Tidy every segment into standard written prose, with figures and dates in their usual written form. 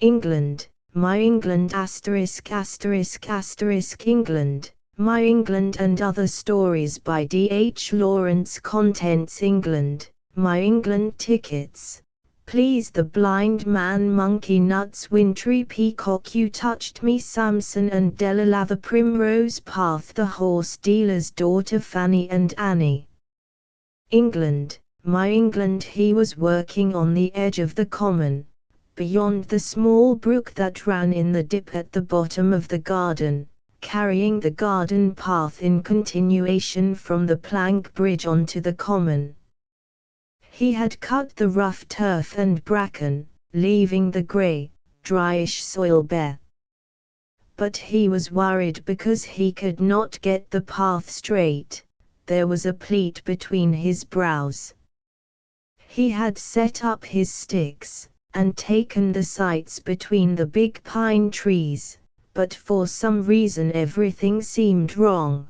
England, my England asterisk asterisk asterisk England, my England and other stories by D. H. Lawrence. Contents: England, my England tickets. Please the blind man, monkey nuts, wintry peacock, you touched me, Samson and Delilah, the primrose path, the horse dealer's daughter, Fanny and Annie. England, my England. He was working on the edge of the common, beyond the small brook that ran in the dip at the bottom of the garden, carrying the garden path in continuation from the plank bridge onto the common. He had cut the rough turf and bracken, leaving the grey, dryish soil bare. But he was worried because he could not get the path straight. There was a pleat between his brows. He had set up his sticks and taken the sights between the big pine trees, but for some reason everything seemed wrong.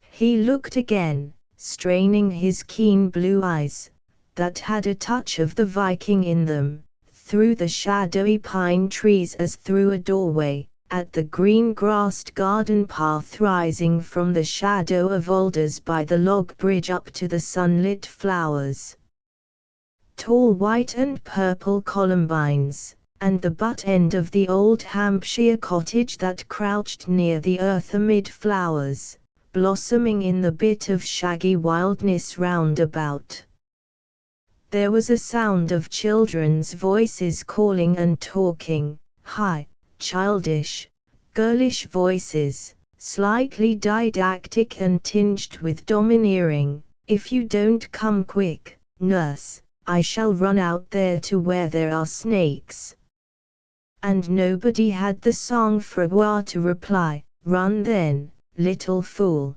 He looked again, straining his keen blue eyes, that had a touch of the Viking in them, through the shadowy pine trees as through a doorway, at the green-grassed garden path rising from the shadow of alders by the log bridge up to the sunlit flowers. Tall white and purple columbines, and the butt end of the old Hampshire cottage that crouched near the earth amid flowers, blossoming in the bit of shaggy wildness round about. There was a sound of children's voices calling and talking, high, childish, girlish voices, slightly didactic and tinged with domineering. If you don't come quick, nurse, I shall run out there to where there are snakes. And nobody had the sang-froid to reply, run then, little fool.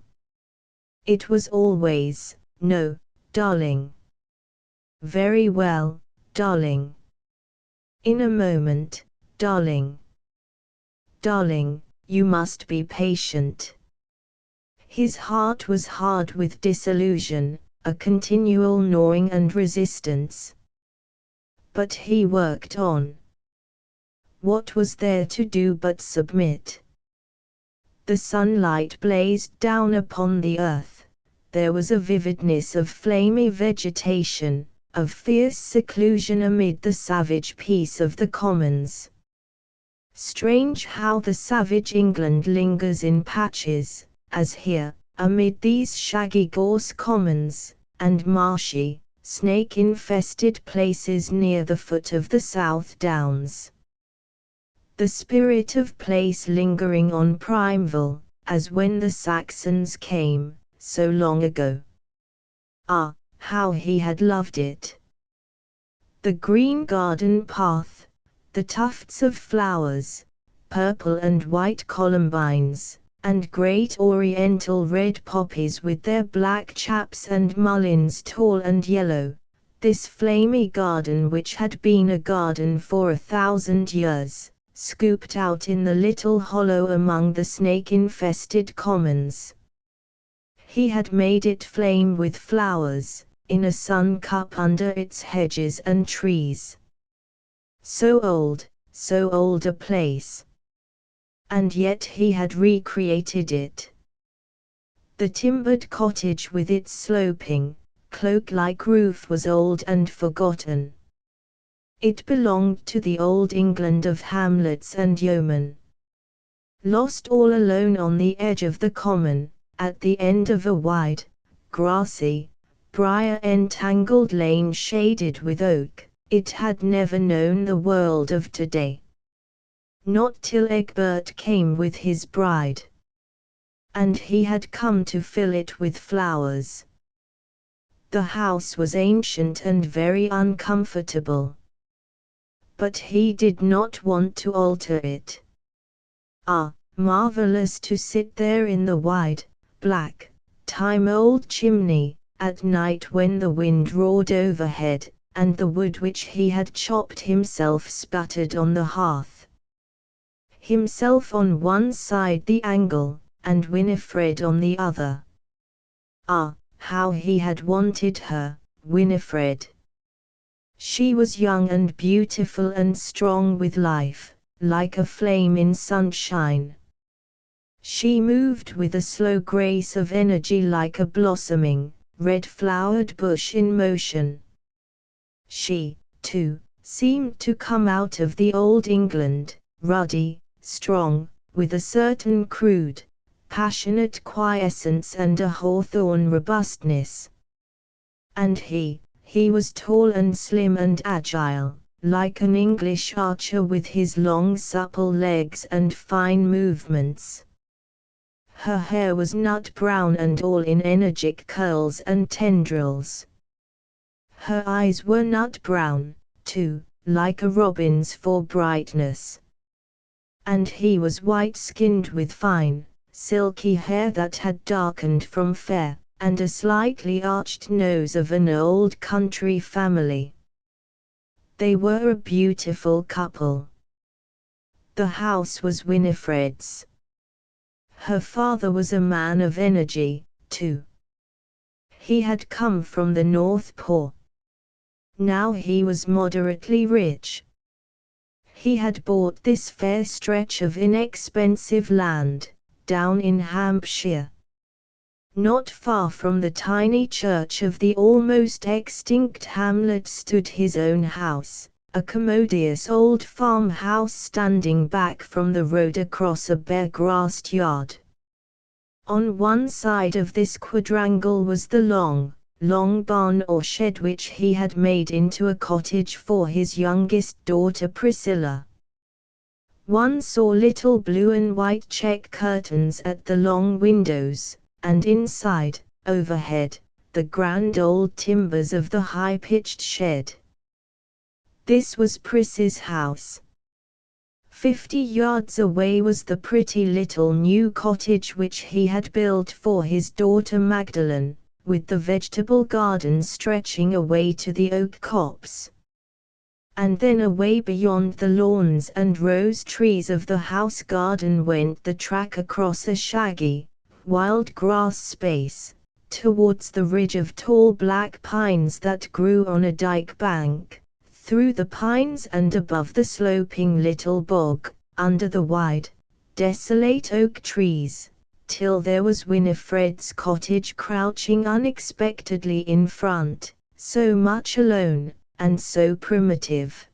It was always, no, darling. Very well, darling. In a moment, darling. Darling, you must be patient. His heart was hard with disillusion, a continual gnawing and resistance. But he worked on. What was there to do but submit? The sunlight blazed down upon the earth. There was a vividness of flamy vegetation, of fierce seclusion amid the savage peace of the commons. Strange how the savage England lingers in patches, as here, amid these shaggy gorse commons, and marshy, snake-infested places near the foot of the South Downs. The spirit of place lingering on Primeville, as when the Saxons came, so long ago. Ah, how he had loved it! The green garden path, the tufts of flowers, purple and white columbines, and great oriental red poppies with their black chaps and mulleins tall and yellow, this flamy garden which had been a garden for 1,000 years, scooped out in the little hollow among the snake-infested commons. He had made it flame with flowers, in a sun cup under its hedges and trees. So old a place. And yet he had recreated it. The timbered cottage with its sloping, cloak-like roof was old and forgotten. It belonged to the old England of hamlets and yeomen. Lost all alone on the edge of the common, at the end of a wide, grassy, briar-entangled lane shaded with oak, it had never known the world of today. Not till Egbert came with his bride. And he had come to fill it with flowers. The house was ancient and very uncomfortable. But he did not want to alter it. Ah, marvelous to sit there in the wide, black, time-old chimney, at night when the wind roared overhead, and the wood which he had chopped himself sputtered on the hearth. Himself on one side the angle, and Winifred on the other. Ah, how he had wanted her, Winifred! She was young and beautiful and strong with life, like a flame in sunshine. She moved with a slow grace of energy like a blossoming, red-flowered bush in motion. She, too, seemed to come out of the old England, ruddy, strong, with a certain crude, passionate quiescence and a hawthorn robustness. And he was tall and slim and agile, like an English archer with his long supple legs and fine movements. Her hair was nut brown and all in energetic curls and tendrils. Her eyes were nut brown, too, like a robin's for brightness. And he was white-skinned with fine, silky hair that had darkened from fair, and a slightly arched nose of an old country family. They were a beautiful couple. The house was Winifred's. Her father was a man of energy, too. He had come from the North poor. Now he was moderately rich. He had bought this fair stretch of inexpensive land, down in Hampshire. Not far from the tiny church of the almost extinct hamlet stood his own house, a commodious old farmhouse standing back from the road across a bare-grassed yard. On one side of this quadrangle was the long barn or shed which he had made into a cottage for his youngest daughter Priscilla. One saw little blue and white check curtains at the long windows, and inside, overhead, the grand old timbers of the high-pitched shed. This was Pris's house. 50 yards away was the pretty little new cottage which he had built for his daughter Magdalen, with the vegetable garden stretching away to the oak copse. And then away beyond the lawns and rose trees of the house garden went the track across a shaggy, wild grass space, towards the ridge of tall black pines that grew on a dike bank, through the pines and above the sloping little bog, under the wide, desolate oak trees, till there was Winifred's cottage crouching unexpectedly in front, so much alone, and so primitive.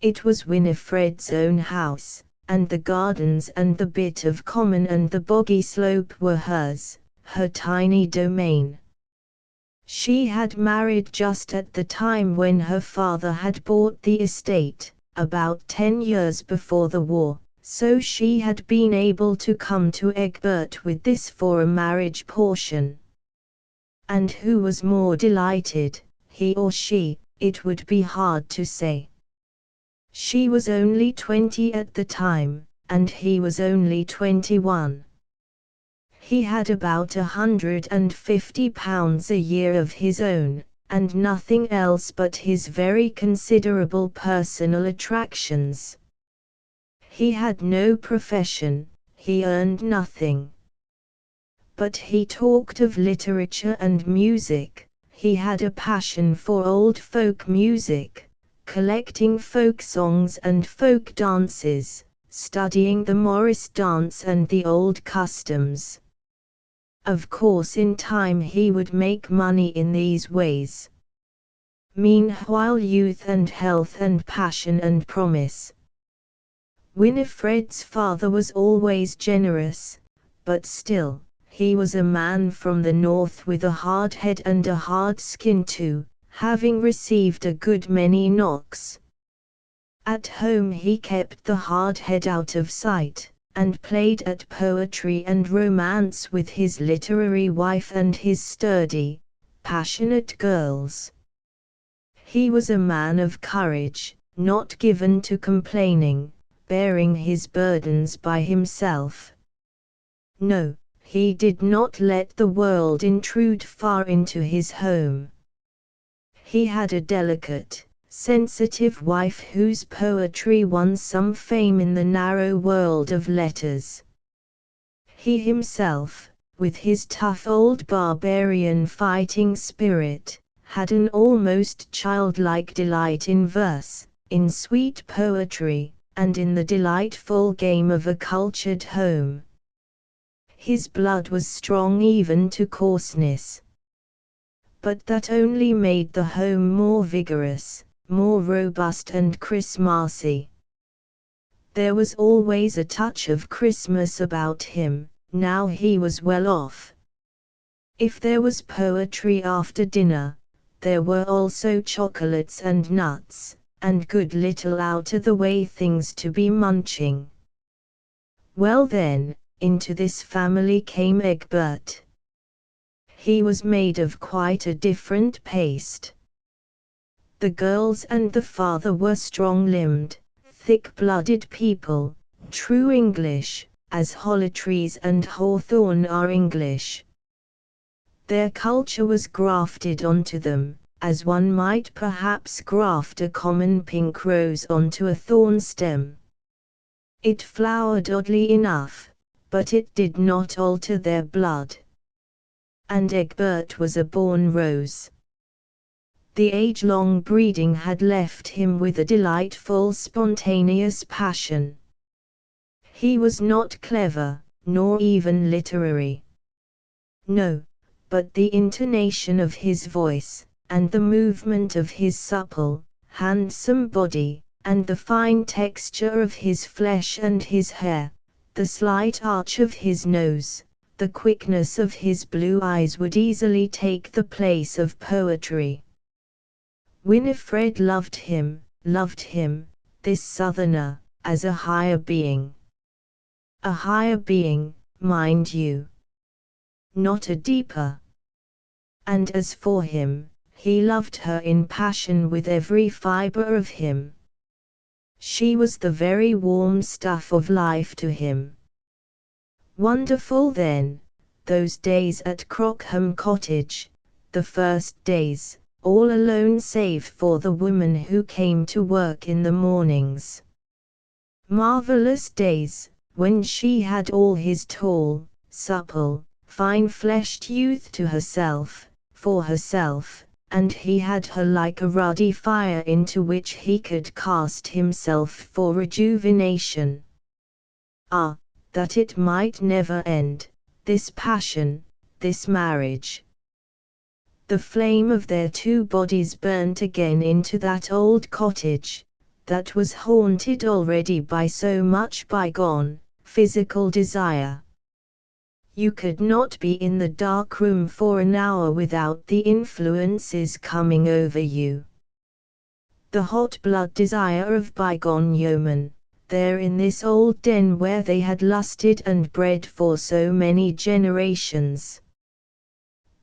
It was Winifred's own house, and the gardens and the bit of common and the boggy slope were hers, her tiny domain. She had married just at the time when her father had bought the estate, about 10 years before the war, so she had been able to come to Egbert with this for a marriage portion. And who was more delighted, he or she, it would be hard to say. She was only 20 at the time, and he was only 21. He had about £150 a year of his own, and nothing else but his very considerable personal attractions. He had no profession, he earned nothing. But he talked of literature and music, he had a passion for old folk music, collecting folk songs and folk dances, studying the Morris dance and the old customs. Of course in time he would make money in these ways. Meanwhile youth and health and passion and promise. Winifred's father was always generous, but still, he was a man from the north with a hard head and a hard skin too, having received a good many knocks. At home he kept the hard head out of sight, and played at poetry and romance with his literary wife and his sturdy, passionate girls. He was a man of courage, not given to complaining, bearing his burdens by himself. No, he did not let the world intrude far into his home. He had a delicate, sensitive wife whose poetry won some fame in the narrow world of letters. He himself, with his tough old barbarian fighting spirit, had an almost childlike delight in verse, in sweet poetry, and in the delightful game of a cultured home. His blood was strong even to coarseness. But that only made the home more vigorous, more robust and Christmassy. There was always a touch of Christmas about him, now he was well off. If there was poetry after dinner, there were also chocolates and nuts, and good little out-of-the-way things to be munching. Well then, into this family came Egbert. He was made of quite a different paste. The girls and the father were strong-limbed, thick-blooded people, true English, as Holletrees and Hawthorne are English. Their culture was grafted onto them, as one might perhaps graft a common pink rose onto a thorn stem. It flowered oddly enough, but it did not alter their blood. And Egbert was a born rose. The age-long breeding had left him with a delightful spontaneous passion. He was not clever, nor even literary. No, but the intonation of his voice, and the movement of his supple, handsome body, and the fine texture of his flesh and his hair, the slight arch of his nose, the quickness of his blue eyes would easily take the place of poetry. Winifred loved him, this southerner, as a higher being. A higher being, mind you. Not a deeper. And as for him, he loved her in passion with every fibre of him. She was the very warm stuff of life to him. Wonderful then, those days at Crockham Cottage, the first days, all alone save for the woman who came to work in the mornings. Marvellous days, when she had all his tall, supple, fine-fleshed youth to herself, for herself, and he had her like a ruddy fire into which he could cast himself for rejuvenation. Ah, that it might never end, this passion, this marriage. The flame of their two bodies burnt again into that old cottage, that was haunted already by so much bygone, physical desire. You could not be in the dark room for an hour without the influences coming over you. The hot blood desire of bygone yeomen, there in this old den where they had lusted and bred for so many generations.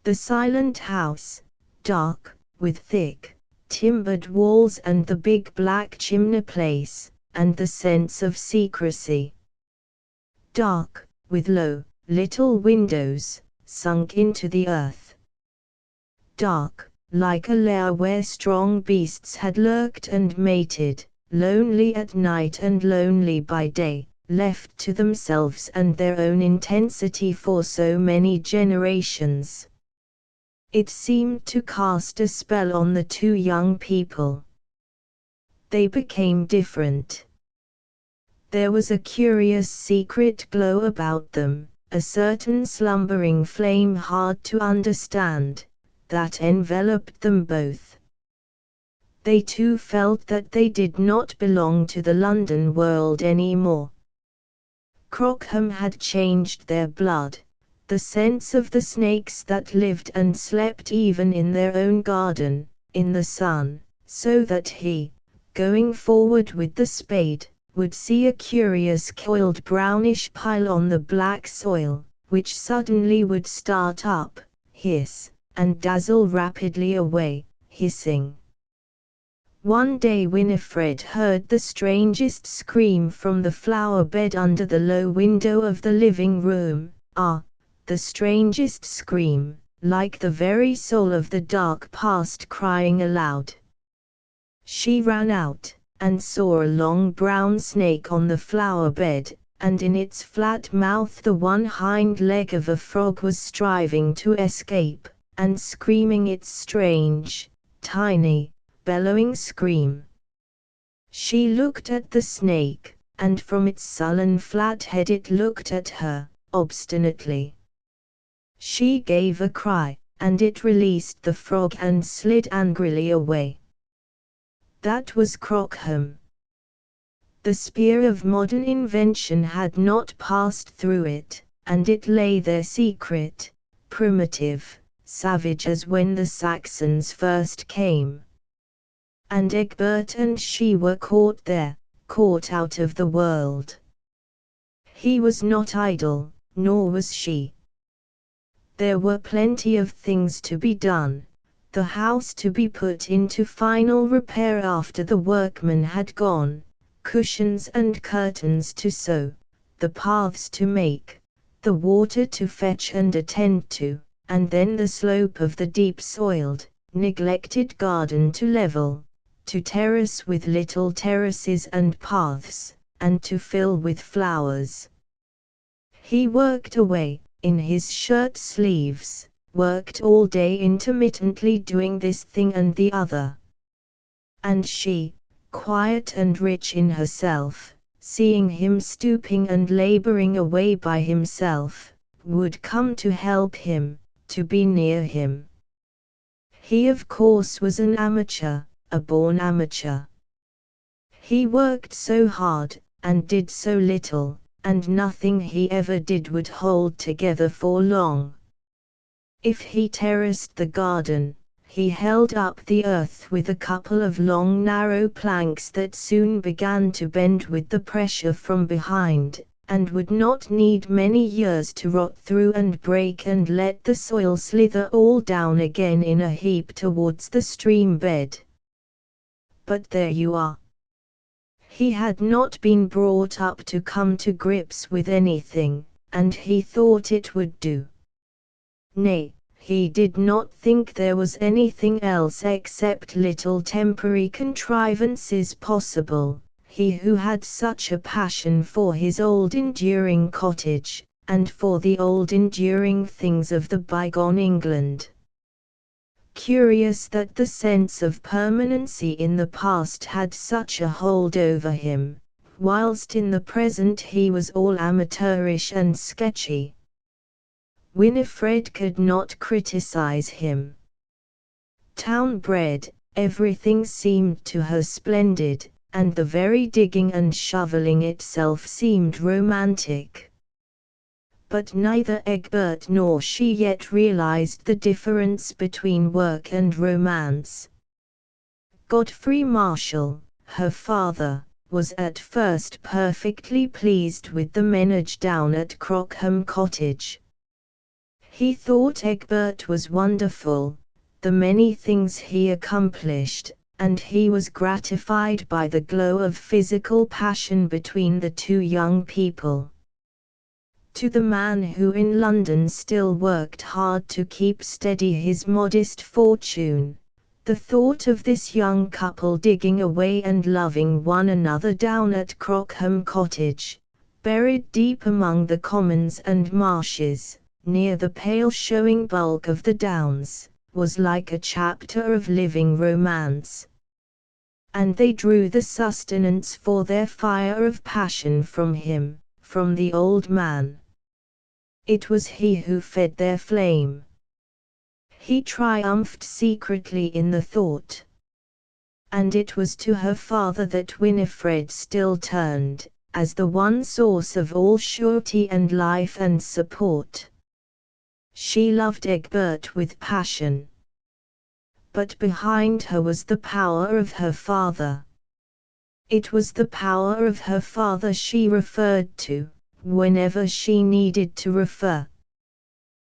The silent house, dark, with thick, timbered walls and the big black chimney-place, and the sense of secrecy. Dark, with low, little windows, sunk into the earth. Dark, like a lair where strong beasts had lurked and mated, lonely at night and lonely by day, left to themselves and their own intensity for so many generations. It seemed to cast a spell on the two young people. They became different. There was a curious secret glow about them, a certain slumbering flame hard to understand, that enveloped them both. They too felt that they did not belong to the London world any more. Crockham had changed their blood, the sense of the snakes that lived and slept even in their own garden, in the sun, so that he, going forward with the spade, would see a curious coiled brownish pile on the black soil, which suddenly would start up, hiss, and dazzle rapidly away, hissing. One day Winifred heard the strangest scream from the flower bed under the low window of the living room, the strangest scream, like the very soul of the dark past crying aloud. She ran out, and saw a long brown snake on the flower bed, and in its flat mouth the one hind leg of a frog was striving to escape, and screaming its strange, tiny, bellowing scream. She looked at the snake, and from its sullen flat head it looked at her, obstinately. She gave a cry, and it released the frog and slid angrily away. That was Crockham. The spear of modern invention had not passed through it, and it lay there secret, primitive, savage as when the Saxons first came. And Egbert and she were caught there, caught out of the world. He was not idle, nor was she. There were plenty of things to be done, the house to be put into final repair after the workmen had gone, cushions and curtains to sew, the paths to make, the water to fetch and attend to, and then the slope of the deep-soiled, neglected garden to level, to terrace with little terraces and paths, and to fill with flowers. He worked away, in his shirt sleeves, worked all day intermittently doing this thing and the other. And she, quiet and rich in herself, seeing him stooping and laboring away by himself, would come to help him, to be near him. He of course was an amateur, a born amateur. He worked so hard, and did so little, and nothing he ever did would hold together for long. If he terraced the garden, he held up the earth with a couple of long narrow planks that soon began to bend with the pressure from behind, and would not need many years to rot through and break and let the soil slither all down again in a heap towards the stream bed. But there you are. He had not been brought up to come to grips with anything, and he thought it would do. Nay, he did not think there was anything else except little temporary contrivances possible, he who had such a passion for his old enduring cottage, and for the old enduring things of the bygone England. Curious that the sense of permanency in the past had such a hold over him, whilst in the present he was all amateurish and sketchy. Winifred could not criticize him. Town-bred, everything seemed to her splendid, and the very digging and shoveling itself seemed romantic. But neither Egbert nor she yet realized the difference between work and romance. Godfrey Marshall, her father, was at first perfectly pleased with the menage down at Crockham Cottage. He thought Egbert was wonderful, the many things he accomplished, and he was gratified by the glow of physical passion between the two young people. To the man who in London still worked hard to keep steady his modest fortune, the thought of this young couple digging away and loving one another down at Crockham Cottage, buried deep among the commons and marshes, near the pale showing bulk of the downs, was like a chapter of living romance. And they drew the sustenance for their fire of passion from him, from the old man. It was he who fed their flame. He triumphed secretly in the thought. And it was to her father that Winifred still turned, as the one source of all surety and life and support. She loved Egbert with passion. But behind her was the power of her father. It was the power of her father she referred to, whenever she needed to refer.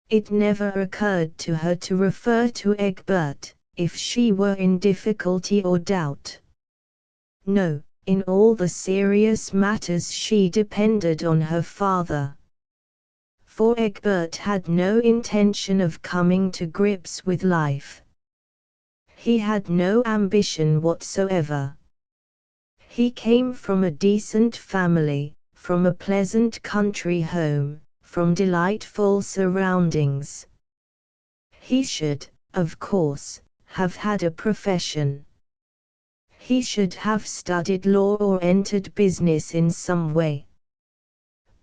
It never occurred to her to refer to Egbert, if she were in difficulty or doubt. No, in all the serious matters she depended on her father. For Egbert had no intention of coming to grips with life. He had no ambition whatsoever. He came from a decent family, from a pleasant country home, from delightful surroundings. He should, of course, have had a profession. He should have studied law or entered business in some way.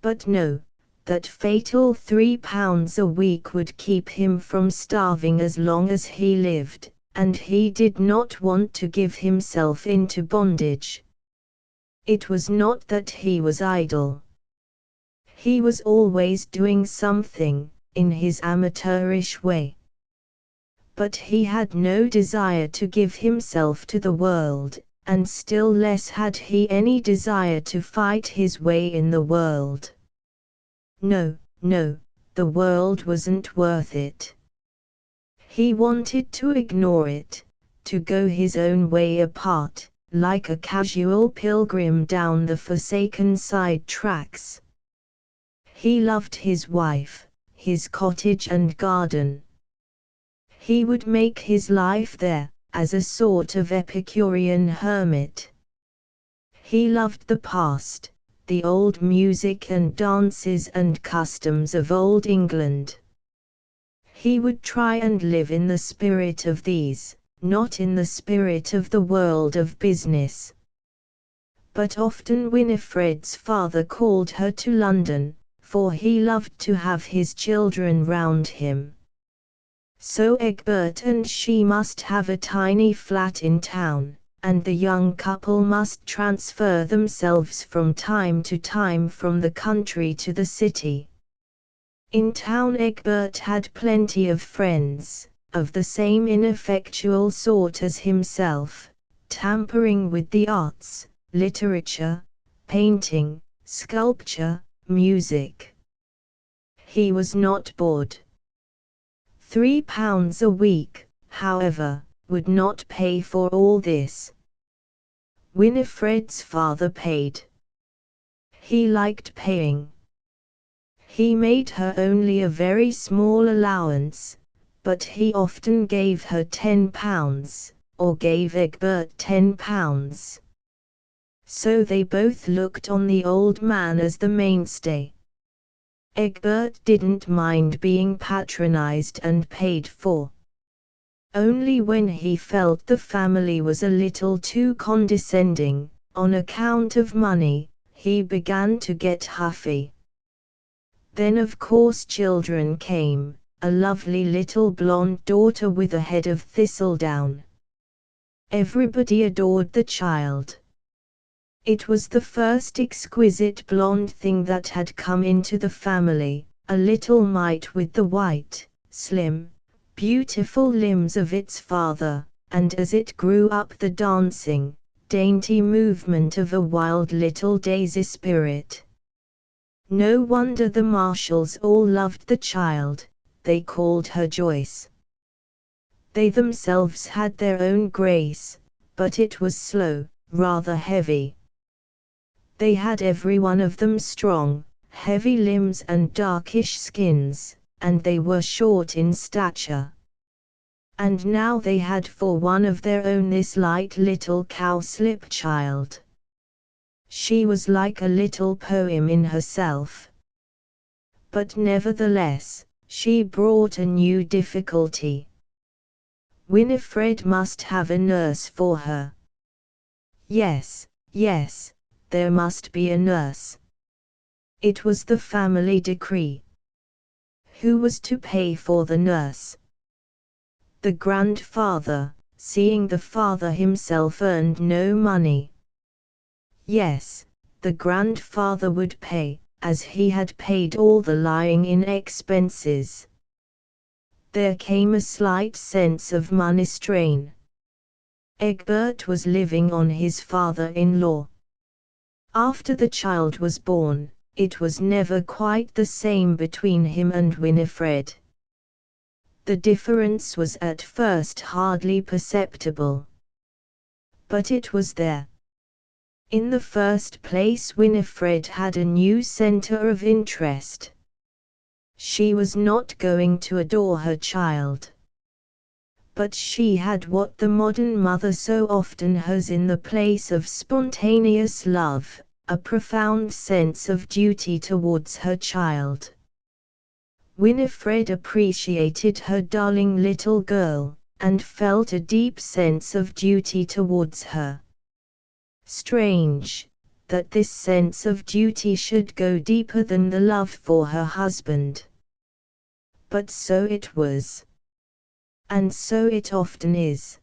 But no, that fatal £3 a week would keep him from starving as long as he lived, and he did not want to give himself into bondage. It was not that he was idle. He was always doing something, in his amateurish way. But he had no desire to give himself to the world, and still less had he any desire to fight his way in the world. No, no, the world wasn't worth it. He wanted to ignore it, to go his own way apart, like a casual pilgrim down the forsaken side tracks. He loved his wife, his cottage and garden. He would make his life there, as a sort of Epicurean hermit. He loved the past, the old music and dances and customs of old England. He would try and live in the spirit of these, not in the spirit of the world of business. But often Winifred's father called her to London, for he loved to have his children round him. So Egbert and she must have a tiny flat in town, and the young couple must transfer themselves from time to time from the country to the city. In town Egbert had plenty of friends, of the same ineffectual sort as himself, tampering with the arts, literature, painting, sculpture, music. He was not bored. £3 a week, however, would not pay for all this. Winifred's father paid. He liked paying. He made her only a very small allowance, but he often gave her £10, or gave Egbert £10. So they both looked on the old man as the mainstay. Egbert didn't mind being patronized and paid for. Only when he felt the family was a little too condescending, on account of money, he began to get huffy. Then of course children came, a lovely little blonde daughter with a head of thistledown. Everybody adored the child. It was the first exquisite blonde thing that had come into the family, a little mite with the white, slim, beautiful limbs of its father, and as it grew up the dancing, dainty movement of a wild little daisy spirit. No wonder the Marshalls all loved the child, they called her Joyce. They themselves had their own grace, but it was slow, rather heavy. They had every one of them strong, heavy limbs and darkish skins, and they were short in stature. And now they had for one of their own this light little cowslip child. She was like a little poem in herself. But nevertheless, she brought a new difficulty. Winifred must have a nurse for her. Yes, yes, there must be a nurse. It was the family decree. Who was to pay for the nurse? The grandfather, seeing the father himself earned no money. Yes, the grandfather would pay, as he had paid all the lying-in expenses. There came a slight sense of money strain. Egbert was living on his father-in-law. After the child was born, it was never quite the same between him and Winifred. The difference was at first hardly perceptible. But it was there. In the first place, Winifred had a new center of interest. She was not going to adore her child. But she had what the modern mother so often has in the place of spontaneous love, a profound sense of duty towards her child. Winifred appreciated her darling little girl, and felt a deep sense of duty towards her. Strange, that this sense of duty should go deeper than the love for her husband. But so it was. And so it often is.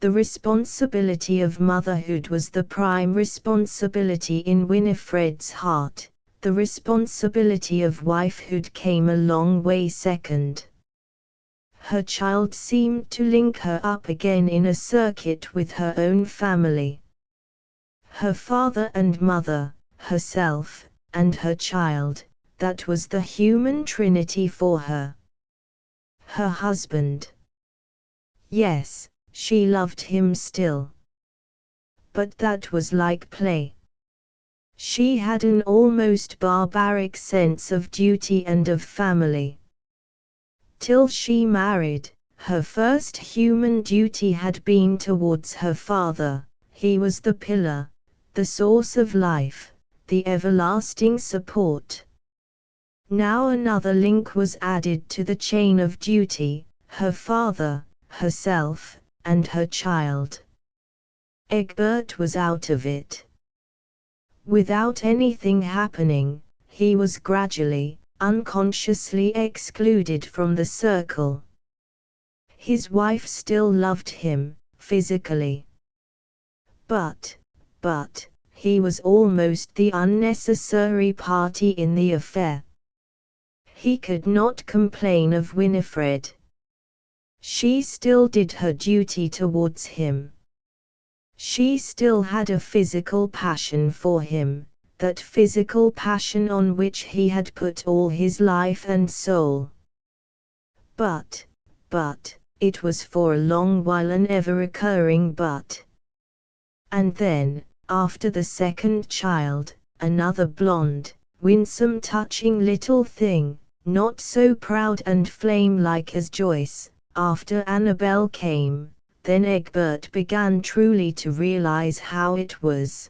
The responsibility of motherhood was the prime responsibility in Winifred's heart. The responsibility of wifehood came a long way second. Her child seemed to link her up again in a circuit with her own family. Her father and mother, herself, and her child, that was the human trinity for her. Her husband. Yes, she loved him still. But that was like play. She had an almost barbaric sense of duty and of family. Till she married, her first human duty had been towards her father. He was the pillar, the source of life, the everlasting support. Now another link was added to the chain of duty, her father, herself, and her child. Egbert was out of it. Without anything happening, he was gradually, unconsciously excluded from the circle. His wife still loved him, physically. But, he was almost the unnecessary party in the affair. He could not complain of Winifred. She still did her duty towards him. She still had a physical passion for him, that physical passion on which he had put all his life and soul. But, it was for a long while an ever-recurring but. And then, after the second child, another blonde, winsome touching little thing, not so proud and flame-like as Joyce, after Annabel came. Then Egbert began truly to realize how it was.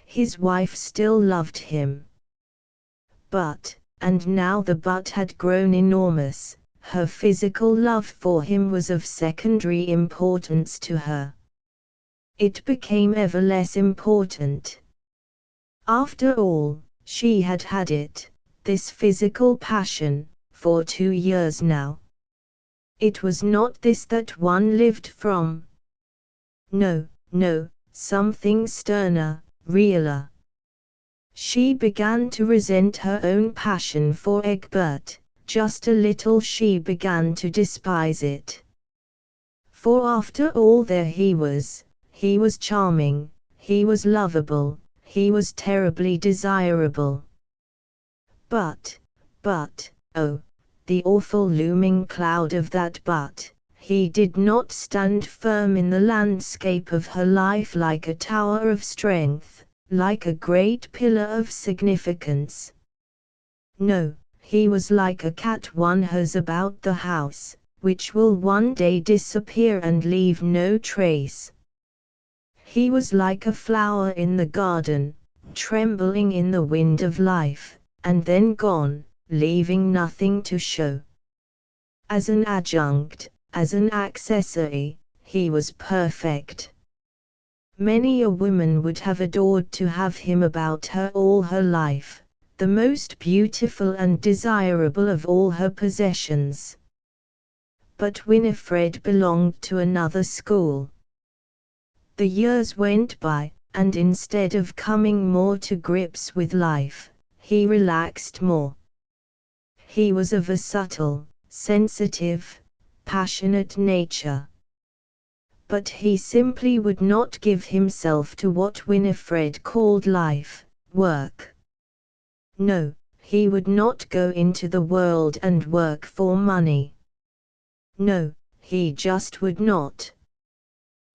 His wife still loved him. But, and now the but had grown enormous, her physical love for him was of secondary importance to her. It became ever less important. After all, she had had it, this physical passion, for 2 years now. It was not this that one lived from. No, something sterner, realer. She began to resent her own passion for Egbert, just a little she began to despise it. For after all there he was charming, he was lovable, he was terribly desirable. But, oh, the awful looming cloud of that but, he did not stand firm in the landscape of her life like a tower of strength, like a great pillar of significance. No, he was like a cat one has about the house, which will one day disappear and leave no trace. He was like a flower in the garden, trembling in the wind of life, and then gone, leaving nothing to show. As an adjunct, as an accessory, he was perfect. Many a woman would have adored to have him about her all her life, the most beautiful and desirable of all her possessions. But Winifred belonged to another school. The years went by, and instead of coming more to grips with life, he relaxed more. He was of a subtle, sensitive, passionate nature. But he simply would not give himself to what Winifred called life, work. No, he would not go into the world and work for money. No, he just would not.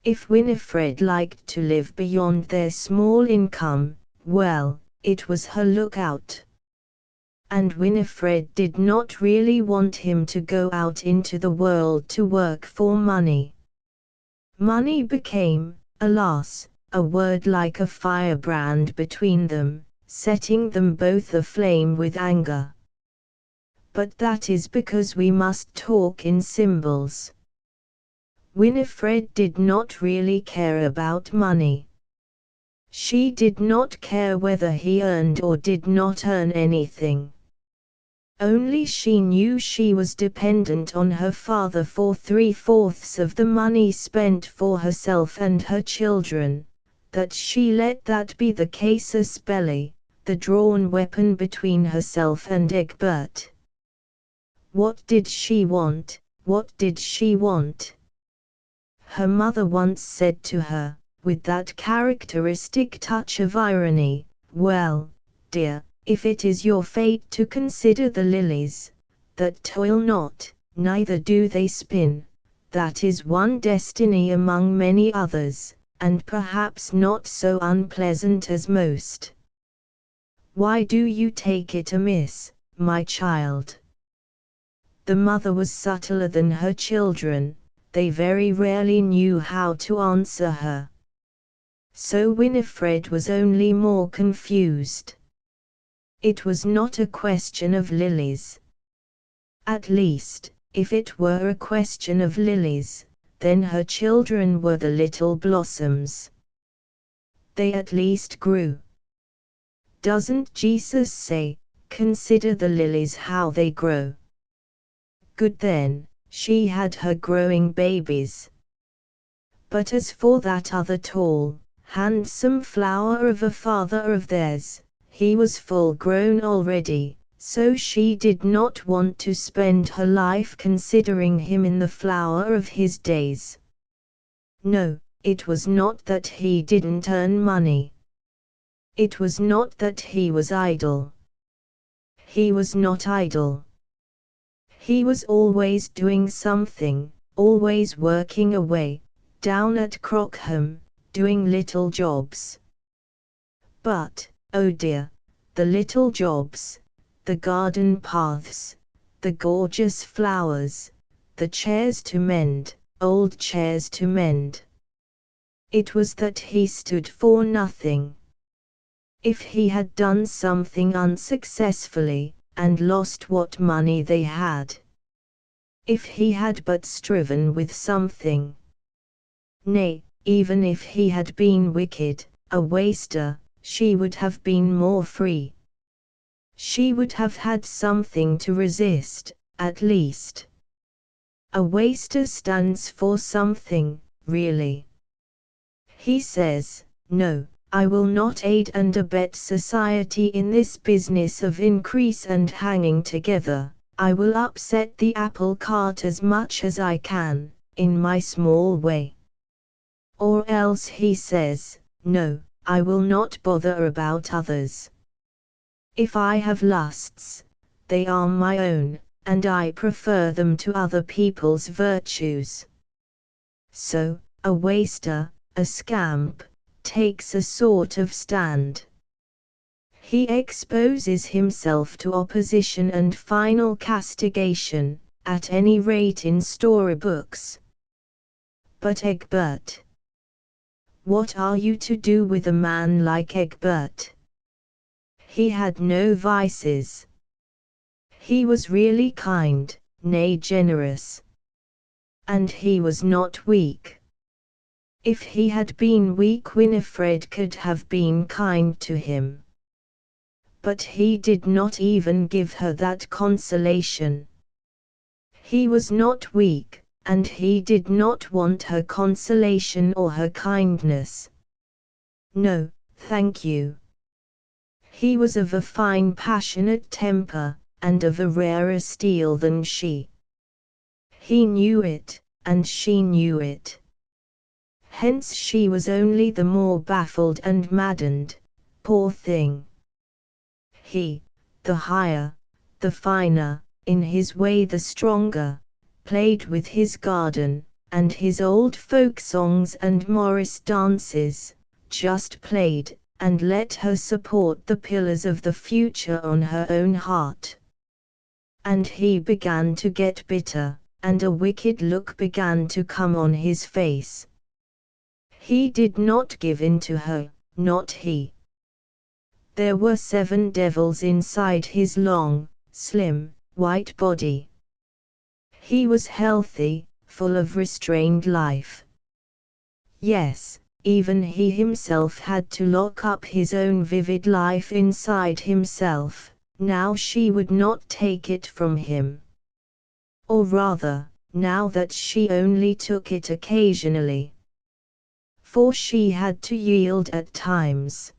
If Winifred liked to live beyond their small income, well, it was her lookout. And Winifred did not really want him to go out into the world to work for money. Money became, alas, a word like a firebrand between them, setting them both aflame with anger. but that is because we must talk in symbols. Winifred did not really care about money. She did not care whether he earned or did not earn anything. Only she knew she was dependent on her father for 3/4 of the money spent for herself and her children, that she let that be the casus belli, the drawn weapon between herself and Egbert. What did she want? What did she want? Her mother once said to her, with that characteristic touch of irony, "Well, dear, if it is your fate to consider the lilies, that toil not, neither do they spin, that is one destiny among many others, and perhaps not so unpleasant as most. Why do you take it amiss, my child?" The mother was subtler than her children, they very rarely knew how to answer her. So Winifred was only more confused. It was not a question of lilies. At least, if it were a question of lilies, then her children were the little blossoms. They at least grew. Doesn't Jesus say, "Consider the lilies how they grow"? Good then, she had her growing babies. But as for that other tall, handsome flower of a father of theirs, he was full grown already, so she did not want to spend her life considering him in the flower of his days. No, it was not that he didn't earn money. It was not that he was idle. He was not idle. He was always doing something, always working away, down at Crockham, doing little jobs. But, oh dear, the little jobs, the garden paths, the gorgeous flowers, the chairs to mend, old chairs to mend. It was that he stood for nothing. If he had done something unsuccessfully, and lost what money they had. If he had but striven with something. Nay, even if he had been wicked, a waster, she would have been more free. She would have had something to resist, at least. A waster stands for something, really. He says, "No, I will not aid and abet society in this business of increase and hanging together. I will upset the apple cart as much as I can, in my small way." Or else he says, "No, I will not bother about others. If I have lusts, they are my own, and I prefer them to other people's virtues." So, a waster, a scamp, takes a sort of stand. He exposes himself to opposition and final castigation, at any rate in storybooks. But Egbert. What are you to do with a man like Egbert? He had no vices. He was really kind, nay generous. And he was not weak. If he had been weak, Winifred could have been kind to him. But he did not even give her that consolation. He was not weak, and he did not want her consolation or her kindness. No, thank you. He was of a fine passionate temper, and of a rarer steel than she. He knew it, and she knew it. Hence she was only the more baffled and maddened, poor thing. He, the higher, the finer, in his way the stronger, played with his garden, and his old folk songs and Morris dances, just played, and let her support the pillars of the future on her own heart. And he began to get bitter, and a wicked look began to come on his face. He did not give in to her, not he. There were 7 devils inside his long, slim, white body. He was healthy, full of restrained life. Yes, even he himself had to lock up his own vivid life inside himself. Now she would not take it from him. Or rather, now that she only took it occasionally. For she had to yield at times.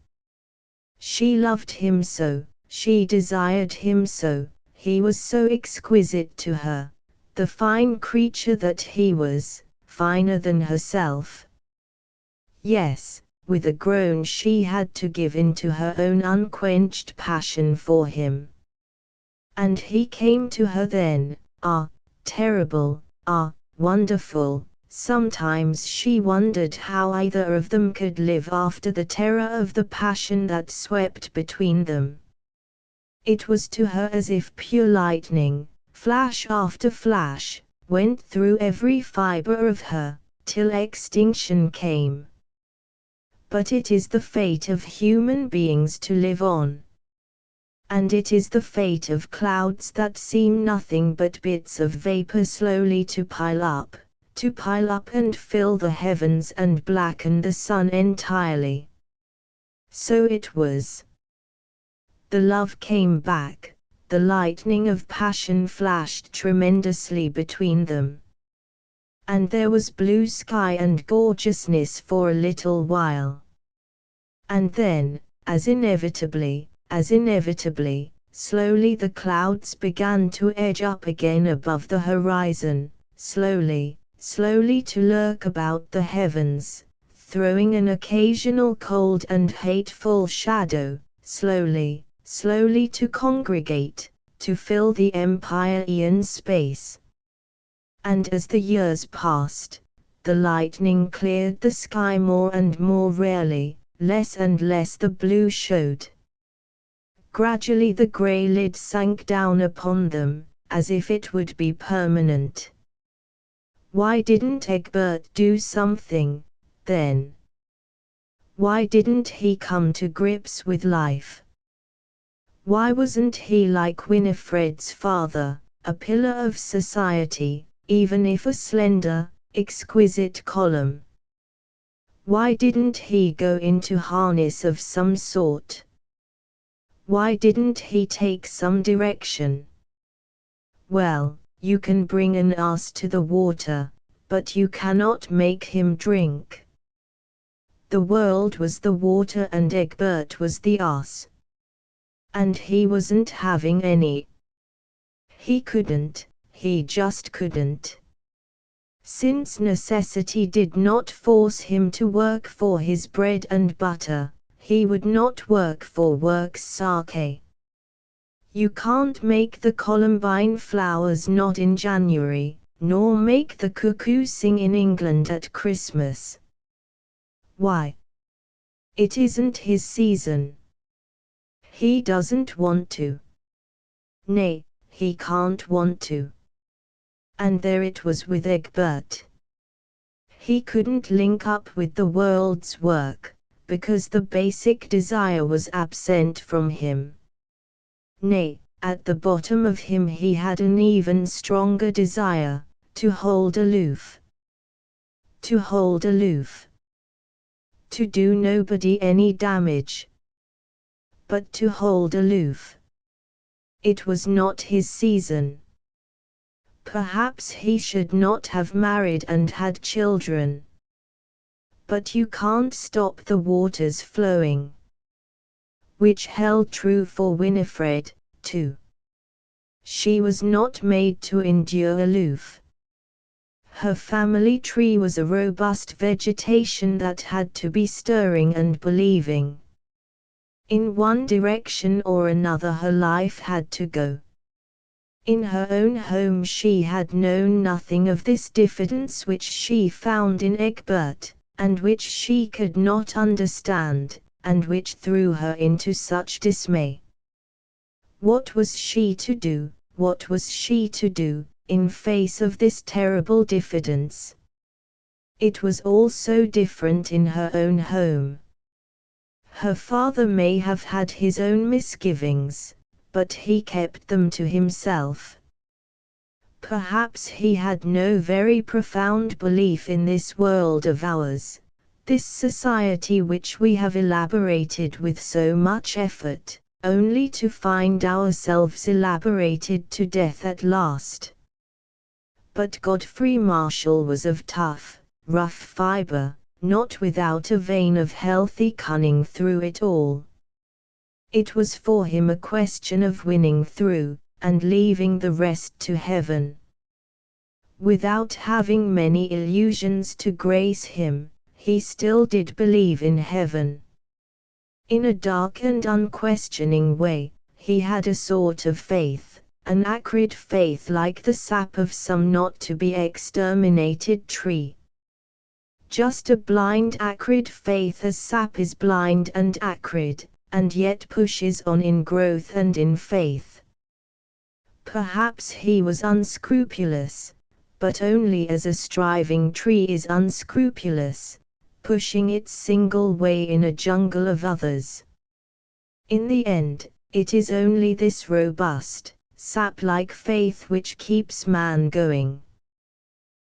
She loved him so, she desired him so, he was so exquisite to her, the fine creature that he was, finer than herself. Yes, with a groan she had to give in to her own unquenched passion for him. And he came to her then, terrible, wonderful. Sometimes she wondered how either of them could live after the terror of the passion that swept between them. It was to her as if pure lightning, flash after flash, went through every fiber of her, till extinction came. But it is the fate of human beings to live on. And it is the fate of clouds that seem nothing but bits of vapor slowly to pile up and fill the heavens and blacken the sun entirely. So it was. The love came back, the lightning of passion flashed tremendously between them. And there was blue sky and gorgeousness for a little while. And then, as inevitably, slowly the clouds began to edge up again above the horizon, slowly to lurk about the heavens, throwing an occasional cold and hateful shadow, slowly to congregate, to fill the empyrean space. And as the years passed, the lightning cleared the sky more and more rarely, less and less the blue showed. Gradually the grey lid sank down upon them, as if it would be permanent. Why didn't Egbert do something, then? Why didn't he come to grips with life? Why wasn't he like Winifred's father, a pillar of society, even if a slender, exquisite column? Why didn't he go into harness of some sort? Why didn't he take some direction? Well, you can bring an ass to the water, but you cannot make him drink. The world was the water and Egbert was the ass. And he wasn't having any. He just couldn't. Since necessity did not force him to work for his bread and butter, he would not work for work's sake. You can't make the columbine flowers nod in January, nor make the cuckoo sing in England at Christmas. Why? It isn't his season. He doesn't want to. Nay, he can't want to. And there it was with Egbert. He couldn't link up with the world's work, because the basic desire was absent from him. Nay, at the bottom of him he had an even stronger desire, to hold aloof. To hold aloof. To do nobody any damage. But to hold aloof. It was not his season. Perhaps he should not have married and had children. But you can't stop the waters flowing. Which held true for Winifred, too. She was not made to endure aloof. Her family tree was a robust vegetation that had to be stirring and believing. In one direction or another her life had to go. In her own home she had known nothing of this diffidence which she found in Egbert, and which she could not understand, and which threw her into such dismay. What was she to do, in face of this terrible diffidence? It was all so different in her own home. Her father may have had his own misgivings, but he kept them to himself. Perhaps he had no very profound belief in this world of ours, this society which we have elaborated with so much effort, only to find ourselves elaborated to death at last. But Godfrey Marshall was of tough, rough fibre, not without a vein of healthy cunning through it all. It was for him a question of winning through, and leaving the rest to heaven. Without having many illusions to grace him, he still did believe in heaven. In a dark and unquestioning way, he had a sort of faith, an acrid faith like the sap of some not to be exterminated tree. Just a blind acrid faith, as sap is blind and acrid, and yet pushes on in growth and in faith. Perhaps he was unscrupulous, but only as a striving tree is unscrupulous, pushing its single way in a jungle of others. In the end, it is only this robust, sap-like faith which keeps man going.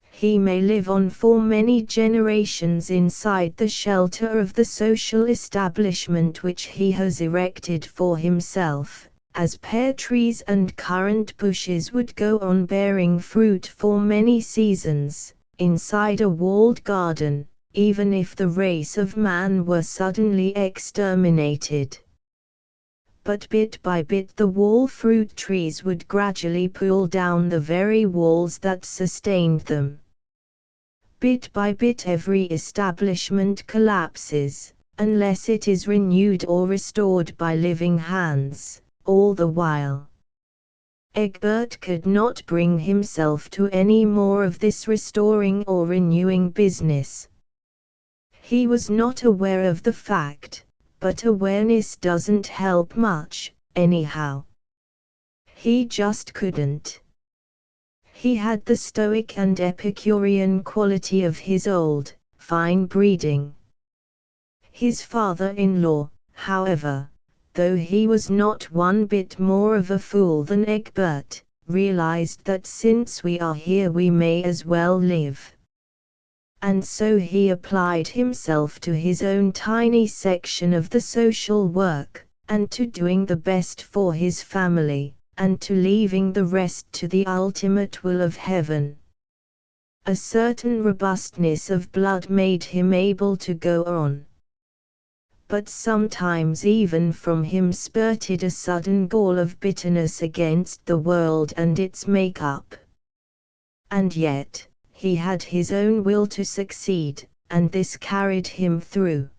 He may live on for many generations inside the shelter of the social establishment which he has erected for himself, as pear trees and currant bushes would go on bearing fruit for many seasons, inside a walled garden, even if the race of man were suddenly exterminated. But bit by bit the wall fruit trees would gradually pull down the very walls that sustained them. Bit by bit every establishment collapses, unless it is renewed or restored by living hands, all the while. Egbert could not bring himself to any more of this restoring or renewing business. He was not aware of the fact, but awareness doesn't help much, anyhow. He just couldn't. He had the Stoic and Epicurean quality of his old, fine breeding. His father-in-law, however, though he was not one bit more of a fool than Egbert, realized that since we are here we may as well live. And so he applied himself to his own tiny section of the social work, and to doing the best for his family, and to leaving the rest to the ultimate will of heaven. A certain robustness of blood made him able to go on. But sometimes even from him spurted a sudden gall of bitterness against the world and its make-up. And yet, he had his own will to succeed, and this carried him through.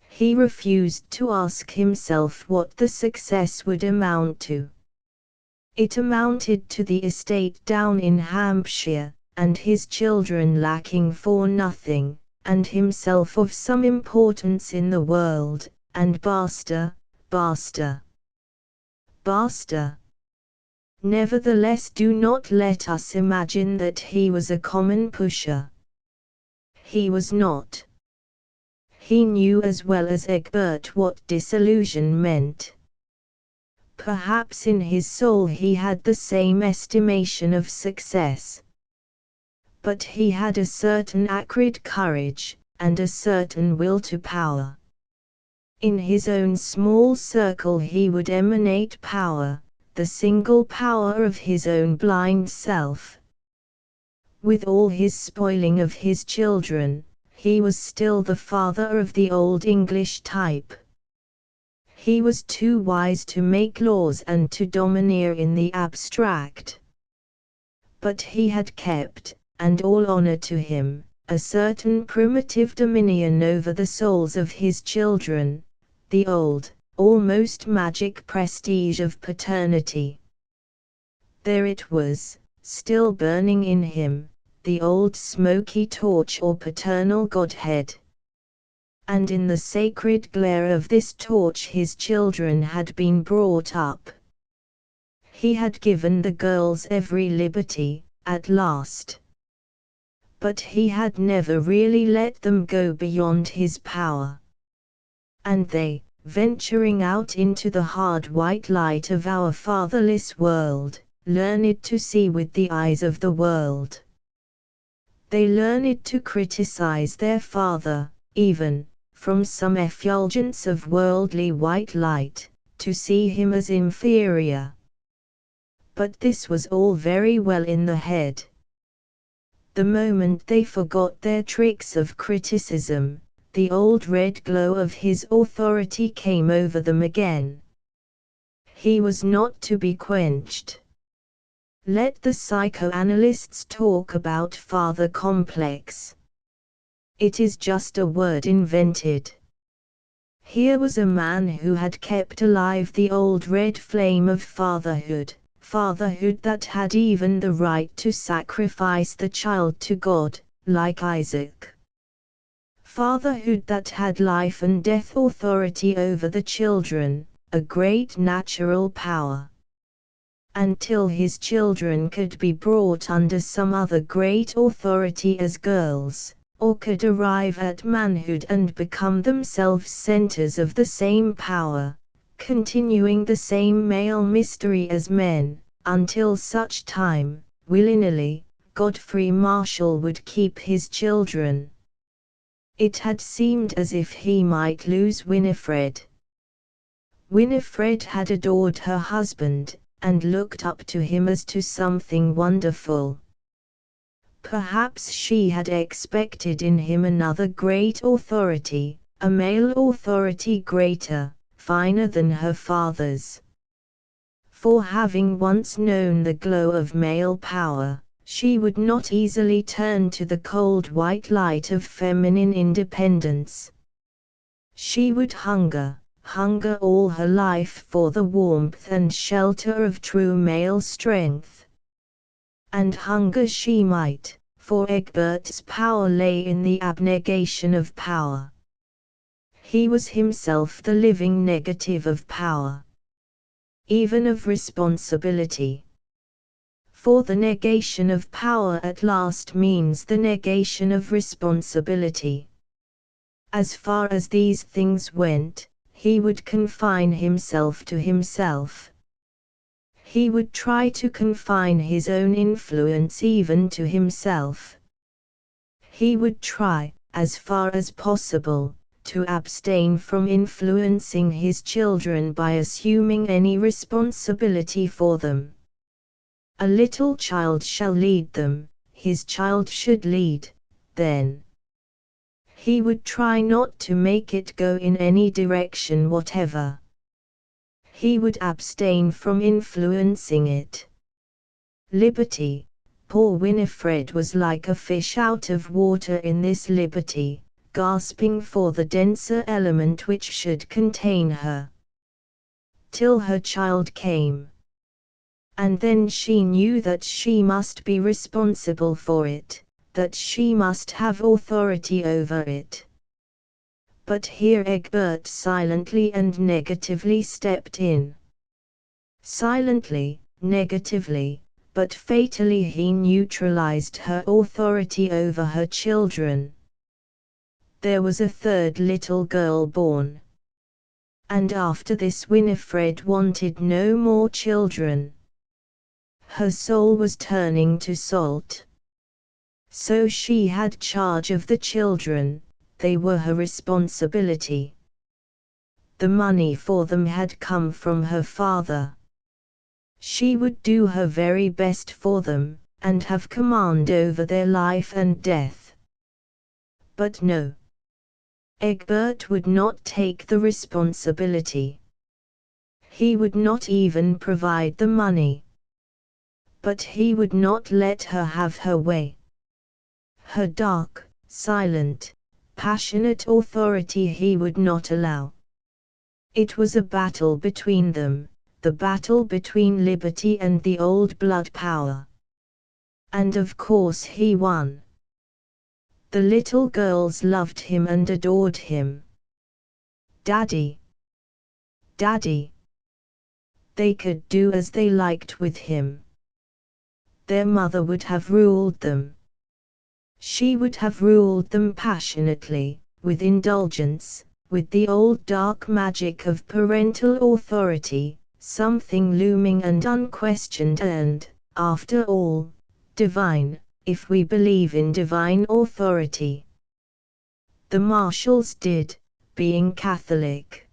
He refused to ask himself what the success would amount to. It amounted to the estate down in Hampshire, and his children lacking for nothing, and himself of some importance in the world, and basta, basta, basta. Nevertheless, do not let us imagine that he was a common pusher. He was not. He knew as well as Egbert what disillusion meant. Perhaps in his soul he had the same estimation of success. But he had a certain acrid courage, and a certain will to power. In his own small circle he would emanate power, the single power of his own blind self. With all his spoiling of his children, he was still the father of the old English type. He was too wise to make laws and to domineer in the abstract. But he had kept, and all honor to him, a certain primitive dominion over the souls of his children, the old, almost magic prestige of paternity. There it was, still burning in him, the old smoky torch or paternal godhead. And in the sacred glare of this torch his children had been brought up. He had given the girls every liberty, at last. But he had never really let them go beyond his power. And they, venturing out into the hard white light of our fatherless world, learned to see with the eyes of the world. They learned to criticize their father, even, from some effulgence of worldly white light, to see him as inferior. But this was all very well in the head. The moment they forgot their tricks of criticism, the old red glow of his authority came over them again. He was not to be quenched. Let the psychoanalysts talk about father complex. It is just a word invented. Here was a man who had kept alive the old red flame of fatherhood that had even the right to sacrifice the child to God, like Isaac. Fatherhood that had life and death authority over the children, a great natural power. Until his children could be brought under some other great authority as girls, or could arrive at manhood and become themselves centers of the same power, continuing the same male mystery as men, until such time, willy-nilly, Godfrey Marshall would keep his children. It had seemed as if he might lose Winifred. Winifred had adored her husband, and looked up to him as to something wonderful. Perhaps she had expected in him another great authority, a male authority greater, finer than her father's. For having once known the glow of male power, she would not easily turn to the cold white light of feminine independence. She would hunger all her life for the warmth and shelter of true male strength. And hunger she might, for Egbert's power lay in the abnegation of power. He was himself the living negative of power, even of responsibility. For the negation of power at last means the negation of responsibility. As far as these things went, he would confine himself to himself. He would try to confine his own influence even to himself. He would try, as far as possible, to abstain from influencing his children by assuming any responsibility for them. A little child shall lead them, his child should lead, then. He would try not to make it go in any direction whatever. He would abstain from influencing it. Liberty. Poor Winifred was like a fish out of water in this liberty, gasping for the denser element which should contain her. Till her child came. And then she knew that she must be responsible for it, that she must have authority over it. But here Egbert silently and negatively stepped in. Silently, negatively, but fatally he neutralized her authority over her children. There was a third little girl born. And after this Winifred wanted no more children. Her soul was turning to salt. So she had charge of the children, they were her responsibility. The money for them had come from her father. She would do her very best for them, and have command over their life and death. But no. Egbert would not take the responsibility. He would not even provide the money. But he would not let her have her way. Her dark, silent, passionate authority he would not allow. It was a battle between them, the battle between liberty and the old blood power. And of course he won. The little girls loved him and adored him. Daddy! Daddy! They could do as they liked with him. Their mother would have ruled them. She would have ruled them passionately, with indulgence, with the old dark magic of parental authority, something looming and unquestioned and, after all, divine, if we believe in divine authority. The Marshalls did, being Catholic.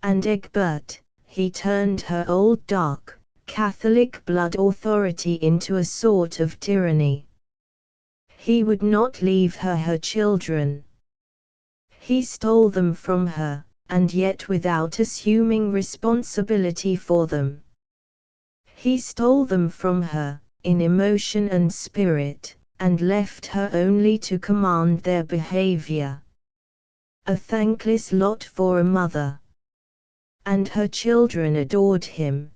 And Egbert, he turned her old dark, Catholic blood authority into a sort of tyranny. He would not leave her her children. He stole them from her, and yet without assuming responsibility for them. He stole them from her, in emotion and spirit, and left her only to command their behavior. A thankless lot for a mother. And her children adored him,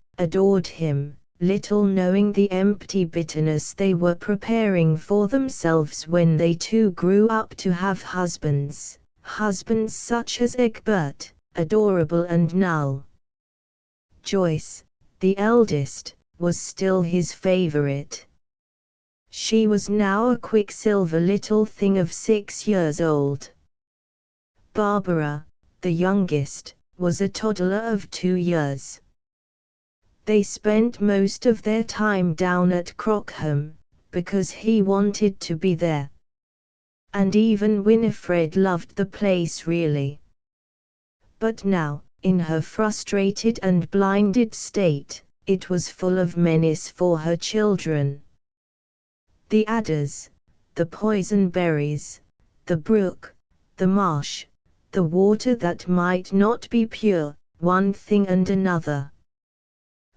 little knowing the empty bitterness they were preparing for themselves when they too grew up to have husbands such as Egbert, adorable and null. Joyce, the eldest, was still his favorite. She was now a quicksilver little thing of 6 years old. Barbara, the youngest, was a toddler of 2 years. They spent most of their time down at Crockham, because he wanted to be there. And even Winifred loved the place really. But now, in her frustrated and blinded state, it was full of menace for her children. The adders, the poison berries, the brook, the marsh, the water that might not be pure, one thing and another.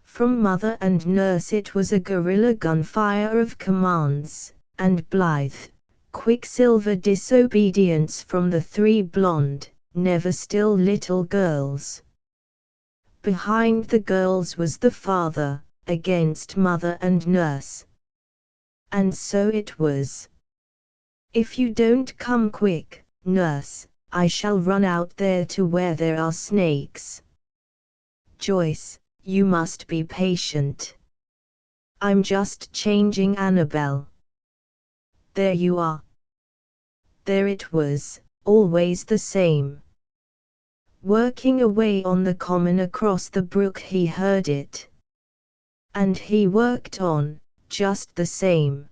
From mother and nurse it was a guerrilla gunfire of commands, and blithe, quicksilver disobedience from the 3 blonde, never still little girls. Behind the girls was the father, against mother and nurse. And so it was. If you don't come quick, nurse, I shall run out there to where there are snakes. Joyce, you must be patient. I'm just changing Annabel. There you are. There it was, always the same. Working away on the common across the brook he heard it. And he worked on, just the same.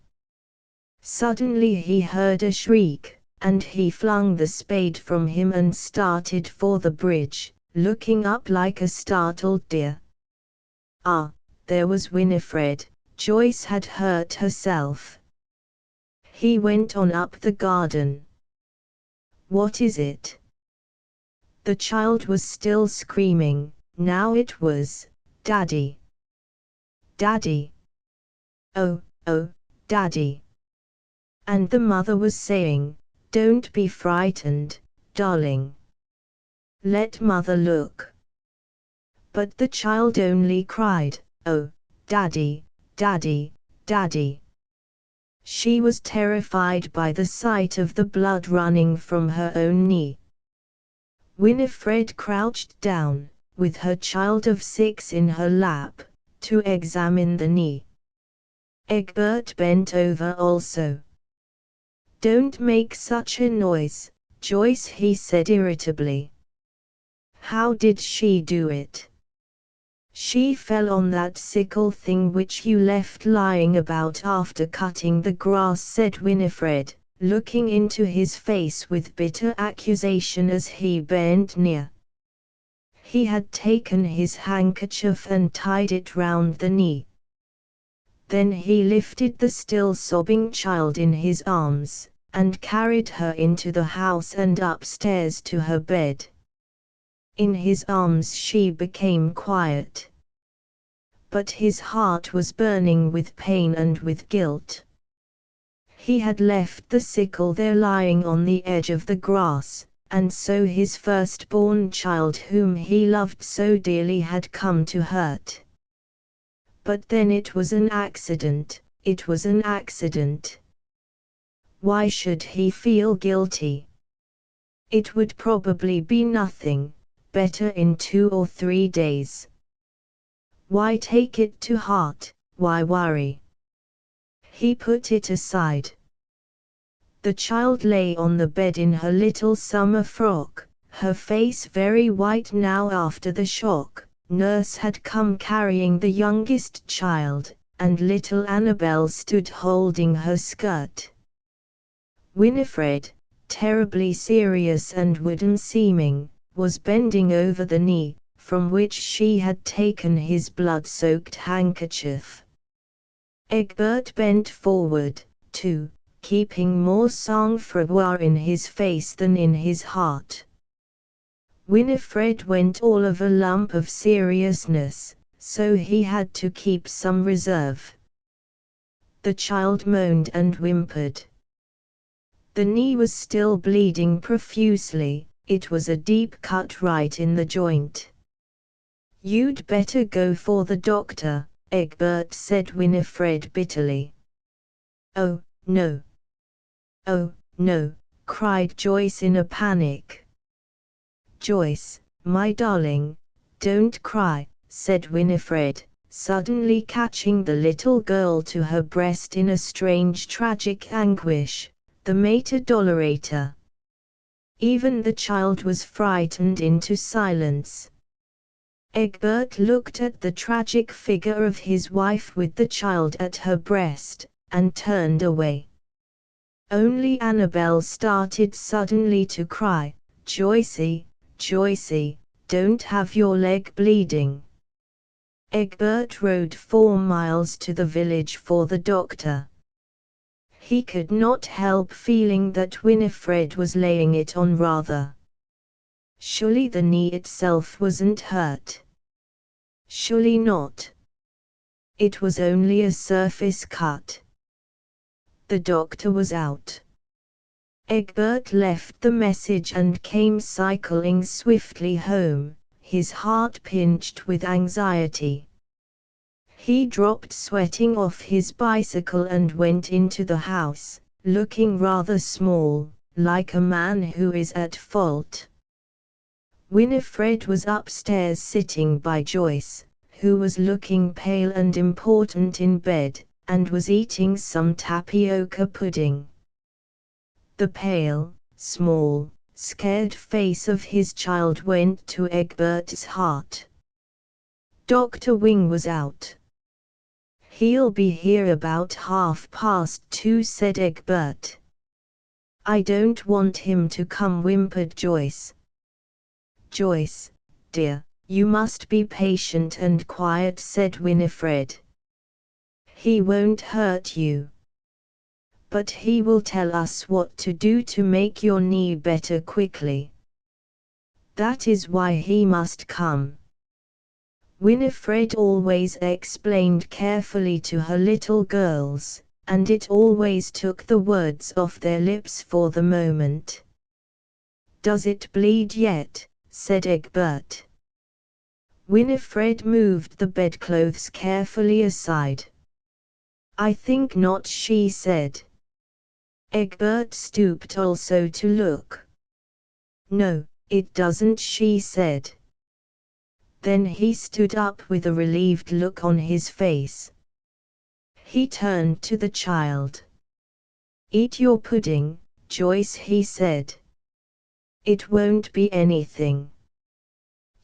Suddenly he heard a shriek, and he flung the spade from him and started for the bridge, looking up like a startled deer. Ah, there was Winifred. Joyce had hurt herself. He went on up the garden. What is it? The child was still screaming. Now it was, Daddy. Daddy. Oh, Daddy. And the mother was saying, don't be frightened, darling. Let mother look. But the child only cried, oh, Daddy, Daddy, Daddy. She was terrified by the sight of the blood running from her own knee. Winifred crouched down, with her child of 6 in her lap, to examine the knee. Egbert bent over also. Don't make such a noise, Joyce, he said irritably. How did she do it? She fell on that sickle thing which you left lying about after cutting the grass, said Winifred, looking into his face with bitter accusation as he bent near. He had taken his handkerchief and tied it round the knee. Then he lifted the still sobbing child in his arms, and carried her into the house and upstairs to her bed. In his arms she became quiet. But his heart was burning with pain and with guilt. He had left the sickle there lying on the edge of the grass, and so his firstborn child whom he loved so dearly had come to hurt. But then it was an accident, it was an accident. Why should he feel guilty? It would probably be nothing, better in 2 or 3 days. Why take it to heart, why worry? He put it aside. The child lay on the bed in her little summer frock, Her face very white now after the shock. Nurse had come carrying the youngest child, and little Annabel stood holding her skirt. Winifred, terribly serious and wooden-seeming, was bending over the knee, from which she had taken his blood-soaked handkerchief. Egbert bent forward, too, keeping more sang-froid in his face than in his heart. Winifred went all of a lump of seriousness, so he had to keep some reserve. The child moaned and whimpered. The knee was still bleeding profusely, it was a deep cut right in the joint. "You'd better go for the doctor," Egbert said Winifred bitterly. "Oh, no. Oh, no," cried Joyce in a panic. "Joyce, my darling, don't cry," said Winifred, suddenly catching the little girl to her breast in a strange tragic anguish. The Mater Dolorata. Even the child was frightened into silence. Egbert looked at the tragic figure of his wife with the child at her breast, and turned away. Only Annabel started suddenly to cry, "Joycey, Joycey, don't have your leg bleeding." Egbert rode 4 miles to the village for the doctor. He could not help feeling that Winifred was laying it on rather. Surely the knee itself wasn't hurt. Surely not. It was only a surface cut. The doctor was out. Egbert left the message and came cycling swiftly home, his heart pinched with anxiety. He dropped sweating off his bicycle and went into the house, looking rather small, like a man who is at fault. Winifred was upstairs sitting by Joyce, who was looking pale and important in bed, and was eating some tapioca pudding. The pale, small, scared face of his child went to Egbert's heart. Dr. Wing was out. "He'll be here about 2:30, said Egbert. "I don't want him to come," whimpered Joyce. "Joyce, dear, you must be patient and quiet," said Winifred. "He won't hurt you. But he will tell us what to do to make your knee better quickly. That is why he must come." Winifred always explained carefully to her little girls, and it always took the words off their lips for the moment. "Does it bleed yet?" said Egbert. Winifred moved the bedclothes carefully aside. "I think not," she said. Egbert stooped also to look. "No, it doesn't," she said. Then he stood up with a relieved look on his face. He turned to the child. "Eat your pudding, Joyce," he said. "It won't be anything.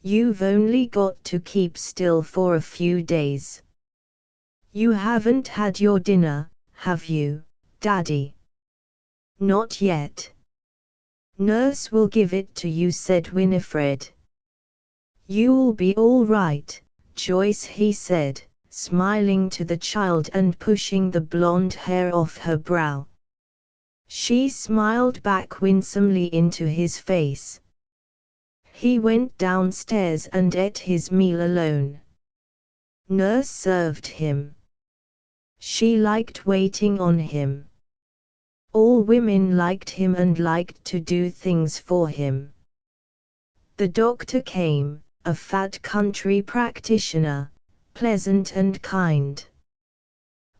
You've only got to keep still for a few days. You haven't had your dinner, have you, Daddy?" "Not yet." "Nurse will give it to you," said Winifred. "You'll be all right, Joyce," he said, smiling to the child and pushing the blonde hair off her brow. She smiled back winsomely into his face. He went downstairs and ate his meal alone. Nurse served him. She liked waiting on him. All women liked him and liked to do things for him. The doctor came, a fat country practitioner, pleasant and kind.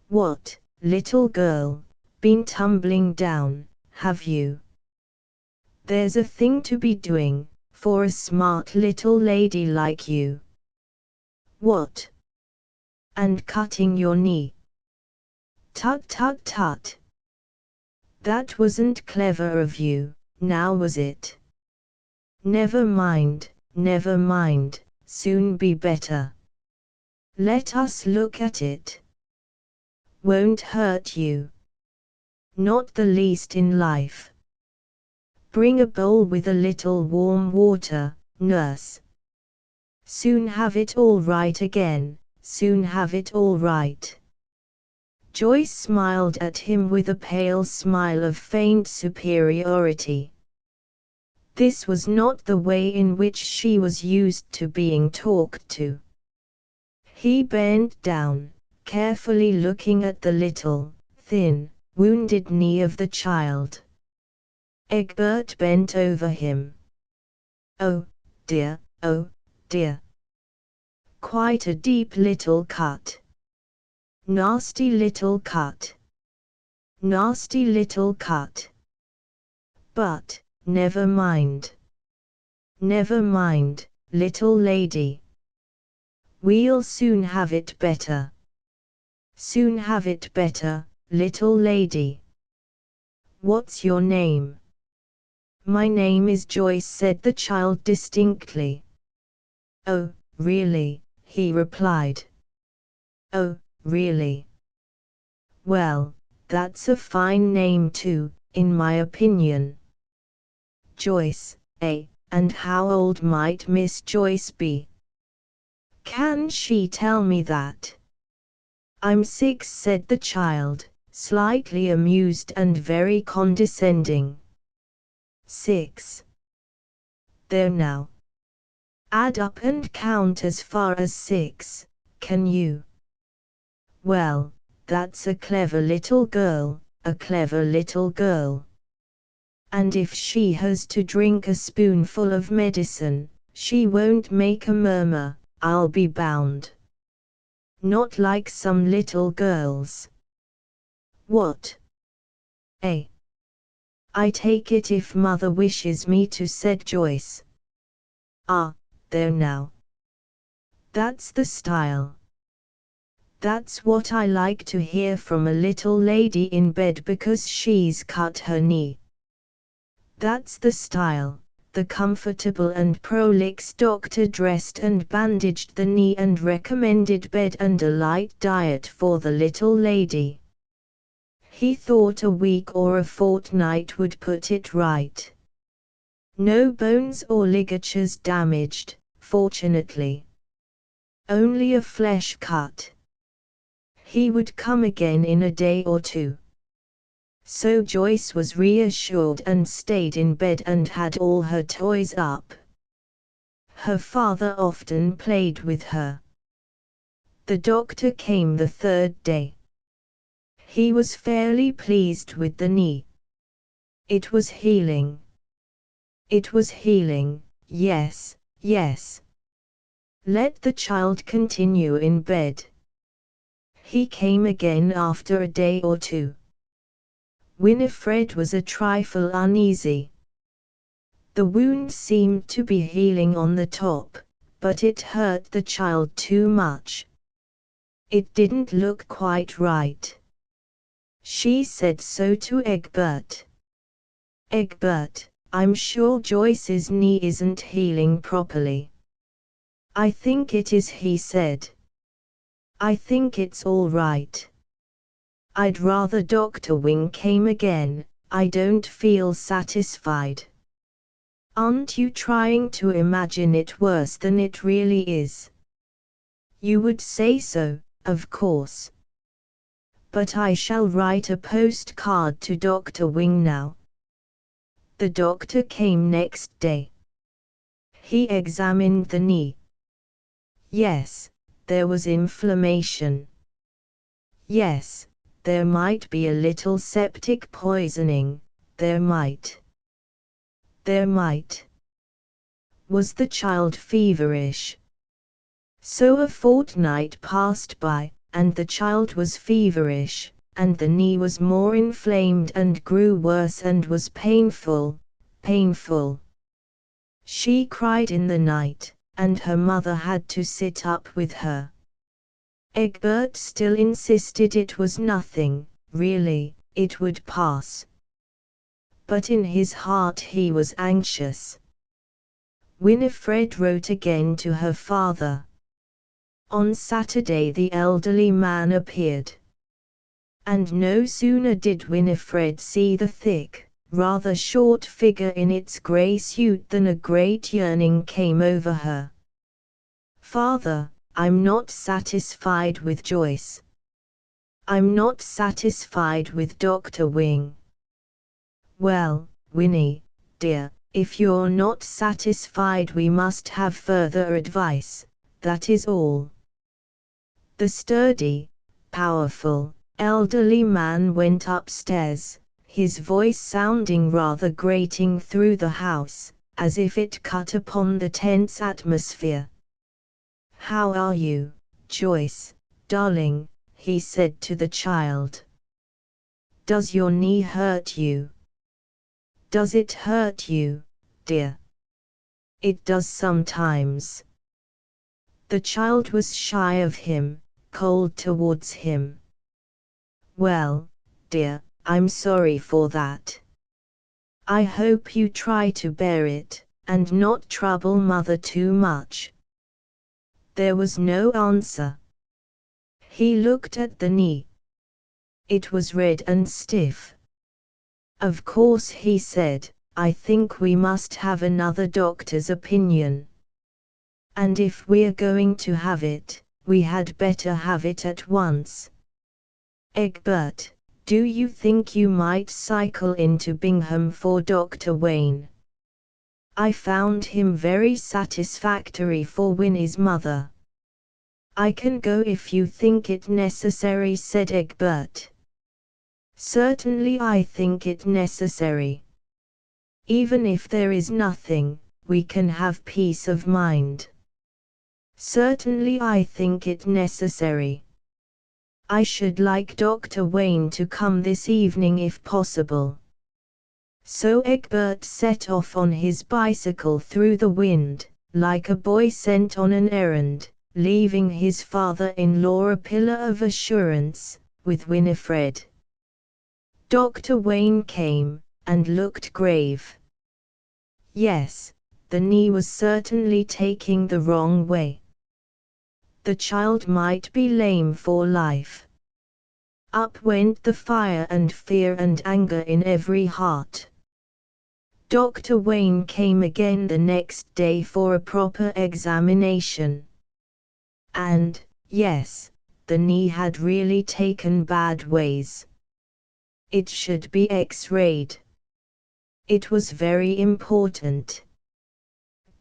"What, little girl, been tumbling down, have you? There's a thing to be doing, for a smart little lady like you." "What?" "And cutting your knee." "Tut tut tut. That wasn't clever of you, now was it?" Never mind, soon be better. Let us look at it. Won't hurt you. Not the least in life. Bring a bowl with a little warm water, nurse. Soon have it all right again, soon have it all right. Joyce smiled at him with a pale smile of faint superiority. This was not the way in which she was used to being talked to. He bent down, carefully looking at the little, thin, wounded knee of the child. Egbert bent over him. Oh dear, oh dear. Quite a deep little cut. Nasty little cut. Nasty little cut. But, never mind. Never mind, little lady. We'll soon have it better. Soon have it better, little lady. What's your name? My name is Joyce, said the child distinctly. Oh, really, he replied. Oh, really? Well, that's a fine name too, in my opinion. Joyce, eh, and how old might Miss Joyce be? Can she tell me that? I'm 6, said the child, slightly amused and very condescending. 6. There now. Add up and count as far as 6, can you? Well, that's a clever little girl, a clever little girl. And if she has to drink a spoonful of medicine, she won't make a murmur, I'll be bound. Not like some little girls. What? Eh? I take it if mother wishes me to, said Joyce. Ah, there now. That's the style. That's what I like to hear from a little lady in bed because she's cut her knee. That's the style. The comfortable and prolix doctor dressed and bandaged the knee and recommended bed and a light diet for the little lady. He thought a week or a fortnight would put it right. No bones or ligatures damaged, fortunately. Only a flesh cut. He would come again in a day or two. So Joyce was reassured and stayed in bed and had all her toys up. Her father often played with her. The doctor came the 3rd day. He was fairly pleased with the knee. It was healing. It was healing, yes, yes. Let the child continue in bed. He came again after a day or two. Winifred was a trifle uneasy. The wound seemed to be healing on the top, but it hurt the child too much. It didn't look quite right. She said so to Egbert. Egbert, I'm sure Joyce's knee isn't healing properly. I think it is, he said. I think it's all right. I'd rather Dr. Wing came again, I don't feel satisfied. Aren't you trying to imagine it worse than it really is? You would say so, of course. But I shall write a postcard to Dr. Wing now. The doctor came next day. He examined the knee. Yes, there was inflammation. Yes, there might be a little septic poisoning, there might. There might. Was the child feverish? So a fortnight passed by, and the child was feverish, and the knee was more inflamed and grew worse and was painful, painful. She cried in the night, and her mother had to sit up with her. Egbert still insisted it was nothing, really, it would pass. But in his heart he was anxious. Winifred wrote again to her father. On Saturday the elderly man appeared. And no sooner did Winifred see the thick, rather short figure in its grey suit than a great yearning came over her. "Father, I'm not satisfied with Joyce. I'm not satisfied with Dr. Wing." "Well, Winnie, dear, if you're not satisfied we must have further advice, that is all." The sturdy, powerful, elderly man went upstairs, his voice sounding rather grating through the house, as if it cut upon the tense atmosphere. "How are you, Joyce, darling?" he said to the child. "Does your knee hurt you? Does it hurt you, dear?" "It does sometimes." The child was shy of him, cold towards him. "Well, dear, I'm sorry for that. I hope you try to bear it, and not trouble Mother too much." There was no answer. He looked at the knee. It was red and stiff. "Of course," he said, "I think we must have another doctor's opinion. And if we're going to have it, we had better have it at once. Egbert, do you think you might cycle into Bingham for Dr. Wayne? I found him very satisfactory for Winnie's mother." "I can go if you think it necessary," said Egbert. "Certainly I think it necessary. Even if there is nothing, we can have peace of mind." "Certainly I think it necessary. I should like Dr. Wayne to come this evening if possible." So Egbert set off on his bicycle through the wind, like a boy sent on an errand, leaving his father-in-law a pillar of assurance, with Winifred. Dr. Wayne came, and looked grave. Yes, the knee was certainly taking the wrong way. The child might be lame for life. Up went the fire and fear and anger in every heart. Dr. Wayne came again the next day for a proper examination. And, yes, the knee had really taken bad ways. It should be X-rayed. It was very important.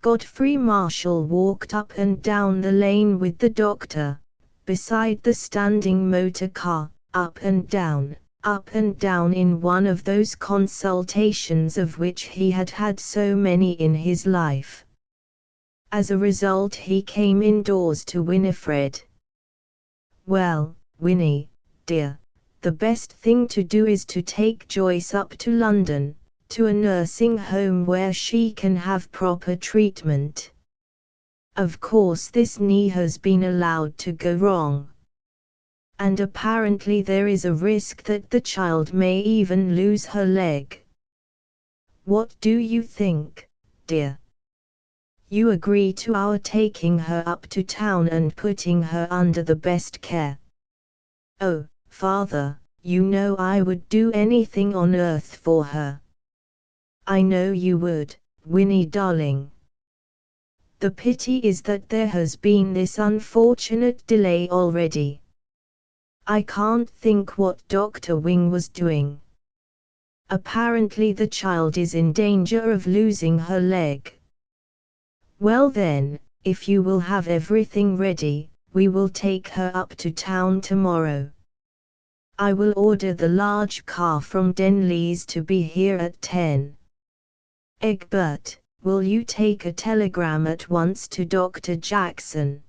Godfrey Marshall walked up and down the lane with the doctor, beside the standing motor car, up and down in one of those consultations of which he had had so many in his life. As a result he came indoors to Winifred. "Well, Winnie, dear, the best thing to do is to take Joyce up to London, to a nursing home where she can have proper treatment. Of course this knee has been allowed to go wrong. And apparently there is a risk that the child may even lose her leg. What do you think, dear? You agree to our taking her up to town and putting her under the best care?" "Oh, Father, you know I would do anything on earth for her." "I know you would, Winnie darling. The pity is that there has been this unfortunate delay already. I can't think what Dr. Wing was doing. Apparently the child is in danger of losing her leg. Well then, if you will have everything ready, we will take her up to town tomorrow. I will order the large car from Denleys to be here at 10. Egbert, will you take a telegram at once to Dr. Jackson?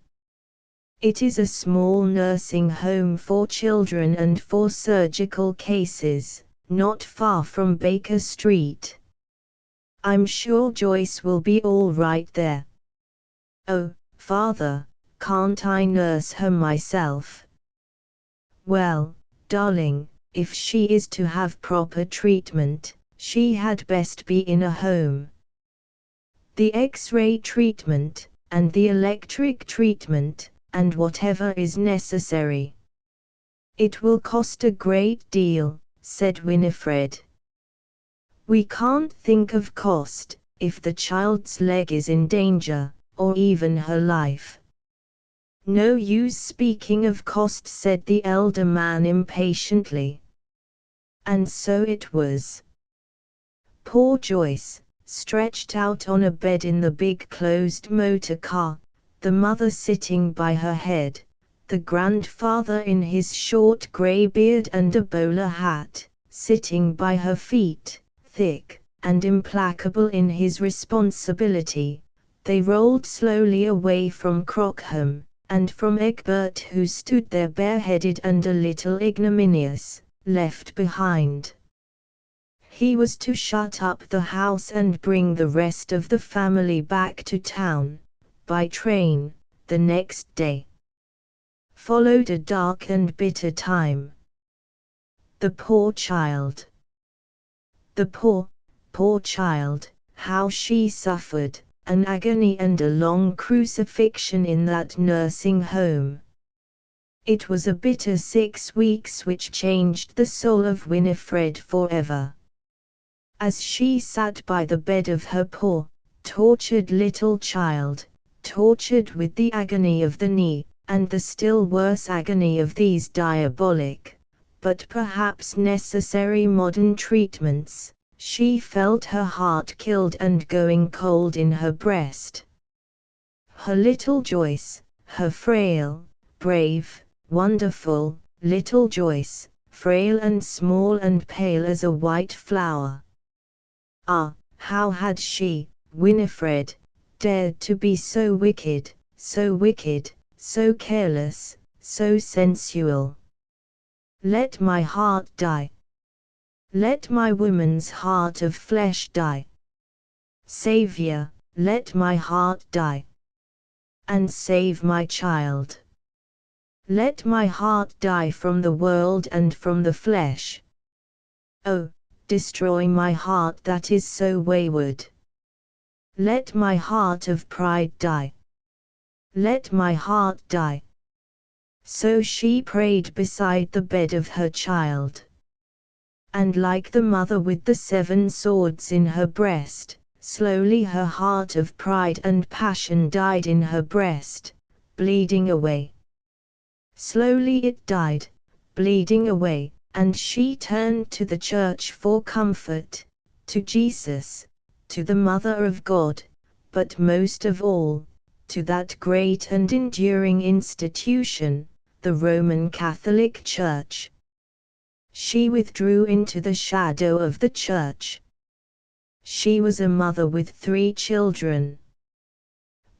It is a small nursing home for children and for surgical cases, not far from Baker Street. I'm sure Joyce will be all right there." "Oh, Father, can't I nurse her myself?" "Well, darling, if she is to have proper treatment, she had best be in a home." the X-ray treatment, and the electric treatment, and whatever is necessary. It will cost a great deal, said Winifred. We can't think of cost, if the child's leg is in danger, or even her life. No use speaking of cost, said the elder man impatiently. And so it was. Poor Joyce, stretched out on a bed in the big closed motor car, the mother sitting by her head, the grandfather in his short grey beard and a bowler hat, sitting by her feet, thick and implacable in his responsibility. They rolled slowly away from Crockham, and from Egbert, who stood there bareheaded and a little ignominious, left behind. He was to shut up the house and bring the rest of the family back to town, by train, the next day. Followed a dark and bitter time. The poor child. The poor child, how she suffered, an agony and a long crucifixion in that nursing home. It was a bitter 6 weeks which changed the soul of Winifred forever. As she sat by the bed of her poor, tortured little child, tortured with the agony of the knee, and the still worse agony of these diabolic, but perhaps necessary modern treatments, she felt her heart killed and going cold in her breast. Her little Joyce, her frail, brave, wonderful, little Joyce, frail and small and pale as a white flower. Ah, how had she, Winifred, dared to be so wicked, so careless, so sensual? Let my heart die. Let my woman's heart of flesh die. Saviour, let my heart die. And save my child. Let my heart die from the world and from the flesh. Oh, destroy my heart that is so wayward. Let my heart of pride die. Let my heart die. So she prayed beside the bed of her child. And like the mother with the 7 swords in her breast, slowly her heart of pride and passion died in her breast, bleeding away. Slowly it died, bleeding away, and she turned to the church for comfort, to Jesus, to the Mother of God, but most of all, to that great and enduring institution, the Roman Catholic Church. She withdrew into the shadow of the church. She was a mother with 3 children.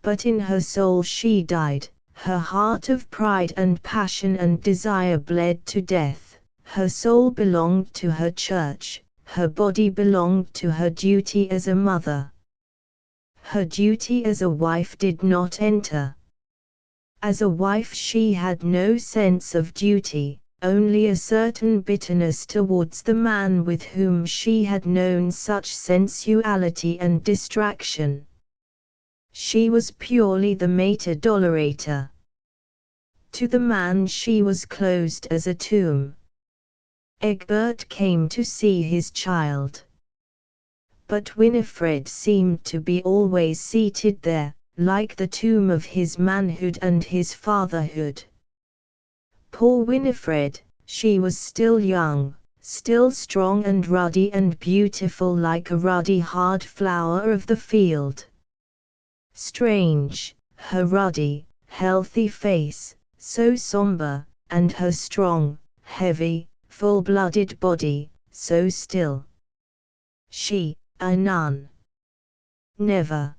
But in her soul she died, her heart of pride and passion and desire bled to death, her soul belonged to her church, her body belonged to her duty as a mother. Her duty as a wife did not enter. As a wife she had no sense of duty, only a certain bitterness towards the man with whom she had known such sensuality and distraction. She was purely the mater dolorata. To the man she was closed as a tomb. Egbert came to see his child. But Winifred seemed to be always seated there, like the tomb of his manhood and his fatherhood. Poor Winifred, she was still young, still strong and ruddy and beautiful like a ruddy hard flower of the field. Strange, her ruddy, healthy face, so somber, and her strong, heavy, full-blooded body, so still. She, a nun. Never.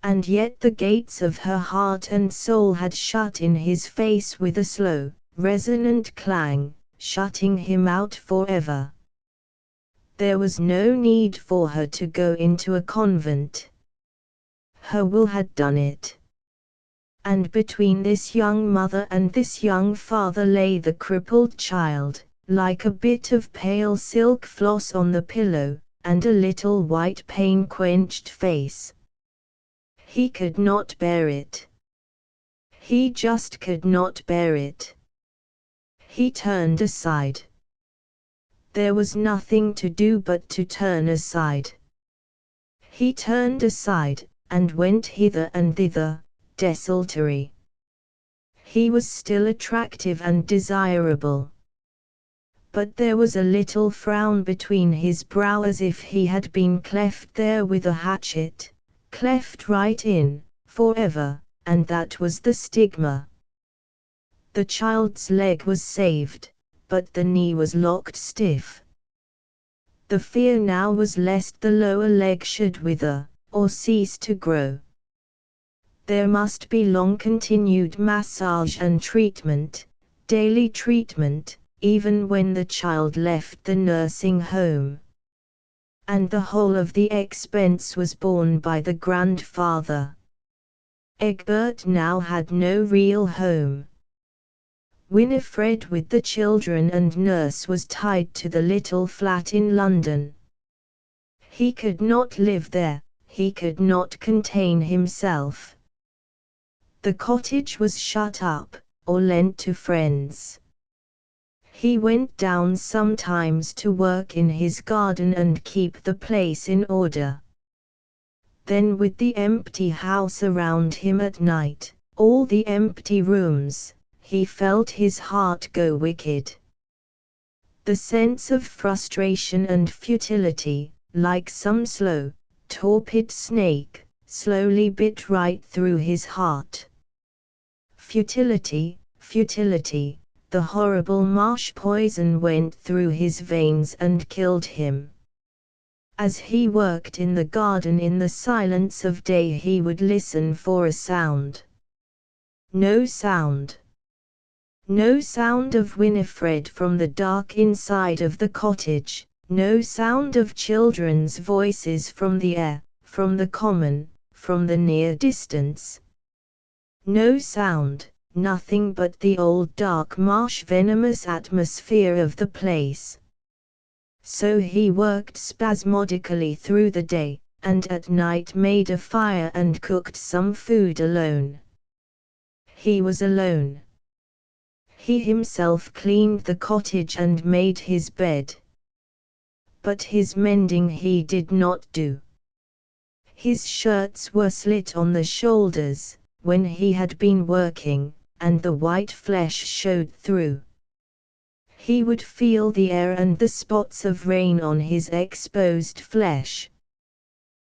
And yet the gates of her heart and soul had shut in his face with a slow, resonant clang, shutting him out forever. There was no need for her to go into a convent. Her will had done it. And between this young mother and this young father lay the crippled child, like a bit of pale silk floss on the pillow, and a little white pain-quenched face, He could not bear it. He just could not bear it. He turned aside. There was nothing to do but to turn aside. He turned aside, and went hither and thither, desultory. He was still attractive and desirable. But there was a little frown between his brow as if he had been cleft there with a hatchet, cleft right in, forever, and that was the stigma. The child's leg was saved, but the knee was locked stiff. The fear now was lest the lower leg should wither, or cease to grow. There must be long-continued massage and treatment, daily treatment, even when the child left the nursing home. And the whole of the expense was borne by the grandfather. Egbert now had no real home. Winifred with the children and nurse was tied to the little flat in London. He could not live there, he could not contain himself. The cottage was shut up, or lent to friends. He went down sometimes to work in his garden and keep the place in order. Then with the empty house around him at night, all the empty rooms, he felt his heart go wicked. The sense of frustration and futility, like some slow, torpid snake, slowly bit right through his heart. Futility, futility, the horrible marsh poison went through his veins and killed him. As he worked in the garden in the silence of day he would listen for a sound. No sound. No sound of Winifred from the dark inside of the cottage, no sound of children's voices from the air, from the common, from the near distance. No sound, nothing but the old dark marsh venomous atmosphere of the place. So he worked spasmodically through the day, and at night made a fire and cooked some food alone. He was alone. He himself cleaned the cottage and made his bed. But his mending he did not do. His shirts were slit on the shoulders, when he had been working, and the white flesh showed through. He would feel the air and the spots of rain on his exposed flesh.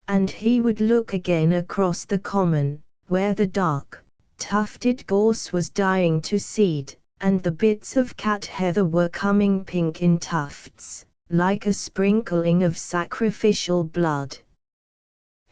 And he would look again across the common, where the dark, tufted gorse was dying to seed, and the bits of cat heather were coming pink in tufts, like a sprinkling of sacrificial blood.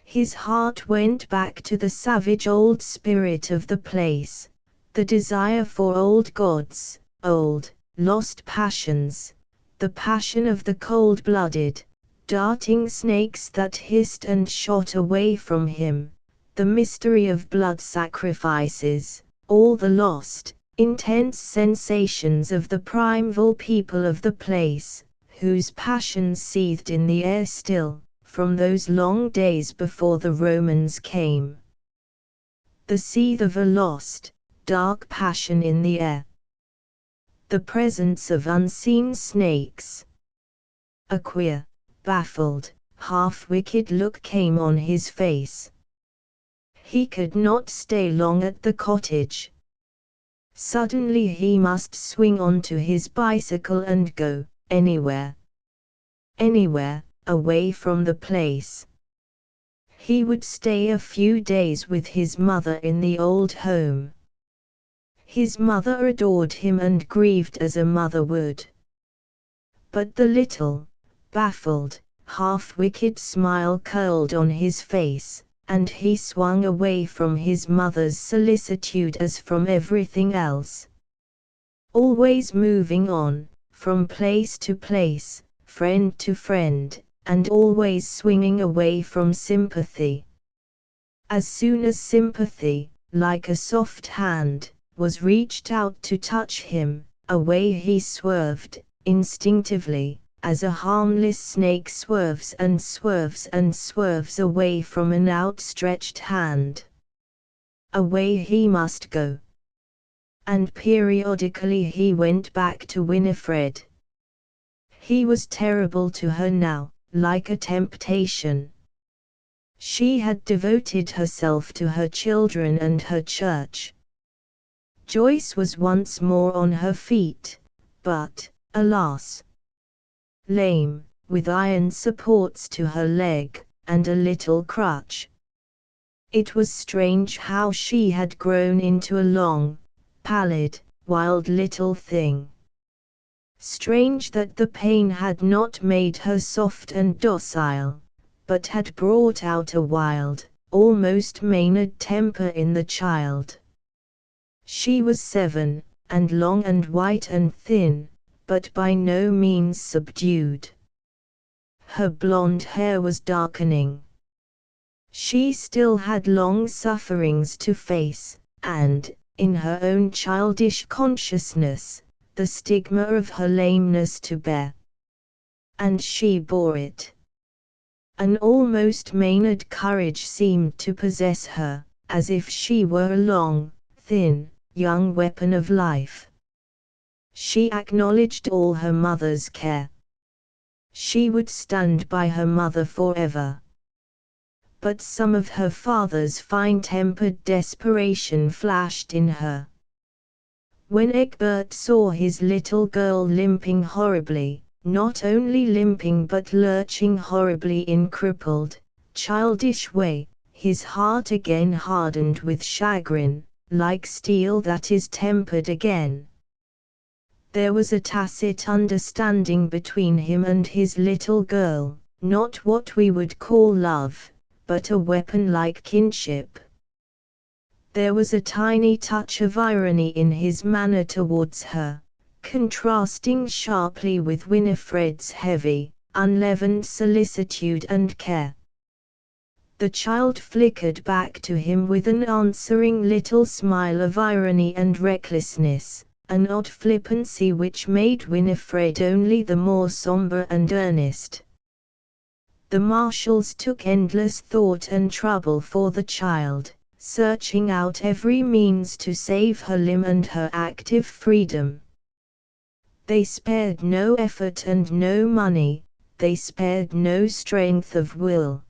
His heart went back to the savage old spirit of the place, the desire for old gods, old, lost passions, the passion of the cold-blooded, darting snakes that hissed and shot away from him, the mystery of blood sacrifices, all the lost, intense sensations of the primeval people of the place, whose passions seethed in the air still, from those long days before the Romans came. The seethe of a lost, dark passion in the air. The presence of unseen snakes. A queer, baffled, half-wicked look came on his face. He could not stay long at the cottage. Suddenly he must swing onto his bicycle and go, anywhere. Anywhere, away from the place. He would stay a few days with his mother in the old home. His mother adored him and grieved as a mother would. But the little, baffled, half-wicked smile curled on his face, and he swung away from his mother's solicitude as from everything else. Always moving on, from place to place, friend to friend, and always swinging away from sympathy. As soon as sympathy, like a soft hand, was reached out to touch him, away he swerved, instinctively, as a harmless snake swerves and swerves and swerves away from an outstretched hand. Away he must go. And periodically he went back to Winifred. He was terrible to her now, like a temptation. She had devoted herself to her children and her church. Joyce was once more on her feet, but, alas, lame, with iron supports to her leg, and a little crutch. It was strange how she had grown into a long, pallid, wild little thing. Strange that the pain had not made her soft and docile, but had brought out a wild, almost Maynard temper in the child. She was 7, and long and white and thin, but by no means subdued. Her blonde hair was darkening. She still had long sufferings to face, and, in her own childish consciousness, the stigma of her lameness to bear. And she bore it. An almost Maynard courage seemed to possess her, as if she were a long, thin, young weapon of life. She acknowledged all her mother's care. She would stand by her mother forever. But some of her father's fine-tempered desperation flashed in her. When Egbert saw his little girl limping horribly, not only limping but lurching horribly in crippled, childish way, his heart again hardened with chagrin, like steel that is tempered again. There was a tacit understanding between him and his little girl, not what we would call love, but a weapon-like kinship. There was a tiny touch of irony in his manner towards her, contrasting sharply with Winifred's heavy, unleavened solicitude and care. The child flickered back to him with an answering little smile of irony and recklessness, an odd flippancy which made Winifred only the more sombre and earnest. The marshals took endless thought and trouble for the child, searching out every means to save her limb and her active freedom. They spared no effort and no money, they spared no strength of will.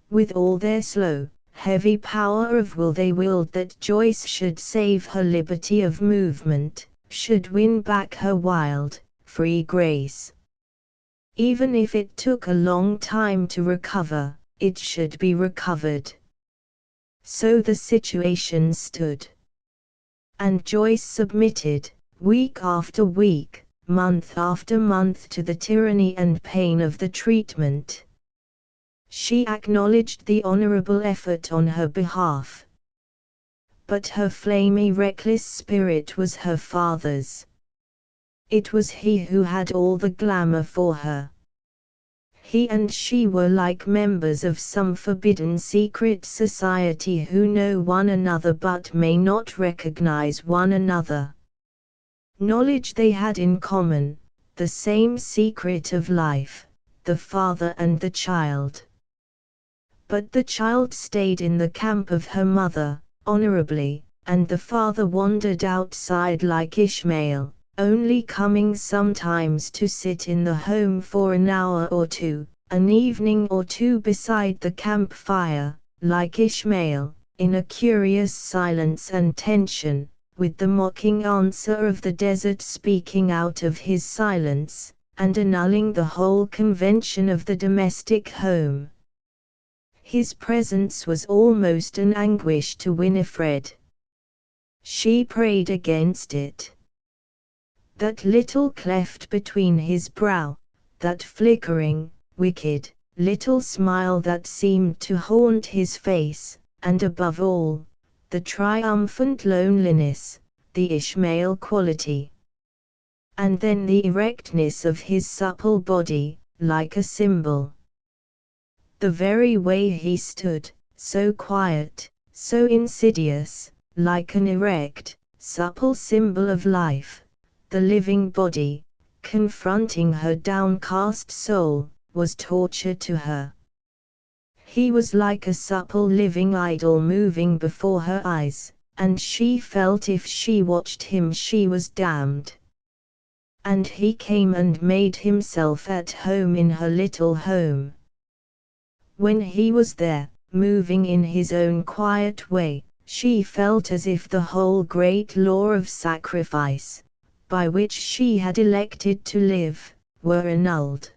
With all their slow, heavy power of will they willed that Joyce should save her liberty of movement, should win back her wild, free grace. Even if it took a long time to recover, it should be recovered. So the situation stood. And Joyce submitted, week after week, month after month to the tyranny and pain of the treatment. She acknowledged the honorable effort on her behalf. But her flamy reckless spirit was her father's. It was he who had all the glamour for her. He and she were like members of some forbidden secret society who know one another but may not recognize one another. Knowledge they had in common, the same secret of life, the father and the child. But the child stayed in the camp of her mother, honorably, and the father wandered outside like Ishmael, only coming sometimes to sit in the home for an hour or two, an evening or two beside the campfire, like Ishmael, in a curious silence and tension, with the mocking answer of the desert speaking out of his silence, and annulling the whole convention of the domestic home. His presence was almost an anguish to Winifred. She prayed against it. That little cleft between his brow, that flickering, wicked, little smile that seemed to haunt his face, and above all, the triumphant loneliness, the Ishmael quality. And then the erectness of his supple body, like a symbol. The very way he stood, so quiet, so insidious, like an erect, supple symbol of life. The living body, confronting her downcast soul, was torture to her. He was like a supple living idol moving before her eyes, and she felt if she watched him she was damned. And he came and made himself at home in her little home. When he was there, moving in his own quiet way, she felt as if the whole great law of sacrifice, by which she had elected to live, were annulled.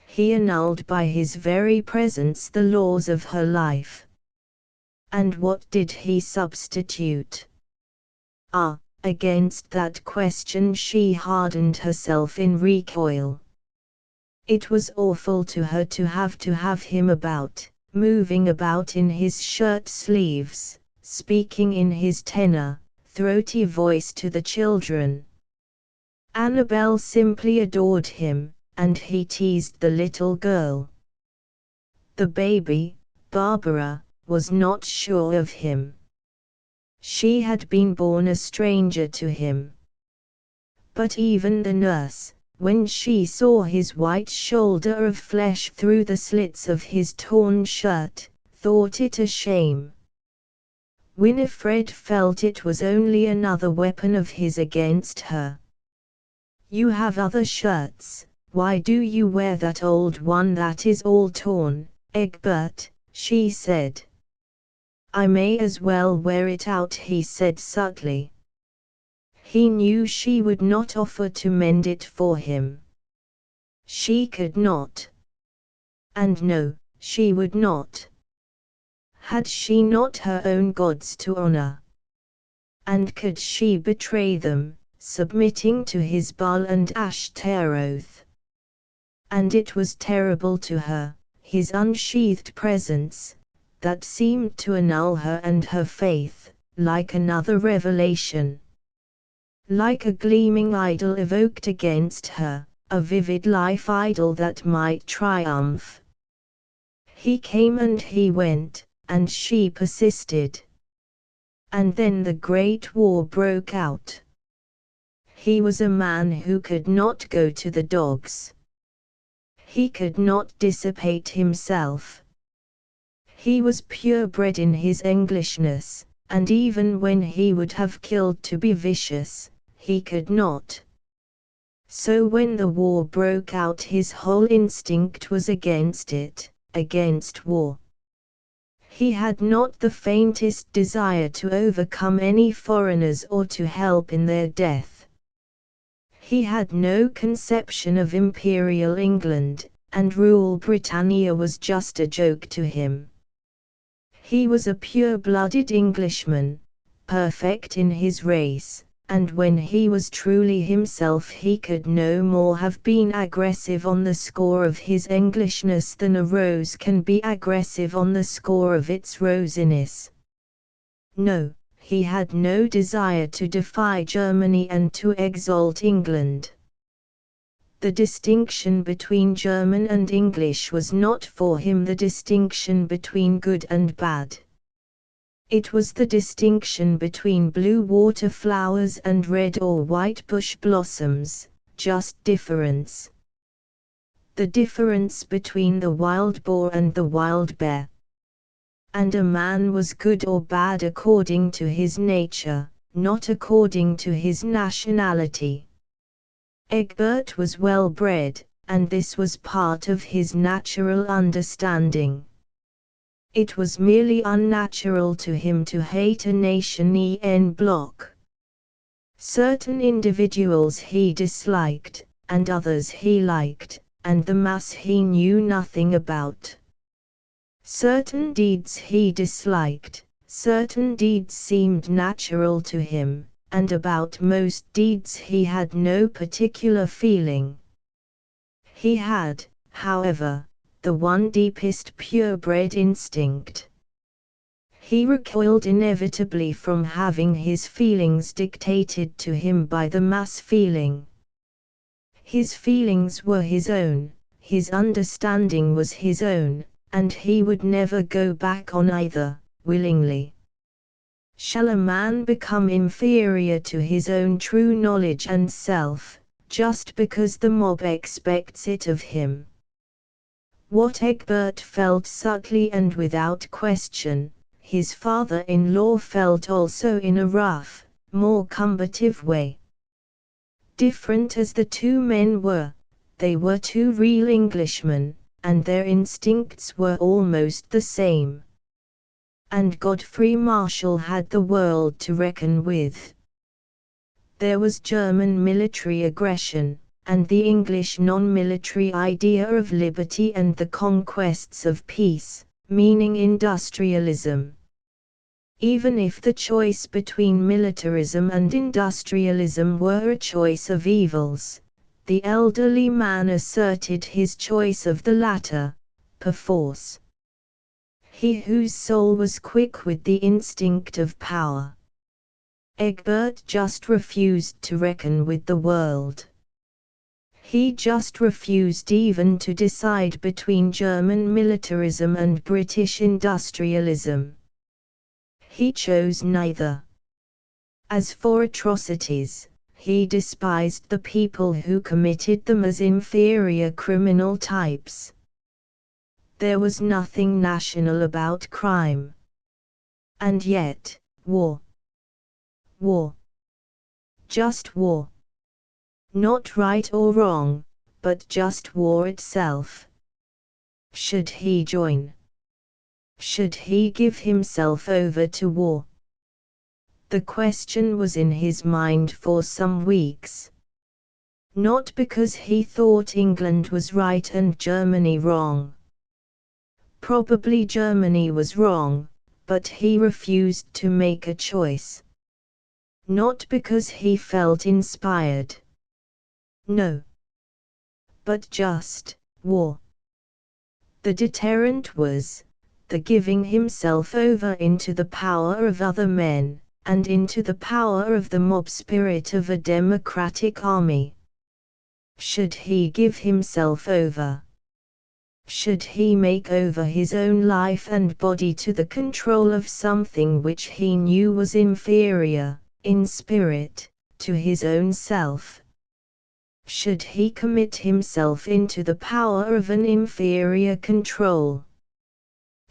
He annulled by his very presence the laws of her life. And what did he substitute? Against that question she hardened herself in recoil. It was awful to her to have him about, moving about in his shirt sleeves, speaking in his tenor, throaty voice to the children. Annabel simply adored him, and he teased the little girl. The baby, Barbara, was not sure of him. She had been born a stranger to him. But even the nurse, when she saw his white shoulder of flesh through the slits of his torn shirt, thought it a shame. Winifred felt it was only another weapon of his against her. "You have other shirts, why do you wear that old one that is all torn, Egbert?" she said. "I may as well wear it out," he said subtly. He knew she would not offer to mend it for him. She could not. And no, she would not. Had she not her own gods to honor? And could she betray them, submitting to his Baal and Ashtaroth? And it was terrible to her, his unsheathed presence, that seemed to annul her and her faith, like another revelation. Like a gleaming idol evoked against her, a vivid life idol that might triumph. He came and he went, and she persisted. And then the Great War broke out. He was a man who could not go to the dogs. He could not dissipate himself. He was purebred in his Englishness, and even when he would have killed to be vicious, he could not. So when the war broke out his whole instinct was against it, against war. He had not the faintest desire to overcome any foreigners or to help in their death. He had no conception of Imperial England, and Rule Britannia was just a joke to him. He was a pure-blooded Englishman, perfect in his race, and when he was truly himself he could no more have been aggressive on the score of his Englishness than a rose can be aggressive on the score of its rosiness. No, he had no desire to defy Germany and to exalt England. The distinction between German and English was not for him the distinction between good and bad. It was the distinction between blue water flowers and red or white bush blossoms, just difference. The difference between the wild boar and the wild bear. And a man was good or bad according to his nature, not according to his nationality. Egbert was well bred, and this was part of his natural understanding. It was merely unnatural to him to hate a nation en bloc. Certain individuals he disliked, and others he liked, and the mass he knew nothing about. Certain deeds he disliked, certain deeds seemed natural to him, and about most deeds he had no particular feeling. He had, however, the one deepest purebred instinct. He recoiled inevitably from having his feelings dictated to him by the mass feeling. His feelings were his own, his understanding was his own, and he would never go back on either, willingly. Shall a man become inferior to his own true knowledge and self, just because the mob expects it of him. What Egbert felt subtly and without question, his father-in-law felt also in a rough, more combative way. Different as the two men were, they were two real Englishmen, and their instincts were almost the same. And Godfrey Marshall had the world to reckon with. There was German military aggression, and the English non-military idea of liberty and the conquests of peace, meaning industrialism. Even if the choice between militarism and industrialism were a choice of evils, the elderly man asserted his choice of the latter, perforce. He whose soul was quick with the instinct of power. Egbert just refused to reckon with the world. He just refused even to decide between German militarism and British industrialism. He chose neither. As for atrocities, he despised the people who committed them as inferior criminal types. There was nothing national about crime. And yet, war. War. Just war. Not right or wrong, but just war itself. Should he join? Should he give himself over to war? The question was in his mind for some weeks. Not because he thought England was right and Germany wrong. Probably Germany was wrong, but he refused to make a choice. Not because he felt inspired. No. But just war. The deterrent was the giving himself over into the power of other men, and into the power of the mob spirit of a democratic army. Should he give himself over? Should he make over his own life and body to the control of something which he knew was inferior, in spirit, to his own self? Should he commit himself into the power of an inferior control?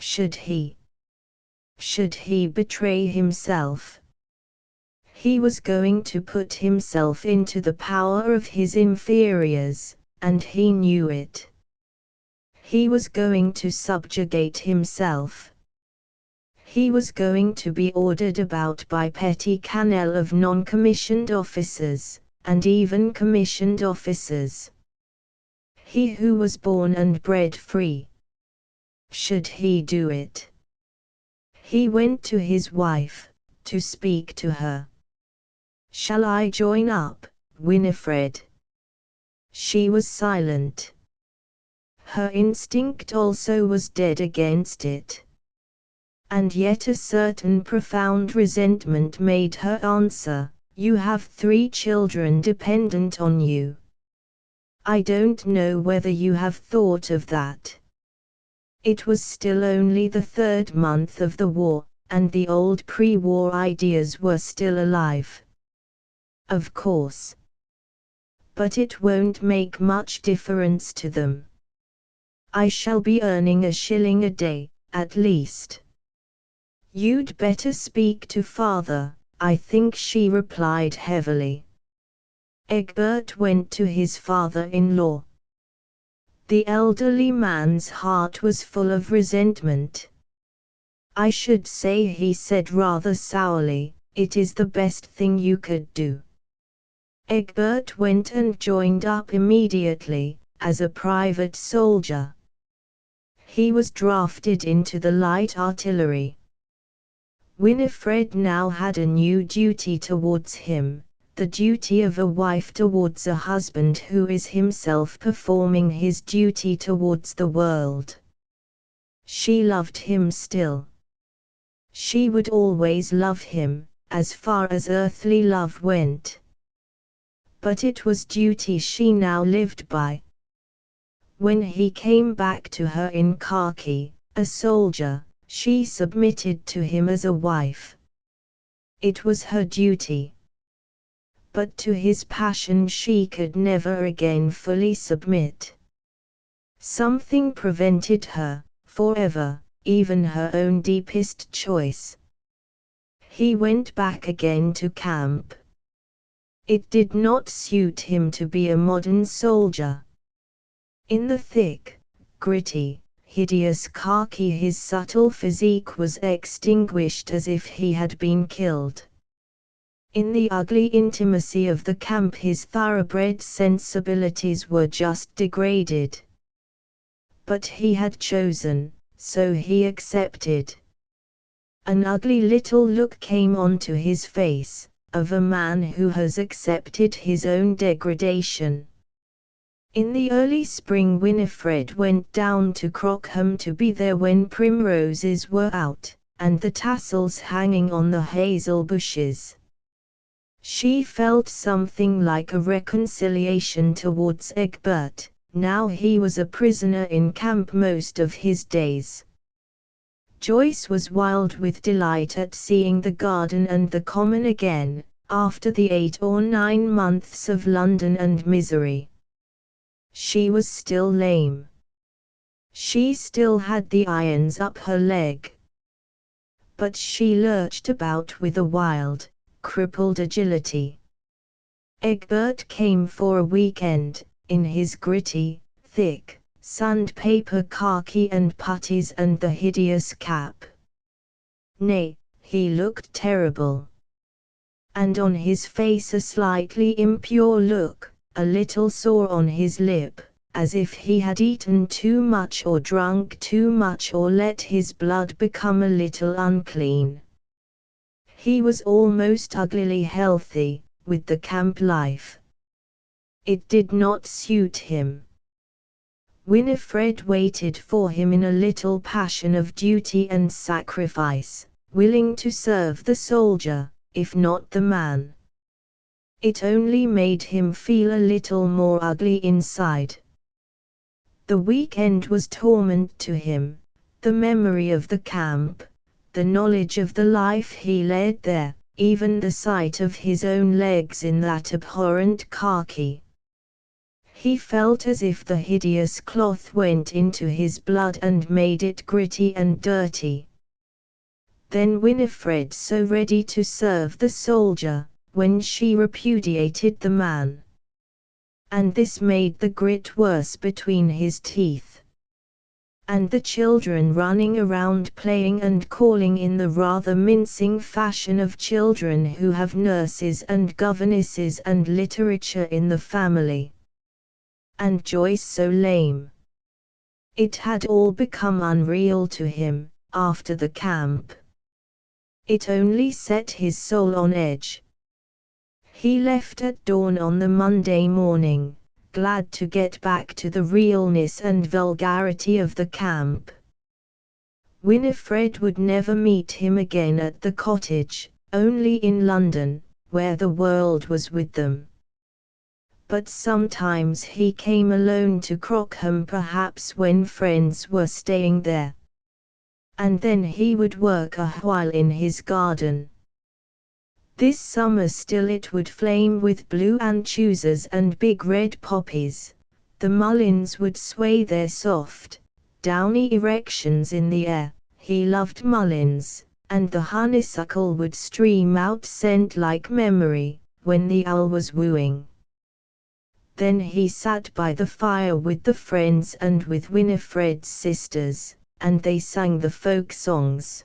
Should he betray himself? He was going to put himself into the power of his inferiors, and he knew it. He was going to subjugate himself. He was going to be ordered about by petty canaille of non-commissioned officers, and even commissioned officers. He who was born and bred free. Should he do it? He went to his wife, to speak to her. "Shall I join up, Winifred?" She was silent. Her instinct also was dead against it. And yet a certain profound resentment made her answer, "You have 3 children dependent on you. I don't know whether you have thought of that." It was still only the 3rd month of the war, and the old pre-war ideas were still alive. Of course. But it won't make much difference to them. I shall be earning a shilling a day, at least. You'd better speak to father, I think, she replied heavily. Egbert went to his father-in-law. The elderly man's heart was full of resentment. "I should say," he said rather sourly, "it is the best thing you could do." Egbert went and joined up immediately, as a private soldier. He was drafted into the light artillery. Winifred now had a new duty towards him, the duty of a wife towards a husband who is himself performing his duty towards the world. She loved him still. She would always love him, as far as earthly love went. But it was duty she now lived by. When he came back to her in khaki, a soldier, she submitted to him as a wife. It was her duty. but to his passion she could never again fully submit. Something prevented her, forever, even her own deepest choice. He went back again to camp. It did not suit him to be a modern soldier. In the thick, gritty, hideous khaki his subtle physique was extinguished as if he had been killed. In the ugly intimacy of the camp his thoroughbred sensibilities were just degraded. But he had chosen, so he accepted. An ugly little look came onto his face, of a man who has accepted his own degradation. In the early spring Winifred went down to Crockham to be there when primroses were out, and the tassels hanging on the hazel bushes. She felt something like a reconciliation towards Egbert. Now he was a prisoner in camp most of his days. Joyce was wild with delight at seeing the garden and the common again, after the 8 or 9 months of London and misery. She was still lame. She still had the irons up her leg. But she lurched about with a wild, crippled agility. Egbert came for a weekend, in his gritty, thick, sandpaper khaki and puttees and the hideous cap. Nay, he looked terrible. And on his face a slightly impure look, a little sore on his lip, as if he had eaten too much or drunk too much or let his blood become a little unclean. He was almost uglily healthy, with the camp life. It did not suit him. Winifred waited for him in a little passion of duty and sacrifice, willing to serve the soldier, if not the man. It only made him feel a little more ugly inside. The weekend was torment to him, the memory of the camp, the knowledge of the life he led there, even the sight of his own legs in that abhorrent khaki. He felt as if the hideous cloth went into his blood and made it gritty and dirty. Then Winifred so ready to serve the soldier, when she repudiated the man. And this made the grit worse between his teeth. And the children running around playing and calling in the rather mincing fashion of children who have nurses and governesses and literature in the family. And Joyce so lame. It had all become unreal to him, after the camp. It only set his soul on edge. He left at dawn on the Monday morning, glad to get back to the realness and vulgarity of the camp. Winifred would never meet him again at the cottage, only in London, where the world was with them. But sometimes he came alone to Crockham, perhaps when friends were staying there. And then he would work a while in his garden. This summer still it would flame with blue anchuses and big red poppies. The mulleins would sway their soft, downy erections in the air. He loved mulleins, and the honeysuckle would stream out scent like memory, when the owl was wooing. Then he sat by the fire with the friends and with Winifred's sisters, and they sang the folk songs.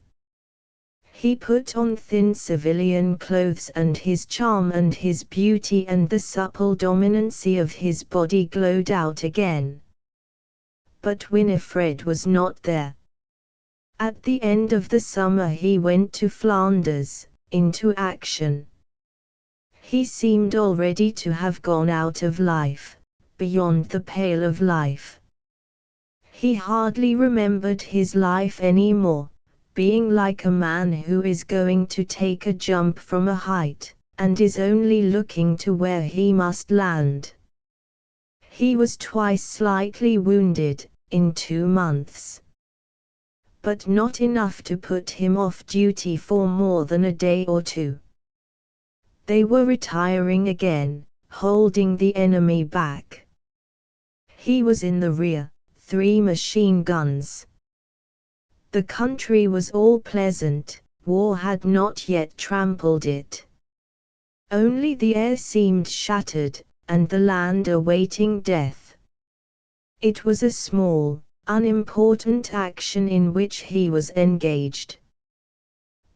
He put on thin civilian clothes, and his charm and his beauty and the supple dominancy of his body glowed out again. But Winifred was not there. At the end of the summer he went to Flanders, into action. He seemed already to have gone out of life, beyond the pale of life. He hardly remembered his life any more, being like a man who is going to take a jump from a height, and is only looking to where he must land. He was twice slightly wounded, in 2 months. But not enough to put him off duty for more than a day or two. They were retiring again, holding the enemy back. He was in the rear, 3 machine guns. The country was all pleasant, war had not yet trampled it. Only the air seemed shattered, and the land awaiting death. It was a small, unimportant action in which he was engaged.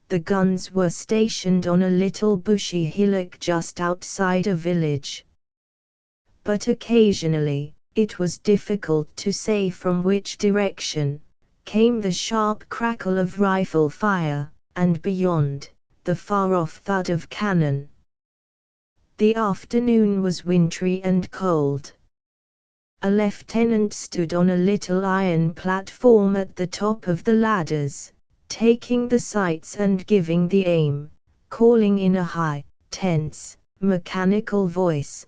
The guns were stationed on a little bushy hillock just outside a village. But occasionally, it was difficult to say from which direction, came the sharp crackle of rifle fire, and beyond, the far-off thud of cannon. The afternoon was wintry and cold. A lieutenant stood on a little iron platform at the top of the ladders, taking the sights and giving the aim, calling in a high, tense, mechanical voice.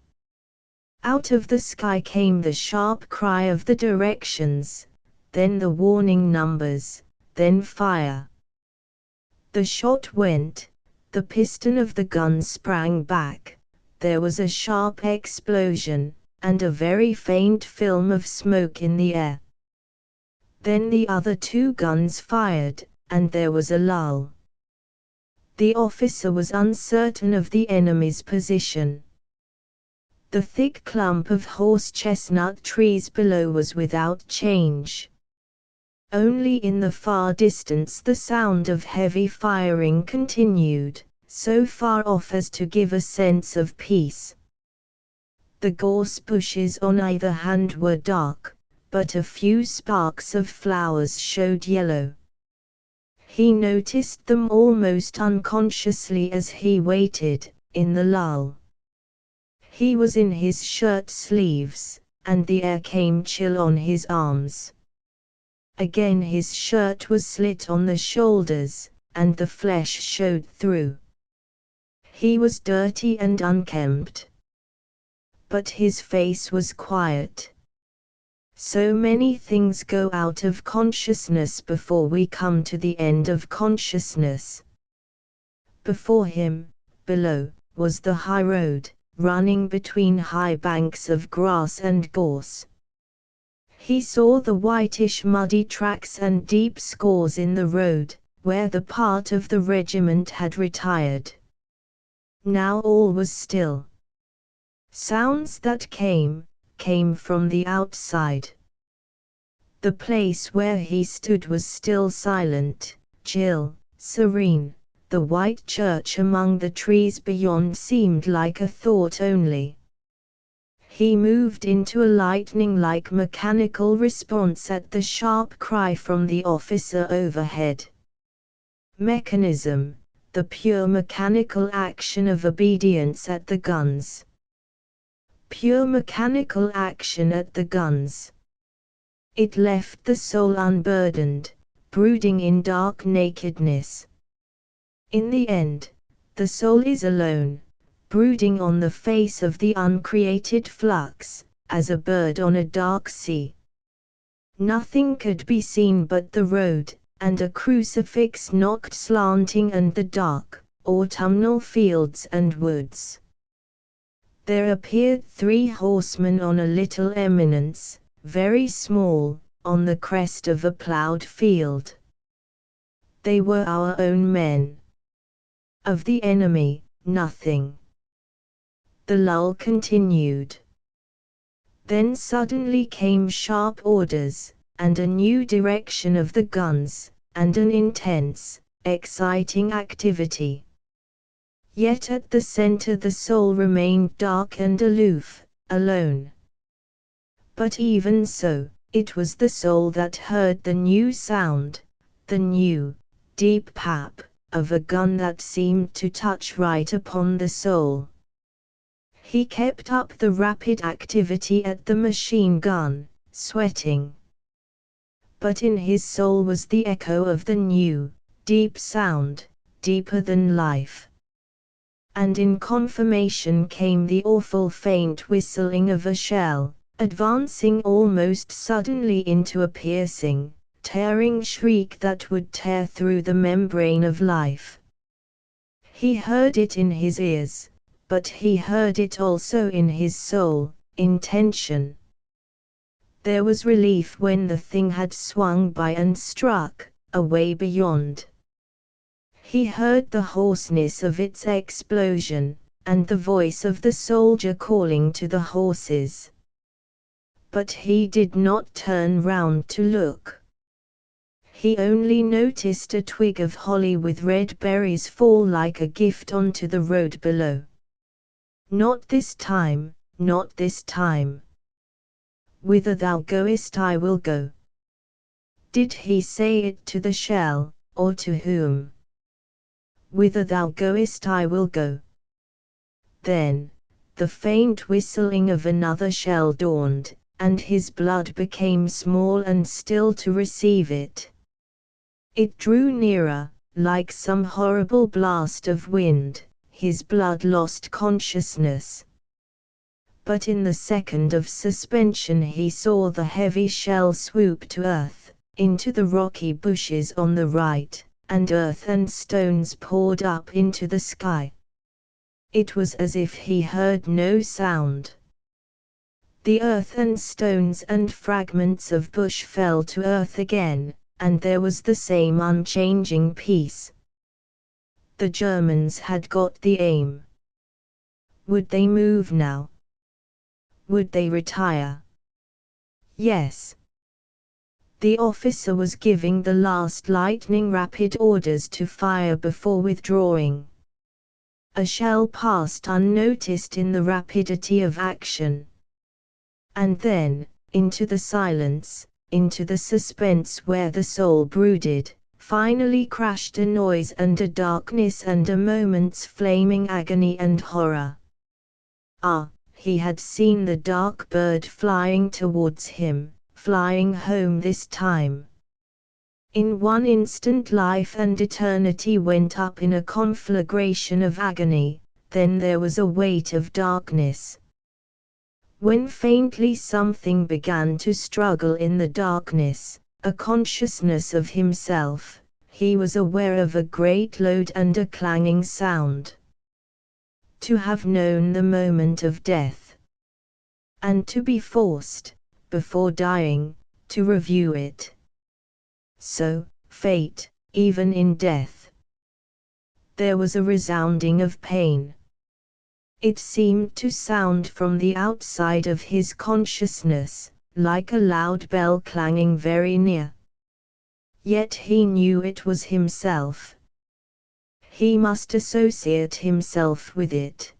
Out of the sky came the sharp cry of the directions, then the warning numbers, then fire. The shot went, the piston of the gun sprang back, there was a sharp explosion, and a very faint film of smoke in the air. Then the other 2 guns fired, and there was a lull. The officer was uncertain of the enemy's position. The thick clump of horse-chestnut trees below was without change. Only in the far distance the sound of heavy firing continued, so far off as to give a sense of peace. The gorse bushes on either hand were dark, but a few sparks of flowers showed yellow. He noticed them almost unconsciously as he waited, in the lull. He was in his shirt sleeves, and the air came chill on his arms. Again his shirt was slit on the shoulders, and the flesh showed through. He was dirty and unkempt. But his face was quiet. So many things go out of consciousness before we come to the end of consciousness. Before him, below, was the high road, running between high banks of grass and gorse. He saw the whitish muddy tracks and deep scores in the road, where the part of the regiment had retired. Now all was still. Sounds that came from the outside. The place where he stood was still silent, chill, serene. The white church among the trees beyond seemed like a thought only. He moved into a lightning-like mechanical response at the sharp cry from the officer overhead. Mechanism, the pure mechanical action of obedience at the guns. Pure mechanical action at the guns. It left the soul unburdened, brooding in dark nakedness. In the end, the soul is alone, brooding on the face of the uncreated flux, as a bird on a dark sea. Nothing could be seen but the road, and a crucifix knocked slanting and the dark, autumnal fields and woods. There appeared 3 horsemen on a little eminence, very small, on the crest of a ploughed field. They were our own men. Of the enemy, nothing. The lull continued. Then suddenly came sharp orders, and a new direction of the guns, and an intense, exciting activity. Yet at the center the soul remained dark and aloof, alone. But even so, it was the soul that heard the new sound, the new, deep pap, of a gun that seemed to touch right upon the soul. He kept up the rapid activity at the machine gun, sweating. But in his soul was the echo of the new, deep sound, deeper than life. And in confirmation came the awful faint whistling of a shell, advancing almost suddenly into a piercing, tearing shriek that would tear through the membrane of life. He heard it in his ears, but he heard it also in his soul, intention. There was relief when the thing had swung by and struck, away beyond. He heard the hoarseness of its explosion, and the voice of the soldier calling to the horses. But he did not turn round to look. He only noticed a twig of holly with red berries fall like a gift onto the road below. Not this time, not this time. Whither thou goest I will go. Did he say it to the shell, or to whom? Whither thou goest I will go. Then, the faint whistling of another shell dawned, and his blood became small and still to receive it. It drew nearer, like some horrible blast of wind. His blood lost consciousness. But in the second of suspension he saw the heavy shell swoop to earth, into the rocky bushes on the right, and earth and stones poured up into the sky. It was as if he heard no sound. The earth and stones and fragments of bush fell to earth again, and there was the same unchanging peace. The Germans had got the aim. Would they move now? Would they retire? Yes. The officer was giving the last lightning-rapid orders to fire before withdrawing. A shell passed unnoticed in the rapidity of action. And then, into the silence, into the suspense where the soul brooded, finally crashed a noise and a darkness and a moment's flaming agony and horror. Ah, he had seen the dark bird flying towards him, flying home this time. In one instant life and eternity went up in a conflagration of agony, then there was a weight of darkness. When faintly something began to struggle in the darkness, a consciousness of himself, he was aware of a great load and a clanging sound. To have known the moment of death. And to be forced, before dying, to review it. So, fate, even in death. There was a resounding of pain. It seemed to sound from the outside of his consciousness, like a loud bell clanging very near. Yet he knew it was himself. He must associate himself with it.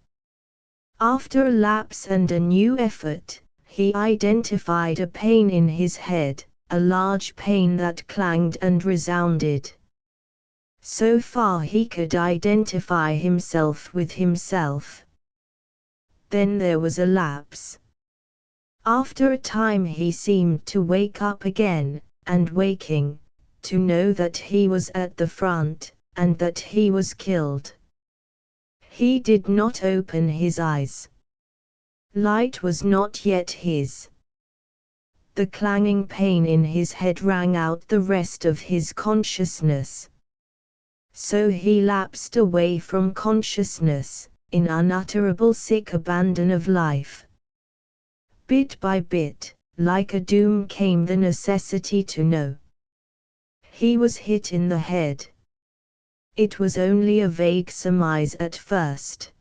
After a lapse and a new effort, he identified a pain in his head, a large pain that clanged and resounded. So far he could identify himself with himself. Then there was a lapse. After a time he seemed to wake up again, and waking, to know that he was at the front, and that he was killed. He did not open his eyes. Light was not yet his. The clanging pain in his head rang out the rest of his consciousness. So he lapsed away from consciousness, in unutterable sick abandon of life. Bit by bit, like a doom came the necessity to know. He was hit in the head. It was only a vague surmise at first.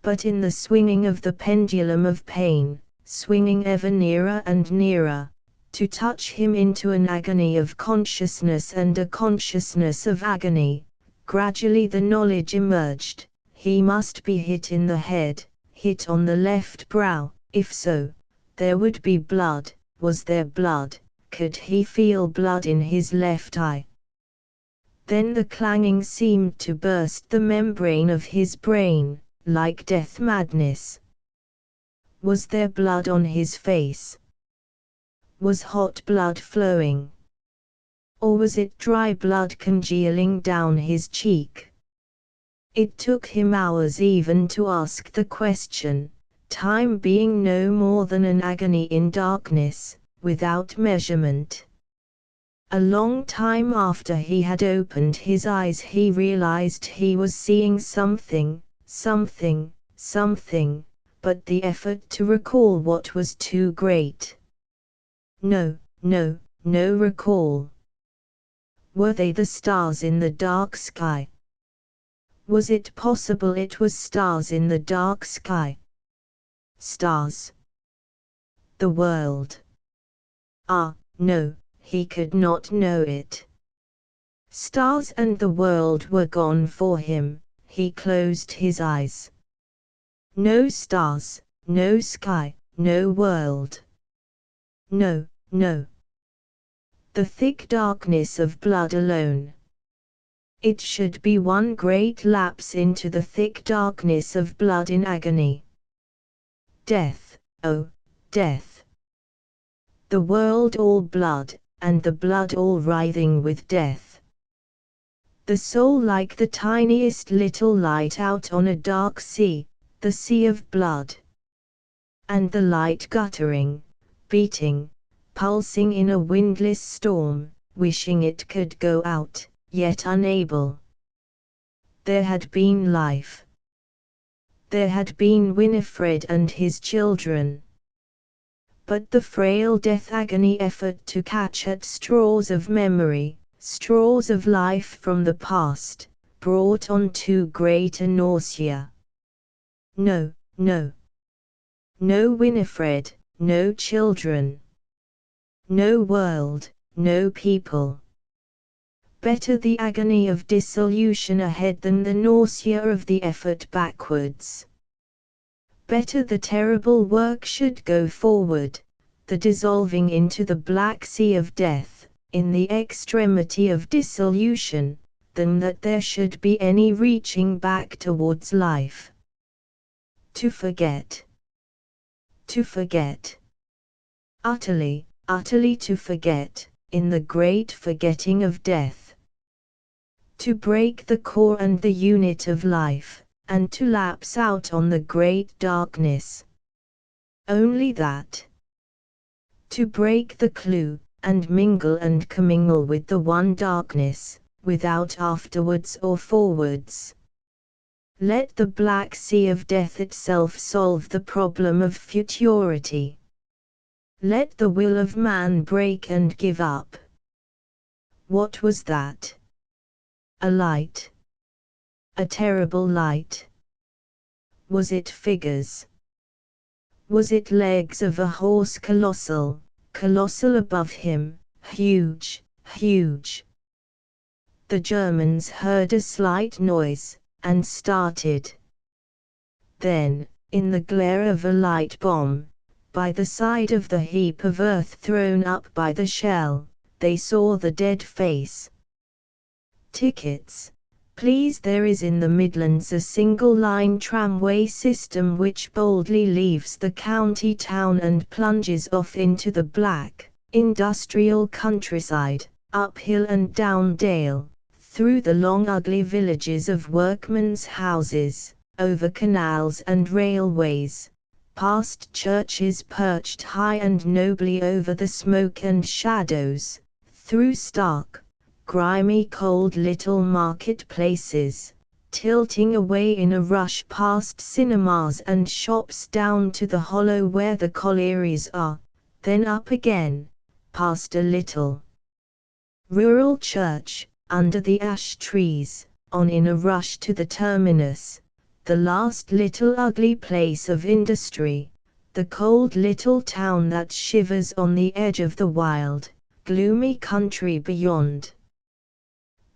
But in the swinging of the pendulum of pain, swinging ever nearer and nearer, to touch him into an agony of consciousness and a consciousness of agony, gradually the knowledge emerged. He must be hit in the head, hit on the left brow. If so, there would be blood. Was there blood? Could he feel blood in his left eye? Then the clanging seemed to burst the membrane of his brain, like death madness. Was there blood on his face? Was hot blood flowing? Or was it dry blood congealing down his cheek? It took him hours even to ask the question, time being no more than an agony in darkness, without measurement. A long time after he had opened his eyes he realized he was seeing something, something, but the effort to recall what was too great. No recall. Were they the stars in the dark sky? Was it possible it was stars in the dark sky? Stars. The world. Ah, no, he could not know it. Stars and the world were gone for him. He closed his eyes. No stars, no sky, no world. No. The thick darkness of blood alone. It should be one great lapse into the thick darkness of blood in agony. Death, oh, death. The world all blood, and the blood all writhing with death. The soul like the tiniest little light out on a dark sea, the sea of blood. And the light guttering, beating, pulsing in a windless storm, wishing it could go out, yet unable. There had been life. There had been Winifred and his children. But the frail death agony effort to catch at straws of memory, straws of life from the past, brought on too great a nausea. No Winifred, no children. No world, no people. Better the agony of dissolution ahead than the nausea of the effort backwards. Better the terrible work should go forward, the dissolving into the black sea of death, in the extremity of dissolution, than that there should be any reaching back towards life. To forget. To forget. Utterly to forget, in the great forgetting of death. To break the core and the unit of life, and to lapse out on the great darkness. Only that. To break the clue, and mingle and commingle with the one darkness, without afterwards or forwards. Let the black sea of death itself solve the problem of futurity. Let the will of man break and give up. What was that? A light. A terrible light. Was it figures? Was it legs of a horse colossal above him, huge? The Germans heard a slight noise, and started. Then, in the glare of a light bomb, by the side of the heap of earth thrown up by the shell, they saw the dead face. Tickets, please. There is in the Midlands a single-line tramway system which boldly leaves the county town and plunges off into the black, industrial countryside, up hill and down dale, through the long ugly villages of workmen's houses, over canals and railways, past churches perched high and nobly over the smoke and shadows, through stark, grimy cold little market-places, tilting away in a rush past cinemas and shops down to the hollow where the collieries are, then up again, past a little rural church, under the ash trees, on in a rush to the terminus, the last little ugly place of industry, the cold little town that shivers on the edge of the wild, gloomy country beyond.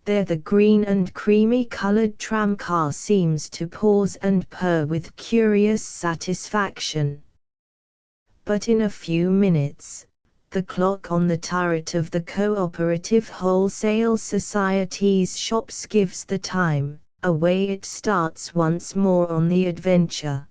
There the green and creamy-colored tramcar seems to pause and purr with curious satisfaction. But in a few minutes, the clock on the turret of the Cooperative Wholesale Society's shops gives the time. Away it starts once more on the adventure.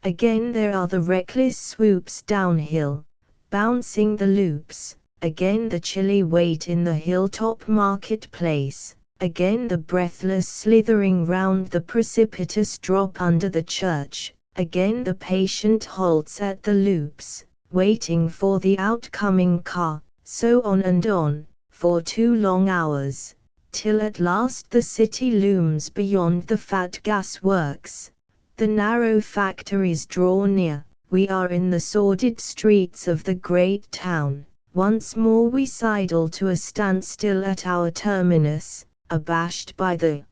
Again there are the reckless swoops downhill, bouncing the loops, again the chilly wait in the hilltop marketplace, again the breathless slithering round the precipitous drop under the church, again the patient halts at the loops, waiting for the outcoming car, so on and on, for 2 long hours, till at last the city looms beyond the fat gas works, the narrow factories draw near, we are in the sordid streets of the great town, once more we sidle to a standstill at our terminus, abashed by the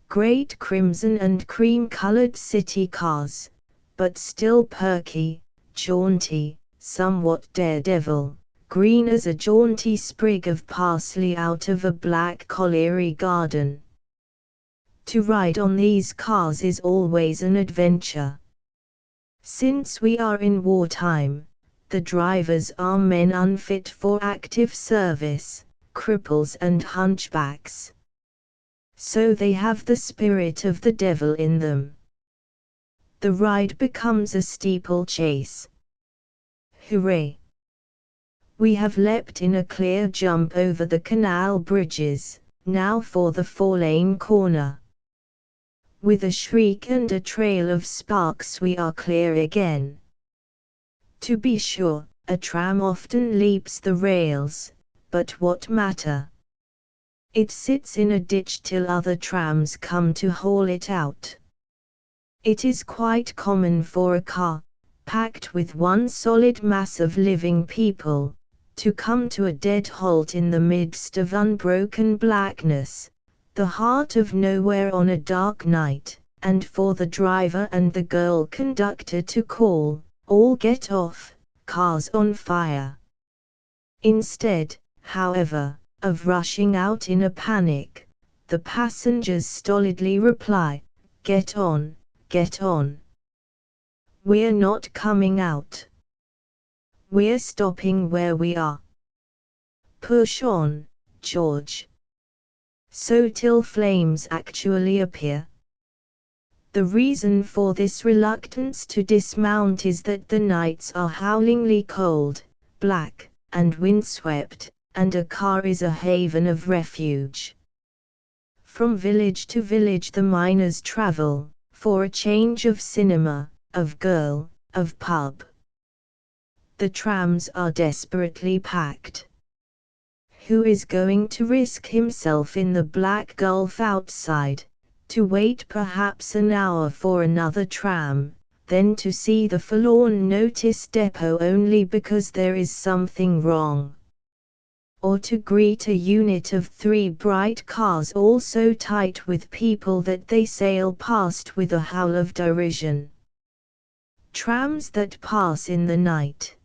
great crimson and cream-colored city cars, but still perky, jaunty, somewhat daredevil, green as a jaunty sprig of parsley out of a black colliery garden. To ride on these cars is always an adventure. Since we are in wartime, the drivers are men unfit for active service, cripples and hunchbacks. So they have the spirit of the devil in them. The ride becomes a steeplechase. Hooray! We have leapt in a clear jump over the canal bridges, now for the 4-lane corner. With a shriek and a trail of sparks we are clear again. To be sure, a tram often leaps the rails, but what matter? It sits in a ditch till other trams come to haul it out. It is quite common for a car, packed with one solid mass of living people, to come to a dead halt in the midst of unbroken blackness, the heart of nowhere on a dark night, and for the driver and the girl conductor to call, "All get off, car's on fire." Instead, however, of rushing out in a panic, the passengers stolidly reply, "Get on, get on. We're not coming out. We're stopping where we are. Push on, George." So till flames actually appear. The reason for this reluctance to dismount is that the nights are howlingly cold, black, and windswept, and a car is a haven of refuge. From village to village the miners travel, for a change of cinema, of girl, of pub. The trams are desperately packed. Who is going to risk himself in the black gulf outside, to wait perhaps an hour for another tram, then to see the forlorn notice depot only because there is something wrong? Or to greet a unit of 3 bright cars all so tight with people that they sail past with a howl of derision? Trams that pass in the night.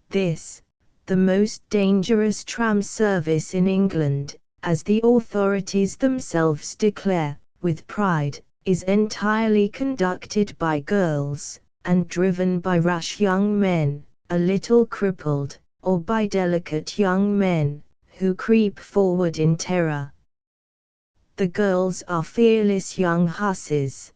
This, the most dangerous tram service in England, as the authorities themselves declare, with pride, is entirely conducted by girls, and driven by rash young men, a little crippled, or by delicate young men, who creep forward in terror. The girls are fearless young hussies.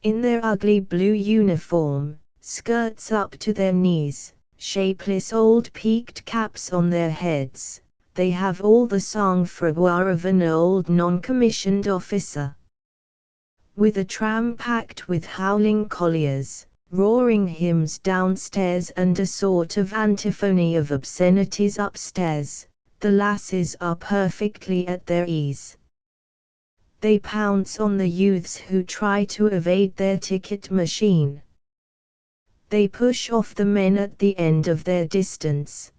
In their ugly blue uniform, skirts up to their knees, shapeless old peaked caps on their heads, they have all the sang-froid of an old non-commissioned officer. With a tram packed with howling colliers, roaring hymns downstairs and a sort of antiphony of obscenities upstairs, the lasses are perfectly at their ease. They pounce on the youths who try to evade their ticket machine. They push off the men at the end of their distance.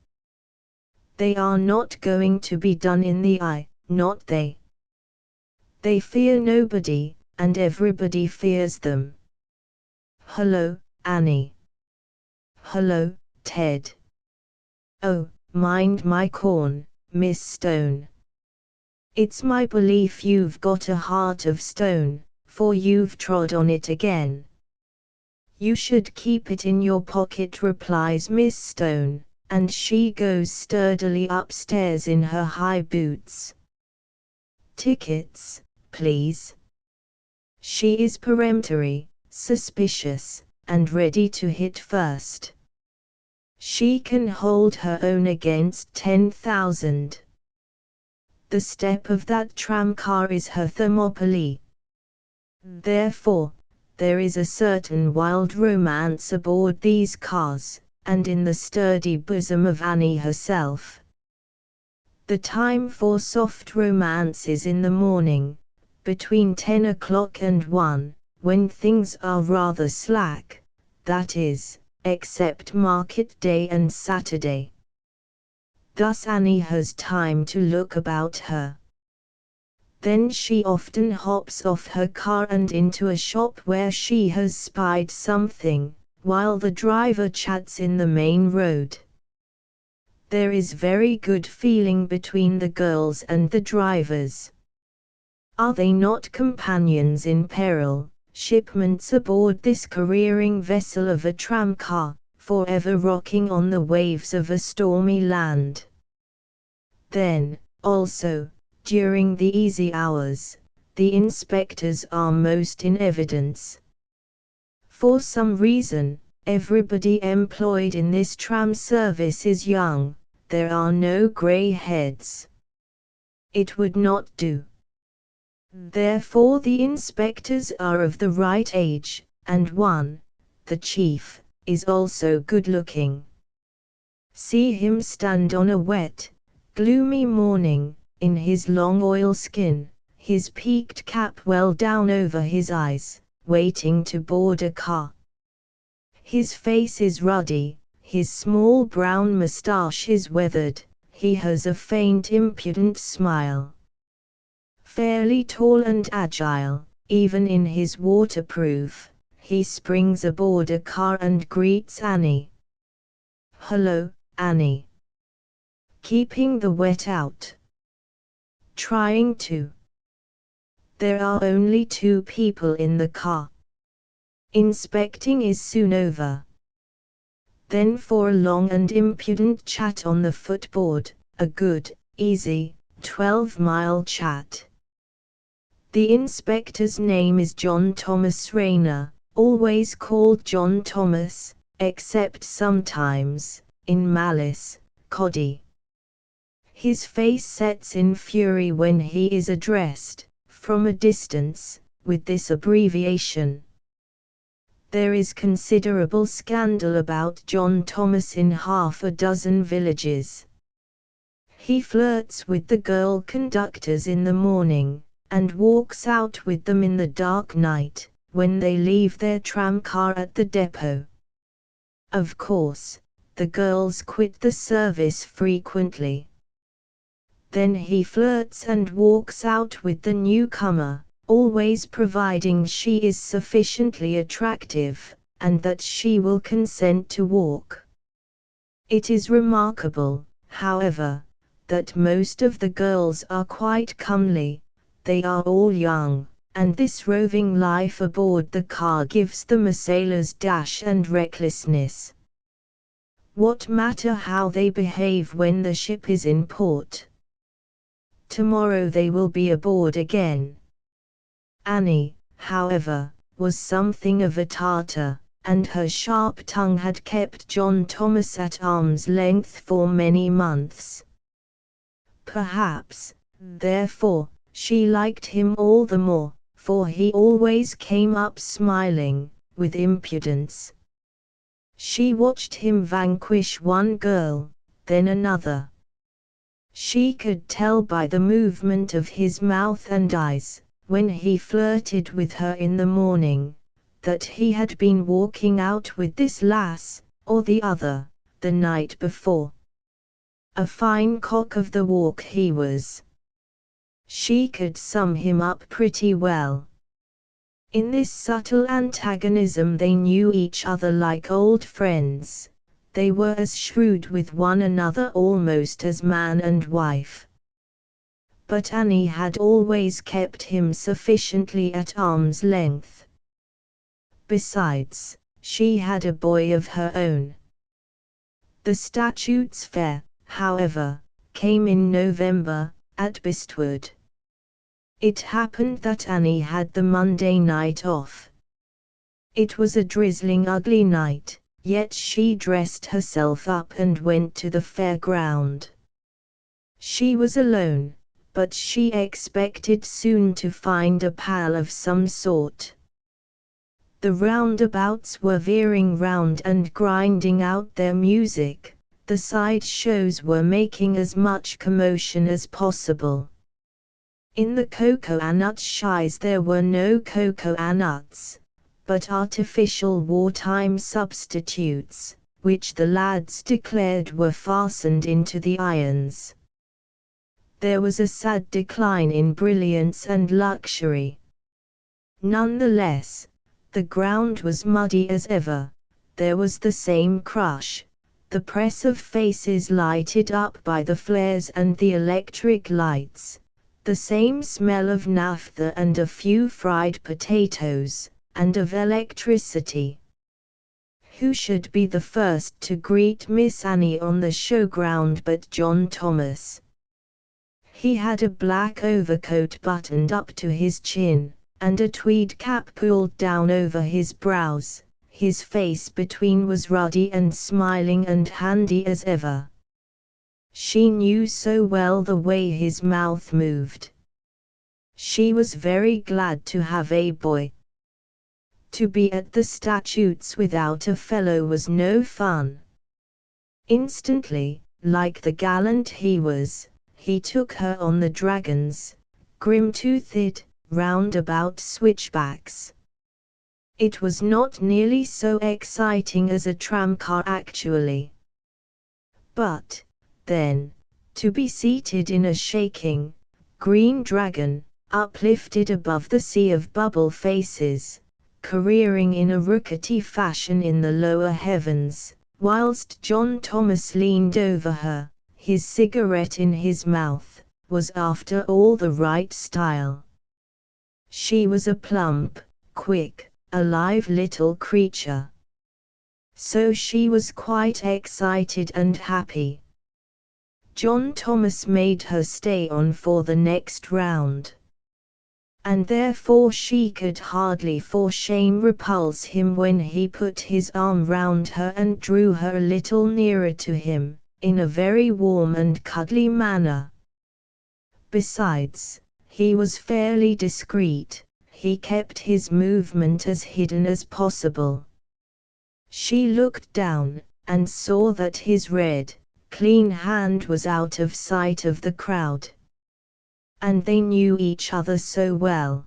They are not going to be done in the eye, not they. They fear nobody, and everybody fears them. Hello, Annie. Hello, Ted. Oh, mind my corn, Miss Stone. It's my belief you've got a heart of stone, for you've trod on it again. You should keep it in your pocket, replies Miss Stone, and she goes sturdily upstairs in her high boots. Tickets, please. She is peremptory, suspicious, and ready to hit first. She can hold her own against 10,000. The step of that tramcar is her Thermopylae. Therefore, there is a certain wild romance aboard these cars, and in the sturdy bosom of Annie herself. The time for soft romance is in the morning, between 10 o'clock and 1, when things are rather slack, that is, except market day and Saturday. Thus Annie has time to look about her. Then she often hops off her car and into a shop where she has spied something, while the driver chats in the main road. There is very good feeling between the girls and the drivers. Are they not companions in peril, shipmates aboard this careering vessel of a tramcar, forever rocking on the waves of a stormy land? Then, also, during the easy hours, the inspectors are most in evidence. For some reason, everybody employed in this tram service is young. There are no grey heads. It would not do. Therefore the inspectors are of the right age, and one, the chief, is also good-looking. See him stand on a wet, gloomy morning, in his long oilskin, his peaked cap well down over his eyes, waiting to board a car. His face is ruddy, his small brown moustache is weathered, he has a faint impudent smile. Fairly tall and agile, even in his waterproof, he springs aboard a car and greets Annie. "Hello, Annie. Keeping the wet out?" "Trying to." There are only 2 people in the car. Inspecting is soon over. Then for a long and impudent chat on the footboard, a good, easy, 12-mile chat. The inspector's name is John Thomas Rayner, always called John Thomas, except sometimes, in malice, Coddy. His face sets in fury when he is addressed, from a distance, with this abbreviation. There is considerable scandal about John Thomas in half a dozen villages. He flirts with the girl conductors in the morning, and walks out with them in the dark night, when they leave their tramcar at the depot. Of course, the girls quit the service frequently. Then he flirts and walks out with the newcomer, always providing she is sufficiently attractive, and that she will consent to walk. It is remarkable, however, that most of the girls are quite comely. They are all young, and this roving life aboard the car gives them a sailor's dash and recklessness. What matter how they behave when the ship is in port? Tomorrow they will be aboard again. Annie, however, was something of a Tartar, and her sharp tongue had kept John Thomas at arm's length for many months. Perhaps, therefore, she liked him all the more, for he always came up smiling, with impudence. She watched him vanquish one girl, then another. She could tell by the movement of his mouth and eyes, when he flirted with her in the morning, that he had been walking out with this lass, or the other, the night before. A fine cock of the walk he was. She could sum him up pretty well. In this subtle antagonism they knew each other like old friends. They were as shrewd with one another almost as man and wife. But Annie had always kept him sufficiently at arm's length. Besides, she had a boy of her own. The Statutes Fair, however, came in November, at Bestwood. It happened that Annie had the Monday night off. It was a drizzling ugly night, yet she dressed herself up and went to the fairground. She was alone, but she expected soon to find a pal of some sort. The roundabouts were veering round and grinding out their music, The side shows were making as much commotion as possible. In the cocoanut shies there were no cocoanuts, but artificial wartime substitutes, which the lads declared were fastened into the irons. There was a sad decline in brilliance and luxury. Nonetheless, the ground was muddy as ever, there was the same crush, the press of faces lighted up by the flares and the electric lights, the same smell of naphtha and a few fried potatoes, and of electricity. Who should be the first to greet Miss Annie on the showground but John Thomas? He had a black overcoat buttoned up to his chin, and a tweed cap pulled down over his brows. His face between was ruddy and smiling and handy as ever. She knew so well the way his mouth moved. She was very glad to have a boy. To be at the statutes without a fellow was no fun. Instantly, like the gallant he was, he took her on the dragons, grim-toothed, roundabout switchbacks. It was not nearly so exciting as a tramcar actually. But, then, to be seated in a shaking, green dragon, uplifted above the sea of bubble faces, careering in a rockety fashion in the lower heavens, whilst John Thomas leaned over her, his cigarette in his mouth, was after all the right style. She was a plump, quick, alive little creature. So she was quite excited and happy. John Thomas made her stay on for the next round. And therefore she could hardly for shame repulse him when he put his arm round her and drew her a little nearer to him, in a very warm and cuddly manner. Besides, he was fairly discreet. He kept his movement as hidden as possible. She looked down, and saw that his red, clean hand was out of sight of the crowd. And they knew each other so well.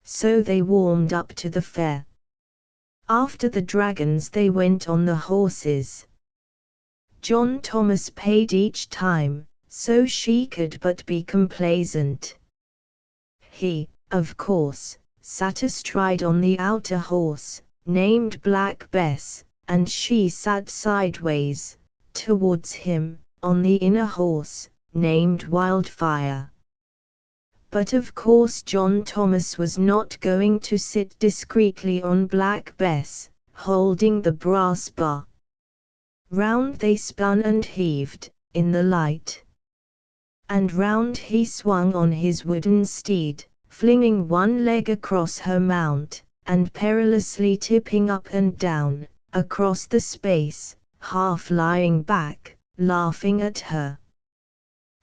So they warmed up to the fair. After the dragons they went on the horses. John Thomas paid each time, so she could but be complaisant. He, of course, sat astride on the outer horse, named Black Bess, and she sat sideways, towards him, on the inner horse, named Wildfire. But of course John Thomas was not going to sit discreetly on Black Bess, holding the brass bar. Round they spun and heaved, in the light. And round he swung on his wooden steed, flinging one leg across her mount, and perilously tipping up and down, across the space, half lying back, laughing at her.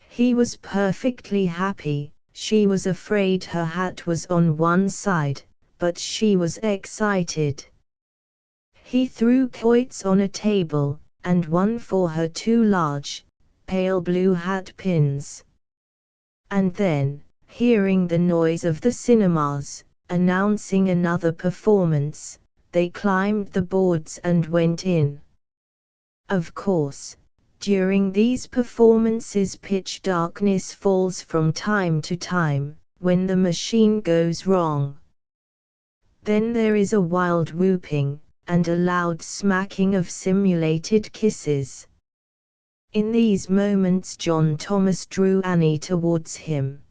He was perfectly happy. She was afraid her hat was on one side, but she was excited. He threw quoits on a table, and won for her 2 large, pale blue hat pins. And then, hearing the noise of the cinemas, announcing another performance, they climbed the boards and went in. Of course, during these performances pitch darkness falls from time to time, when the machine goes wrong. Then there is a wild whooping, and a loud smacking of simulated kisses. In these moments John Thomas drew Annie towards him.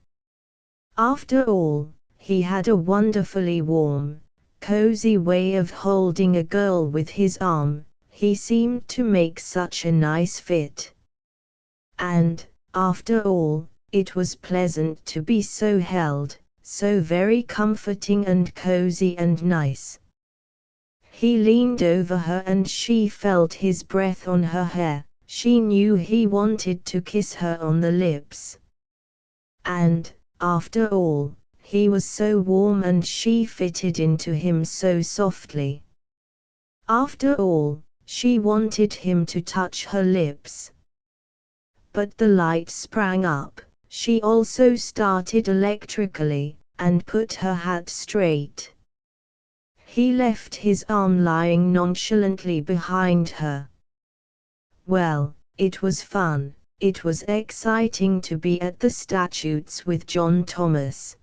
After all, he had a wonderfully warm, cozy way of holding a girl with his arm. He seemed to make such a nice fit. And, after all, it was pleasant to be so held, so very comforting and cozy and nice. He leaned over her and she felt his breath on her hair. She knew he wanted to kiss her on the lips. And, after all, he was so warm and she fitted into him so softly. After all, She wanted him to touch her lips. But the light sprang up. She also started electrically, and put her hat straight. He left his arm lying nonchalantly behind her. Well, it was fun. It was exciting to be at the Statutes with John Thomas.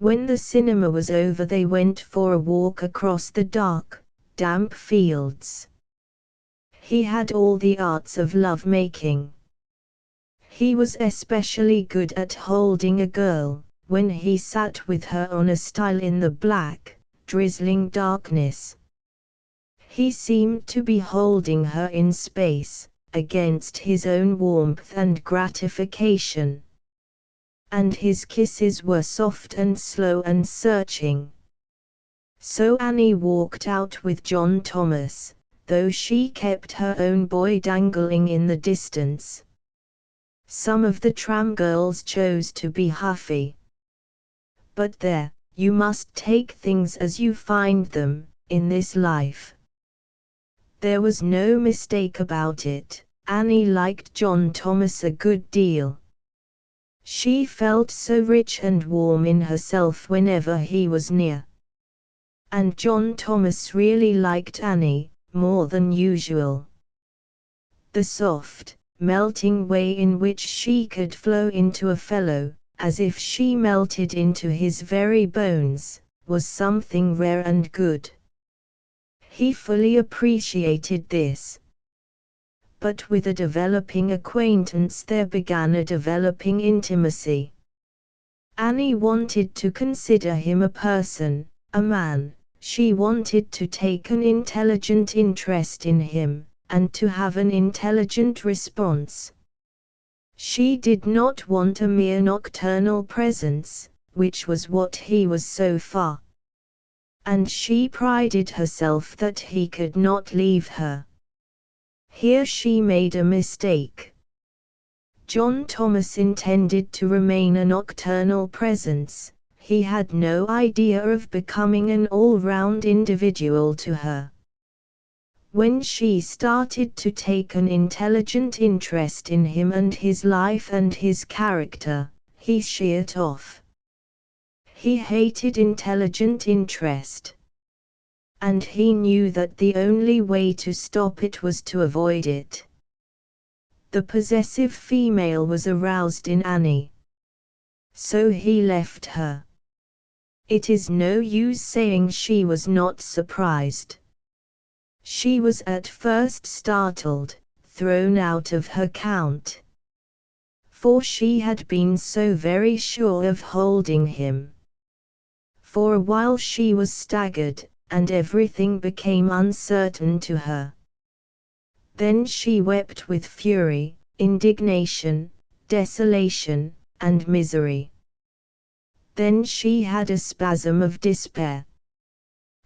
When the cinema was over, they went for a walk across the dark, damp fields. He had all the arts of love-making. He was especially good at holding a girl, when he sat with her on a stile in the black, drizzling darkness. He seemed to be holding her in space, against his own warmth and gratification. And his kisses were soft and slow and searching. So Annie walked out with John Thomas, though she kept her own boy dangling in the distance. Some of the tram girls chose to be huffy. But there, you must take things as you find them, in this life. There was no mistake about it. Annie liked John Thomas a good deal. She felt so rich and warm in herself whenever he was near. And John Thomas really liked Annie, more than usual. The soft, melting way in which she could flow into a fellow, as if she melted into his very bones, was something rare and good. He fully appreciated this. But with a developing acquaintance there began a developing intimacy. Annie wanted to consider him a person, a man. She wanted to take an intelligent interest in him, and to have an intelligent response. She did not want a mere nocturnal presence, which was what he was so far. And she prided herself that he could not leave her. Here she made a mistake. John Thomas intended to remain a nocturnal presence. He had no idea of becoming an all-round individual to her. When she started to take an intelligent interest in him and his life and his character, he sheered off. He hated intelligent interest. And he knew that the only way to stop it was to avoid it. The possessive female was aroused in Annie. So he left her. It is no use saying she was not surprised. She was at first startled, thrown out of her count. For she had been so very sure of holding him. For a while she was staggered, and everything became uncertain to her. Then she wept with fury, indignation, desolation, and misery. Then she had a spasm of despair.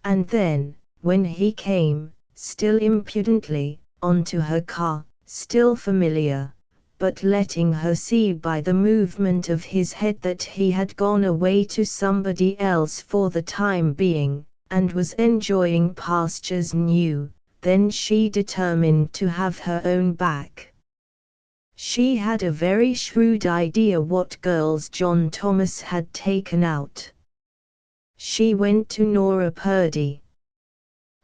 And then, when he came, still impudently, onto her car, still familiar, but letting her see by the movement of his head that he had gone away to somebody else for the time being, and was enjoying pastures new, then she determined to have her own back. She had a very shrewd idea what girls John Thomas had taken out. She went to Nora Purdy.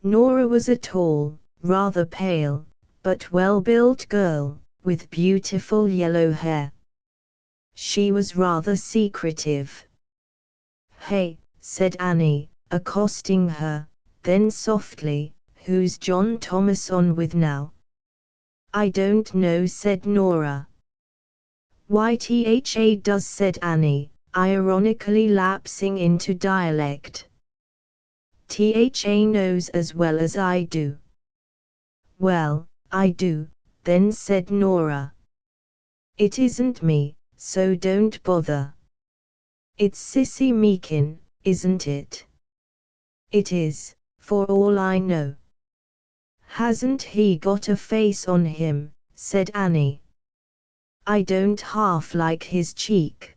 Nora was a tall, rather pale, but well-built girl, with beautiful yellow hair. She was rather secretive. "Hey," said Annie, accosting her, then softly, "who's John Thomas on with now?" "I don't know," said Nora. "Ytha does," said Annie, ironically lapsing into dialect. "Tha knows as well as I do." "Well, I do, then," said Nora. "It isn't me, so don't bother." "It's Sissy Meakin, isn't it?" "It is, for all I know." "Hasn't he got a face on him?" said Annie. "I don't half like his cheek.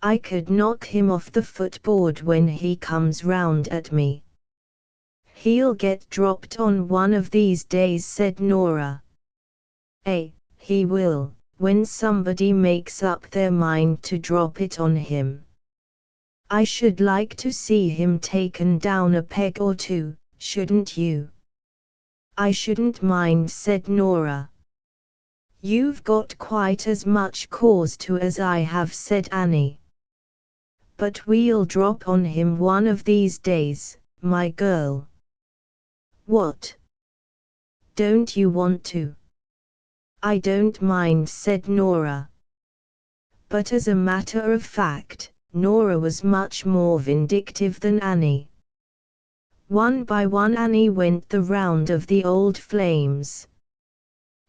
I could knock him off the footboard when he comes round at me." He'll get dropped on one of these days, said Nora. He will, when somebody makes up their mind to drop it on him. I should like to see him taken down a peg or two, shouldn't you? I shouldn't mind, said Nora. You've got quite as much cause to as I have, said Annie. But we'll drop on him one of these days, my girl. What? Don't you want to? I don't mind, said Nora. But as a matter of fact, Nora was much more vindictive than Annie. One by one Annie went the round of the old flames.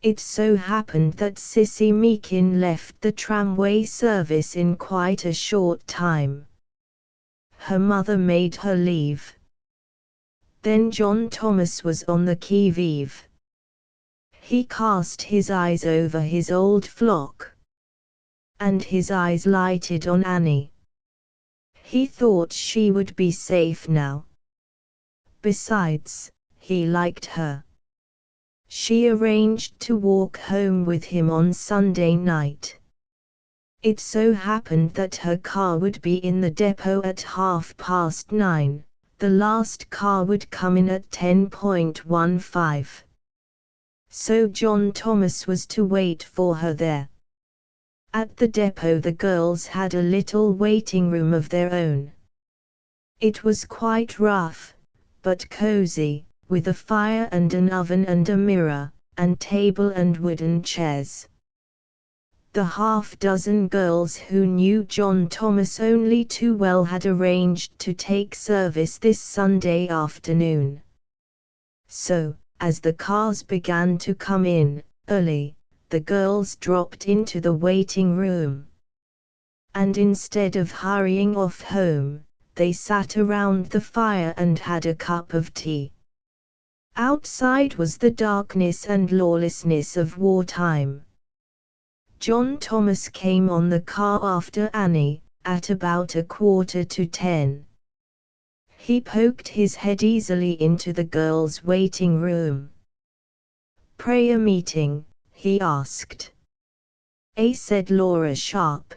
It so happened that Sissy Meakin left the tramway service in quite a short time. Her mother made her leave. Then John Thomas was on the qui vive. He cast his eyes over his old flock. And his eyes lighted on Annie. He thought she would be safe now. Besides, he liked her. She arranged to walk home with him on Sunday night. It so happened that her car would be in the depot at 9:30. The last car would come in at 10:15. So John Thomas was to wait for her there. At the depot the girls had a little waiting room of their own. It was quite rough, but cozy, with a fire and an oven and a mirror, and table and wooden chairs. The half-dozen girls who knew John Thomas only too well had arranged to take service this Sunday afternoon. So, as the cars began to come in, early, the girls dropped into the waiting room. And instead of hurrying off home, they sat around the fire and had a cup of tea. Outside was the darkness and lawlessness of wartime. John Thomas came on the car after Annie, at about 9:15. He poked his head easily into the girls' waiting room. "Prayer meeting?" he asked. Said Laura Sharp.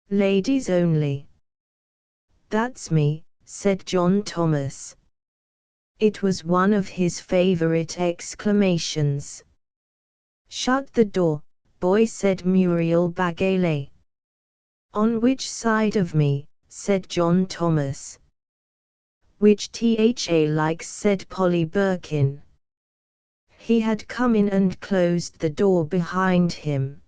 "Ladies only." "That's me," said John Thomas. It was one of his favorite exclamations. "Shut the door, boy," said Muriel Bagale. "On which side of me?" said John Thomas. "Which tha likes," said Polly Birkin. He had come in and closed the door behind him.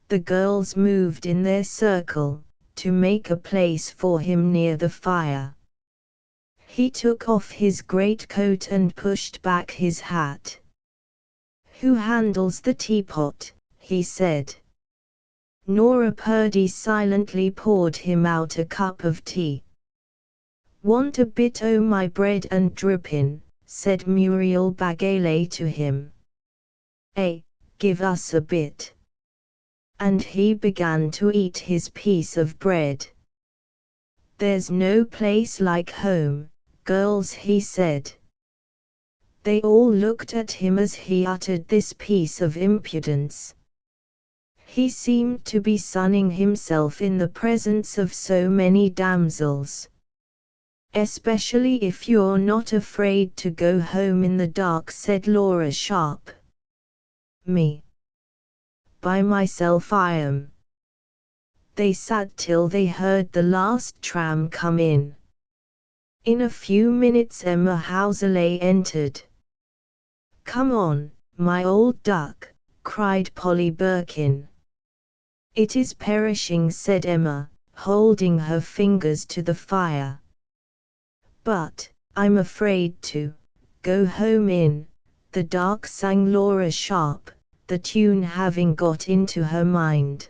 The girls moved in their circle, to make a place for him near the fire. He took off his greatcoat and pushed back his hat. "Who handles the teapot?" he said. Nora Purdy silently poured him out a cup of tea. "Want a bit o' my bread and drippin'?" said Muriel Bagale to him. Give us a bit." And he began to eat his piece of bread. "There's no place like home, girls," he said. They all looked at him as he uttered this piece of impudence. He seemed to be sunning himself in the presence of so many damsels. "Especially if you're not afraid to go home in the dark," said Laura Sharp. "Me? By myself I am." They sat till they heard the last tram come in. In a few minutes Emma Houserley entered. "Come on, my old duck," cried Polly Birkin. "It is perishing," said Emma, holding her fingers to the fire. "But I'm afraid to go home in the dark," sang Laura Sharp, the tune having got into her mind.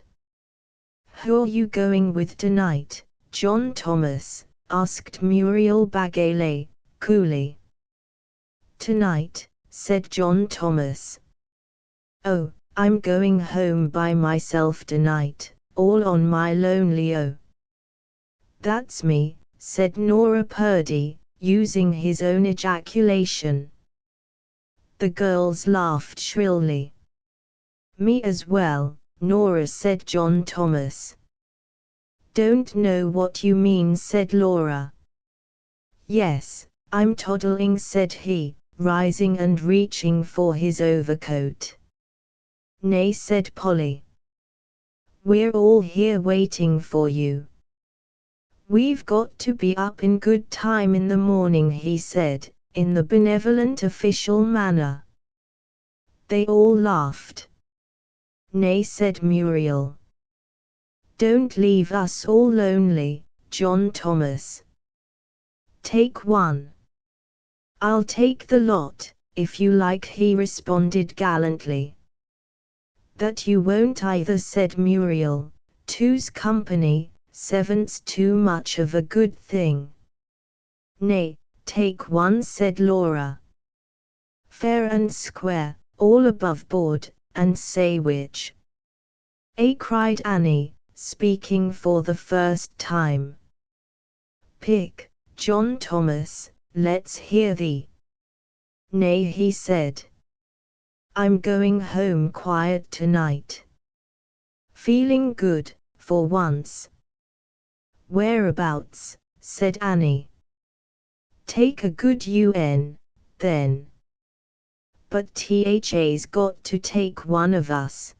"Who're you going with tonight, John Thomas?" asked Muriel Bagale, coolly. "Tonight," said John Thomas. "Oh, I'm going home by myself tonight, all on my lonely." "Oh, that's me," said Nora Purdy, using his own ejaculation. The girls laughed shrilly. Me as well, Nora, said John Thomas. Don't know what you mean, said Laura. Yes, I'm toddling, said he, rising and reaching for his overcoat. Nay, said Polly. We're all here waiting for you. We've got to be up in good time in the morning, he said, in the benevolent official manner. They all laughed. Nay, said Muriel. Don't leave us all lonely, John Thomas. Take one. I'll take the lot, if you like, he responded gallantly. That you won't either, said Muriel. Two's company, seven's too much of a good thing. Nay, take one, said Laura. Fair and square, all above board, and say which. Cried Annie, speaking for the first time. Pick, John Thomas, let's hear thee. Nay, he said. I'm going home quiet tonight. Feeling good, for once. Whereabouts, said Annie. Take a good UN, then. But THA's got to take one of us.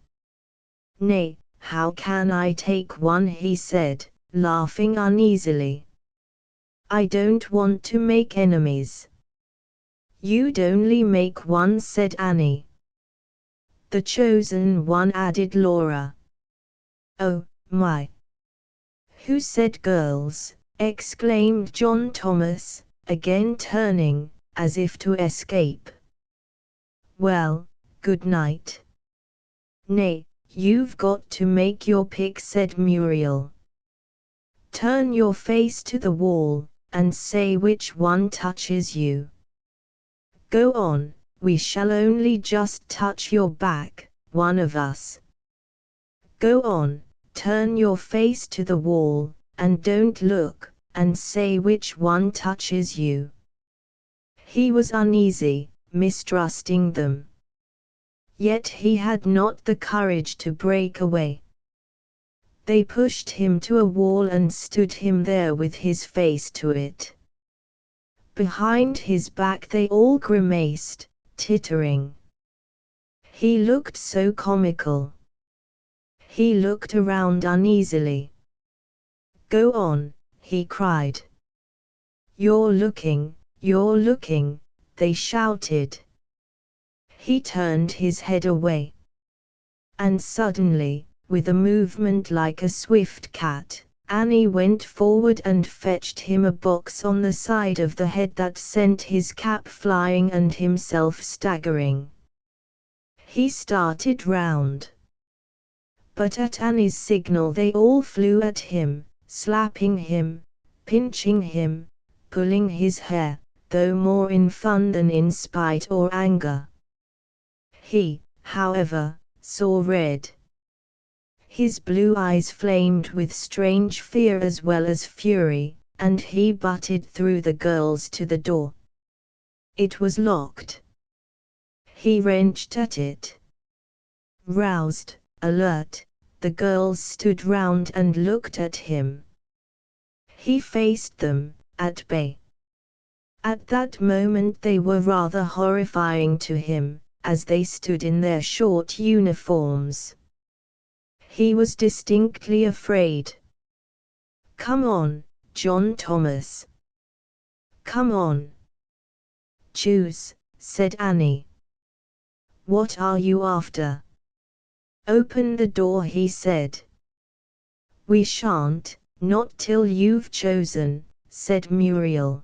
Nay, how can I take one, he said, laughing uneasily. I don't want to make enemies. You'd only make one, said Annie. The chosen one, added Laura. Oh, my! Who said girls? Exclaimed John Thomas, again turning, as if to escape. Well, good night. Nay, you've got to make your pick, said Muriel. Turn your face to the wall, and say which one touches you. Go on, we shall only just touch your back, one of us. Go on, turn your face to the wall, and don't look, and say which one touches you. He was uneasy, mistrusting them. Yet he had not the courage to break away. They pushed him to a wall and stood him there with his face to it. Behind his back they all grimaced, tittering. He looked so comical. He looked around uneasily. Go on, he cried. You're looking, they shouted. He turned his head away. And suddenly, with a movement like a swift cat, Annie went forward and fetched him a box on the side of the head that sent his cap flying and himself staggering. He started round. But at Annie's signal they all flew at him, slapping him, pinching him, pulling his hair, though more in fun than in spite or anger. He, however, saw red. His blue eyes flamed with strange fear as well as fury, and he butted through the girls to the door. It was locked. He wrenched at it. Roused, alert, the girls stood round and looked at him. He faced them, at bay. At that moment they were rather horrifying to him, as they stood in their short uniforms. He was distinctly afraid. Come on, John Thomas. Come on. Choose, said Annie. What are you after? Open the door, he said. We shan't, not till you've chosen, said Muriel.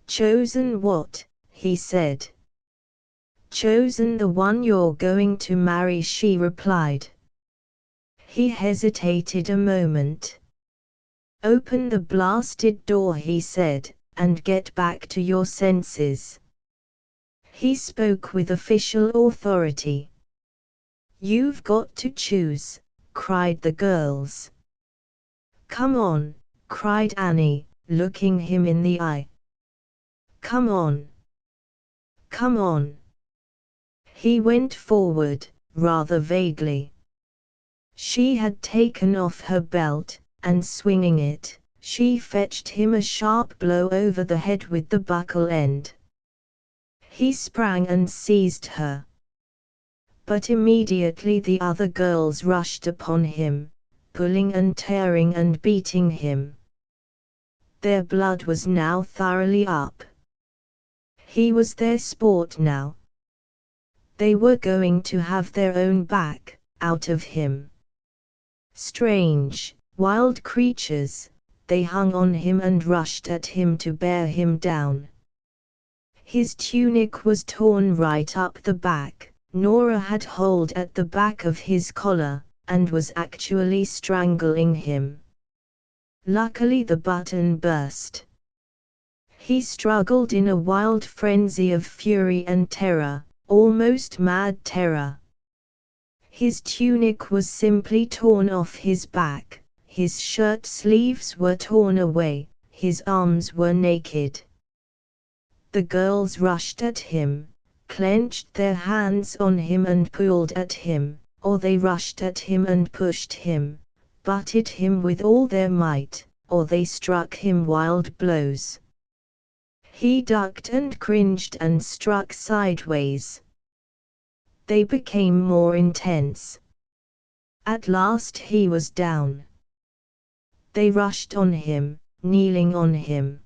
Chosen what? He said. Chosen the one you're going to marry, she replied. He hesitated a moment. Open the blasted door, he said, and get back to your senses. He spoke with official authority. You've got to choose, cried the girls. Come on, cried Annie, looking him in the eye. Come on. Come on. He went forward, rather vaguely. She had taken off her belt, and swinging it, she fetched him a sharp blow over the head with the buckle end. He sprang and seized her. But immediately the other girls rushed upon him, pulling and tearing and beating him. Their blood was now thoroughly up. He was their sport now. They were going to have their own back out of him. Strange, wild creatures, they hung on him and rushed at him to bear him down. His tunic was torn right up the back. Nora had hold at the back of his collar, and was actually strangling him. Luckily the button burst. He struggled in a wild frenzy of fury and terror, almost mad terror. His tunic was simply torn off his back, his shirt sleeves were torn away, his arms were naked. The girls rushed at him, clenched their hands on him and pulled at him, or they rushed at him and pushed him, butted him with all their might, or they struck him wild blows. He ducked and cringed and struck sideways. They became more intense. At last he was down. They rushed on him, kneeling on him.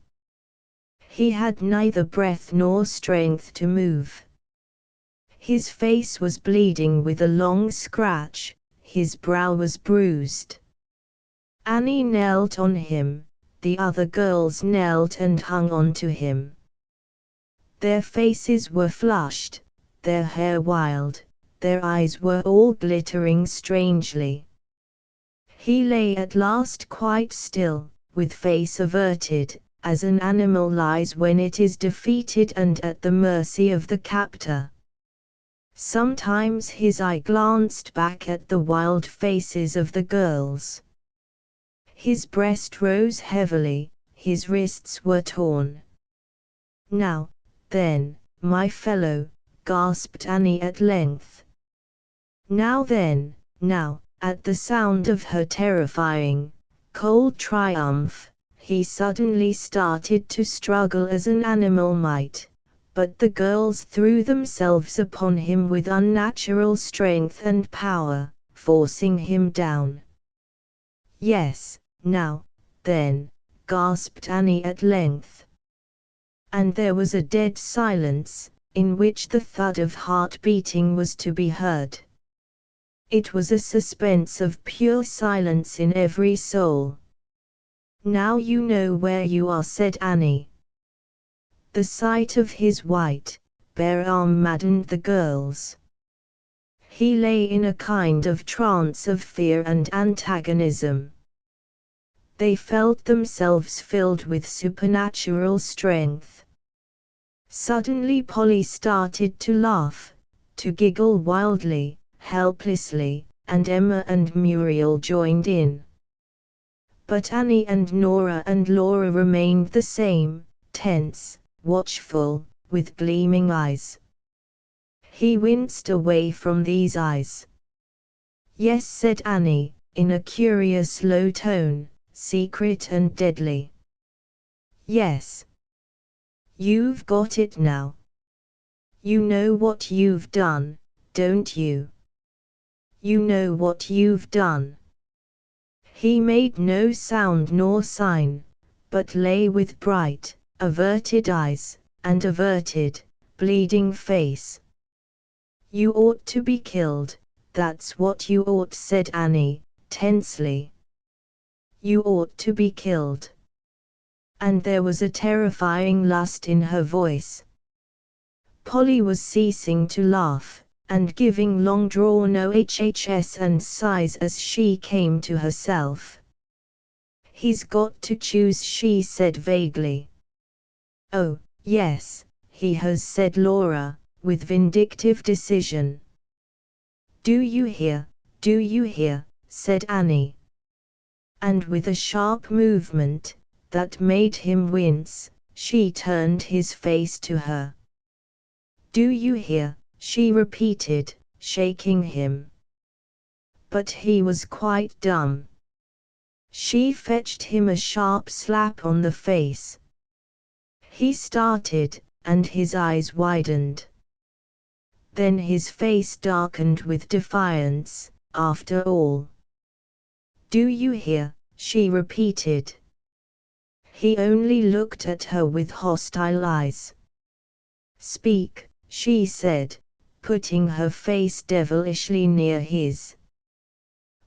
He had neither breath nor strength to move. His face was bleeding with a long scratch, his brow was bruised. Annie knelt on him, the other girls knelt and hung on to him. Their faces were flushed, their hair wild, their eyes were all glittering strangely. He lay at last quite still, with face averted, as an animal lies when it is defeated and at the mercy of the captor. Sometimes his eye glanced back at the wild faces of the girls. His breast rose heavily, his wrists were torn. "Now, then, my fellow," gasped Annie at length. Now then, now, at the sound of her terrifying, cold triumph, he suddenly started to struggle as an animal might. But the girls threw themselves upon him with unnatural strength and power, forcing him down. "Yes, now, then," gasped Annie at length. And there was a dead silence, in which the thud of heart beating was to be heard. It was a suspense of pure silence in every soul. "Now you know where you are," said Annie. The sight of his white, bare arm maddened the girls. He lay in a kind of trance of fear and antagonism. They felt themselves filled with supernatural strength. Suddenly Polly started to laugh, to giggle wildly, helplessly, and Emma and Muriel joined in. But Annie and Nora and Laura remained the same, tense, watchful, with gleaming eyes. He winced away from these eyes. "Yes," said Annie, in a curious low tone, secret and deadly. "Yes. You've got it now. You know what you've done, don't you? You know what you've done." He made no sound nor sign, but lay with bright, averted eyes, and averted, bleeding face. "You ought to be killed, that's what you ought," said Annie, tensely. "You ought to be killed." And there was a terrifying lust in her voice. Polly was ceasing to laugh, and giving long-drawn ohhs and sighs as she came to herself. "He's got to choose," she said vaguely. "Oh, yes, he has," said Laura, with vindictive decision. "Do you hear, do you hear?" said Annie. And with a sharp movement, that made him wince, She turned his face to her. "Do you hear?" she repeated, shaking him. But he was quite dumb. She fetched him a sharp slap on the face. He started, and his eyes widened. Then his face darkened with defiance. "After all." "Do you hear?" she repeated. He only looked at her with hostile eyes. "Speak," she said, putting her face devilishly near his.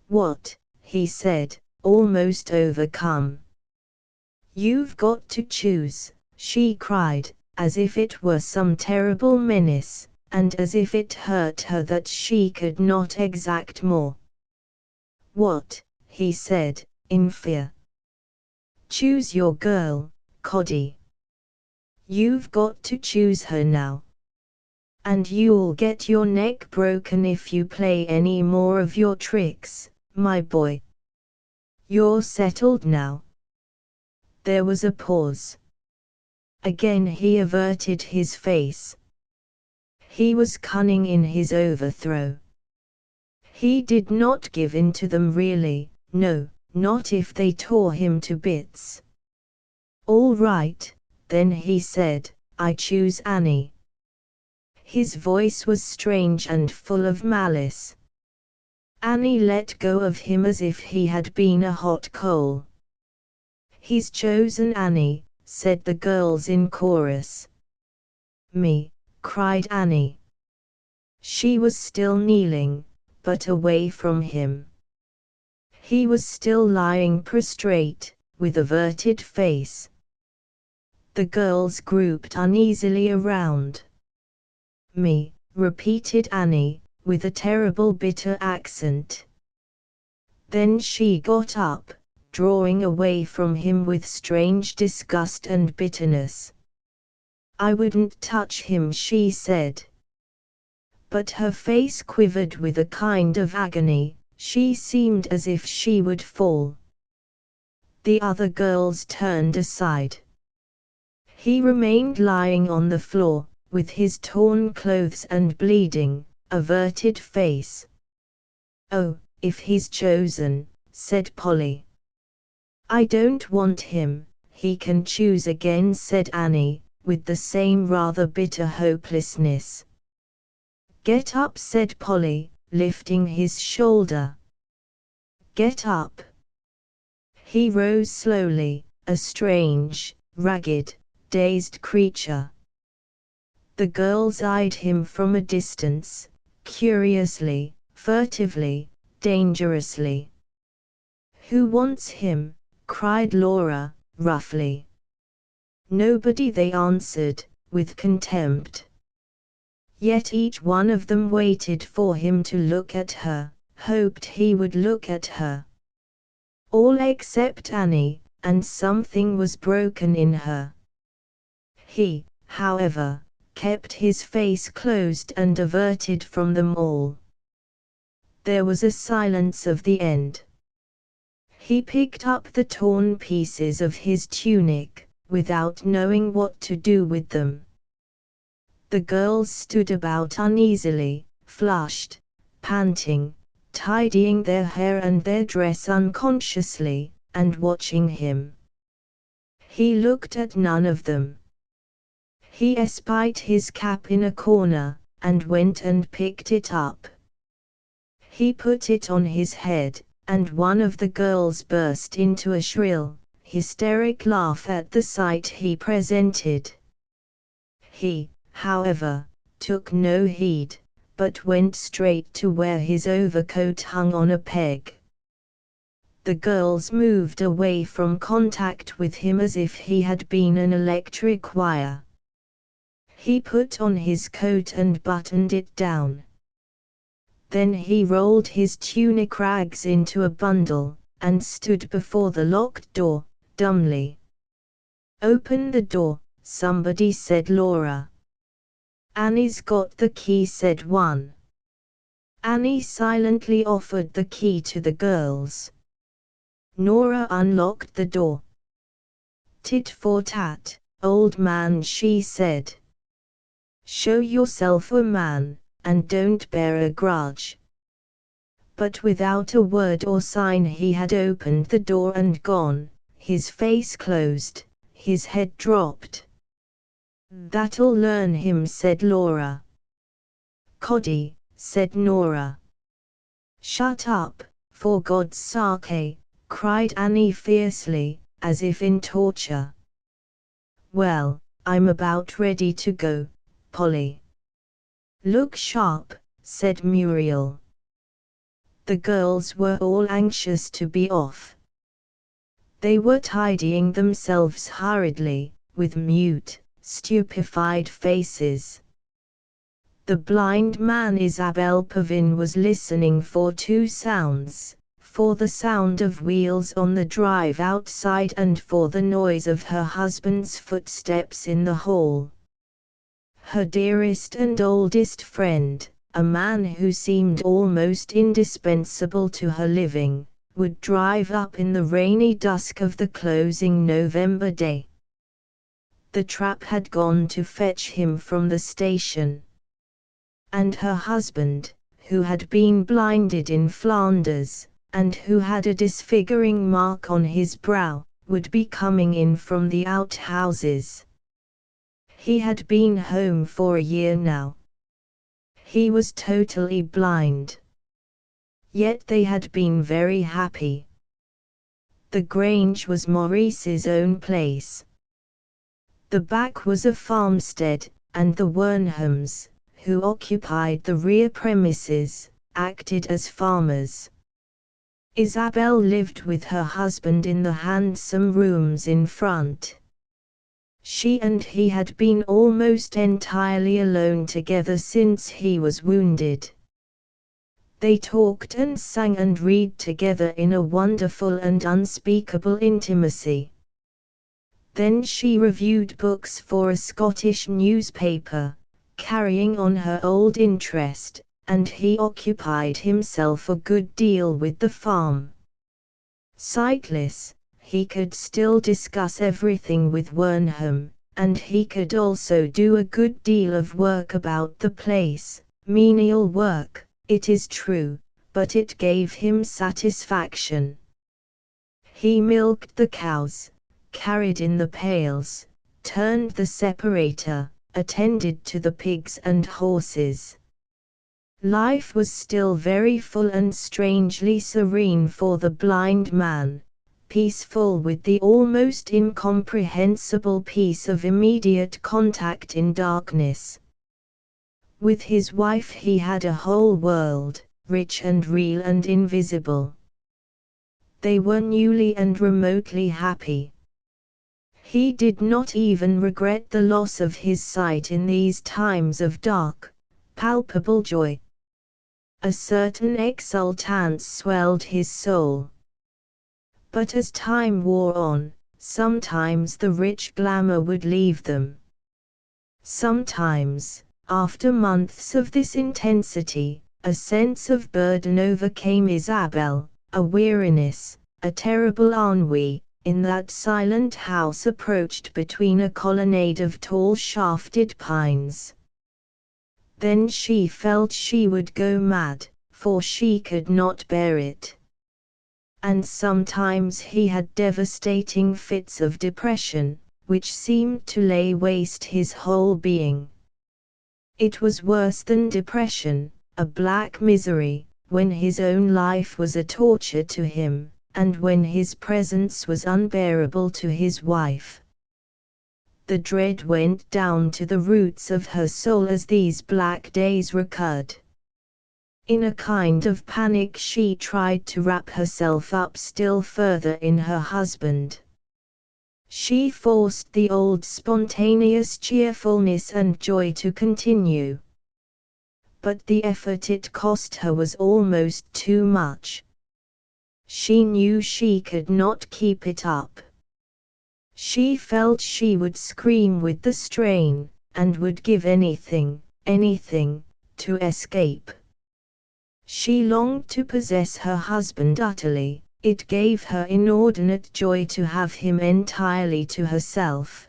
"What?" he said, almost overcome. "You've got to choose," she cried, as if it were some terrible menace, and as if it hurt her that she could not exact more. "What?" he said, in fear. "Choose your girl, Cody. You've got to choose her now. And you'll get your neck broken if you play any more of your tricks, my boy. You're settled now." There was a pause. Again he averted his face. He was cunning in his overthrow. He did not give in to them really, no, not if they tore him to bits. "All right, then," he said, "I choose Annie." His voice was strange and full of malice. Annie let go of him as if he had been a hot coal. "He's chosen Annie," said the girls in chorus. "Me," cried Annie. She was still kneeling, but away from him. He was still lying prostrate, with averted face. The girls grouped uneasily around. "Me," repeated Annie, with a terrible bitter accent. Then she got up, drawing away from him with strange disgust and bitterness. "I wouldn't touch him," she said. But her face quivered with a kind of agony. She seemed as if she would fall. The other girls turned aside. He remained lying on the floor, with his torn clothes and bleeding, averted face. "Oh, if he's chosen," said Polly. "I don't want him, he can choose again," said Annie, with the same rather bitter hopelessness. "Get up," said Polly, lifting his shoulder. "Get up." He rose slowly, a strange, ragged, dazed creature. The girls eyed him from a distance, curiously, furtively, dangerously. "Who wants him?" cried Laura, roughly. "Nobody," they answered, with contempt. Yet each one of them waited for him to look at her, hoped he would look at her. All except Annie, and something was broken in her. He, however, kept his face closed and averted from them all. There was a silence of the end. He picked up the torn pieces of his tunic, without knowing what to do with them. The girls stood about uneasily, flushed, panting, tidying their hair and their dress unconsciously, and watching him. He looked at none of them. He espied his cap in a corner, and went and picked it up. He put it on his head, and one of the girls burst into a shrill, hysteric laugh at the sight he presented. He, however, took no heed, but went straight to where his overcoat hung on a peg. The girls moved away from contact with him as if he had been an electric wire. He put on his coat and buttoned it down. Then he rolled his tunic rags into a bundle, and stood before the locked door, dumbly. "Open the door," somebody said. Laura. "Annie's got the key," said one. Annie silently offered the key to the girls. Nora unlocked the door. Tit for tat, "Old man," she said. "Show yourself a man, and don't bear a grudge." But without a word or sign he had opened the door and gone, his face closed, his head dropped. "That'll learn him," said Laura. "Coddy," said Nora. "Shut up, for God's sake," cried Annie fiercely, as if in torture. "Well, I'm about ready to go, Polly." "Look sharp," said Muriel. The girls were all anxious to be off. They were tidying themselves hurriedly, with mute, stupefied faces. The blind man Isabelle Pavin was listening for two sounds, for the sound of wheels on the drive outside and for the noise of her husband's footsteps in the hall. Her dearest and oldest friend, a man who seemed almost indispensable to her living, would drive up in the rainy dusk of the closing November day. The trap had gone to fetch him from the station. And her husband, who had been blinded in Flanders, and who had a disfiguring mark on his brow, would be coming in from the outhouses. He had been home for a year now. He was totally blind. Yet they had been very happy. The Grange was Maurice's own place. The back was a farmstead, and the Wernhams, who occupied the rear premises, acted as farmers. Isabelle lived with her husband in the handsome rooms in front. She and he had been almost entirely alone together since he was wounded. They talked and sang and read together in a wonderful and unspeakable intimacy. Then she reviewed books for a Scottish newspaper, carrying on her old interest, and he occupied himself a good deal with the farm. Sightless, he could still discuss everything with Wernham, and he could also do a good deal of work about the place, menial work, it is true, but it gave him satisfaction. He milked the cows, carried in the pails, turned the separator, attended to the pigs and horses. Life was still very full and strangely serene for the blind man, peaceful with the almost incomprehensible peace of immediate contact in darkness. With his wife he had a whole world, rich and real and invisible. They were newly and remotely happy. He did not even regret the loss of his sight in these times of dark, palpable joy. A certain exultance swelled his soul. But as time wore on, sometimes the rich glamour would leave them. Sometimes, after months of this intensity, a sense of burden overcame Isabelle, a weariness, a terrible ennui, in that silent house approached between a colonnade of tall shafted pines. Then she felt she would go mad, for she could not bear it. And sometimes he had devastating fits of depression, which seemed to lay waste his whole being. It was worse than depression, a black misery, when his own life was a torture to him, and when his presence was unbearable to his wife. The dread went down to the roots of her soul as these black days recurred. In a kind of panic she tried to wrap herself up still further in her husband. She forced the old spontaneous cheerfulness and joy to continue. But the effort it cost her was almost too much. She knew she could not keep it up. She felt she would scream with the strain, and would give anything, to escape. She longed to possess her husband utterly, it gave her inordinate joy to have him entirely to herself.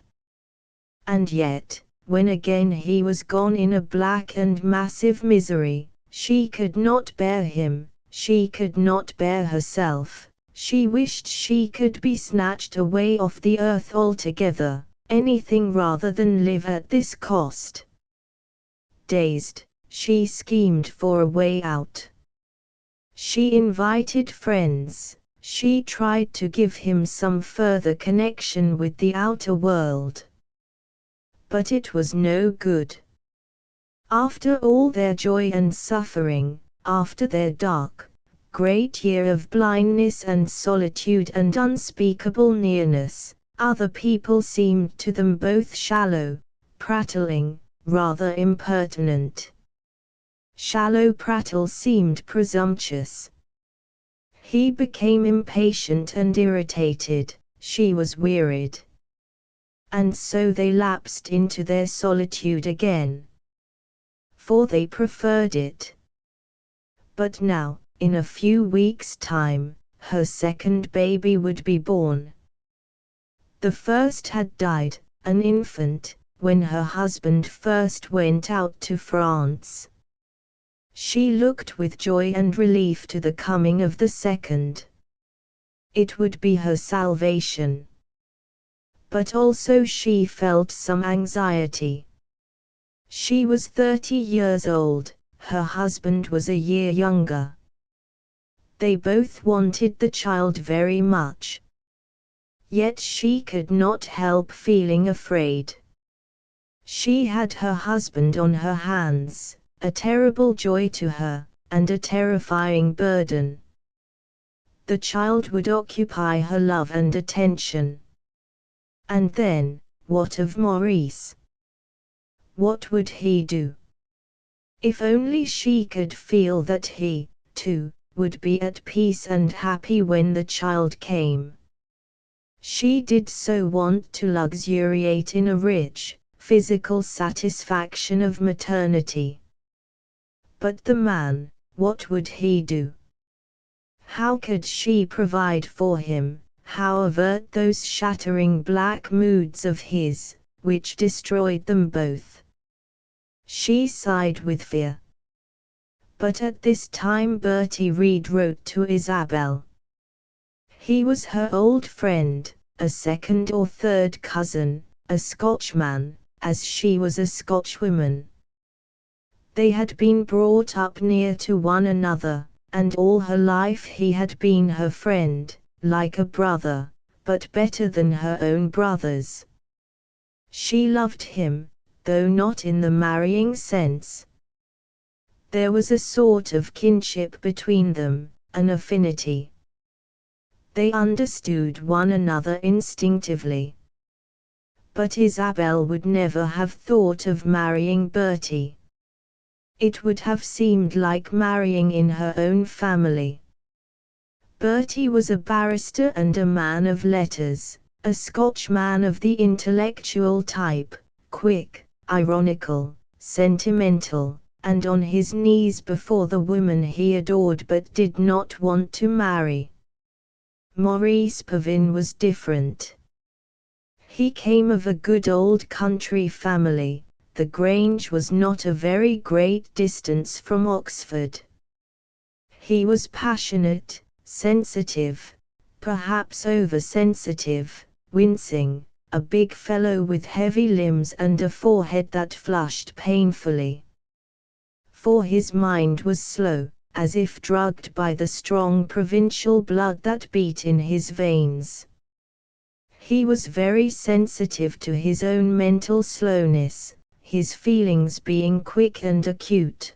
And yet, when again he was gone in a black and massive misery, she could not bear him, she could not bear herself, she wished she could be snatched away off the earth altogether, anything rather than live at this cost. Dazed, she schemed for a way out. She invited friends, she tried to give him some further connection with the outer world. But it was no good. After all their joy and suffering, after their dark, great year of blindness and solitude and unspeakable nearness, other people seemed to them both shallow, prattling, rather impertinent. Shallow prattle seemed presumptuous. He became impatient and irritated, she was wearied. And so they lapsed into their solitude again. For they preferred it. But now, in a few weeks' time, her second baby would be born. The first had died, an infant, when her husband first went out to France. She looked with joy and relief to the coming of the second. It would be her salvation. But also she felt some anxiety. She was 30 years old, her husband was a year younger. They both wanted the child very much. Yet she could not help feeling afraid. She had her husband on her hands, a terrible joy to her, and a terrifying burden. The child would occupy her love and attention. And then, what of Maurice? What would he do? If only she could feel that he, too, would be at peace and happy when the child came. She did so want to luxuriate in a rich, physical satisfaction of maternity. But the man, what would he do? How could she provide for him, how avert those shattering black moods of his, which destroyed them both? She sighed with fear. But at this time Bertie Reed wrote to Isabel. He was her old friend, a second or third cousin, a Scotchman, as she was a Scotchwoman. They had been brought up near to one another, and all her life he had been her friend, like a brother, but better than her own brothers. She loved him, though not in the marrying sense. There was a sort of kinship between them, an affinity. They understood one another instinctively. But Isabel would never have thought of marrying Bertie. It would have seemed like marrying in her own family. Bertie was a barrister and a man of letters, a Scotchman of the intellectual type, quick, ironical, sentimental, and on his knees before the woman he adored but did not want to marry. Maurice Pavin was different. He came of a good old country family. The Grange was not a very great distance from Oxford. He was passionate, sensitive, perhaps oversensitive, wincing, a big fellow with heavy limbs and a forehead that flushed painfully. For his mind was slow, as if drugged by the strong provincial blood that beat in his veins. He was very sensitive to his own mental slowness, his feelings being quick and acute.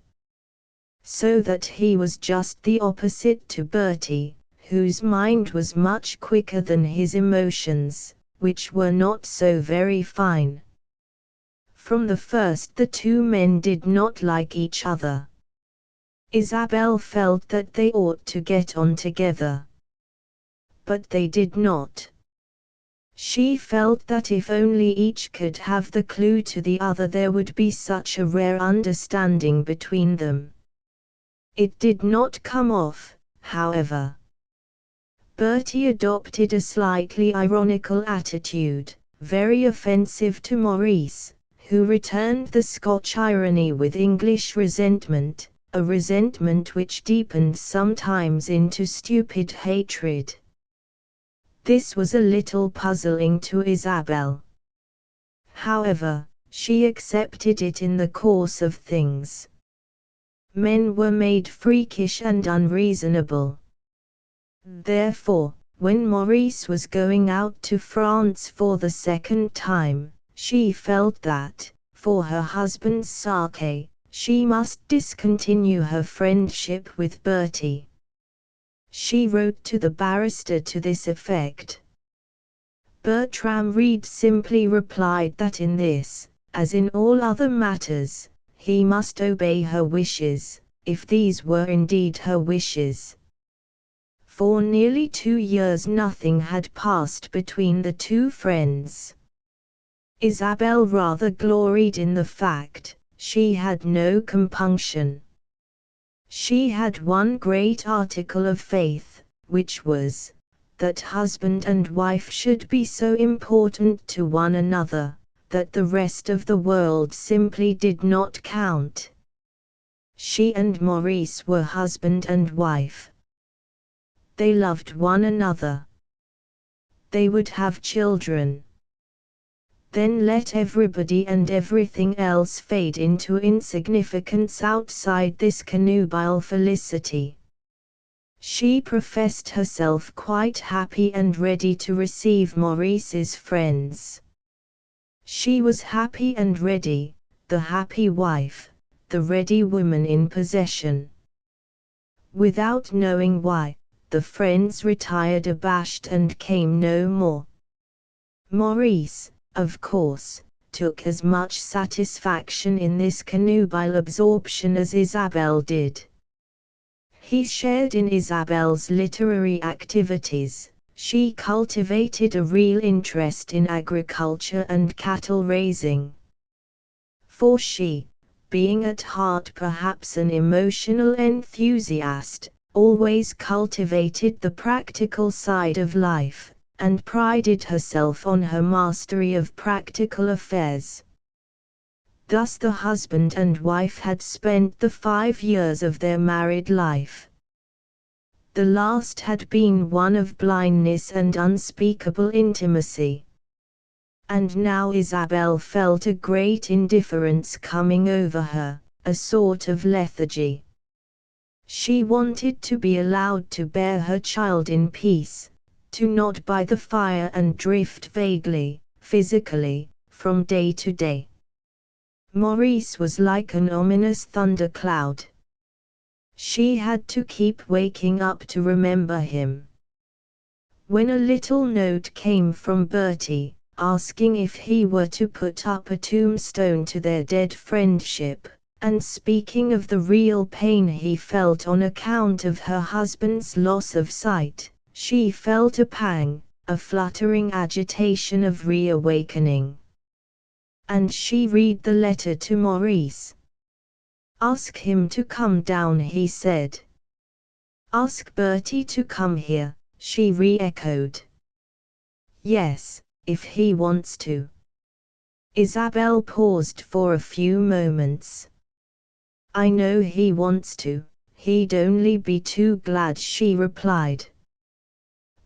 So that he was just the opposite to Bertie, whose mind was much quicker than his emotions, which were not so very fine. From the first the two men did not like each other. Isabel felt that they ought to get on together. But they did not. She felt that if only each could have the clue to the other there would be such a rare understanding between them. It did not come off, however. Bertie adopted a slightly ironical attitude, very offensive to Maurice, who returned the Scotch irony with English resentment, a resentment which deepened sometimes into stupid hatred. This was a little puzzling to Isabel. However, she accepted it in the course of things. Men were made freakish and unreasonable. Therefore, when Maurice was going out to France for the second time, she felt that, for her husband's sake, she must discontinue her friendship with Bertie. She wrote to the barrister to this effect. Bertram Reed simply replied that in this, as in all other matters, he must obey her wishes, if these were indeed her wishes. For nearly 2 years nothing had passed between the two friends. Isabel rather gloried in the fact, she had no compunction. She had one great article of faith, which was, that husband and wife should be so important to one another, that the rest of the world simply did not count. She and Maurice were husband and wife. They loved one another. They would have children. Then let everybody and everything else fade into insignificance outside this connubial felicity. She professed herself quite happy and ready to receive Maurice's friends. She was happy and ready, the happy wife, the ready woman in possession. Without knowing why, the friends retired abashed and came no more. Maurice, of course, took as much satisfaction in this connubial absorption as Isabel did. He shared in Isabel's literary activities. She cultivated a real interest in agriculture and cattle raising. For she, being at heart perhaps an emotional enthusiast, always cultivated the practical side of life, and prided herself on her mastery of practical affairs. Thus the husband and wife had spent the 5 years of their married life. The last had been one of blindness and unspeakable intimacy. And now Isabel felt a great indifference coming over her, a sort of lethargy. She wanted to be allowed to bear her child in peace, to nod by the fire and drift vaguely, physically, from day to day. Maurice was like an ominous thundercloud. She had to keep waking up to remember him. When a little note came from Bertie, asking if he were to put up a tombstone to their dead friendship, and speaking of the real pain he felt on account of her husband's loss of sight, she felt a pang, a fluttering agitation of reawakening. And she read the letter to Maurice. "Ask him to come down," he said. "Ask Bertie to come here," she re-echoed. "Yes, if he wants to." Isabel paused for a few moments. "I know he wants to, he'd only be too glad," she replied.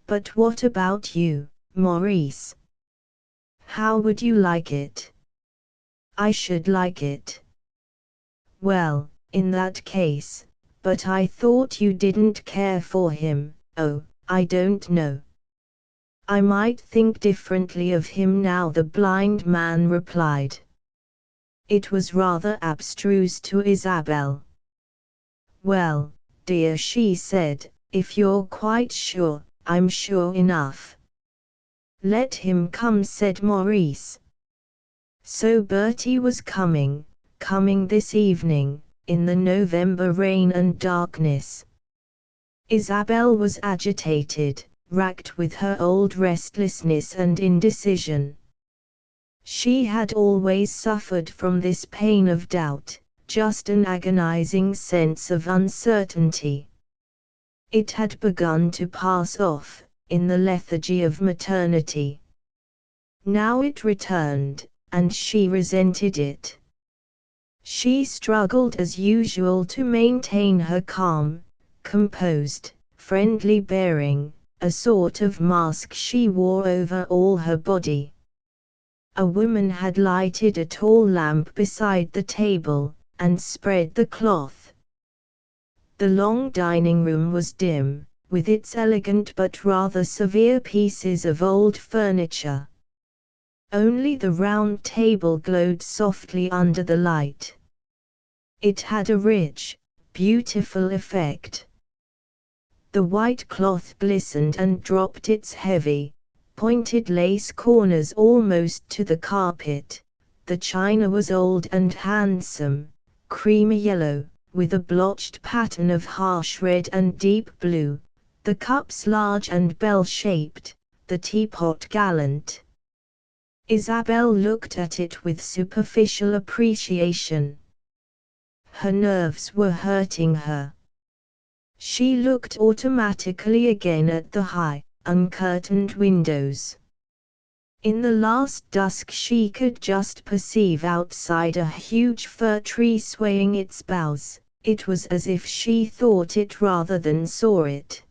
"But what about you, Maurice? How would you like it?" "I should like it." "Well, in that case, but I thought you didn't care for him." "Oh, I don't know. I might think differently of him now," the blind man replied. It was rather abstruse to Isabel. "Well, dear," she said, "if you're quite sure, I'm sure enough." "Let him come," said Maurice. So Bertie was coming this evening, in the November rain and darkness. Isabel was agitated, racked with her old restlessness and indecision. She had always suffered from this pain of doubt, just an agonizing sense of uncertainty. It had begun to pass off, in the lethargy of maternity. Now it returned, and she resented it. She struggled as usual to maintain her calm, composed, friendly bearing, a sort of mask she wore over all her body. A woman had lighted a tall lamp beside the table, and spread the cloth. The long dining room was dim, with its elegant but rather severe pieces of old furniture. Only the round table glowed softly under the light. It had a rich, beautiful effect. The white cloth glistened and dropped its heavy, pointed lace corners almost to the carpet. The china was old and handsome, creamy yellow, with a blotched pattern of harsh red and deep blue, the cups large and bell-shaped, the teapot gallant. Isabel looked at it with superficial appreciation. Her nerves were hurting her. She looked automatically again at the high, uncurtained windows. In the last dusk she could just perceive outside a huge fir tree swaying its boughs. It was as if she thought it rather than saw it.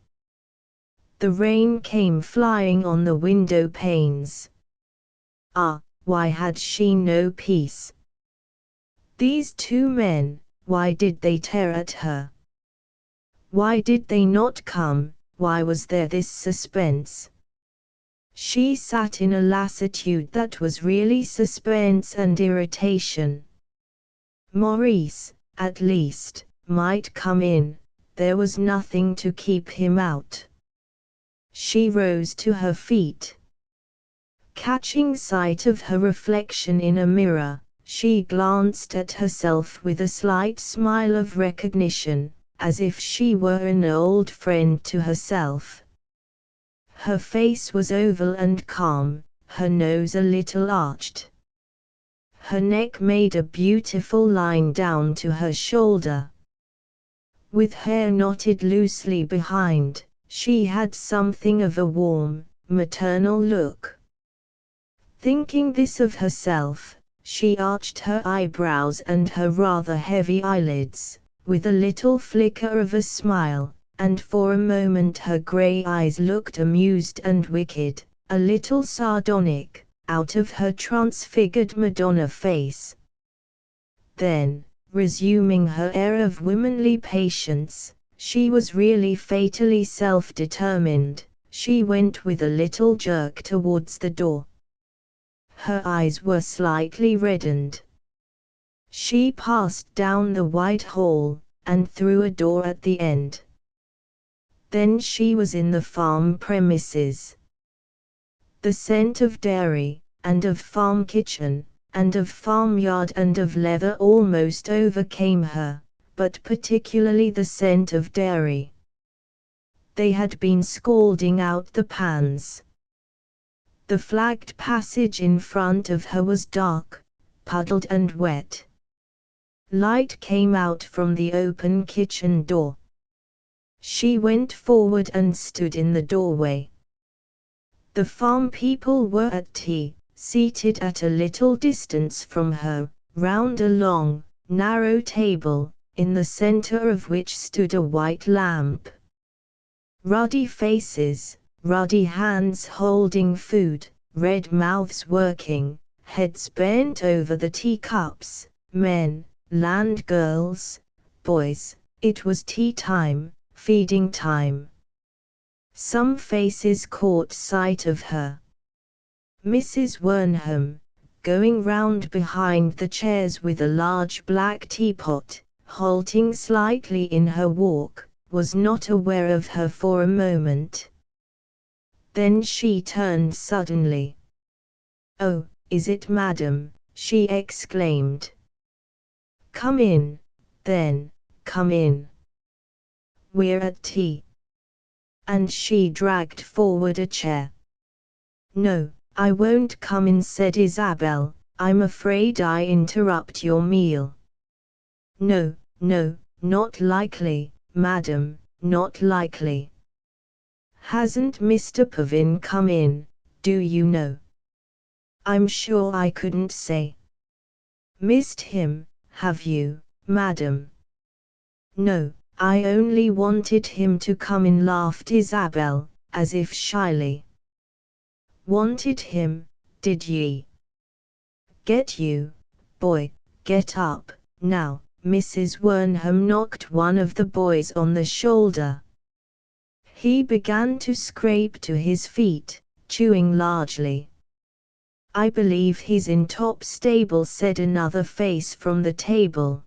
The rain came flying on the window panes. Ah, why had she no peace? These two men, why did they tear at her? Why did they not come? Why was there this suspense? She sat in a lassitude that was really suspense and irritation. Maurice, at least, might come in, there was nothing to keep him out. She rose to her feet. Catching sight of her reflection in a mirror, she glanced at herself with a slight smile of recognition, as if she were an old friend to herself. Her face was oval and calm, her nose a little arched. Her neck made a beautiful line down to her shoulder. With hair knotted loosely behind, she had something of a warm, maternal look. Thinking this of herself, she arched her eyebrows and her rather heavy eyelids, with a little flicker of a smile, and for a moment her grey eyes looked amused and wicked, a little sardonic, out of her transfigured Madonna face. Then, resuming her air of womanly patience, she was really fatally self-determined, she went with a little jerk towards the door. Her eyes were slightly reddened. She passed down the wide hall, and through a door at the end. Then she was in the farm premises. The scent of dairy, and of farm kitchen, and of farmyard and of leather almost overcame her, but particularly the scent of dairy. They had been scalding out the pans. The flagged passage in front of her was dark, puddled and wet. Light came out from the open kitchen door. She went forward and stood in the doorway. The farm people were at tea, seated at a little distance from her, round a long, narrow table, in the center of which stood a white lamp. Ruddy faces, ruddy hands holding food, red mouths working, heads bent over the teacups, men, land girls, boys. It was tea time, feeding time. Some faces caught sight of her. Mrs. Wernham, going round behind the chairs with a large black teapot, halting slightly in her walk, was not aware of her for a moment. Then she turned suddenly. "Oh, is it madam?" she exclaimed. "Come in, then, come in. We're at tea." And she dragged forward a chair. "No, I won't come in," said Isabel, "I'm afraid I interrupt your meal." "No, no, not likely, madam, not likely. Hasn't Mr. Pavin come in, do you know?" I'm sure I couldn't say. Missed him, have you, madam? No, I only wanted him to come in, laughed Isabel, as if shyly. Wanted him, did ye? Get you, boy, get up, now. Mrs. Wernham knocked one of the boys on the shoulder. He began to scrape to his feet, chewing largely. I believe he's in top stable, said another face from the table.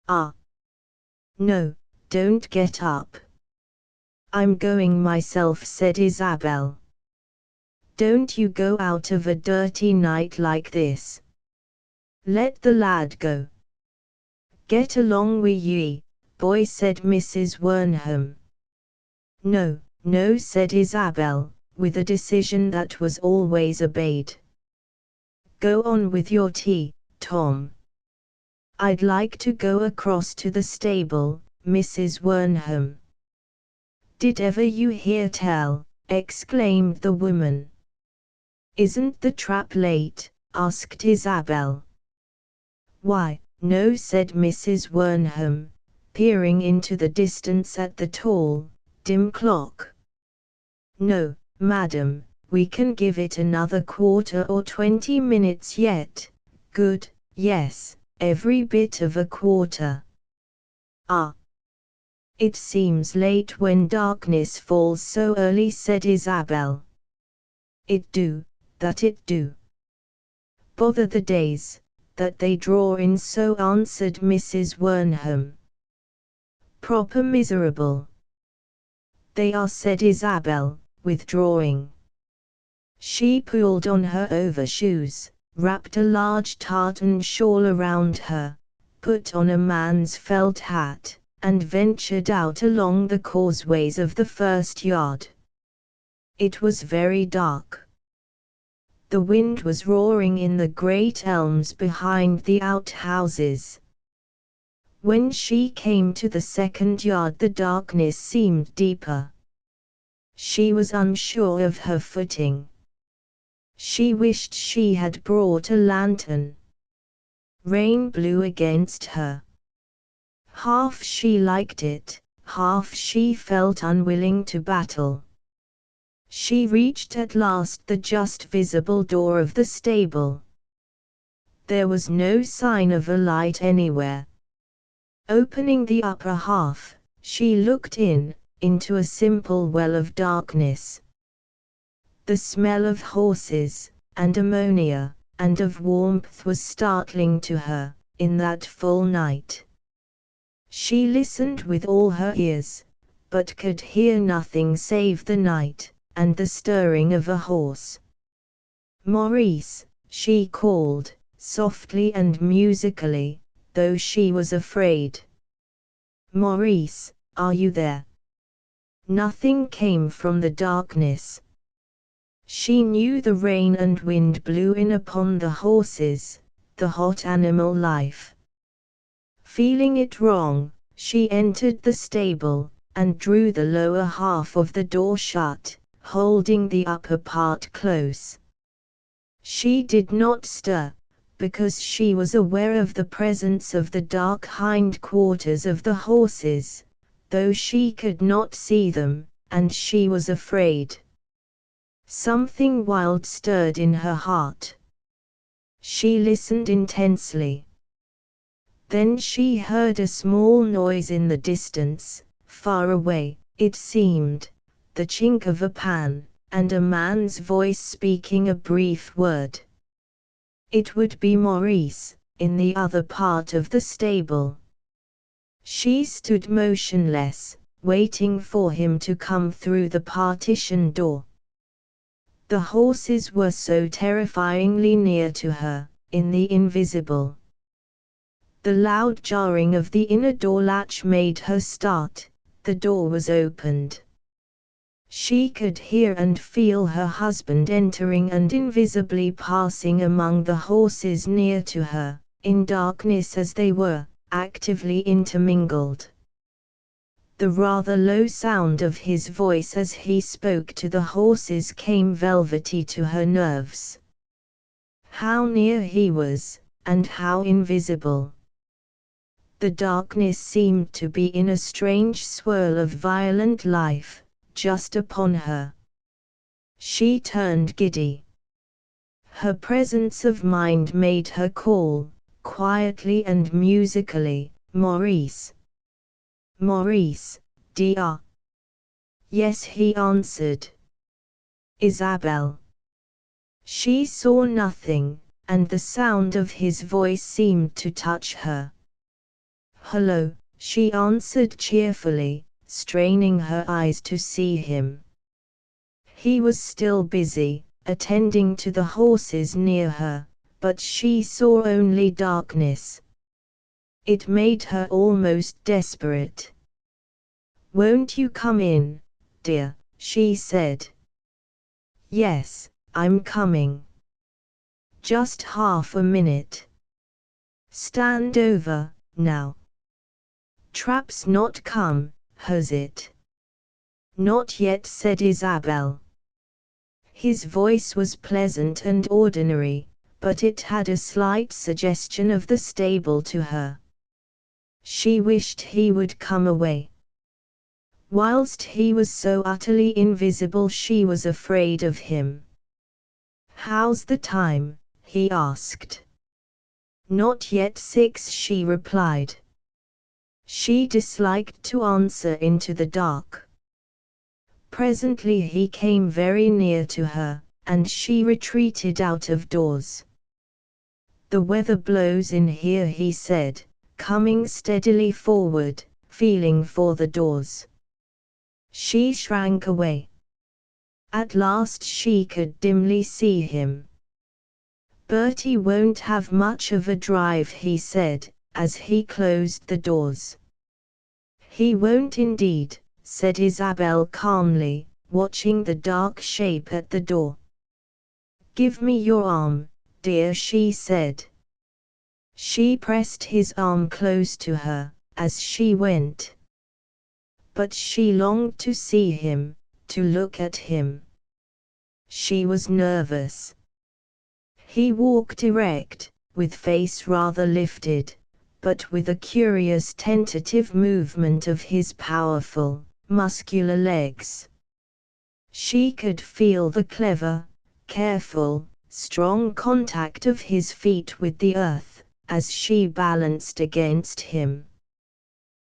Ah. No, don't get up. I'm going myself, said Isabel. Don't you go out of a dirty night like this. Let the lad go. Get along wi' ye, boy, said Mrs. Wernham. No, no, said Isabel, with a decision that was always obeyed. Go on with your tea, Tom. I'd like to go across to the stable, Mrs. Wernham. Did ever you hear tell? Exclaimed the woman. Isn't the trap late? Asked Isabel. Why, no, said Mrs. Wernham, peering into the distance at the tall, dim clock. No, madam, we can give it another quarter or 20 minutes yet. Good, yes, every bit of a quarter. Ah. It seems late when darkness falls so early, said Isabel. It do, that it do. Bother the days, that they draw in so, answered Mrs. Wernham. Proper miserable. They are, said Isabel, withdrawing. She pulled on her overshoes, wrapped a large tartan shawl around her, put on a man's felt hat, and ventured out along the causeways of the first yard. It was very dark. The wind was roaring in the great elms behind the outhouses. When she came to the second yard, the darkness seemed deeper. She was unsure of her footing. She wished she had brought a lantern. Rain blew against her. Half she liked it, half she felt unwilling to battle. She reached at last the just visible door of the stable. There was no sign of a light anywhere. Opening the upper half, she looked into a simple well of darkness. The smell of horses, and ammonia, and of warmth was startling to her, in that full night. She listened with all her ears, but could hear nothing save the night, and the stirring of a horse. Maurice, she called, softly and musically, though she was afraid. Maurice, are you there? Nothing came from the darkness. She knew the rain and wind blew in upon the horses, the hot animal life. Feeling it wrong, she entered the stable, and drew the lower half of the door shut, holding the upper part close. She did not stir, because she was aware of the presence of the dark hind quarters of the horses, though she could not see them, and she was afraid. Something wild stirred in her heart. She listened intensely. Then she heard a small noise in the distance, far away, it seemed, the chink of a pan, and a man's voice speaking a brief word. It would be Maurice, in the other part of the stable. She stood motionless, waiting for him to come through the partition door. The horses were so terrifyingly near to her, in the invisible. The loud jarring of the inner door latch made her start. The door was opened. She could hear and feel her husband entering and invisibly passing among the horses near to her, in darkness as they were, actively intermingled. The rather low sound of his voice as he spoke to the horses came velvety to her nerves. How near he was, and how invisible. The darkness seemed to be in a strange swirl of violent life, just upon her. She turned giddy. Her presence of mind made her call, quietly and musically, "Maurice! Maurice, dear!" "Yes," he answered. "Isabelle." She saw nothing, and the sound of his voice seemed to touch her. "Hello," she answered cheerfully, straining her eyes to see him. He was still busy, attending to the horses near her, but she saw only darkness. It made her almost desperate. "Won't you come in, dear?" she said. "Yes, I'm coming. Just half a minute. Stand over, now." "Trap's not come, has it?" "Not yet," said Isabelle. His voice was pleasant and ordinary, but it had a slight suggestion of the stable to her. She wished he would come away. Whilst he was so utterly invisible, she was afraid of him. "How's the time?" he asked. "Not yet 6," she replied. She disliked to answer into the dark. Presently he came very near to her, and she retreated out of doors. "The weather blows in here," he said, coming steadily forward, feeling for the doors. She shrank away. At last she could dimly see him. "Bertie won't have much of a drive," he said, as he closed the doors. "He won't indeed," said Isabelle calmly, watching the dark shape at the door. "Give me your arm, dear," she said. She pressed his arm close to her, as she went. But she longed to see him, to look at him. She was nervous. He walked erect, with face rather lifted, but with a curious tentative movement of his powerful, muscular legs. She could feel the clever, careful, strong contact of his feet with the earth, as she balanced against him.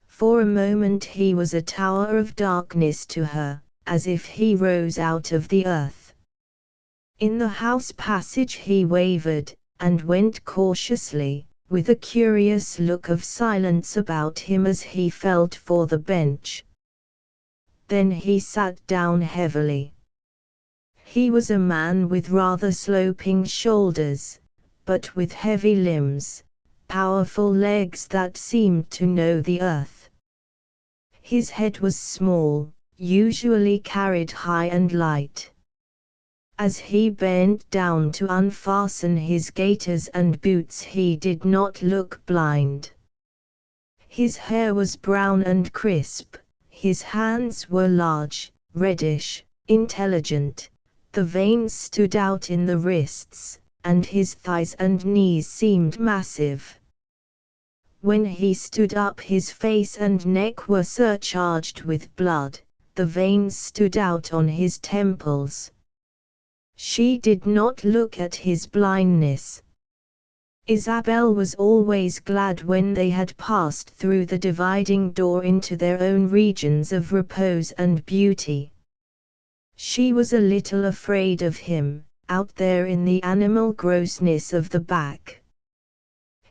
For a moment he was a tower of darkness to her, as if he rose out of the earth. In the house passage he wavered, and went cautiously, with a curious look of silence about him as he felt for the bench. Then he sat down heavily. He was a man with rather sloping shoulders, but with heavy limbs, powerful legs that seemed to know the earth. His head was small, usually carried high and light. As he bent down to unfasten his gaiters and boots, he did not look blind. His hair was brown and crisp, his hands were large, reddish, intelligent, the veins stood out in the wrists, and his thighs and knees seemed massive. When he stood up, his face and neck were surcharged with blood, the veins stood out on his temples. She did not look at his blindness. Isabelle was always glad when they had passed through the dividing door into their own regions of repose and beauty. She was a little afraid of him, out there in the animal grossness of the back.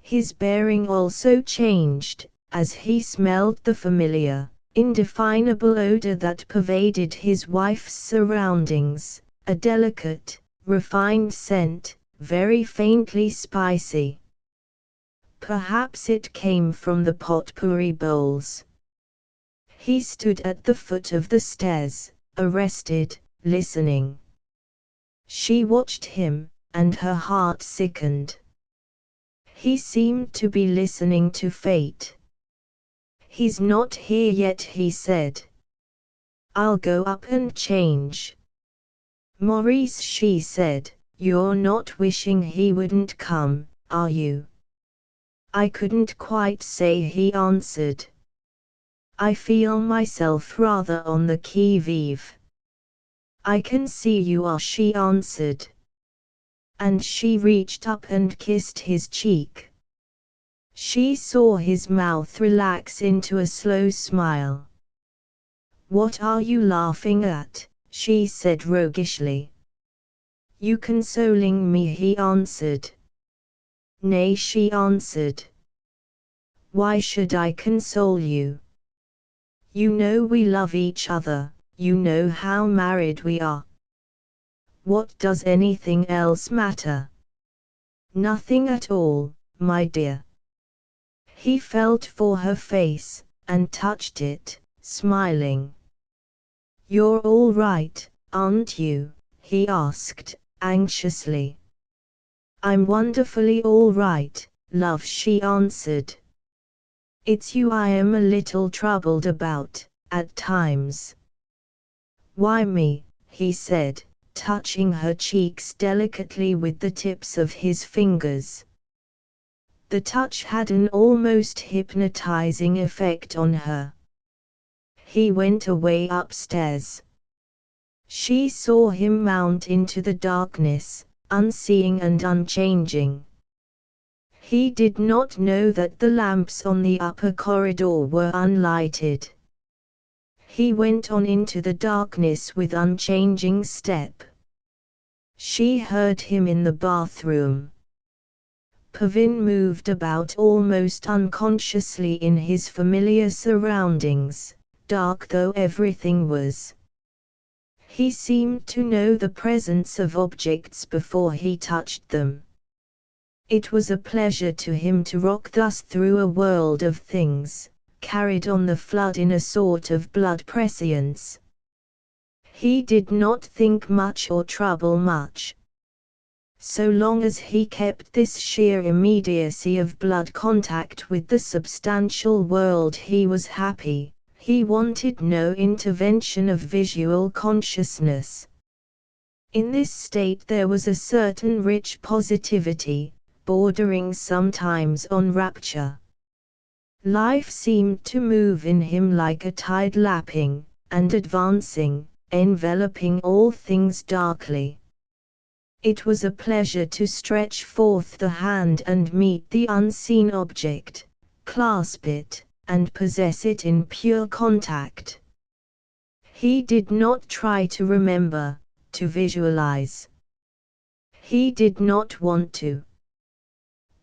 His bearing also changed, as he smelled the familiar, indefinable odor that pervaded his wife's surroundings, a delicate, refined scent, very faintly spicy. Perhaps it came from the potpourri bowls. He stood at the foot of the stairs, arrested, listening. She watched him, and her heart sickened. He seemed to be listening to fate. "He's not here yet," he said. "I'll go up and change." "Maurice," she said, You're not wishing he wouldn't come, are you? I couldn't quite say, he answered. I feel myself rather on the qui-vive. I can see you are, she answered. And she reached up and kissed his cheek. She saw his mouth relax into a slow smile. What are you laughing at? She said roguishly. You consoling me, he answered. Nay, she answered. Why should I console you? You know we love each other, you know how married we are. What does anything else matter? Nothing at all, my dear. He felt for her face, and touched it, smiling. You're all right, aren't you? He asked, anxiously. I'm wonderfully all right, love, she answered. It's you I am a little troubled about, at times. Why me? He said, touching her cheeks delicately with the tips of his fingers. The touch had an almost hypnotizing effect on her. He went away upstairs. She saw him mount into the darkness, unseeing and unchanging. He did not know that the lamps on the upper corridor were unlighted. He went on into the darkness with unchanging step. She heard him in the bathroom. Pavin moved about almost unconsciously in his familiar surroundings, dark though everything was. He seemed to know the presence of objects before he touched them. It was a pleasure to him to rock thus through a world of things, carried on the flood in a sort of blood prescience. He did not think much or trouble much. So long as he kept this sheer immediacy of blood contact with the substantial world, he was happy. He wanted no intervention of visual consciousness. In this state there was a certain rich positivity, bordering sometimes on rapture. Life seemed to move in him like a tide, lapping and advancing, enveloping all things darkly. It was a pleasure to stretch forth the hand and meet the unseen object, clasp it, and possess it in pure contact. He did not try to remember, to visualize. He did not want to.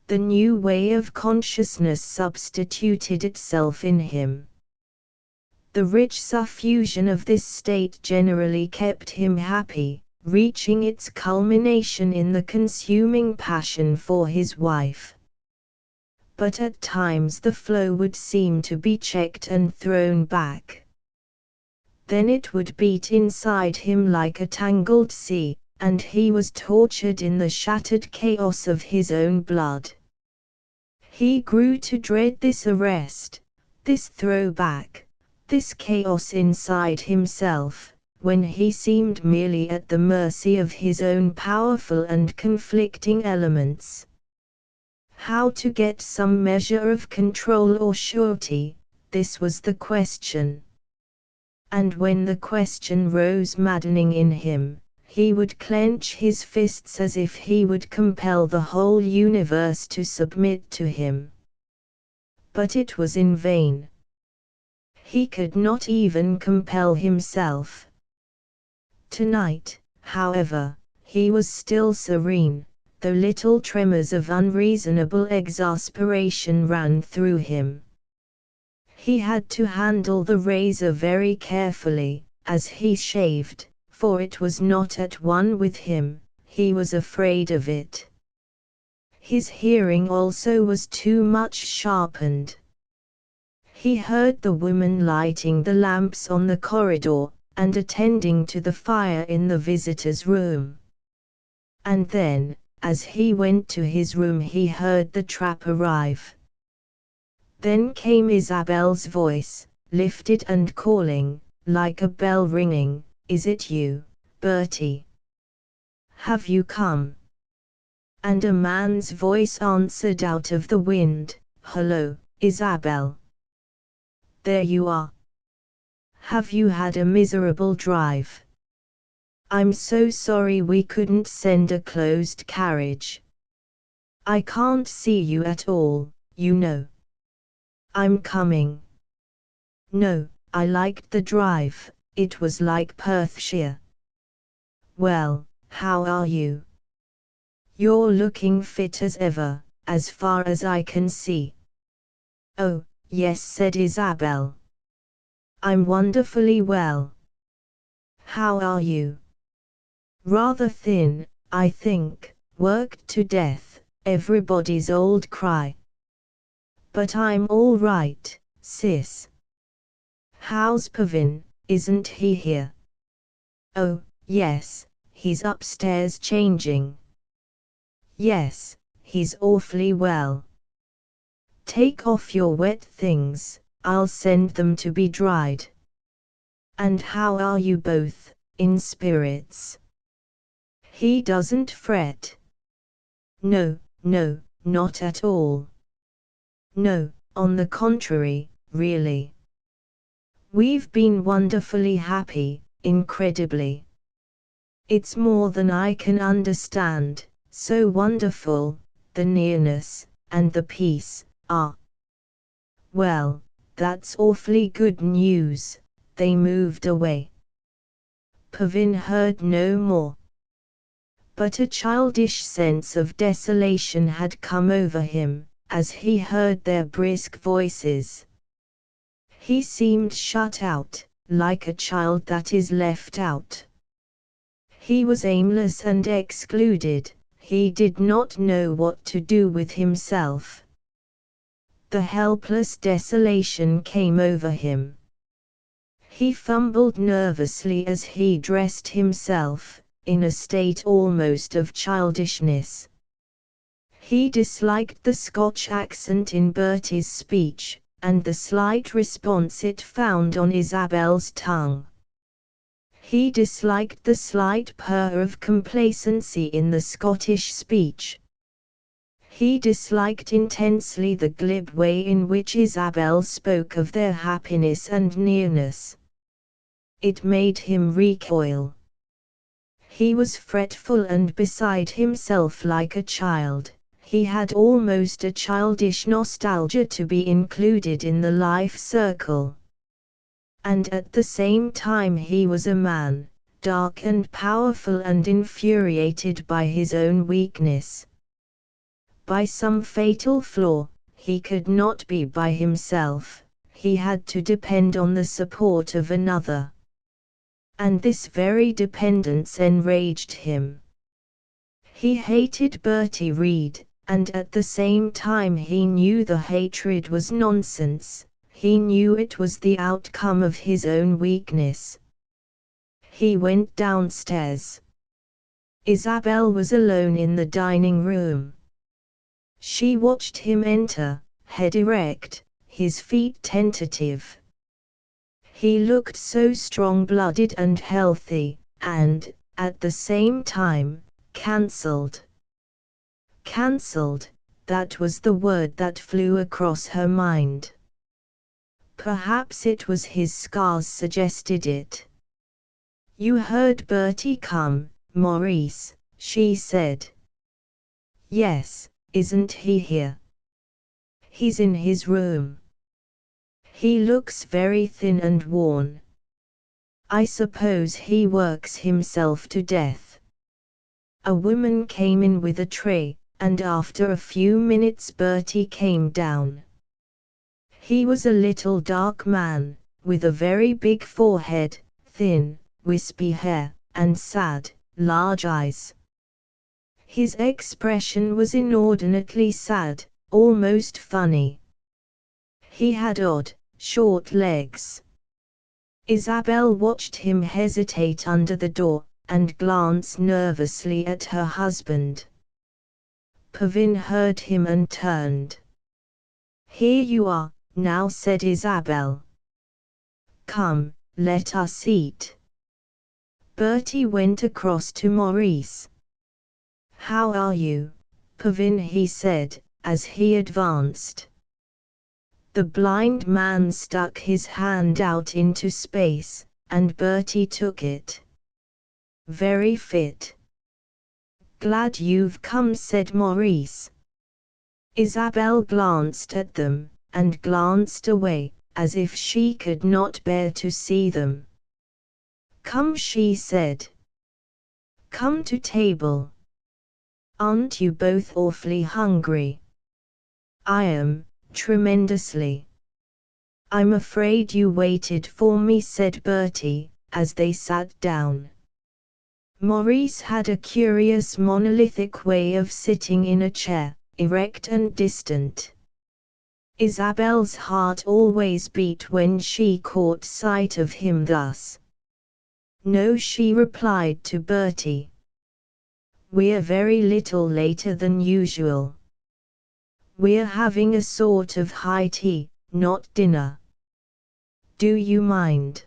The new way of consciousness substituted itself in him. The rich suffusion of this state generally kept him happy, reaching its culmination in the consuming passion for his wife. But at times the flow would seem to be checked and thrown back. Then it would beat inside him like a tangled sea, and he was tortured in the shattered chaos of his own blood. He grew to dread this arrest, this throwback, this chaos inside himself, when he seemed merely at the mercy of his own powerful and conflicting elements. How to get some measure of control or surety, this was the question. And when the question rose maddening in him, he would clench his fists as if he would compel the whole universe to submit to him. But it was in vain. He could not even compel himself. Tonight, however, he was still serene, though little tremors of unreasonable exasperation ran through him. He had to handle the razor very carefully, as he shaved, for it was not at one with him, he was afraid of it. His hearing also was too much sharpened. He heard the woman lighting the lamps on the corridor, and attending to the fire in the visitor's room. And then, as he went to his room, he heard the trap arrive. Then came Isabel's voice, lifted and calling, like a bell ringing, "Is it you, Bertie?" Have you come? And a man's voice answered out of the wind, Hello, Isabel. There you are. Have you had a miserable drive? I'm so sorry we couldn't send a closed carriage. I can't see you at all, you know. I'm coming. No, I liked the drive, it was like Perthshire. Well, how are you? You're looking fit as ever, as far as I can see. Oh, yes, said Isabel. I'm wonderfully well. How are you? Rather thin, I think, worked to death, everybody's old cry. But I'm all right, sis. How's Pavin, isn't he here? Oh, yes, he's upstairs changing. Yes, he's awfully well. Take off your wet things, I'll send them to be dried. And how are you both, in spirits? He doesn't fret. No, no, not at all. No, on the contrary, really. We've been wonderfully happy, incredibly. It's more than I can understand, so wonderful, the nearness, and the peace, Well, that's awfully good news, they moved away. Pavin heard no more. But a childish sense of desolation had come over him, as he heard their brisk voices. He seemed shut out, like a child that is left out. He was aimless and excluded, he did not know what to do with himself. The helpless desolation came over him. He fumbled nervously as he dressed himself, in a state almost of childishness. He disliked the Scotch accent in Bertie's speech, and the slight response it found on Isabel's tongue. He disliked the slight purr of complacency in the Scottish speech. He disliked intensely the glib way in which Isabel spoke of their happiness and nearness. It made him recoil. He was fretful and beside himself like a child. He had almost a childish nostalgia to be included in the life circle. And at the same time he was a man, dark and powerful and infuriated by his own weakness. By some fatal flaw, he could not be by himself, he had to depend on the support of another. And this very dependence enraged him. He hated Bertie Reed, and at the same time he knew the hatred was nonsense, he knew it was the outcome of his own weakness. He went downstairs. Isabel was alone in the dining room. She watched him enter, head erect, his feet tentative. He looked so strong-blooded and healthy, and, at the same time, cancelled. Cancelled, that was the word that flew across her mind. Perhaps it was his scars suggested it. You heard Bertie come, Maurice, she said. Yes, isn't he here? He's in his room. He looks very thin and worn. I suppose he works himself to death. A woman came in with a tray, and after a few minutes Bertie came down. He was a little dark man, with a very big forehead, thin, wispy hair, and sad, large eyes. His expression was inordinately sad, almost funny. He had odd, short legs. Isabel watched him hesitate under the door, and glance nervously at her husband. Pavin heard him and turned. Here you are, now, said Isabel. Come, let us eat. Bertie went across to Maurice. "How are you, Pavin?" he said, as he advanced. The blind man stuck his hand out into space, and Bertie took it. "Very fit." "Glad you've come," said Maurice. Isabelle glanced at them, and glanced away, as if she could not bear to see them. "Come," she said. "Come to table. Aren't you both awfully hungry?" "I am, tremendously." "I'm afraid you waited for me," said Bertie, as they sat down. Maurice had a curious monolithic way of sitting in a chair, erect and distant. Isabelle's heart always beat when she caught sight of him thus. "No," she replied to Bertie. "We're very little later than usual. We're having a sort of high tea, not dinner. Do you mind?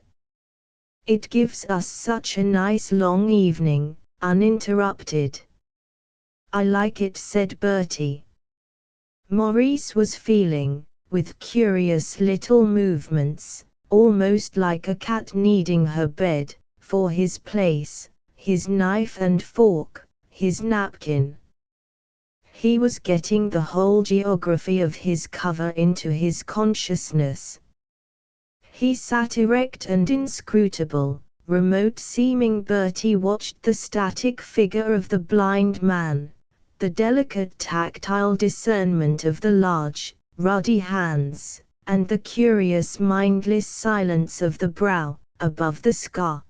It gives us such a nice long evening, uninterrupted." "I like it," said Bertie. Maurice was feeling, with curious little movements, almost like a cat needing her bed, for his place, his knife and fork, his napkin. He was getting the whole geography of his cover into his consciousness. He sat erect and inscrutable, remote-seeming. Bertie watched the static figure of the blind man, the delicate tactile discernment of the large, ruddy hands, and the curious mindless silence of the brow, above the scar.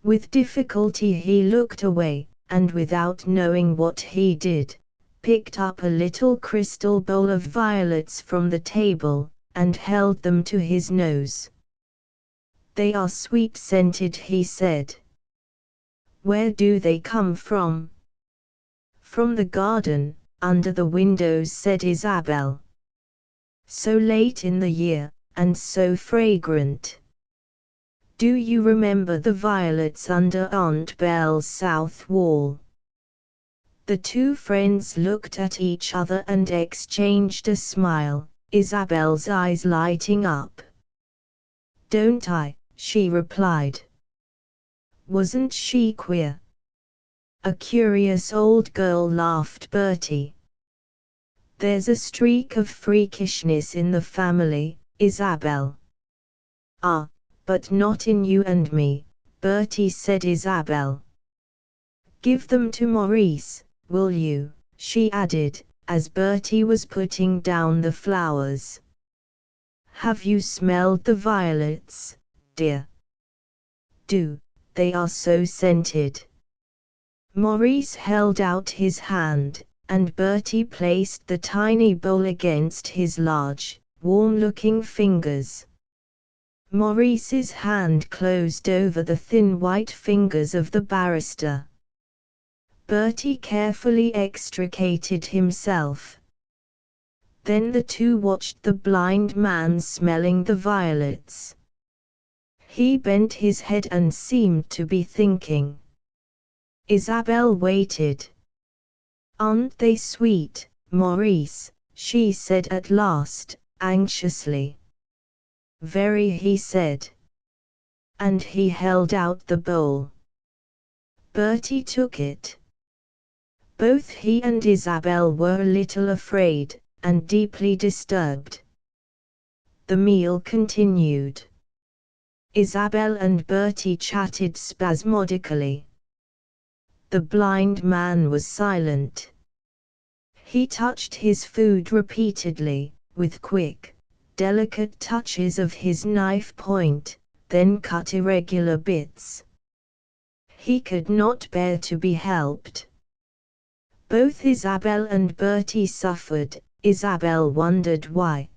With difficulty he looked away, and without knowing what he did, picked up a little crystal bowl of violets from the table, and held them to his nose. "They are sweet-scented," he said. "Where do they come from?" "From the garden, under the windows," said Isabelle. "So late in the year, and so fragrant. Do you remember the violets under Aunt Belle's south wall?" The two friends looked at each other and exchanged a smile, Isabelle's eyes lighting up. "Don't I?" she replied. "Wasn't she queer?" "A curious old girl," laughed Bertie. "There's a streak of freakishness in the family, Isabelle." "Ah, but not in you and me," Bertie said. Isabelle. "Give them to Maurice, will you?" she added, as Bertie was putting down the flowers. "Have you smelled the violets, dear? Do, they are so scented." Maurice held out his hand, and Bertie placed the tiny bowl against his large, warm-looking fingers. Maurice's hand closed over the thin white fingers of the barrister. Bertie carefully extricated himself. Then the two watched the blind man smelling the violets. He bent his head and seemed to be thinking. Isabelle waited. "Aren't they sweet, Maurice?" she said at last, anxiously. "Very," he said. And he held out the bowl. Bertie took it. Both he and Isabelle were a little afraid, and deeply disturbed. The meal continued. Isabelle and Bertie chatted spasmodically. The blind man was silent. He touched his food repeatedly, with quick, delicate touches of his knife point, then cut irregular bits. He could not bear to be helped. Both Isabelle and Bertie suffered. Isabelle wondered why.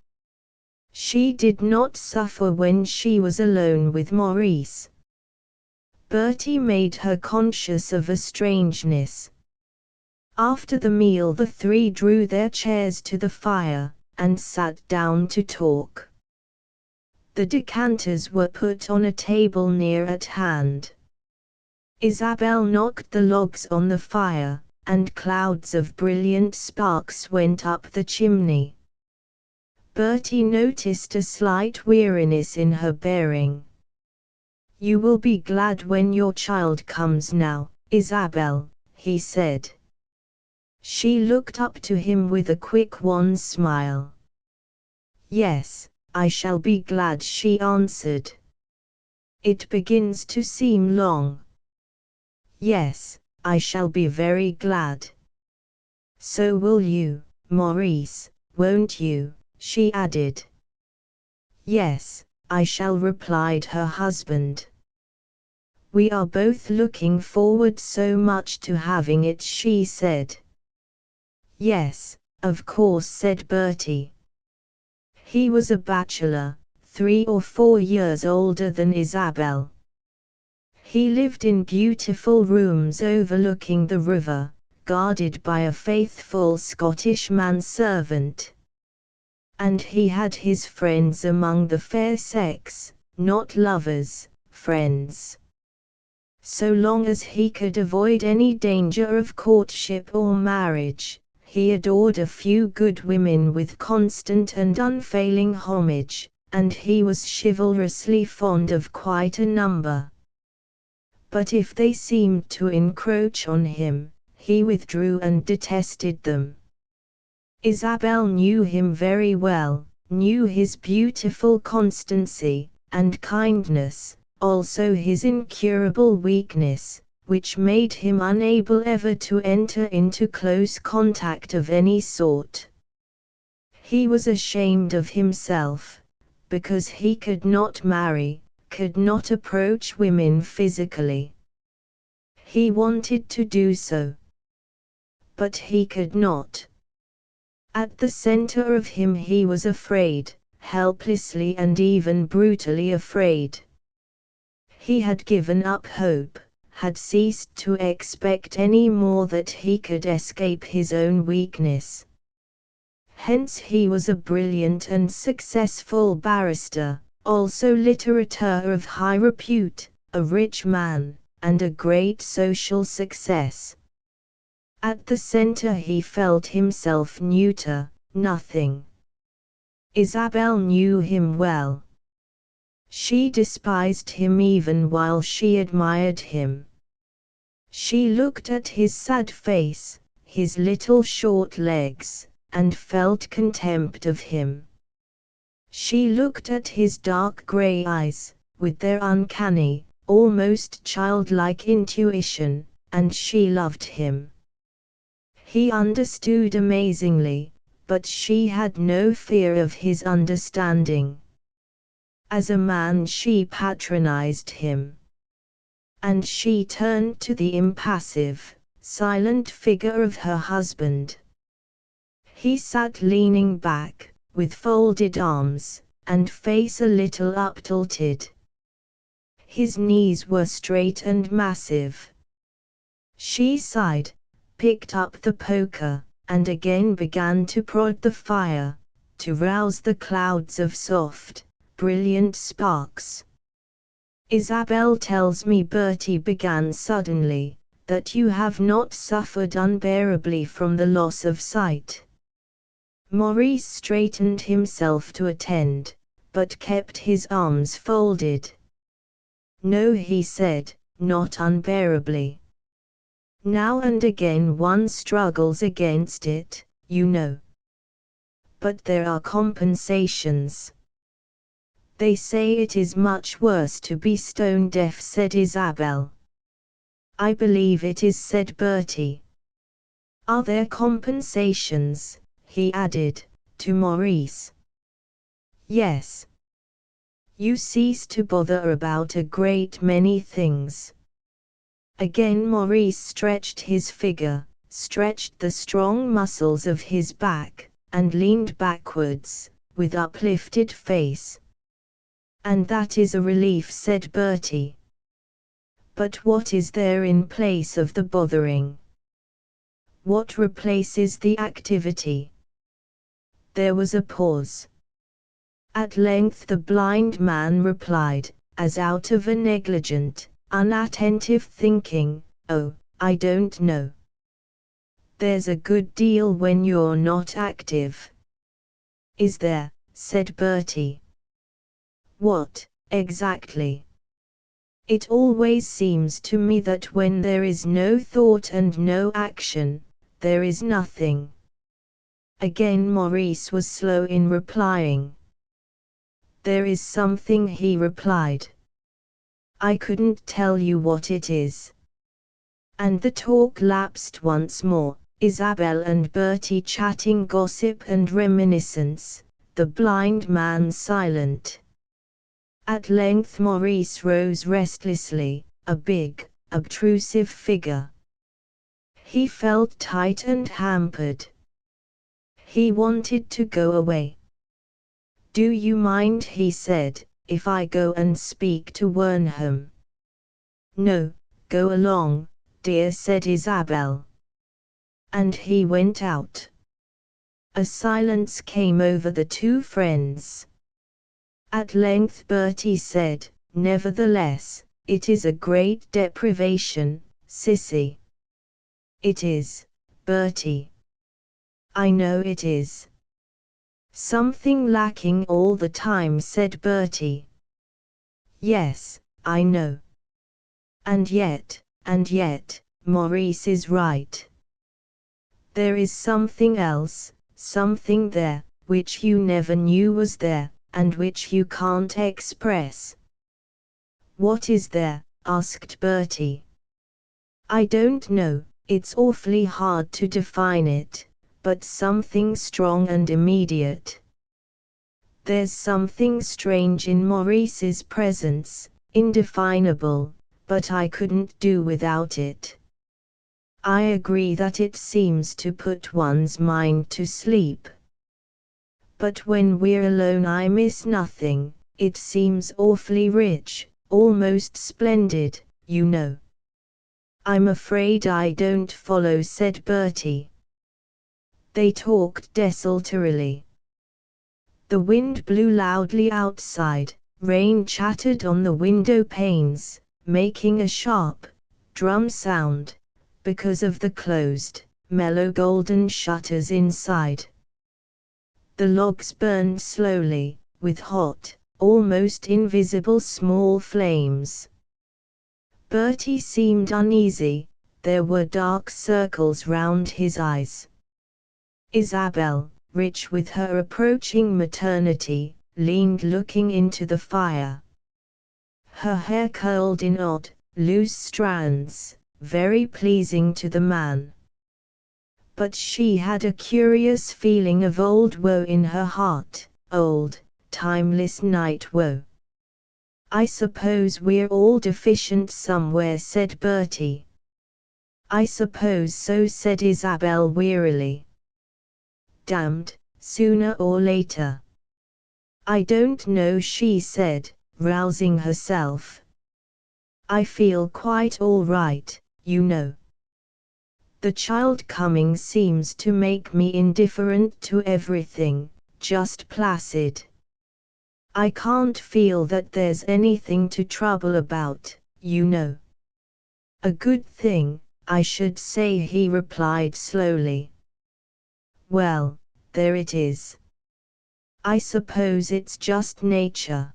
She did not suffer when she was alone with Maurice. Bertie made her conscious of a strangeness. After the meal the three drew their chairs to the fire, and sat down to talk. The decanters were put on a table near at hand. Isabelle knocked the logs on the fire, and clouds of brilliant sparks went up the chimney. Bertie noticed a slight weariness in her bearing. "You will be glad when your child comes now, Isabel," he said. She looked up to him with a quick wan smile. "Yes, I shall be glad," she answered. "It begins to seem long." "Yes, I shall be very glad." "So will you, Maurice, won't you?" she added. "Yes, I shall," replied her husband. "We are both looking forward so much to having it," she said. "Yes, of course," said Bertie. He was a bachelor, 3 or 4 years older than Isabel. He lived in beautiful rooms overlooking the river, guarded by a faithful Scottish manservant. And he had his friends among the fair sex, not lovers, friends. So long as he could avoid any danger of courtship or marriage, he adored a few good women with constant and unfailing homage, and he was chivalrously fond of quite a number. But if they seemed to encroach on him, he withdrew and detested them. Isabel knew him very well, knew his beautiful constancy and kindness, also his incurable weakness, which made him unable ever to enter into close contact of any sort. He was ashamed of himself, because he could not marry, could not approach women physically. He wanted to do so, but he could not. At the center of him he was afraid, helplessly and even brutally afraid. He had given up hope, had ceased to expect any more that he could escape his own weakness. Hence he was a brilliant and successful barrister, also litterateur of high repute, a rich man, and a great social success. At the center he felt himself neuter, nothing. Isabel knew him well. She despised him even while she admired him. She looked at his sad face, his little short legs, and felt contempt of him. She looked at his dark gray eyes, with their uncanny, almost childlike intuition, and she loved him. He understood amazingly, but she had no fear of his understanding. As a man she patronized him. And she turned to the impassive, silent figure of her husband. He sat leaning back, with folded arms, and face a little up-tilted. His knees were straight and massive. She sighed, picked up the poker, and again began to prod the fire, to rouse the clouds of soft, brilliant sparks. "Isabel tells me," Bertie began suddenly, "that you have not suffered unbearably from the loss of sight." Maurice straightened himself to attend, but kept his arms folded. "No," he said, "not unbearably. Now and again one struggles against it, you know. But there are compensations." "They say it is much worse to be stone deaf," said Isabel. "I believe it is," said Bertie. "Are there compensations?" he added, to Maurice. "Yes. You cease to bother about a great many things." Again Maurice stretched his figure, stretched the strong muscles of his back, and leaned backwards, with uplifted face. "And that is a relief," said Bertie. "But what is there in place of the bothering? What replaces the activity?" There was a pause. At length the blind man replied, as out of a negligent, unattentive thinking, "Oh, I don't know. There's a good deal when you're not active. Is there? Said Bertie. What, exactly? It always seems to me that when there is no thought and no action, there is nothing. Again Maurice was slow in replying. There is something, he replied. I couldn't tell you what it is. And the talk lapsed once more, Isabel and Bertie chatting gossip and reminiscence, the blind man silent. At length Maurice rose restlessly, a big, obtrusive figure. He felt tight and hampered. He wanted to go away. Do you mind, he said, if I go and speak to Wernham? No, go along, dear, said Isabel. And he went out. A silence came over the two friends. At length Bertie said, nevertheless, it is a great deprivation, Sissy. It is, Bertie. I know it is. Something lacking all the time, said Bertie. Yes, I know. And yet, Maurice is right. There is something else, something there, which you never knew was there, and which you can't express. What is there? Asked Bertie. I don't know, it's awfully hard to define it, but something strong and immediate. There's something strange in Maurice's presence, indefinable, but I couldn't do without it. I agree that it seems to put one's mind to sleep. But when we're alone I miss nothing, it seems awfully rich, almost splendid, you know. I'm afraid I don't follow, said Bertie. They talked desultorily. The wind blew loudly outside, rain chattered on the window panes, making a sharp, drum sound, because of the closed, mellow golden shutters inside. The logs burned slowly, with hot, almost invisible small flames. Bertie seemed uneasy, there were dark circles round his eyes. Isabel, rich with her approaching maternity, leaned looking into the fire. Her hair curled in odd, loose strands, very pleasing to the man. But she had a curious feeling of old woe in her heart, old, timeless night woe. I suppose we're all deficient somewhere, said Bertie. I suppose so, said Isabel wearily. Damned, sooner or later. I don't know, she said, rousing herself. I feel quite all right, you know. The child coming seems to make me indifferent to everything, just placid. I can't feel that there's anything to trouble about, you know. A good thing, I should say, he replied slowly. Well, there it is. I suppose it's just nature.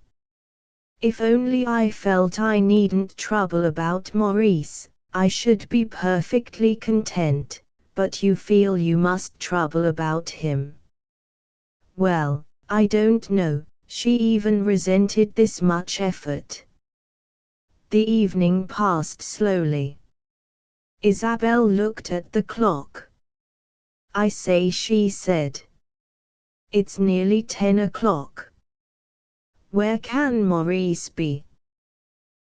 If only I felt I needn't trouble about Maurice, I should be perfectly content, but you feel you must trouble about him. Well, I don't know, she even resented this much effort. The evening passed slowly. Isabel looked at the clock. I say, she said. It's nearly 10 o'clock. Where can Maurice be?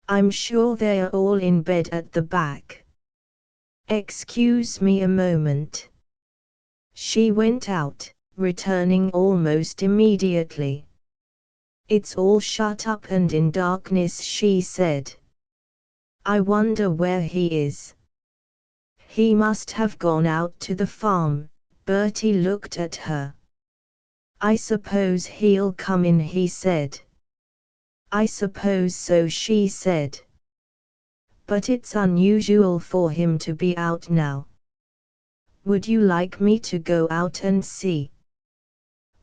I'm sure they're all in bed at the back. Excuse me a moment. She went out, returning almost immediately. It's all shut up and in darkness, she said. I wonder where he is. He must have gone out to the farm. Bertie looked at her. I suppose he'll come in, he said. I suppose so, she said. But it's unusual for him to be out now. Would you like me to go out and see?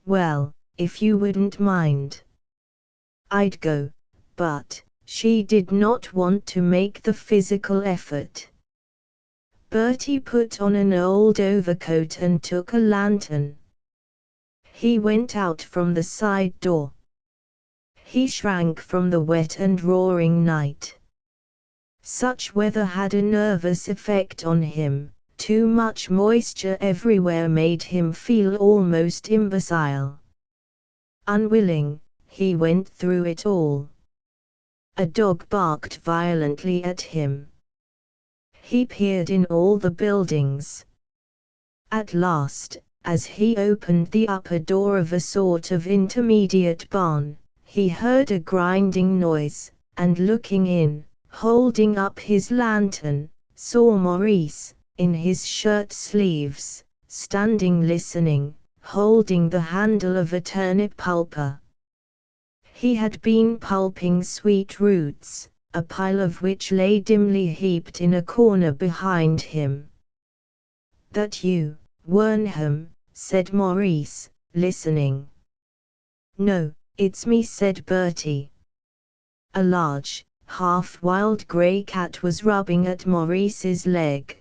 Well, if you wouldn't mind. I'd go, but she did not want to make the physical effort. Bertie put on an old overcoat and took a lantern. He went out from the side door. He shrank from the wet and roaring night. Such weather had a nervous effect on him. Too much moisture everywhere made him feel almost imbecile. Unwilling, he went through it all. A dog barked violently at him. He peered in all the buildings. At last, as he opened the upper door of a sort of intermediate barn, he heard a grinding noise, and looking in, holding up his lantern, saw Maurice, in his shirt sleeves, standing listening, holding the handle of a turnip pulper. He had been pulping sweet roots, a pile of which lay dimly heaped in a corner behind him. "That you, Wernham?" said Maurice, listening. "No, it's me," said Bertie. A large, half-wild grey cat was rubbing at Maurice's leg.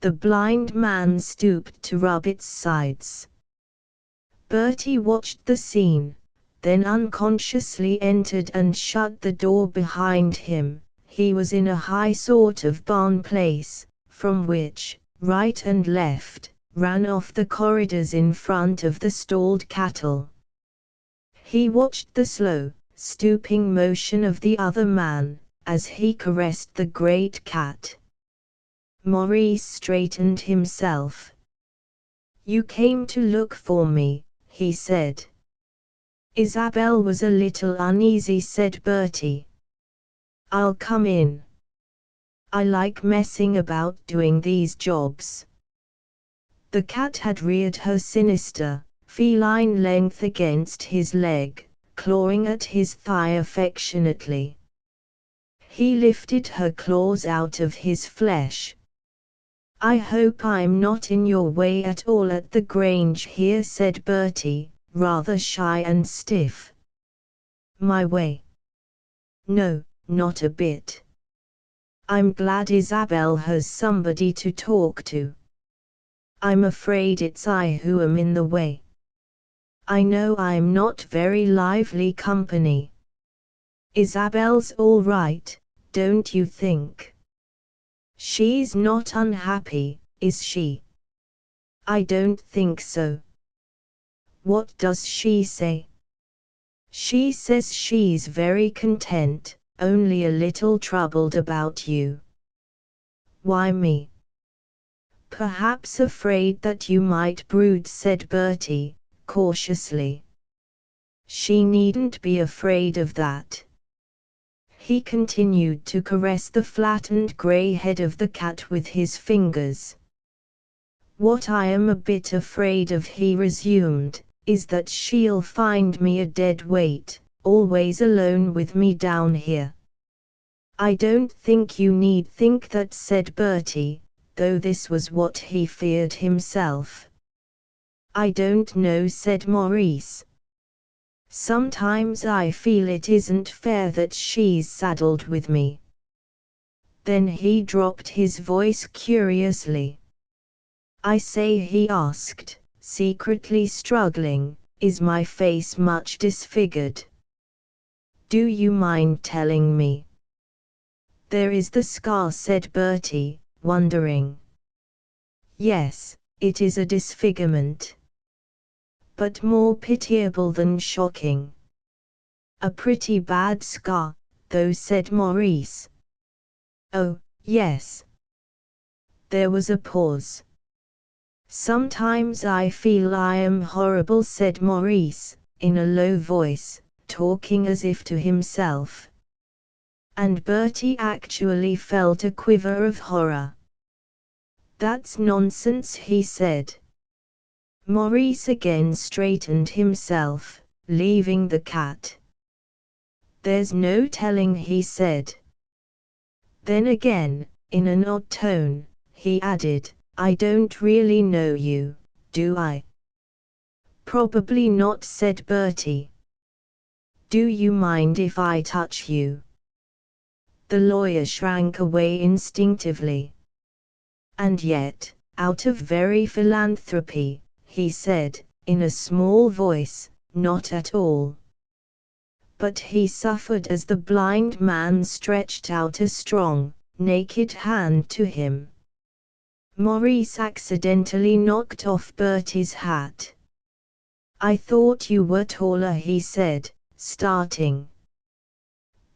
The blind man stooped to rub its sides. Bertie watched the scene, then unconsciously entered and shut the door behind him. He was in a high sort of barn place, from which, right and left, ran off the corridors in front of the stalled cattle. He watched the slow, stooping motion of the other man, as he caressed the great cat. Maurice straightened himself. "You came to look for me," he said. "Isabel was a little uneasy," said Bertie. "I'll come in. I like messing about doing these jobs." The cat had reared her sinister, feline length against his leg, clawing at his thigh affectionately. He lifted her claws out of his flesh. "I hope I'm not in your way at all at the Grange here," said Bertie, rather shy and stiff. "My way? No, not a bit. I'm glad Isabel has somebody to talk to. I'm afraid it's I who am in the way. I know I'm not very lively company. Isabel's all right, don't you think? She's not unhappy, is she?" "I don't think so." "What does she say?" "She says she's very content, only a little troubled about you." "Why me?" "Perhaps afraid that you might brood," said Bertie, cautiously. "She needn't be afraid of that." He continued to caress the flattened grey head of the cat with his fingers. "What I am a bit afraid of," he resumed, "is that she'll find me a dead weight, always alone with me down here." "I don't think you need think that," said Bertie, though this was what he feared himself. "I don't know," said Maurice. "Sometimes I feel it isn't fair that she's saddled with me." Then he dropped his voice curiously. "I say," he asked, secretly struggling, "is my face much disfigured? Do you mind telling me?" "There is the scar," said Bertie, wondering. "Yes, it is a disfigurement. But more pitiable than shocking." "A pretty bad scar, though," said Maurice. "Oh, yes." There was a pause. "Sometimes I feel I am horrible," said Maurice, in a low voice, talking as if to himself. And Bertie actually felt a quiver of horror. "That's nonsense," he said. Maurice again straightened himself, leaving the cat. "There's no telling," he said. Then again, in an odd tone, he added, I don't really know you, do I? Probably not, said Bertie. Do you mind if I touch you? The lawyer shrank away instinctively. And yet, out of very philanthropy, he said, in a small voice, not at all. But he suffered as the blind man stretched out a strong, naked hand to him. Maurice accidentally knocked off Bertie's hat. I thought you were taller, he said, starting.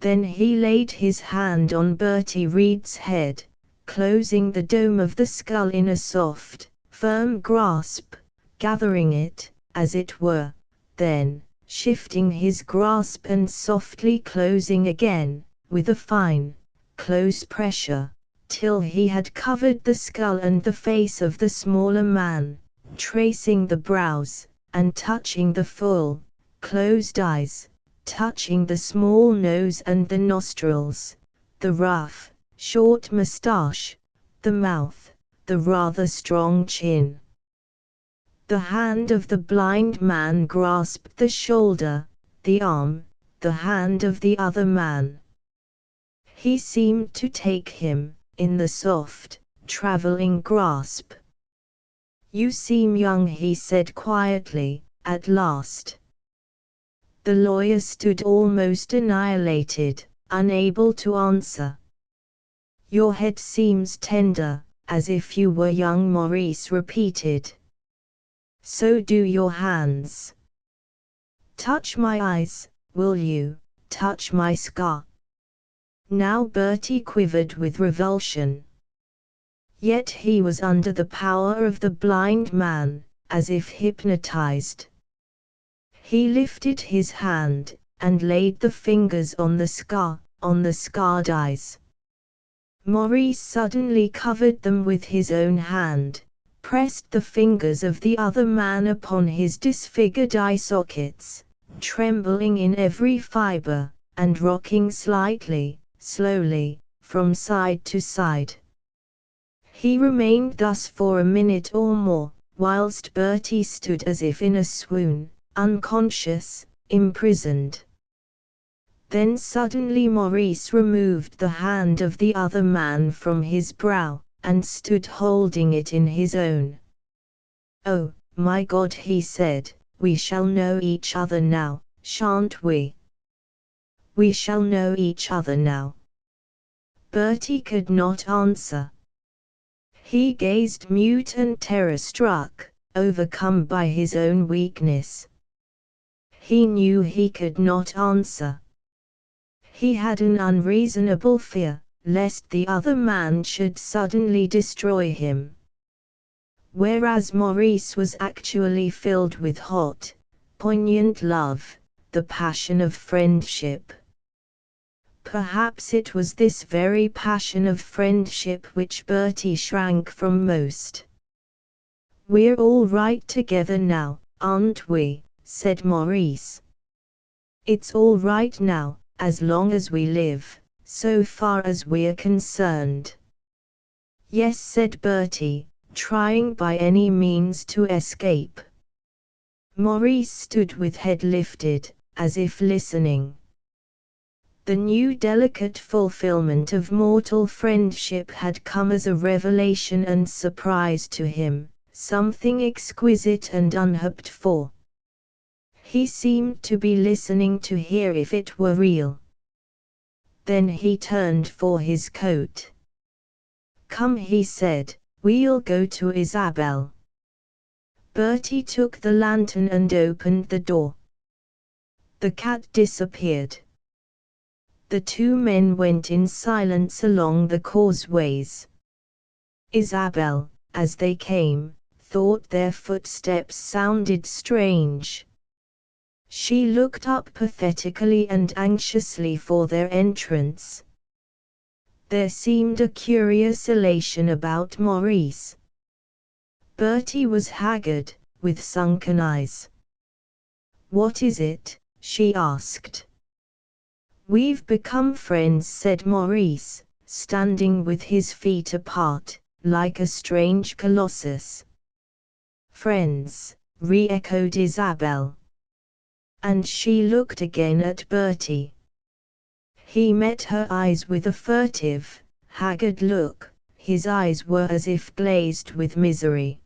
Then he laid his hand on Bertie Reed's head, closing the dome of the skull in a soft, firm grasp, gathering it, as it were, then, shifting his grasp and softly closing again, with a fine, close pressure, till he had covered the skull and the face of the smaller man, tracing the brows, and touching the full, closed eyes, touching the small nose and the nostrils, the rough, short moustache, the mouth, the rather strong chin. The hand of the blind man grasped the shoulder, the arm, the hand of the other man. He seemed to take him, in the soft, traveling grasp. You seem young, he said quietly, at last. The lawyer stood almost annihilated, unable to answer. Your head seems tender, as if you were young, Maurice repeated. So do your hands. Touch my eyes, will you? Touch my scar. Now Bertie quivered with revulsion. Yet he was under the power of the blind man, as if hypnotized. He lifted his hand, and laid the fingers on the scarred eyes. Maurice suddenly covered them with his own hand, pressed the fingers of the other man upon his disfigured eye sockets, trembling in every fiber, and rocking slightly, slowly, from side to side. He remained thus for a minute or more, whilst Bertie stood as if in a swoon, unconscious, imprisoned. Then suddenly Maurice removed the hand of the other man from his brow, and stood holding it in his own. Oh, my God, he said, we shall know each other now, shan't we? We shall know each other now. Bertie could not answer. He gazed mute and terror-struck, overcome by his own weakness. He knew he could not answer. He had an unreasonable fear, lest the other man should suddenly destroy him. Whereas Maurice was actually filled with hot, poignant love, the passion of friendship. Perhaps it was this very passion of friendship which Bertie shrank from most. We're all right together now, aren't we? Said Maurice. It's all right now, as long as we live, so far as we're concerned. Yes, said Bertie, trying by any means to escape. Maurice stood with head lifted, as if listening. The new delicate fulfillment of mortal friendship had come as a revelation and surprise to him, something exquisite and unhoped for. He seemed to be listening to hear if it were real. Then he turned for his coat. Come, he said, we'll go to Isabel. Bertie took the lantern and opened the door. The cat disappeared. The two men went in silence along the causeways. Isabel, as they came, thought their footsteps sounded strange. She looked up pathetically and anxiously for their entrance. There seemed a curious elation about Maurice. Bertie was haggard, with sunken eyes. What is it? She asked. We've become friends, said Maurice, standing with his feet apart, like a strange colossus. "Friends," re-echoed Isabel. And she looked again at Bertie. He met her eyes with a furtive, haggard look. His eyes were as if glazed with misery.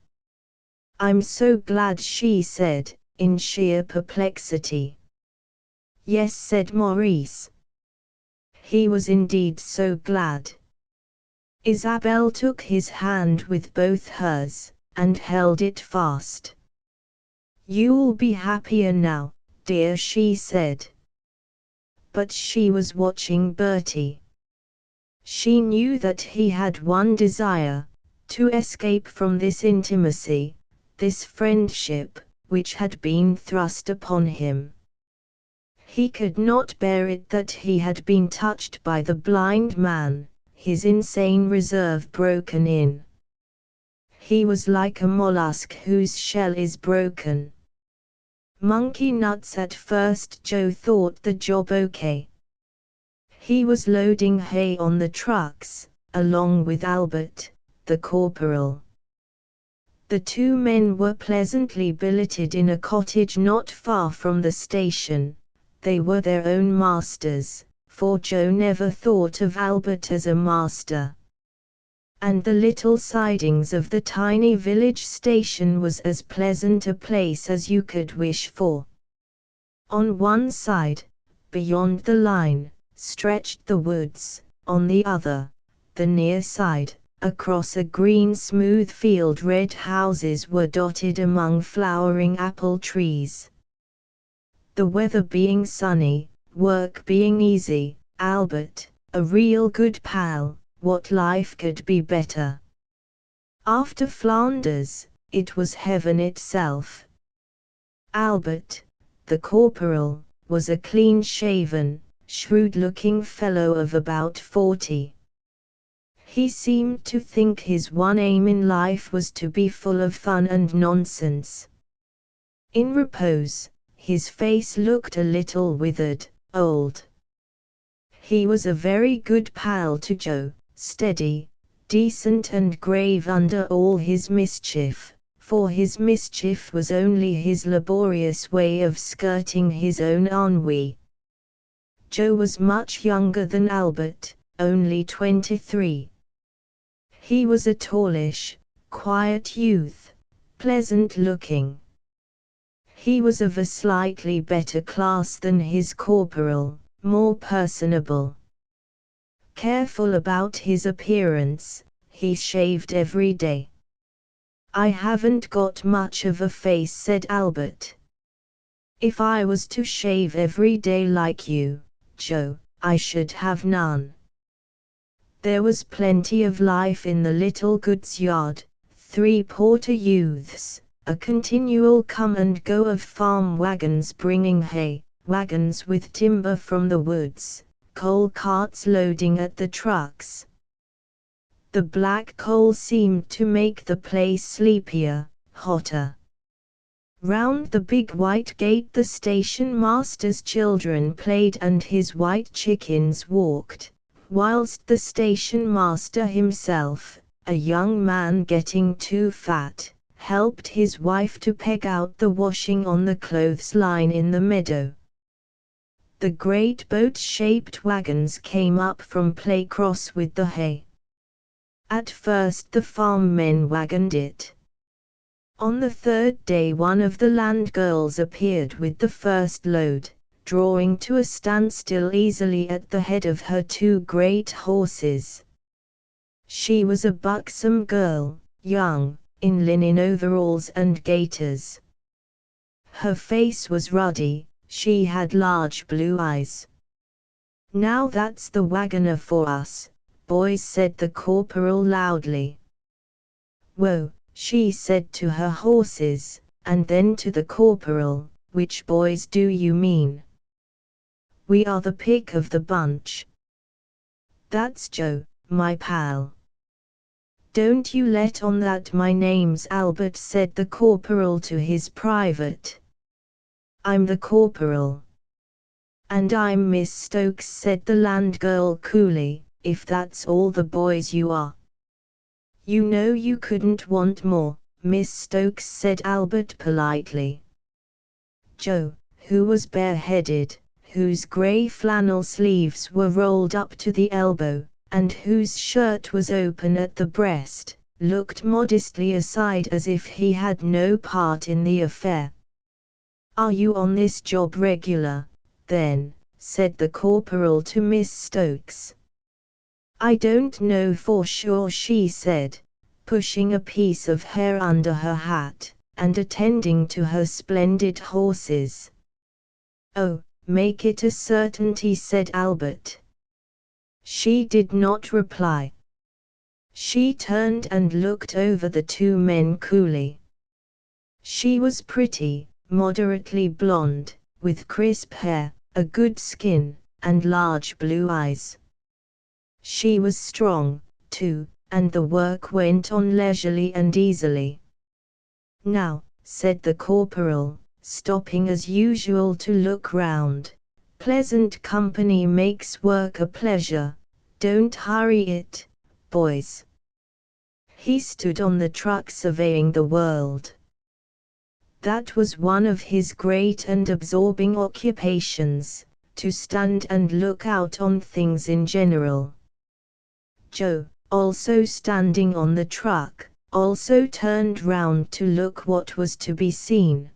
"I'm so glad," she said, in sheer perplexity. "Yes," said Maurice. He was indeed so glad. Isabel took his hand with both hers, and held it fast. "You'll be happier now, dear," she said. But she was watching Bertie. She knew that he had one desire, to escape from this intimacy, this friendship, which had been thrust upon him. He could not bear it that he had been touched by the blind man, his insane reserve broken in. He was like a mollusk whose shell is broken. Monkey nuts. At first Joe thought the job okay. He was loading hay on the trucks, along with Albert, the corporal. The two men were pleasantly billeted in a cottage not far from the station. They were their own masters, for Joe never thought of Albert as a master. And the little sidings of the tiny village station was as pleasant a place as you could wish for. On one side, beyond the line, stretched the woods, on the other, the near side. Across a green smooth field red houses were dotted among flowering apple trees. The weather being sunny, work being easy, Albert, a real good pal, what life could be better? After Flanders, it was heaven itself. Albert, the corporal, was a clean-shaven, shrewd-looking fellow of about 40. He seemed to think his one aim in life was to be full of fun and nonsense. In repose, his face looked a little withered, old. He was a very good pal to Joe, steady, decent and grave under all his mischief, for his mischief was only his laborious way of skirting his own ennui. Joe was much younger than Albert, only 23. He was a tallish, quiet youth, pleasant-looking. He was of a slightly better class than his corporal, more personable. Careful about his appearance, he shaved every day. "I haven't got much of a face," said Albert. "If I was to shave every day like you, Joe, I should have none." There was plenty of life in the little goods yard, 3 porter youths, a continual come and go of farm wagons bringing hay, wagons with timber from the woods, coal carts loading at the trucks. The black coal seemed to make the place sleepier, hotter. Round the big white gate the station master's children played and his white chickens walked, whilst the station master himself, a young man getting too fat, helped his wife to peg out the washing on the clothesline in the meadow. The great boat-shaped wagons came up from Playcross with the hay. At first the farm men wagoned it. On the third day one of the land girls appeared with the first load, drawing to a standstill easily at the head of her 2 great horses. She was a buxom girl, young, in linen overalls and gaiters. Her face was ruddy, she had large blue eyes. "Now that's the wagoner for us, boys," said the corporal loudly. "Whoa," she said to her horses, and then to the corporal, "which boys do you mean?" "We are the pick of the bunch." "That's Joe, my pal." "Don't you let on that my name's Albert," said the corporal to his private. "I'm the corporal." "And I'm Miss Stokes," said the land girl coolly, "if that's all the boys you are." You know you couldn't want more, Miss Stokes said Albert politely. Joe, who was bareheaded, whose grey flannel sleeves were rolled up to the elbow, and whose shirt was open at the breast, looked modestly aside as if he had no part in the affair. "Are you on this job regular, then?" said the corporal to Miss Stokes. "I don't know for sure," she said, pushing a piece of hair under her hat, and attending to her splendid horses. "Oh, make it a certainty," said Albert. She did not reply. She turned and looked over the two men coolly. She was pretty, moderately blonde, with crisp hair, a good skin, and large blue eyes. She was strong, too, and the work went on leisurely and easily. "Now," said the corporal, stopping as usual to look round, "pleasant company makes work a pleasure. Don't hurry it, boys." He stood on the truck surveying the world. That was one of his great and absorbing occupations, to stand and look out on things in general. Joe, also standing on the truck, also turned round to look what was to be seen.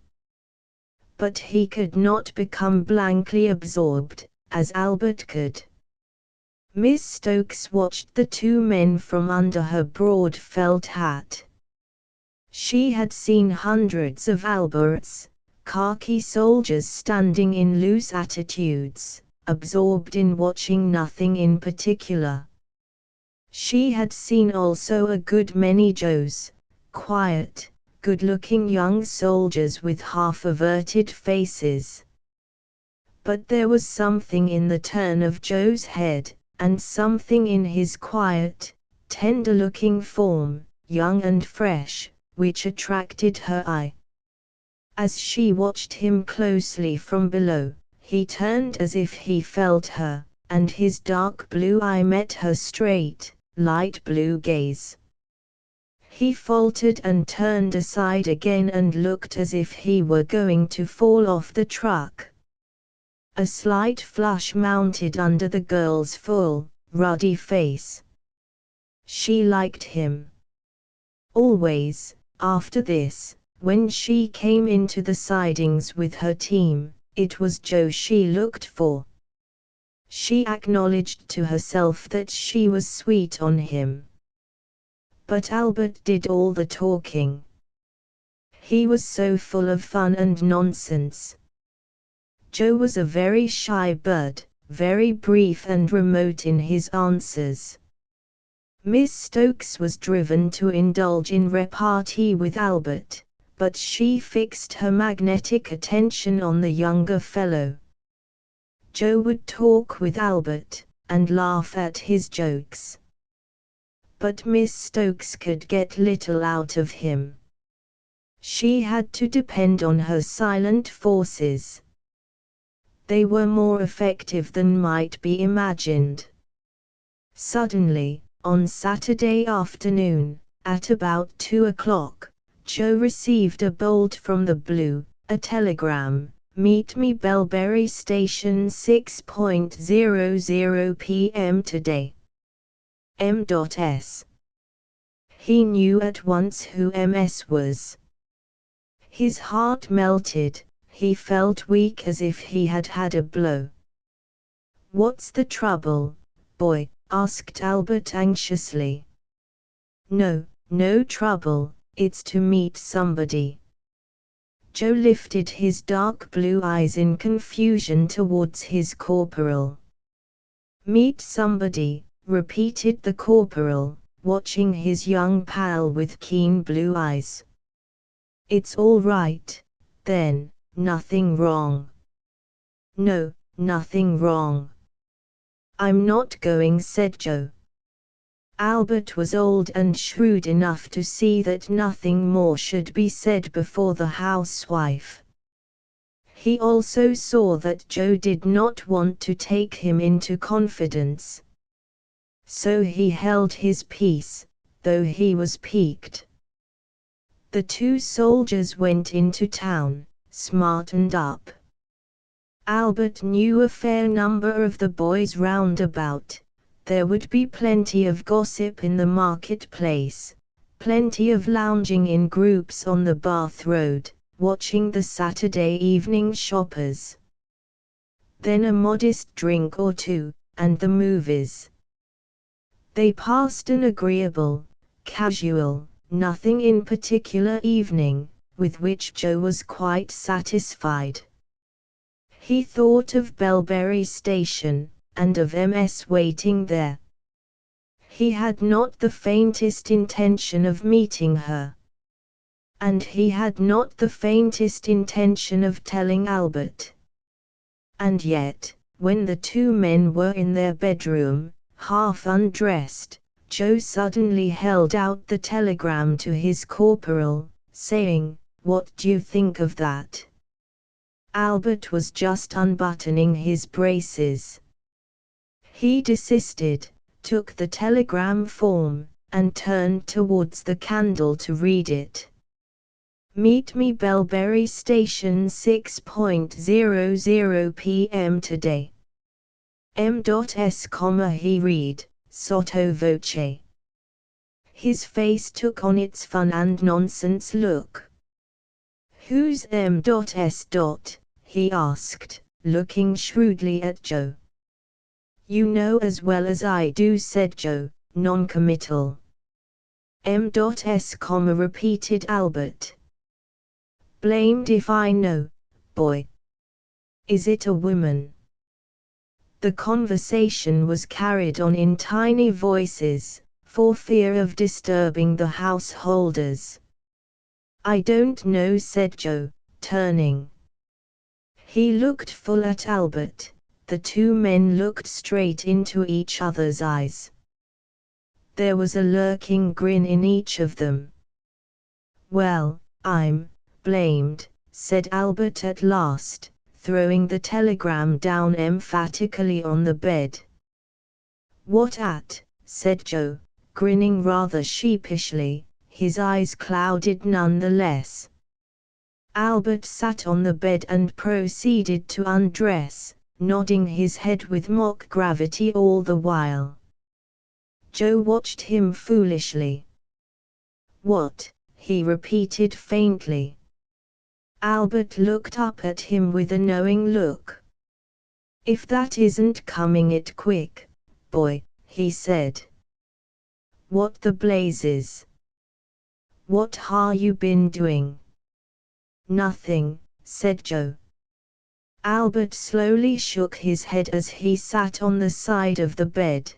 But he could not become blankly absorbed, as Albert could. Miss Stokes watched the two men from under her broad felt hat. She had seen hundreds of Alberts, khaki soldiers standing in loose attitudes, absorbed in watching nothing in particular. She had seen also a good many Joes, quiet, good-looking young soldiers with half-averted faces. But there was something in the turn of Joe's head, and something in his quiet, tender-looking form, young and fresh, which attracted her eye. As she watched him closely from below, he turned as if he felt her, and his dark blue eye met her straight, light blue gaze. He faltered and turned aside again and looked as if he were going to fall off the truck. A slight flush mounted under the girl's full, ruddy face. She liked him. Always, after this, when she came into the sidings with her team, it was Joe she looked for. She acknowledged to herself that she was sweet on him. But Albert did all the talking. He was so full of fun and nonsense. Joe was a very shy bird, very brief and remote in his answers. Miss Stokes was driven to indulge in repartee with Albert, but she fixed her magnetic attention on the younger fellow. Joe would talk with Albert, and laugh at his jokes. But Miss Stokes could get little out of him. She had to depend on her silent forces. They were more effective than might be imagined. Suddenly, on Saturday afternoon, at about 2 o'clock, Joe received a bolt from the blue, a telegram, "Meet me Bellberry Station 6:00 p.m. today. M.S." He knew at once who MS was. His heart melted, he felt weak as if he had had a blow. "What's the trouble, boy?" asked Albert anxiously. "No trouble, it's to meet somebody." Joe lifted his dark blue eyes in confusion towards his corporal. "Meet somebody," repeated the corporal, watching his young pal with keen blue eyes. "It's all right, then, nothing wrong?" "No, nothing wrong." "I'm not going," said Joe. Albert was old and shrewd enough to see that nothing more should be said before the housewife. He also saw that Joe did not want to take him into confidence. So he held his peace, though he was piqued. The two soldiers went into town, smartened up. Albert knew a fair number of the boys round about. There would be plenty of gossip in the marketplace, plenty of lounging in groups on the Bath Road, watching the Saturday evening shoppers. Then a modest drink or two, and the movies. They passed an agreeable, casual, nothing in particular evening, with which Joe was quite satisfied. He thought of Belberry Station, and of MS waiting there. He had not the faintest intention of meeting her. And he had not the faintest intention of telling Albert. And yet, when the two men were in their bedroom, half undressed, Joe suddenly held out the telegram to his corporal, saying, "What do you think of that?" Albert was just unbuttoning his braces. He desisted, took the telegram form, and turned towards the candle to read it. "Meet me Belberry Station 6:00 p.m. today. M.S. He read, sotto voce. His face took on its fun and nonsense look. "Who's M.S.?" he asked, looking shrewdly at Joe. "You know as well as I do," said Joe, non-committal. M.S., repeated Albert. "Blamed if I know, boy. Is it a woman?" The conversation was carried on in tiny voices, for fear of disturbing the householders. "I don't know," said Joe, turning. He looked full at Albert. The two men looked straight into each other's eyes. There was a lurking grin in each of them. "Well, I'm blamed," said Albert at last, throwing the telegram down emphatically on the bed. "What at?" said Joe, grinning rather sheepishly, his eyes clouded none the less. Albert sat on the bed and proceeded to undress, nodding his head with mock gravity all the while. Joe watched him foolishly. "What?" he repeated faintly. Albert looked up at him with a knowing look. "If that isn't coming it quick, boy," he said. "What the blazes? What ha' you been doing?" "Nothing," said Joe. Albert slowly shook his head as he sat on the side of the bed.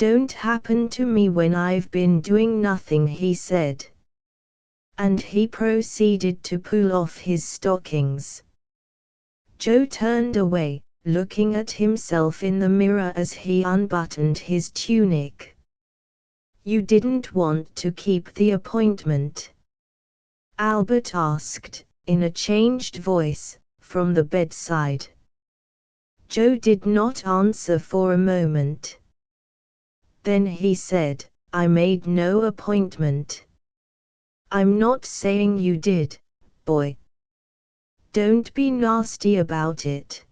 "Don't happen to me when I've been doing nothing," he said. And he proceeded to pull off his stockings. Joe turned away, looking at himself in the mirror as he unbuttoned his tunic. "You didn't want to keep the appointment?" Albert asked, in a changed voice, from the bedside. Joe did not answer for a moment. Then he said, "I made no appointment." "I'm not saying you did, boy. Don't be nasty about it.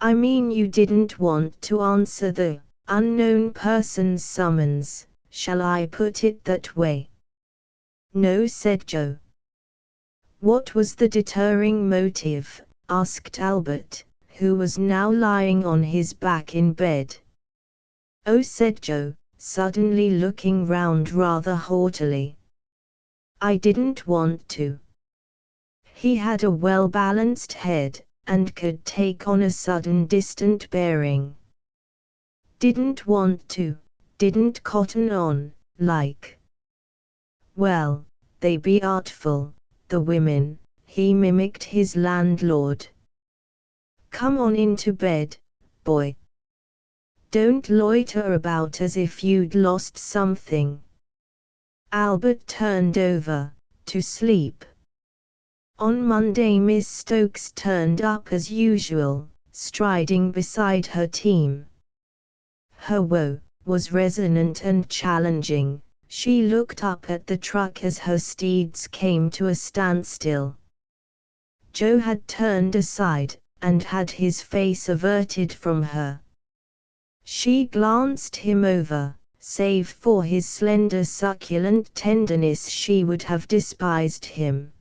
I mean you didn't want to answer the unknown person's summons, shall I put it that way?" "No," said Joe. "What was the deterring motive?" asked Albert, who was now lying on his back in bed. "Oh," said Joe, suddenly looking round rather haughtily. "I didn't want to." He had a well-balanced head, and could take on a sudden distant bearing. "Didn't want to, didn't cotton on, like." "Well, they be artful, the women," he mimicked his landlord. "Come on into bed, boy. Don't loiter about as if you'd lost something." Albert turned over, to sleep. On Monday Miss Stokes turned up as usual, striding beside her team. Her woe was resonant and challenging. She looked up at the truck as her steeds came to a standstill. Joe had turned aside, and had his face averted from her. She glanced him over. Save for his slender succulent tenderness she would have despised him.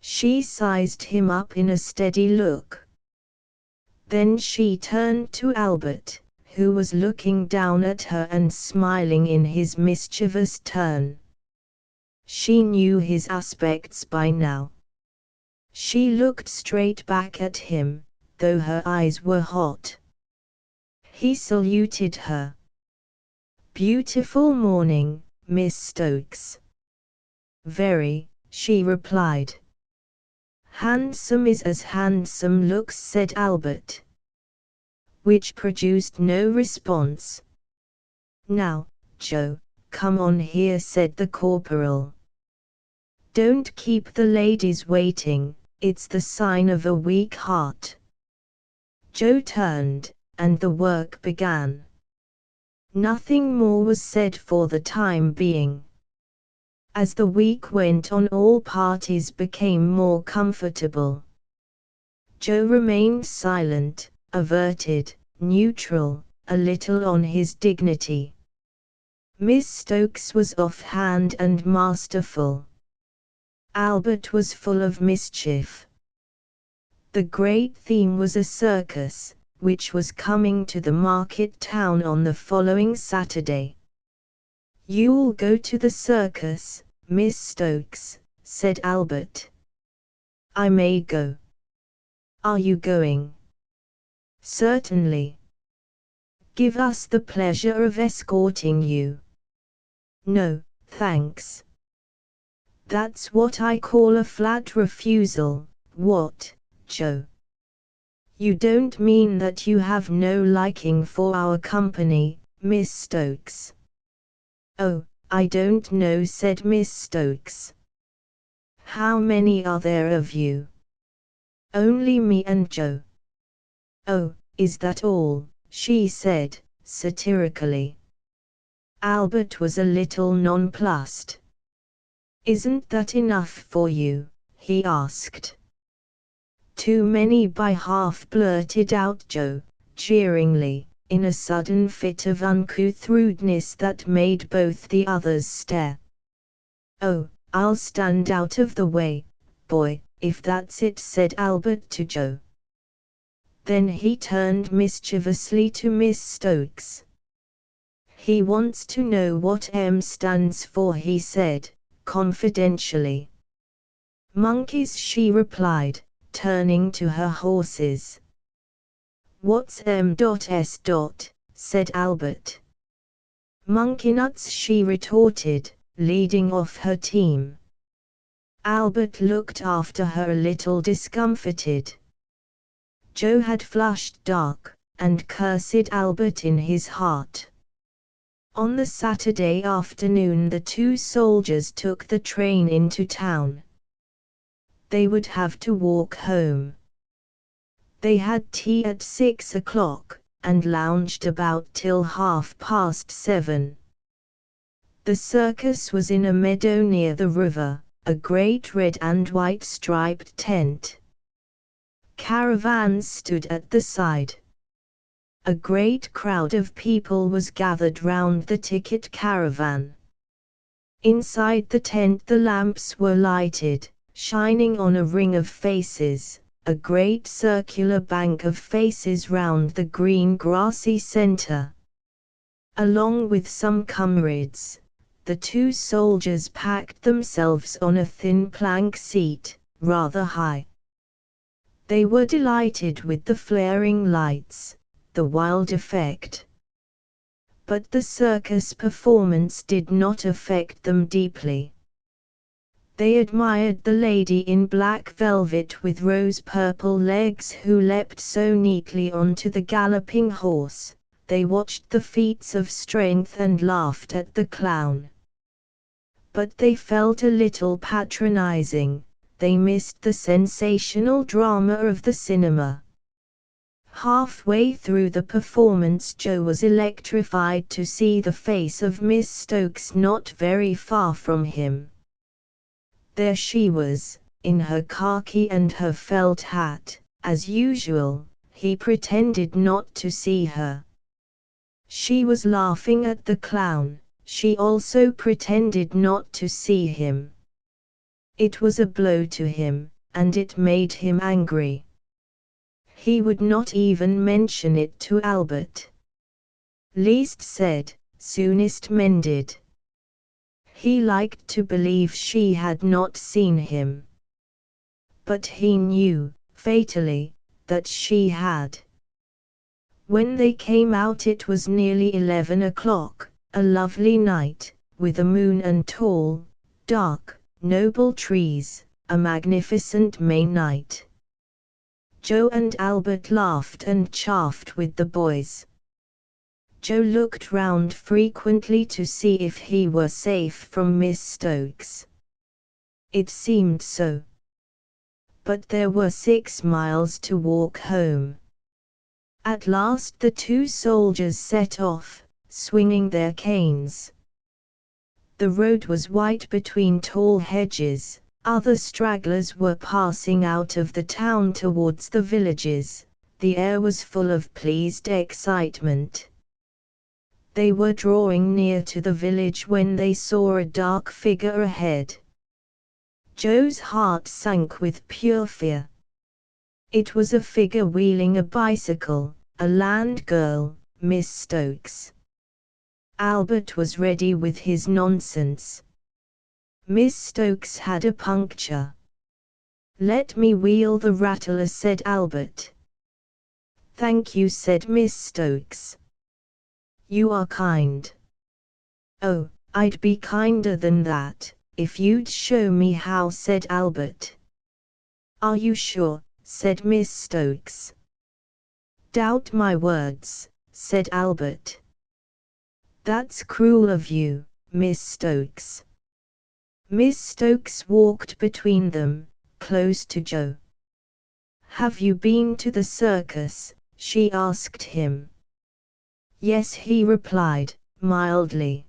She sized him up in a steady look. Then she turned to Albert, who was looking down at her and smiling in his mischievous turn. She knew his aspects by now. She looked straight back at him, though her eyes were hot. He saluted her. "Beautiful morning, Miss Stokes." "Very," she replied. "Handsome is as handsome looks," said Albert. Which produced no response. "Now, Joe, come on here," said the corporal. "Don't keep the ladies waiting, it's the sign of a weak heart." Joe turned, and the work began. Nothing more was said for the time being. As the week went on, all parties became more comfortable. Joe remained silent, averted, neutral, a little on his dignity. Miss Stokes was offhand and masterful. Albert was full of mischief. The great theme was a circus, which was coming to the market town on the following Saturday. "You'll go to the circus, Miss Stokes," said Albert. "I may go." "Are you going?" "Certainly." "Give us the pleasure of escorting you." "No, thanks." "That's what I call a flat refusal." "What, Joe? You don't mean that you have no liking for our company, Miss Stokes?" "Oh, I don't know," said Miss Stokes. "How many are there of you?" "Only me and Joe." "Oh, is that all?" she said, satirically. Albert was a little nonplussed. "Isn't that enough for you?" he asked. "Too many by half," blurted out Joe, jeeringly, in a sudden fit of uncouth rudeness that made both the others stare. "Oh, I'll stand out of the way, boy, if that's it," said Albert to Joe. Then he turned mischievously to Miss Stokes. "He wants to know what M stands for," he said, confidentially. "Monkeys," she replied, turning to her horses. "What's M.S.?" said Albert. "Monkeynuts," she retorted, leading off her team. Albert looked after her a little discomfited. Joe had flushed dark, and cursed Albert in his heart. On the Saturday afternoon the two soldiers took the train into town. They would have to walk home. They had tea at 6 o'clock, and lounged about till 7:30. The circus was in a meadow near the river, a great red and white striped tent. Caravans stood at the side. A great crowd of people was gathered round the ticket caravan. Inside the tent the lamps were lighted, shining on a ring of faces, a great circular bank of faces round the green grassy center. Along with some comrades, the two soldiers packed themselves on a thin plank seat, rather high. They were delighted with the flaring lights, the wild effect. But the circus performance did not affect them deeply. They admired the lady in black velvet with rose-purple legs who leapt so neatly onto the galloping horse. They watched the feats of strength and laughed at the clown. But they felt a little patronizing. They missed the sensational drama of the cinema. Halfway through the performance, Joe was electrified to see the face of Miss Stokes not very far from him. There she was, in her khaki and her felt hat. As usual, he pretended not to see her. She was laughing at the clown. She also pretended not to see him. It was a blow to him, and it made him angry. He would not even mention it to Albert. Least said, soonest mended. He liked to believe she had not seen him. But he knew, fatally, that she had. When they came out it was nearly 11 o'clock, a lovely night, with a moon and tall, dark, noble trees, a magnificent May night. Joe and Albert laughed and chaffed with the boys. Joe looked round frequently to see if he were safe from Miss Stokes. It seemed so. But there were 6 miles to walk home. At last the 2 soldiers set off, swinging their canes. The road was white between tall hedges. Other stragglers were passing out of the town towards the villages. The air was full of pleased excitement. They were drawing near to the village when they saw a dark figure ahead. Joe's heart sank with pure fear. It was a figure wheeling a bicycle, a land girl, Miss Stokes. Albert was ready with his nonsense. Miss Stokes had a puncture. "Let me wheel the rattler," said Albert. "Thank you," said Miss Stokes. "You are kind." "Oh, I'd be kinder than that, if you'd show me how," said Albert. "Are you sure?" said Miss Stokes. "Doubt my words," said Albert. "That's cruel of you, Miss Stokes." Miss Stokes walked between them, close to Joe. "Have you been to the circus?" she asked him. "Yes," he replied, mildly.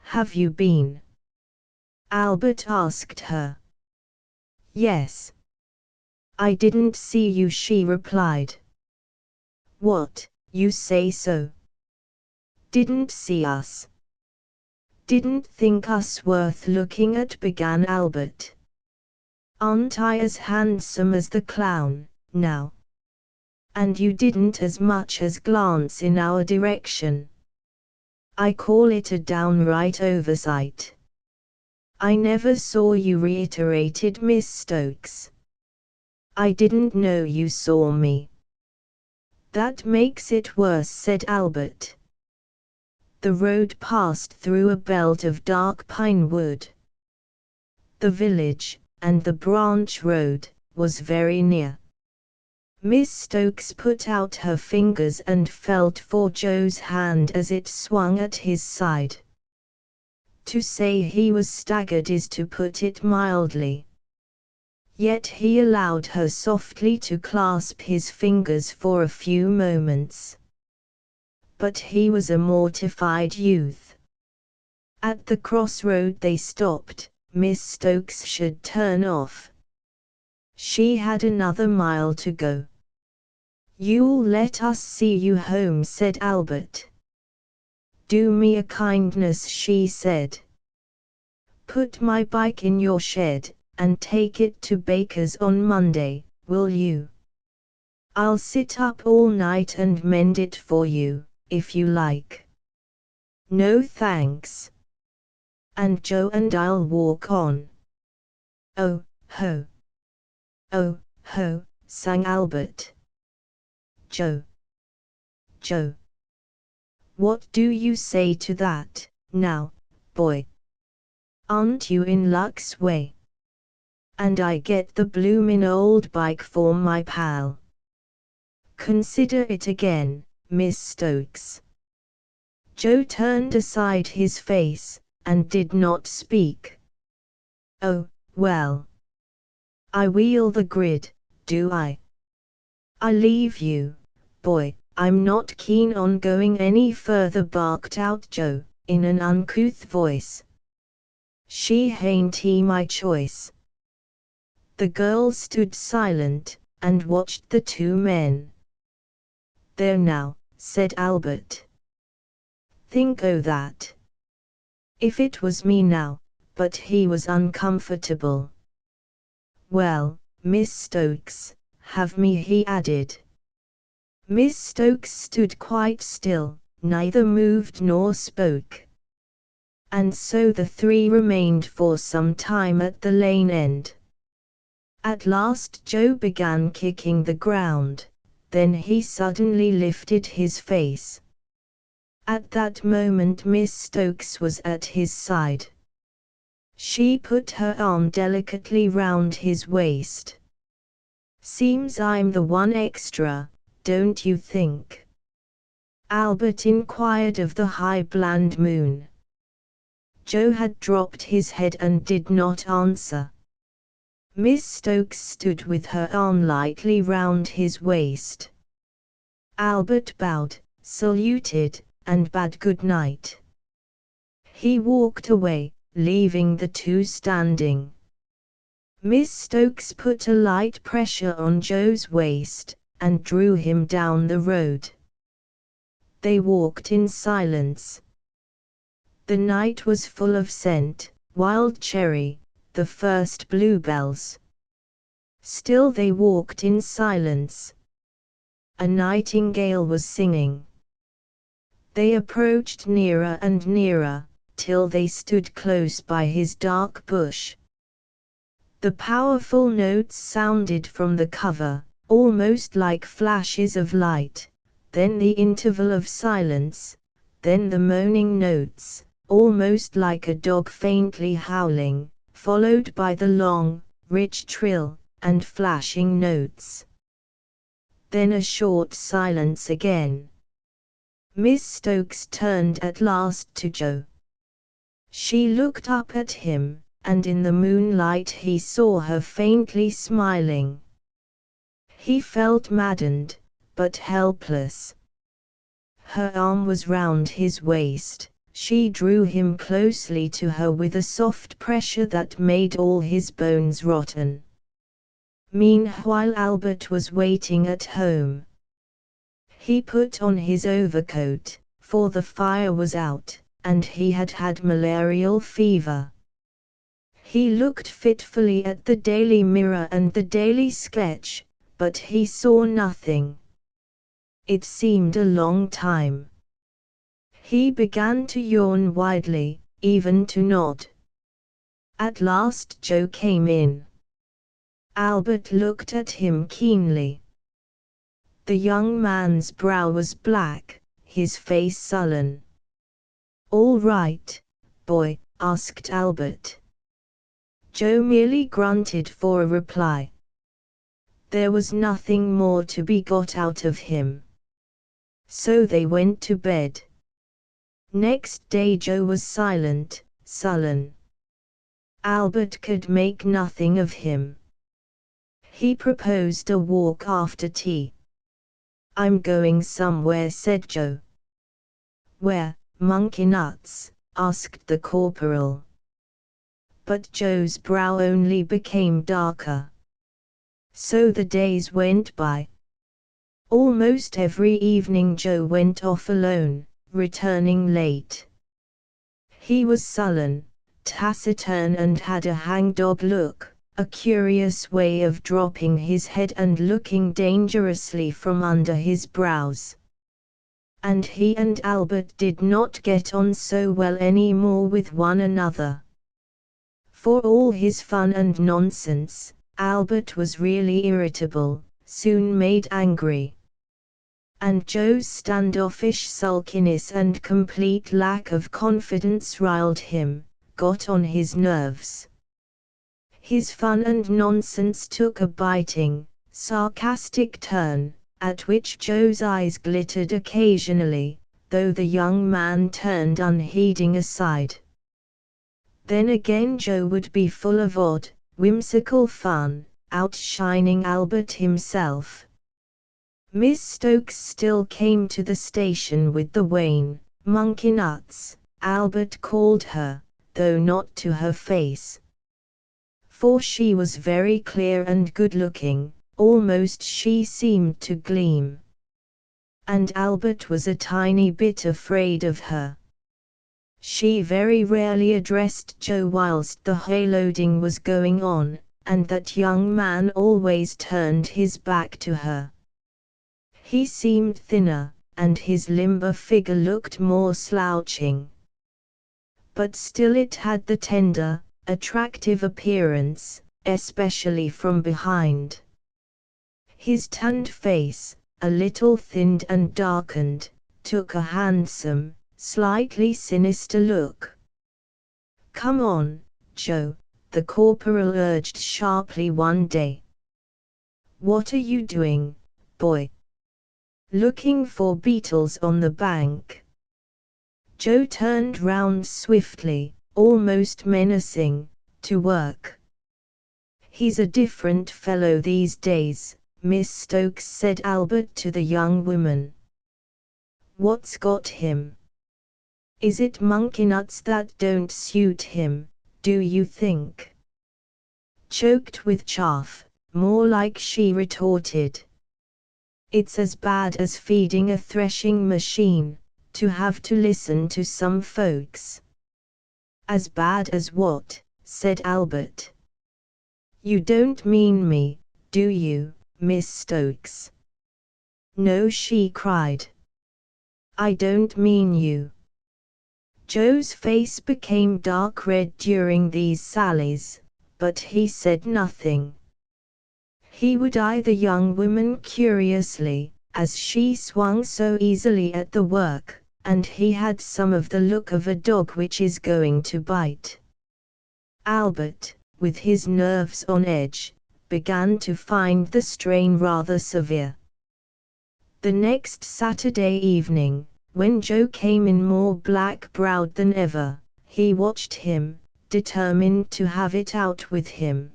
"Have you been?" Albert asked her. "Yes." "I didn't see you," she replied. "What, you say so? Didn't see us? Didn't think us worth looking at," began Albert. "Aren't I as handsome as the clown, now? And you didn't as much as glance in our direction. I call it a downright oversight." "I never saw you," reiterated Miss Stokes. "I didn't know you saw me." "That makes it worse," said Albert. The road passed through a belt of dark pine wood. The village, and the branch road, was very near. Miss Stokes put out her fingers and felt for Joe's hand as it swung at his side. To say he was staggered is to put it mildly. Yet he allowed her softly to clasp his fingers for a few moments. But he was a mortified youth. At the crossroad they stopped. Miss Stokes should turn off. She had another mile to go. "You'll let us see you home," said Albert. "Do me a kindness," she said. "Put my bike in your shed, and take it to Baker's on Monday, will you? I'll sit up all night and mend it for you, if you like." "No thanks. And Joe and I'll walk on." "Oh, ho! Oh, ho!" sang Albert. "Joe! Joe! What do you say to that, now, boy? Aren't you in luck's way? And I get the bloomin' old bike for my pal. Consider it again, Miss Stokes." Joe turned aside his face, and did not speak. "Oh, well. I wheel the grid, do I? I leave you, boy, I'm not keen on going any further, barked out Joe, in an uncouth voice. She hain't he my choice. The girl stood silent, and watched the two men. There now, said Albert. Think o' that. If it was me now, but he was uncomfortable. Well, Miss Stokes, have me, he added. Miss Stokes stood quite still, neither moved nor spoke. And so the three remained for some time at the lane end. At last Joe began kicking the ground, then he suddenly lifted his face. At that moment Miss Stokes was at his side. She put her arm delicately round his waist. Seems I'm the one extra, don't you think? Albert inquired of the high bland moon. Joe had dropped his head and did not answer. Miss Stokes stood with her arm lightly round his waist. Albert bowed, saluted, and bade good night. He walked away, leaving the two standing. Miss Stokes put a light pressure on Joe's waist, and drew him down the road. They walked in silence. The night was full of scent, wild cherry, the first bluebells. Still they walked in silence. A nightingale was singing. They approached nearer and nearer, till they stood close by his dark bush. The powerful notes sounded from the cover, almost like flashes of light, then the interval of silence, then the moaning notes, almost like a dog faintly howling, followed by the long, rich trill, and flashing notes. Then a short silence again. Miss Stokes turned at last to Joe. She looked up at him, and in the moonlight he saw her faintly smiling. He felt maddened, but helpless. Her arm was round his waist. She drew him closely to her with a soft pressure that made all his bones rotten. Meanwhile Albert was waiting at home. He put on his overcoat, for the fire was out, and he had had malarial fever. He looked fitfully at the Daily Mirror and the Daily Sketch, but he saw nothing. It seemed a long time. He began to yawn widely, even to nod. At last Joe came in. Albert looked at him keenly. The young man's brow was black, his face sullen. "All right, boy?" asked Albert. Joe merely grunted for a reply. There was nothing more to be got out of him. So they went to bed. Next day Joe was silent, sullen. Albert could make nothing of him. He proposed a walk after tea. "I'm going somewhere," said Joe. "Where, Monkey Nuts?" asked the corporal. But Joe's brow only became darker. So the days went by. Almost every evening Joe went off alone, returning late. He was sullen, taciturn and had a hangdog look, a curious way of dropping his head and looking dangerously from under his brows. And he and Albert did not get on so well any more with one another. For all his fun and nonsense, Albert was really irritable, soon made angry. And Joe's standoffish sulkiness and complete lack of confidence riled him, got on his nerves. His fun and nonsense took a biting, sarcastic turn, at which Joe's eyes glittered occasionally, though the young man turned unheeding aside. Then again Joe would be full of odd, whimsical fun, outshining Albert himself. Miss Stokes still came to the station with the Wayne monkey nuts, Albert called her, though not to her face. For she was very clear and good-looking, almost she seemed to gleam. And Albert was a tiny bit afraid of her. She very rarely addressed Joe whilst the hayloading was going on, and that young man always turned his back to her. He seemed thinner, and his limber figure looked more slouching. But still it had the tender, attractive appearance, especially from behind. His tanned face, a little thinned and darkened, took a handsome, slightly sinister look. "Come on, Joe," the corporal urged sharply one day. "What are you doing, boy? Looking for beetles on the bank?" Joe turned round swiftly, almost menacing, to work. "He's a different fellow these days," Miss Stokes said Albert to the young woman. "What's got him? Is it monkey nuts that don't suit him, do you think?" Choked with chaff, more like, she retorted. "It's as bad as feeding a threshing machine, to have to listen to some folks." "As bad as what?" said Albert. "You don't mean me, do you, Miss Stokes?" "No," she cried. "I don't mean you." Joe's face became dark red during these sallies, but he said nothing. He would eye the young woman curiously, as she swung so easily at the work, and he had some of the look of a dog which is going to bite. Albert, with his nerves on edge, began to find the strain rather severe. The next Saturday evening, when Joe came in more black-browed than ever, he watched him, determined to have it out with him.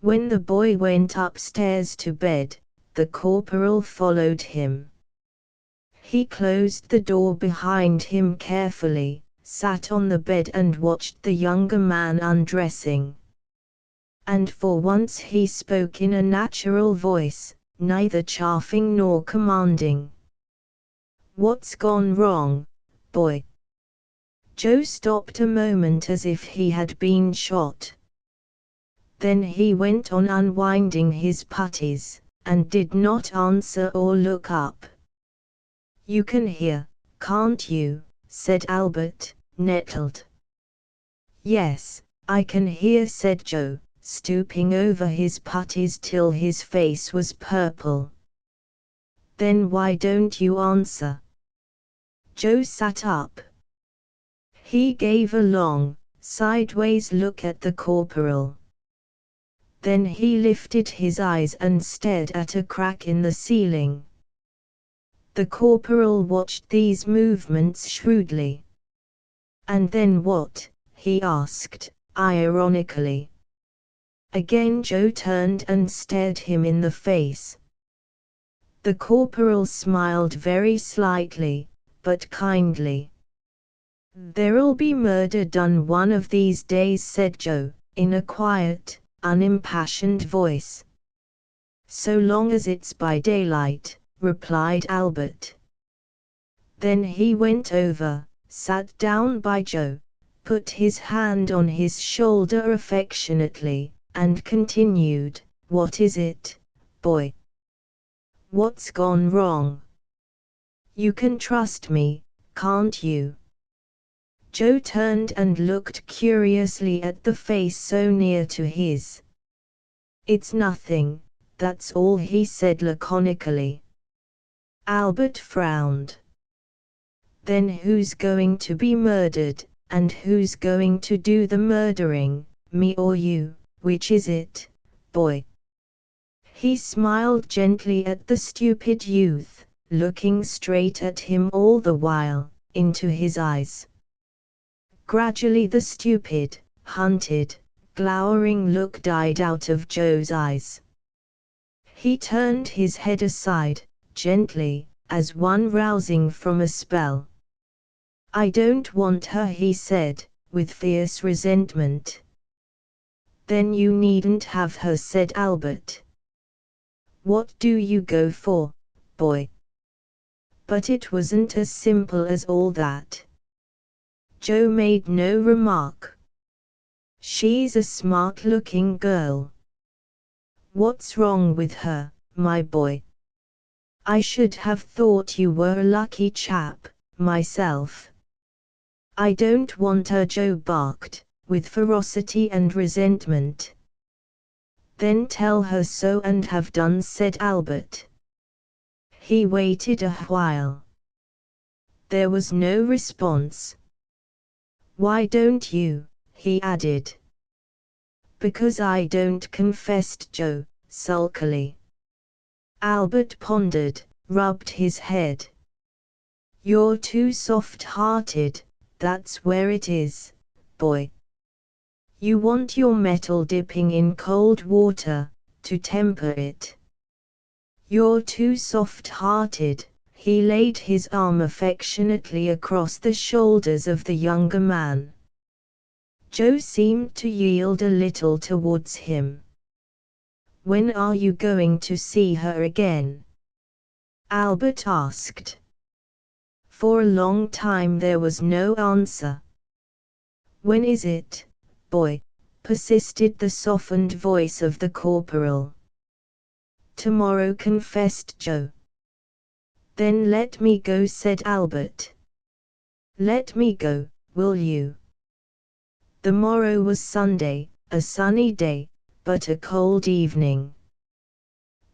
When the boy went upstairs to bed, the corporal followed him. He closed the door behind him carefully, sat on the bed and watched the younger man undressing. And for once he spoke in a natural voice, neither chaffing nor commanding. "What's gone wrong, boy?" Joe stopped a moment as if he had been shot. Then he went on unwinding his puttees, and did not answer or look up. "You can hear, can't you?" said Albert, nettled. "Yes, I can hear," said Joe, stooping over his puttees till his face was purple. "Then why don't you answer?" Joe sat up. He gave a long, sideways look at the corporal. Then he lifted his eyes and stared at a crack in the ceiling. The corporal watched these movements shrewdly. "And then what?" he asked, ironically. Again Joe turned and stared him in the face. The corporal smiled very slightly, but kindly. "There'll be murder done one of these days," said Joe, in a quiet, unimpassioned voice. "So long as it's by daylight," replied Albert. Then he went over, sat down by Joe, put his hand on his shoulder affectionately, and continued, "What is it, boy? What's gone wrong? You can trust me, can't you?" Joe turned and looked curiously at the face so near to his. "It's nothing, that's all," he said laconically. Albert frowned. "Then who's going to be murdered, and who's going to do the murdering, me or you? Which is it, boy?" He smiled gently at the stupid youth, looking straight at him all the while, into his eyes. Gradually the stupid, hunted, glowering look died out of Joe's eyes. He turned his head aside, gently, as one rousing from a spell. I don't want her, he said, with fierce resentment. Then you needn't have her, said Albert. What do you go for, boy? But it wasn't as simple as all that. Joe made no remark. She's a smart-looking girl. What's wrong with her, my boy? I should have thought you were a lucky chap, myself. I don't want her, Joe barked, with ferocity and resentment. Then tell her so and have done, said Albert. He waited a while. There was no response. Why don't you? He added. Because I don't, confessed Joe, sulkily. Albert pondered, rubbed his head. You're too soft-hearted, that's where it is, boy. You want your metal dipping in cold water, to temper it. You're too soft-hearted. He laid his arm affectionately across the shoulders of the younger man. Joe seemed to yield a little towards him. When are you going to see her again? Albert asked. For a long time there was no answer. When is it, boy? Persisted the softened voice of the corporal. Tomorrow, confessed Joe. Then let me go, said Albert. Let me go, will you? The morrow was Sunday, a sunny day, but a cold evening.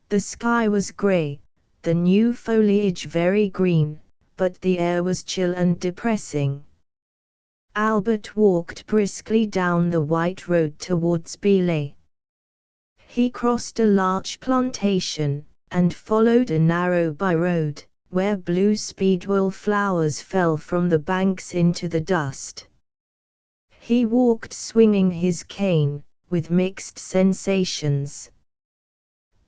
The sky was grey, the new foliage very green, but the air was chill and depressing. Albert walked briskly down the white road towards Belay. He crossed a large plantation, and followed a narrow by-road, where blue speedwell flowers fell from the banks into the dust. He walked swinging his cane, with mixed sensations.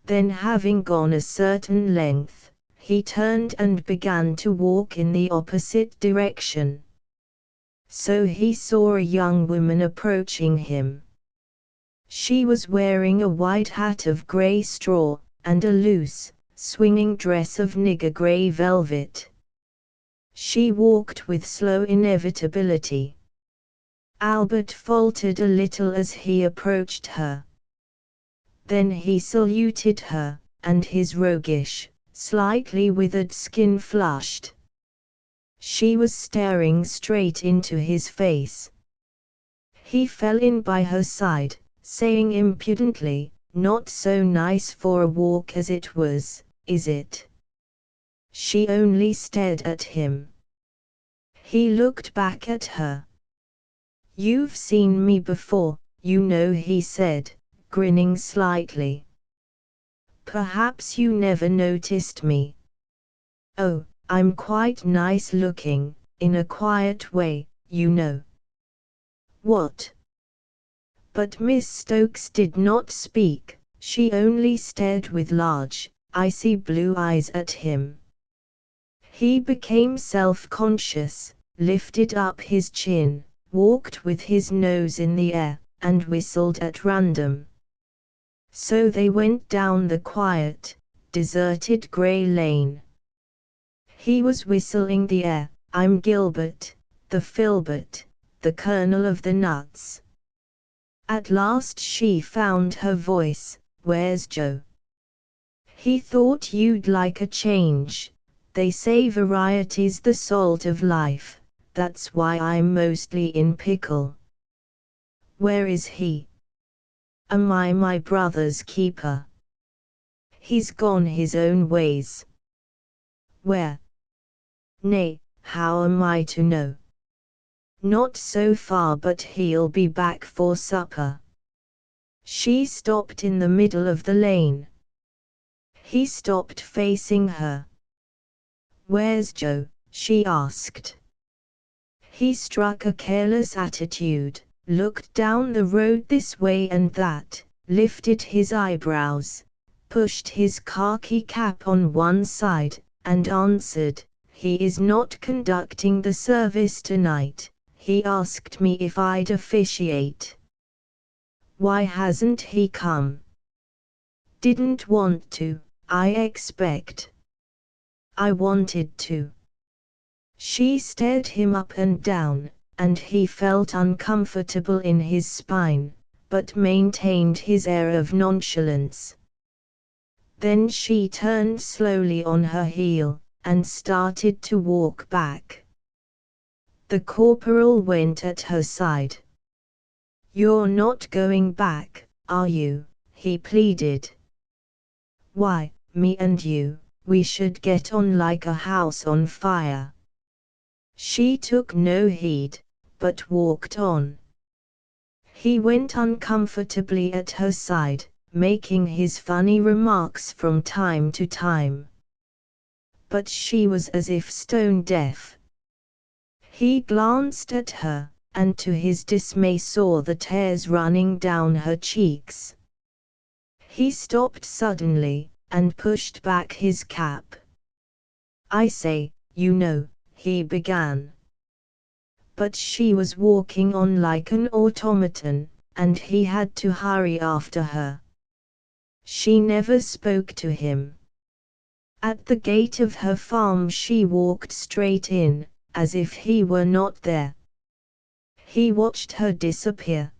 Then, having gone a certain length, he turned and began to walk in the opposite direction. So he saw a young woman approaching him. She was wearing a white hat of grey straw, and a loose, swinging dress of nigger grey velvet. She walked with slow inevitability. Albert faltered a little as he approached her. Then he saluted her, and his roguish, slightly withered skin flushed. She was staring straight into his face. He fell in by her side, saying impudently, "Not so nice for a walk as it was, is it?" She only stared at him. He looked back at her. "You've seen me before, you know," he said, grinning slightly. "Perhaps you never noticed me." "Oh, I'm quite nice looking, in a quiet way, you know." "What?" But Miss Stokes did not speak, she only stared with large, icy blue eyes at him. He became self-conscious, lifted up his chin, walked with his nose in the air, and whistled at random. So they went down the quiet, deserted grey lane. He was whistling the air, "I'm Gilbert, the Filbert, the Colonel of the Nuts." At last she found her voice, "Where's Joe? He thought you'd like a change. They say variety's the salt of life, that's why I'm mostly in pickle." "Where is he?" "Am I my brother's keeper?" "He's gone his own ways." "Where?" "Nay, how am I to know?" "Not so far, but he'll be back for supper." She stopped in the middle of the lane. He stopped facing her. "Where's Joe?" she asked. He struck a careless attitude, looked down the road this way and that, lifted his eyebrows, pushed his khaki cap on one side, and answered, "He is not conducting the service tonight. He asked me if I'd officiate." "Why hasn't he come?" "Didn't want to, I expect." "I wanted to." She stared him up and down, and he felt uncomfortable in his spine, but maintained his air of nonchalance. Then she turned slowly on her heel, and started to walk back. The corporal went at her side. "You're not going back, are you?" he pleaded. "Why, me and you, we should get on like a house on fire." She took no heed, but walked on. He went uncomfortably at her side, making his funny remarks from time to time. But she was as if stone deaf. He glanced at her, and to his dismay saw the tears running down her cheeks. He stopped suddenly, and pushed back his cap. "I say, you know," he began. But she was walking on like an automaton, and he had to hurry after her. She never spoke to him. At the gate of her farm she walked straight in, as if he were not there. He watched her disappear.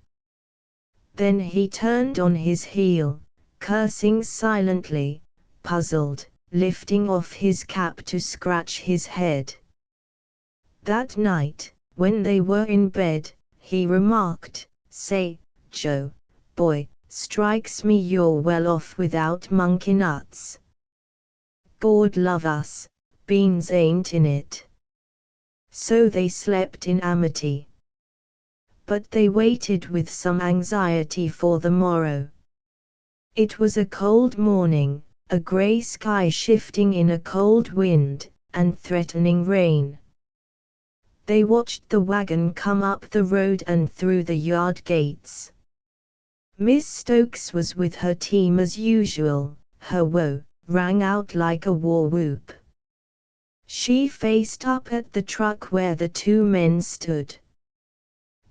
Then he turned on his heel, cursing silently, puzzled, lifting off his cap to scratch his head. That night, when they were in bed, he remarked, "Say, Joe, boy, strikes me you're well off without monkey nuts. God love us, beans ain't in it." So they slept in amity. But they waited with some anxiety for the morrow. It was a cold morning, a grey sky shifting in a cold wind, and threatening rain. They watched the wagon come up the road and through the yard gates. Miss Stokes was with her team as usual. Her woe rang out like a war whoop. She faced up at the truck where the two men stood.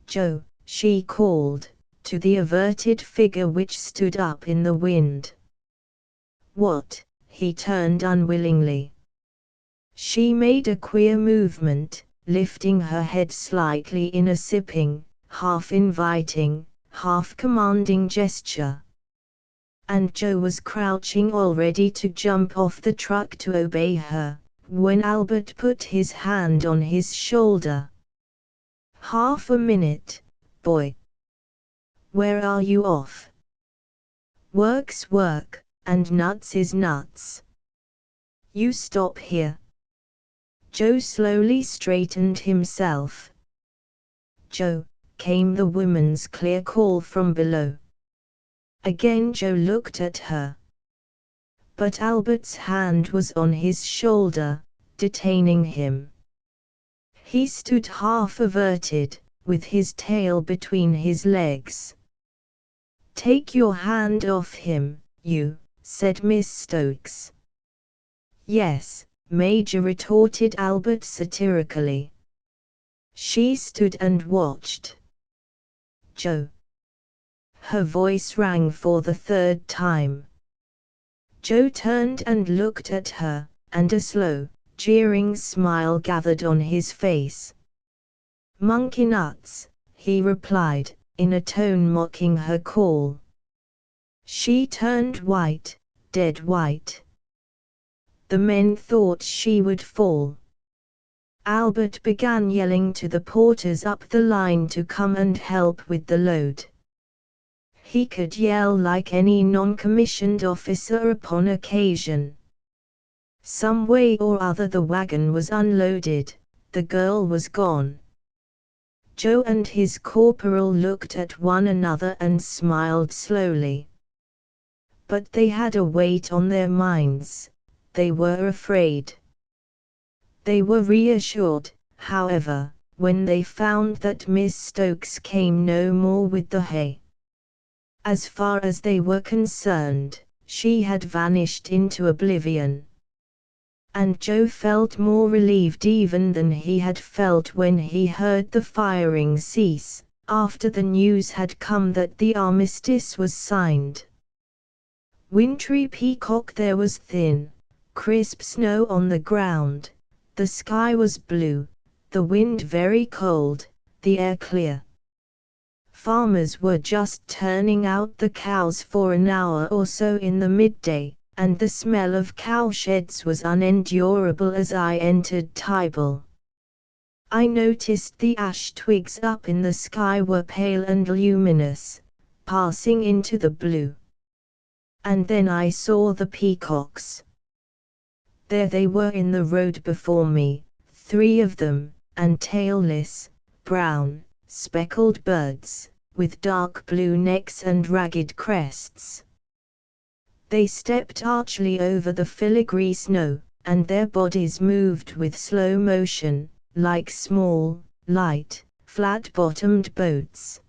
"Joe," she called, to the averted figure which stood up in the wind. "What?" He turned unwillingly. She made a queer movement, lifting her head slightly in a sipping, half-inviting, half-commanding gesture. And Joe was crouching all ready to jump off the truck to obey her, when Albert put his hand on his shoulder. "Half a minute, boy. Where are you off?" "Work's work, and nuts is nuts. You stop here." Joe slowly straightened himself. "Joe," came the woman's clear call from below. Again Joe looked at her. But Albert's hand was on his shoulder, detaining him. He stood half averted, with his tail between his legs. "Take your hand off him, you," said Miss Stokes. "Yes," Major retorted Albert satirically. She stood and watched. "Joe." Her voice rang for the third time. Joe turned and looked at her, and a slow, jeering smile gathered on his face. "Monkey nuts," he replied, in a tone mocking her call. She turned white, dead white. The men thought she would fall. Albert began yelling to the porters up the line to come and help with the load. He could yell like any non-commissioned officer upon occasion. Some way or other the wagon was unloaded, the girl was gone. Joe and his corporal looked at one another and smiled slowly. But they had a weight on their minds. They were afraid. They were reassured, however, when they found that Miss Stokes came no more with the hay. As far as they were concerned, she had vanished into oblivion. And Joe felt more relieved even than he had felt when he heard the firing cease, after the news had come that the armistice was signed. Wintry peacock, there was thin, crisp snow on the ground, the sky was blue, the wind very cold, the air clear. Farmers were just turning out the cows for an hour or so in the midday, and the smell of cowsheds was unendurable as I entered Tyball. I noticed the ash twigs up in the sky were pale and luminous, passing into the blue. And then I saw the peacocks. There they were in the road before me, 3 of them, and tailless, brown, speckled birds, with dark blue necks and ragged crests. They stepped archly over the filigree snow, and their bodies moved with slow motion, like small, light, flat-bottomed boats.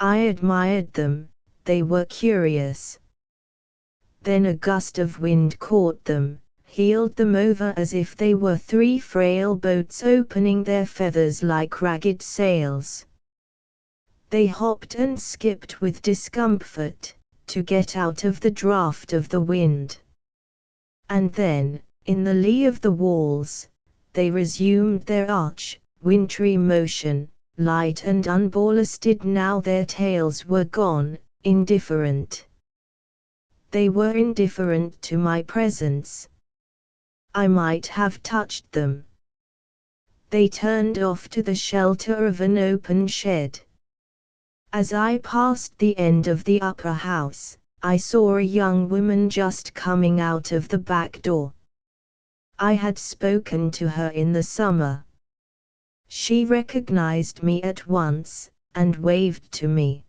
I admired them, they were curious. Then a gust of wind caught them, heeled them over as if they were 3 frail boats opening their feathers like ragged sails. They hopped and skipped with discomfort, to get out of the draught of the wind. And then, in the lee of the walls, they resumed their arch, wintry motion, light and unballasted. Now their tails were gone, indifferent. They were indifferent to my presence. I might have touched them. They turned off to the shelter of an open shed. As I passed the end of the upper house, I saw a young woman just coming out of the back door. I had spoken to her in the summer. She recognized me at once, and waved to me.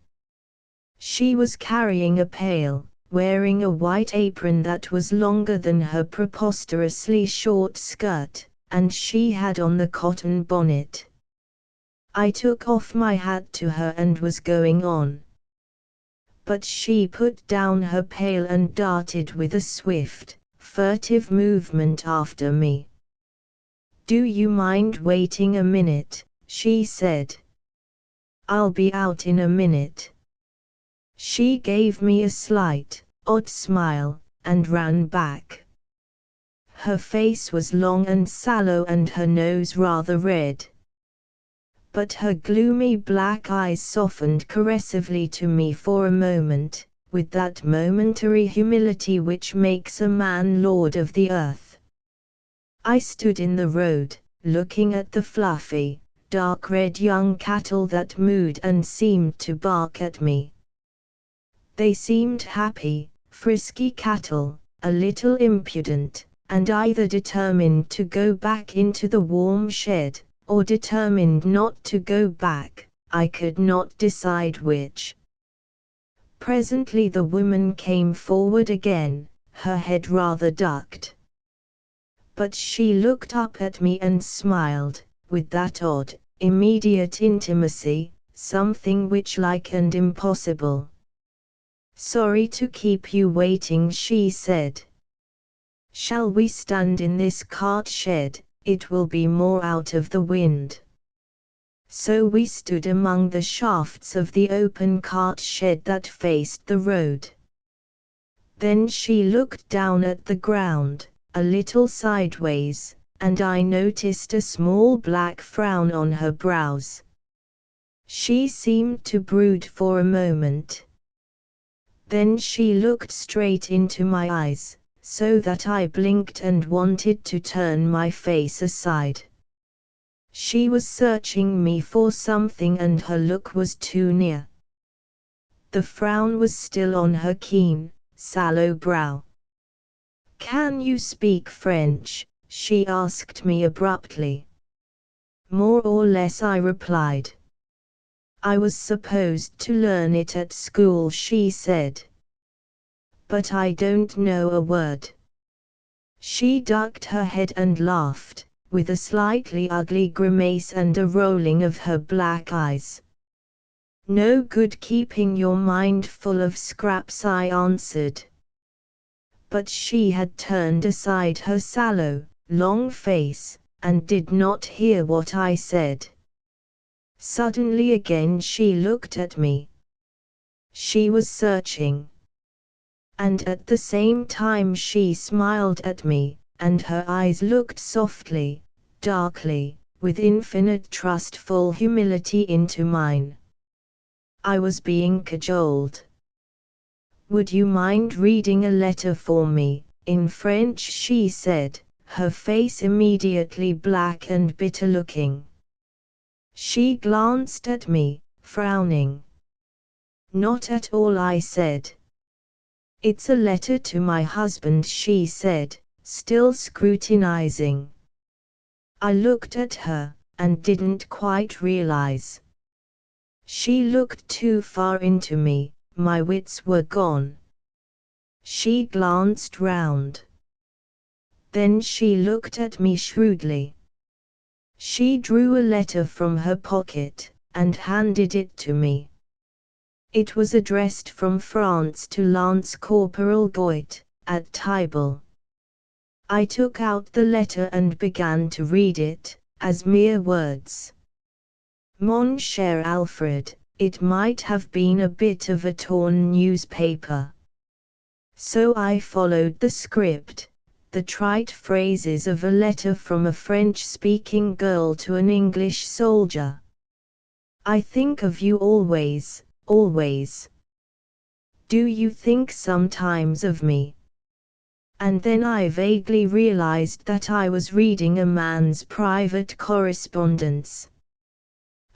She was carrying a pail, wearing a white apron that was longer than her preposterously short skirt, and she had on the cotton bonnet. I took off my hat to her and was going on. But she put down her pail and darted with a swift, furtive movement after me. "Do you mind waiting a minute?" she said. "I'll be out in a minute." She gave me a slight, odd smile, and ran back. Her face was long and sallow and her nose rather red. But her gloomy black eyes softened caressively to me for a moment, with that momentary humility which makes a man lord of the earth. I stood in the road, looking at the fluffy, dark red young cattle that mooed and seemed to bark at me. They seemed happy, frisky cattle, a little impudent, and either determined to go back into the warm shed, or determined not to go back. I could not decide which. Presently the woman came forward again, her head rather ducked. But she looked up at me and smiled, with that odd, immediate intimacy, something witch-like and impossible. "Sorry to keep you waiting," she said. "Shall we stand in this cart shed? It will be more out of the wind." So we stood among the shafts of the open cart shed that faced the road. Then she looked down at the ground, a little sideways, and I noticed a small black frown on her brows. She seemed to brood for a moment. Then she looked straight into my eyes, so that I blinked and wanted to turn my face aside. She was searching me for something and her look was too near. The frown was still on her keen, sallow brow. "Can you speak French?" she asked me abruptly. "More or less," I replied. "I was supposed to learn it at school," she said. "But I don't know a word." She ducked her head and laughed, with a slightly ugly grimace and a rolling of her black eyes. "No good keeping your mind full of scraps," I answered. but she had turned aside her sallow, long face, and did not hear what I said. Suddenly again she looked at me. She was searching. And at the same time she smiled at me, and her eyes looked softly, darkly, with infinite trustful humility into mine. I was being cajoled. "Would you mind reading a letter for me, in French?" she said, her face immediately black and bitter-looking. She glanced at me, frowning. "Not at all," I said. "It's a letter to my husband," she said, still scrutinizing. I looked at her, and didn't quite realize. She looked too far into me, my wits were gone. She glanced round. Then she looked at me shrewdly. She drew a letter from her pocket, and handed it to me. It was addressed from France to Lance Corporal Goit, at Tybal. I took out the letter and began to read it, as mere words. "Mon cher Alfred," it might have been a bit of a torn newspaper. So I followed the script, the trite phrases of a letter from a French-speaking girl to an English soldier. "I think of you always, always. Do you think sometimes of me?" And then I vaguely realized that I was reading a man's private correspondence.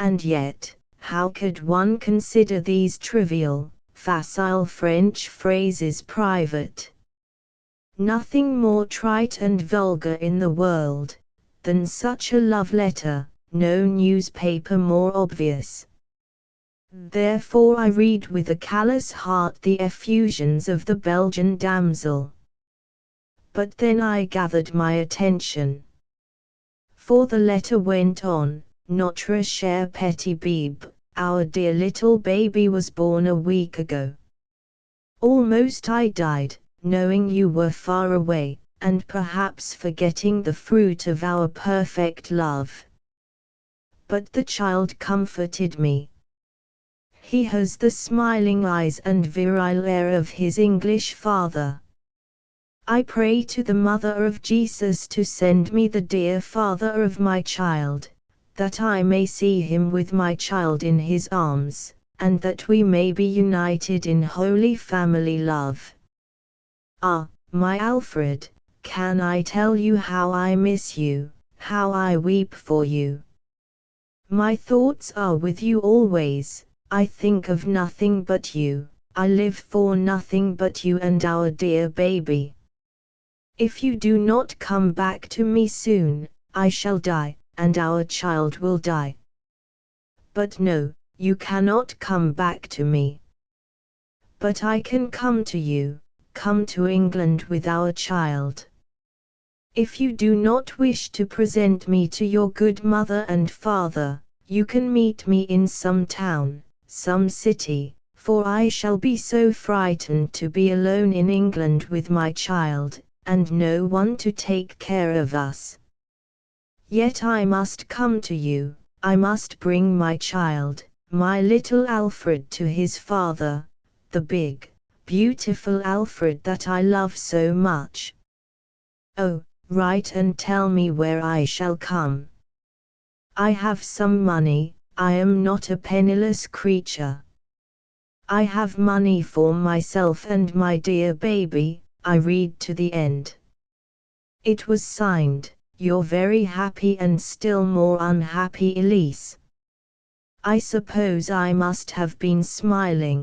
And yet, how could one consider these trivial, facile French phrases private? Nothing more trite and vulgar in the world than such a love letter, no newspaper more obvious. Therefore I read with a callous heart the effusions of the Belgian damsel. But then I gathered my attention. For the letter went on, "Notre cher petit bébé, our dear little baby was born a week ago. Almost I died, knowing you were far away, and perhaps forgetting the fruit of our perfect love. But the child comforted me. He has the smiling eyes and virile air of his English father. I pray to the Mother of Jesus to send me the dear father of my child, that I may see him with my child in his arms, and that we may be united in holy family love. Ah, my Alfred, can I tell you how I miss you, how I weep for you? My thoughts are with you always, I think of nothing but you, I live for nothing but you and our dear baby. If you do not come back to me soon, I shall die, and our child will die. But no, you cannot come back to me. But I can come to you, come to England with our child. If you do not wish to present me to your good mother and father, you can meet me in some town, some city, for I shall be so frightened to be alone in England with my child, and no one to take care of us. Yet I must come to you, I must bring my child, my little Alfred, to his father, the big, beautiful Alfred that I love so much. Oh, write and tell me where I shall come. I have some money, I am not a penniless creature. I have money for myself and my dear baby." I read to the end. It was signed, "Your very happy and still more unhappy Elise." I suppose I must have been smiling.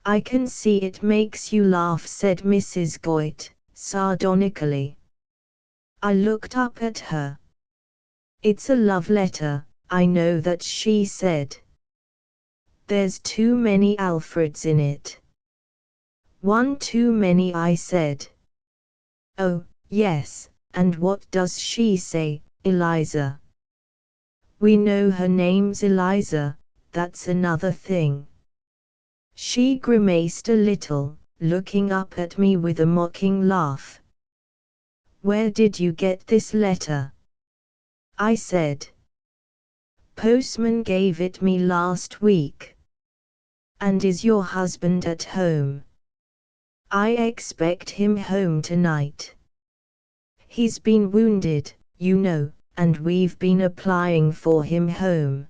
"I can see it makes you laugh," said Mrs. Goit, sardonically. I looked up at her. "It's a love letter, I know that," she said. "There's too many Alfreds in it." "One too many," I said. "Oh, yes, and what does she say, Eliza?" "We know her name's Eliza, that's another thing." She grimaced a little, looking up at me with a mocking laugh. "Where did you get this letter?" I said. "Postman gave it me last week." "And is your husband at home?" "I expect him home tonight. He's been wounded, you know, and we've been applying for him home.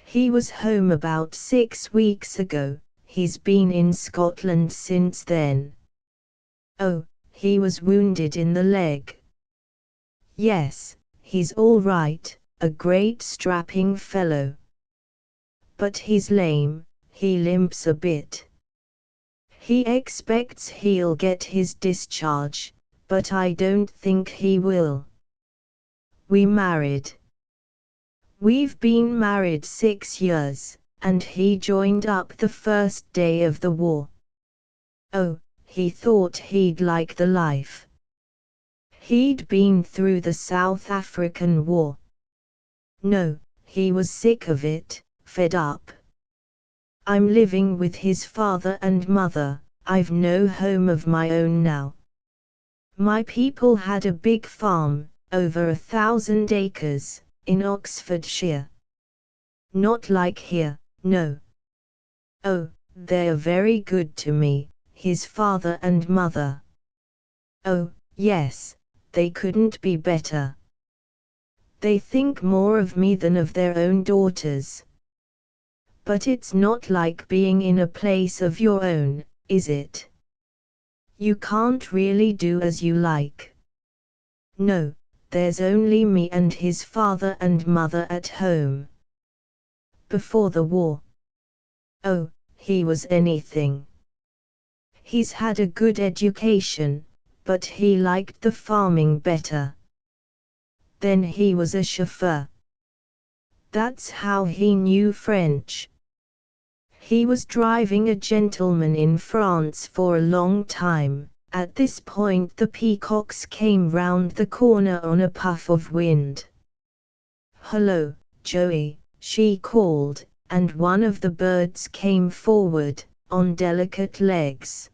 He was home about 6 weeks ago, he's been in Scotland since then." "Oh, he was wounded in the leg?" "Yes, he's all right, a great strapping fellow. But he's lame, he limps a bit. He expects he'll get his discharge, but I don't think he will." "We married. We've been married 6 years, and he joined up the first day of the war." "Oh, he thought he'd like the life." "He'd been through the South African War." "No, he was sick of it, fed up. I'm living with his father and mother, I've no home of my own now. My people had a big farm, over 1,000 acres, in Oxfordshire. Not like here, no. Oh, they're very good to me, his father and mother." "Oh, yes, they couldn't be better. They think more of me than of their own daughters. But it's not like being in a place of your own, is it? You can't really do as you like." "No, there's only me and his father and mother at home." "Before the war?" "Oh, he was anything. He's had a good education, but he liked the farming better. Then he was a chauffeur. That's how he knew French. He was driving a gentleman in France for a long time." At this point the peacocks came round the corner on a puff of wind. "Hello, Joey," she called, and one of the birds came forward, on delicate legs.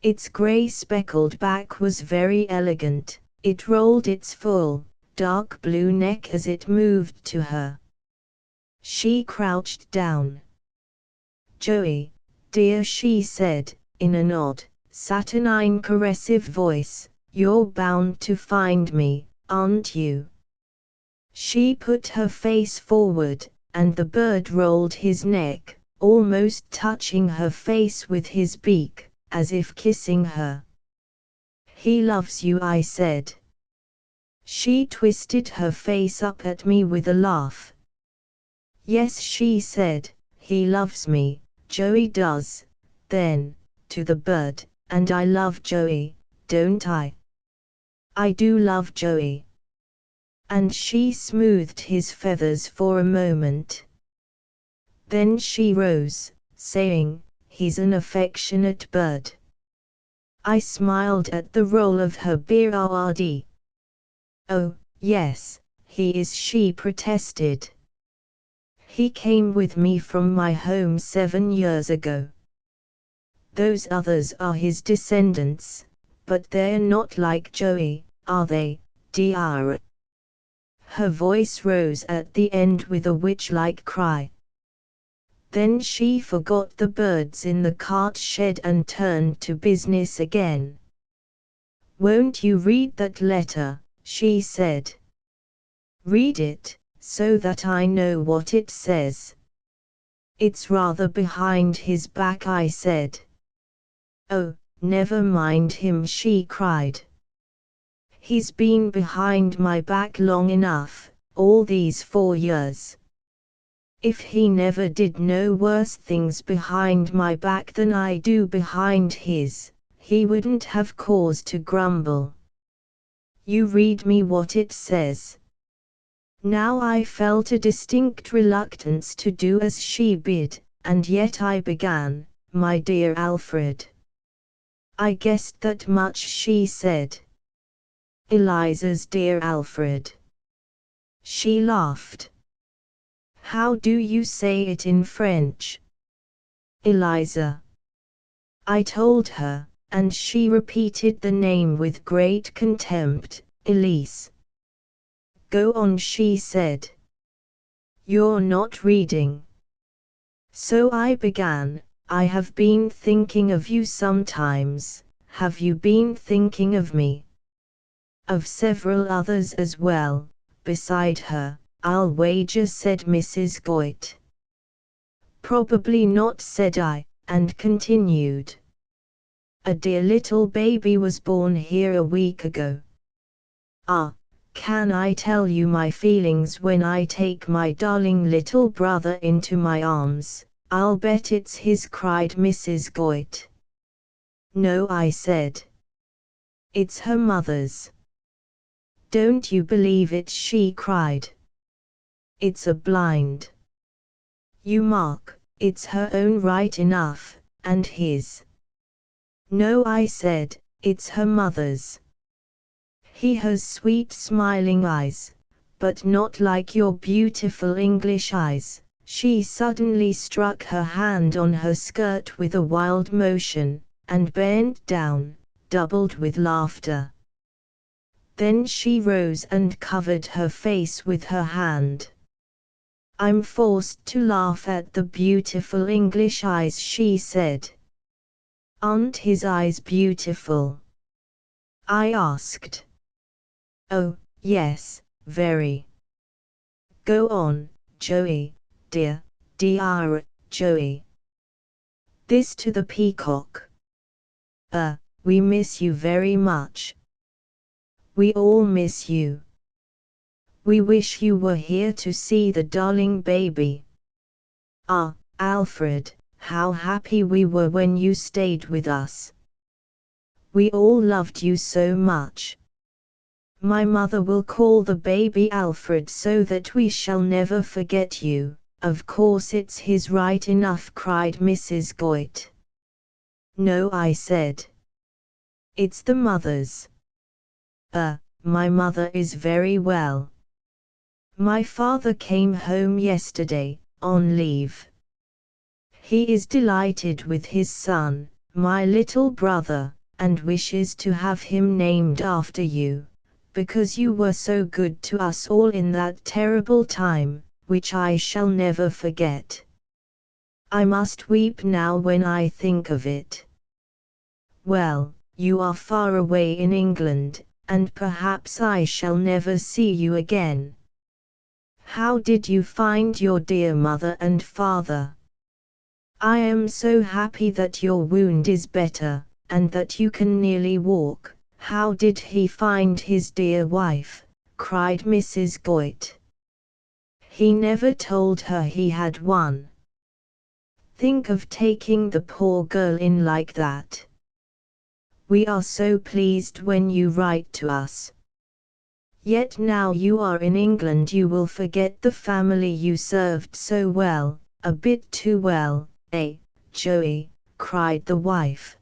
Its grey-speckled back was very elegant, it rolled its full, dark blue neck as it moved to her. She crouched down. "Joey, dear," she said, in an odd, saturnine caressive voice, "you're bound to find me, aren't you?" She put her face forward, and the bird rolled his neck, almost touching her face with his beak, as if kissing her. "He loves you," I said. She twisted her face up at me with a laugh. "Yes," she said, "he loves me, Joey does." Then, to the bird, "And I love Joey, don't I? I do love Joey." And she smoothed his feathers for a moment. Then she rose, saying, "He's an affectionate bird." I smiled at the roll of her beard. "Oh, yes, he is," she protested. "He came with me from my home 7 years ago. Those others are his descendants, but they're not like Joey, are they, dear?" Her voice rose at the end with a witch-like cry. Then she forgot the birds in the cart shed and turned to business again. "Won't you read that letter?" she said. "Read it, so that I know what it says." "It's rather behind his back," I said. "Oh, never mind him," she cried. "He's been behind my back long enough, all these 4 years. If he never did no worse things behind my back than I do behind his, he wouldn't have cause to grumble. You read me what it says." Now I felt a distinct reluctance to do as she bid, and yet I began, "My dear Alfred." "I guessed that much," she said. "Eliza's dear Alfred." She laughed. "How do you say it in French?" "Eliza." I told her, and she repeated the name with great contempt. Elise. Go on, she said. You're not reading. So I began. I have been thinking of you sometimes. Have you been thinking of me? Of several others as well, beside her, I'll wager, said Mrs. Goit. Probably not, said I, and continued. A dear little baby was born here a week ago. Ah, can I tell you my feelings when I take my darling little brother into my arms? I'll bet it's his, cried Mrs. Goit. No, I said. It's her mother's. Don't you believe it, she cried. It's a blind. You mark, it's her own right enough, and his. No, I said, it's her mother's. He has sweet smiling eyes, but not like your beautiful English eyes. She suddenly struck her hand on her skirt with a wild motion, and bent down, doubled with laughter. Then she rose and covered her face with her hand. I'm forced to laugh at the beautiful English eyes, she said. Aren't his eyes beautiful? I asked. Oh, yes, very. Go on, Joey, dear, Joey. This to the peacock. We miss you very much. We all miss you. We wish you were here to see the darling baby. Ah, Alfred, how happy we were when you stayed with us. We all loved you so much. My mother will call the baby Alfred so that we shall never forget you. Of course it's his right enough, cried Mrs. Goit. No, I said. It's the mother's. My mother is very well. My father came home yesterday, on leave. He is delighted with his son, my little brother, and wishes to have him named after you, because you were so good to us all in that terrible time, which I shall never forget. I must weep now when I think of it. Well, you are far away in England, and perhaps I shall never see you again. How did you find your dear mother and father? I am so happy that your wound is better, and that you can nearly walk. How did he find his dear wife? Cried Mrs. Goit. He never told her he had one. Think of taking the poor girl in like that. We are so pleased when you write to us. Yet now you are in England you will forget the family you served so well, a bit too well, eh, Joey, cried the wife.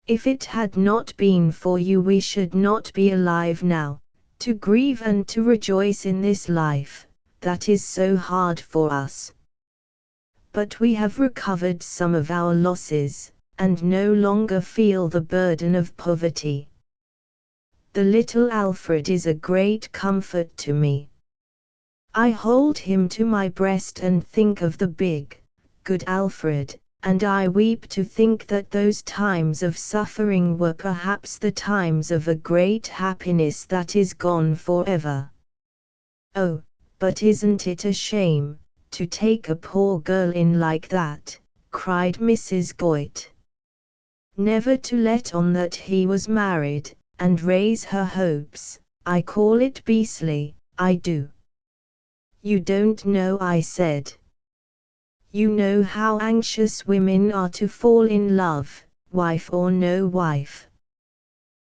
If it had not been for you we should not be alive now, to grieve and to rejoice in this life, that is so hard for us. But we have recovered some of our losses, and no longer feel the burden of poverty. The little Alfred is a great comfort to me. I hold him to my breast and think of the big, good Alfred, and I weep to think that those times of suffering were perhaps the times of a great happiness that is gone forever. Oh, but isn't it a shame, to take a poor girl in like that, cried Mrs. Goit. Never to let on that he was married, and raise her hopes. I call it beastly, I do. You don't know, I said. You know how anxious women are to fall in love, wife or no wife.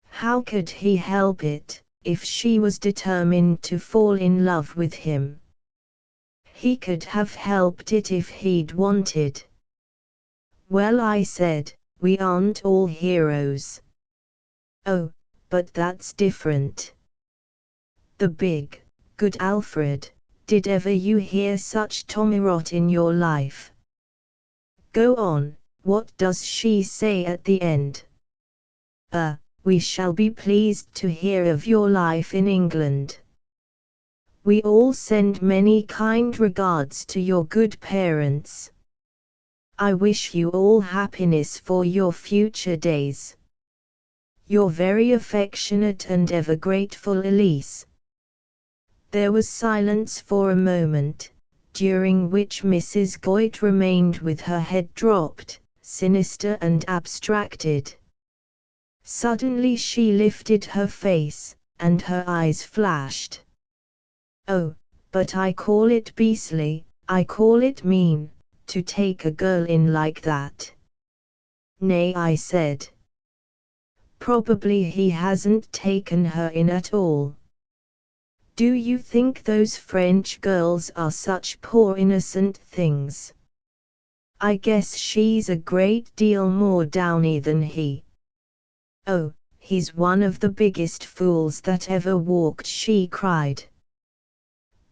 How could he help it, if she was determined to fall in love with him? He could have helped it if he'd wanted. Well, I said, we aren't all heroes. Oh, but that's different. The big, good Alfred, did ever you hear such tommyrot in your life? Go on, what does she say at the end? We shall be pleased to hear of your life in England. We all send many kind regards to your good parents. I wish you all happiness for your future days. Your very affectionate and ever grateful Elise. There was silence for a moment, during which Mrs. Goit remained with her head dropped, sinister and abstracted. Suddenly she lifted her face, and her eyes flashed. Oh, but I call it beastly, I call it mean, to take a girl in like that. Nay, I said. Probably he hasn't taken her in at all. Do you think those French girls are such poor innocent things? I guess she's a great deal more downy than he. Oh, he's one of the biggest fools that ever walked, she cried.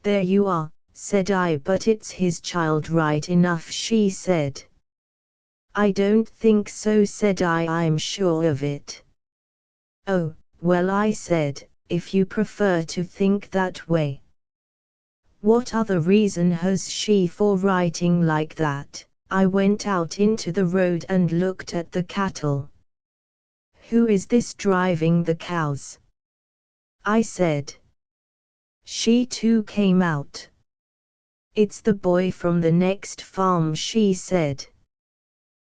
There you are, said I, but it's his child right enough, she said. I don't think so, said I, I'm sure of it. Oh, well, I said, if you prefer to think that way. What other reason has she for writing like that? I went out into the road and looked at the cattle. Who is this driving the cows? I said. She too came out. It's the boy from the next farm, she said.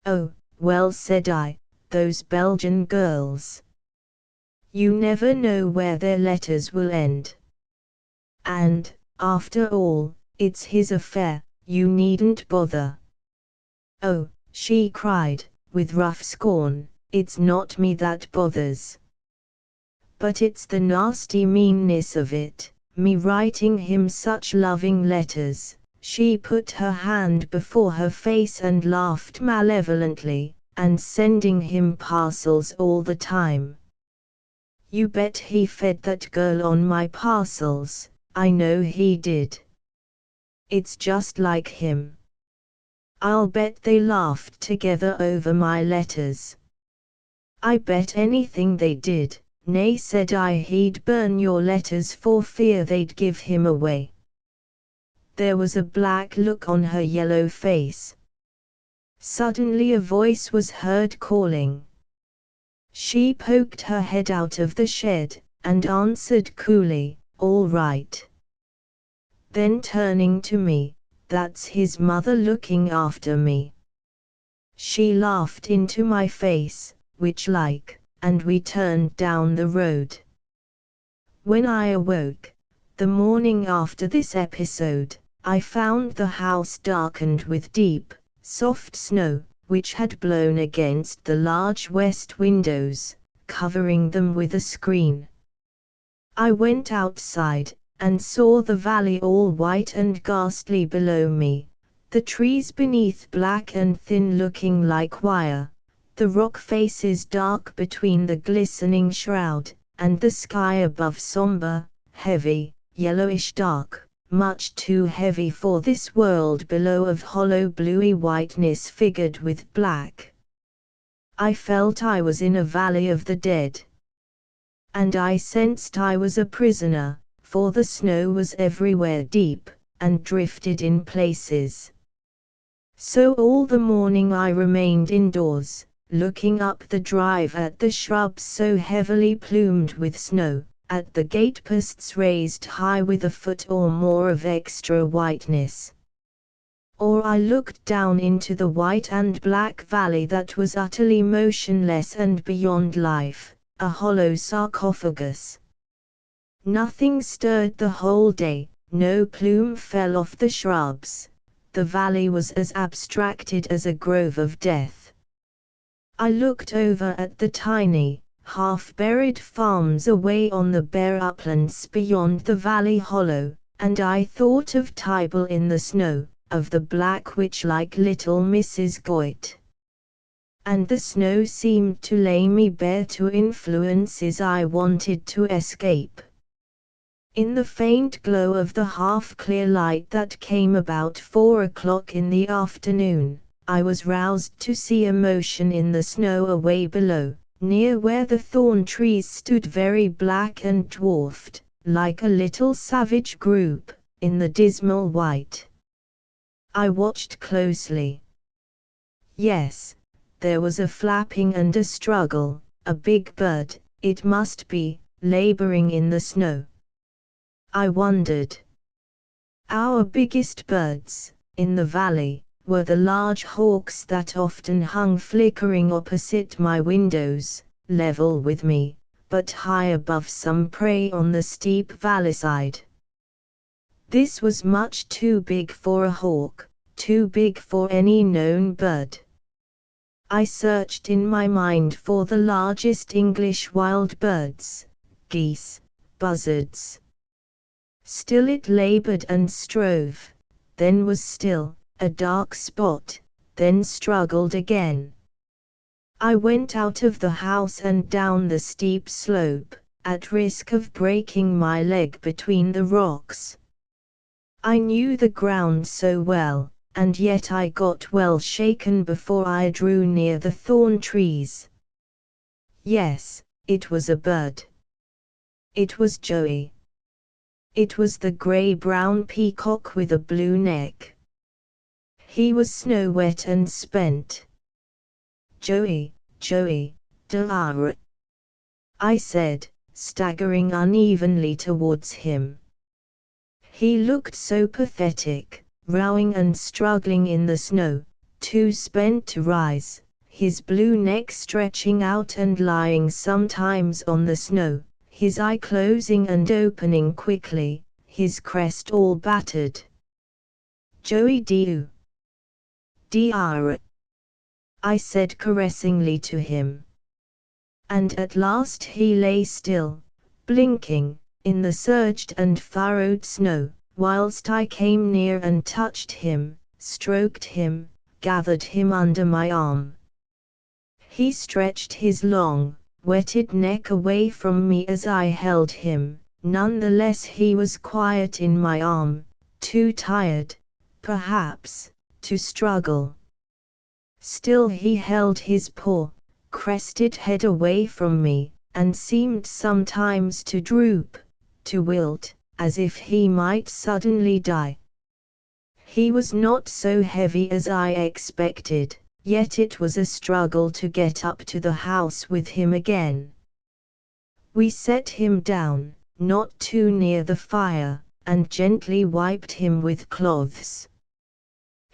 Oh, well, said I, those Belgian girls. You never know where their letters will end. And, after all, it's his affair, you needn't bother. Oh, she cried, with rough scorn, it's not me that bothers. But it's the nasty meanness of it. Me writing him such loving letters. She put her hand before her face and laughed malevolently, and sending him parcels all the time. You bet he fed that girl on my parcels, I know he did. It's just like him. I'll bet they laughed together over my letters. I bet anything they did. Nay, said I, he'd burn your letters for fear they'd give him away. There was a black look on her yellow face. Suddenly a voice was heard calling. She poked her head out of the shed, and answered coolly, all right. Then turning to me, that's his mother looking after me. She laughed into my face, witch-like, and we turned down the road. When I awoke, the morning after this episode, I found the house darkened with deep, soft snow, which had blown against the large west windows, covering them with a screen. I went outside, and saw the valley all white and ghastly below me, the trees beneath black and thin looking like wire, the rock faces dark between the glistening shroud, and the sky above somber, heavy, yellowish dark, much too heavy for this world below of hollow bluey whiteness figured with black. I felt I was in a valley of the dead. And I sensed I was a prisoner, for the snow was everywhere deep, and drifted in places. So all the morning I remained indoors, looking up the drive at the shrubs so heavily plumed with snow, at the gateposts raised high with a foot or more of extra whiteness. Or I looked down into the white and black valley that was utterly motionless and beyond life, a hollow sarcophagus. Nothing stirred the whole day, no plume fell off the shrubs. The valley was as abstracted as a grove of death. I looked over at the tiny, half-buried farms away on the bare uplands beyond the valley hollow, and I thought of Tyball in the snow, of the black witch like little Mrs. Goit. And the snow seemed to lay me bare to influences I wanted to escape. In the faint glow of the half-clear light that came about 4 o'clock in the afternoon, I was roused to see a motion in the snow away below, near where the thorn trees stood very black and dwarfed, like a little savage group, in the dismal white. I watched closely. Yes, there was a flapping and a struggle, a big bird, it must be, laboring in the snow. I wondered. Our biggest birds, in the valley, were the large hawks that often hung flickering opposite my windows, level with me, but high above some prey on the steep valleyside. This was much too big for a hawk, too big for any known bird. I searched in my mind for the largest English wild birds, geese, buzzards. Still it labored and strove, then was still, a dark spot, then struggled again. I went out of the house and down the steep slope, at risk of breaking my leg between the rocks. I knew the ground so well, and yet I got well shaken before I drew near the thorn trees. Yes, it was a bird. It was Joey. It was the grey-brown peacock with a blue neck. He was snow-wet and spent. Joey, Joey, Delara, I said, staggering unevenly towards him. He looked so pathetic, rowing and struggling in the snow, too spent to rise, his blue neck stretching out and lying sometimes on the snow, his eye closing and opening quickly, his crest all battered. Joey Diu. Diara, I said caressingly to him. And at last he lay still, blinking, in the surged and furrowed snow, whilst I came near and touched him, stroked him, gathered him under my arm. He stretched his long, wetted neck away from me as I held him, none the less he was quiet in my arm, too tired, perhaps, to struggle. Still he held his poor, crested head away from me, and seemed sometimes to droop, to wilt, as if he might suddenly die. He was not so heavy as I expected, yet it was a struggle to get up to the house with him again. We set him down, not too near the fire, and gently wiped him with cloths.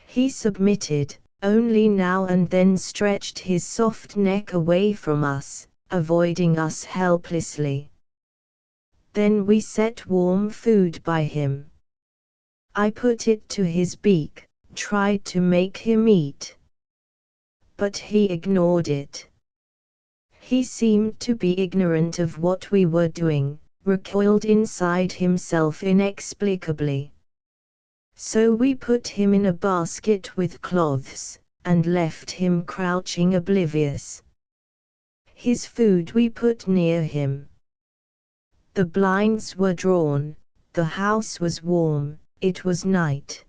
He submitted, only now and then stretched his soft neck away from us, avoiding us helplessly. Then we set warm food by him. I put it to his beak, tried to make him eat. But he ignored it. He seemed to be ignorant of what we were doing, recoiled inside himself inexplicably. So we put him in a basket with cloths, and left him crouching oblivious. His food we put near him. The blinds were drawn, the house was warm, it was night.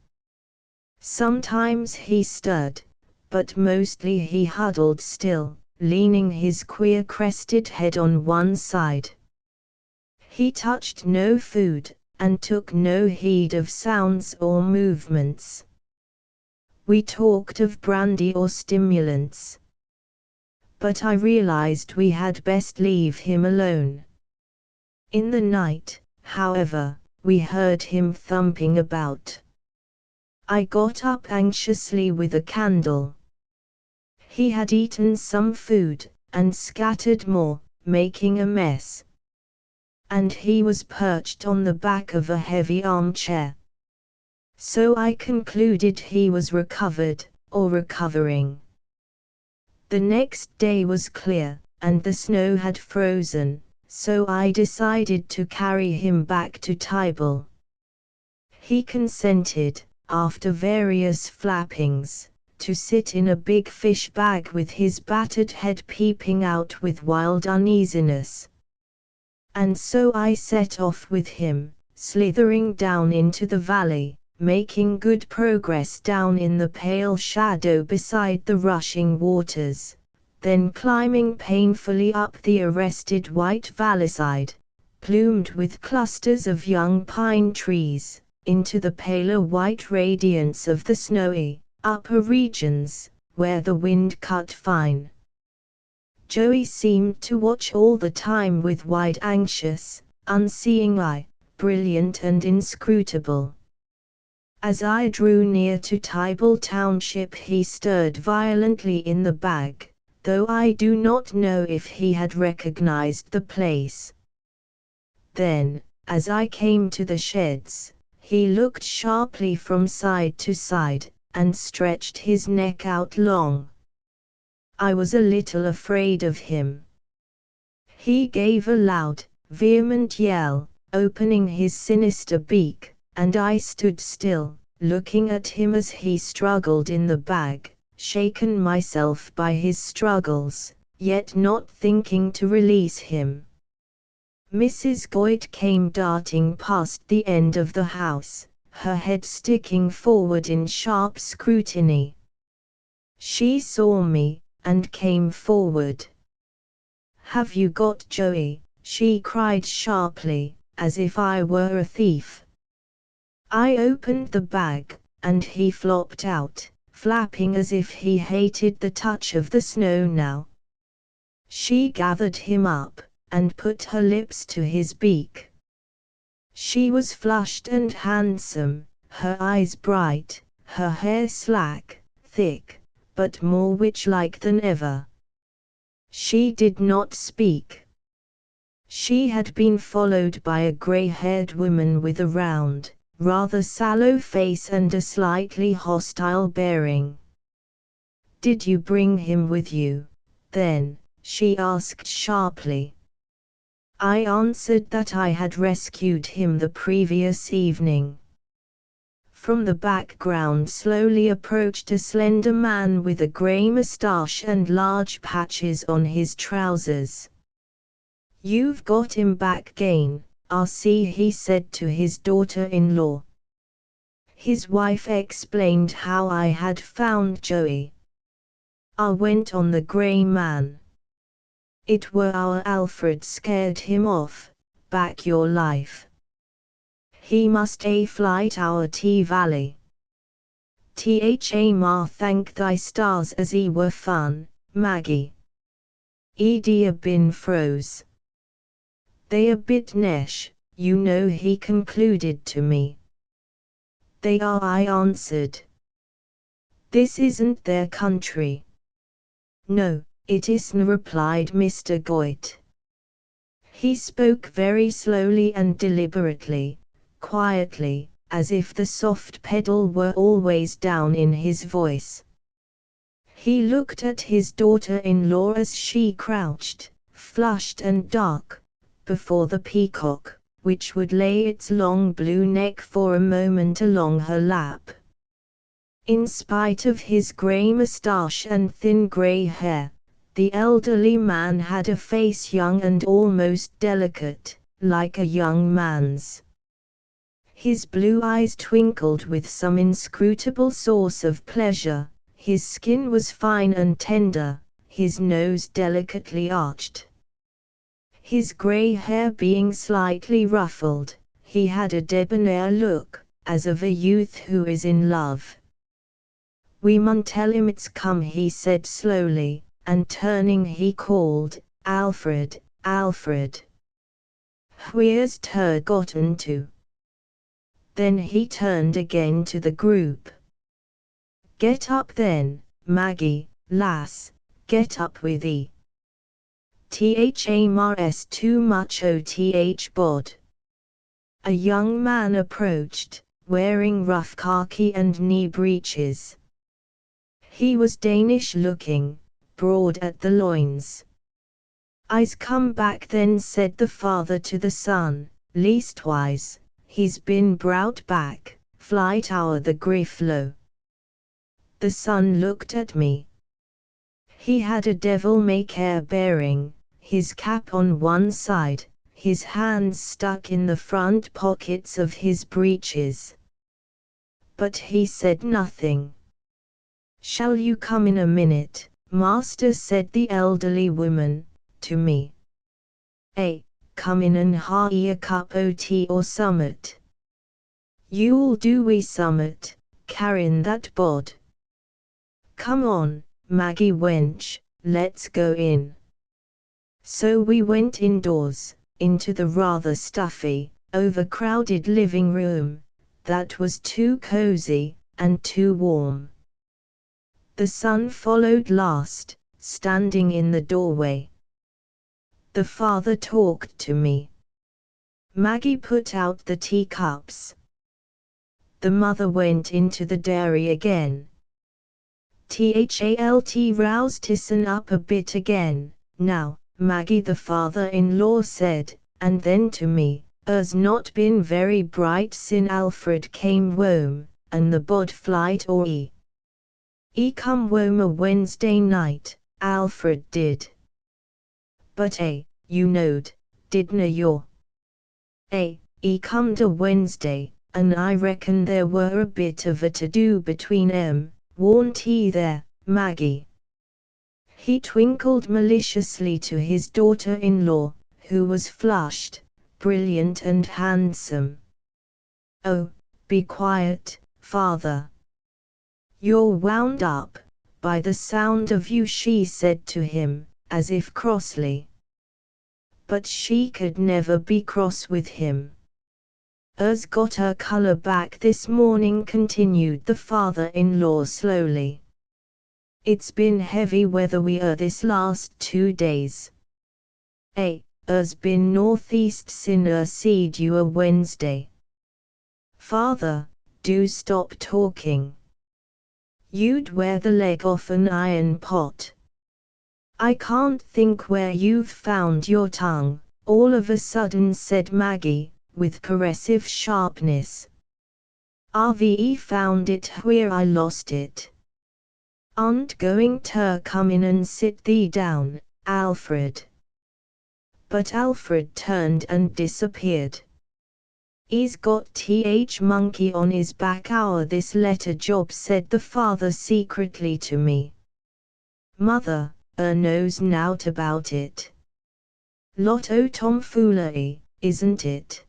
Sometimes he stirred, but mostly he huddled still, leaning his queer crested head on one side. He touched no food, and took no heed of sounds or movements. We talked of brandy or stimulants. But I realized we had best leave him alone. In the night, however, we heard him thumping about. I got up anxiously with a candle. He had eaten some food, and scattered more, making a mess. And he was perched on the back of a heavy armchair. So I concluded he was recovered, or recovering. The next day was clear, and the snow had frozen, so I decided to carry him back to Tybal. He consented, after various flappings, to sit in a big fish bag with his battered head peeping out with wild uneasiness. And so I set off with him, slithering down into the valley, making good progress down in the pale shadow beside the rushing waters, then climbing painfully up the arrested white valley-side, plumed with clusters of young pine trees, into the paler white radiance of the snowy, upper regions, where the wind cut fine. Joey seemed to watch all the time with wide anxious, unseeing eye, brilliant and inscrutable. As I drew near to Tybal Township he stirred violently in the bag, though I do not know if he had recognized the place. Then, as I came to the sheds, he looked sharply from side to side, and stretched his neck out long. I was a little afraid of him. He gave a loud, vehement yell, opening his sinister beak, and I stood still, looking at him as he struggled in the bag, shaken myself by his struggles, yet not thinking to release him. Mrs. Goit came darting past the end of the house, her head sticking forward in sharp scrutiny. She saw me, and came forward. "Have you got Joey?" she cried sharply, as if I were a thief. I opened the bag, and he flopped out, flapping as if he hated the touch of the snow now. She gathered him up, and put her lips to his beak. She was flushed and handsome, her eyes bright, her hair slack, thick, but more witch-like than ever. She did not speak. She had been followed by a grey-haired woman with a round, rather sallow face and a slightly hostile bearing. "Did you bring him with you, then?" she asked sharply. I answered that I had rescued him the previous evening. From the background slowly approached a slender man with a grey moustache and large patches on his trousers. "You've got him back again, RC," he said to his daughter-in-law. His wife explained how I had found Joey. I went on the grey man. "It were our Alfred scared him off, back your life. He must a flight our T-Valley. Tha thank thy stars as he were fun, Maggie. Edi a bin froze. They a bit nesh, you know," he concluded to me. "They are," I answered. "This isn't their country." "No, it isn't," replied Mr. Goit. He spoke very slowly and deliberately, quietly, as if the soft pedal were always down in his voice. He looked at his daughter-in-law as she crouched, flushed and dark, before the peacock, which would lay its long blue neck for a moment along her lap. In spite of his grey moustache and thin grey hair, the elderly man had a face young and almost delicate, like a young man's. His blue eyes twinkled with some inscrutable source of pleasure, his skin was fine and tender, his nose delicately arched. His grey hair being slightly ruffled, he had a debonair look, as of a youth who is in love. "We mun tell him it's come," he said slowly, and turning he called, "Alfred, Alfred. Where's ter gotten to?" Then he turned again to the group. "Get up then, Maggie, lass, get up with ye. Thamrs too much oth bod." A young man approached, wearing rough khaki and knee breeches. He was Danish-looking, broad at the loins. "I's come back then," said the father to the son, "leastwise, he's been brought back, flight ower the Grifflow." The son looked at me. He had a devil-may-care bearing, his cap on one side, his hands stuck in the front pockets of his breeches. but he said nothing. "Shall you come in a minute, master?" said the elderly woman, to me. Come in and ha' a cup o' tea or summat. You'll do we summat, carryin' that bod. Come on, Maggie wench, let's go in. So we went indoors, into the rather stuffy, overcrowded living room, that was too cozy, and too warm. The son followed last, standing in the doorway. The father talked to me. Maggie put out the teacups. The mother went into the dairy again. Thalt roused Tyson up a bit again. "Now, Maggie," the father-in-law said, and then to me, "'Er's not been very bright sin' Alfred came wome, and the bod flight or 'e come wome a Wednesday night, Alfred did. But you knowed, didna you? 'E comed a Wednesday, and I reckon there were a bit of a to-do between 'em, warn't he there, Maggie?" He twinkled maliciously to his daughter-in-law, who was flushed, brilliant and handsome. "Oh, be quiet, father. You're wound up, by the sound of you," she said to him, as if crossly. But she could never be cross with him. "'Er's got her colour back this morning," continued the father-in-law slowly. "It's been heavy weather we this last 2 days. 'Er's been northeast sin' 'er seed you a Wednesday." "Father, do stop talking. You'd wear the leg off an iron pot. I can't think where you've found your tongue," all of a sudden said Maggie, with caressive sharpness. "I've found it where I lost it. Aren't going to come in and sit thee down, Alfred?" But Alfred turned and disappeared. "'E's got monkey on his back this letter job," said the father secretly to me. "Mother, knows nowt about it. Lot o' tomfoolery, isn't it?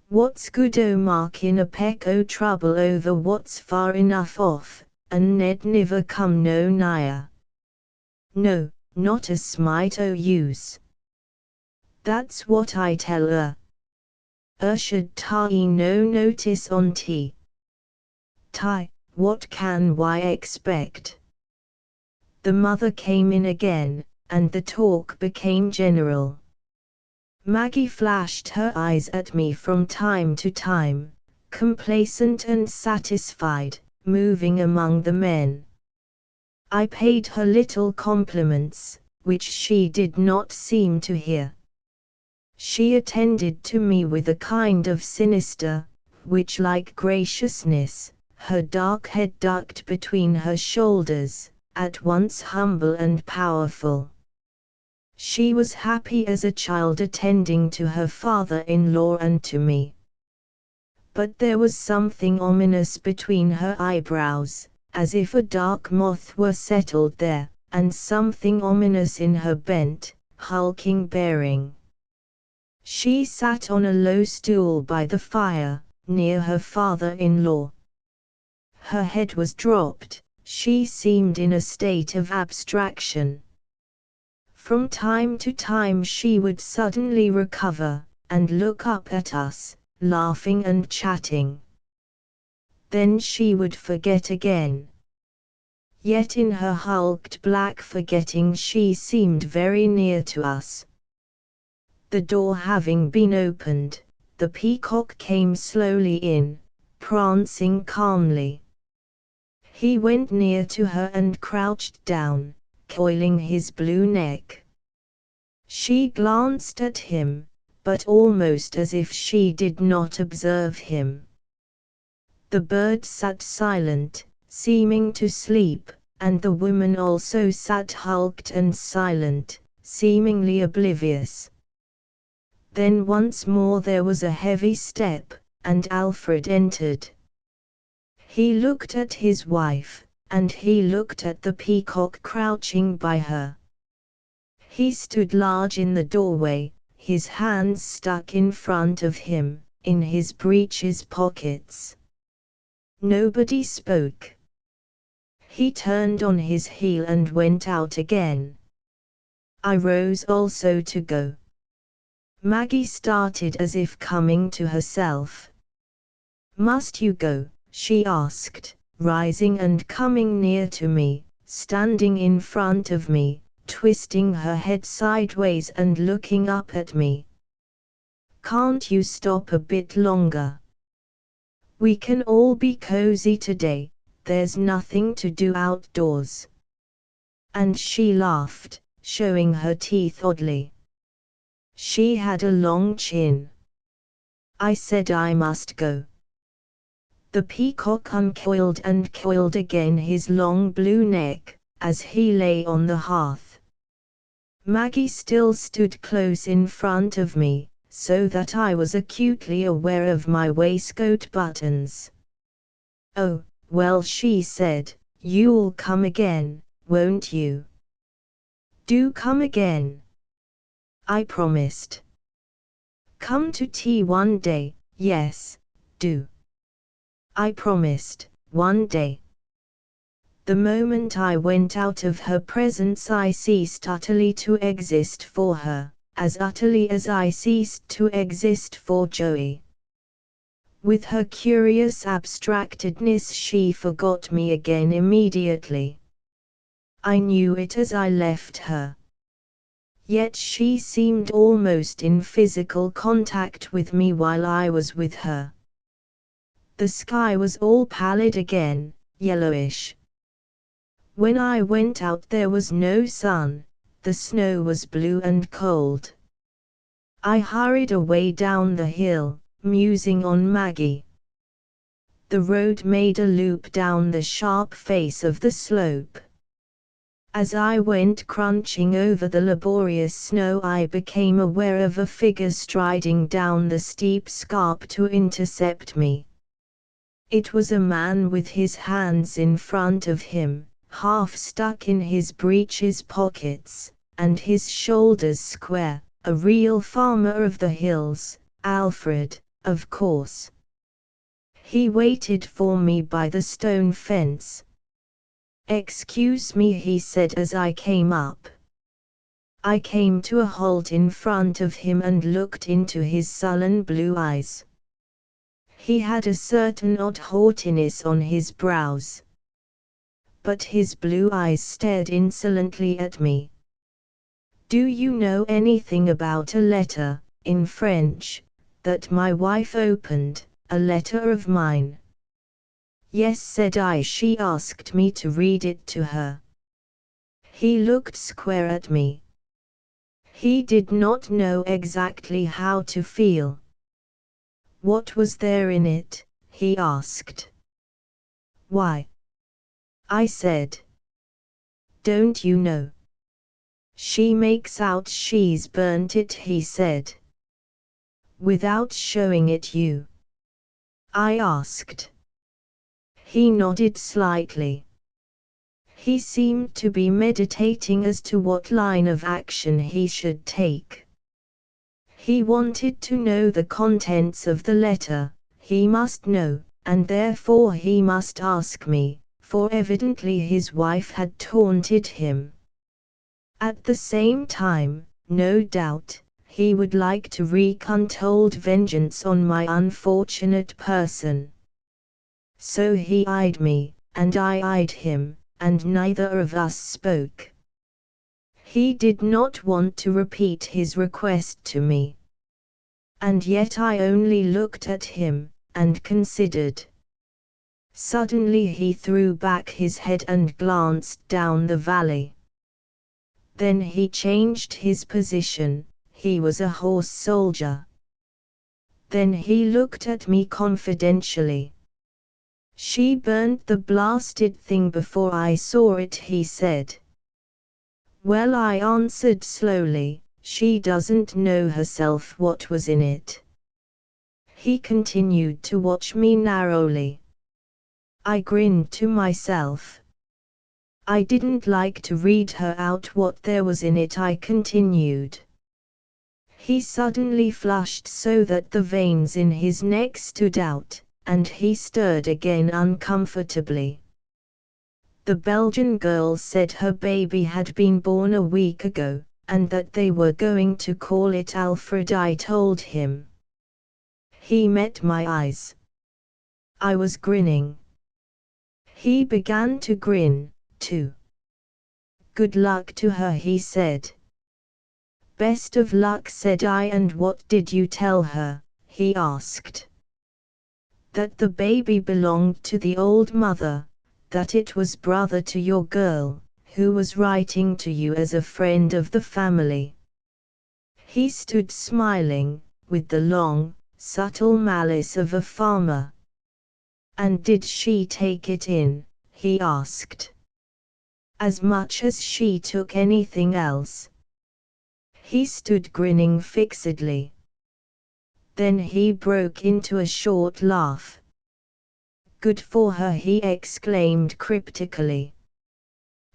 What's good o' markin' a peck o' trouble over what's far enough off, and Ned niver come no nigher. No, not a smite o' use. That's what I tell 'er should tie no notice on tea. What can I expect?" The mother came in again, and the talk became general. Maggie flashed her eyes at me from time to time, complacent and satisfied, moving among the men. I paid her little compliments, which she did not seem to hear. She attended to me with a kind of sinister, witch-like graciousness, her dark head ducked between her shoulders, at once humble and powerful. She was happy as a child attending to her father-in-law and to me. But there was something ominous between her eyebrows, as if a dark moth were settled there, and something ominous in her bent, hulking bearing. She sat on a low stool by the fire, near her father-in-law. Her head was dropped, she seemed in a state of abstraction. From time to time she would suddenly recover, and look up at us, laughing and chatting. Then she would forget again. Yet in her hulked black forgetting she seemed very near to us. The door having been opened, the peacock came slowly in, prancing calmly. He went near to her and crouched down, coiling his blue neck. She glanced at him, but almost as if she did not observe him. The bird sat silent, seeming to sleep, and the woman also sat hulked and silent, seemingly oblivious. Then once more there was a heavy step, and Alfred entered. He looked at his wife, and he looked at the peacock crouching by her. He stood large in the doorway, his hands stuck in front of him, in his breeches pockets. Nobody spoke. He turned on his heel and went out again. I rose also to go. Maggie started as if coming to herself. "Must you go?" she asked, rising and coming near to me, standing in front of me, twisting her head sideways and looking up at me. "Can't you stop a bit longer? We can all be cozy today, there's nothing to do outdoors." And she laughed, showing her teeth oddly. She had a long chin. I said I must go. The peacock uncoiled and coiled again his long blue neck, as he lay on the hearth. Maggie still stood close in front of me, so that I was acutely aware of my waistcoat buttons. "Oh, well," she said, "you'll come again, won't you?" "Do come again," I promised. "Come to tea one day." "Yes, do," I promised, "one day." The moment I went out of her presence I ceased utterly to exist for her, as utterly as I ceased to exist for Joey. With her curious abstractedness she forgot me again immediately. I knew it as I left her. Yet she seemed almost in physical contact with me while I was with her. The sky was all pallid again, yellowish. When I went out there was no sun, the snow was blue and cold. I hurried away down the hill, musing on Maggie. The road made a loop down the sharp face of the slope. As I went crunching over the laborious snow I became aware of a figure striding down the steep scarp to intercept me. It was a man with his hands in front of him, half stuck in his breeches pockets, and his shoulders square, a real farmer of the hills, Alfred, of course. He waited for me by the stone fence. "Excuse me," he said as I came up. I came to a halt in front of him and looked into his sullen blue eyes. He had a certain odd haughtiness on his brows. But his blue eyes stared insolently at me. "Do you know anything about a letter, in French, that my wife opened, a letter of mine?" "Yes," said I. "She asked me to read it to her." He looked square at me. He did not know exactly how to feel. "What was there in it?" he asked. "Why?" I said. "Don't you know? She makes out she's burnt it," he said. "Without showing it you?" I asked. He nodded slightly. He seemed to be meditating as to what line of action he should take. He wanted to know the contents of the letter, he must know, and therefore he must ask me, for evidently his wife had taunted him. At the same time, no doubt, he would like to wreak untold vengeance on my unfortunate person. So he eyed me, and I eyed him, and neither of us spoke. He did not want to repeat his request to me. And yet I only looked at him, and considered. Suddenly he threw back his head and glanced down the valley. Then he changed his position, he was a horse soldier. Then he looked at me confidentially. "She burnt the blasted thing before I saw it," he said. "Well," I answered slowly, "she doesn't know herself what was in it." He continued to watch me narrowly. I grinned to myself. I didn't like to read her out what there was in it. I continued. He suddenly flushed so that the veins in his neck stood out, and he stirred again uncomfortably. The Belgian girl said her baby had been born a week ago, and that they were going to call it Alfred. I told him. He met my eyes. I was grinning. He began to grin, too. Good luck to her, he said. Best of luck, said I. And what did you tell her? He asked. That the baby belonged to the old mother, that it was brother to your girl, who was writing to you as a friend of the family. He stood smiling, with the long, subtle malice of a farmer. And did she take it in? He asked. As much as she took anything else. He stood grinning fixedly. Then he broke into a short laugh. Good for her, he exclaimed cryptically.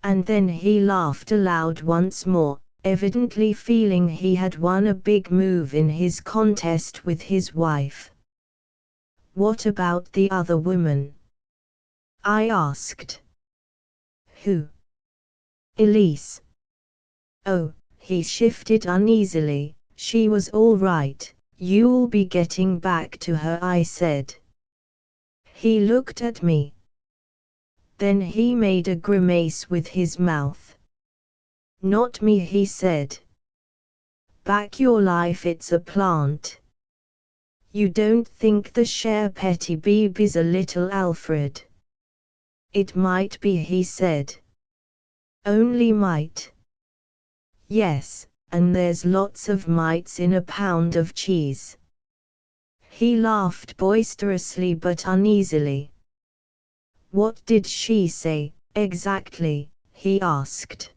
And then he laughed aloud once more, evidently feeling he had won a big move in his contest with his wife. What about the other woman? I asked. Who? Elise. Oh, he shifted uneasily. She was all right. You'll be getting back to her, I said. He looked at me. Then he made a grimace with his mouth. Not me, he said. Back your life, it's a plant. You don't think the Cher Petit Baby's a little Alfred? It might be, he said. Only might. Yes, and there's lots of mites in a pound of cheese. He laughed boisterously but uneasily. What did she say, exactly? He asked.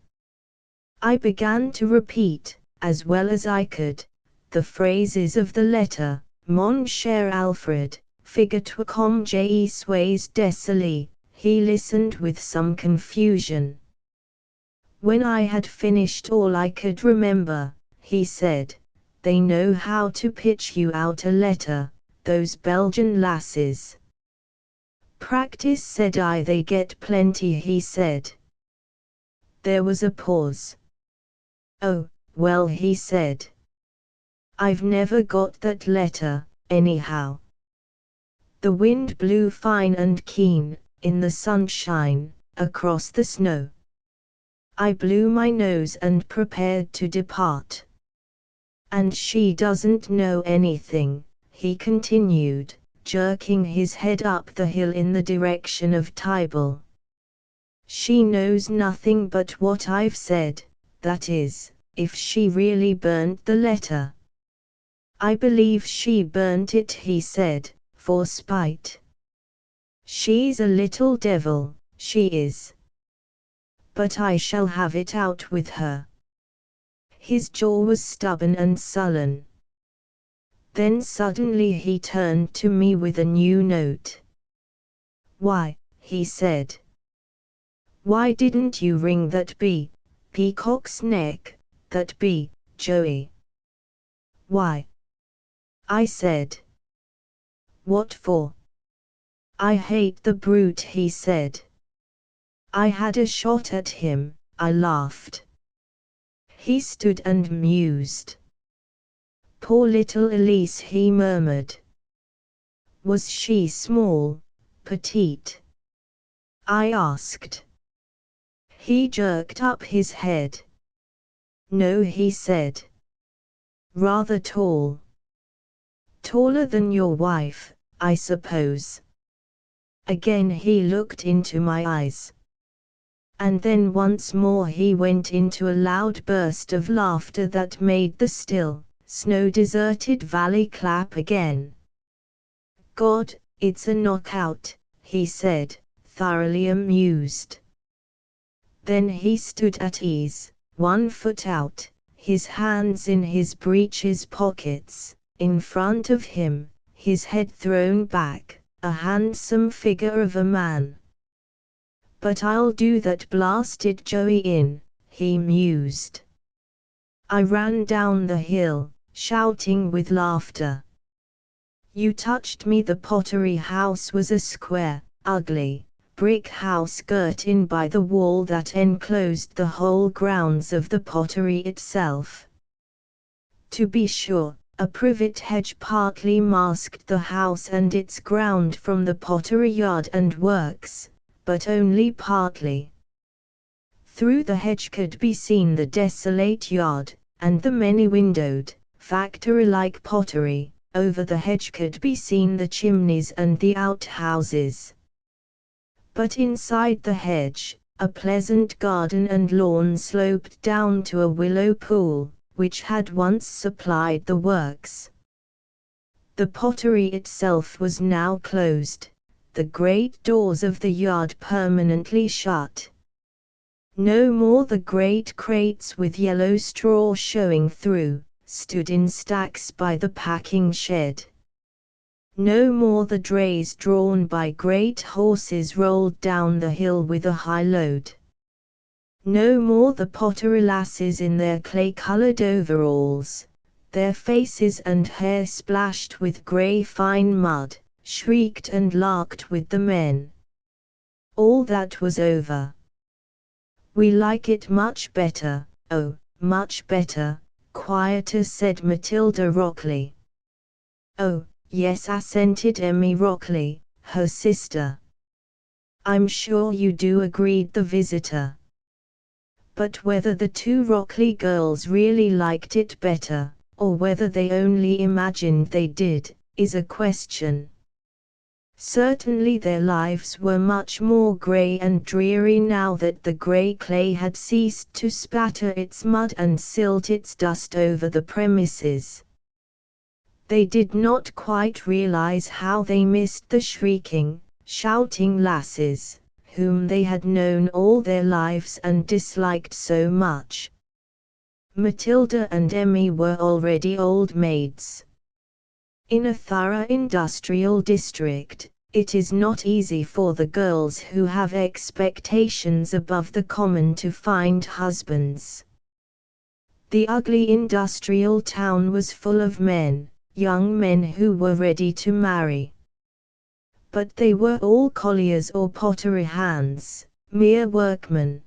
I began to repeat, as well as I could, the phrases of the letter. Mon cher Alfred, figure-toi comme je suis désolé. He listened with some confusion. When I had finished all I could remember, he said, they know how to pitch you out a letter, those Belgian lasses. Practice, said I. They get plenty, he said. There was a pause. Oh, well, he said. I've never got that letter, anyhow. The wind blew fine and keen, in the sunshine, across the snow. I blew my nose and prepared to depart. And she doesn't know anything, he continued, jerking his head up the hill in the direction of Tybal. She knows nothing but what I've said, that is, if she really burnt the letter. I believe she burnt it, he said, for spite. She's a little devil, she is. But I shall have it out with her. His jaw was stubborn and sullen. Then suddenly he turned to me with a new note. Why, he said. Why didn't you ring that peacock's neck, that Joey? Why? I said. What for? I hate the brute, he said. I had a shot at him, I laughed. He stood and mused. Poor little Elise, he murmured. Was she small, petite? I asked. He jerked up his head. No, he said. Rather tall. Taller than your wife, I suppose. Again he looked into my eyes. And then once more he went into a loud burst of laughter that made the still, snow-deserted valley clap again. God, it's a knockout, he said, thoroughly amused. Then he stood at ease, one foot out, his hands in his breeches pockets. In front of him, his head thrown back, a handsome figure of a man. "But I'll do that blasted Joey in," he mused. I ran down the hill, shouting with laughter. You touched me. The Pottery House was a square, ugly, brick house girt in by the wall that enclosed the whole grounds of the pottery itself. To be sure, a privet hedge partly masked the house and its ground from the pottery yard and works, but only partly. Through the hedge could be seen the desolate yard, and the many-windowed, factory-like pottery. Over the hedge could be seen the chimneys and the outhouses. But inside the hedge, a pleasant garden and lawn sloped down to a willow pool, which had once supplied the works. The pottery itself was now closed, the great doors of the yard permanently shut. No more the great crates with yellow straw showing through, stood in stacks by the packing shed. No more the drays drawn by great horses rolled down the hill with a high load. No more the pottery lasses in their clay-colored overalls, their faces and hair splashed with grey fine mud, shrieked and larked with the men. All that was over. "We like it much better, oh, much better, quieter," said Matilda Rockley. "Oh, yes," assented Emmy Rockley, her sister. "I'm sure you do," agreed the visitor. But whether the two Rockley girls really liked it better, or whether they only imagined they did, is a question. Certainly their lives were much more grey and dreary now that the grey clay had ceased to spatter its mud and silt its dust over the premises. They did not quite realize how they missed the shrieking, shouting lasses, whom they had known all their lives and disliked so much. Matilda and Emmy were already old maids. In a thorough industrial district, it is not easy for the girls who have expectations above the common to find husbands. The ugly industrial town was full of men, young men who were ready to marry. But they were all colliers or pottery hands, mere workmen.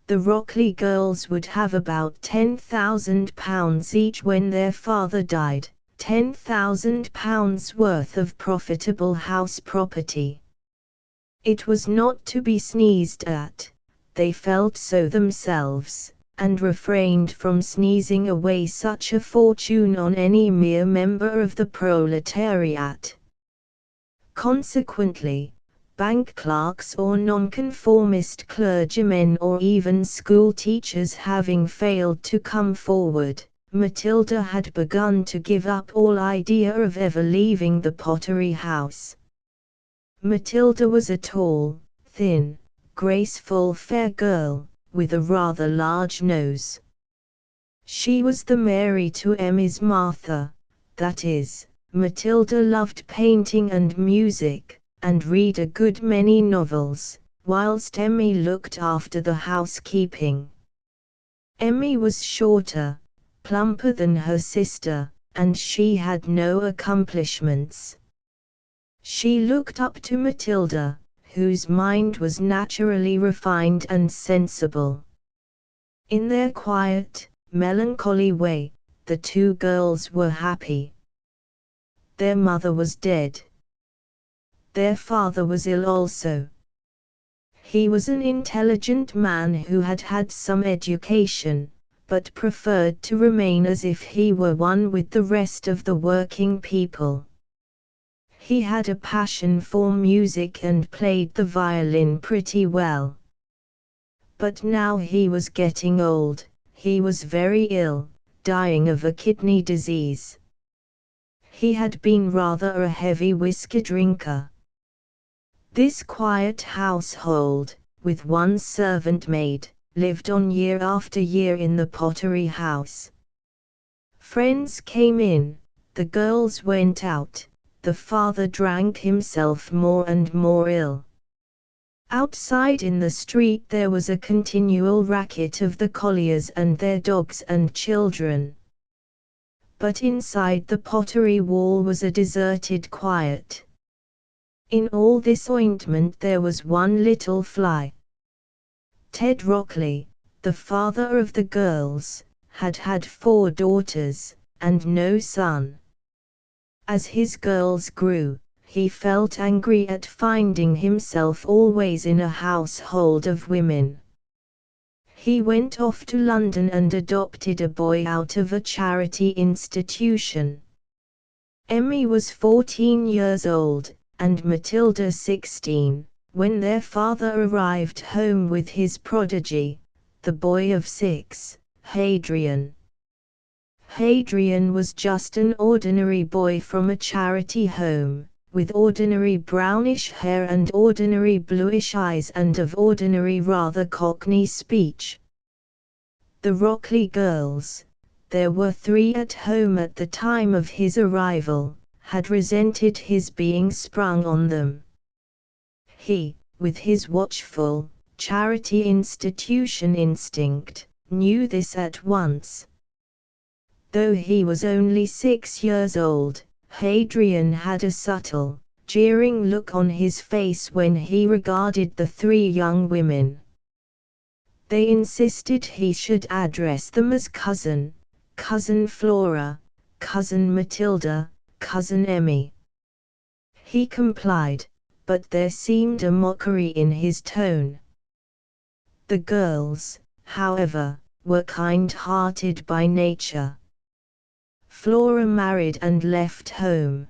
The Rockley girls would have about £10,000 each when their father died. £10,000 worth of profitable house property. It was not to be sneezed at, they felt so themselves, and refrained from sneezing away such a fortune on any mere member of the proletariat. Consequently, bank clerks or nonconformist clergymen or even school teachers having failed to come forward, Matilda had begun to give up all idea of ever leaving the Pottery House. Matilda was a tall, thin, graceful fair girl, with a rather large nose. She was the Mary to Emmy's Martha, that is, Matilda loved painting and music, and read a good many novels, whilst Emmy looked after the housekeeping. Emmy was shorter, plumper than her sister, and she had no accomplishments. She looked up to Matilda, whose mind was naturally refined and sensible. In their quiet, melancholy way, the two girls were happy. Their mother was dead. Their father was ill also. He was an intelligent man who had had some education, but preferred to remain as if he were one with the rest of the working people. He had a passion for music and played the violin pretty well. But now he was getting old, he was very ill, dying of a kidney disease. He had been rather a heavy whiskey drinker. This quiet household, with one servant maid, lived on year after year in the Pottery House. Friends came in, The girls went out, the father drank himself more and more ill. Outside in the street there was a continual racket of the colliers and their dogs and children. But inside the pottery wall was a deserted quiet. In all this ointment there was one little fly. Ted Rockley, the father of the girls, had had 4 daughters, and no son. As his girls grew, he felt angry at finding himself always in a household of women. He went off to London and adopted a boy out of a charity institution. Emmy was 14 years old, and Matilda 16, when their father arrived home with his prodigy, the boy of 6, Hadrian. Hadrian was just an ordinary boy from a charity home, with ordinary brownish hair and ordinary bluish eyes and of ordinary rather cockney speech. The Rockley girls, there were 3 at home at the time of his arrival, had resented his being sprung on them. He, with his watchful, charity institution instinct, knew this at once. Though he was only 6 years old, Hadrian had a subtle, jeering look on his face when he regarded the 3 young women. They insisted he should address them as cousin, Cousin Flora, Cousin Matilda, Cousin Emmy. He complied, but there seemed a mockery in his tone. The girls, however, were kind-hearted by nature. Flora married and left home.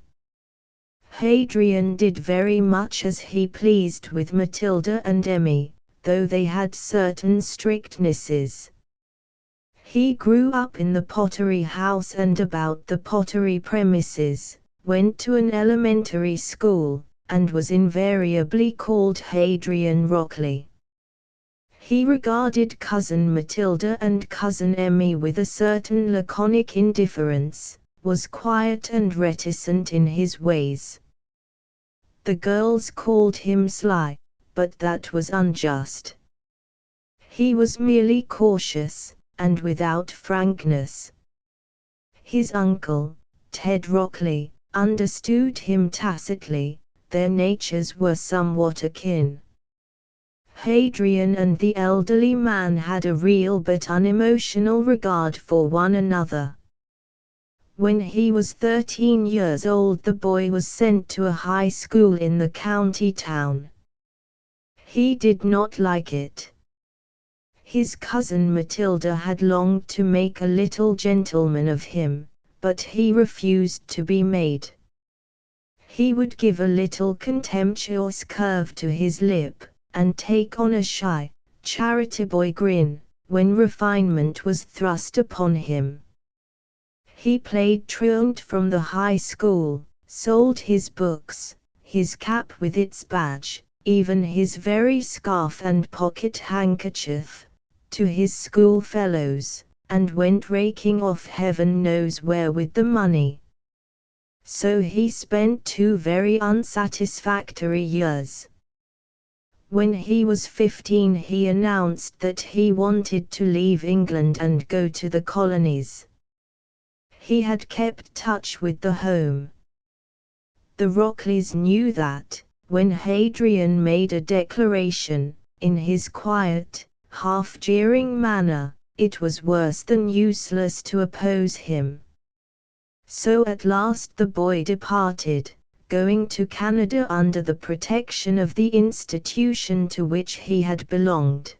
Hadrian did very much as he pleased with Matilda and Emmy, though they had certain strictnesses. He grew up in the pottery house and about the pottery premises, went to an elementary school, and was invariably called Hadrian Rockley. He regarded Cousin Matilda and Cousin Emmy with a certain laconic indifference, was quiet and reticent in his ways. The girls called him sly, but that was unjust. He was merely cautious, and without frankness. His uncle, Ted Rockley, understood him tacitly, their natures were somewhat akin. Hadrian and the elderly man had a real but unemotional regard for one another. When he was 13 years old the boy was sent to a high school in the county town. He did not like it. His cousin Matilda had longed to make a little gentleman of him, but he refused to be made. He would give a little contemptuous curve to his lip, and take on a shy, charitable grin, when refinement was thrust upon him. He played truant from the high school, sold his books, his cap with its badge, even his very scarf and pocket handkerchief, to his schoolfellows, and went raking off heaven knows where with the money. So he spent 2 very unsatisfactory years. When he was 15 he announced that he wanted to leave England and go to the colonies. He had kept touch with the home. The Rockleys knew that, when Hadrian made a declaration, in his quiet, half-jeering manner, it was worse than useless to oppose him. So at last the boy departed, going to Canada under the protection of the institution to which he had belonged.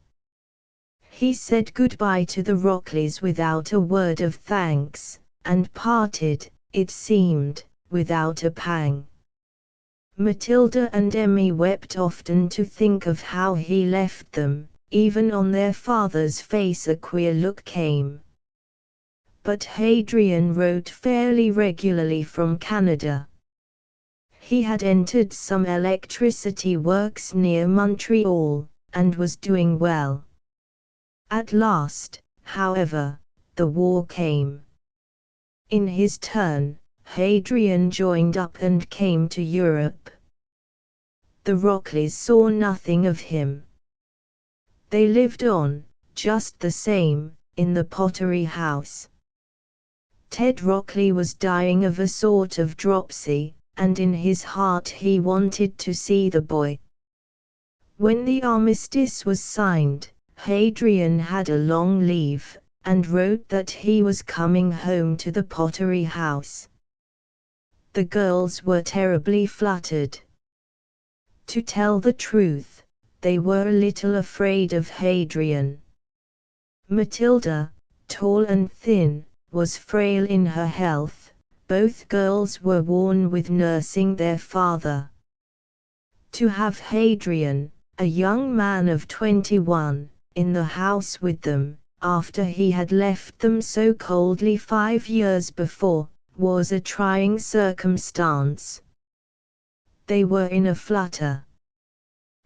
He said goodbye to the Rockleys without a word of thanks, and parted, it seemed, without a pang. Matilda and Emmy wept often to think of how he left them. Even on their father's face a queer look came. But Hadrian wrote fairly regularly from Canada. He had entered some electricity works near Montreal, and was doing well. At last, however, the war came. In his turn, Hadrian joined up and came to Europe. The Rockleys saw nothing of him. They lived on, just the same, in the Pottery House. Ted Rockley was dying of a sort of dropsy, and in his heart he wanted to see the boy. When the armistice was signed, Hadrian had a long leave, and wrote that he was coming home to the Pottery House. The girls were terribly fluttered. To tell the truth, they were a little afraid of Hadrian. Matilda, tall and thin, was frail in her health. Both girls were worn with nursing their father. To have Hadrian, a young man of 21, in the house with them, after he had left them so coldly 5 years before, was a trying circumstance. They were in a flutter.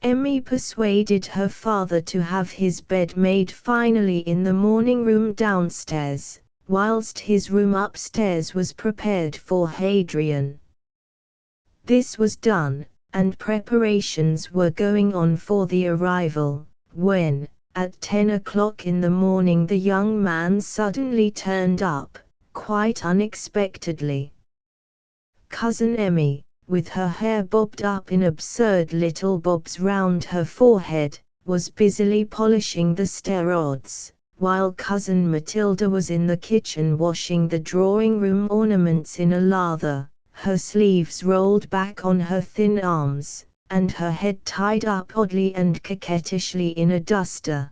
Emmy persuaded her father to have his bed made finally in the morning room downstairs, whilst his room upstairs was prepared for Hadrian. This was done, and preparations were going on for the arrival, when, at 10 o'clock in the morning, the young man suddenly turned up, quite unexpectedly. Cousin Emmy, with her hair bobbed up in absurd little bobs round her forehead, was busily polishing the stair rods, while Cousin Matilda was in the kitchen washing the drawing-room ornaments in a lather, her sleeves rolled back on her thin arms, and her head tied up oddly and coquettishly in a duster.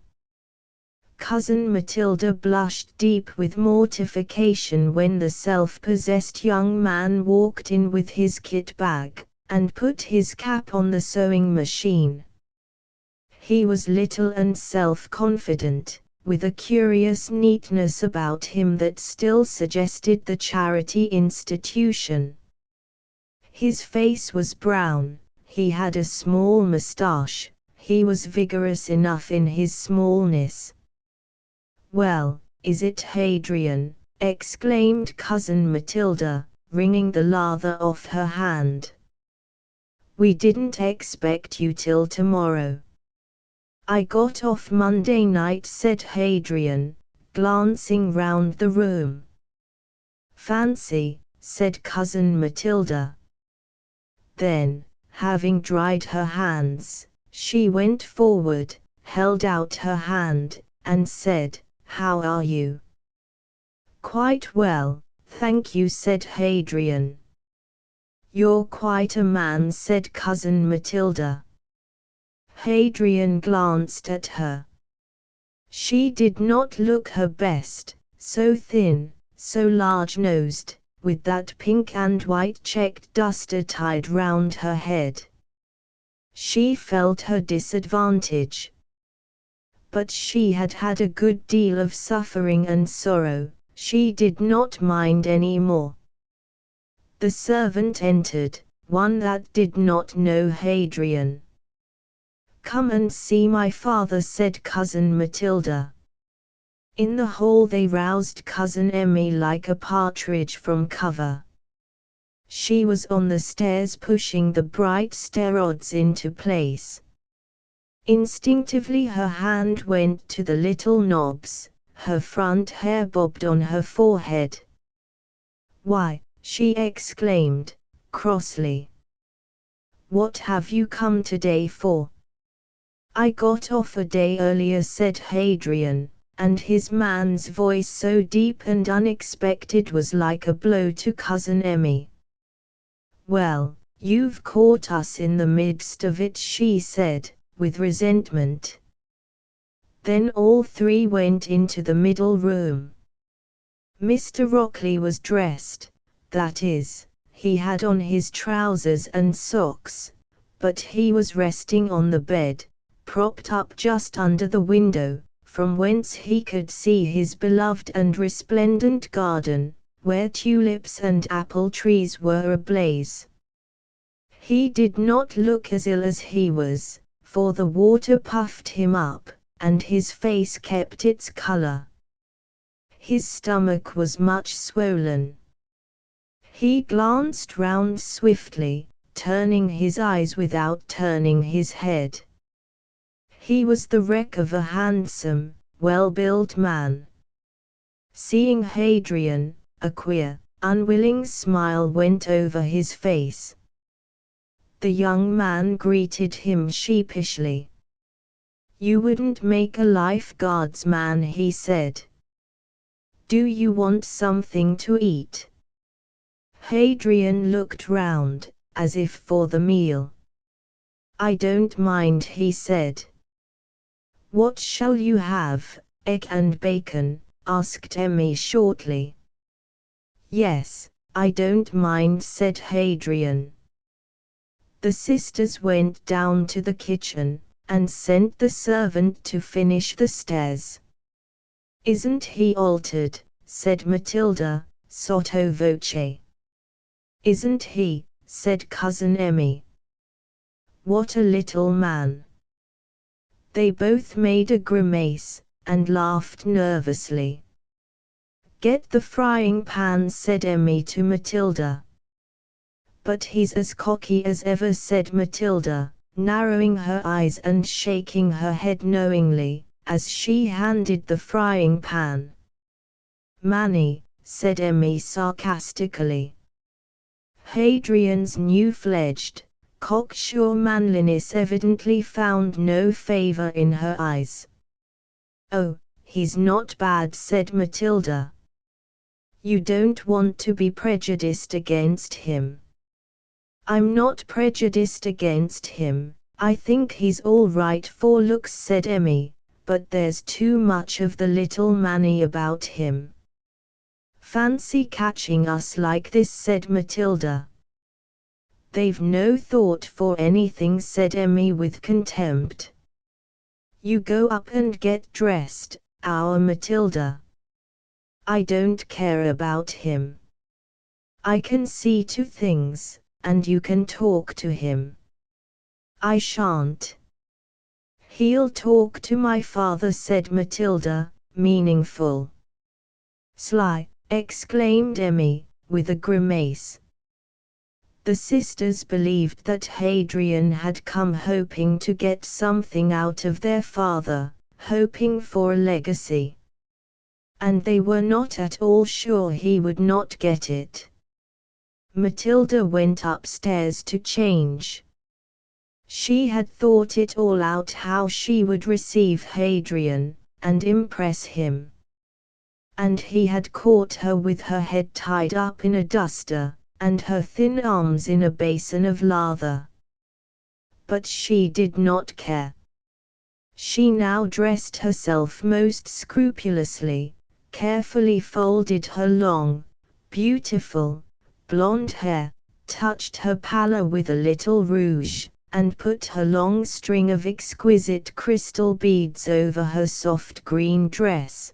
Cousin Matilda blushed deep with mortification when the self-possessed young man walked in with his kit bag, and put his cap on the sewing machine. He was little and self-confident, with a curious neatness about him that still suggested the charity institution. His face was brown, he had a small moustache, he was vigorous enough in his smallness. "Well, is it Hadrian?" exclaimed Cousin Matilda, wringing the lather off her hand. "We didn't expect you till tomorrow." "I got off Monday night," said Hadrian, glancing round the room. "Fancy," said Cousin Matilda. Then, having dried her hands, she went forward, held out her hand, and said, "How are you?" "Quite well, thank you," said Hadrian. "You're quite a man," said Cousin Matilda. Hadrian glanced at her. She did not look her best, so thin, so large-nosed, with that pink and white checked duster tied round her head. She felt her disadvantage. But she had had a good deal of suffering and sorrow, she did not mind any more. The servant entered, one that did not know Hadrian. "Come and see my father," said Cousin Matilda. In the hall they roused Cousin Emmy like a partridge from cover. She was on the stairs pushing the bright stair rods into place. Instinctively her hand went to the little knobs, her front hair bobbed on her forehead. "Why," she exclaimed, crossly. "What have you come today for?" "I got off a day earlier," said Hadrian, and his man's voice, so deep and unexpected, was like a blow to Cousin Emmy. "Well, you've caught us in the midst of it," she said, with resentment. Then all three went into the middle room. Mr. Rockley was dressed, that is, he had on his trousers and socks, but he was resting on the bed, propped up just under the window, from whence he could see his beloved and resplendent garden, where tulips and apple trees were ablaze. He did not look as ill as he was, for the water puffed him up, and his face kept its color. His stomach was much swollen. He glanced round swiftly, turning his eyes without turning his head. He was the wreck of a handsome, well-built man. Seeing Hadrian, a queer, unwilling smile went over his face. The young man greeted him sheepishly. "You wouldn't make a lifeguardsman," he said. "Do you want something to eat?" Hadrian looked round, as if for the meal. "I don't mind," he said. "What shall you have, egg and bacon?" asked Emmy shortly. "Yes, I don't mind," said Hadrian. The sisters went down to the kitchen, and sent the servant to finish the stairs. "Isn't he altered?" said Matilda, sotto voce. "Isn't he?" said Cousin Emmy. "What a little man!" They both made a grimace, and laughed nervously. "Get the frying pan," said Emmy to Matilda. "But he's as cocky as ever," said Matilda, narrowing her eyes and shaking her head knowingly, as she handed the frying pan. "Manny," said Emmy sarcastically. Hadrian's new-fledged, cocksure manliness evidently found no favor in her eyes. "Oh, he's not bad," said Matilda. "You don't want to be prejudiced against him." "I'm not prejudiced against him, I think he's all right for looks," said Emmy, "but there's too much of the little Manny about him." "Fancy catching us like this," said Matilda. "They've no thought for anything," said Emmy with contempt. "You go up and get dressed, our Matilda." "I don't care about him. I can see to things, and you can talk to him." "I shan't." "He'll talk to my father," said Matilda, meaningful. "Sly!" exclaimed Emmy, with a grimace. The sisters believed that Hadrian had come hoping to get something out of their father, hoping for a legacy. And they were not at all sure he would not get it. Matilda went upstairs to change. She had thought it all out how she would receive Hadrian, and impress him. And he had caught her with her head tied up in a duster, and her thin arms in a basin of lather. But she did not care. She now dressed herself most scrupulously, carefully folded her long, beautiful, blonde hair, touched her pallor with a little rouge, and put her long string of exquisite crystal beads over her soft green dress.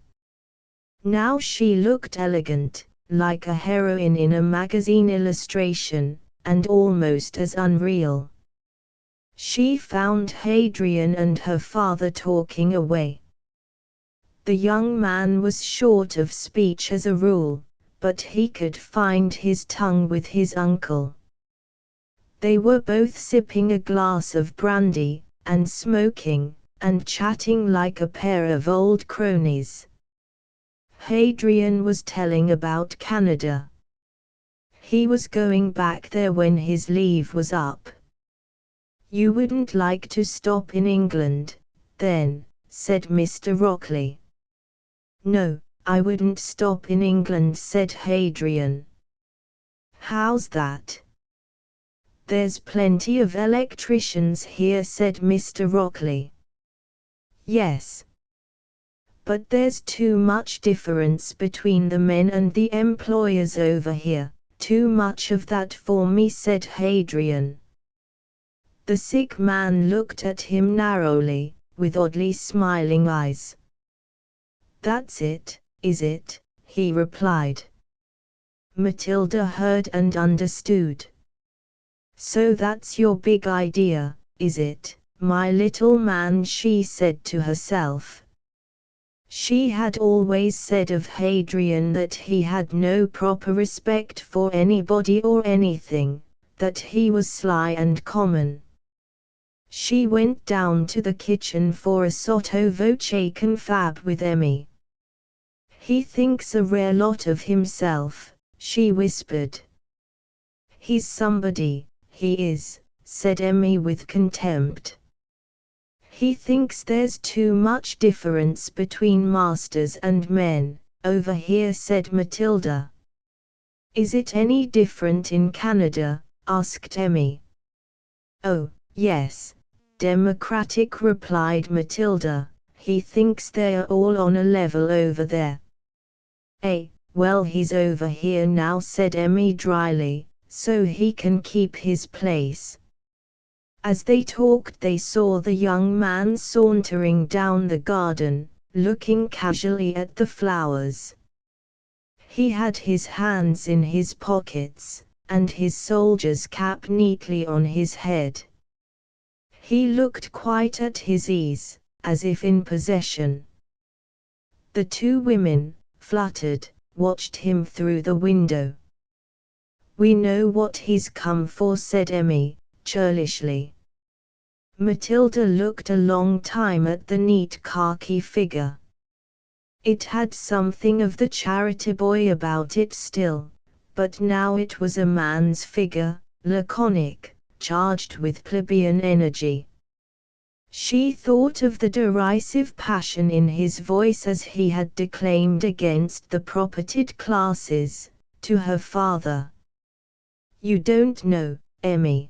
Now she looked elegant, like a heroine in a magazine illustration, and almost as unreal. She found Hadrian and her father talking away. The young man was short of speech as a rule, but he could find his tongue with his uncle. They were both sipping a glass of brandy, and smoking, and chatting like a pair of old cronies. Hadrian was telling about Canada. He was going back there when his leave was up. "You wouldn't like to stop in England, then?" said Mr. Rockley. "No, I wouldn't stop in England," said Hadrian. "How's that?" "There's plenty of electricians here," said Mr. Rockley. "Yes. But there's too much difference between the men and the employers over here, too much of that for me," said Hadrian. The sick man looked at him narrowly, with oddly smiling eyes. "That's it, is it?" he replied. Matilda heard and understood. "So that's your big idea, is it, my little man?" she said to herself. She had always said of Hadrian that he had no proper respect for anybody or anything, that he was sly and common. She went down to the kitchen for a sotto voce confab with Emmy. "He thinks a rare lot of himself," she whispered. "He's somebody, he is," said Emmy with contempt. "He thinks there's too much difference between masters and men, over here," said Matilda. "Is it any different in Canada?" asked Emmy. "Oh, yes, democratic," replied Matilda. "He thinks they're all on a level over there." Well, he's over here now," said Emmy dryly, "so he can keep his place." As they talked, they saw the young man sauntering down the garden, looking casually at the flowers. He had his hands in his pockets, and his soldier's cap neatly on his head. He looked quite at his ease, as if in possession. The two women, fluttered, watched him through the window. "We know what he's come for," said Emmy, churlishly. Matilda looked a long time at the neat khaki figure. It had something of the charity boy about it still, but now it was a man's figure, laconic, charged with plebeian energy. She thought of the derisive passion in his voice as he had declaimed against the propertied classes, to her father. "You don't know, Emmy.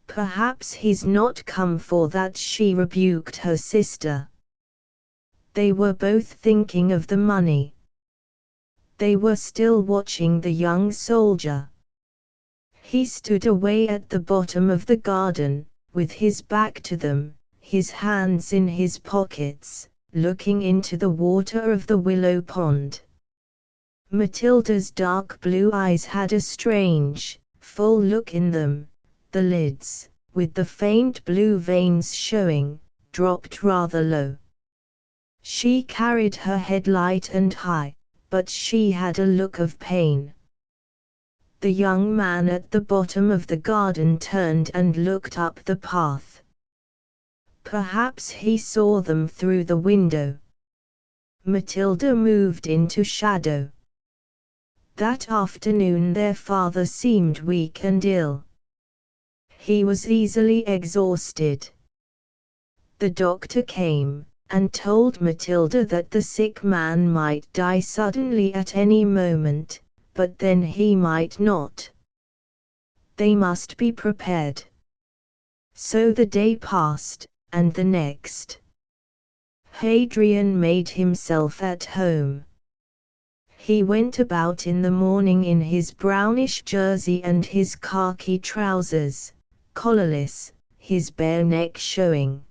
Perhaps he's not come for that," she rebuked her sister. They were both thinking of the money. They were still watching the young soldier. He stood away at the bottom of the garden, with his back to them, his hands in his pockets, looking into the water of the willow pond. Matilda's dark blue eyes had a strange, full look in them. The lids, with the faint blue veins showing, dropped rather low. She carried her head light and high, but she had a look of pain. The young man at the bottom of the garden turned and looked up the path. Perhaps he saw them through the window. Matilda moved into shadow. That afternoon their father seemed weak and ill. He was easily exhausted. The doctor came, and told Matilda that the sick man might die suddenly at any moment, but then he might not. They must be prepared. So the day passed, and the next. Hadrian made himself at home. He went about in the morning in his brownish jersey and his khaki trousers, collarless, his bare neck showing.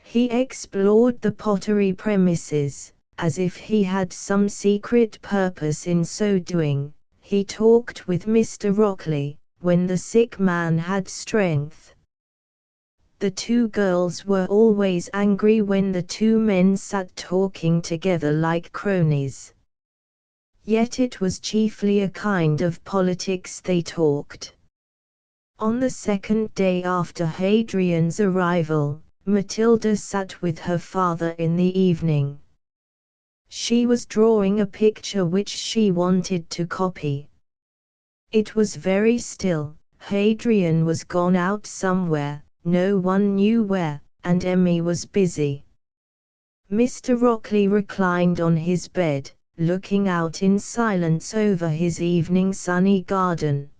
He explored the pottery premises, as if he had some secret purpose in so doing. He talked with Mr. Rockley, when the sick man had strength. The two girls were always angry when the two men sat talking together like cronies. Yet it was chiefly a kind of politics they talked. On the second day after Hadrian's arrival, Matilda sat with her father in the evening. She was drawing a picture which she wanted to copy. It was very still. Hadrian was gone out somewhere, no one knew where, and Emmy was busy. Mr. Rockley reclined on his bed, looking out in silence over his evening sunny garden.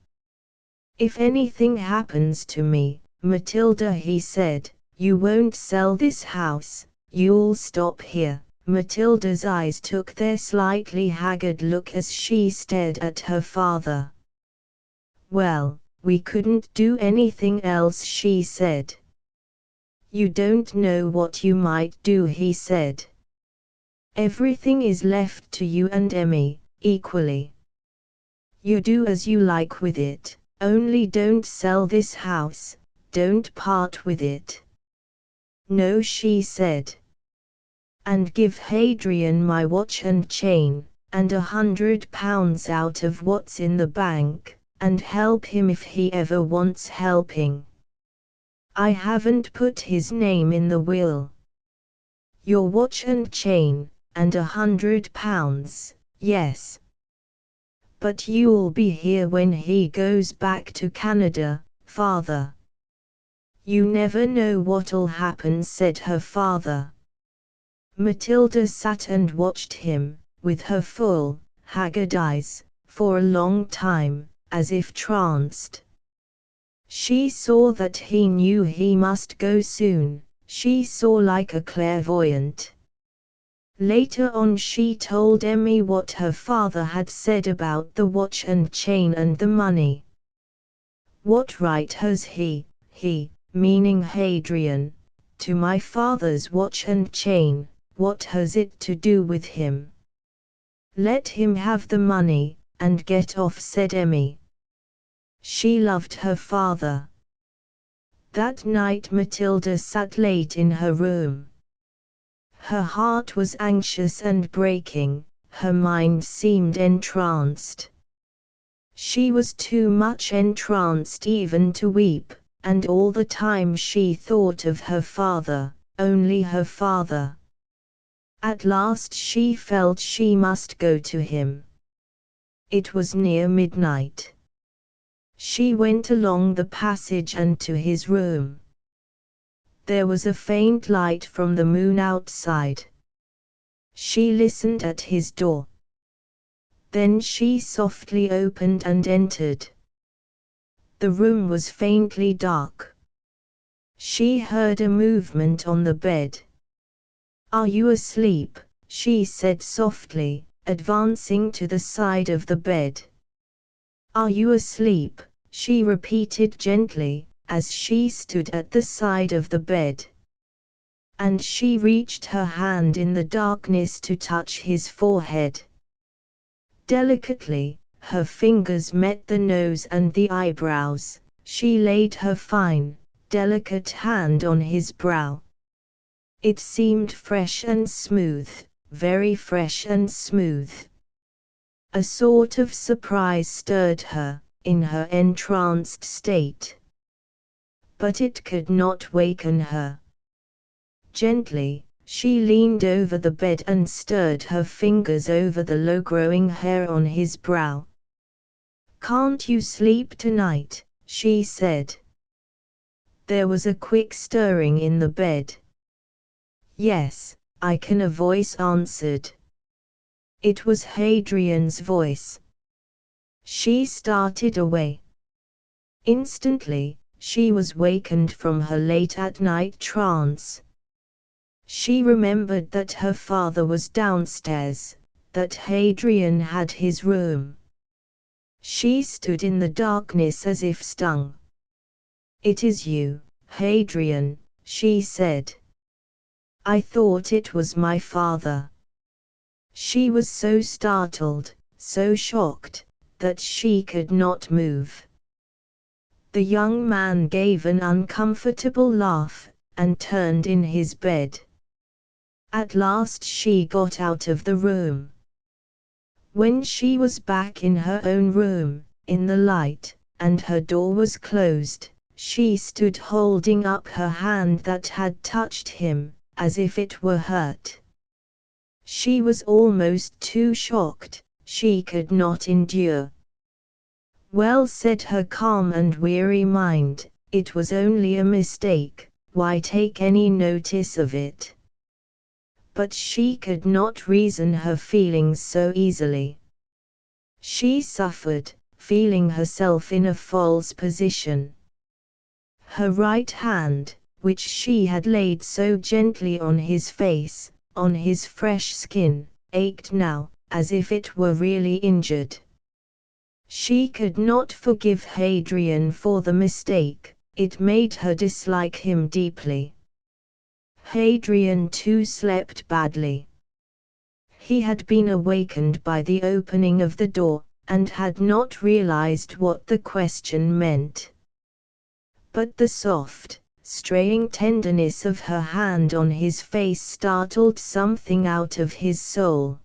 "If anything happens to me, Matilda," he said, "you won't sell this house, you'll stop here." Matilda's eyes took their slightly haggard look as she stared at her father. "Well, we couldn't do anything else," she said. "You don't know what you might do," he said. "Everything is left to you and Emmy, equally. You do as you like with it. Only don't sell this house, don't part with it." "No," she said. and give Hadrian my watch and chain, and £100 out of what's in the bank, and help him if he ever wants helping. I haven't put his name in the will. Your watch and chain, and £100, yes. But you'll be here when he goes back to Canada, father. You never know what'll happen, said her father. Matilda sat and watched him, with her full, haggard eyes, for a long time, as if tranced. She saw that he knew he must go soon, she saw like a clairvoyant. Later on she told Emmy what her father had said about the watch and chain and the money. What right has he, meaning Hadrian, to my father's watch and chain? What has it to do with him? Let him have the money, and get off, said Emmy. She loved her father. That night Matilda sat late in her room. Her heart was anxious and breaking, her mind seemed entranced. She was too much entranced even to weep, and all the time she thought of her father, only her father. At last she felt she must go to him. It was near midnight. She went along the passage and to his room. There was a faint light from the moon outside. She listened at his door. Then she softly opened and entered. The room was faintly dark. She heard a movement on the bed. "Are you asleep?" she said softly, advancing to the side of the bed. "Are you asleep?" she repeated gently, as she stood at the side of the bed. And she reached her hand in the darkness to touch his forehead. Delicately, her fingers met the nose and the eyebrows. She laid her fine, delicate hand on his brow. It seemed fresh and smooth, very fresh and smooth. A sort of surprise stirred her, in her entranced state. But it could not waken her. Gently, she leaned over the bed and stirred her fingers over the low-growing hair on his brow. "Can't you sleep tonight?" she said. There was a quick stirring in the bed. "Yes, I can," a voice answered. It was Hadrian's voice. She started away. Instantly, she was wakened from her late-at-night trance. She remembered that her father was downstairs, that Hadrian had his room. She stood in the darkness as if stung. "It is you, Hadrian," she said. "I thought it was my father." She was so startled, so shocked, that she could not move. The young man gave an uncomfortable laugh, and turned in his bed. At last she got out of the room. When she was back in her own room, in the light, and her door was closed, she stood holding up her hand that had touched him, as if it were hurt. She was almost too shocked, she could not endure. "Well," said her calm and weary mind, "it was only a mistake, why take any notice of it?" But she could not reason her feelings so easily. She suffered, feeling herself in a false position. Her right hand, which she had laid so gently on his face, on his fresh skin, ached now, as if it were really injured. She could not forgive Hadrian for the mistake, it made her dislike him deeply. Hadrian too slept badly. He had been awakened by the opening of the door, and had not realized what the question meant. But the soft, straying tenderness of her hand on his face startled something out of his soul.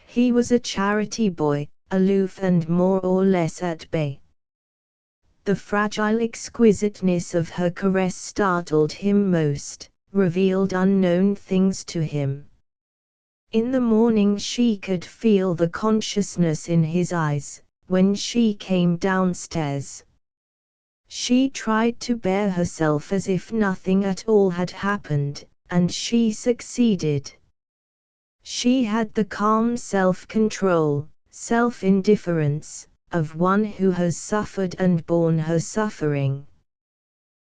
He was a charity boy, aloof and more or less at bay. The fragile exquisiteness of her caress startled him most, revealed unknown things to him. In the morning she could feel the consciousness in his eyes, when she came downstairs. She tried to bear herself as if nothing at all had happened, and she succeeded. She had the calm self-control, self-indifference, of one who has suffered and borne her suffering.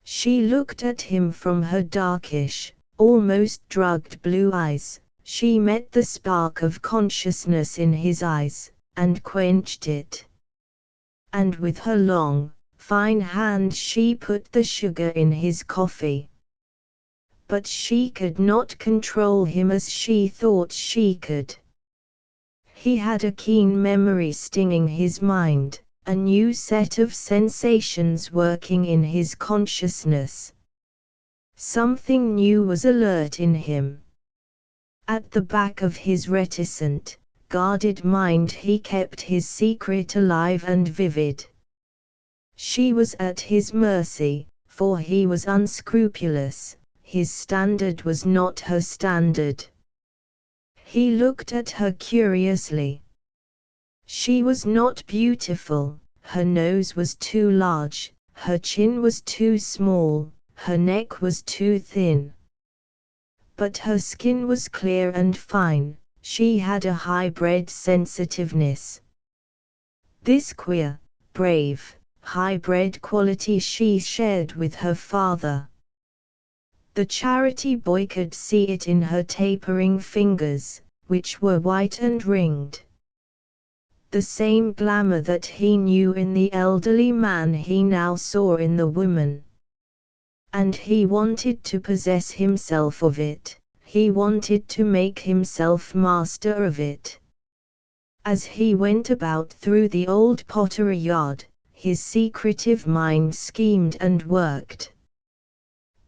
She looked at him from her darkish, almost drugged blue eyes. She met the spark of consciousness in his eyes, and quenched it. And with her long, fine hand she put the sugar in his coffee. But she could not control him as she thought she could. He had a keen memory stinging his mind, a new set of sensations working in his consciousness. Something new was alert in him. At the back of his reticent, guarded mind he kept his secret alive and vivid. She was at his mercy, for he was unscrupulous, his standard was not her standard. He looked at her curiously. She was not beautiful, her nose was too large, her chin was too small, her neck was too thin. But her skin was clear and fine, she had a high-bred sensitiveness. This queer, brave, high-bred quality she shared with her father. The charity boy could see it in her tapering fingers, which were white and ringed. The same glamour that he knew in the elderly man he now saw in the woman. And he wanted to possess himself of it, he wanted to make himself master of it. As he went about through the old pottery yard, his secretive mind schemed and worked.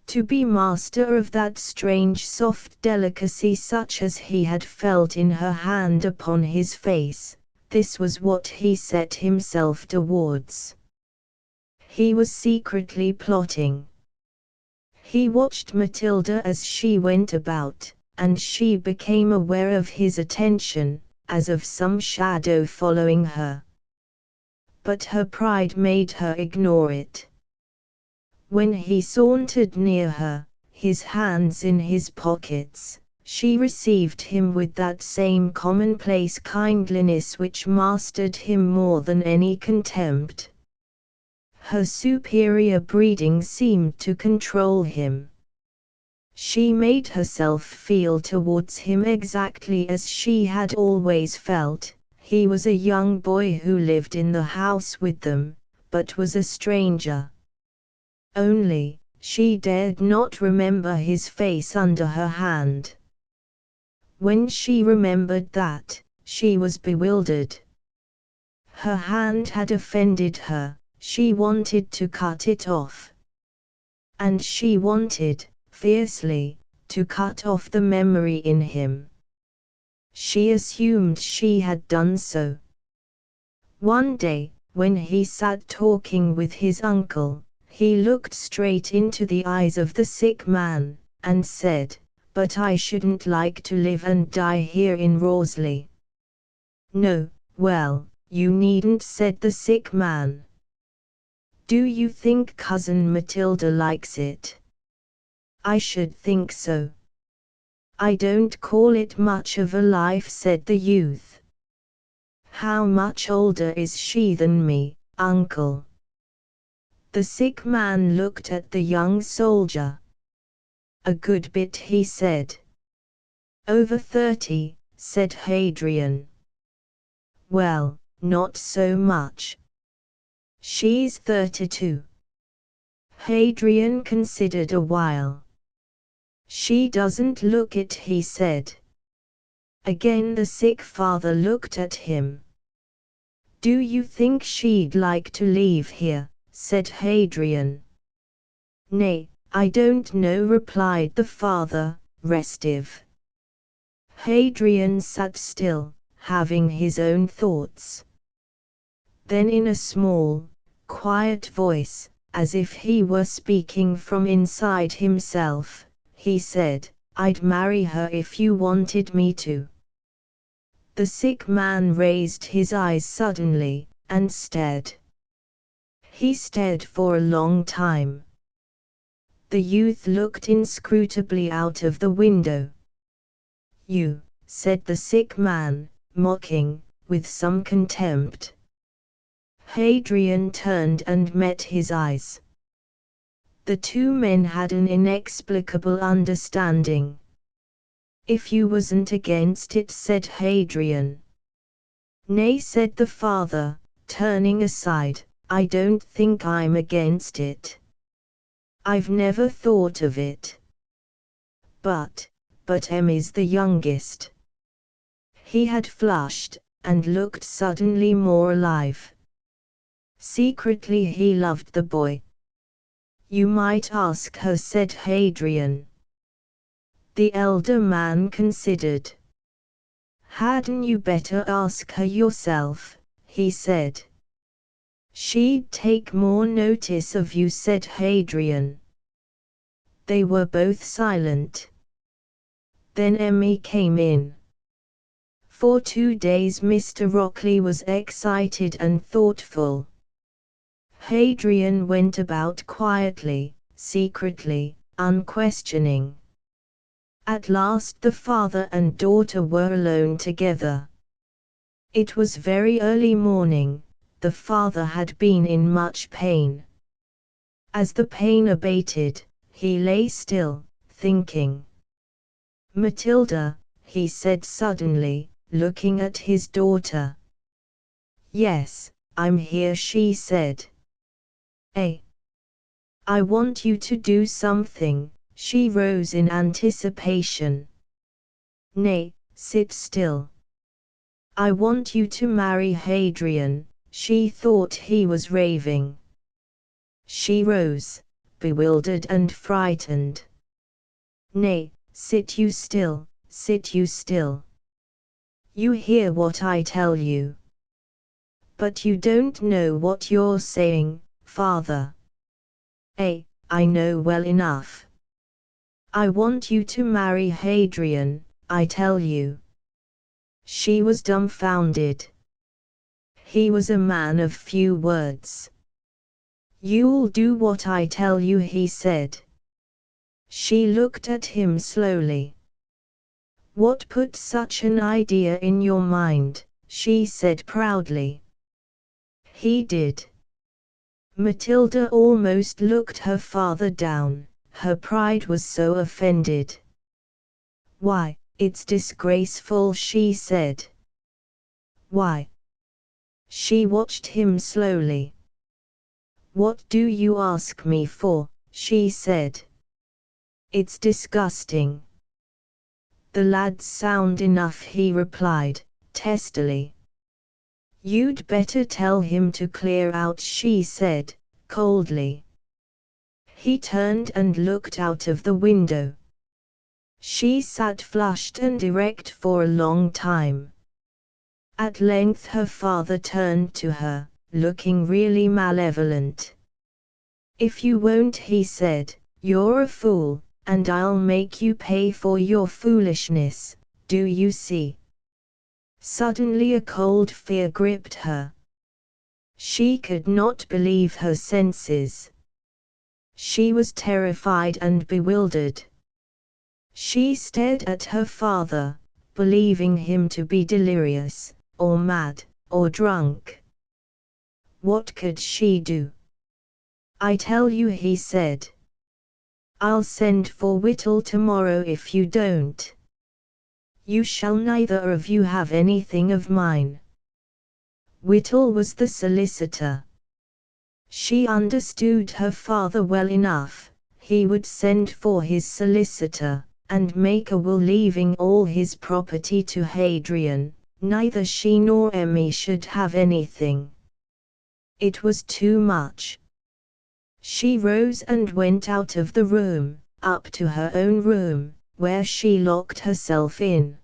To be master of that strange soft delicacy such as he had felt in her hand upon his face, this was what he set himself towards. He was secretly plotting. He watched Matilda as she went about, and she became aware of his attention, as of some shadow following her. But her pride made her ignore it. When he sauntered near her, his hands in his pockets, she received him with that same commonplace kindliness which mastered him more than any contempt. Her superior breeding seemed to control him. She made herself feel towards him exactly as she had always felt. He was a young boy who lived in the house with them, but was a stranger. Only, she dared not remember his face under her hand. When she remembered that, she was bewildered. Her hand had offended her, she wanted to cut it off. And she wanted, fiercely, to cut off the memory in him. She assumed she had done so. One day, when he sat talking with his uncle, he looked straight into the eyes of the sick man, and said, "But I shouldn't like to live and die here in Rorsley." "No, well, you needn't," said the sick man. "Do you think Cousin Matilda likes it?" "I should think so." "I don't call it much of a life," said the youth. "How much older is she than me, uncle?" The sick man looked at the young soldier. "A good bit," he said. "Over 30, said Hadrian. "Well, not so much. She's 32. Hadrian considered a while. "She doesn't look it," he said. Again the sick father looked at him. "Do you think she'd like to leave here?" said Hadrian. "Nay, I don't know, replied the father, restive. Hadrian sat still, having his own thoughts. Then in a small, quiet voice, as if he were speaking from inside himself, he said, I'd marry her if you wanted me to. The sick man raised his eyes suddenly, and stared. He stared for a long time. The youth looked inscrutably out of the window. You, said the sick man, mocking, with some contempt. Hadrian turned and met his eyes. The two men had an inexplicable understanding. If you wasn't against it, said Hadrian. Nay, said the father, turning aside, I don't think I'm against it. I've never thought of it. But Emmy's the youngest. He had flushed, and looked suddenly more alive. Secretly he loved the boy. You might ask her, said Hadrian. The elder man considered. Hadn't you better ask her yourself, he said. She'd take more notice of you, said Hadrian. They were both silent. Then Emmy came in. For 2 days Mr. Rockley was excited and thoughtful. Hadrian went about quietly, secretly, unquestioning. At last the father and daughter were alone together. It was very early morning. The father had been in much pain. As the pain abated, he lay still, thinking. Matilda, he said suddenly, looking at his daughter. Yes, I'm here, she said. I want you to do something. She rose in anticipation. Nay, sit still. I want you to marry Hadrian. She thought he was raving. She rose, bewildered and frightened. Nay, sit you still, sit you still. You hear what I tell you. But you don't know what you're saying, father. I know well enough. I want you to marry Hadrian, I tell you. She was dumbfounded. He was a man of few words. You'll do what I tell you, he said. She looked at him slowly. What put such an idea in your mind? She said proudly. He did. Matilda almost looked her father down, her pride was so offended. Why, it's disgraceful, she said. Why? She watched him slowly. What do you ask me for? She said. It's disgusting. The lad's sound enough, he replied, testily. You'd better tell him to clear out, she said, coldly. He turned and looked out of the window. She sat flushed and erect for a long time. At length her father turned to her, looking really malevolent. If you won't, he said, you're a fool, and I'll make you pay for your foolishness, do you see? Suddenly a cold fear gripped her. She could not believe her senses. She was terrified and bewildered. She stared at her father, believing him to be delirious, or mad, or drunk. What could she do? I tell you, he said. I'll send for Whittle tomorrow if you don't. You shall neither of you have anything of mine. Whittle was the solicitor. She understood her father well enough. He would send for his solicitor, and make a will leaving all his property to Hadrian. Neither she nor Emmy should have anything. It was too much. She rose and went out of the room, up to her own room, where she locked herself in.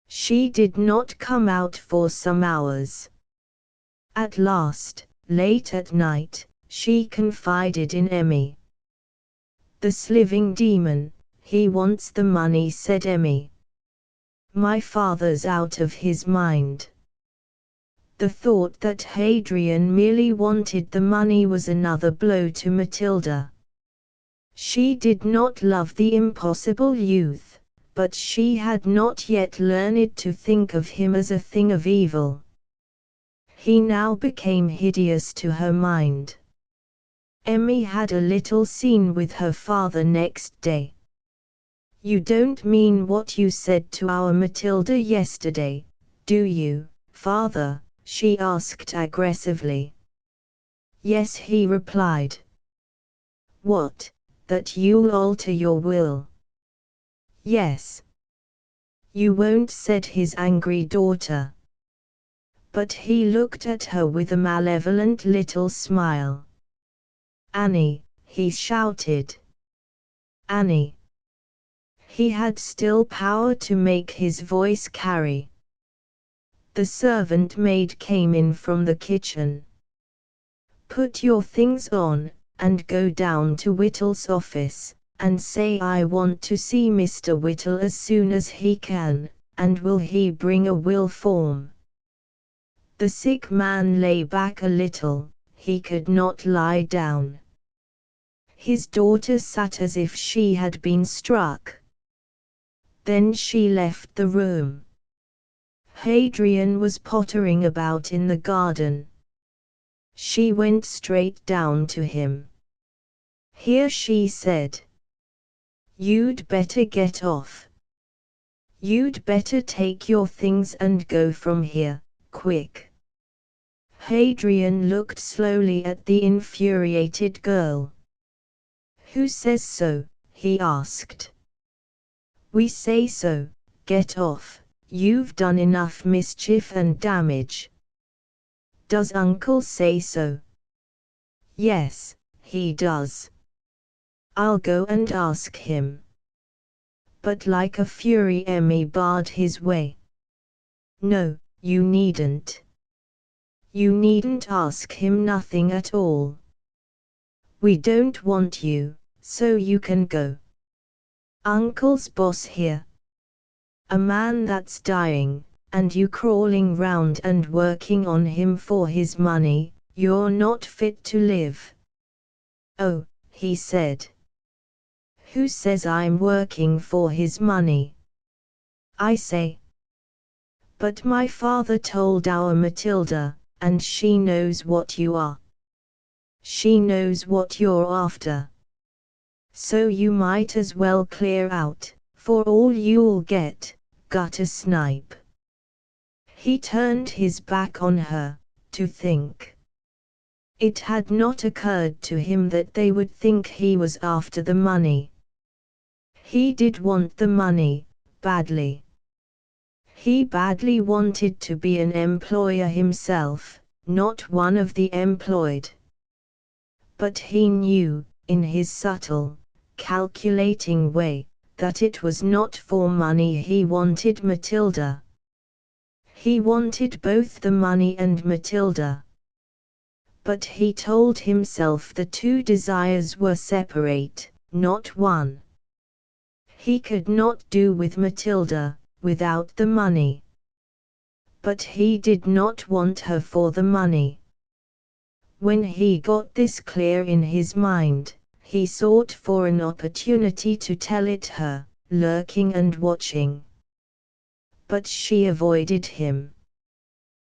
She did not come out for some hours. At last, late at night, she confided in Emmy. "The sliving demon, he wants the money," said Emmy. "My father's out of his mind." The thought that Hadrian merely wanted the money was another blow to Matilda. She did not love the impossible youth, but she had not yet learned to think of him as a thing of evil. He now became hideous to her mind. Emmy had a little scene with her father next day. "You don't mean what you said to our Matilda yesterday, do you, father?" she asked aggressively. "Yes," he replied. "What, that you'll alter your will?" "Yes." "You won't," said his angry daughter. But he looked at her with a malevolent little smile. "Annie," he shouted. "Annie." He had still power to make his voice carry. The servant maid came in from the kitchen. "Put your things on, and go down to Whittle's office, and say I want to see Mr. Whittle as soon as he can, and will he bring a will form?" The sick man lay back a little, he could not lie down. His daughter sat as if she had been struck. Then she left the room. Hadrian was pottering about in the garden. She went straight down to him. "Here," she said. "You'd better get off. You'd better take your things and go from here, quick." Hadrian looked slowly at the infuriated girl. "Who says so?" he asked. "We say so. Get off. You've done enough mischief and damage." "Does Uncle say so?" "Yes, he does." "I'll go and ask him." But like a fury Emmy barred his way. "No, you needn't. You needn't ask him nothing at all. We don't want you, so you can go. Uncle's boss here. A man that's dying, and you crawling round and working on him for his money, you're not fit to live." "Oh," he said. "Who says I'm working for his money?" "I say." "But my father told our Matilda, and she knows what you are. She knows what you're after. So you might as well clear out, for all you'll get, gutter snipe." He turned his back on her, to think. It had not occurred to him that they would think he was after the money. He did want the money, badly. He badly wanted to be an employer himself, not one of the employed. But he knew, in his subtle, calculating way, that it was not for money he wanted Matilda. He wanted both the money and Matilda. But he told himself the two desires were separate, not one. He could not do with Matilda, without the money. But he did not want her for the money. When he got this clear in his mind, he sought for an opportunity to tell it her, lurking and watching. But she avoided him.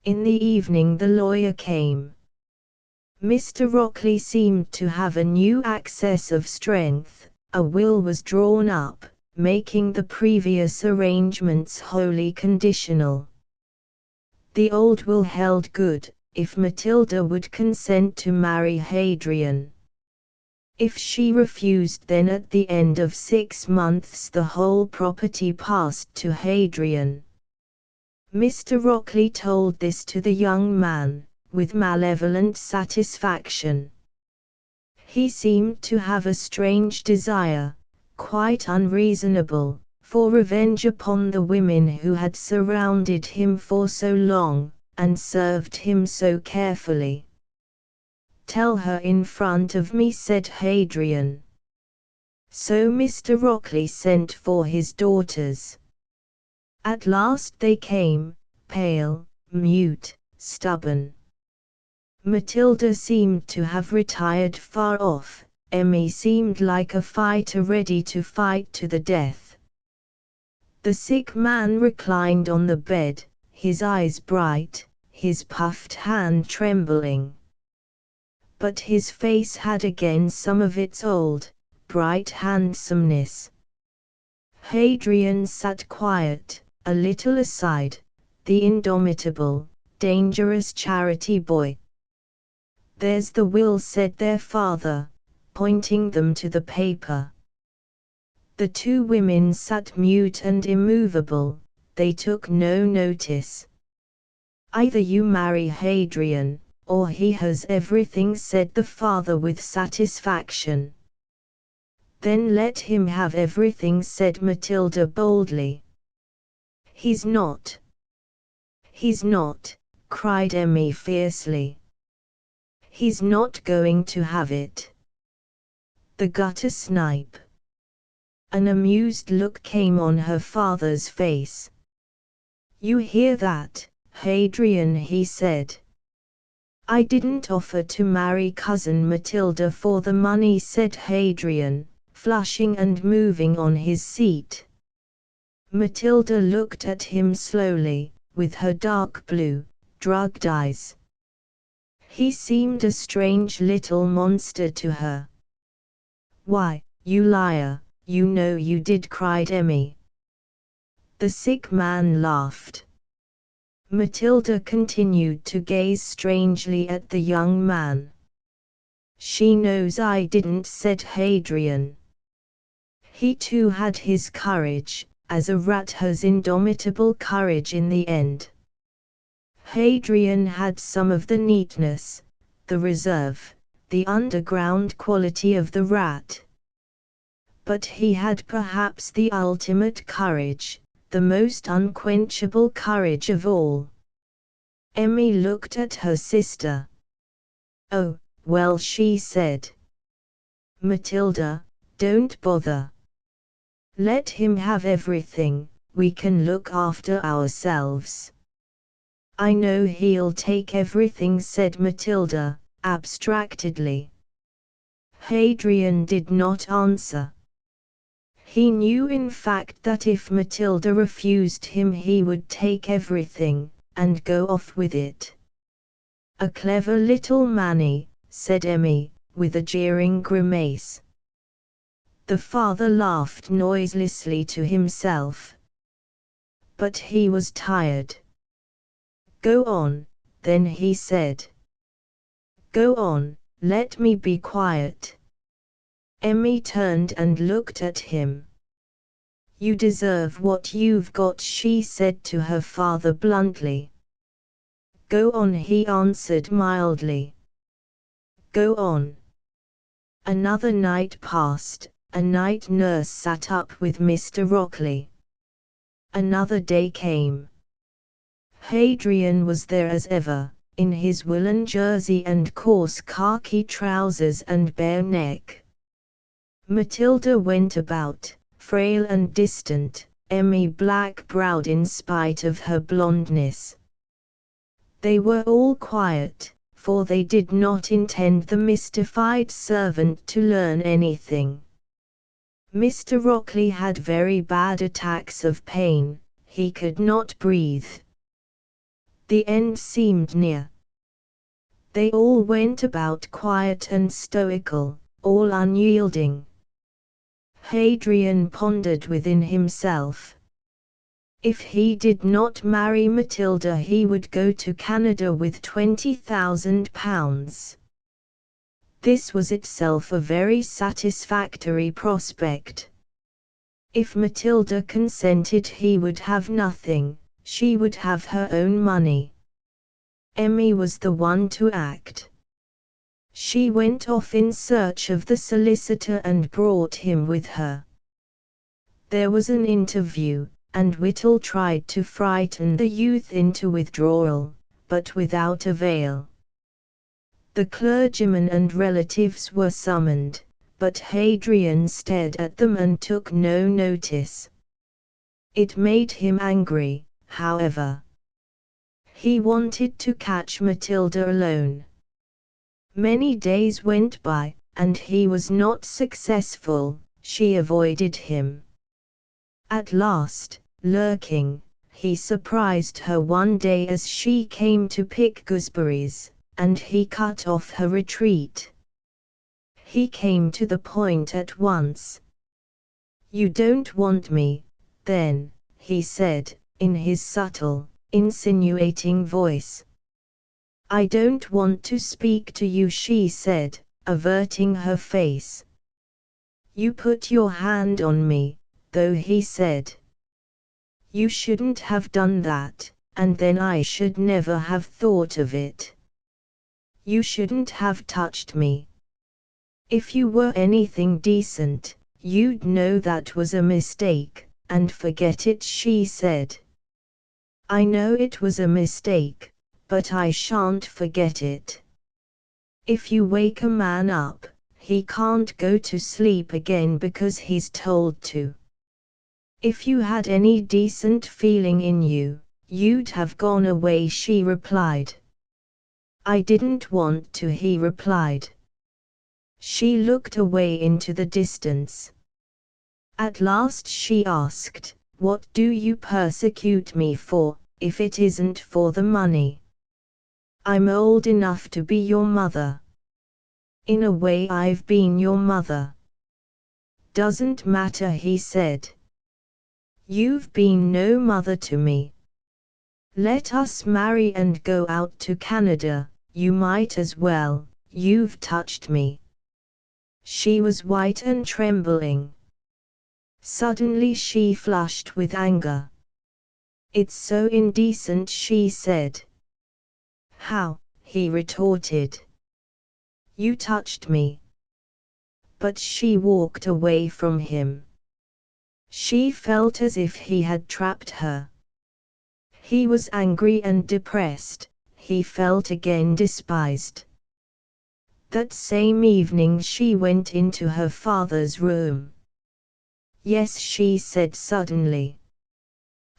In the evening the lawyer came. Mr. Rockley seemed to have a new access of strength. A will was drawn up, making the previous arrangements wholly conditional. The old will held good, if Matilda would consent to marry Hadrian. If she refused, then at the end of 6 months the whole property passed to Hadrian. Mr. Rockley told this to the young man, with malevolent satisfaction. He seemed to have a strange desire, quite unreasonable, for revenge upon the women who had surrounded him for so long, and served him so carefully. "Tell her in front of me," said Hadrian. So Mr. Rockley sent for his daughters. At last they came, pale, mute, stubborn. Matilda seemed to have retired far off. Emmy seemed like a fighter ready to fight to the death. The sick man reclined on the bed, his eyes bright, his puffed hand trembling. But his face had again some of its old, bright handsomeness. Hadrian sat quiet, a little aside, the indomitable, dangerous charity boy. "There's the will," said their father, pointing them to the paper. The two women sat mute and immovable, they took no notice. "Either you marry Hadrian, or he has everything," said the father with satisfaction. "Then let him have everything," said Matilda boldly. "He's not. He's not," cried Emmy fiercely. "He's not going to have it. The gutter snipe." An amused look came on her father's face. "You hear that, Hadrian?" he said. "I didn't offer to marry cousin Matilda for the money," said Hadrian, flushing and moving on his seat. Matilda looked at him slowly, with her dark blue, drugged eyes. He seemed a strange little monster to her. "Why, you liar, you know you did," cried Emmy. The sick man laughed. Matilda continued to gaze strangely at the young man. "She knows I didn't," said Hadrian. He too had his courage, as a rat has indomitable courage in the end. Hadrian had some of the neatness, the reserve, the underground quality of the rat. But he had perhaps the ultimate courage, the most unquenchable courage of all. Emmy looked at her sister. "Oh, well," she said. "Matilda, don't bother. Let him have everything, we can look after ourselves." "I know he'll take everything," said Matilda, abstractedly. Hadrian did not answer. He knew in fact that if Matilda refused him he would take everything, and go off with it. "A clever little Manny," said Emmy, with a jeering grimace. The father laughed noiselessly to himself. But he was tired. "Go on, then," he said. "Go on, let me be quiet." Emmy turned and looked at him. "You deserve what you've got," she said to her father bluntly. "Go on," he answered mildly. "Go on." Another night passed, a night nurse sat up with Mr. Rockley. Another day came. Hadrian was there as ever, in his woolen jersey and coarse khaki trousers and bare neck. Matilda went about, frail and distant, Emmy black-browed in spite of her blondness. They were all quiet, for they did not intend the mystified servant to learn anything. Mr. Rockley had very bad attacks of pain, he could not breathe. The end seemed near. They all went about quiet and stoical, all unyielding. Hadrian pondered within himself. If he did not marry Matilda he would go to Canada with £20,000. This was itself a very satisfactory prospect. If Matilda consented he would have nothing, she would have her own money. Emmy was the one to act. She went off in search of the solicitor and brought him with her. There was an interview, and Whittle tried to frighten the youth into withdrawal, but without avail. The clergyman and relatives were summoned, but Hadrian stared at them and took no notice. It made him angry, however. He wanted to catch Matilda alone. Many days went by, and he was not successful. She avoided him. At last, lurking, he surprised her one day as she came to pick gooseberries, and he cut off her retreat. He came to the point at once. "You don't want me, then," he said, in his subtle, insinuating voice. "I don't want to speak to you," she said, averting her face. "You put your hand on me, though," he said. "You shouldn't have done that, and then I should never have thought of it. You shouldn't have touched me. If you were anything decent, you'd know that was a mistake, and forget it," she said. "I know it was a mistake, but I shan't forget it. If you wake a man up, he can't go to sleep again because he's told to. If you had any decent feeling in you, you'd have gone away," she replied. "I didn't want to," he replied. She looked away into the distance. At last she asked, "What do you persecute me for, if it isn't for the money? I'm old enough to be your mother. In a way I've been your mother." "Doesn't matter," he said. "You've been no mother to me. Let us marry and go out to Canada. You might as well, you've touched me." She was white and trembling. Suddenly she flushed with anger. "It's so indecent," she said. "How?" he retorted. "You touched me." But she walked away from him. She felt as if he had trapped her. He was angry and depressed. He felt again despised. That same evening she went into her father's room. "Yes," she said suddenly.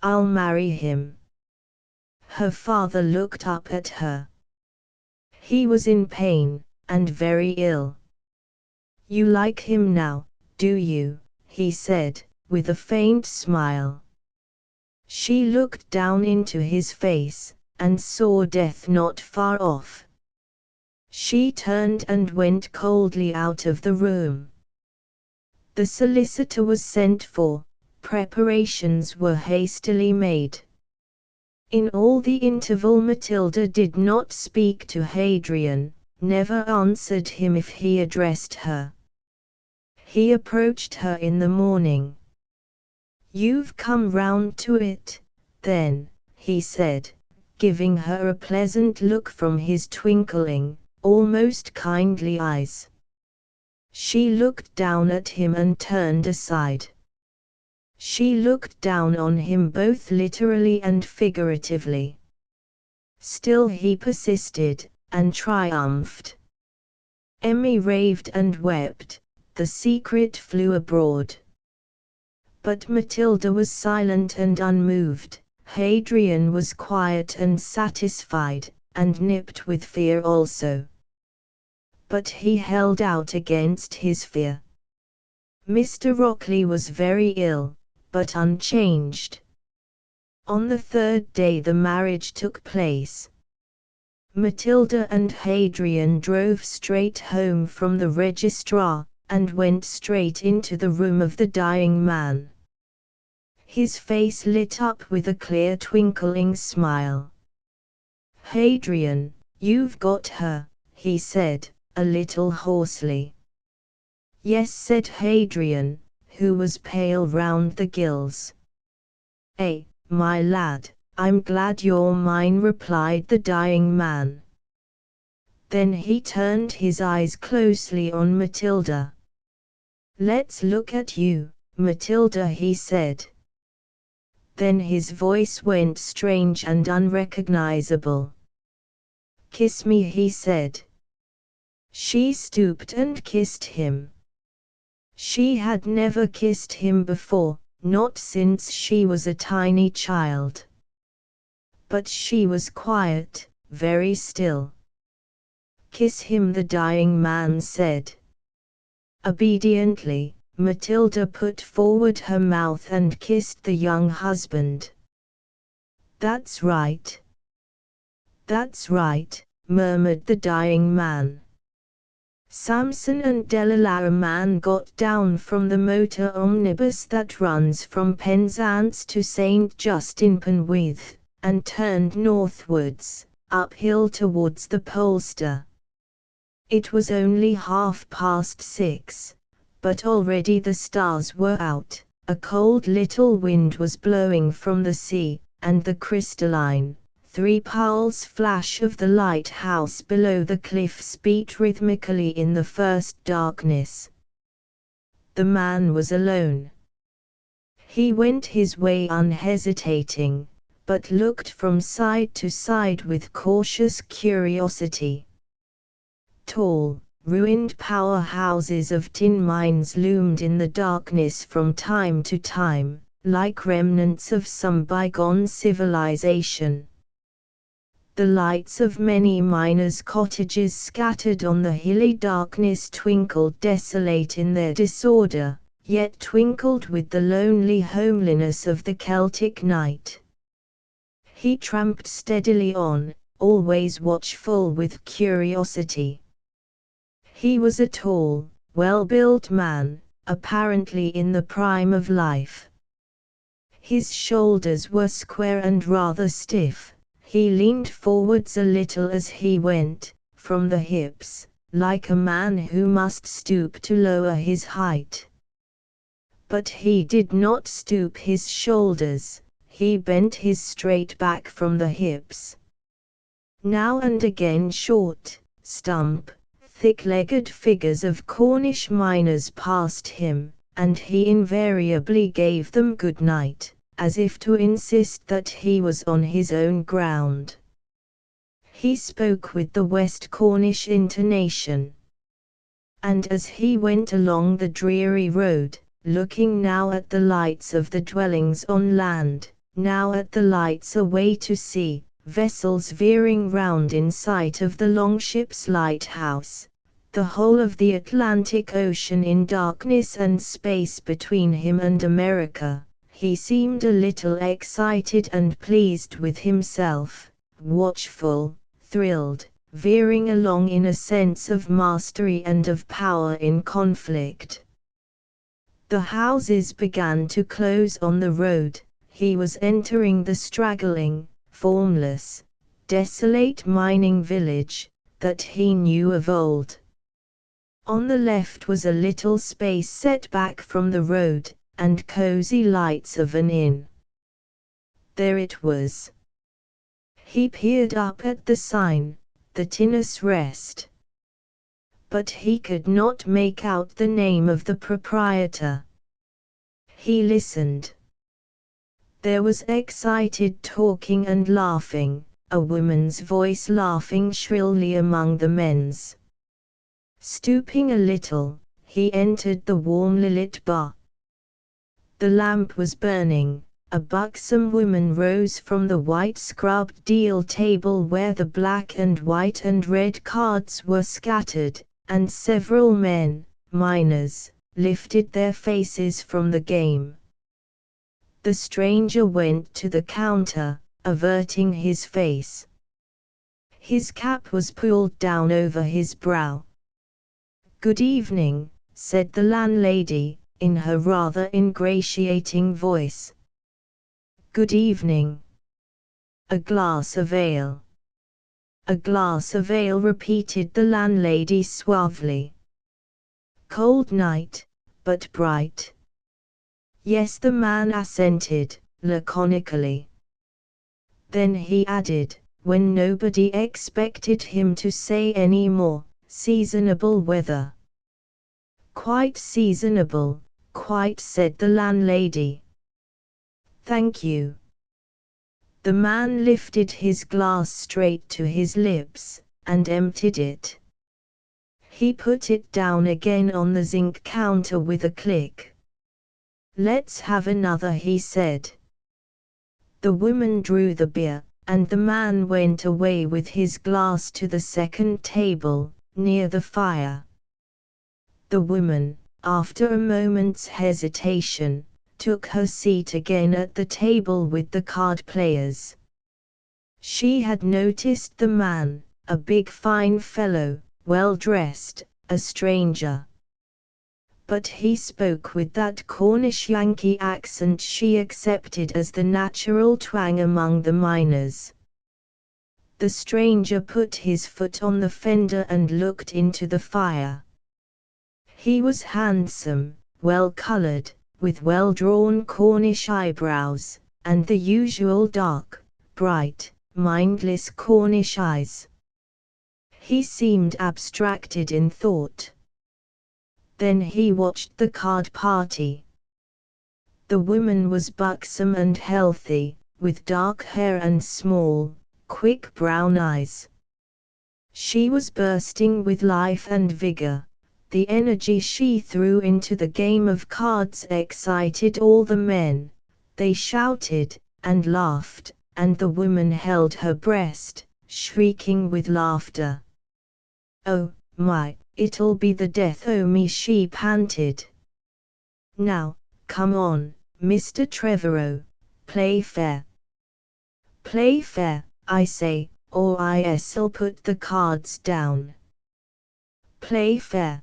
"I'll marry him." Her father looked up at her. He was in pain, and very ill. "You like him now, do you?" he said, with a faint smile. She looked down into his face, and saw death not far off. She turned and went coldly out of the room. The solicitor was sent for. Preparations were hastily made. In all the interval Matilda did not speak to Hadrian, never answered him if he addressed her. He approached her in the morning. "You've come round to it, then," he said, giving her a pleasant look from his twinkling, almost kindly eyes. She looked down at him and turned aside. She looked down on him both literally and figuratively. Still he persisted, and triumphed. Emmy raved and wept. The secret flew abroad. But Matilda was silent and unmoved. Hadrian was quiet and satisfied, and nipped with fear also. But he held out against his fear. Mr. Rockley was very ill, but unchanged. On the third day the marriage took place. Matilda and Hadrian drove straight home from the registrar, and went straight into the room of the dying man. His face lit up with a clear twinkling smile. "Hadrian, you've got her," he said, a little hoarsely. "Yes," said Hadrian, who was pale round the gills. My lad, I'm glad you're mine," replied the dying man. Then he turned his eyes closely on Matilda. "Let's look at you, Matilda," he said. Then his voice went strange and unrecognizable. "Kiss me," he said. She stooped and kissed him. She had never kissed him before, not since she was a tiny child. But she was quiet, very still. "Kiss him," the dying man said. Obediently, Matilda put forward her mouth and kissed the young husband. "That's right. That's right," murmured the dying man. Samson and Delilah. A man got down from the motor omnibus that runs from Penzance to St. Justin Penwith, and turned northwards, uphill towards the Polster. It was only 6:30, but already the stars were out, a cold little wind was blowing from the sea, and the crystalline, 3 pulse flash of the lighthouse below the cliffs beat rhythmically in the first darkness. The man was alone. He went his way unhesitating, but looked from side to side with cautious curiosity. Tall, ruined powerhouses of tin mines loomed in the darkness from time to time, like remnants of some bygone civilization. The lights of many miners' cottages scattered on the hilly darkness twinkled desolate in their disorder, yet twinkled with the lonely homeliness of the Celtic night. He tramped steadily on, always watchful with curiosity. He was a tall, well-built man, apparently in the prime of life. His shoulders were square and rather stiff. He leaned forwards a little as he went, from the hips, like a man who must stoop to lower his height. But he did not stoop his shoulders, he bent his straight back from the hips. Now and again short, stump, thick-legged figures of Cornish miners passed him, and he invariably gave them good night, as if to insist that he was on his own ground. He spoke with the West Cornish intonation. And as he went along the dreary road, looking now at the lights of the dwellings on land, now at the lights away to sea, vessels veering round in sight of the Longship's lighthouse, the whole of the Atlantic Ocean in darkness and space between him and America, he seemed a little excited and pleased with himself, watchful, thrilled, veering along in a sense of mastery and of power in conflict. The houses began to close on the road. He was entering the straggling, formless, desolate mining village that he knew of old. On the left was a little space set back from the road, and cozy lights of an inn. There it was. He peered up at the sign, the Tinnis Rest. But he could not make out the name of the proprietor. He listened. There was excited talking and laughing, a woman's voice laughing shrilly among the men's. Stooping a little, he entered the warmly lit bar. The lamp was burning. A buxom woman rose from the white scrubbed deal table where the black and white and red cards were scattered, and several men, miners, lifted their faces from the game. The stranger went to the counter, averting his face. His cap was pulled down over his brow. "Good evening," said the landlady, in her rather ingratiating voice. "Good evening. A glass of ale." "A glass of ale," repeated the landlady suavely. "Cold night, but bright." "Yes," the man assented, laconically. Then he added, when nobody expected him to say any more. Seasonable weather. Quite seasonable, quite, said the landlady. Thank you. The man lifted his glass straight to his lips, and emptied it. He put it down again on the zinc counter with a click. Let's have another, he said. The woman drew the beer, and the man went away with his glass to the second table, near the fire. The woman, after a moment's hesitation, took her seat again at the table with the card players. She had noticed the man, a big fine fellow, well dressed, a stranger. But he spoke with that Cornish Yankee accent she accepted as the natural twang among the miners. The stranger put his foot on the fender and looked into the fire. He was handsome, well-colored, with well-drawn Cornish eyebrows, and the usual dark, bright, mindless Cornish eyes. He seemed abstracted in thought. Then he watched the card party. The woman was buxom and healthy, with dark hair and small, quick brown eyes. She was bursting with life and vigor. The energy she threw into the game of cards excited all the men. They shouted, and laughed, and the woman held her breast, shrieking with laughter. Oh, my, it'll be the death o' me, she panted. Now, come on, Mr. Trevorrow, play fair. Play fair, I say, or I'll put the cards down. Play fair.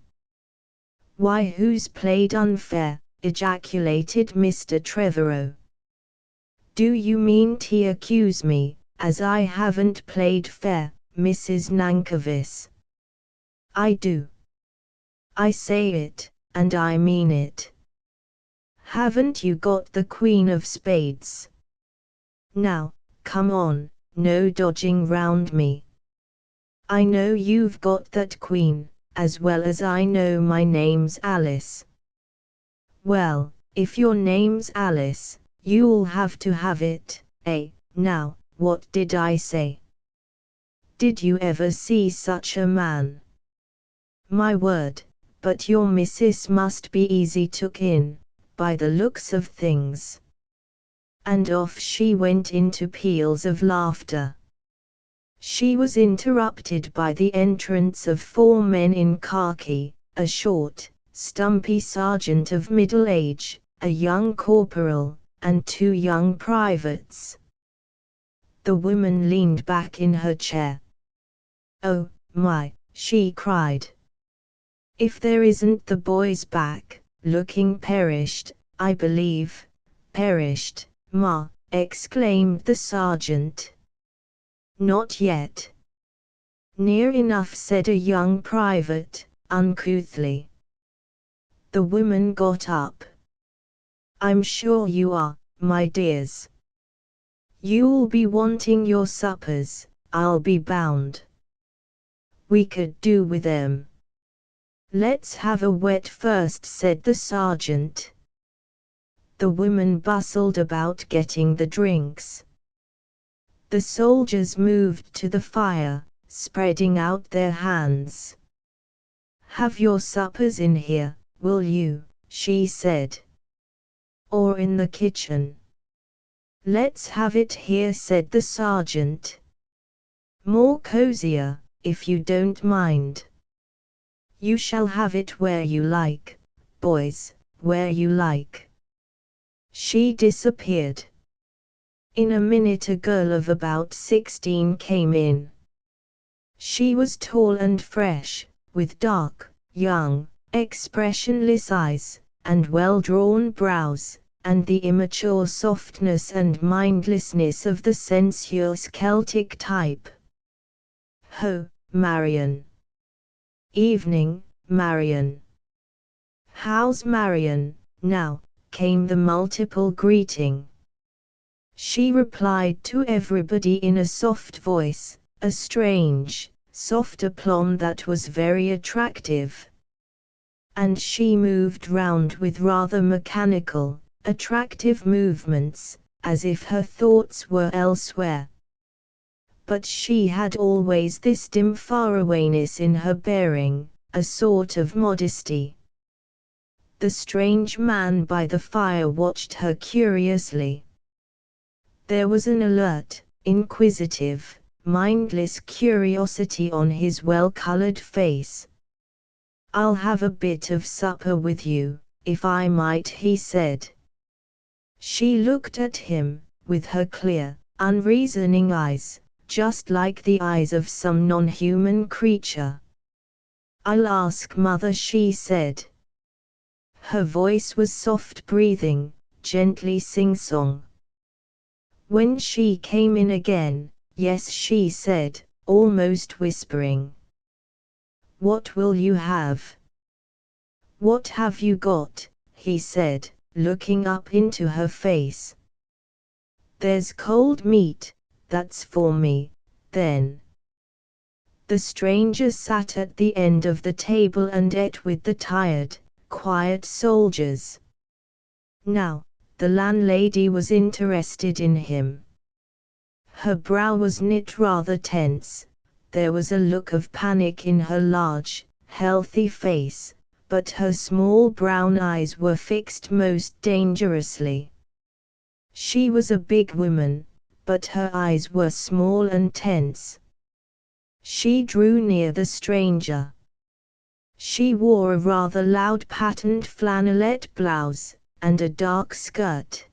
Why, who's played unfair? Ejaculated Mr. Trevorrow. Do you mean to accuse me, as I haven't played fair, Mrs. Nankervis? I do. I say it, and I mean it. Haven't you got the Queen of Spades? Now, come on, no dodging round me. I know you've got that Queen, as well as I know my name's Alice. Well, if your name's Alice, you'll have to have it, eh? Now, what did I say? Did you ever see such a man? My word, but your missus must be easy took in, by the looks of things. And off she went into peals of laughter. She was interrupted by the entrance of 4 men in khaki, a short, stumpy sergeant of middle age, a young corporal, and 2 young privates. The woman leaned back in her chair. Oh, my, she cried. If there isn't the boy's back, looking perished, I believe. Perished, ma, exclaimed the sergeant. Not yet. Near enough, said a young private, uncouthly. The woman got up. I'm sure you are, my dears. You'll be wanting your suppers, I'll be bound. We could do with them. Let's have a wet first, said the sergeant. The woman bustled about getting the drinks. The soldiers moved to the fire, spreading out their hands. Have your suppers in here, will you, she said. Or in the kitchen. Let's have it here, said the sergeant. More cozier, if you don't mind. You shall have it where you like, boys, where you like. She disappeared. In a minute a girl of about 16 came in. She was tall and fresh, with dark, young, expressionless eyes, and well-drawn brows, and the immature softness and mindlessness of the sensuous Celtic type. Ho, Marion. Evening, Marion. How's Marion, now, came the multiple greeting. She replied to everybody in a soft voice, a strange, soft aplomb that was very attractive. And she moved round with rather mechanical, attractive movements, as if her thoughts were elsewhere. But she had always this dim farawayness in her bearing, a sort of modesty. The strange man by the fire watched her curiously. There was an alert, inquisitive, mindless curiosity on his well-colored face. "I'll have a bit of supper with you, if I might," he said. She looked at him, with her clear, unreasoning eyes, just like the eyes of some non-human creature. "I'll ask Mother," she said. Her voice was soft-breathing, gently sing-song. When she came in again, "Yes," she said, almost whispering. "What will you have?" "What have you got?" he said, looking up into her face. "There's cold meat, that's for me, then." The stranger sat at the end of the table and ate with the tired, quiet soldiers. Now, the landlady was interested in him. Her brow was knit rather tense, there was a look of panic in her large, healthy face, but her small brown eyes were fixed most dangerously. She was a big woman, but her eyes were small and tense. She drew near the stranger. She wore a rather loud patterned flannelette blouse, and a dark skirt.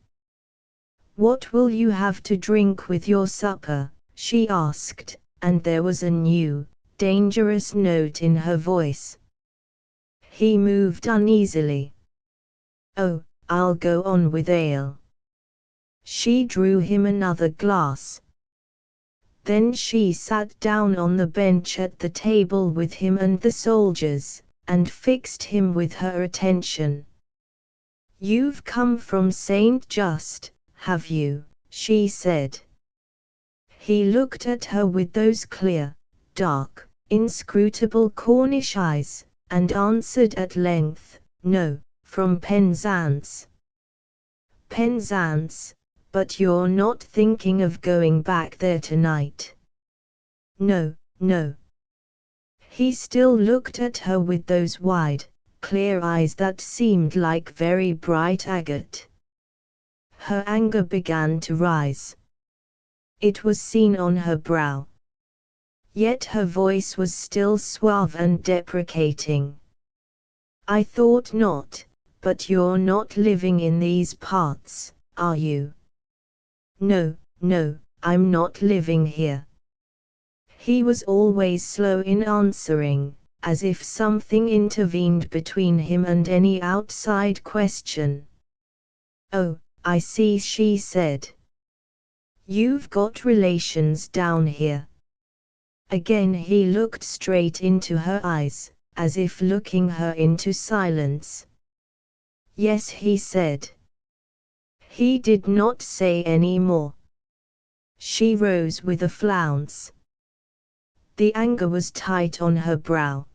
"What will you have to drink with your supper?" she asked, and there was a new, dangerous note in her voice. He moved uneasily. "Oh, I'll go on with ale." She drew him another glass. Then she sat down on the bench at the table with him and the soldiers, and fixed him with her attention. "You've come from Saint Just, have you?" she said. He looked at her with those clear, dark, inscrutable Cornish eyes, and answered at length, "No, from Penzance." "Penzance? But you're not thinking of going back there tonight?" "No, no." He still looked at her with those wide, clear eyes that seemed like very bright agate. Her anger began to rise. It was seen on her brow. Yet her voice was still suave and deprecating. "I thought not, but you're not living in these parts, are you?" "No, no, I'm not living here." He was always slow in answering, as if something intervened between him and any outside question. "Oh, I see," she said. "You've got relations down here." Again he looked straight into her eyes, as if looking her into silence. "Yes," he said. He did not say any more. She rose with a flounce. The anger was tight on her brow.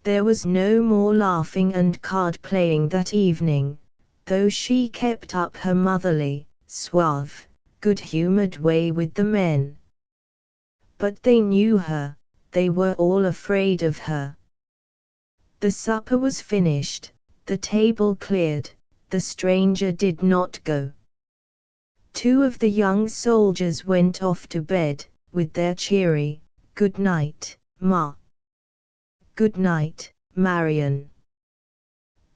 There was no more laughing and card-playing that evening, though she kept up her motherly, suave, good-humored way with the men. But they knew her, they were all afraid of her. The supper was finished, the table cleared, the stranger did not go. Two of the young soldiers went off to bed, with their cheery, "Good night, Ma." "Good night, Marion."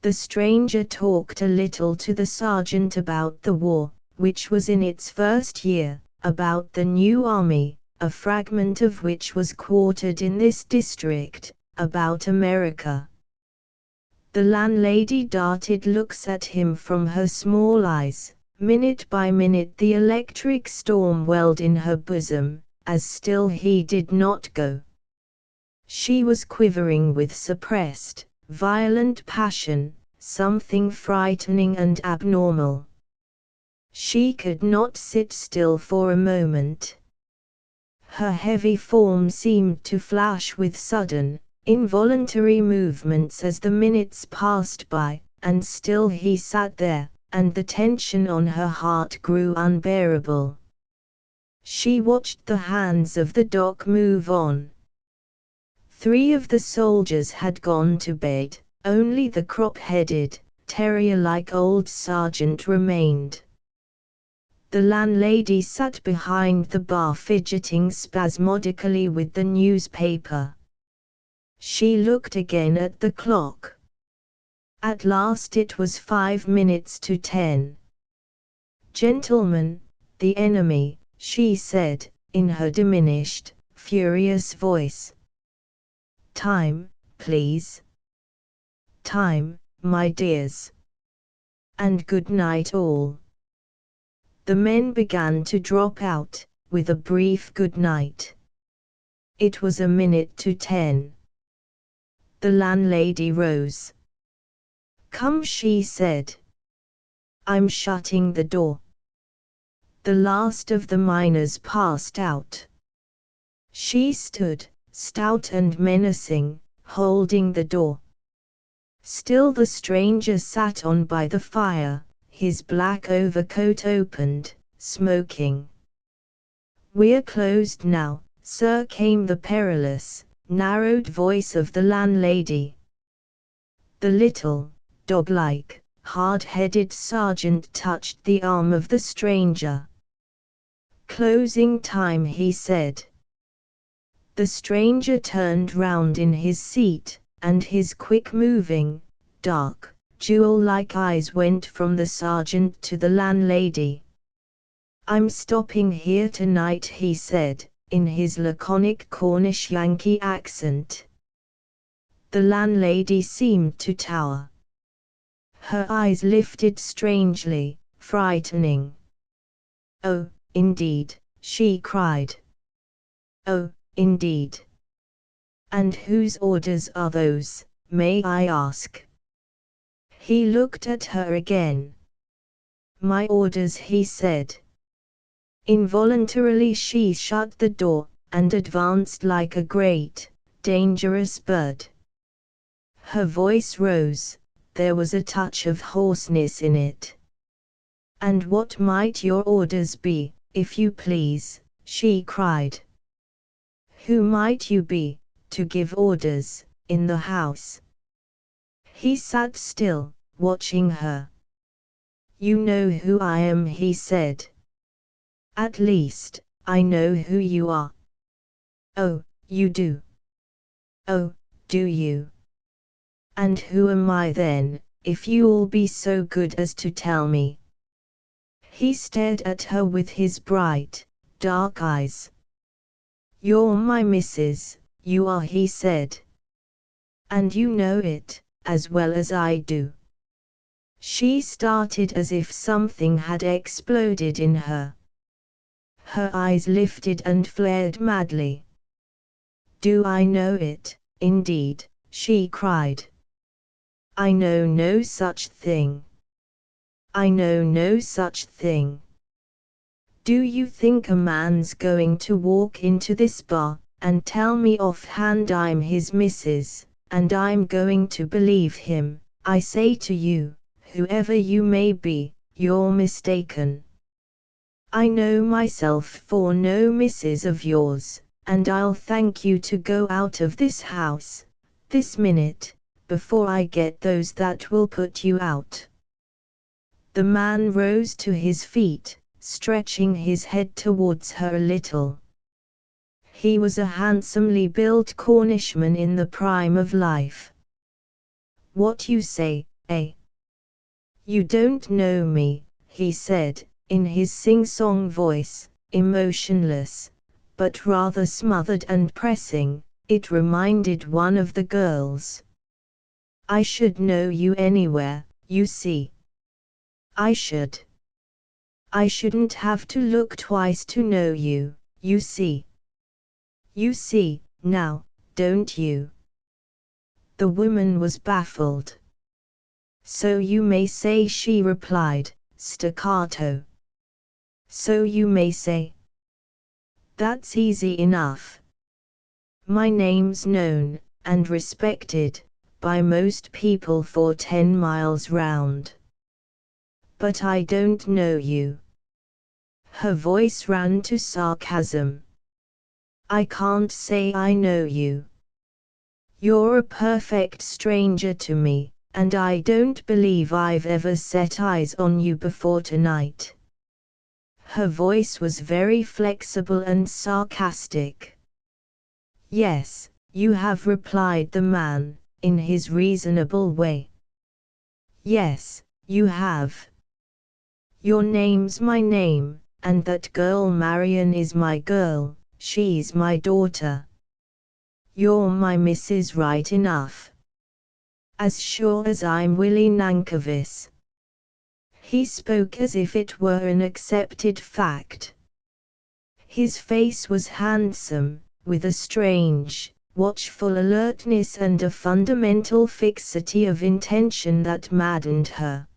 The stranger talked a little to the sergeant about the war, which was in its first year, about the new army, a fragment of which was quartered in this district, about America. The landlady darted looks at him from her small eyes. Minute by minute the electric storm welled in her bosom, as still he did not go. She was quivering with suppressed, violent passion, something frightening and abnormal. She could not sit still for a moment. Her heavy form seemed to flash with sudden, involuntary movements as the minutes passed by, and still he sat there, and the tension on her heart grew unbearable. She watched the hands of the dock move on. 3 of the soldiers had gone to bed, only the crop-headed, terrier-like old sergeant remained. The landlady sat behind the bar fidgeting spasmodically with the newspaper. She looked again at the clock. At last it was 5 minutes to 10. "Gentlemen, the enemy," she said, in her diminished, furious voice. "Time, please. Time, my dears. And good night all." The men began to drop out, with a brief good night. It was a minute to 10. The landlady rose. "Come," she said. "I'm shutting the door." The last of the miners passed out. She stood, stout and menacing, holding the door. Still the stranger sat on by the fire, his black overcoat opened, smoking. "We're closed now, sir," came the perilous, narrowed voice of the landlady. The little, dog-like, hard-headed sergeant touched the arm of the stranger. "Closing time," he said. The stranger turned round in his seat, and his quick-moving, dark, jewel-like eyes went from the sergeant to the landlady. "I'm stopping here tonight," he said, in his laconic Cornish Yankee accent. The landlady seemed to tower. Her eyes lifted strangely, frightening. "Oh, indeed," she cried. "Oh, indeed. And whose orders are those, may I ask?" He looked at her again. "My orders," he said. Involuntarily she shut the door, and advanced like a great, dangerous bird. Her voice rose, there was a touch of hoarseness in it. "And what might your orders be, if you please?" she cried. "Who might you be, to give orders, in the house?" He sat still, watching her. "You know who I am," he said. "At least, I know who you are." "Oh, you do? Oh, do you? And who am I then, if you'll be so good as to tell me?" He stared at her with his bright, dark eyes. "You're my missus, you are," he said. "And you know it, as well as I do." She started as if something had exploded in her. Her eyes lifted and flared madly. "Do I know it, indeed?" she cried. "I know no such thing. I know no such thing. Do you think a man's going to walk into this bar, and tell me offhand I'm his missus, and I'm going to believe him? I say to you, whoever you may be, you're mistaken. I know myself for no missus of yours, and I'll thank you to go out of this house, this minute, before I get those that will put you out." The man rose to his feet, stretching his head towards her a little. He was a handsomely built Cornishman in the prime of life. "What you say, eh? You don't know me," he said, in his sing-song voice, emotionless, but rather smothered and pressing. It reminded one of the girls. "I should know you anywhere, you see. I should. I shouldn't have to look twice to know you, you see. You see, now, don't you?" The woman was baffled. "So you may say," she replied, staccato. So you may say. That's easy enough. My name's known, and respected, by most people for 10 miles round. But I don't know you. Her voice ran to sarcasm. I can't say I know you. You're a perfect stranger to me, and I don't believe I've ever set eyes on you before tonight. Her voice was very flexible and sarcastic. Yes, you have, replied the man, in his reasonable way. Yes, you have. Your name's my name, and that girl Marion is my girl, she's my daughter. You're my missus right enough. As sure as I'm Willie Nankervis. He spoke as if it were an accepted fact. His face was handsome, with a strange, watchful alertness and a fundamental fixity of intention that maddened her.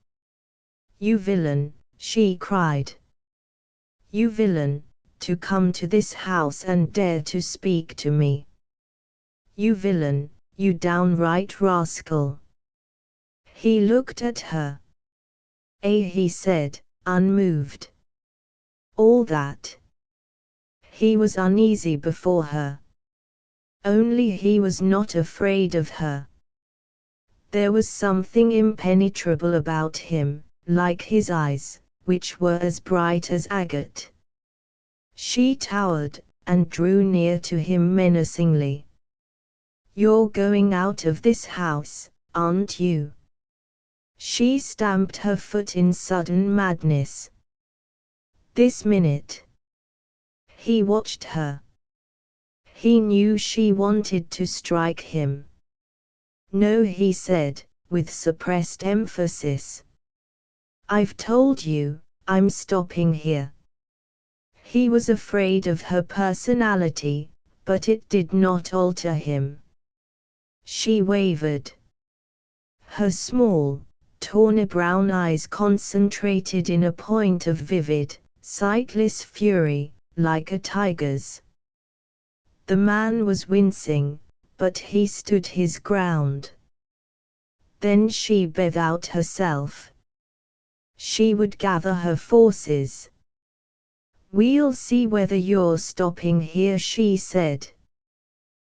You villain, she cried. You villain, to come to this house and dare to speak to me. You villain, you downright rascal. He looked at her. He said, unmoved. All that. He was uneasy before her. Only he was not afraid of her. There was something impenetrable about him, like his eyes, which were as bright as agate. She towered, and drew near to him menacingly. You're going out of this house, aren't you? She stamped her foot in sudden madness. This minute. He watched her. He knew she wanted to strike him. No, he said, with suppressed emphasis. I've told you, I'm stopping here. He was afraid of her personality, but it did not alter him. She wavered. Her small, tawny brown eyes concentrated in a point of vivid, sightless fury, like a tiger's. The man was wincing, but he stood his ground. Then she beat out herself. She would gather her forces. We'll see whether you're stopping here, she said.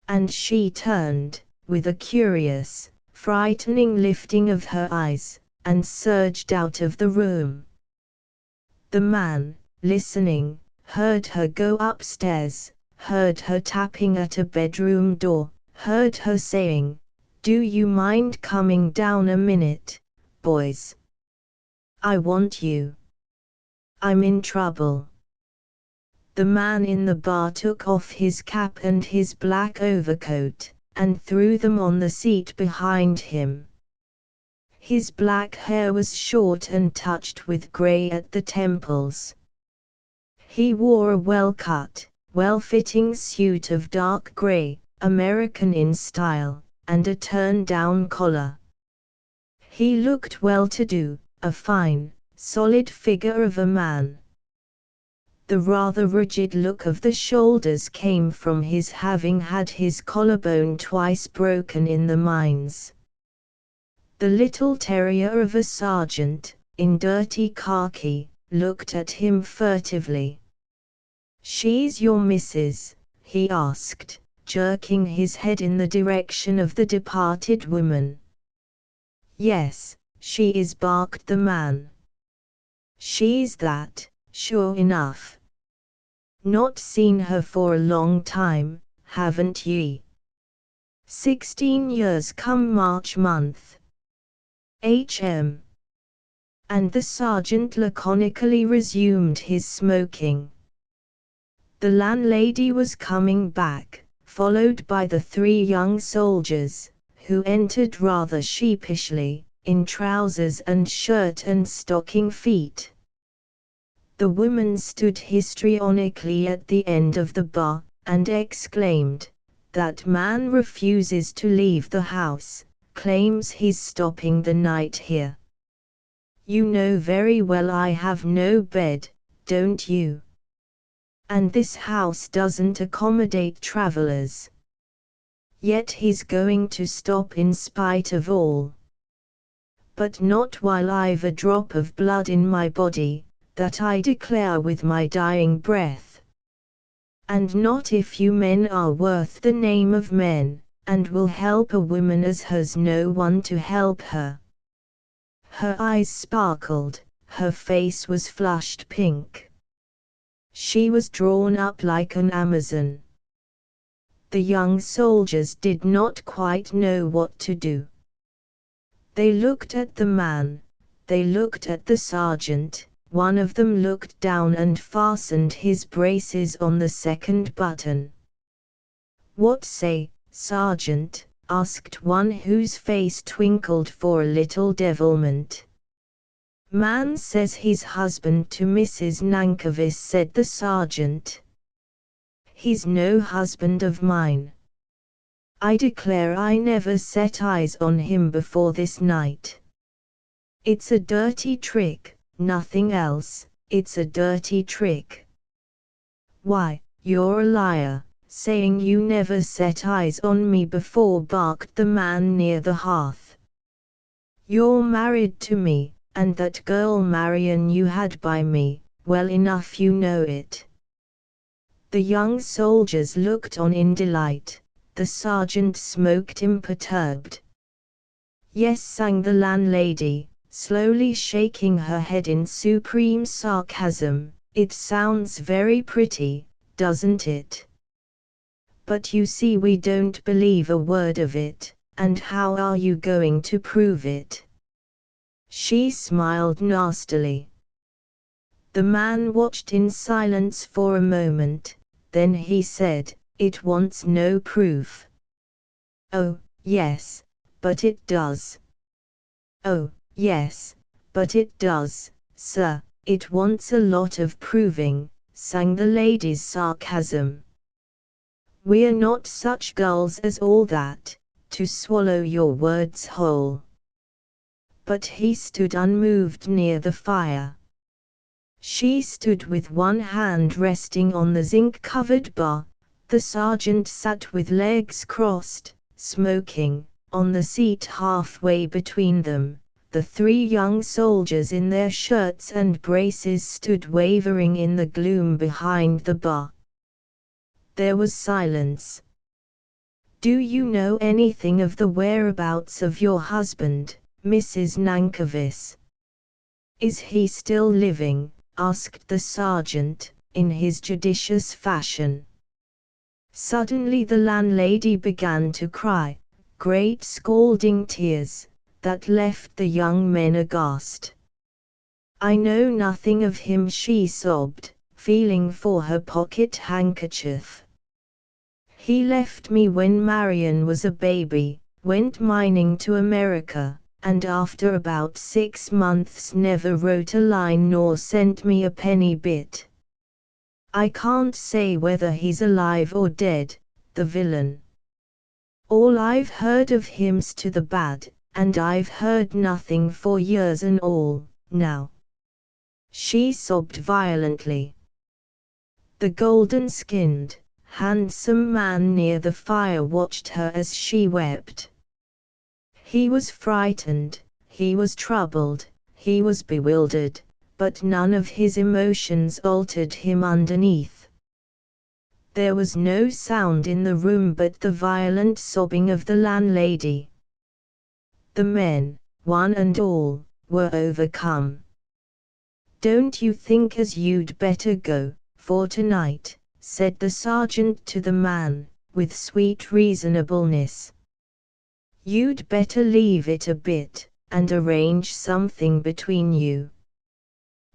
And she turned, with a curious, frightening lifting of her eyes, and surged out of the room. The man, listening, heard her go upstairs, heard her tapping at a bedroom door, heard her saying, "Do you mind coming down a minute, boys? I want you. I'm in trouble." The man in the bar took off his cap and his black overcoat, and threw them on the seat behind him. His black hair was short and touched with grey at the temples. He wore a well-cut, well-fitting suit of dark grey, American in style, and a turn-down collar. He looked well-to-do, a fine, solid figure of a man. The rather rigid look of the shoulders came from his having had his collarbone twice broken in the mines. The little terrier of a sergeant, in dirty khaki, looked at him furtively. "She's your missus?" he asked, jerking his head in the direction of the departed woman. "Yes, she is," barked the man. "She's that, sure enough. Not seen her for a long time, haven't ye?" 16 years come March month. H.M. And the sergeant laconically resumed his smoking. The landlady was coming back, followed by the 3 young soldiers, who entered rather sheepishly, in trousers and shirt and stocking feet. The woman stood histrionically at the end of the bar, and exclaimed, "That man refuses to leave the house, claims he's stopping the night here. You know very well I have no bed, don't you? And this house doesn't accommodate travelers. Yet he's going to stop in spite of all. But not while I've a drop of blood in my body, that I declare with my dying breath. And not if you men are worth the name of men, and will help a woman as has no one to help her. Her eyes sparkled, her face was flushed pink. She was drawn up like an Amazon. The young soldiers did not quite know what to do. They looked at the man, they looked at the sergeant. One of them looked down and fastened his braces on the second button. "What say, Sergeant?" asked one whose face twinkled for a little devilment. "Man says he's husband to Mrs. Nankervis," said the sergeant. "He's no husband of mine. I declare I never set eyes on him before this night. It's a dirty trick. Nothing else, it's a dirty trick." "Why, you're a liar, saying you never set eyes on me before," barked the man near the hearth. "You're married to me, and that girl Marion you had by me, well enough you know it." The young soldiers looked on in delight, the sergeant smoked imperturbed. "Yes," sang the landlady, slowly shaking her head in supreme sarcasm, "it sounds very pretty, doesn't it? But you see we don't believe a word of it, and how are you going to prove it?" She smiled nastily. The man watched in silence for a moment, then he said, "It wants no proof." "Oh, yes, but it does." "Oh, yes, but it does, sir, it wants a lot of proving," sang the lady's sarcasm. "We're not such gulls as all that, to swallow your words whole." But he stood unmoved near the fire. She stood with one hand resting on the zinc-covered bar, the sergeant sat with legs crossed, smoking, on the seat halfway between them. The three young soldiers in their shirts and braces stood wavering in the gloom behind the bar. There was silence. "Do you know anything of the whereabouts of your husband, Mrs. Nankervis? Is he still living?" asked the sergeant, in his judicious fashion. Suddenly the landlady began to cry, great scalding tears, that left the young men aghast. "I know nothing of him," she sobbed, feeling for her pocket handkerchief. "He left me when Marion was a baby, went mining to America, and after about 6 months never wrote a line nor sent me a penny bit. I can't say whether he's alive or dead, the villain. All I've heard of him's to the bad, and I've heard nothing for years and all, now." She sobbed violently. The golden-skinned, handsome man near the fire watched her as she wept. He was frightened, he was troubled, he was bewildered, but none of his emotions altered him underneath. There was no sound in the room but the violent sobbing of the landlady. The men, one and all, were overcome. "Don't you think as you'd better go, for tonight?" said the sergeant to the man, with sweet reasonableness. "You'd better leave it a bit, and arrange something between you.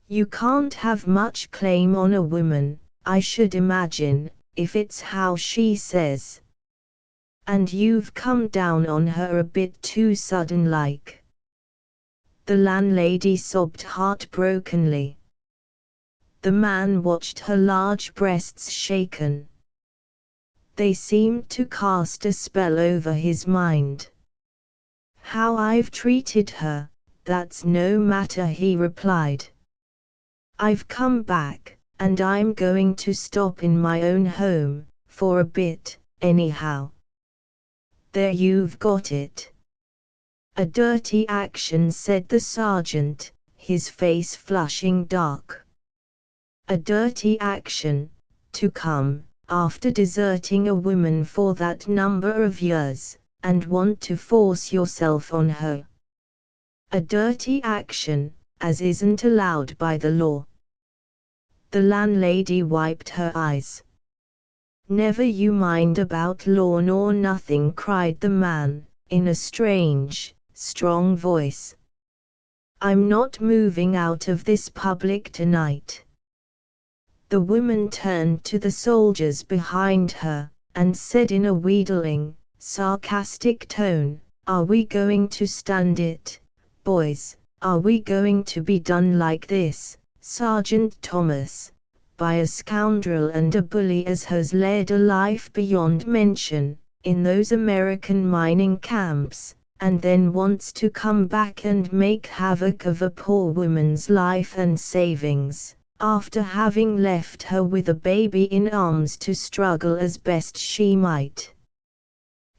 You can't have much claim on a woman, I should imagine, if it's how she says. And you've come down on her a bit too sudden like." The landlady sobbed heartbrokenly. The man watched her large breasts shaken. They seemed to cast a spell over his mind. "How I've treated her, that's no matter," he replied. I've come back, and I'm going to stop in my own home, for a bit, anyhow. There you've got it. A dirty action, said the sergeant, his face flushing dark. A dirty action, to come, after deserting a woman for that number of years, and want to force yourself on her. A dirty action, as isn't allowed by the law. The landlady wiped her eyes. Never you mind about law nor nothing, cried the man, in a strange, strong voice. I'm not moving out of this public tonight. The woman turned to the soldiers behind her, and said in a wheedling, sarcastic tone, are we going to stand it, boys? Are we going to be done like this, Sergeant Thomas, by a scoundrel and a bully as has led a life beyond mention, in those American mining camps, and then wants to come back and make havoc of a poor woman's life and savings, after having left her with a baby in arms to struggle as best she might?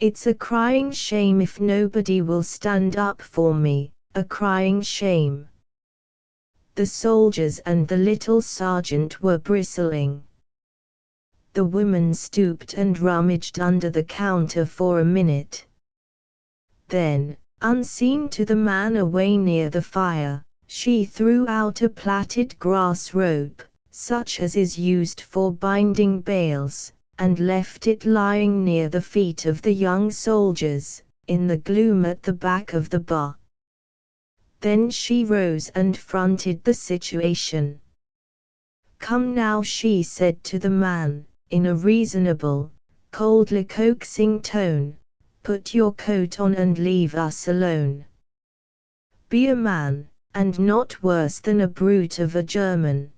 It's a crying shame if nobody will stand up for me, a crying shame. The soldiers and the little sergeant were bristling. The woman stooped and rummaged under the counter for a minute. Then, unseen to the man away near the fire, she threw out a plaited grass rope, such as is used for binding bales, and left it lying near the feet of the young soldiers, in the gloom at the back of the bar. Then she rose and fronted the situation. Come now, she said to the man, in a reasonable, coldly coaxing tone, put your coat on and leave us alone. Be a man, and not worse than a brute of a German.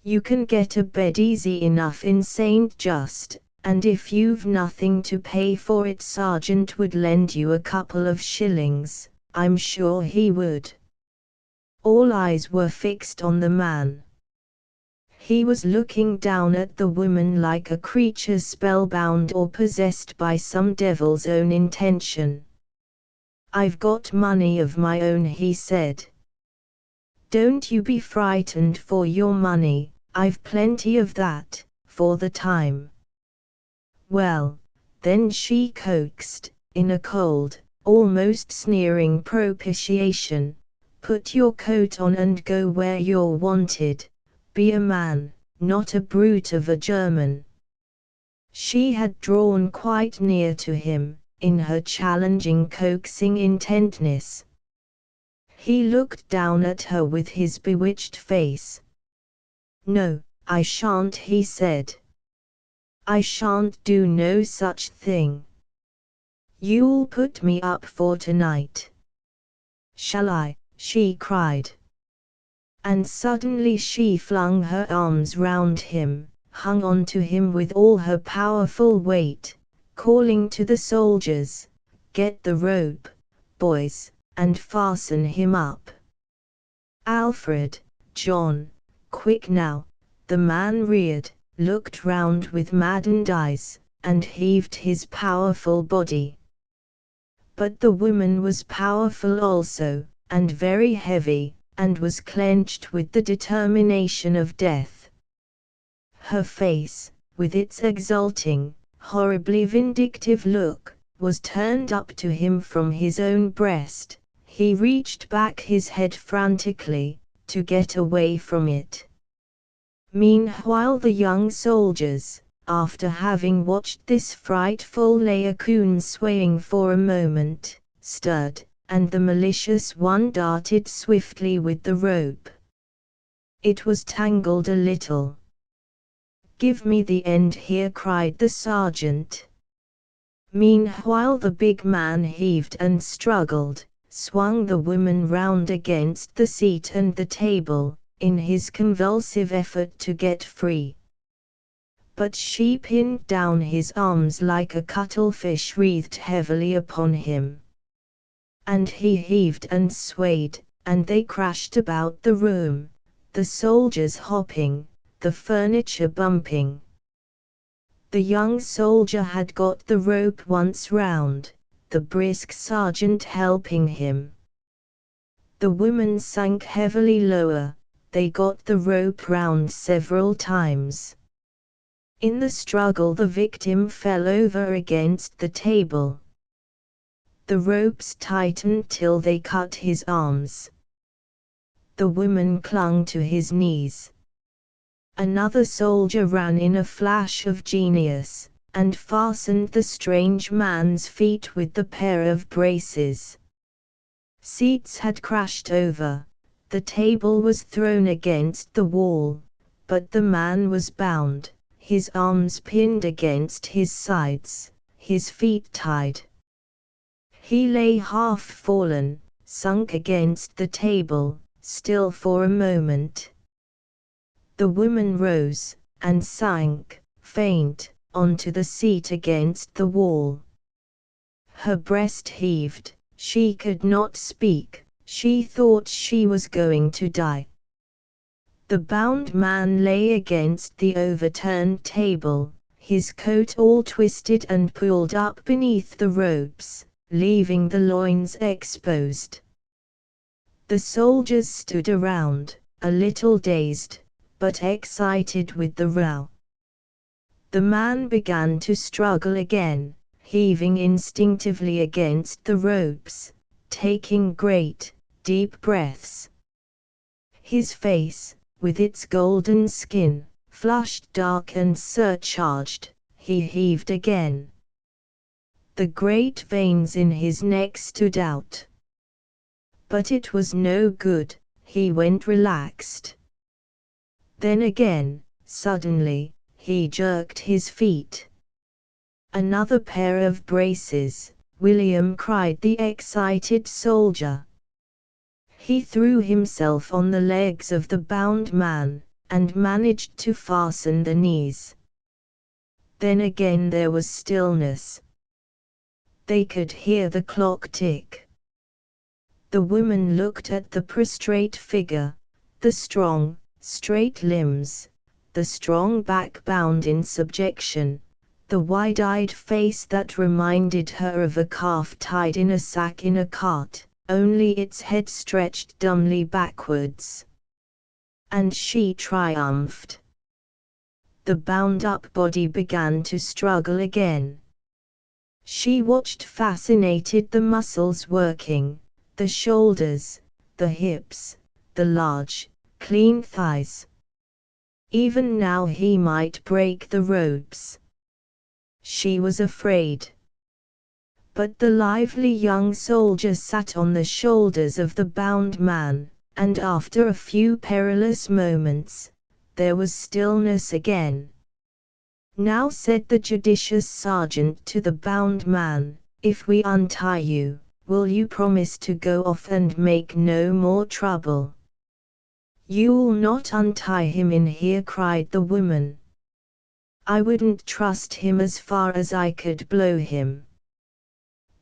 You can get a bed easy enough in St. Just, and if you've nothing to pay for it, Sergeant would lend you a couple of shillings, I'm sure he would. All eyes were fixed on the man. He was looking down at the woman like a creature spellbound or possessed by some devil's own intention. I've got money of my own, he said. Don't you be frightened for your money, I've plenty of that, for the time. Well, then, she coaxed, in a cold, almost sneering propitiation, put your coat on and go where you're wanted, be a man, not a brute of a German. She had drawn quite near to him, in her challenging coaxing intentness. He looked down at her with his bewitched face. No, I shan't, he said. I shan't do no such thing. You'll put me up for tonight. Shall I? She cried. And suddenly she flung her arms round him, hung on to him with all her powerful weight, calling to the soldiers, get the rope, boys, and fasten him up. Alfred, John, quick now. The man reared, looked round with maddened eyes, and heaved his powerful body. But the woman was powerful also, and very heavy, and was clenched with the determination of death. Her face, with its exulting, horribly vindictive look, was turned up to him from his own breast. He reached back his head frantically, to get away from it. Meanwhile the young soldiers, after having watched this frightful laocoon swaying for a moment, stirred, and the malicious one darted swiftly with the rope. It was tangled a little. Give me the end here, cried the sergeant. Meanwhile the big man heaved and struggled, swung the woman round against the seat and the table, in his convulsive effort to get free. But she pinned down his arms like a cuttlefish wreathed heavily upon him. And he heaved and swayed, and they crashed about the room, the soldiers hopping, the furniture bumping. The young soldier had got the rope once round, the brisk sergeant helping him. The woman sank heavily lower, they got the rope round several times. In the struggle the victim fell over against the table. The ropes tightened till they cut his arms. The woman clung to his knees. Another soldier ran in a flash of genius, and fastened the strange man's feet with the pair of braces. Seats had crashed over, the table was thrown against the wall, but the man was bound, his arms pinned against his sides, his feet tied. He lay half fallen, sunk against the table, still for a moment. The woman rose, and sank, faint, onto the seat against the wall. Her breast heaved, she could not speak, she thought she was going to die. The bound man lay against the overturned table, his coat all twisted and pulled up beneath the ropes, leaving the loins exposed. The soldiers stood around, a little dazed, but excited with the row. The man began to struggle again, heaving instinctively against the ropes, taking great, deep breaths. His face, with its golden skin, flushed dark and surcharged, he heaved again. The great veins in his neck stood out. But it was no good, he went relaxed. Then again, suddenly, he jerked his feet. Another pair of braces, William, cried the excited soldier. He threw himself on the legs of the bound man, and managed to fasten the knees. Then again there was stillness. They could hear the clock tick. The woman looked at the prostrate figure, the strong, straight limbs, the strong back bound in subjection, the wide-eyed face that reminded her of a calf tied in a sack in a cart, only its head stretched dumbly backwards. And she triumphed. The bound-up body began to struggle again. She watched fascinated the muscles working, the shoulders, the hips, the large, clean thighs. Even now he might break the ropes. She was afraid. But the lively young soldier sat on the shoulders of the bound man, and after a few perilous moments, there was stillness again. Now said the judicious sergeant to the bound man, "If we untie you, will you promise to go off and make no more trouble?" "You'll not untie him in here," cried the woman. "I wouldn't trust him as far as I could blow him."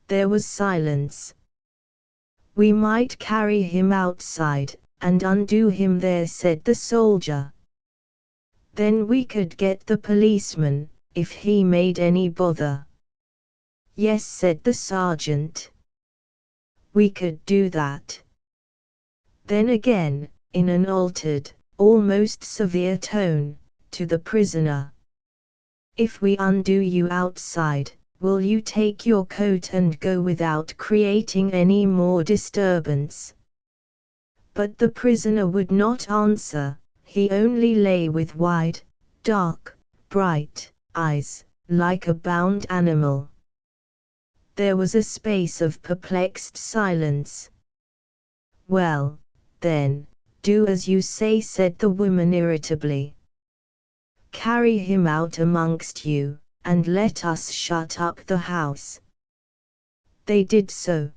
There was silence. "We might carry him outside, and undo him there," said the soldier. "Then we could get the policeman, if he made any bother." "Yes," said the sergeant. "We could do that." Then again, in an altered, almost severe tone, to the prisoner. "If we undo you outside, will you take your coat and go without creating any more disturbance?" But the prisoner would not answer, he only lay with wide, dark, bright eyes, like a bound animal. There was a space of perplexed silence. "Well, then, do as you say," said the woman irritably. "Carry him out amongst you, and let us shut up the house." They did so.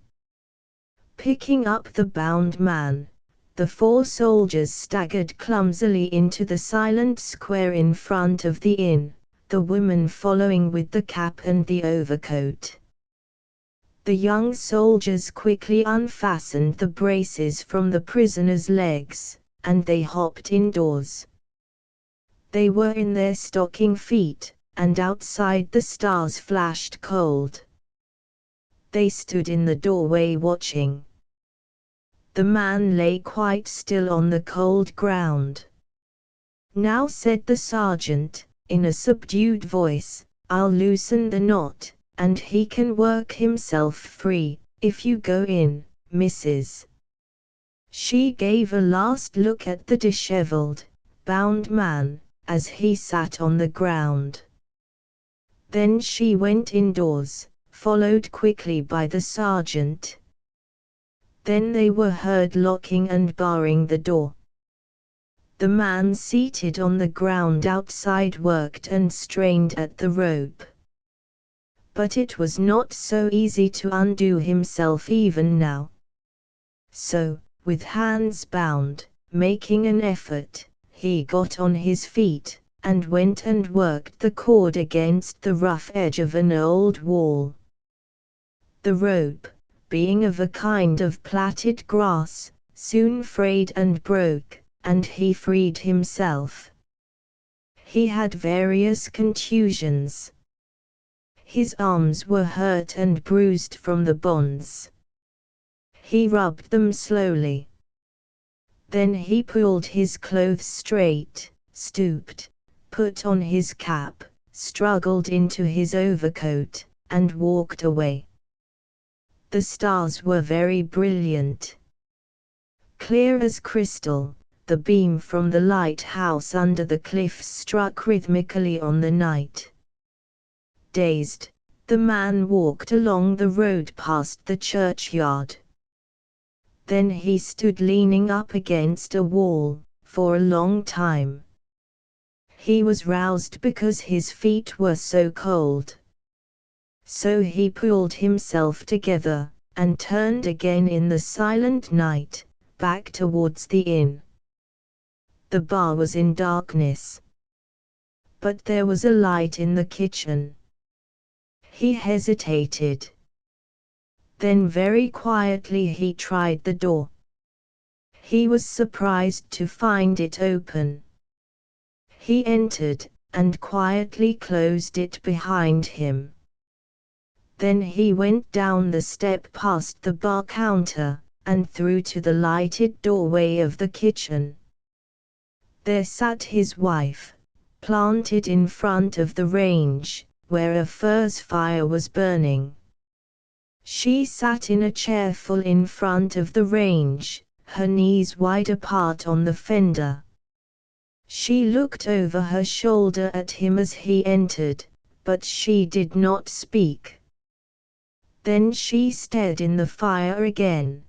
Picking up the bound man, the 4 soldiers staggered clumsily into the silent square in front of the inn, the woman following with the cap and the overcoat. The young soldiers quickly unfastened the braces from the prisoner's legs, and they hopped indoors. They were in their stocking feet, and outside the stars flashed cold. They stood in the doorway watching. The man lay quite still on the cold ground. "Now," said the sergeant, in a subdued voice, "I'll loosen the knot, and he can work himself free, if you go in, Mrs." She gave a last look at the disheveled, bound man, as he sat on the ground. Then she went indoors, followed quickly by the sergeant. Then they were heard locking and barring the door. The man seated on the ground outside worked and strained at the rope. But it was not so easy to undo himself even now. So, with hands bound, making an effort, he got on his feet, and went and worked the cord against the rough edge of an old wall. The rope, being of a kind of plaited grass, soon frayed and broke, and he freed himself. He had various contusions. His arms were hurt and bruised from the bonds. He rubbed them slowly. Then he pulled his clothes straight, stooped, put on his cap, struggled into his overcoat, and walked away. The stars were very brilliant. Clear as crystal, the beam from the lighthouse under the cliffs struck rhythmically on the night. Dazed, the man walked along the road past the churchyard. Then he stood leaning up against a wall, for a long time. He was roused because his feet were so cold. So he pulled himself together, and turned again in the silent night, back towards the inn. The bar was in darkness. But there was a light in the kitchen. He hesitated. Then very quietly he tried the door. He was surprised to find it open. He entered, and quietly closed it behind him. Then he went down the step past the bar counter, and through to the lighted doorway of the kitchen. There sat his wife, planted in front of the range, where a furze fire was burning. She sat in a chair full in front of the range, her knees wide apart on the fender. She looked over her shoulder at him as he entered, but she did not speak. Then she stared in the fire again.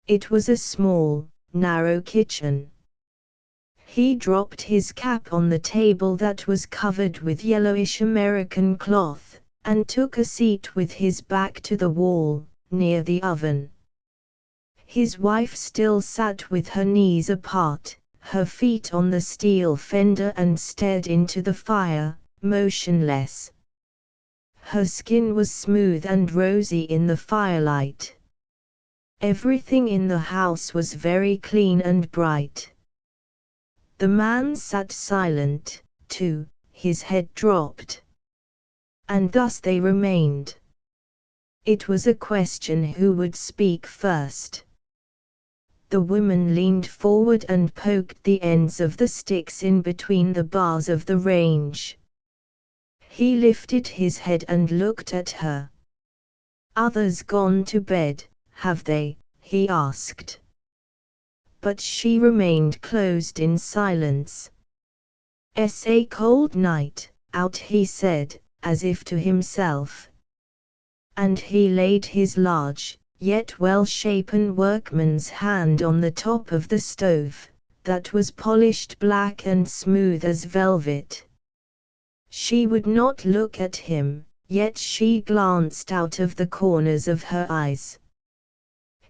It was a small, narrow kitchen. He dropped his cap on the table that was covered with yellowish American cloth, and took a seat with his back to the wall, near the oven. His wife still sat with her knees apart, her feet on the steel fender, and stared into the fire, motionless. Her skin was smooth and rosy in the firelight. Everything in the house was very clean and bright. The man sat silent, too, his head dropped. And thus they remained. It was a question who would speak first. The woman leaned forward and poked the ends of the sticks in between the bars of the range. He lifted his head and looked at her. "Others gone to bed, have they?" he asked. But she remained closed in silence. "'S a cold night out," he said, as if to himself. And he laid his large, yet well-shapen workman's hand on the top of the stove, that was polished black and smooth as velvet. She would not look at him, yet she glanced out of the corners of her eyes.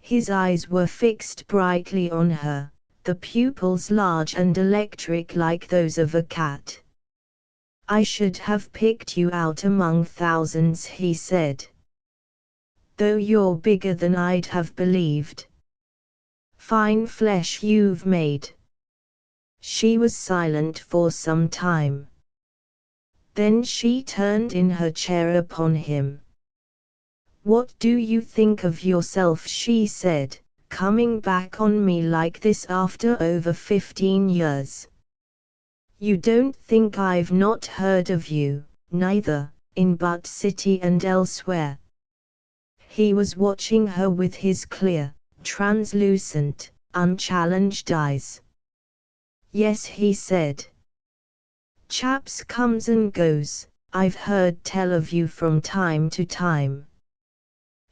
His eyes were fixed brightly on her, the pupils large and electric like those of a cat. "I should have picked you out among thousands," he said. "Though you're bigger than I'd have believed. fine flesh you've made." She was silent for some time. Then she turned in her chair upon him. "What do you think of yourself?" she said, "coming back on me like this after over 15 years? You don't think I've not heard of you, neither, in Butt City and elsewhere?" He was watching her with his clear, translucent, unchallenged eyes. "Yes," he said. "Chaps comes and goes, I've heard tell of you from time to time."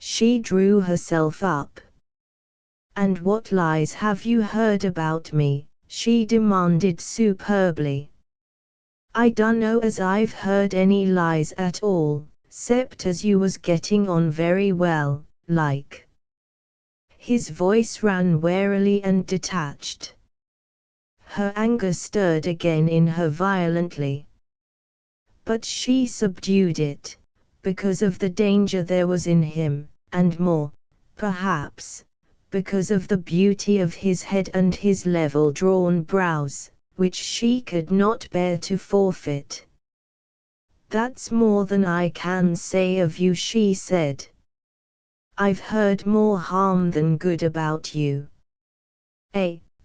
She drew herself up. "And what lies have you heard about me?" she demanded superbly. "I dunno as I've heard any lies at all, 'cept as you was getting on very well, like." His voice ran warily and detached. Her anger stirred again in her violently. But she subdued it, because of the danger there was in him, and more, perhaps, because of the beauty of his head and his level-drawn brows, which she could not bear to forfeit. "That's more than I can say of you," she said. "I've heard more harm than good about you."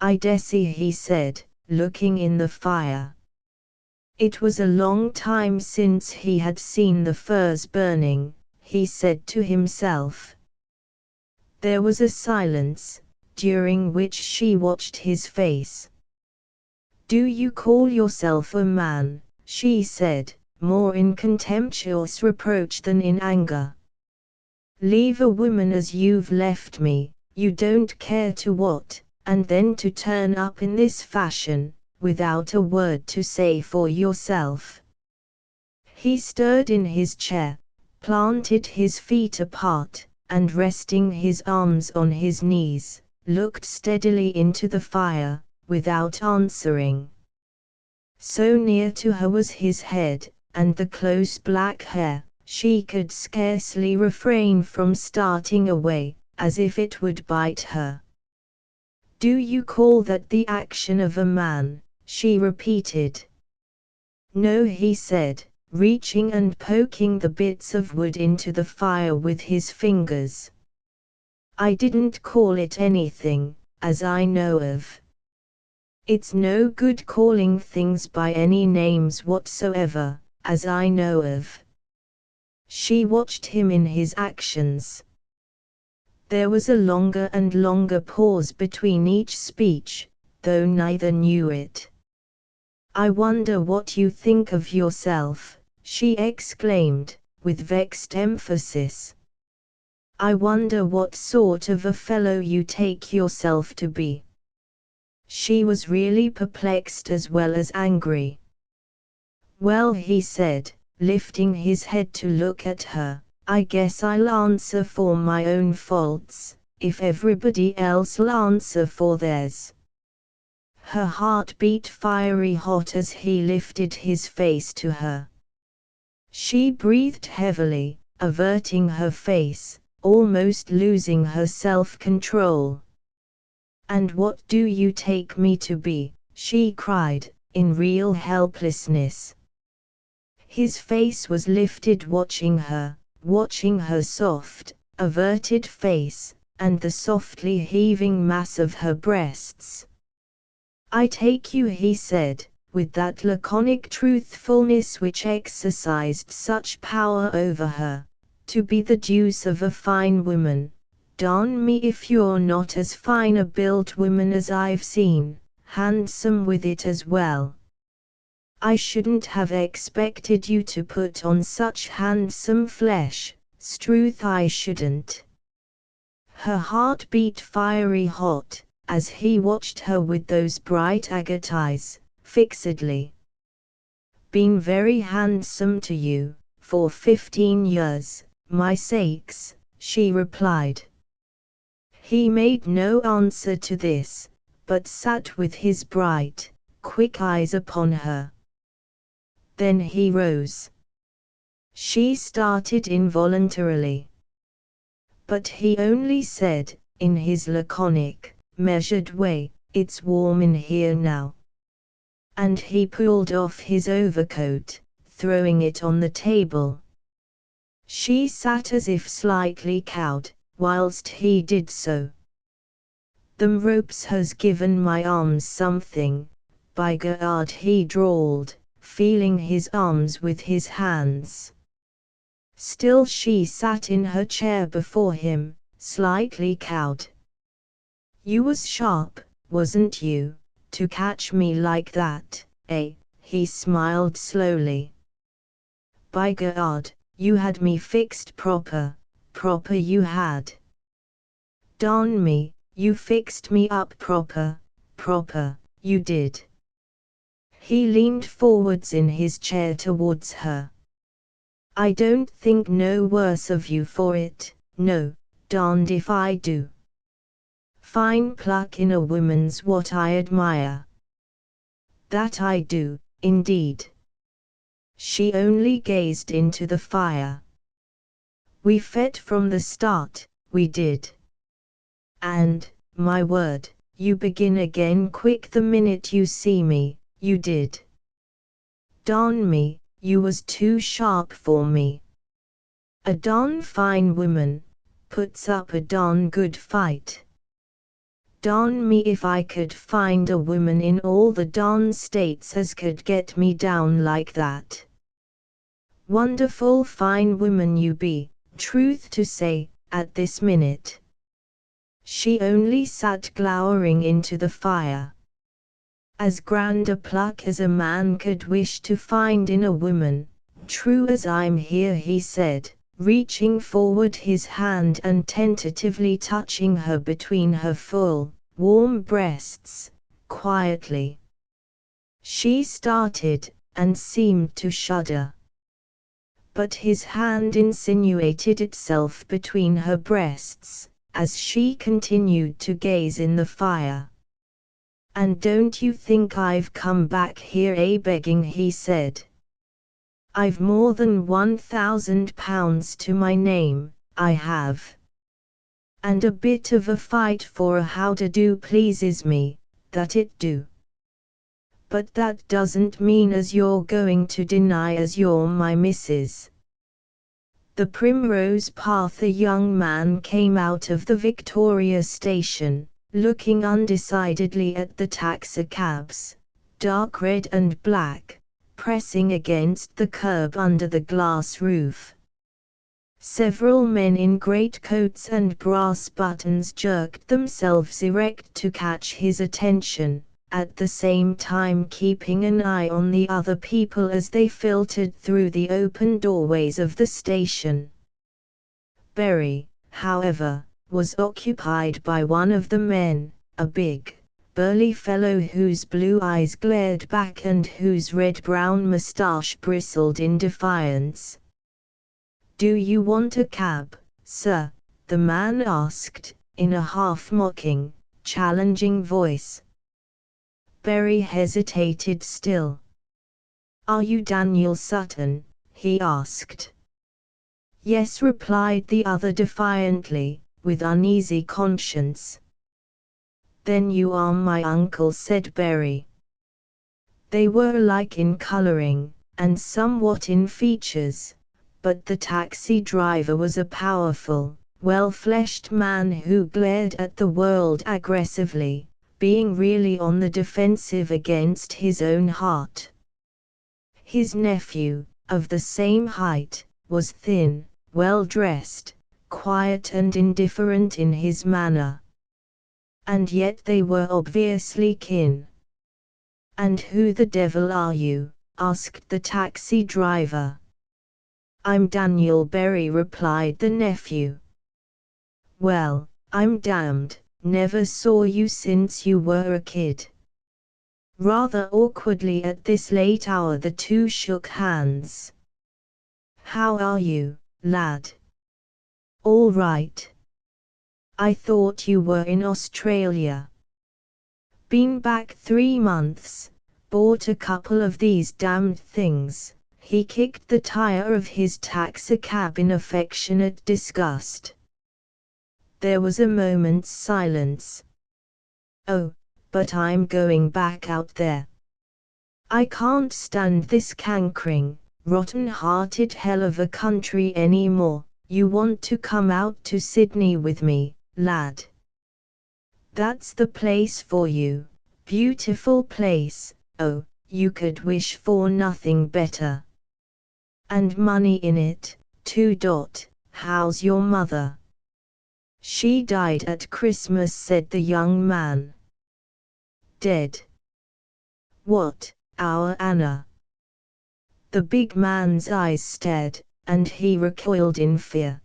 "I dessay," he said, looking in the fire. It was a long time since he had seen the furs burning, he said to himself. There was a silence, during which she watched his face. "Do you call yourself a man?" she said, more in contemptuous reproach than in anger. "Leave a woman as you've left me, you don't care to what, and then to turn up in this fashion, without a word to say for yourself." He stirred in his chair, planted his feet apart, and resting his arms on his knees, looked steadily into the fire, without answering. So near to her was his head, and the close black hair, she could scarcely refrain from starting away, as if it would bite her. "Do you call that the action of a man?" she repeated. "No," he said, reaching and poking the bits of wood into the fire with his fingers. "I didn't call it anything, as I know of. It's no good calling things by any names whatsoever, as I know of." She watched him in his actions. There was a longer and longer pause between each speech, though neither knew it. "I wonder what you think of yourself," she exclaimed, with vexed emphasis. "I wonder what sort of a fellow you take yourself to be." She was really perplexed as well as angry. "Well," he said, lifting his head to look at her, "I guess I'll answer for my own faults, if everybody else'll answer for theirs." Her heart beat fiery hot as he lifted his face to her. She breathed heavily, averting her face, almost losing her self-control. "And what do you take me to be?" she cried, in real helplessness. His face was lifted watching her soft, averted face, and the softly heaving mass of her breasts. "I take you," he said, with that laconic truthfulness which exercised such power over her, "to be the deuce of a fine woman. Darn me if you're not as fine a built woman as I've seen, handsome with it as well. I shouldn't have expected you to put on such handsome flesh, 'struth I shouldn't." Her heart beat fiery hot, as he watched her with those bright agate eyes, fixedly. "Been very handsome to you, for 15 years, my sakes," she replied. He made no answer to this, but sat with his bright, quick eyes upon her. Then he rose. She started involuntarily. But he only said, in his laconic, measured way, it's warm in here now. And he pulled off his overcoat, throwing it on the table. She sat as if slightly cowed, whilst he did so. "Them ropes has given my arms something, by God," he drawled, feeling his arms with his hands. Still she sat in her chair before him, slightly cowed. "You was sharp, wasn't you, to catch me like that, eh?" he smiled slowly. "By God, you had me fixed proper you had. Darn me, you fixed me up proper, you did." He leaned forwards in his chair towards her. "I don't think no worse of you for it, no, darned if I do. Fine pluck in a woman's what I admire. That I do, indeed." She only gazed into the fire. "We fought from the start, we did. And, my word, you begin again quick the minute you see me, you did. Darn me, you was too sharp for me. A darn fine woman, puts up a darn good fight. Darn me if I could find a woman in all the darn states as could get me down like that. Wonderful fine woman you be, truth to say, at this minute." She only sat glowering into the fire. "As grand a pluck as a man could wish to find in a woman, true as I'm here," he said, reaching forward his hand and tentatively touching her between her full, warm breasts, quietly. She started, and seemed to shudder. But his hand insinuated itself between her breasts, as she continued to gaze in the fire. "And don't you think I've come back here begging," he said. "I've more than £1,000 to my name, I have. And a bit of a fight for a how-to-do pleases me, that it do. But that doesn't mean as you're going to deny as you're my missus." The Primrose Path. A young man came out of the Victoria station, looking undecidedly at the taxicabs, dark red and black, pressing against the curb under the glass roof. Several men in greatcoats and brass buttons jerked themselves erect to catch his attention, at the same time keeping an eye on the other people as they filtered through the open doorways of the station. Berry, however, was occupied by one of the men, a big, burly fellow whose blue eyes glared back and whose red-brown moustache bristled in defiance. "Do you want a cab, sir?" the man asked, in a half-mocking, challenging voice. Berry hesitated still. "Are you Daniel Sutton?" he asked. "Yes," replied the other defiantly, with uneasy conscience. "Then you are my uncle," said Berry. They were alike in coloring, and somewhat in features, but the taxi driver was a powerful, well-fleshed man who glared at the world aggressively, being really on the defensive against his own heart. His nephew, of the same height, was thin, well-dressed, quiet and indifferent in his manner. And yet they were obviously kin. "And who the devil are you?" asked the taxi driver. "I'm Daniel Berry," replied the nephew. "Well, I'm damned, never saw you since you were a kid." Rather awkwardly at this late hour the two shook hands. "How are you, lad?" "All right. I thought you were in Australia." "Been back 3 months, bought a couple of these damned things." He kicked the tire of his taxicab in affectionate disgust. There was a moment's silence. Oh, but I'm going back out there. I can't stand this cankering, rotten-hearted hell of a country anymore. You want to come out to Sydney with me, lad? That's the place for you. Beautiful place, oh, you could wish for nothing better. And money in it, too. How's your mother? She died at Christmas, said the young man. Dead? What, our Anna? The big man's eyes stared, and he recoiled in fear.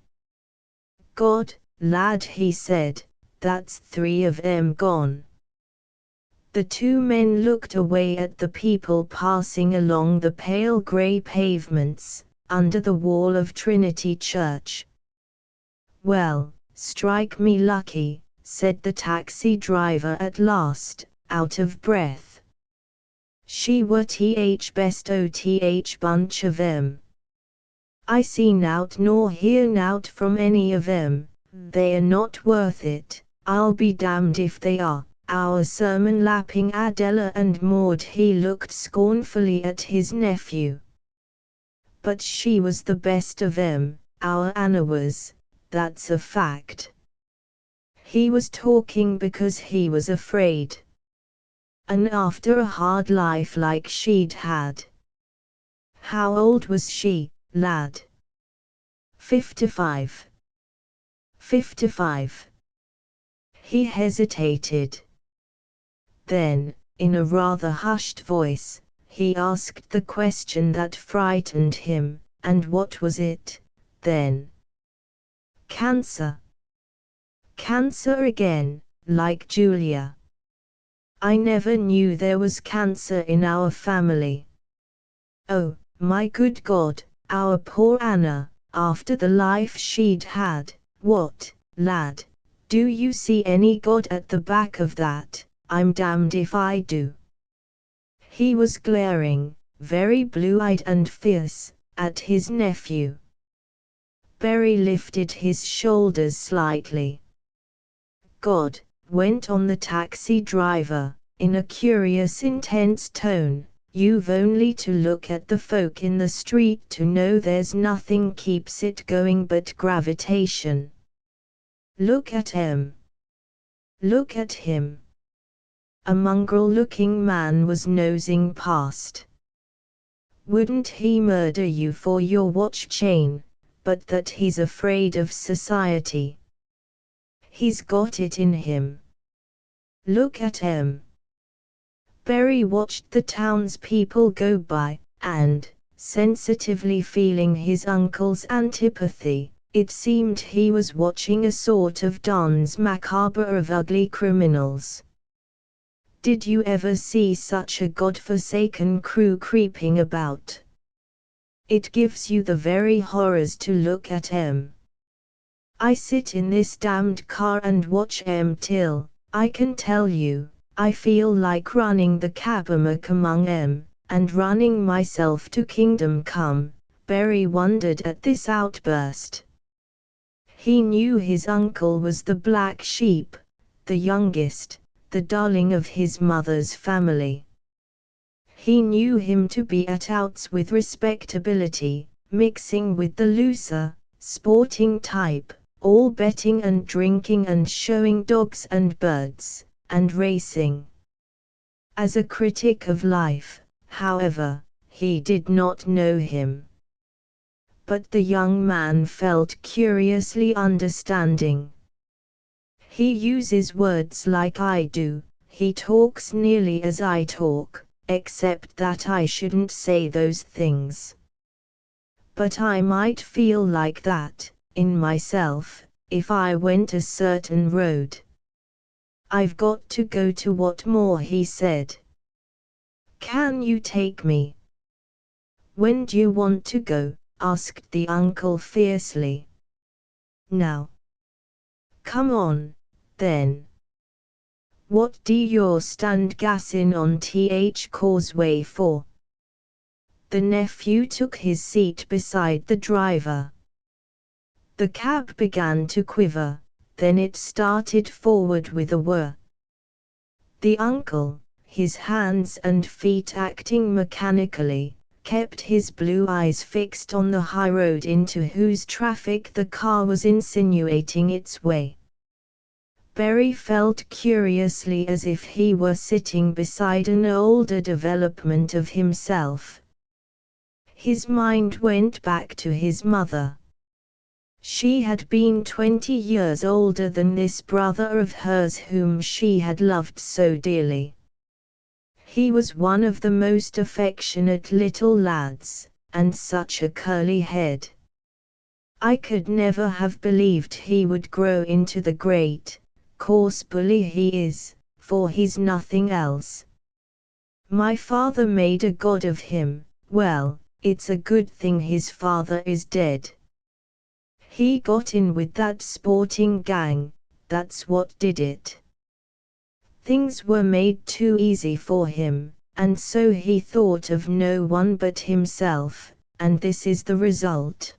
God, lad, he said, that's 3 of 'em gone. The two men looked away at the people passing along the pale grey pavements, under the wall of Trinity Church. Well, strike me lucky, said the taxi driver at last, out of breath. She were best bunch of 'em. I see nout nor hear nout from any of 'em, they're not worth it, I'll be damned if they are. Our sermon lapping Adela and Maud. He looked scornfully at his nephew. But she was the best of 'em, our Anna was, that's a fact. He was talking because he was afraid. And after a hard life like she'd had. How old was she, lad? 55. 55. He hesitated. Then, in a rather hushed voice, he asked the question that frightened him, and what was it, then? Cancer. Cancer again, like Julia. I never knew there was cancer in our family. Oh, my good God, our poor Anna, after the life she'd had. What, lad, do you see any God at the back of that? I'm damned if I do. He was glaring, very blue-eyed and fierce, at his nephew. Barry lifted his shoulders slightly. God, went on the taxi driver, in a curious intense tone, you've only to look at the folk in the street to know there's nothing keeps it going but gravitation. Look at him. Look at him. A mongrel-looking man was nosing past. Wouldn't he murder you for your watch chain, but that he's afraid of society. He's got it in him. Look at him. Barry watched the townspeople go by, and, sensitively feeling his uncle's antipathy, it seemed he was watching a sort of danse macabre of ugly criminals. Did you ever see such a God-forsaken crew creeping about? It gives you the very horrors to look at 'em. I sit in this damned car and watch 'em till, I can tell you, I feel like running the cab among 'em, and running myself to kingdom come. Barry wondered at this outburst. He knew his uncle was the black sheep, the youngest, the darling of his mother's family. He knew him to be at outs with respectability, mixing with the looser, sporting type, all betting and drinking and showing dogs and birds, and racing. As a critic of life, however, he did not know him. But the young man felt curiously understanding. He uses words like I do, he talks nearly as I talk, except that I shouldn't say those things. But I might feel like that, in myself, if I went a certain road. I've got to go to Whatmore, he said. Can you take me? When do you want to go? Asked the uncle fiercely. Now. Come on, then. What do you stand gassing on Causeway for? The nephew took his seat beside the driver. The cab began to quiver, then it started forward with a whir. The uncle, his hands and feet acting mechanically, kept his blue eyes fixed on the high road into whose traffic the car was insinuating its way. Berry felt curiously as if he were sitting beside an older development of himself. His mind went back to his mother. She had been 20 years older than this brother of hers whom she had loved so dearly. He was one of the most affectionate little lads, and such a curly head. I could never have believed he would grow into the great, coarse bully he is, for he's nothing else. My father made a god of him. Well, it's a good thing his father is dead. He got in with that sporting gang, that's what did it. Things were made too easy for him, and so he thought of no one but himself, and this is the result.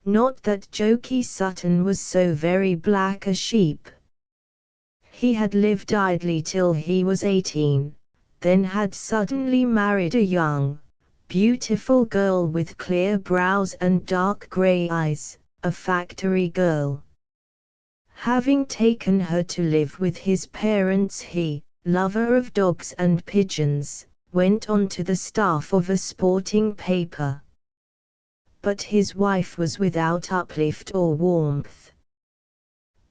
Not that Jokey Sutton was so very black a sheep. He had lived idly till he was 18, then had suddenly married a young, beautiful girl with clear brows and dark grey eyes, a factory girl. Having taken her to live with his parents he, lover of dogs and pigeons, went on to the staff of a sporting paper. But his wife was without uplift or warmth.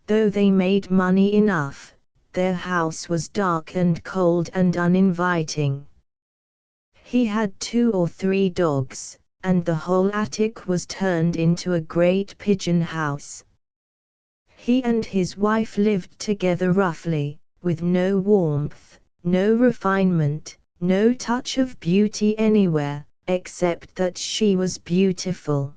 Though they made money enough, their house was dark and cold and uninviting. He had 2 or 3 dogs, and the whole attic was turned into a great pigeon house. He and his wife lived together roughly, with no warmth, no refinement, no touch of beauty anywhere, except that she was beautiful.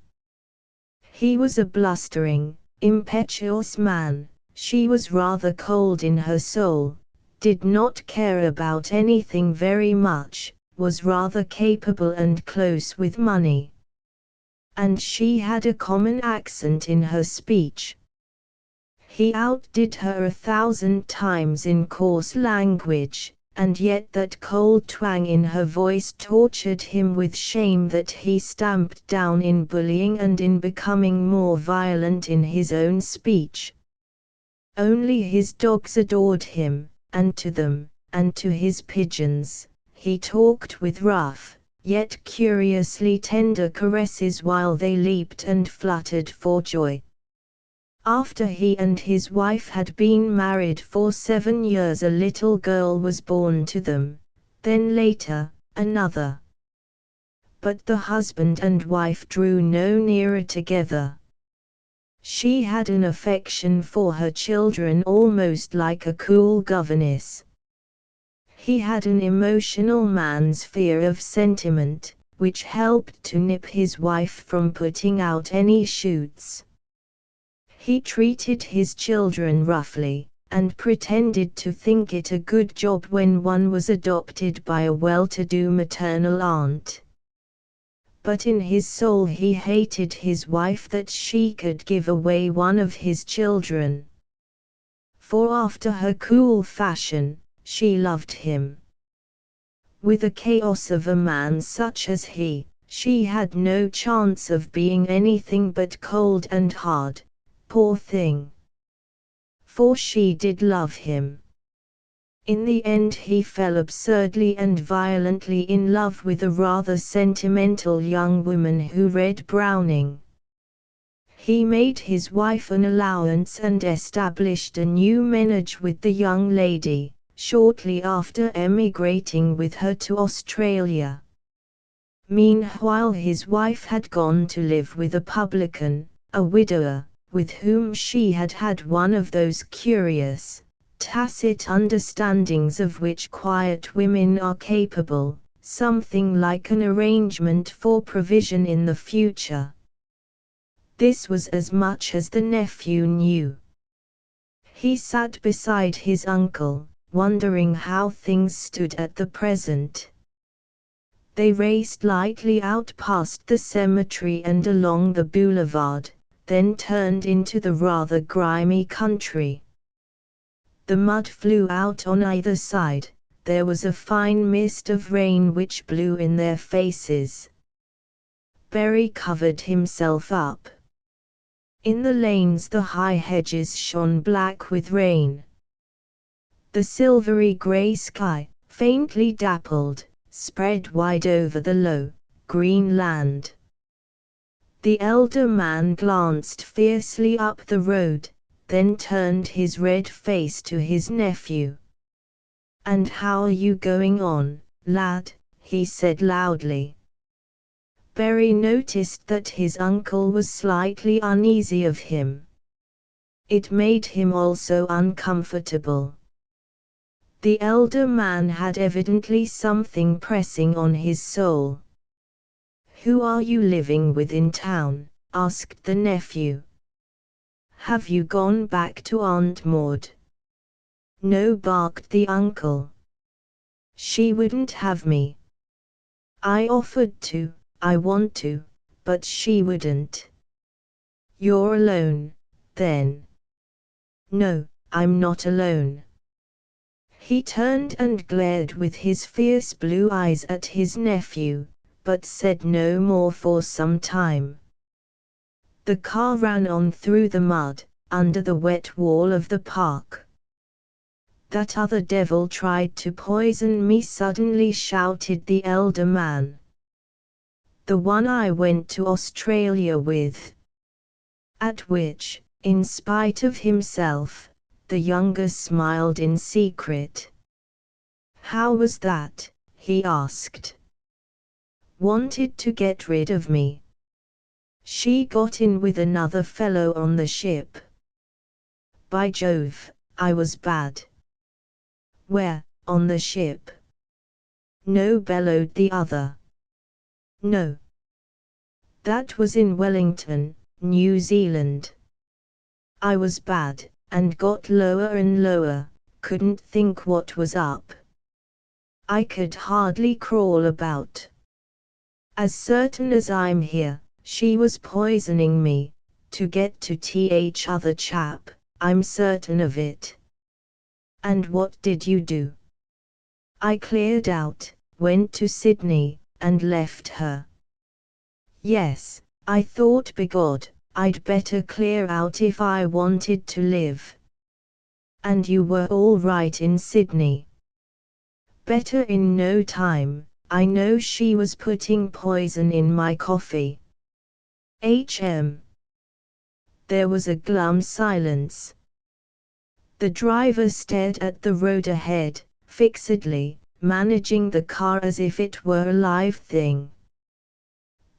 He was a blustering, impetuous man. She was rather cold in her soul, did not care about anything very much, was rather capable and close with money. And she had a common accent in her speech. He outdid her 1,000 times in coarse language, and yet that cold twang in her voice tortured him with shame that he stamped down in bullying and in becoming more violent in his own speech. Only his dogs adored him, and to them, and to his pigeons, he talked with rough, yet curiously tender caresses while they leaped and fluttered for joy. After he and his wife had been married for 7 years a little girl was born to them, then later, another. But the husband and wife drew no nearer together. She had an affection for her children almost like a cool governess. He had an emotional man's fear of sentiment, which helped to nip his wife from putting out any shoots. He treated his children roughly, and pretended to think it a good job when one was adopted by a well-to-do maternal aunt. But in his soul he hated his wife that she could give away one of his children. For after her cool fashion, she loved him. With the chaos of a man such as he, she had no chance of being anything but cold and hard, poor thing. For she did love him. In the end he fell absurdly and violently in love with a rather sentimental young woman who read Browning. He made his wife an allowance and established a new menage with the young lady, shortly after emigrating with her to Australia. Meanwhile his wife had gone to live with a publican, a widower, with whom she had had one of those curious, tacit understandings of which quiet women are capable, something like an arrangement for provision in the future. This was as much as the nephew knew. He sat beside his uncle, wondering how things stood at the present. They raced lightly out past the cemetery and along the boulevard, then turned into the rather grimy country. The mud flew out on either side, there was a fine mist of rain which blew in their faces. Berry covered himself up. In the lanes the high hedges shone black with rain. The silvery grey sky, faintly dappled, spread wide over the low, green land. The elder man glanced fiercely up the road, then turned his red face to his nephew. "And how are you going on, lad?" he said loudly. Berry noticed that his uncle was slightly uneasy of him. It made him also uncomfortable. The elder man had evidently something pressing on his soul. "Who are you living with in town?" asked the nephew. "Have you gone back to Aunt Maud?" "No," barked the uncle. "She wouldn't have me. I offered to, I want to, but she wouldn't." "You're alone, then?" "No, I'm not alone." He turned and glared with his fierce blue eyes at his nephew, but said no more for some time. The car ran on through the mud, under the wet wall of the park. "That other devil tried to poison me," suddenly shouted the elder man. "The one I went to Australia with." At which, in spite of himself, the younger smiled in secret. "How was that?" he asked. "Wanted to get rid of me. She got in with another fellow on the ship. By Jove, I was bad." "Where, on the ship?" "No," bellowed the other. "No. That was in Wellington, New Zealand. I was bad, and got lower and lower, couldn't think what was up. I could hardly crawl about. As certain as I'm here, she was poisoning me, to get to th other chap, I'm certain of it." "And what did you do?" "I cleared out, went to Sydney, and left her." "Yes, I thought b'God, I'd better clear out if I wanted to live." "And you were all right in Sydney?" "Better in no time. I know she was putting poison in my coffee." There was a glum silence. The driver stared at the road ahead, fixedly, managing the car as if it were a live thing.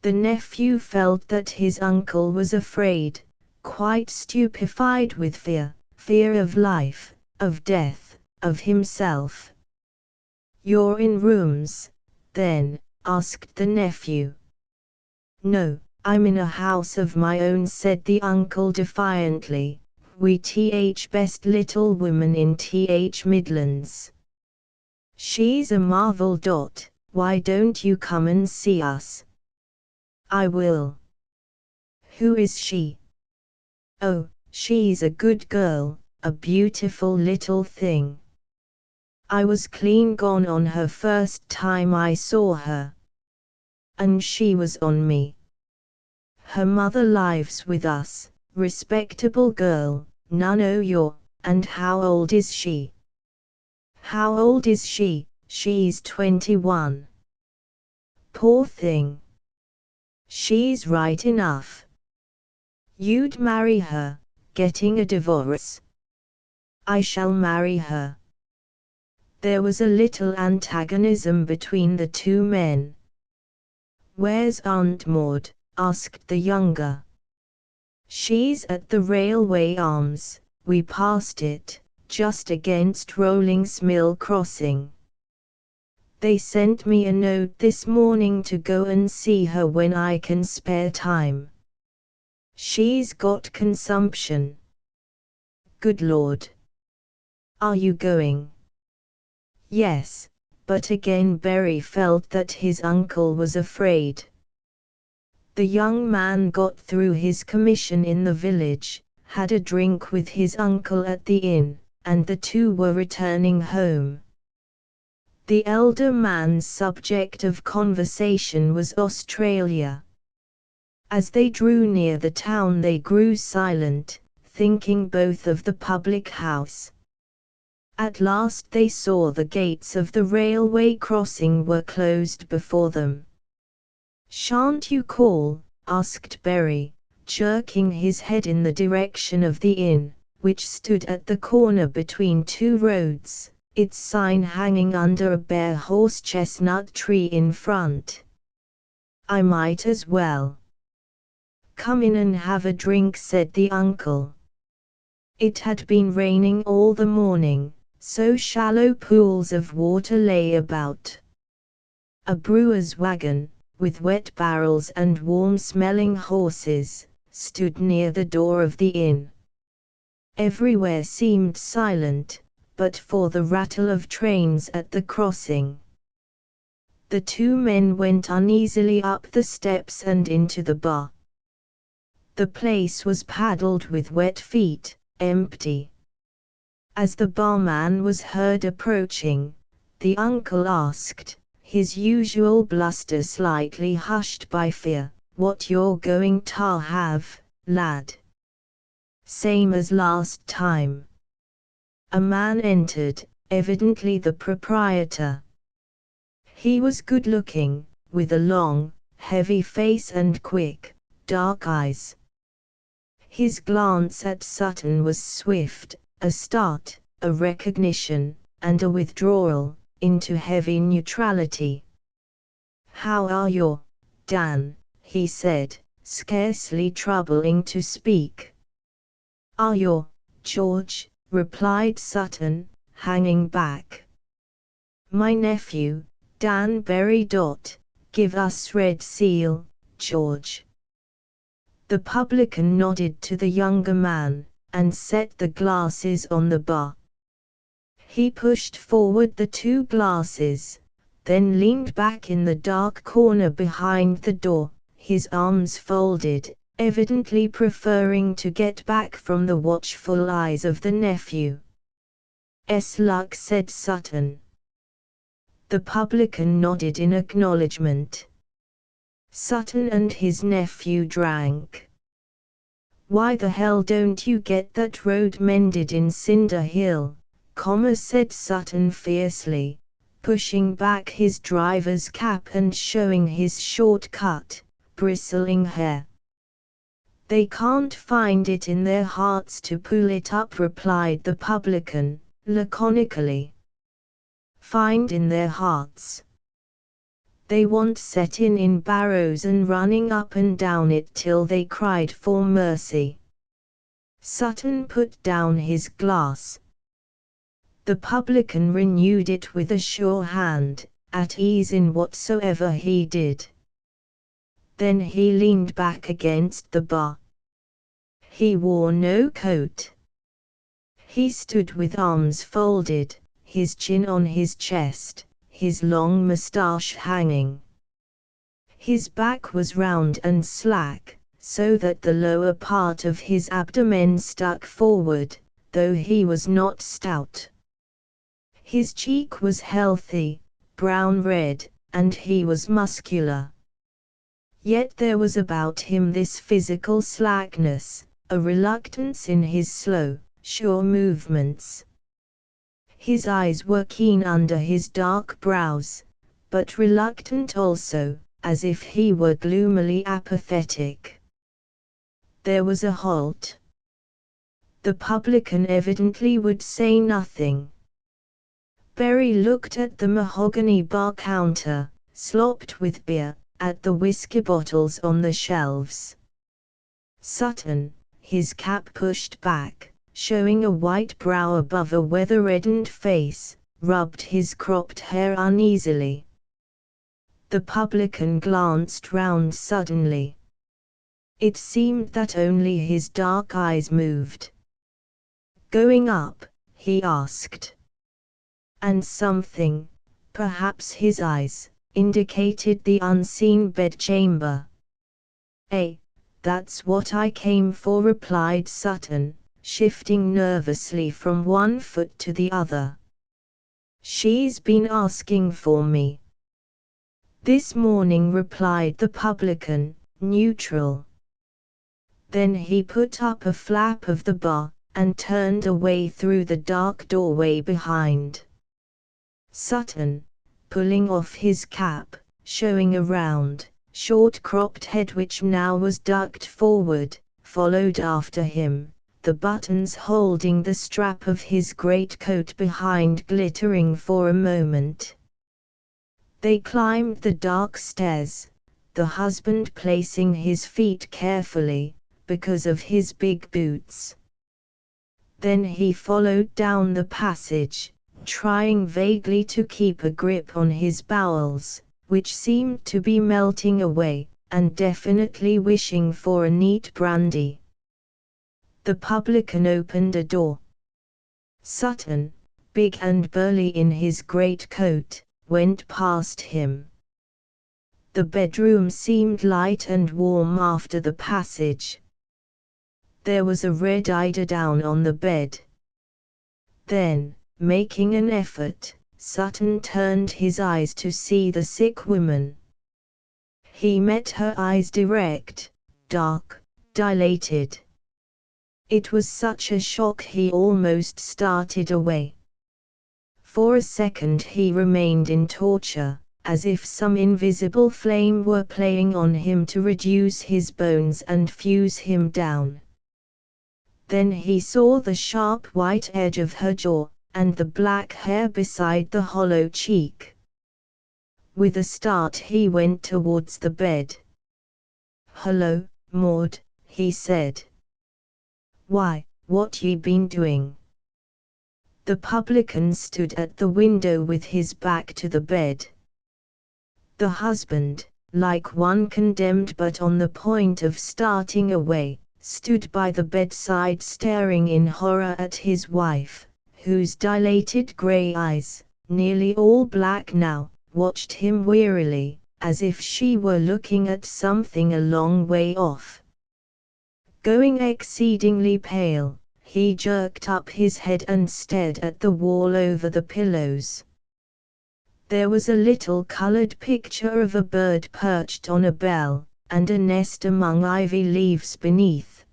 The nephew felt that his uncle was afraid, quite stupefied with fear, fear of life, of death, of himself. "You're in rooms, then?" asked the nephew. "No, I'm in a house of my own," said the uncle defiantly. "We best little woman in Midlands. She's a marvel. Why don't you come and see us?" "I will." "Who is she?" "Oh, she's a good girl, a beautiful little thing. I was clean gone on her first time I saw her. And she was on me. Her mother lives with us, respectable girl, none o' your. And how old is she?" "How old is she? She's 21. Poor thing. She's right enough. You'd marry her, getting a divorce?" "I shall marry her." There was a little antagonism between the two men. "Where's Aunt Maud?" asked the younger. "She's at the Railway Arms, we passed it, just against Rollings Mill Crossing. They sent me a note this morning to go and see her when I can spare time. She's got consumption." "Good Lord. Are you going?" "Yes," but again Berry felt that his uncle was afraid. The young man got through his commission in the village, had a drink with his uncle at the inn, and the two were returning home. The elder man's subject of conversation was Australia. As they drew near the town they grew silent, thinking both of the public house. At last they saw the gates of the railway crossing were closed before them. "Shan't you call?" asked Berry, jerking his head in the direction of the inn, which stood at the corner between two roads, its sign hanging under a bare horse-chestnut tree in front. "I might as well." "Come in and have a drink," said the uncle. It had been raining all the morning, so shallow pools of water lay about. A brewer's wagon, with wet barrels and warm-smelling horses, stood near the door of the inn. Everywhere seemed silent, but for the rattle of trains at the crossing. The two men went uneasily up the steps and into the bar. The place was paddled with wet feet, empty. As the barman was heard approaching, the uncle asked, his usual bluster slightly hushed by fear, "What you're going to have, lad?" "Same as last time." A man entered, evidently the proprietor. He was good-looking, with a long, heavy face and quick, dark eyes. His glance at Sutton was swift, a start, a recognition, and a withdrawal, into heavy neutrality. "How are you, Dan?" he said, scarcely troubling to speak. "Are you, George?" replied Sutton, hanging back. "My nephew, Dan Berry. Give us red seal, George." The publican nodded to the younger man, and set the glasses on the bar. He pushed forward the two glasses, then leaned back in the dark corner behind the door, his arms folded, evidently preferring to get back from the watchful eyes of the nephew. "Luck," said Sutton. The publican nodded in acknowledgement. Sutton and his nephew drank. "Why the hell don't you get that road mended in Cinder Hill?" said Sutton fiercely, pushing back his driver's cap and showing his short-cut, bristling hair. "They can't find it in their hearts to pull it up," replied the publican, laconically. "Find in their hearts. They want settin' in barrows and running up and down it till they cried for mercy." Sutton put down his glass. The publican renewed it with a sure hand, at ease in whatsoever he did. Then he leaned back against the bar. He wore no coat. He stood with arms folded, his chin on his chest, his long moustache hanging. His back was round and slack, so that the lower part of his abdomen stuck forward, though he was not stout. His cheek was healthy, brown-red, and he was muscular. Yet there was about him this physical slackness, a reluctance in his slow, sure movements. His eyes were keen under his dark brows, but reluctant also, as if he were gloomily apathetic. There was a halt. The publican evidently would say nothing. Berry looked at the mahogany bar counter, slopped with beer, at the whiskey bottles on the shelves. Sutton, his cap pushed back, showing a white brow above a weather-reddened face, rubbed his cropped hair uneasily. The publican glanced round suddenly. It seemed that only his dark eyes moved. "Going up?" he asked. And something, perhaps his eyes, indicated the unseen bedchamber. "That's what I came for," replied Sutton, shifting nervously from one foot to the other. "She's been asking for me this morning," replied the publican, neutral. Then he put up a flap of the bar, and turned away through the dark doorway behind. Sutton, pulling off his cap, showing a round, short-cropped head which now was ducked forward, followed after him, the buttons holding the strap of his greatcoat behind glittering for a moment. They climbed the dark stairs, the husband placing his feet carefully, because of his big boots. Then he followed down the passage, trying vaguely to keep a grip on his bowels, which seemed to be melting away, and definitely wishing for a neat brandy. The publican opened a door. Sutton, big and burly in his greatcoat, went past him. The bedroom seemed light and warm after the passage. There was a red eiderdown on the bed. Then, making an effort, Sutton turned his eyes to see the sick woman. He met her eyes direct, dark, dilated. It was such a shock he almost started away. For a second he remained in torture, as if some invisible flame were playing on him to reduce his bones and fuse him down. Then he saw the sharp white edge of her jaw, and the black hair beside the hollow cheek. With a start he went towards the bed. "Hello, Maud," he said. "Why, what ye been doing?" The publican stood at the window with his back to the bed. The husband, like one condemned but on the point of starting away, stood by the bedside staring in horror at his wife, whose dilated grey eyes, nearly all black now, watched him wearily, as if she were looking at something a long way off. Going exceedingly pale, he jerked up his head and stared at the wall over the pillows. There was a little colored picture of a bird perched on a bell, and a nest among ivy leaves beneath.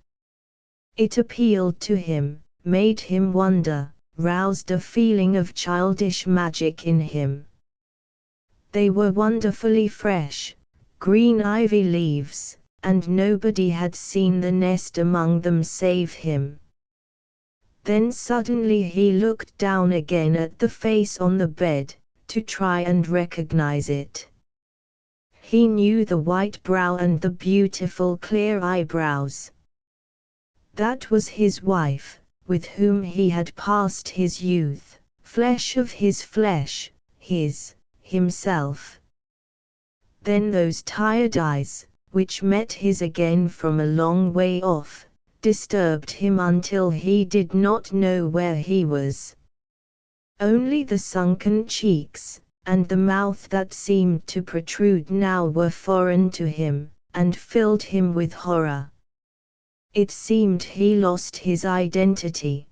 It appealed to him, made him wonder, roused a feeling of childish magic in him. They were wonderfully fresh, green ivy leaves, and nobody had seen the nest among them save him. Then suddenly he looked down again at the face on the bed, to try and recognize it. He knew the white brow and the beautiful clear eyebrows. That was his wife, with whom he had passed his youth, flesh of his flesh, himself. Then those tired eyes, which met his again from a long way off, disturbed him until he did not know where he was. Only the sunken cheeks, and the mouth that seemed to protrude now were foreign to him, and filled him with horror. It seemed he lost his identity.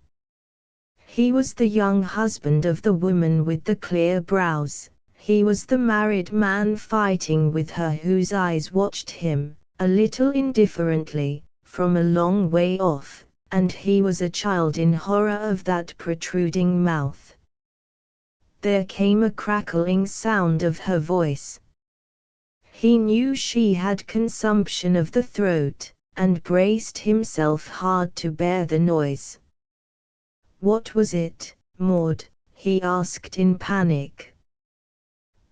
He was the young husband of the woman with the clear brows, he was the married man fighting with her whose eyes watched him, a little indifferently, from a long way off, and he was a child in horror of that protruding mouth. There came a crackling sound of her voice. He knew she had consumption of the throat, and braced himself hard to bear the noise. "What was it, Maud?" he asked in panic.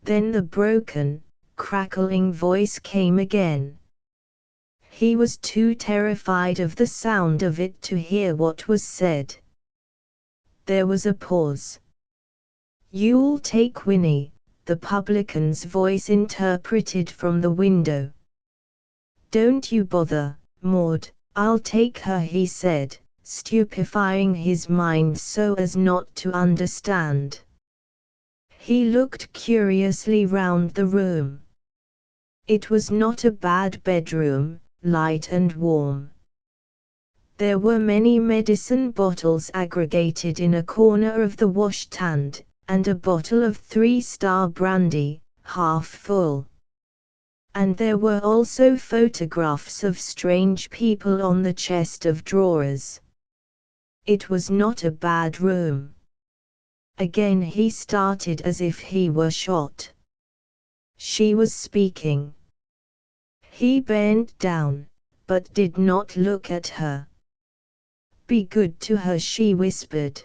Then the broken, crackling voice came again. He was too terrified of the sound of it to hear what was said. There was a pause. "You'll take Winnie," the publican's voice interpreted from the window. "Don't you bother, Maud, I'll take her," he said, stupefying his mind so as not to understand. He looked curiously round the room. It was not a bad bedroom, light and warm. There were many medicine bottles aggregated in a corner of the washstand, and a bottle of 3-star brandy, half full. And there were also photographs of strange people on the chest of drawers. It was not a bad room. Again he started as if he were shot. She was speaking. He bent down, but did not look at her. "Be good to her," she whispered.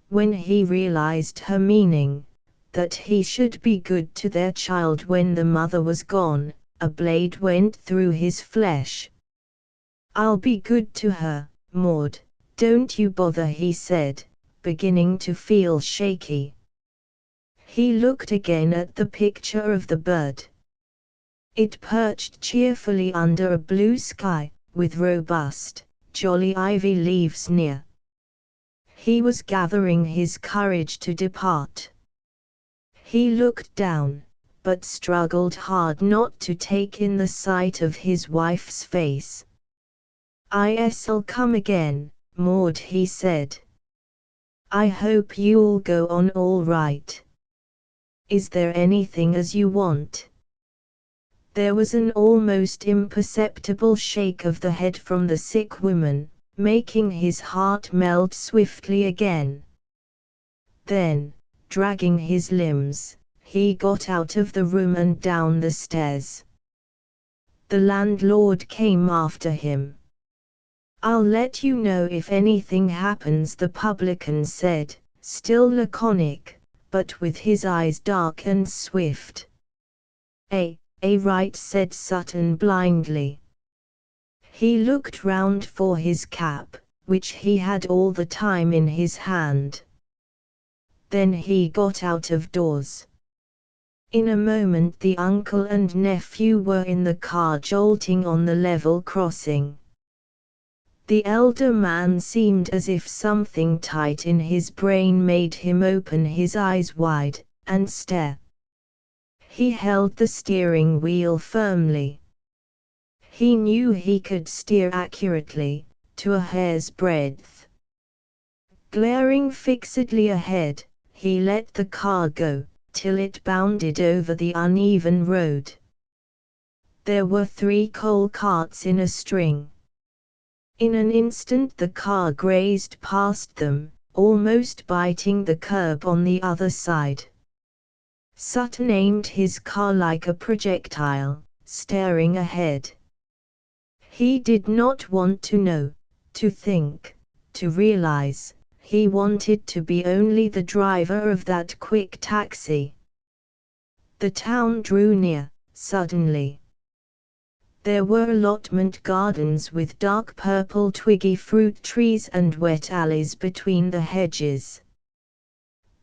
When he realized her meaning, that he should be good to their child when the mother was gone, a blade went through his flesh. "I'll be good to her, Maud, don't you bother," he said, beginning to feel shaky. He looked again at the picture of the bird. It perched cheerfully under a blue sky, with robust, jolly ivy leaves near. He was gathering his courage to depart. He looked down, but struggled hard not to take in the sight of his wife's face. "I'll come again, Maud," he said. "I hope you'll go on all right. Is there anything as you want?" There was an almost imperceptible shake of the head from the sick woman, making his heart melt swiftly again. Then, dragging his limbs, he got out of the room and down the stairs. The landlord came after him. "I'll let you know if anything happens," the publican said, still laconic, but with his eyes dark and swift. Right," said Sutton blindly. He looked round for his cap, which he had all the time in his hand. Then he got out of doors. In a moment the uncle and nephew were in the car jolting on the level crossing. The elder man seemed as if something tight in his brain made him open his eyes wide, and stare. He held the steering wheel firmly. He knew he could steer accurately, to a hair's breadth. Glaring fixedly ahead, he let the car go, till it bounded over the uneven road. There were 3 coal carts in a string. In an instant the car grazed past them, almost biting the curb on the other side. Sutton aimed his car like a projectile, staring ahead. He did not want to know, to think, to realize. He wanted to be only the driver of that quick taxi. The town drew near, suddenly. There were allotment gardens with dark purple twiggy fruit trees and wet alleys between the hedges.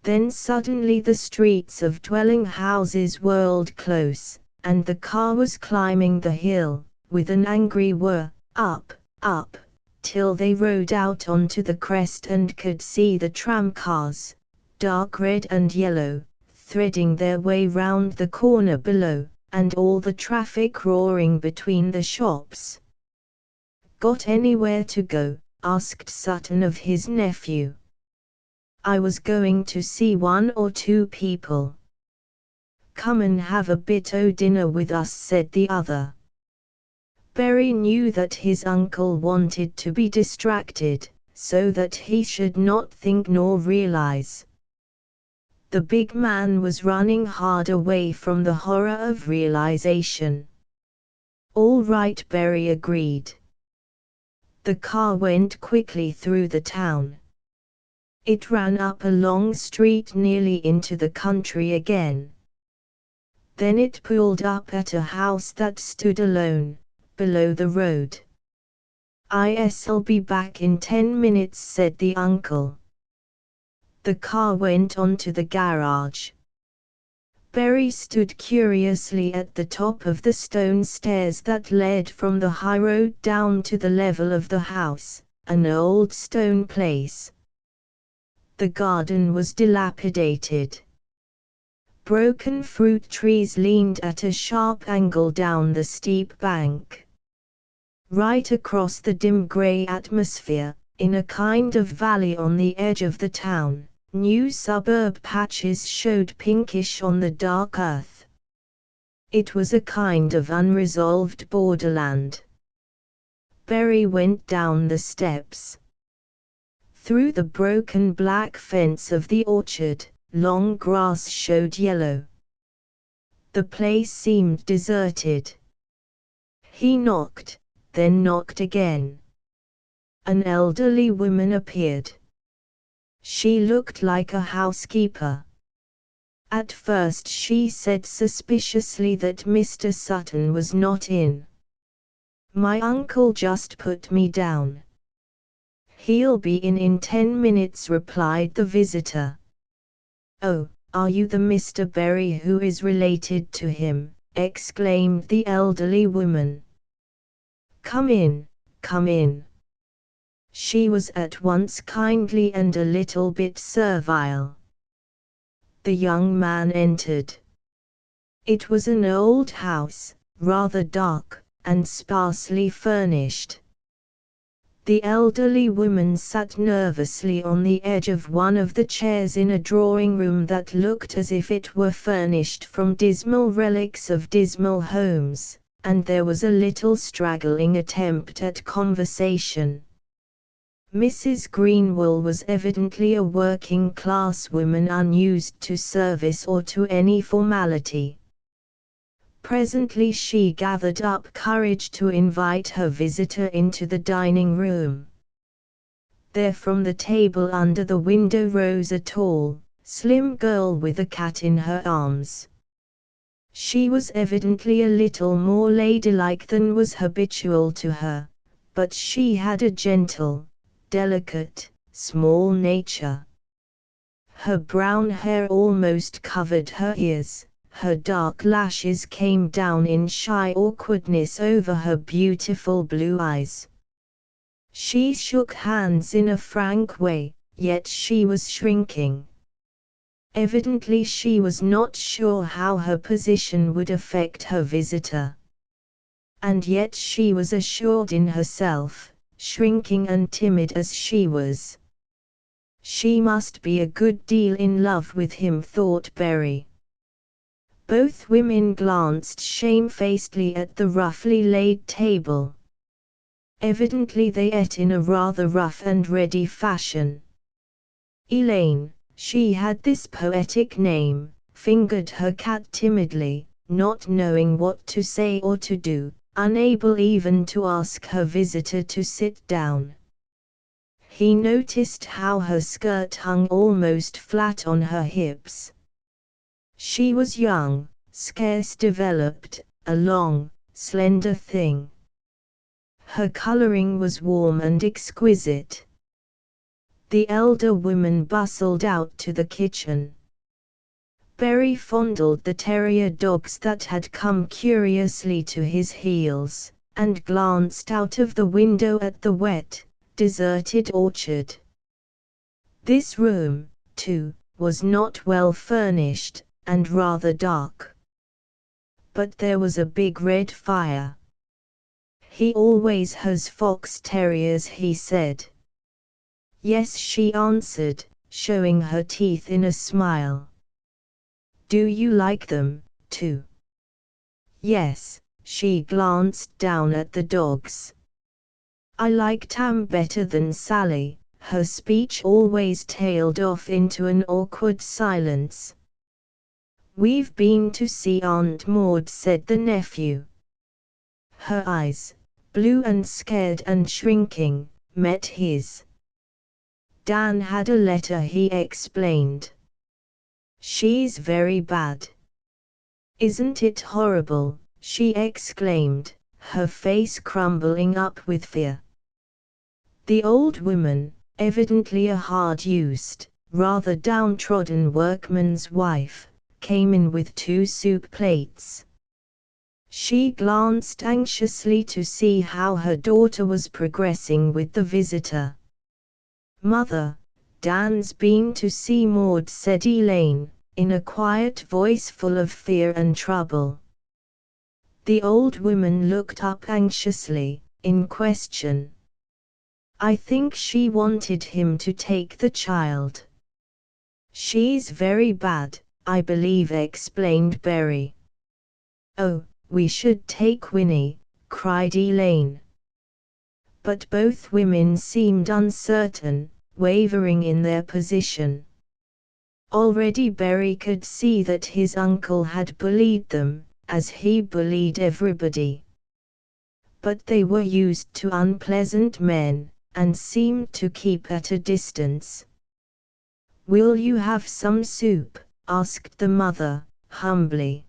Then suddenly the streets of dwelling houses whirled close, and the car was climbing the hill, with an angry whir, up, up, till they rode out onto the crest and could see the tramcars, dark red and yellow, threading their way round the corner below, and all the traffic roaring between the shops. "Got anywhere to go?" asked Sutton of his nephew. "I was going to see 1 or 2 people." "Come and have a bit o' dinner with us," said the other. Berry knew that his uncle wanted to be distracted, so that he should not think nor realize. The big man was running hard away from the horror of realization. "All right," Berry agreed. The car went quickly through the town. It ran up a long street nearly into the country again. Then it pulled up at a house that stood alone, below the road. "I'll be back in 10 minutes," said the uncle. The car went on to the garage. Berry stood curiously at the top of the stone stairs that led from the high road down to the level of the house, an old stone place. The garden was dilapidated. Broken fruit trees leaned at a sharp angle down the steep bank. Right across the dim grey atmosphere, in a kind of valley on the edge of the town, new suburb patches showed pinkish on the dark earth. It was a kind of unresolved borderland. Berry went down the steps. Through the broken black fence of the orchard, long grass showed yellow. The place seemed deserted. He knocked, then knocked again. An elderly woman appeared. She looked like a housekeeper. At first she said suspiciously that Mr. Sutton was not in. "My uncle just put me down. He'll be in 10 minutes," replied the visitor. "Oh, are you the Mr. Berry who is related to him?" exclaimed the elderly woman. Come in, come in." She was at once kindly and a little bit servile. The young man entered. It was an old house, rather dark, and sparsely furnished. The elderly woman sat nervously on the edge of one of the chairs in a drawing room that looked as if it were furnished from dismal relics of dismal homes, and there was a little straggling attempt at conversation. Mrs. Greenwell was evidently a working-class woman unused to service or to any formality. Presently she gathered up courage to invite her visitor into the dining room. There from the table under the window rose a tall, slim girl with a cat in her arms. She was evidently a little more ladylike than was habitual to her, but she had a gentle, delicate, small nature. Her brown hair almost covered her ears, her dark lashes came down in shy awkwardness over her beautiful blue eyes. She shook hands in a frank way, yet she was shrinking. Evidently she was not sure how her position would affect her visitor. And yet she was assured in herself, shrinking and timid as she was. She must be a good deal in love with him, thought Berry. Both women glanced shamefacedly at the roughly laid table. Evidently they ate in a rather rough and ready fashion. Elaine, she had this poetic name, fingered her cat timidly, not knowing what to say or to do, unable even to ask her visitor to sit down. He noticed how her skirt hung almost flat on her hips. She was young, scarce developed, a long, slender thing. Her coloring was warm and exquisite. The elder woman bustled out to the kitchen. Berry fondled the terrier dogs that had come curiously to his heels, and glanced out of the window at the wet, deserted orchard. This room, too, was not well furnished, and rather dark. But there was a big red fire. "He always has fox terriers," he said. "Yes," she answered, showing her teeth in a smile. "Do you like them, too?" "Yes." She glanced down at the dogs. "I like Tam better than Sally." Her speech always tailed off into an awkward silence. "We've been to see Aunt Maud," said the nephew. Her eyes, blue and scared and shrinking, met his. "Dan had a letter," he explained. "She's very bad." "Isn't it horrible?" she exclaimed, her face crumbling up with fear. The old woman, evidently a hard-used, rather downtrodden workman's wife, came in with 2 soup plates. She glanced anxiously to see how her daughter was progressing with the visitor. "Mother, Dan's been to see Maud," said Elaine, in a quiet voice full of fear and trouble. The old woman looked up anxiously, in question. I think she wanted him to take the child. She's very bad, I believe, explained Berry. Oh, we should take Winnie, cried Elaine. But both women seemed uncertain, wavering in their position. Already Berry could see that his uncle had bullied them, as he bullied everybody. But they were used to unpleasant men, and seemed to keep at a distance. "Will you have some soup?" asked the mother, humbly.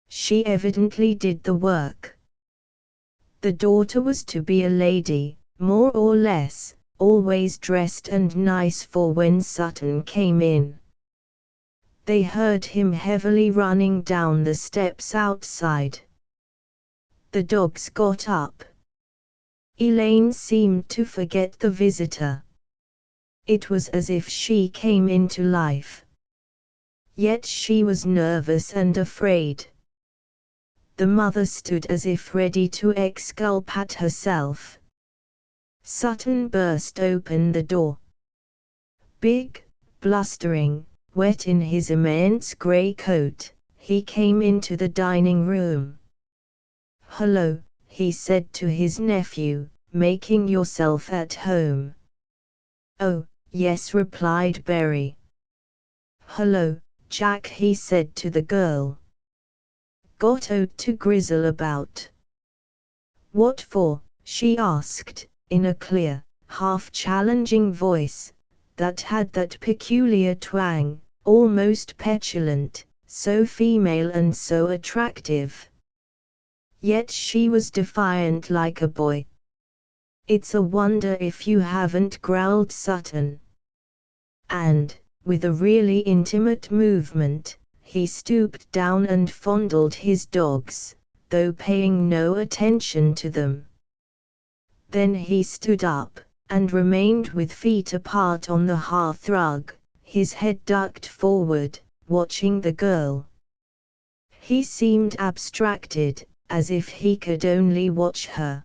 She evidently did the work. The daughter was to be a lady, more or less, always dressed and nice for when Sutton came in. They heard him heavily running down the steps outside. The dogs got up. Elaine seemed to forget the visitor. It was as if she came into life. Yet she was nervous and afraid. The mother stood as if ready to exculpate herself. Sutton burst open the door. Big, blustering, wet in his immense grey coat, he came into the dining room. "Hello," he said to his nephew, "making yourself at home?" "Oh, yes," replied Berry. "Hello, Jack," he said to the girl. "Got aught to grizzle about?" "What for?" she asked, in a clear, half-challenging voice, that had that peculiar twang, almost petulant, so female and so attractive. Yet she was defiant like a boy. "It's a wonder if you haven't," growled Sutton. And, with a really intimate movement, he stooped down and fondled his dogs, though paying no attention to them. Then he stood up, and remained with feet apart on the hearthrug, his head ducked forward, watching the girl. He seemed abstracted, as if he could only watch her.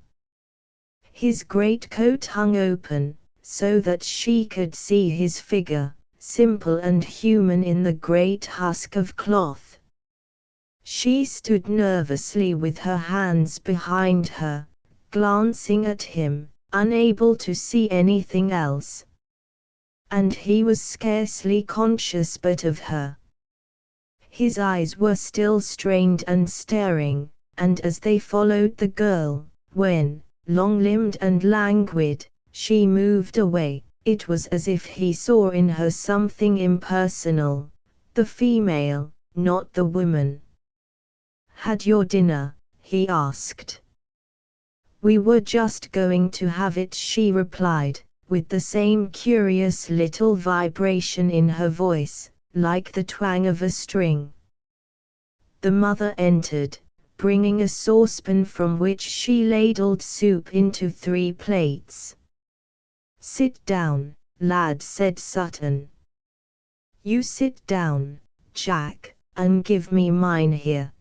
His greatcoat hung open, so that she could see his figure, simple and human in the great husk of cloth. She stood nervously with her hands behind her, glancing at him, unable to see anything else. And he was scarcely conscious but of her. His eyes were still strained and staring, and as they followed the girl, when, long-limbed and languid, she moved away, it was as if he saw in her something impersonal, the female, not the woman. "Had your dinner?" he asked. "We were just going to have it," she replied, with the same curious little vibration in her voice, like the twang of a string. The mother entered, bringing a saucepan from which she ladled soup into 3 plates. "Sit down, lad," said Sutton. "You sit down, Jack, and give me mine here."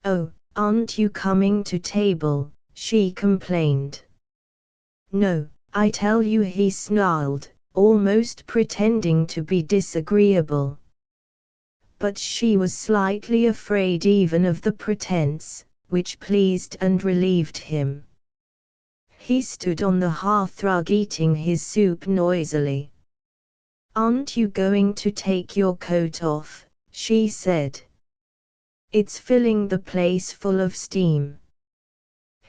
"Oh, aren't you coming to table?" she complained. "No, I tell you," he snarled, almost pretending to be disagreeable. But she was slightly afraid even of the pretense, which pleased and relieved him. He stood on the hearthrug eating his soup noisily. "Aren't you going to take your coat off?" she said. "It's filling the place full of steam."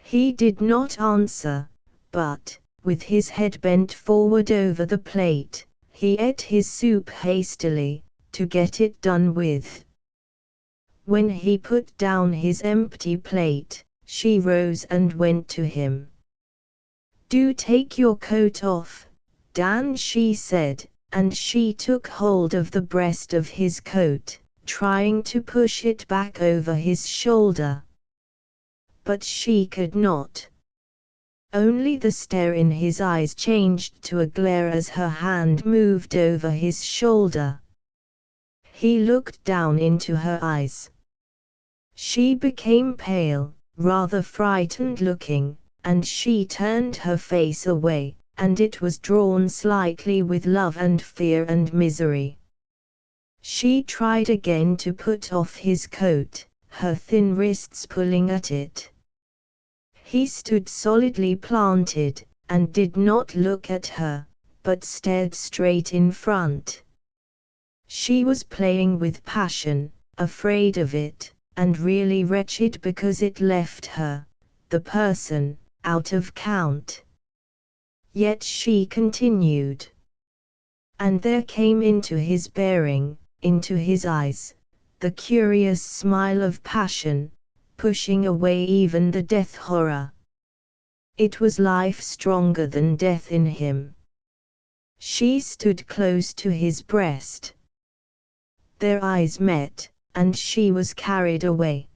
He did not answer, but, with his head bent forward over the plate, he ate his soup hastily, to get it done with. When he put down his empty plate, she rose and went to him. "Do take your coat off, Dan," she said, and she took hold of the breast of his coat, trying to push it back over his shoulder. But she could not. Only the stare in his eyes changed to a glare as her hand moved over his shoulder. He looked down into her eyes. She became pale, rather frightened looking, and she turned her face away, and it was drawn slightly with love and fear and misery. She tried again to put off his coat, her thin wrists pulling at it. He stood solidly planted, and did not look at her, but stared straight in front. She was playing with passion, afraid of it, and really wretched because it left her, the person, out of count. Yet she continued. And there came into his bearing, into his eyes, the curious smile of passion, pushing away even the death horror. It was life stronger than death in him. She stood close to his breast. Their eyes met, and she was carried away.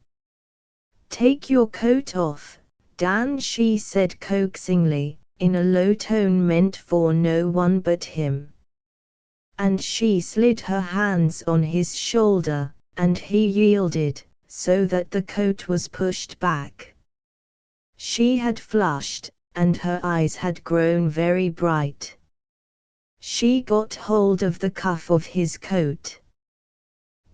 "Take your coat off, Dan," she said coaxingly, in a low tone meant for no one but him. And she slid her hands on his shoulder, and he yielded, so that the coat was pushed back. She had flushed, and her eyes had grown very bright. She got hold of the cuff of his coat.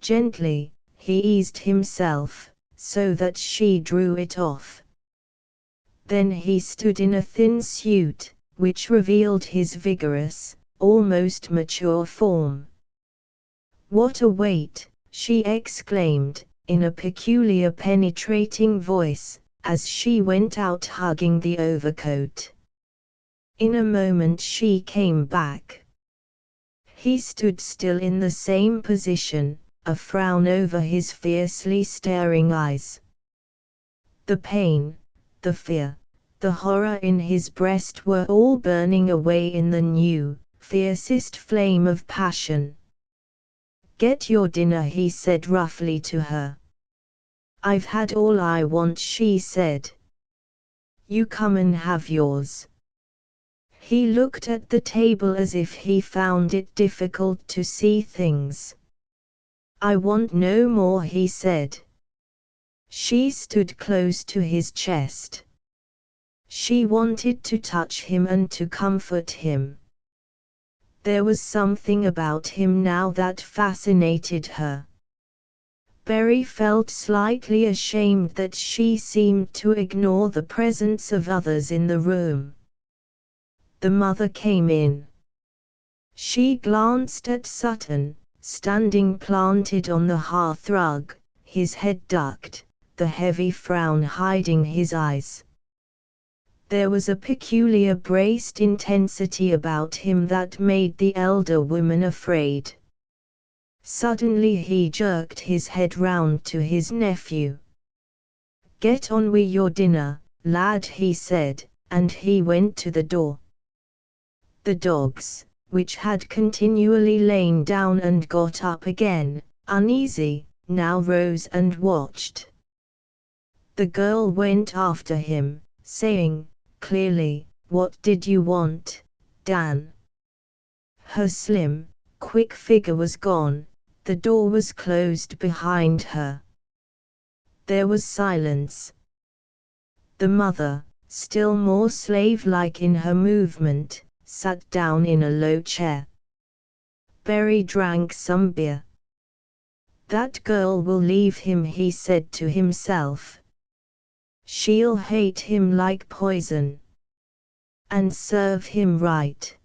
Gently, he eased himself, so that she drew it off. Then he stood in a thin suit, which revealed his vigorous, almost mature form. "What a weight!" she exclaimed, in a peculiar penetrating voice, as she went out hugging the overcoat. In a moment she came back. He stood still in the same position, a frown over his fiercely staring eyes. The pain, the fear, the horror in his breast were all burning away in the new, fiercest flame of passion. "Get your dinner," he said roughly to her. "I've had all I want," she said. "You come and have yours." He looked at the table as if he found it difficult to see things. "I want no more," he said. She stood close to his chest. She wanted to touch him and to comfort him. There was something about him now that fascinated her. Berry felt slightly ashamed that she seemed to ignore the presence of others in the room. The mother came in. She glanced at Sutton, standing planted on the hearthrug, his head ducked, the heavy frown hiding his eyes. There was a peculiar braced intensity about him that made the elder woman afraid. Suddenly he jerked his head round to his nephew. "Get on wi' your dinner, lad," he said, and he went to the door. The dogs, which had continually lain down and got up again, uneasy, now rose and watched. The girl went after him, saying, clearly, "What did you want, Dan?" Her slim, quick figure was gone, the door was closed behind her. There was silence. The mother, still more slave-like in her movement, sat down in a low chair. Berry drank some beer. "That girl will leave him," he said to himself. "She'll hate him like poison. And serve him right.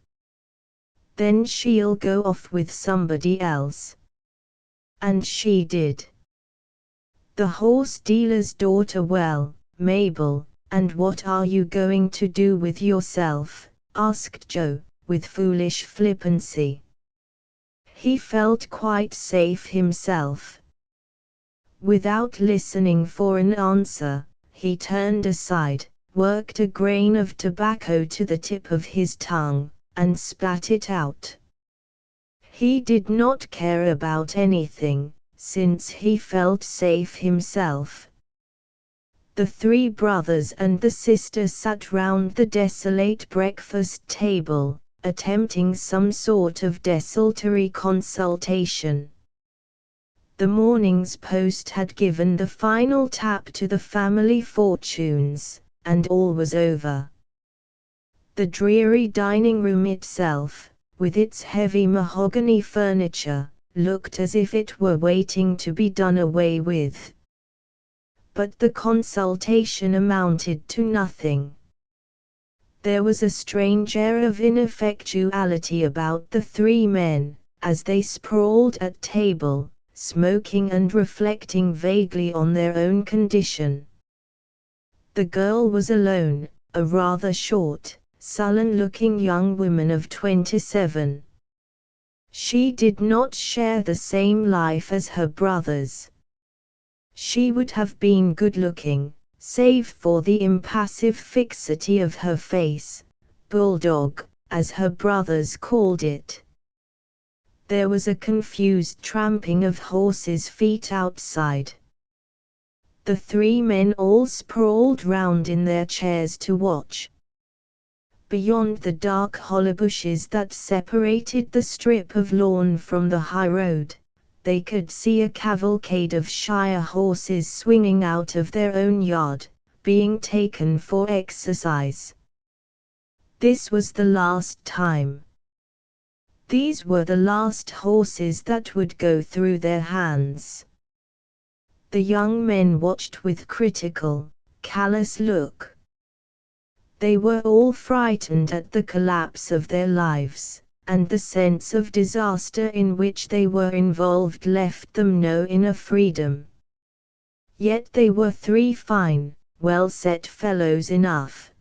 Then she'll go off with somebody else." And she did. "The horse dealer's daughter. Well, Mabel, and what are you going to do with yourself?" asked Joe, with foolish flippancy. He felt quite safe himself. Without listening for an answer, he turned aside, worked a grain of tobacco to the tip of his tongue, and spat it out. He did not care about anything, since he felt safe himself. The three brothers and the sister sat round the desolate breakfast table, attempting some sort of desultory consultation. The morning's post had given the final tap to the family fortunes, and all was over. The dreary dining room itself, with its heavy mahogany furniture, looked as if it were waiting to be done away with. But the consultation amounted to nothing. There was a strange air of ineffectuality about the three men, as they sprawled at table, smoking and reflecting vaguely on their own condition. The girl was alone, a rather short, sullen-looking young woman of 27. She did not share the same life as her brothers. She would have been good-looking, save for the impassive fixity of her face, bulldog, as her brothers called it. There was a confused tramping of horses' feet outside. The three men all sprawled round in their chairs to watch. Beyond the dark hollow bushes that separated the strip of lawn from the high road, they could see a cavalcade of Shire horses swinging out of their own yard, being taken for exercise. This was the last time. These were the last horses that would go through their hands. The young men watched with critical, callous look. They were all frightened at the collapse of their lives, and the sense of disaster in which they were involved left them no inner freedom. Yet they were three fine, well-set fellows enough.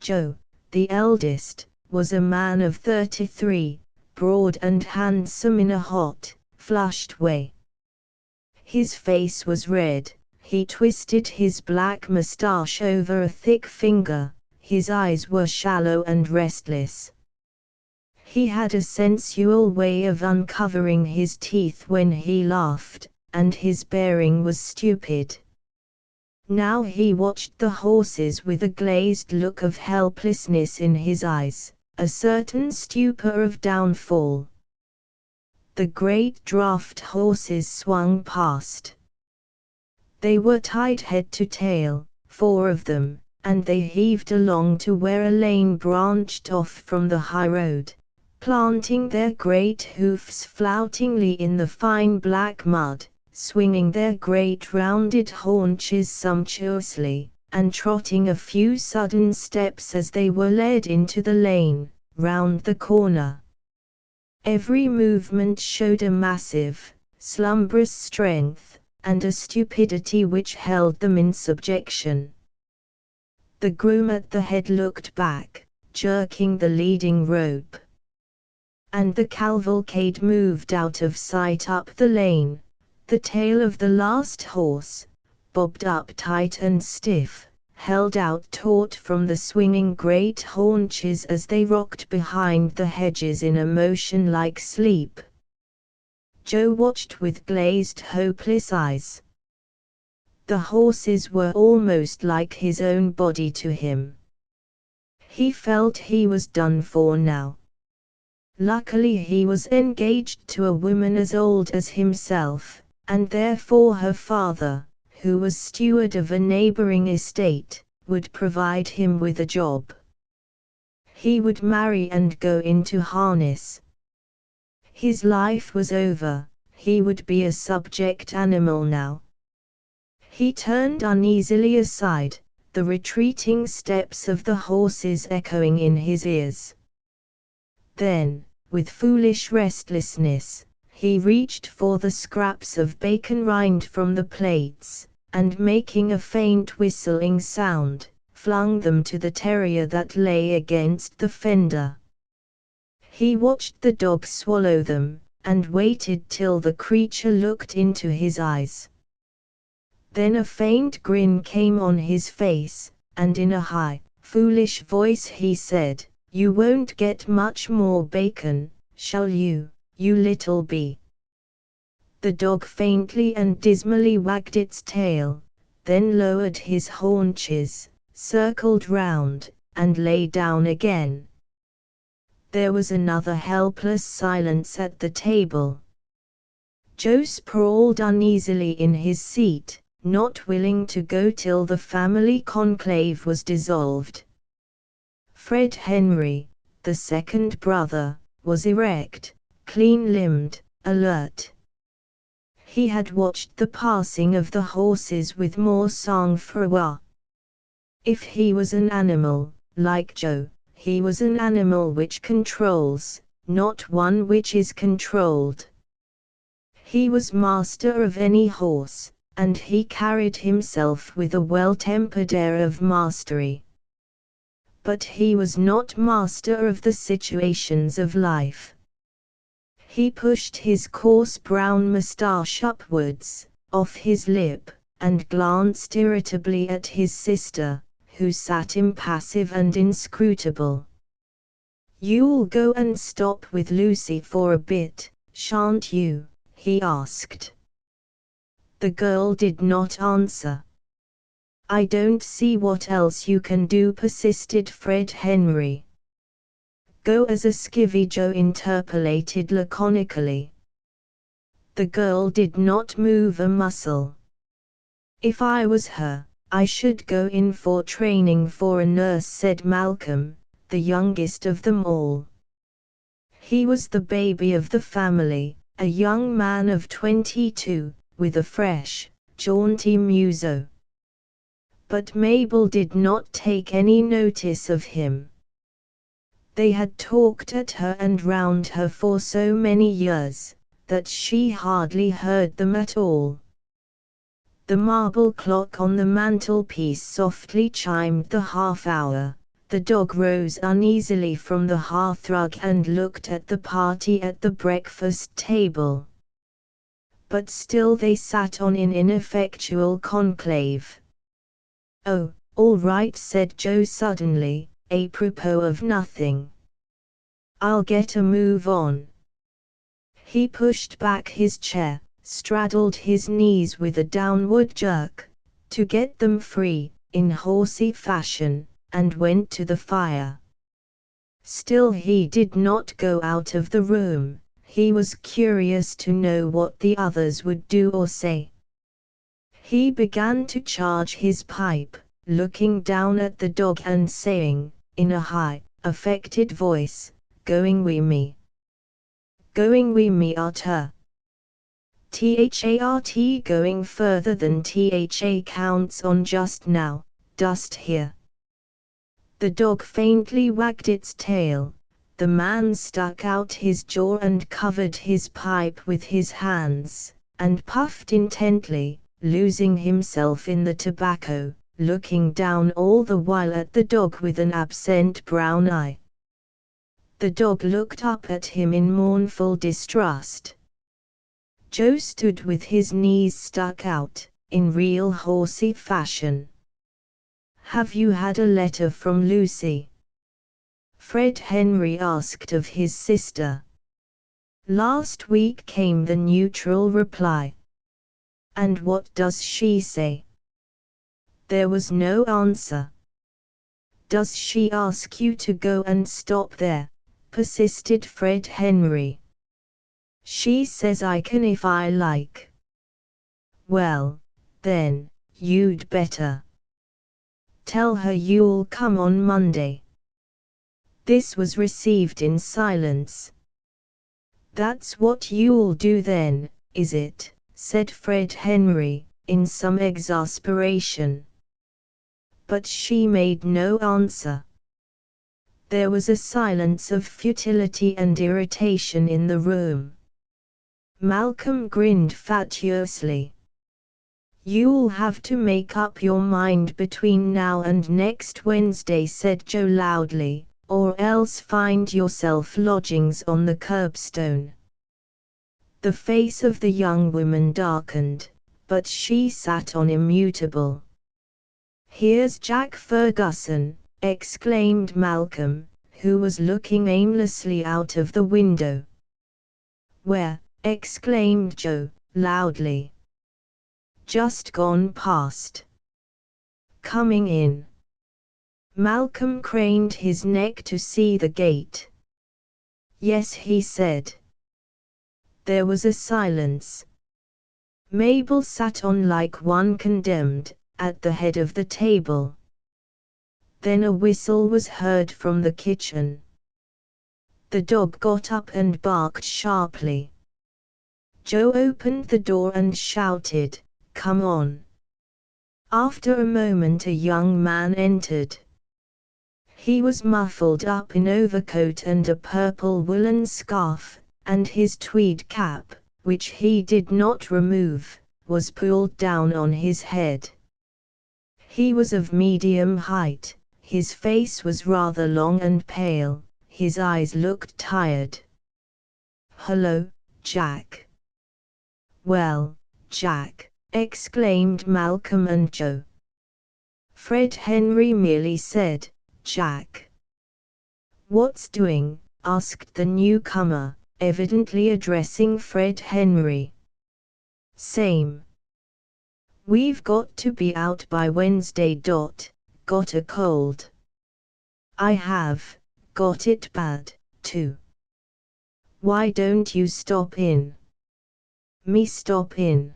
Joe, the eldest, was a man of 33, broad and handsome in a hot, flushed way. His face was red, he twisted his black moustache over a thick finger, his eyes were shallow and restless. He had a sensual way of uncovering his teeth when he laughed, and his bearing was stupid. Now he watched the horses with a glazed look of helplessness in his eyes, a certain stupor of downfall. The great draft horses swung past. They were tied head to tail, 4 of them, and they heaved along to where a lane branched off from the high road, planting their great hoofs floutingly in the fine black mud, swinging their great rounded haunches sumptuously, and trotting a few sudden steps as they were led into the lane, round the corner. Every movement showed a massive, slumbrous strength, and a stupidity which held them in subjection. The groom at the head looked back, jerking the leading rope. And the cavalcade moved out of sight up the lane. The tail of the last horse, bobbed up tight and stiff, held out taut from the swinging great haunches as they rocked behind the hedges in a motion like sleep. Joe watched with glazed, hopeless eyes. The horses were almost like his own body to him. He felt he was done for now. Luckily he was engaged to a woman as old as himself, and therefore her father, who was steward of a neighboring estate, would provide him with a job. He would marry and go into harness. His life was over, he would be a subject animal now. He turned uneasily aside, the retreating steps of the horses echoing in his ears. Then, with foolish restlessness, he reached for the scraps of bacon rind from the plates, and making a faint whistling sound, flung them to the terrier that lay against the fender. He watched the dog swallow them, and waited till the creature looked into his eyes. Then a faint grin came on his face, and in a high, foolish voice he said, "You won't get much more bacon, shall you, you little bee?" The dog faintly and dismally wagged its tail, then lowered his haunches, circled round, and lay down again. There was another helpless silence at the table. Joe sprawled uneasily in his seat, not willing to go till the family conclave was dissolved. Fred Henry, the second brother, was erect, clean-limbed, alert. He had watched the passing of the horses with more sang-froid. If he was an animal, like Joe, he was an animal which controls, not one which is controlled. He was master of any horse, and he carried himself with a well-tempered air of mastery. But he was not master of the situations of life. He pushed his coarse brown moustache upwards, off his lip, and glanced irritably at his sister, who sat impassive and inscrutable. "You'll go and stop with Lucy for a bit, shan't you?" he asked. The girl did not answer. "I don't see what else you can do," persisted Fred Henry. "Go as a skivvy," Joe interpolated laconically. The girl did not move a muscle. "If I was her, I should go in for training for a nurse," said Malcolm, the youngest of them all. He was the baby of the family, a young man of 22, with a fresh, jaunty museau. But Mabel did not take any notice of him. They had talked at her and round her for so many years, that she hardly heard them at all. The marble clock on the mantelpiece softly chimed the half-hour. The dog rose uneasily from the hearthrug and looked at the party at the breakfast table. But still they sat on in ineffectual conclave. "Oh, all right," said Joe suddenly, apropos of nothing. "I'll get a move on." He pushed back his chair, straddled his knees with a downward jerk, to get them free, in horsey fashion, and went to the fire. Still he did not go out of the room. He was curious to know what the others would do or say. He began to charge his pipe, looking down at the dog and saying, in a high, affected voice, "Going wi' me. Going wi' me arter. Thart going further than Tha counts on just now, dost hear?" The dog faintly wagged its tail. The man stuck out his jaw and covered his pipe with his hands, and puffed intently, losing himself in the tobacco, looking down all the while at the dog with an absent brown eye. The dog looked up at him in mournful distrust. Joe stood with his knees stuck out, in real horsey fashion. "Have you had a letter from Lucy?" Fred Henry asked of his sister. "Last week," came the neutral reply. "And what does she say?" There was no answer. "Does she ask you to go and stop there?" persisted Fred Henry. "She says I can if I like." "Well, then, you'd better. Tell her you'll come on Monday." This was received in silence. "That's what you'll do then, is it?" said Fred Henry, in some exasperation. But she made no answer. There was a silence of futility and irritation in the room. Malcolm grinned fatuously. "You'll have to make up your mind between now and next Wednesday," said Joe loudly, "or else find yourself lodgings on the curbstone." The face of the young woman darkened, but she sat on immutable. "Here's Jack Ferguson," exclaimed Malcolm, who was looking aimlessly out of the window. "Where?" exclaimed Joe, loudly. "Just gone past. Coming in." Malcolm craned his neck to see the gate. "Yes," he said. There was a silence. Mabel sat on like one condemned, at the head of the table. Then a whistle was heard from the kitchen. The dog got up and barked sharply. Joe opened the door and shouted, "Come on." After a moment a young man entered. He was muffled up in overcoat and a purple woolen scarf, and his tweed cap, which he did not remove, was pulled down on his head. He was of medium height, his face was rather long and pale, his eyes looked tired. "Hello, Jack." "Well, Jack," exclaimed Malcolm and Joe. Fred Henry merely said, "Jack." "What's doing?" asked the newcomer, evidently addressing Fred Henry. "Same. We've got to be out by Wednesday. Got a cold." "I have, got it bad, too." "Why don't you stop in?" "Me stop in?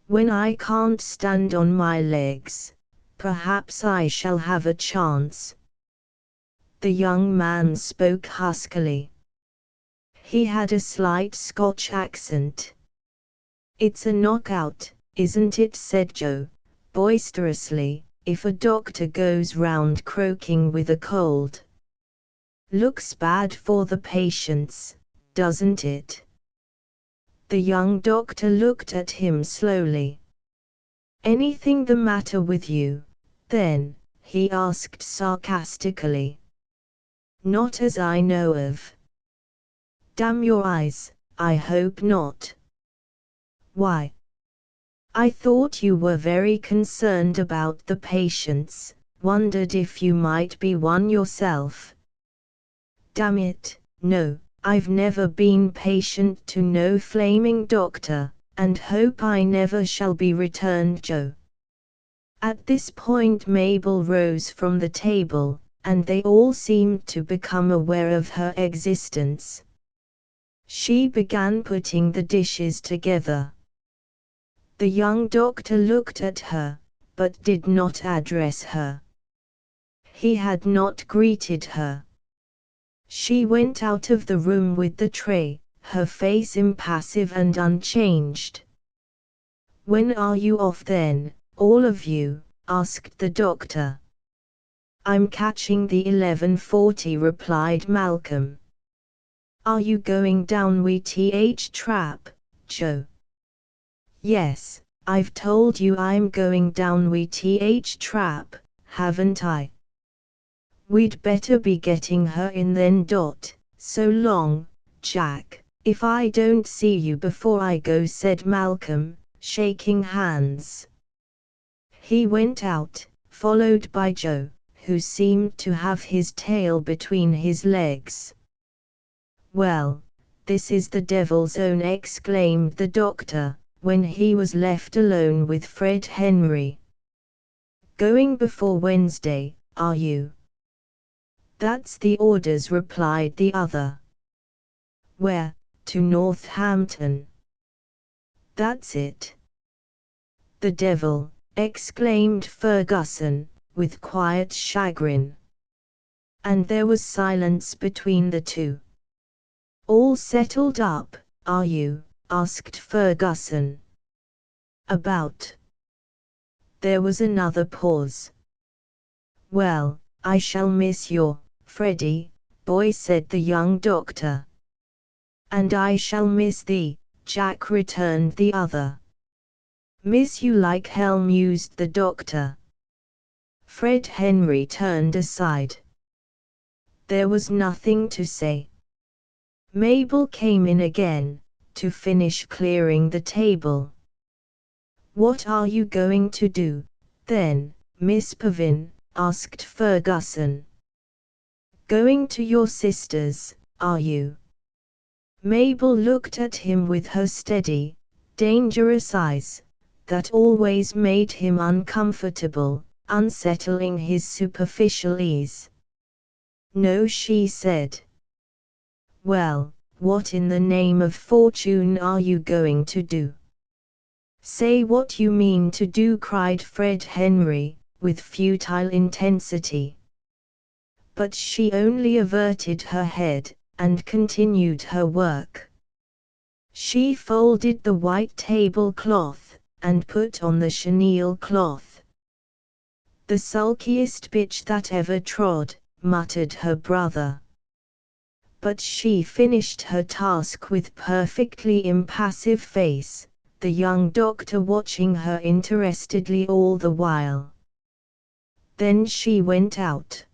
When I can't stand on my legs. Perhaps I shall have a chance." The young man spoke huskily. He had a slight Scotch accent. "It's a knockout, isn't it?" said Joe, boisterously, "if a doctor goes round croaking with a cold. Looks bad for the patients, doesn't it?" The young doctor looked at him slowly. "Anything the matter with you, then?" he asked sarcastically. "Not as I know of." "Damn your eyes, I hope not." "Why? I thought you were very concerned about the patients, wondered if you might be one yourself." "Damn it, no, I've never been patient to no flaming doctor, and hope I never shall be," returned Joe. At this point Mabel rose from the table, and they all seemed to become aware of her existence. She began putting the dishes together. The young doctor looked at her, but did not address her. He had not greeted her. She went out of the room with the tray, her face impassive and unchanged. "When are you off then, all of you?" asked the doctor. "I'm catching the 11:40, replied Malcolm. "Are you going down WTH trap, Joe?" "Yes, I've told you I'm going down WTH trap, haven't I?" "We'd better be getting her in then. So long, Jack, if I don't see you before I go," said Malcolm, shaking hands. He went out, followed by Joe, who seemed to have his tail between his legs. "Well, this is the devil's own," exclaimed the doctor, when he was left alone with Fred Henry. "Going before Wednesday, are you?" "That's the orders," replied the other. "Where, to Northampton?" "That's it." "The devil!" exclaimed Fergusson, with quiet chagrin. And there was silence between the two. "All settled up, are you?" asked Fergusson. "About." There was another pause. "Well, I shall miss your Freddie, boy," said the young doctor. "And I shall miss thee, Jack," returned the other. "Miss you like hell," mused the doctor. Fred Henry turned aside. There was nothing to say. Mabel came in again, to finish clearing the table. "What are you going to do, then, Miss Pavin?" asked Fergusson. "Going to your sister's, are you?" Mabel looked at him with her steady, dangerous eyes, that always made him uncomfortable, unsettling his superficial ease. "No," she said. "Well, what in the name of fortune are you going to do?" "Say what you mean to do," cried Fred Henry, with futile intensity. But she only averted her head, and continued her work. She folded the white tablecloth, and put on the chenille cloth. "The sulkiest bitch that ever trod," muttered her brother. But she finished her task with perfectly impassive face, the young doctor watching her interestedly all the while. Then she went out.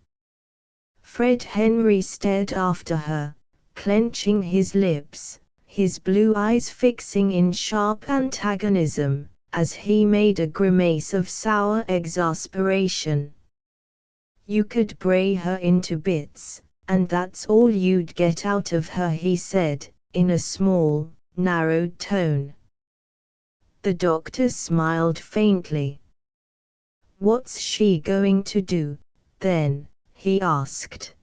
Fred Henry stared after her, clenching his lips, his blue eyes fixing in sharp antagonism, as he made a grimace of sour exasperation. "You could bray her into bits, and that's all you'd get out of her," he said, in a small, narrowed tone. The doctor smiled faintly. "What's she going to do, then?" he asked.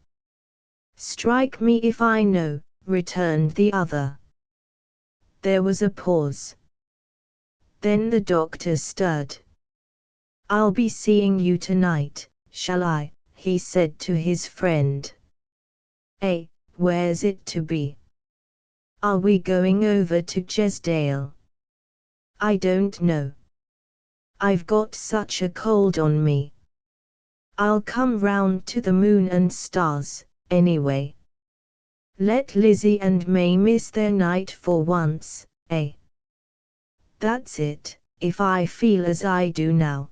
"Strike me if I know," returned the other. There was a pause. Then the doctor stirred. "I'll be seeing you tonight, shall I?" he said to his friend. Where's it to be? Are we going over to Jesdale?" "I don't know. I've got such a cold on me. I'll come round to the Moon and Stars, anyway. Let Lizzie and May miss their night for once, eh?" "That's it, if I feel as I do now."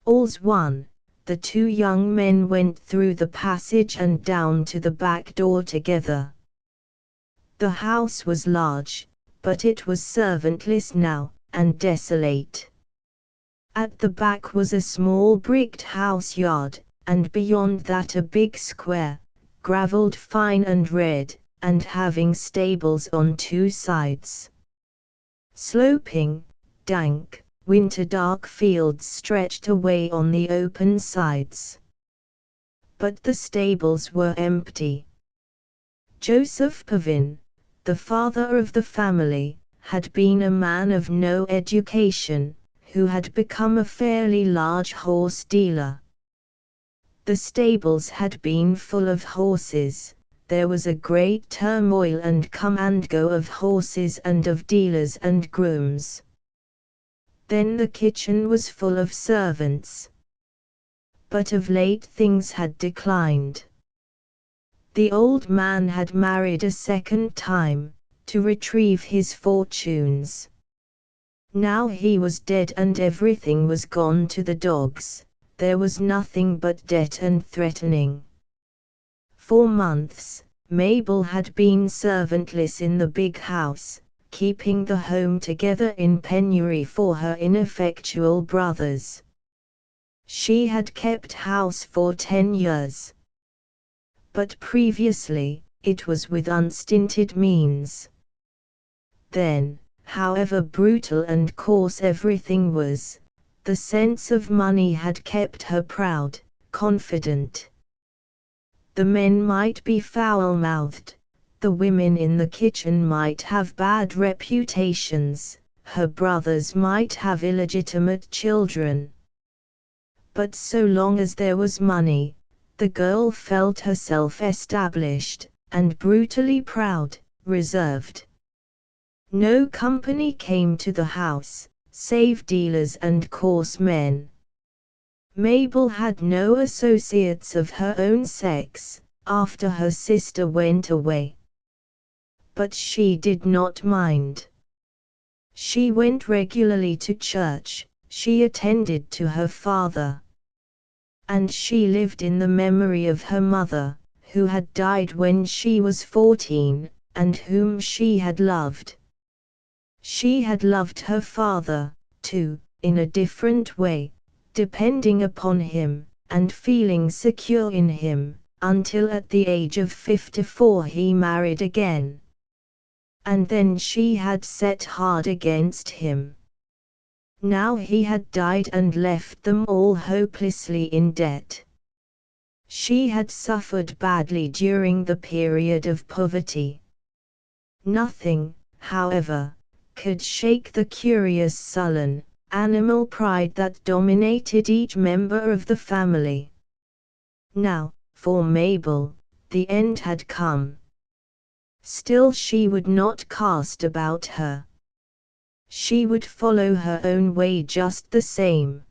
"All's one." The two young men went through the passage and down to the back door together. The house was large, but it was servantless now, and desolate. At the back was a small bricked house yard, and beyond that a big square, gravelled fine and red, and having stables on two sides. Sloping, dank, winter-dark fields stretched away on the open sides. But the stables were empty. Joseph Pavin, the father of the family, had been a man of no education, who had become a fairly large horse dealer. The stables had been full of horses. There was a great turmoil and come and go of horses and of dealers and grooms. Then the kitchen was full of servants. But of late things had declined. The old man had married a second time, to retrieve his fortunes. Now he was dead and everything was gone to the dogs. There was nothing but debt and threatening. For months, Mabel had been servantless in the big house, keeping the home together in penury for her ineffectual brothers. She had kept house for 10 years. But previously, it was with unstinted means. Then, however brutal and coarse everything was, the sense of money had kept her proud, confident. The men might be foul-mouthed, the women in the kitchen might have bad reputations, her brothers might have illegitimate children. But so long as there was money, the girl felt herself established, and brutally proud, reserved. No company came to the house, save dealers and coarse men. Mabel had no associates of her own sex, after her sister went away. But she did not mind. She went regularly to church, she attended to her father. And she lived in the memory of her mother, who had died when she was 14, and whom she had loved. She had loved her father, too, in a different way, depending upon him, and feeling secure in him, until at the age of 54 he married again. And then she had set hard against him. Now he had died and left them all hopelessly in debt. She had suffered badly during the period of poverty. Nothing, however, could shake the curious sullen, animal pride that dominated each member of the family. Now, for Mabel, the end had come. Still she would not cast about her. She would follow her own way just the same.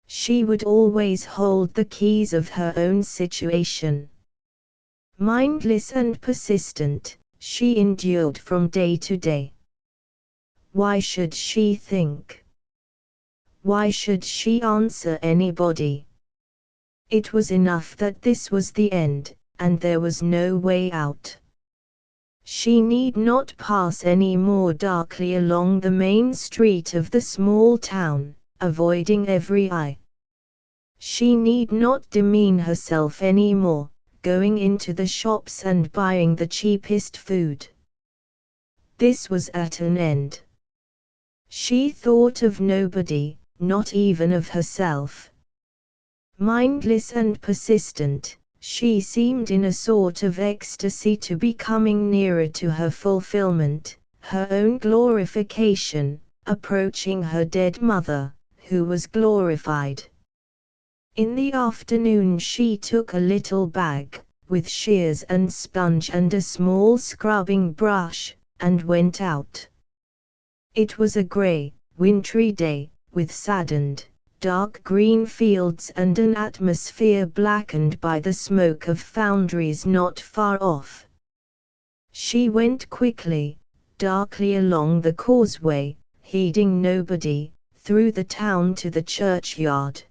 She would always hold the keys of her own situation. Mindless and persistent, she endured from day to day. Why should she think? Why should she answer anybody? It was enough that this was the end, and there was no way out. She need not pass any more darkly along the main street of the small town, avoiding every eye. She need not demean herself any more, going into the shops and buying the cheapest food. This was at an end. She thought of nobody, not even of herself. Mindless and persistent, she seemed in a sort of ecstasy to be coming nearer to her fulfillment, her own glorification, approaching her dead mother, who was glorified. In the afternoon she took a little bag, with shears and sponge and a small scrubbing brush, and went out. It was a grey, wintry day, with saddened, dark green fields and an atmosphere blackened by the smoke of foundries not far off. She went quickly, darkly along the causeway, heeding nobody, through the town to the churchyard.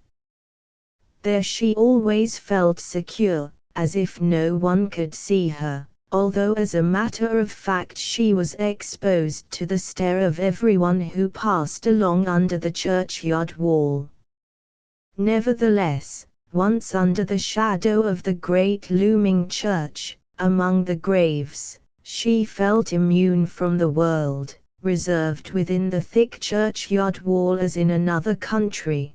There she always felt secure, as if no one could see her, although as a matter of fact she was exposed to the stare of everyone who passed along under the churchyard wall. Nevertheless, once under the shadow of the great looming church, among the graves, she felt immune from the world, reserved within the thick churchyard wall as in another country.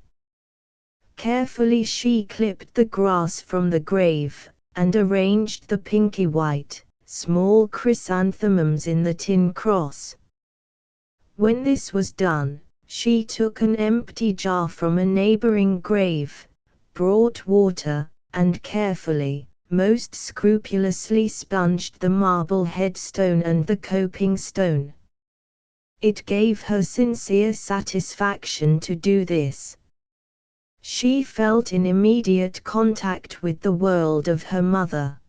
Carefully she clipped the grass from the grave, and arranged the pinky white, small chrysanthemums in the tin cross. When this was done, she took an empty jar from a neighboring grave, brought water, and carefully, most scrupulously sponged the marble headstone and the coping stone. It gave her sincere satisfaction to do this. She felt in immediate contact with the world of her mother.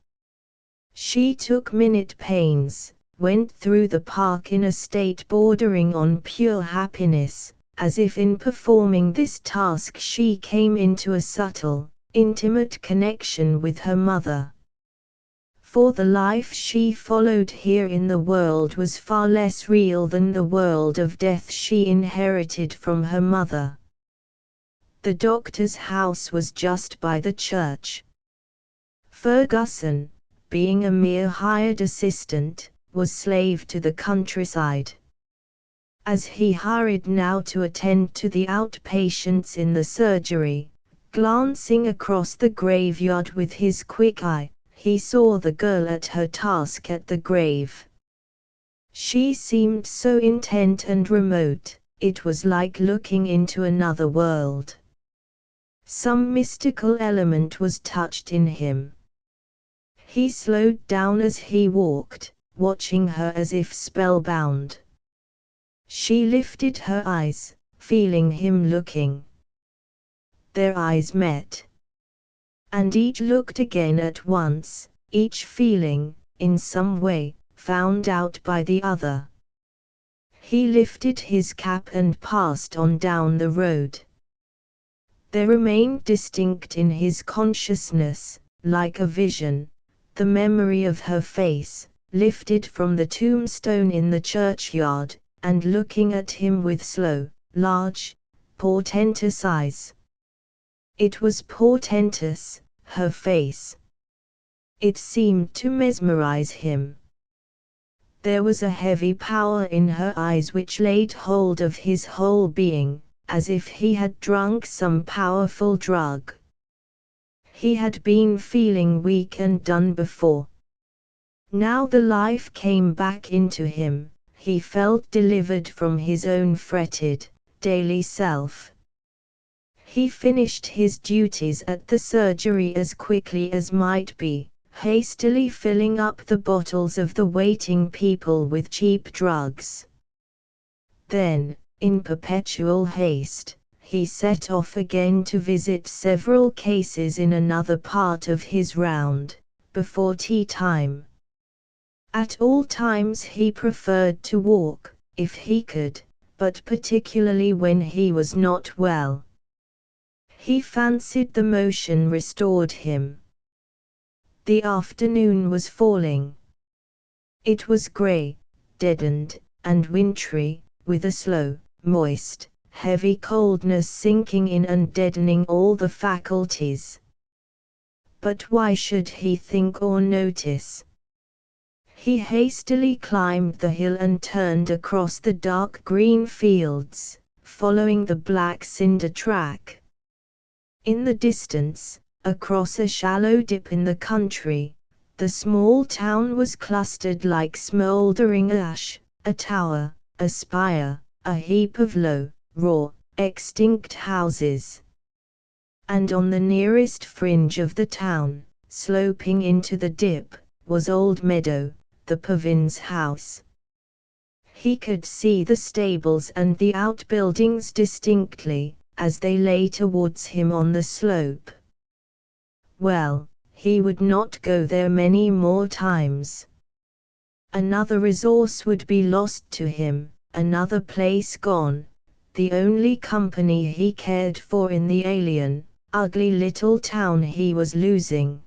She took minute pains, went through the park in a state bordering on pure happiness, as if in performing this task she came into a subtle, intimate connection with her mother. For the life she followed here in the world was far less real than the world of death she inherited from her mother. The doctor's house was just by the church. Fergusson, being a mere hired assistant, was slave to the countryside. As he hurried now to attend to the outpatients in the surgery, glancing across the graveyard with his quick eye, he saw the girl at her task at the grave. She seemed so intent and remote, it was like looking into another world. Some mystical element was touched in him. He slowed down as he walked, watching her as if spellbound. She lifted her eyes, feeling him looking. Their eyes met. And each looked again at once, each feeling, in some way, found out by the other. He lifted his cap and passed on down the road. There remained distinct in his consciousness, like a vision, the memory of her face, lifted from the tombstone in the churchyard, and looking at him with slow, large, portentous eyes. It was portentous, her face. It seemed to mesmerize him. There was a heavy power in her eyes which laid hold of his whole being, as if he had drunk some powerful drug. He had been feeling weak and done before. Now the life came back into him, he felt delivered from his own fretted, daily self. He finished his duties at the surgery as quickly as might be, hastily filling up the bottles of the waiting people with cheap drugs. Then, in perpetual haste, he set off again to visit several cases in another part of his round, before tea time. At all times he preferred to walk, if he could, but particularly when he was not well. He fancied the motion restored him. The afternoon was falling. It was grey, deadened, and wintry, with a slow, moist, heavy coldness sinking in and deadening all the faculties. But why should he think or notice? He hastily climbed the hill and turned across the dark green fields, following the black cinder track. In the distance, across a shallow dip in the country, the small town was clustered like smouldering ash, a tower, a spire, a heap of low, raw, extinct houses. And on the nearest fringe of the town, sloping into the dip, was Old Meadow, the Pavin's house. He could see the stables and the outbuildings distinctly, as they lay towards him on the slope. Well, he would not go there many more times. Another resource would be lost to him, another place gone, the only company he cared for in the alien, ugly little town he was losing.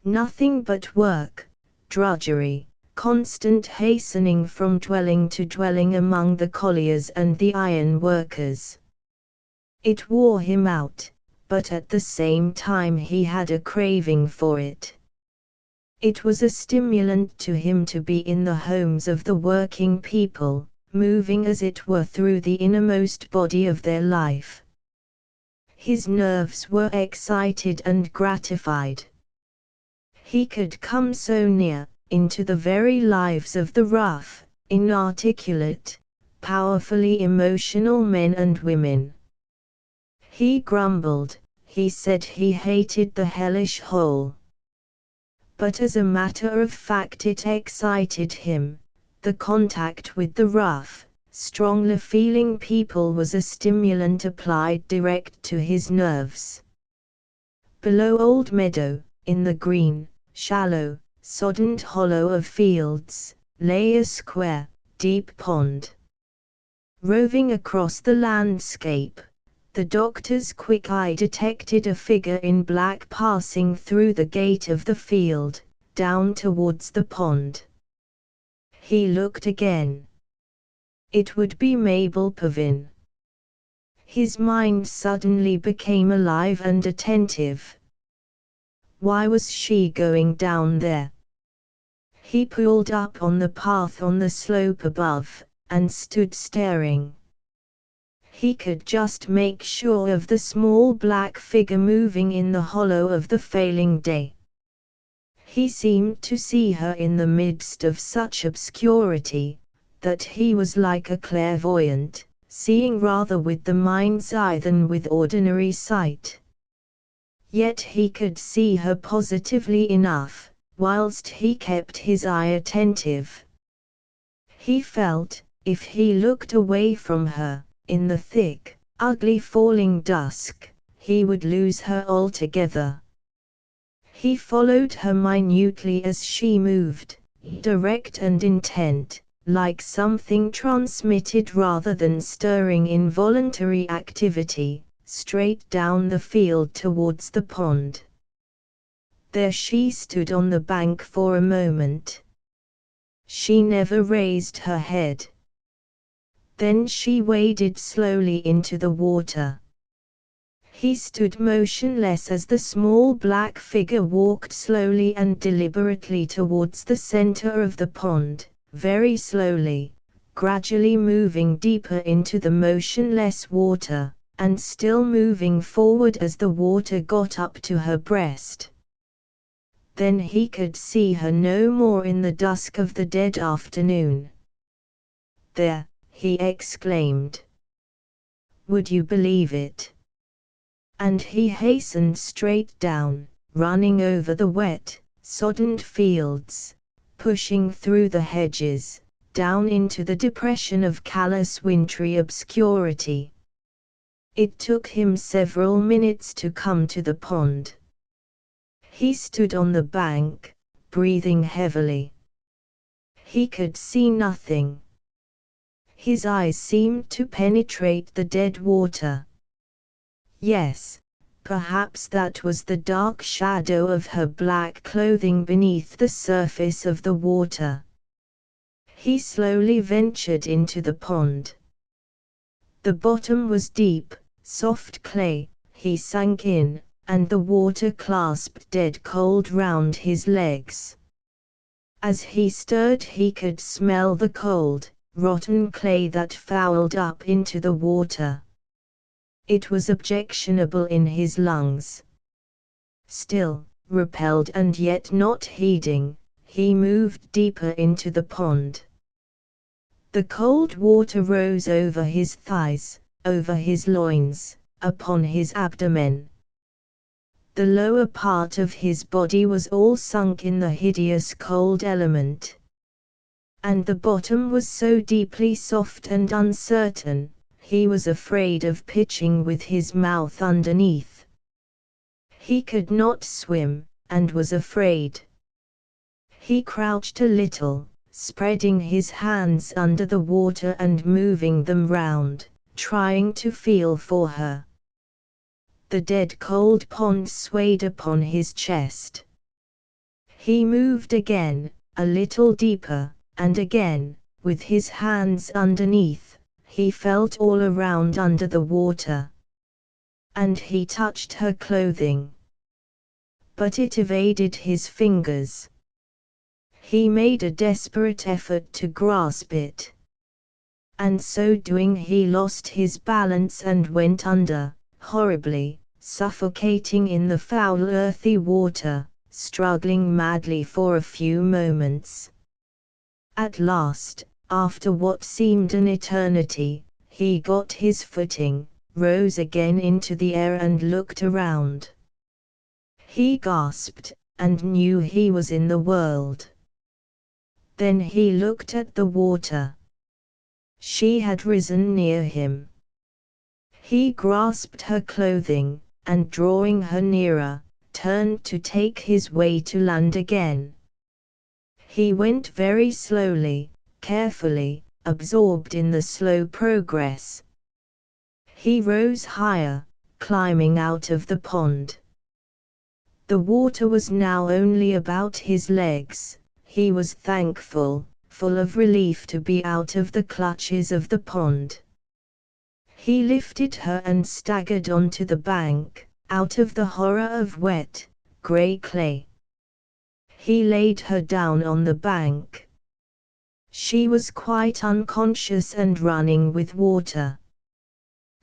Nothing but work, drudgery, constant hastening from dwelling to dwelling among the colliers and the iron workers. It wore him out, but at the same time he had a craving for it. It was a stimulant to him to be in the homes of the working people, moving as it were through the innermost body of their life. His nerves were excited and gratified. He could come so near, into the very lives of the rough, inarticulate, powerfully emotional men and women. He grumbled, he said he hated the hellish hole. But as a matter of fact it excited him. The contact with the rough, strongly feeling people was a stimulant applied direct to his nerves. Below Old Meadow, in the green, shallow, soddened hollow of fields, lay a square, deep pond. Roving across the landscape, the doctor's quick eye detected a figure in black passing through the gate of the field, down towards the pond. He looked again. It would be Mabel Pavin. His mind suddenly became alive and attentive. Why was she going down there? He pulled up on the path on the slope above, and stood staring. He could just make sure of the small black figure moving in the hollow of the failing day. He seemed to see her in the midst of such obscurity, that he was like a clairvoyant, seeing rather with the mind's eye than with ordinary sight. Yet he could see her positively enough, whilst he kept his eye attentive. He felt, if he looked away from her, in the thick, ugly falling dusk, he would lose her altogether. He followed her minutely as she moved, direct and intent, like something transmitted rather than stirring involuntary activity, straight down the field towards the pond. There she stood on the bank for a moment. She never raised her head. Then she waded slowly into the water. He stood motionless as the small black figure walked slowly and deliberately towards the center of the pond, very slowly, gradually moving deeper into the motionless water, and still moving forward as the water got up to her breast. Then he could see her no more in the dusk of the dead afternoon. "There," he exclaimed. "Would you believe it?" And he hastened straight down, running over the wet, sodden fields, pushing through the hedges, down into the depression of callous wintry obscurity. It took him several minutes to come to the pond. He stood on the bank, breathing heavily. He could see nothing. His eyes seemed to penetrate the dead water. Yes, perhaps that was the dark shadow of her black clothing beneath the surface of the water. He slowly ventured into the pond. The bottom was deep, soft clay. He sank in, and the water clasped dead cold round his legs. As he stirred he could smell the cold, rotten clay that fouled up into the water. It was objectionable in his lungs. Still, repelled and yet not heeding, he moved deeper into the pond. The cold water rose over his thighs, over his loins, upon his abdomen. The lower part of his body was all sunk in the hideous cold element. And the bottom was so deeply soft and uncertain, he was afraid of pitching with his mouth underneath. He could not swim, and was afraid. He crouched a little, spreading his hands under the water and moving them round, trying to feel for her. The dead cold pond swayed upon his chest. He moved again, a little deeper, and again, with his hands underneath, he felt all around under the water. And he touched her clothing. But it evaded his fingers. He made a desperate effort to grasp it. And so doing he lost his balance and went under, horribly, suffocating in the foul earthy water, struggling madly for a few moments. At last, after what seemed an eternity, he got his footing, rose again into the air and looked around. He gasped, and knew he was in the world. Then he looked at the water. She had risen near him. He grasped her clothing, and drawing her nearer, turned to take his way to land again. He went very slowly, carefully, absorbed in the slow progress. He rose higher, climbing out of the pond. The water was now only about his legs. He was thankful, full of relief to be out of the clutches of the pond. He lifted her and staggered onto the bank, out of the horror of wet, grey clay. He laid her down on the bank. She was quite unconscious and running with water.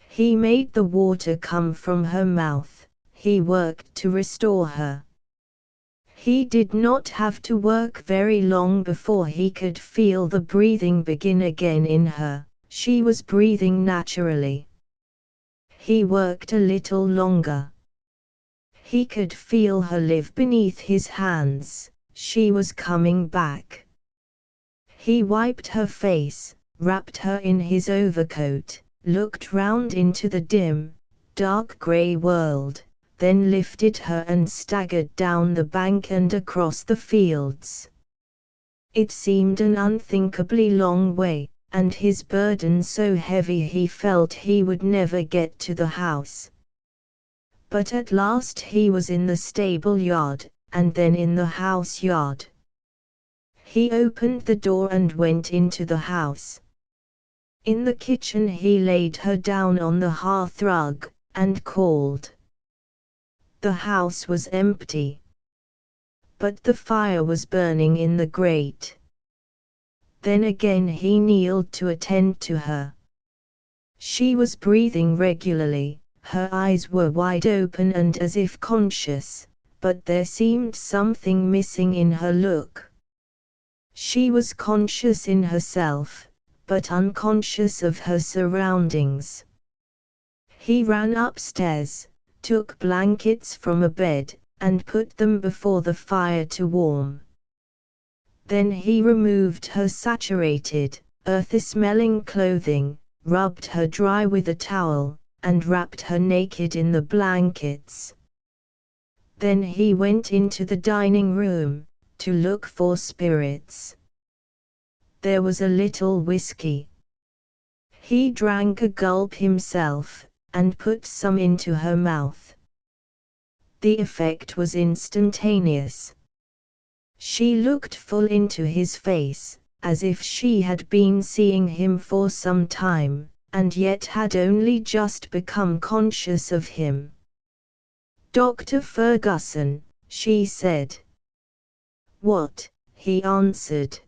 He made the water come from her mouth. He worked to restore her. He did not have to work very long before he could feel the breathing begin again in her. She was breathing naturally. He worked a little longer. He could feel her live beneath his hands. She was coming back. He wiped her face, wrapped her in his overcoat, looked round into the dim, dark grey world, then lifted her and staggered down the bank and across the fields. It seemed an unthinkably long way, and his burden so heavy he felt he would never get to the house. But at last he was in the stable yard, and then in the house yard. He opened the door and went into the house. In the kitchen he laid her down on the hearthrug, and called. The house was empty. But the fire was burning in the grate. Then again he kneeled to attend to her. She was breathing regularly, her eyes were wide open and as if conscious, but there seemed something missing in her look. She was conscious in herself, but unconscious of her surroundings. He ran upstairs, took blankets from a bed, and put them before the fire to warm. Then he removed her saturated, earthy-smelling clothing, rubbed her dry with a towel, and wrapped her naked in the blankets. Then he went into the dining room, to look for spirits. There was a little whiskey. He drank a gulp himself, and put some into her mouth. The effect was instantaneous. She looked full into his face, as if she had been seeing him for some time, and yet had only just become conscious of him. "Dr. Ferguson," she said. "What?" he answered.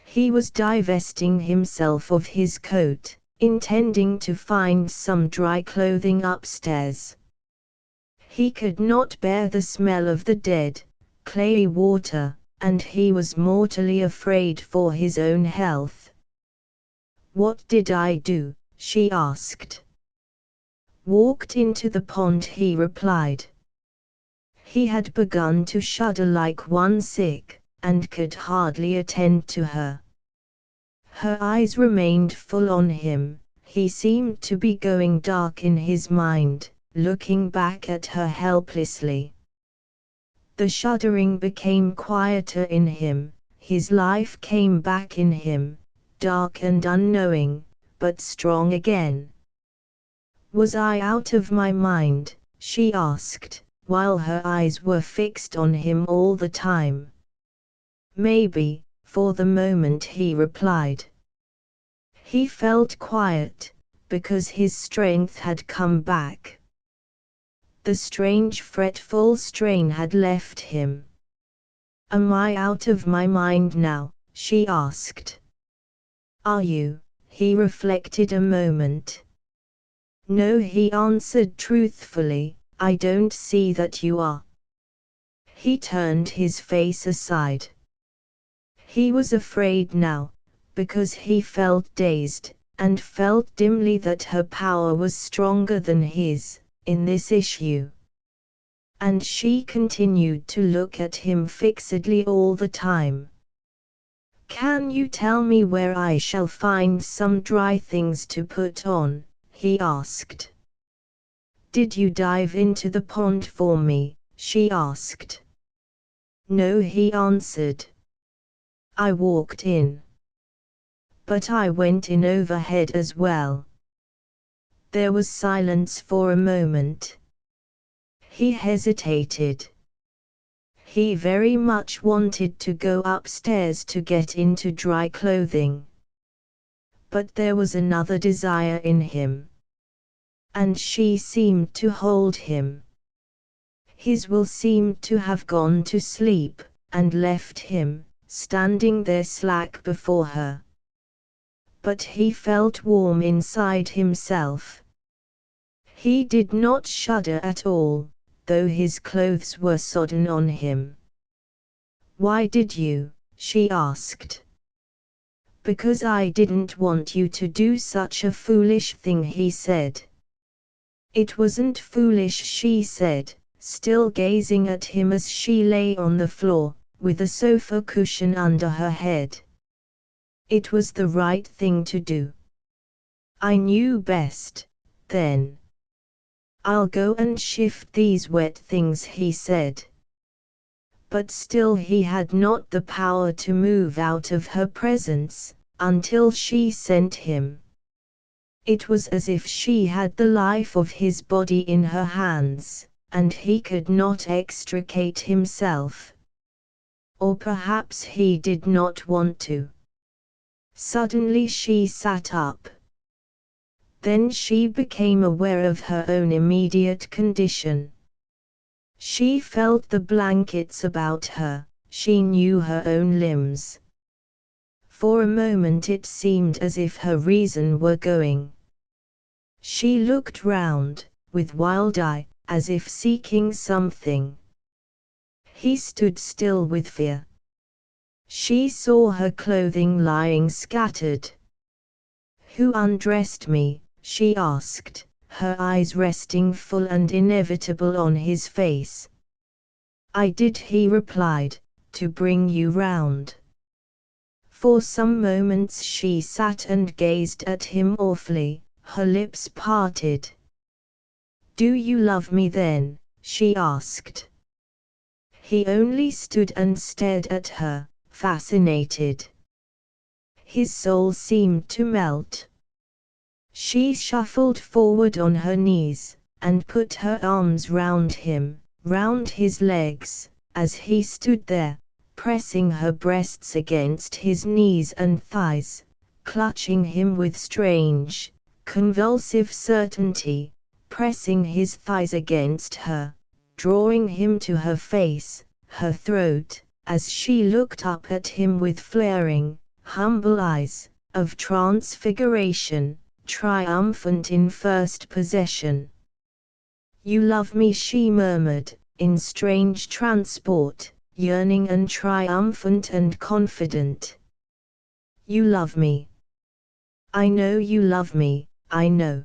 He was divesting himself of his coat, intending to find some dry clothing upstairs. He could not bear the smell of the dead, clayey water, and he was mortally afraid for his own health. "What did I do?" she asked. "Walked into the pond," he replied. He had begun to shudder like one sick, and could hardly attend to her. Her eyes remained full on him. He seemed to be going dark in his mind, looking back at her helplessly. The shuddering became quieter in him, his life came back in him, dark and unknowing, but strong again. "Was I out of my mind?" she asked, while her eyes were fixed on him all the time. "Maybe," for the moment he replied. He felt quiet, because his strength had come back. The strange fretful strain had left him. "Am I out of my mind now?" she asked. "Are you?" He reflected a moment. "No," he answered truthfully, "I don't see that you are." He turned his face aside. He was afraid now, because he felt dazed, and felt dimly that her power was stronger than his, in this issue. And she continued to look at him fixedly all the time. "Can you tell me where I shall find some dry things to put on?" he asked. "Did you dive into the pond for me?" she asked. "No," he answered. "I walked in. But I went in overhead as well." There was silence for a moment. He hesitated. He very much wanted to go upstairs to get into dry clothing. But there was another desire in him. And she seemed to hold him. His will seemed to have gone to sleep, and left him, standing there slack before her. But he felt warm inside himself. He did not shudder at all, though his clothes were sodden on him. "Why did you?" she asked. "Because I didn't want you to do such a foolish thing," he said. "It wasn't foolish," she said, still gazing at him as she lay on the floor, with a sofa cushion under her head. "It was the right thing to do. I knew best, then." "I'll go and shift these wet things," he said. But still he had not the power to move out of her presence, until she sent him. It was as if she had the life of his body in her hands, and he could not extricate himself. Or perhaps he did not want to. Suddenly she sat up. Then she became aware of her own immediate condition. She felt the blankets about her, she knew her own limbs. For a moment it seemed as if her reason were going. She looked round, with wild eye, as if seeking something. He stood still with fear. She saw her clothing lying scattered, Who undressed me? She asked, her eyes resting full and inevitable on his face. I did, he replied, to bring you round. For some moments she sat and gazed at him awfully, her lips parted. Do you love me then? She asked. He only stood and stared at her, fascinated. His soul seemed to melt. She shuffled forward on her knees, and put her arms round him, round his legs, as he stood there, pressing her breasts against his knees and thighs, clutching him with strange, convulsive certainty, pressing his thighs against her, drawing him to her face, her throat, as she looked up at him with flaring, humble eyes, of transfiguration, triumphant in first possession. You love me, she murmured, in strange transport, yearning and triumphant and confident. You love me. I know you love me, I know.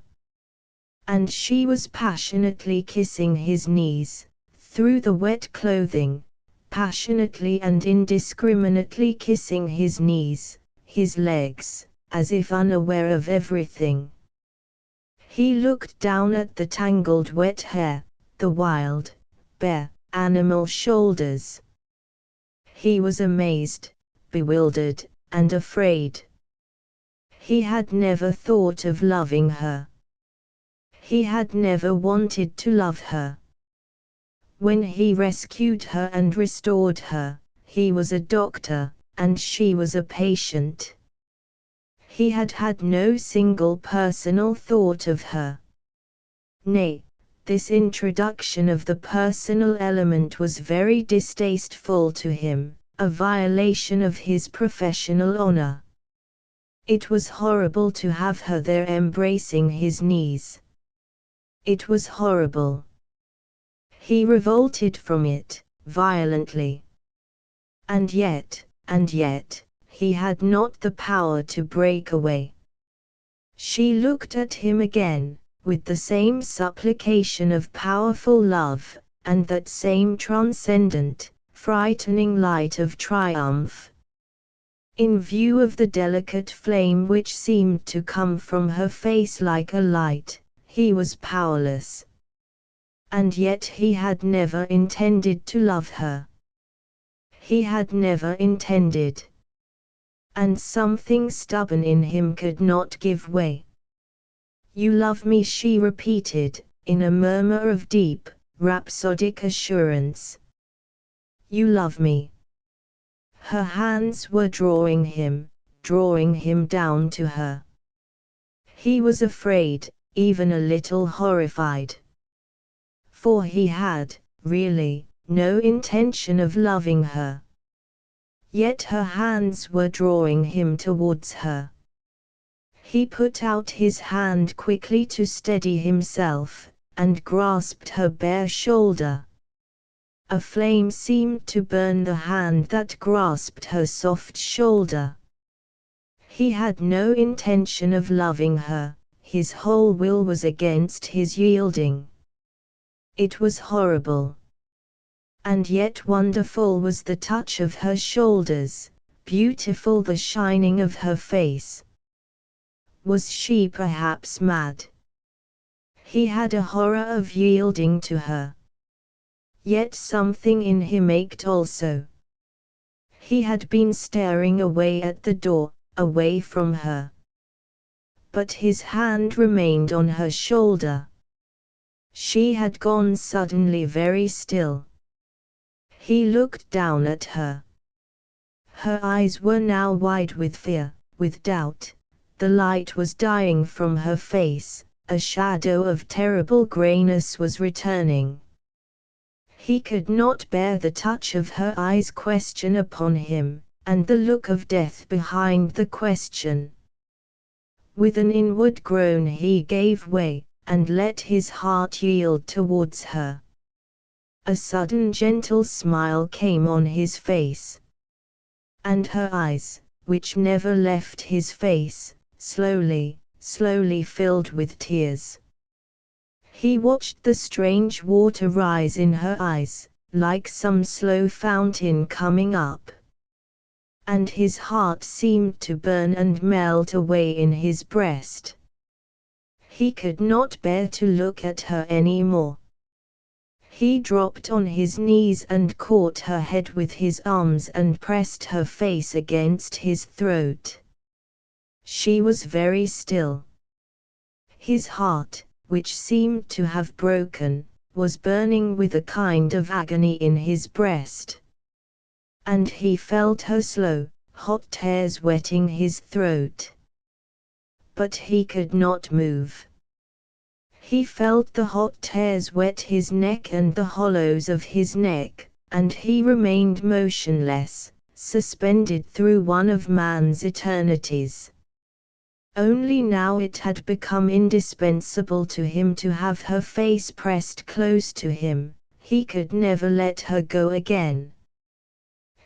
And she was passionately kissing his knees, through the wet clothing, passionately and indiscriminately kissing his knees, his legs, as if unaware of everything. He looked down at the tangled wet hair, the wild, bare, animal shoulders. He was amazed, bewildered, and afraid. He had never thought of loving her. He had never wanted to love her. When he rescued her and restored her, he was a doctor, and she was a patient. He had had no single personal thought of her. Nay, this introduction of the personal element was very distasteful to him, a violation of his professional honor. It was horrible to have her there embracing his knees. It was horrible. He revolted from it, violently. And yet, he had not the power to break away. She looked at him again, with the same supplication of powerful love, and that same transcendent, frightening light of triumph. In view of the delicate flame which seemed to come from her face like a light, he was powerless. And yet he had never intended to love her. He had never intended. And something stubborn in him could not give way. You love me, she repeated, in a murmur of deep, rhapsodic assurance. You love me. Her hands were drawing him down to her. He was afraid, even a little horrified. For he had, really, no intention of loving her. Yet her hands were drawing him towards her. He put out his hand quickly to steady himself, and grasped her bare shoulder. A flame seemed to burn the hand that grasped her soft shoulder. He had no intention of loving her, his whole will was against his yielding. It was horrible. And yet wonderful was the touch of her shoulders, beautiful the shining of her face. Was she perhaps mad? He had a horror of yielding to her. Yet something in him ached also. He had been staring away at the door, away from her. But his hand remained on her shoulder. She had gone suddenly very still. He looked down at her. Her eyes were now wide with fear, with doubt. The light was dying from her face, a shadow of terrible grayness was returning. He could not bear the touch of her eyes' question upon him, and the look of death behind the question. With an inward groan he gave way, and let his heart yield towards her. A sudden gentle smile came on his face. And her eyes, which never left his face, slowly filled with tears. He watched the strange water rise in her eyes, like some slow fountain coming up. And his heart seemed to burn and melt away in his breast. He could not bear to look at her any more. He dropped on his knees and caught her head with his arms and pressed her face against his throat. She was very still. His heart, which seemed to have broken, was burning with a kind of agony in his breast. And he felt her slow, hot tears wetting his throat. But he could not move. He felt the hot tears wet his neck and the hollows of his neck, and he remained motionless, suspended through one of man's eternities. Only now it had become indispensable to him to have her face pressed close to him. He could never let her go again.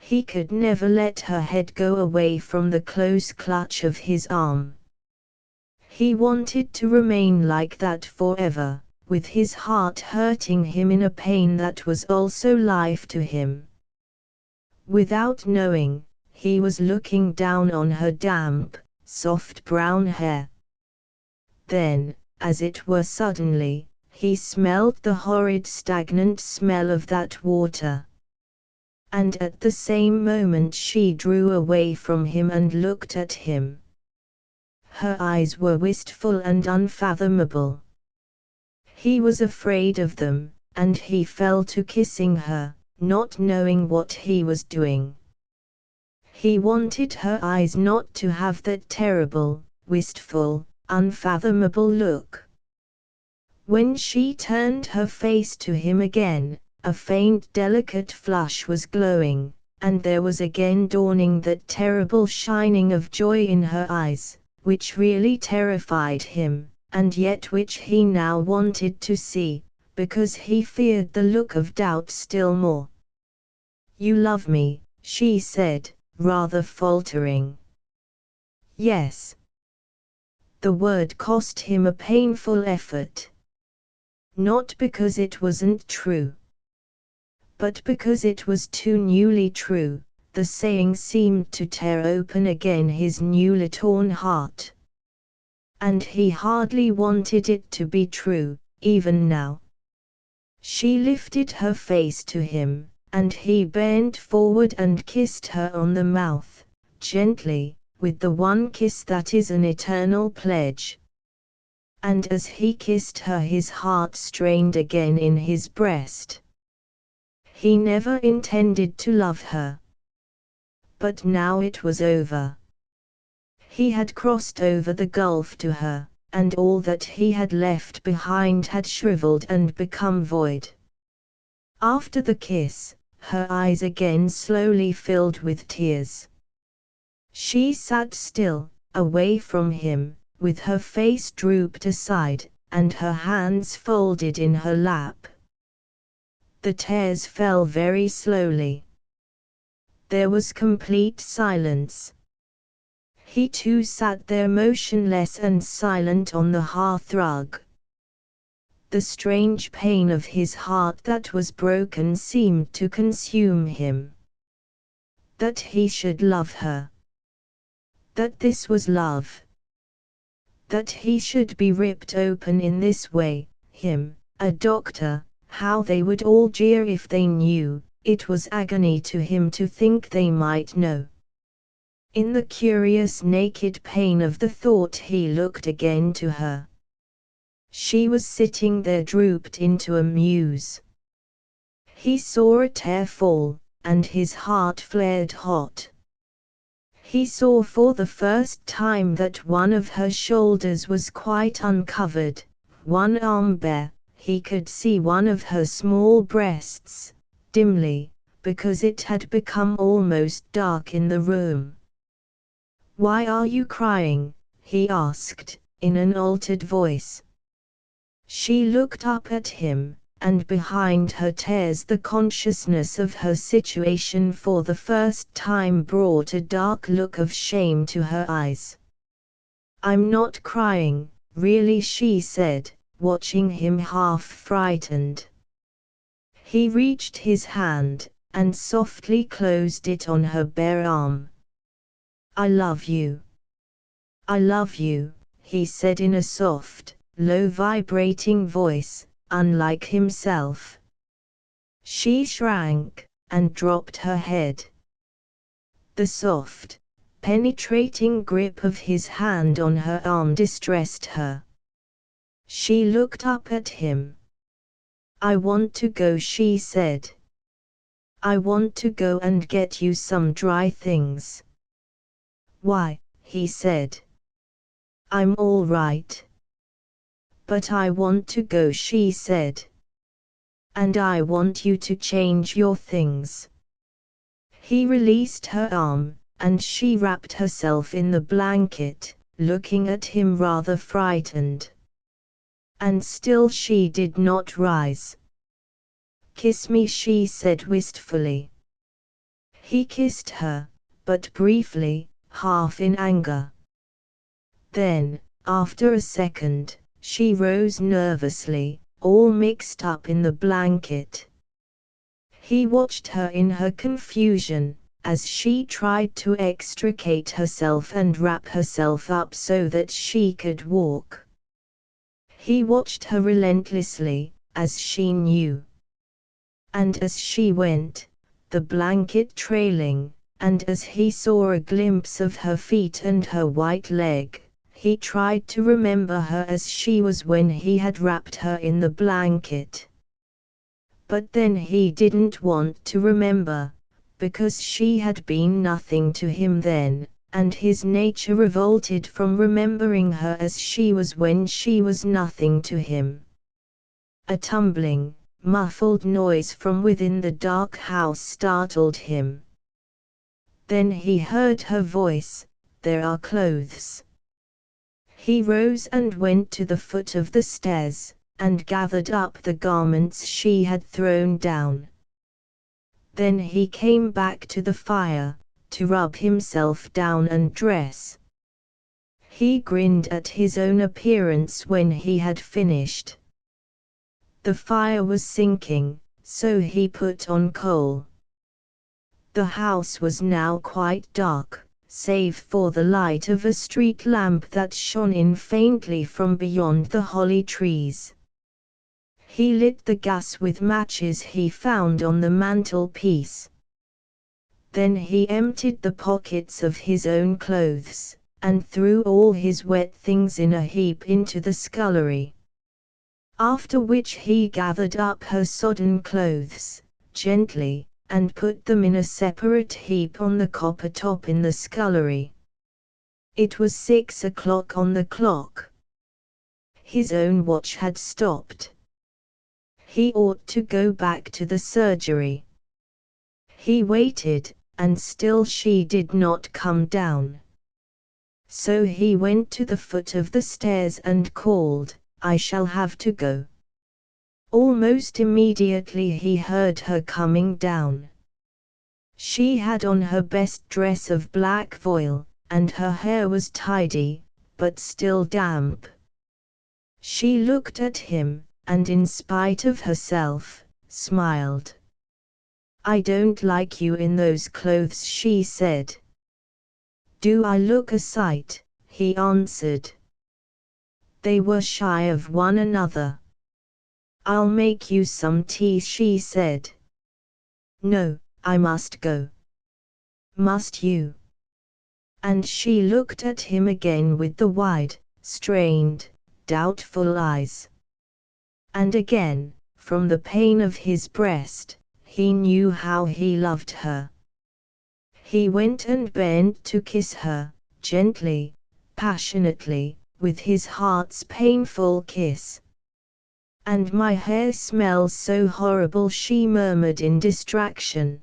He could never let her head go away from the close clutch of his arm. He wanted to remain like that forever, with his heart hurting him in a pain that was also life to him. Without knowing, he was looking down on her damp, soft brown hair. Then, as it were suddenly, he smelled the horrid stagnant smell of that water. And at the same moment she drew away from him and looked at him. Her eyes were wistful and unfathomable. He was afraid of them, and he fell to kissing her, not knowing what he was doing. He wanted her eyes not to have that terrible, wistful, unfathomable look. When she turned her face to him again, a faint delicate flush was glowing, and there was again dawning that terrible shining of joy in her eyes, which really terrified him, and yet which he now wanted to see, because he feared the look of doubt still more. "You love me," she said, rather faltering. "Yes." The word cost him a painful effort. Not because it wasn't true, but because it was too newly true. The saying seemed to tear open again his newly torn heart. And he hardly wanted it to be true, even now. She lifted her face to him, and he bent forward and kissed her on the mouth, gently, with the one kiss that is an eternal pledge. And as he kissed her his heart strained again in his breast. He never intended to love her. But now it was over. He had crossed over the gulf to her, and all that he had left behind had shriveled and become void. After the kiss, her eyes again slowly filled with tears. She sat still, away from him, with her face drooped aside, and her hands folded in her lap. The tears fell very slowly. There was complete silence. He too sat there motionless and silent on the hearthrug. The strange pain of his heart that was broken seemed to consume him. That he should love her. That this was love. That he should be ripped open in this way, him, a doctor, how they would all jeer if they knew. It was agony to him to think they might know. In the curious naked pain of the thought he looked again to her. She was sitting there drooped into a muse. He saw a tear fall, and his heart flared hot. He saw for the first time that one of her shoulders was quite uncovered, one arm bare. He could see one of her small breasts, dimly, because it had become almost dark in the room. "Why are you crying?" he asked, in an altered voice. She looked up at him, and behind her tears the consciousness of her situation for the first time brought a dark look of shame to her eyes. I'm not crying, really, she said, watching him half frightened. He reached his hand, and softly closed it on her bare arm. I love you. I love you, he said in a soft, low vibrating voice, unlike himself. She shrank, and dropped her head. The soft, penetrating grip of his hand on her arm distressed her. She looked up at him. I want to go, she said. I want to go and get you some dry things. Why, he said. I'm all right. But I want to go, she said. And I want you to change your things. He released her arm, and she wrapped herself in the blanket, looking at him rather frightened. And still she did not rise. Kiss me, she said wistfully. He kissed her, but briefly, half in anger. Then, after a second, she rose nervously, all mixed up in the blanket. He watched her in her confusion, as she tried to extricate herself and wrap herself up so that she could walk. He watched her relentlessly, as she knew. And as she went, the blanket trailing, and as he saw a glimpse of her feet and her white leg, he tried to remember her as she was when he had wrapped her in the blanket. But then he didn't want to remember, because she had been nothing to him then, and his nature revolted from remembering her as she was when she was nothing to him. A tumbling, muffled noise from within the dark house startled him. Then he heard her voice, "There are clothes." He rose and went to the foot of the stairs, and gathered up the garments she had thrown down. Then he came back to the fire, to rub himself down and dress. He grinned at his own appearance when he had finished. The fire was sinking, so he put on coal. The house was now quite dark, save for the light of a street lamp that shone in faintly from beyond the holly trees. He lit the gas with matches he found on the mantelpiece. Then he emptied the pockets of his own clothes, and threw all his wet things in a heap into the scullery. After which he gathered up her sodden clothes, gently, and put them in a separate heap on the copper top in the scullery. It was 6 o'clock on the clock. His own watch had stopped. He ought to go back to the surgery. He waited, and still she did not come down. So he went to the foot of the stairs and called, "I shall have to go." Almost immediately he heard her coming down. She had on her best dress of black voile, and her hair was tidy, but still damp. She looked at him, and in spite of herself, smiled. "I don't like you in those clothes," she said. "Do I look a sight?" he answered. They were shy of one another. "I'll make you some tea," she said. "No, I must go." "Must you?" And she looked at him again with the wide, strained, doubtful eyes. And again, from the pain of his breast, he knew how he loved her. He went and bent to kiss her, gently, passionately, with his heart's painful kiss. "And my hair smells so horrible," she murmured in distraction.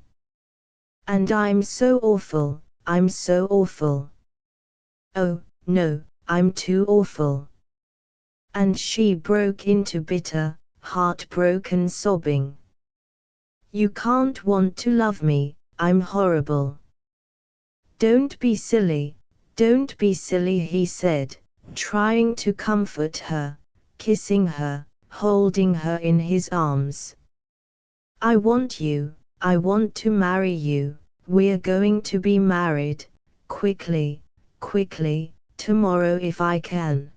"And I'm so awful, I'm so awful." "Oh, no, I'm too awful." And she broke into bitter, heartbroken sobbing. "You can't want to love me, I'm horrible." "Don't be silly, he said, trying to comfort her, kissing her, holding her in his arms. I want to marry you, we're going to be married, quickly, tomorrow if I can.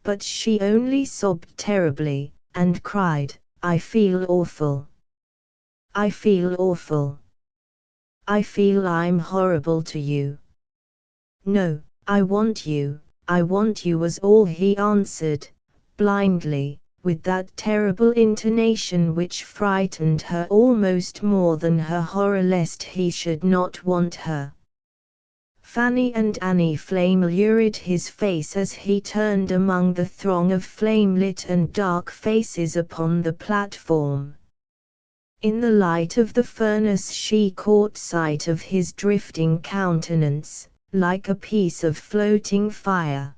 But she only sobbed terribly, and cried, I feel awful. I feel awful. I feel I'm horrible to you. No, I want you was all he answered, blindly, with that terrible intonation which frightened her almost more than her horror lest he should not want her. Fanny and Annie flame lurid his face as he turned among the throng of flame-lit and dark faces upon the platform. In the light of the furnace she caught sight of his drifting countenance, like a piece of floating fire.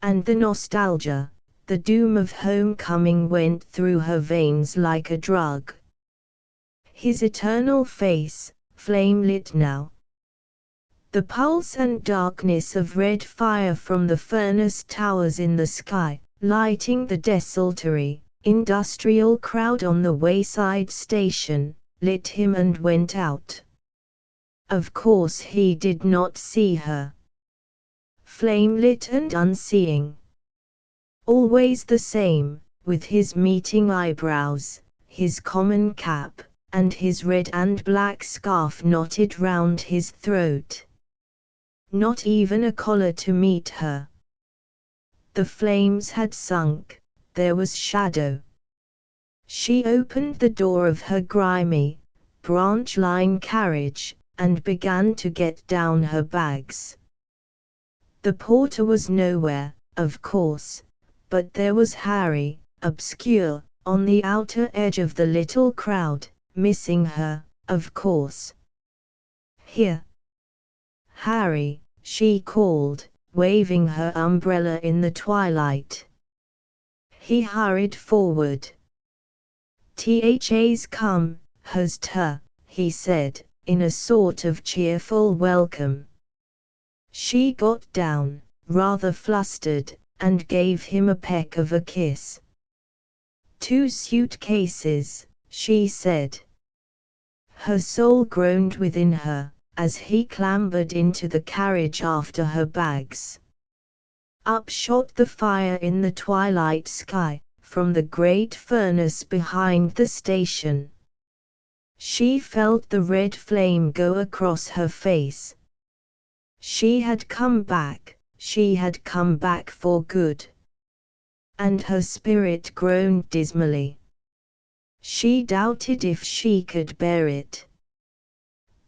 And the nostalgia, the doom of homecoming went through her veins like a drug. His eternal face, flame-lit now. The pulse and darkness of red fire from the furnace towers in the sky, lighting the desultory, industrial crowd on the wayside station, lit him and went out. Of course he did not see her. Flame-lit and unseeing. Always the same, with his meeting eyebrows, his common cap, and his red and black scarf knotted round his throat. Not even a collar to meet her. The flames had sunk, there was shadow. She opened the door of her grimy, branch-line carriage, and began to get down her bags. The porter was nowhere, of course, but there was Harry, obscure, on the outer edge of the little crowd, missing her, of course. Here. Harry, she called, waving her umbrella in the twilight. He hurried forward. "T'ha's come, has't her," he said, in a sort of cheerful welcome. She got down, rather flustered, and gave him a peck of a kiss. "2 suitcases," she said. Her soul groaned within her, as he clambered into the carriage after her bags. Up shot the fire in the twilight sky, from the great furnace behind the station. She felt the red flame go across her face. She had come back for good. And her spirit groaned dismally. She doubted if she could bear it.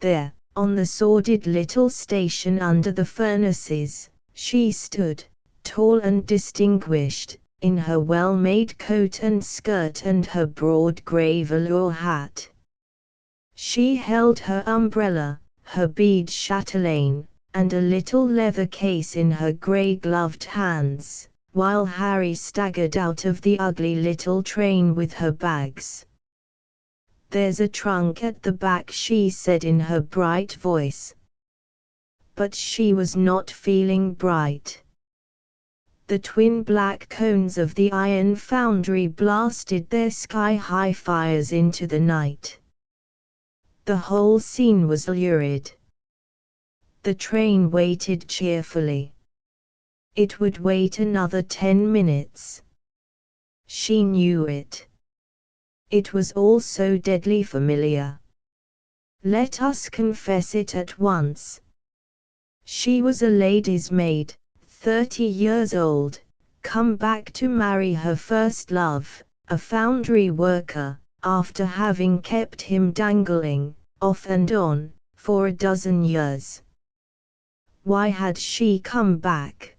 There, on the sordid little station under the furnaces, she stood, tall and distinguished, in her well-made coat and skirt and her broad grey velour hat. She held her umbrella, her bead chatelaine, and a little leather case in her grey-gloved hands, while Harry staggered out of the ugly little train with her bags. "There's a trunk at the back," she said in her bright voice. But she was not feeling bright. The twin black cones of the iron foundry blasted their sky-high fires into the night. The whole scene was lurid. The train waited cheerfully. It would wait another 10 minutes. She knew it. It was all so deadly familiar. Let us confess it at once. She was a lady's maid, 30 years old, come back to marry her first love, a foundry worker, after having kept him dangling, off and on, for a dozen years. Why had she come back?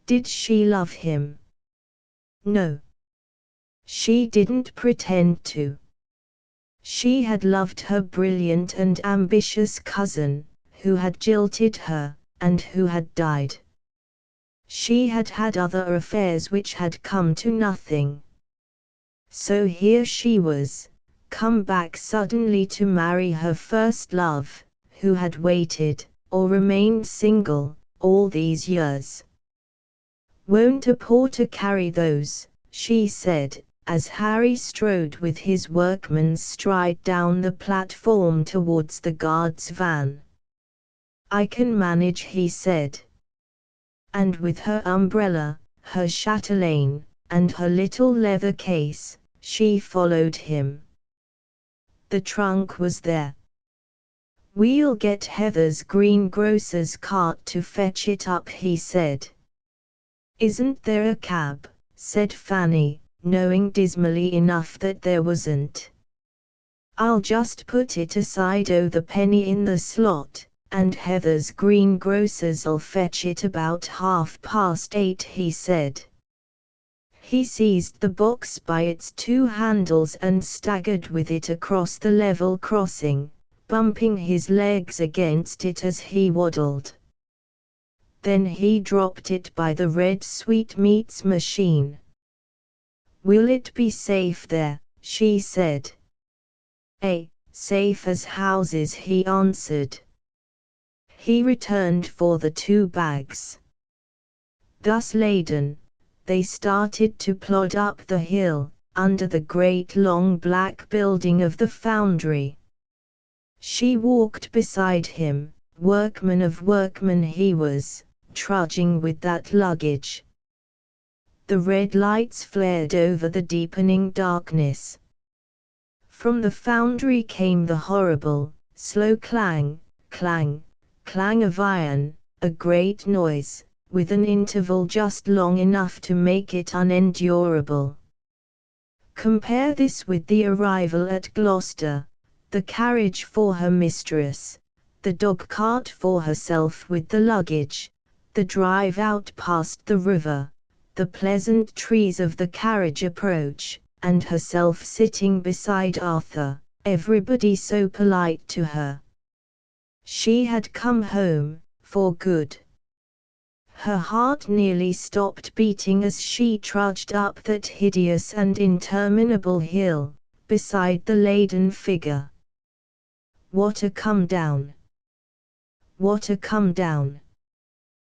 Did she love him? No. She didn't pretend to. She had loved her brilliant and ambitious cousin, who had jilted her, and who had died. She had had other affairs which had come to nothing. So here she was, come back suddenly to marry her first love, who had waited, or remained single, all these years. Won't a porter carry those? She said, as Harry strode with his workman's stride down the platform towards the guard's van. I can manage, he said. And with her umbrella, her chatelaine, and her little leather case, she followed him. The trunk was there. We'll get Heather's greengrocer's cart to fetch it up, he said. Isn't there a cab? Said Fanny, knowing dismally enough that there wasn't. I'll just put it aside, oh, the penny in the slot, and Heather's greengrocers'll fetch it about 8:30, he said. He seized the box by its two handles and staggered with it across the level crossing, bumping his legs against it as he waddled. Then he dropped it by the red sweetmeats machine. Will it be safe there? She said. Safe as houses, he answered. He returned for the 2 bags. Thus laden, they started to plod up the hill, under the great long black building of the foundry. She walked beside him, workman of workmen he was, trudging with that luggage. The red lights flared over the deepening darkness. From the foundry came the horrible, slow clang, clang, clang of iron, a great noise, with an interval just long enough to make it unendurable. Compare this with the arrival at Gloucester, the carriage for her mistress, the dog-cart for herself with the luggage, the drive out past the river, the pleasant trees of the carriage approach, and herself sitting beside Arthur, everybody so polite to her. She had come home, for good. Her heart nearly stopped beating as she trudged up that hideous and interminable hill, beside the laden figure. What a come down! What a come down!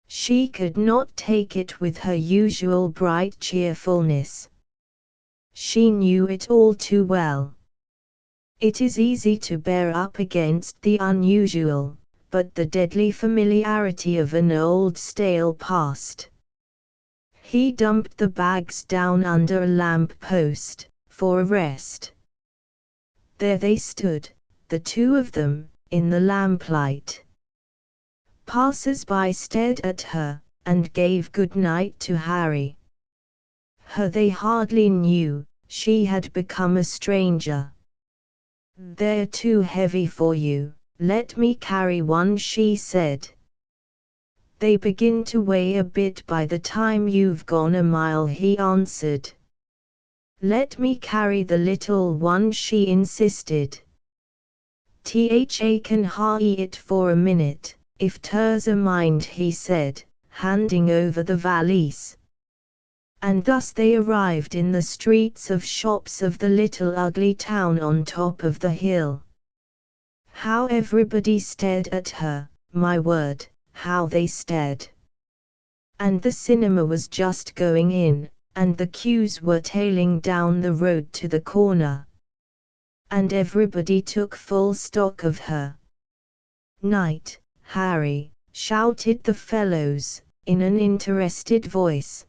She could not take it with her usual bright cheerfulness. She knew it all too well. It is easy to bear up against the unusual, but the deadly familiarity of an old stale past. He dumped the bags down under a lamp post, for a rest. There they stood, the 2 of them, in the lamplight. Passers-by stared at her, and gave good night to Harry. Her they hardly knew, she had become a stranger. They're too heavy for you, let me carry one, she said. They begin to weigh a bit by the time you've gone a mile, he answered. Let me carry the little one, she insisted. Can hurry it for a minute, if ter's a mind, he said, handing over the valise. And thus they arrived in the streets of shops of the little ugly town on top of the hill. How everybody stared at her, my word, how they stared. And the cinema was just going in, and the queues were tailing down the road to the corner. And everybody took full stock of her. Night, Harry, shouted the fellows, in an interested voice.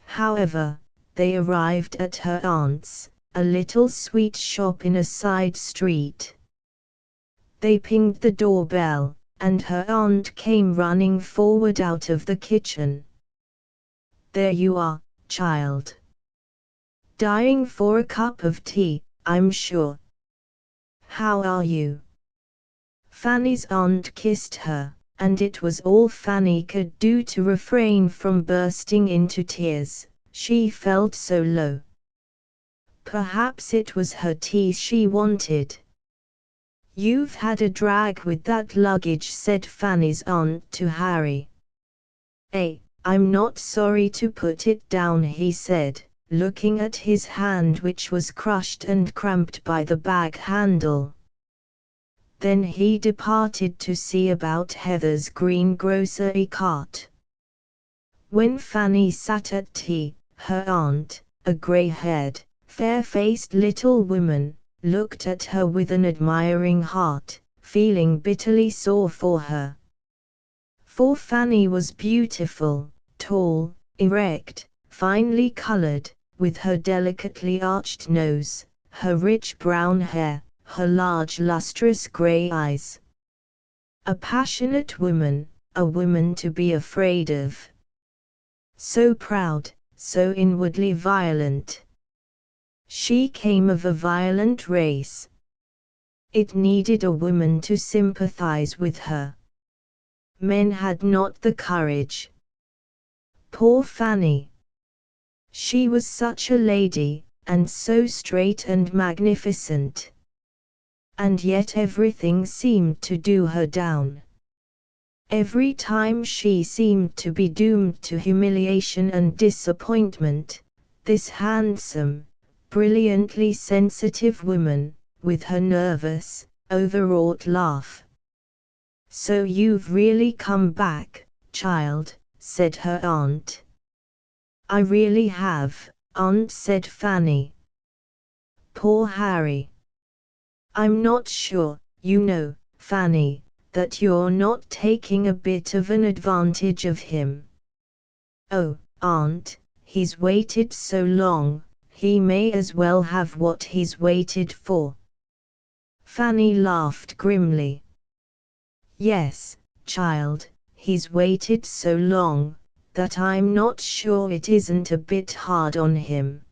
However, they arrived at her aunt's, a little sweet shop in a side street. They pinged the doorbell, and her aunt came running forward out of the kitchen. There you are, child. Dying for a cup of tea, I'm sure. How are you? Fanny's aunt kissed her, and it was all Fanny could do to refrain from bursting into tears, she felt so low. Perhaps it was her tea she wanted. You've had a drag with that luggage, said Fanny's aunt to Harry. I'm not sorry to put it down, he said, looking at his hand, which was crushed and cramped by the bag handle. Then he departed to see about Heather's greengrocery cart. When Fanny sat at tea, her aunt, a grey-haired, fair-faced little woman, looked at her with an admiring heart, feeling bitterly sore for her. For Fanny was beautiful, tall, erect, finely colored, with her delicately arched nose, her rich brown hair, her large lustrous grey eyes. A passionate woman, a woman to be afraid of. So proud, so inwardly violent. She came of a violent race. It needed a woman to sympathize with her. Men had not the courage. Poor Fanny! She was such a lady, and so straight and magnificent. And yet everything seemed to do her down. Every time she seemed to be doomed to humiliation and disappointment, this handsome, brilliantly sensitive woman, with her nervous, overwrought laugh. "So you've really come back, child," said her aunt. "I really have, aunt," said Fanny. "Poor Harry. I'm not sure, you know, Fanny, that you're not taking a bit of an advantage of him." "Oh, aunt, he's waited so long, he may as well have what he's waited for." Fanny laughed grimly. "Yes, child, he's waited so long, that I'm not sure it isn't a bit hard on him.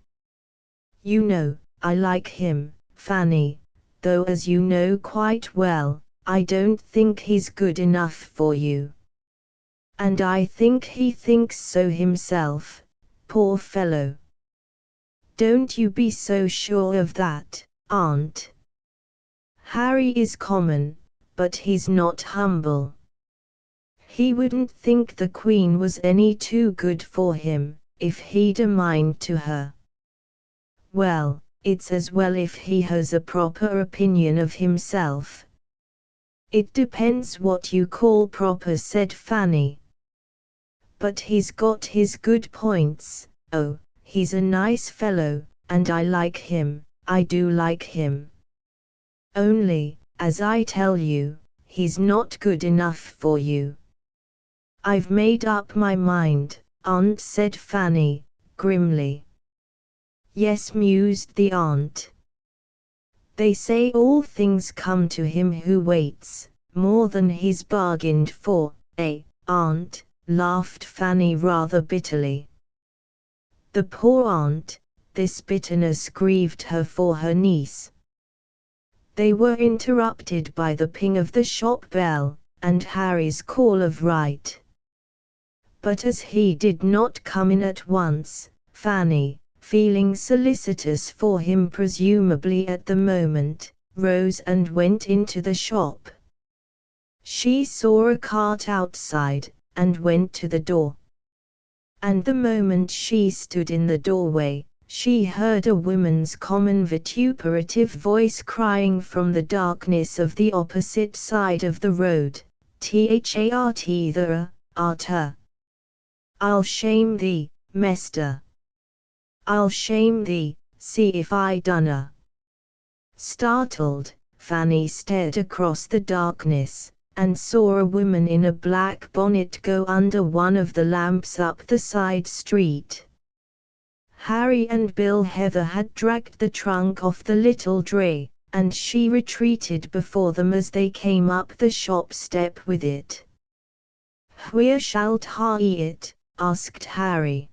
You know, I like him, Fanny, though as you know quite well, I don't think he's good enough for you. And I think he thinks so himself, poor fellow." "Don't you be so sure of that, aunt. Harry is common, but he's not humble. He wouldn't think the Queen was any too good for him, if he'd a mind to her." "Well, it's as well if he has a proper opinion of himself." "It depends what you call proper," said Fanny. "But he's got his good points. Oh, he's a nice fellow, and I like him, I do like him. Only, as I tell you, he's not good enough for you." "I've made up my mind, aunt," said Fanny, grimly. "Yes," mused the aunt. "They say all things come to him who waits, more than he's bargained for, eh, aunt?" laughed Fanny rather bitterly. The poor aunt, this bitterness grieved her for her niece. They were interrupted by the ping of the shop bell, and Harry's call of "Right." But as he did not come in at once, Fanny, feeling solicitous for him presumably at the moment, rose and went into the shop. She saw a cart outside, and went to the door. And the moment she stood in the doorway, she heard a woman's common vituperative voice crying from the darkness of the opposite side of the road, "Thart there, Arthur! I'll shame thee, Mester! I'll shame thee, see if I dunna!" Startled, Fanny stared across the darkness, and saw a woman in a black bonnet go under one of the lamps up the side street. Harry and Bill Heather had dragged the trunk off the little dray, and she retreated before them as they came up the shop step with it. "Where shalt hie it?" asked Harry.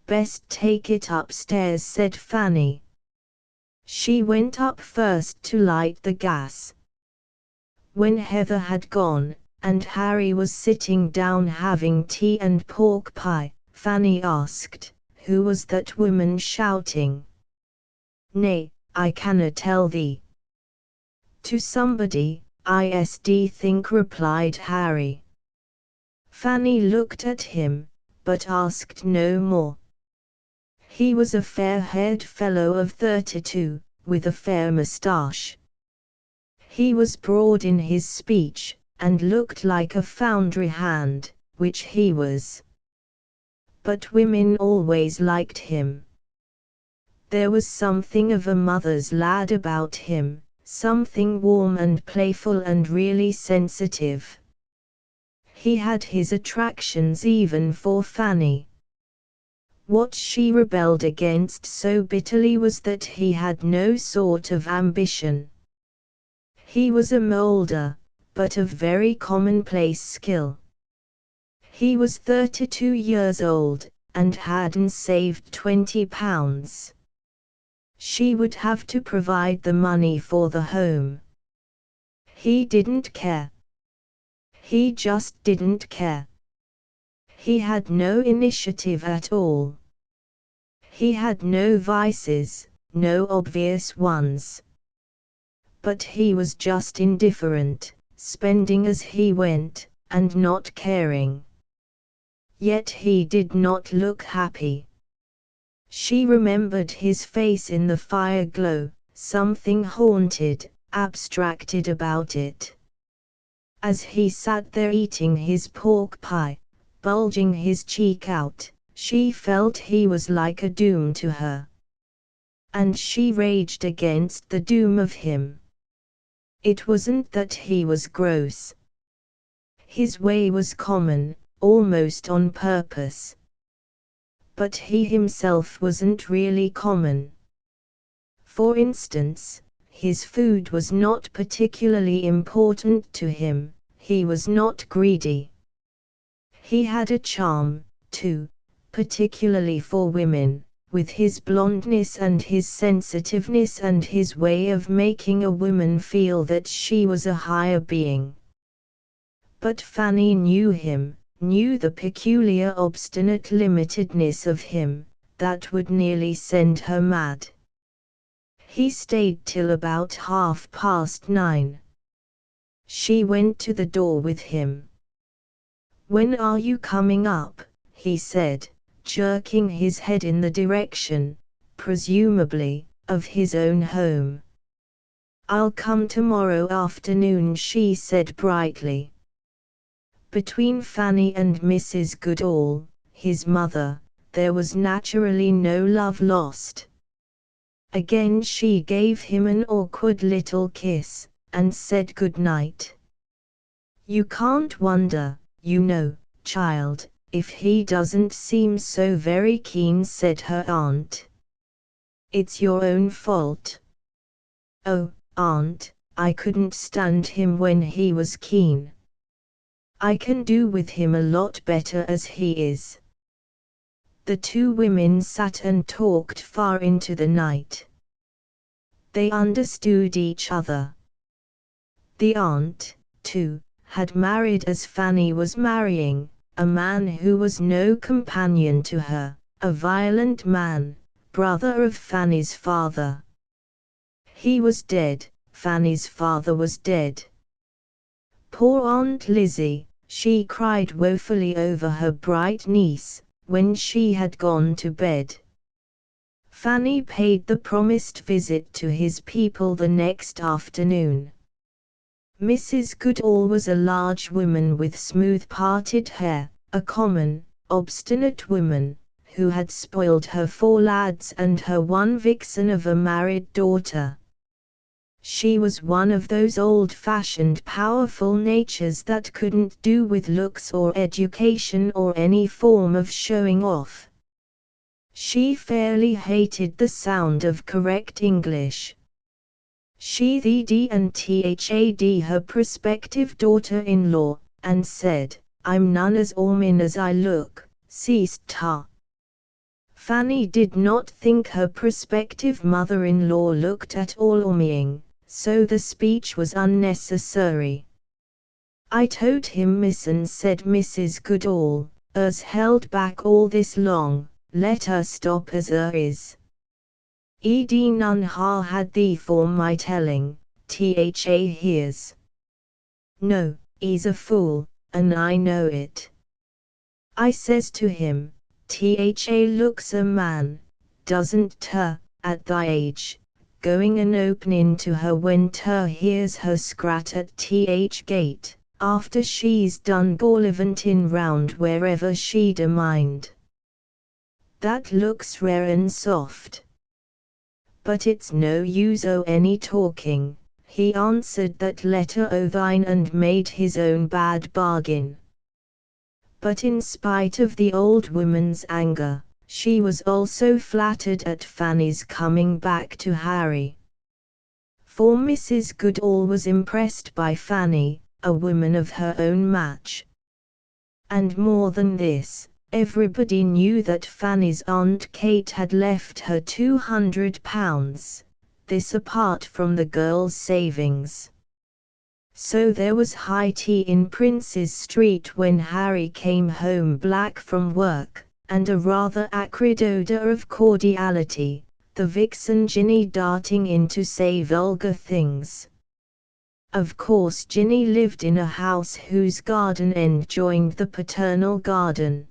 "Best take it upstairs," said Fanny. She went up first to light the gas. When Heather had gone, and Harry was sitting down having tea and pork pie, Fanny asked, "Who was that woman shouting?" "Nay, I canna tell thee." "To somebody, I'd think," replied Harry. Fanny looked at him, but asked no more. He was a fair-haired fellow of 32, with a fair moustache. He was broad in his speech, and looked like a foundry hand, which he was. But women always liked him. There was something of a mother's lad about him, something warm and playful and really sensitive. He had his attractions even for Fanny. What she rebelled against so bitterly was that he had no sort of ambition. He was a moulder, but of very commonplace skill. He was 32 years old, and hadn't saved £20. She would have to provide the money for the home. He didn't care. He just didn't care. He had no initiative at all. He had no vices, no obvious ones. But he was just indifferent, spending as he went, and not caring. Yet he did not look happy. She remembered his face in the fire glow, something haunted, abstracted about it. As he sat there eating his pork pie, bulging his cheek out, she felt he was like a doom to her. And she raged against the doom of him. It wasn't that he was gross. His way was common, almost on purpose. But he himself wasn't really common. For instance, his food was not particularly important to him, he was not greedy. He had a charm, too, particularly for women, with his blondness and his sensitiveness and his way of making a woman feel that she was a higher being. But Fanny knew him, knew the peculiar obstinate limitedness of him, that would nearly send her mad. He stayed till about 9:30. She went to the door with him. "When are you coming up?" he said, jerking his head in the direction, presumably, of his own home. "I'll come tomorrow afternoon," she said brightly. Between Fanny and Mrs. Goodall, his mother, there was naturally no love lost. Again she gave him an awkward little kiss, and said good night. "You can't wonder, you know, child, if he doesn't seem so very keen," said her aunt. "It's your own fault." "Oh, aunt, I couldn't stand him when he was keen. I can do with him a lot better as he is." The two women sat and talked far into the night. They understood each other. The aunt, too, had married as Fanny was marrying, a man who was no companion to her, a violent man, brother of Fanny's father. He was dead, Fanny's father was dead. Poor Aunt Lizzie, she cried woefully over her bright niece, when she had gone to bed. Fanny paid the promised visit to his people the next afternoon. Mrs. Goodall was a large woman with smooth-parted hair, a common, obstinate woman, who had spoiled her 4 lads and her 1 vixen of a married daughter. She was one of those old-fashioned powerful natures that couldn't do with looks or education or any form of showing off. She fairly hated the sound of correct English. She and thad her prospective daughter-in-law, and said, "I'm none as ormin as I look," ceased ta. Fanny did not think her prospective mother-in-law looked at all ormying, so the speech was unnecessary. "I told him, missun," said Mrs. Goodall, "us held back all this long, let her stop as is. Ed none ha had thee for my telling, tha hears. No, he's a fool, and I know it. I says to him, tha looks a man, doesn't ta, at thy age, going and opening to her when ter hears her scrat at th gate, after she's done gallivanting round wherever she'd a mind. That looks rare and soft. But it's no use o' any talking, he answered that letter o' thine and made his own bad bargain. But in spite of the old woman's anger, she was also flattered at Fanny's coming back to Harry. For Mrs. Goodall was impressed by Fanny, a woman of her own match. And more than this, everybody knew that Fanny's Aunt Kate had left her £200, this apart from the girl's savings. So there was high tea in Prince's Street when Harry came home black from work, and a rather acrid odour of cordiality, the vixen Ginny darting in to say vulgar things. Of course Ginny lived in a house whose garden end joined the paternal garden.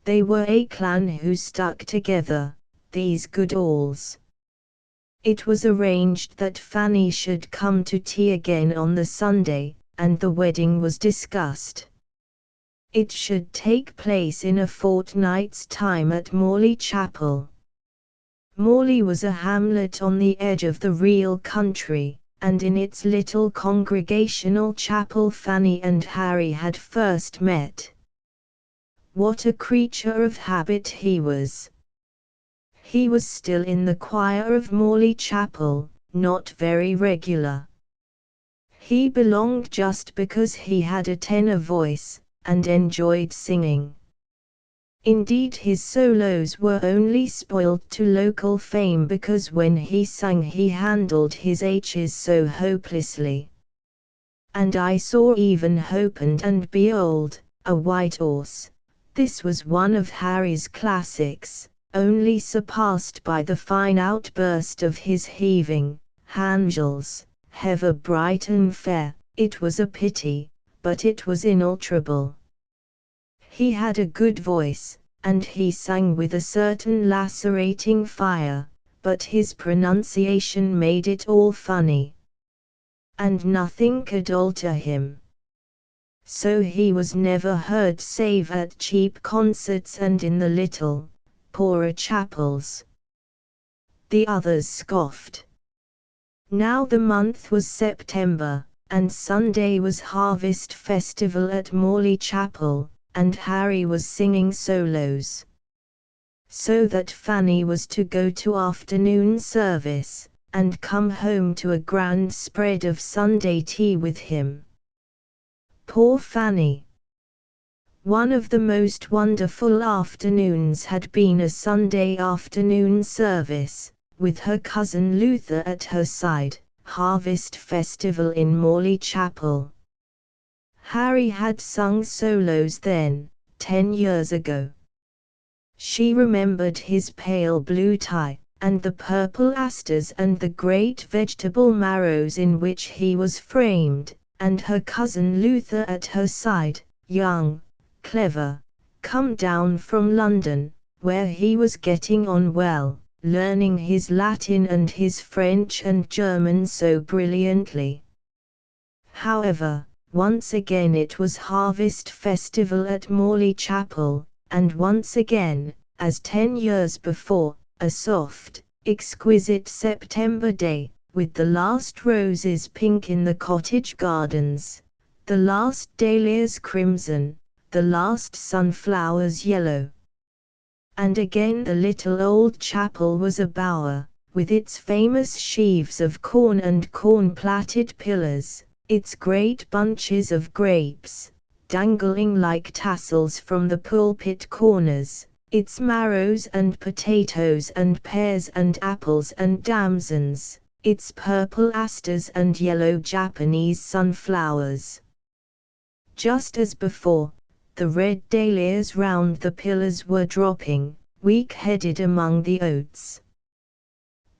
They were a clan who stuck together, these Goodalls. It was arranged that Fanny should come to tea again on the Sunday, and the wedding was discussed. It should take place in a fortnight's time at Morley Chapel. Morley was a hamlet on the edge of the real country, and in its little congregational chapel Fanny and Harry had first met. What a creature of habit he was! He was still in the choir of Morley Chapel, not very regular. He belonged just because he had a tenor voice, and enjoyed singing. Indeed his solos were only spoiled to local fame because when he sang he handled his H's so hopelessly. And I saw even Hope and Behold, a white horse. This was one of Harry's classics, only surpassed by the fine outburst of his heaving Angels, ever bright and fair. It was a pity, but it was inalterable. He had a good voice, and he sang with a certain lacerating fire, but his pronunciation made it all funny. And nothing could alter him. So he was never heard save at cheap concerts and in the little, poorer chapels. The others scoffed. Now the month was September, and Sunday was Harvest Festival at Morley Chapel, and Harry was singing solos. So that Fanny was to go to afternoon service, and come home to a grand spread of Sunday tea with him. Poor Fanny! One of the most wonderful afternoons had been a Sunday afternoon service, with her cousin Luther at her side, Harvest Festival in Morley Chapel. Harry had sung solos then, 10 years ago. She remembered his pale blue tie, and the purple asters and the great vegetable marrows in which he was framed, and her cousin Luther at her side, young, clever, come down from London, where he was getting on well, learning his Latin and his French and German so brilliantly. However, once again it was Harvest Festival at Morley Chapel, and once again, as 10 years before, a soft, exquisite September day, with the last roses pink in the cottage gardens, the last dahlias crimson, the last sunflowers yellow. And again the little old chapel was a bower, with its famous sheaves of corn and corn-plaited pillars, its great bunches of grapes, dangling like tassels from the pulpit corners, its marrows and potatoes and pears and apples and damsons, its purple asters and yellow Japanese sunflowers. Just as before, the red dahlias round the pillars were dropping, weak-headed among the oats.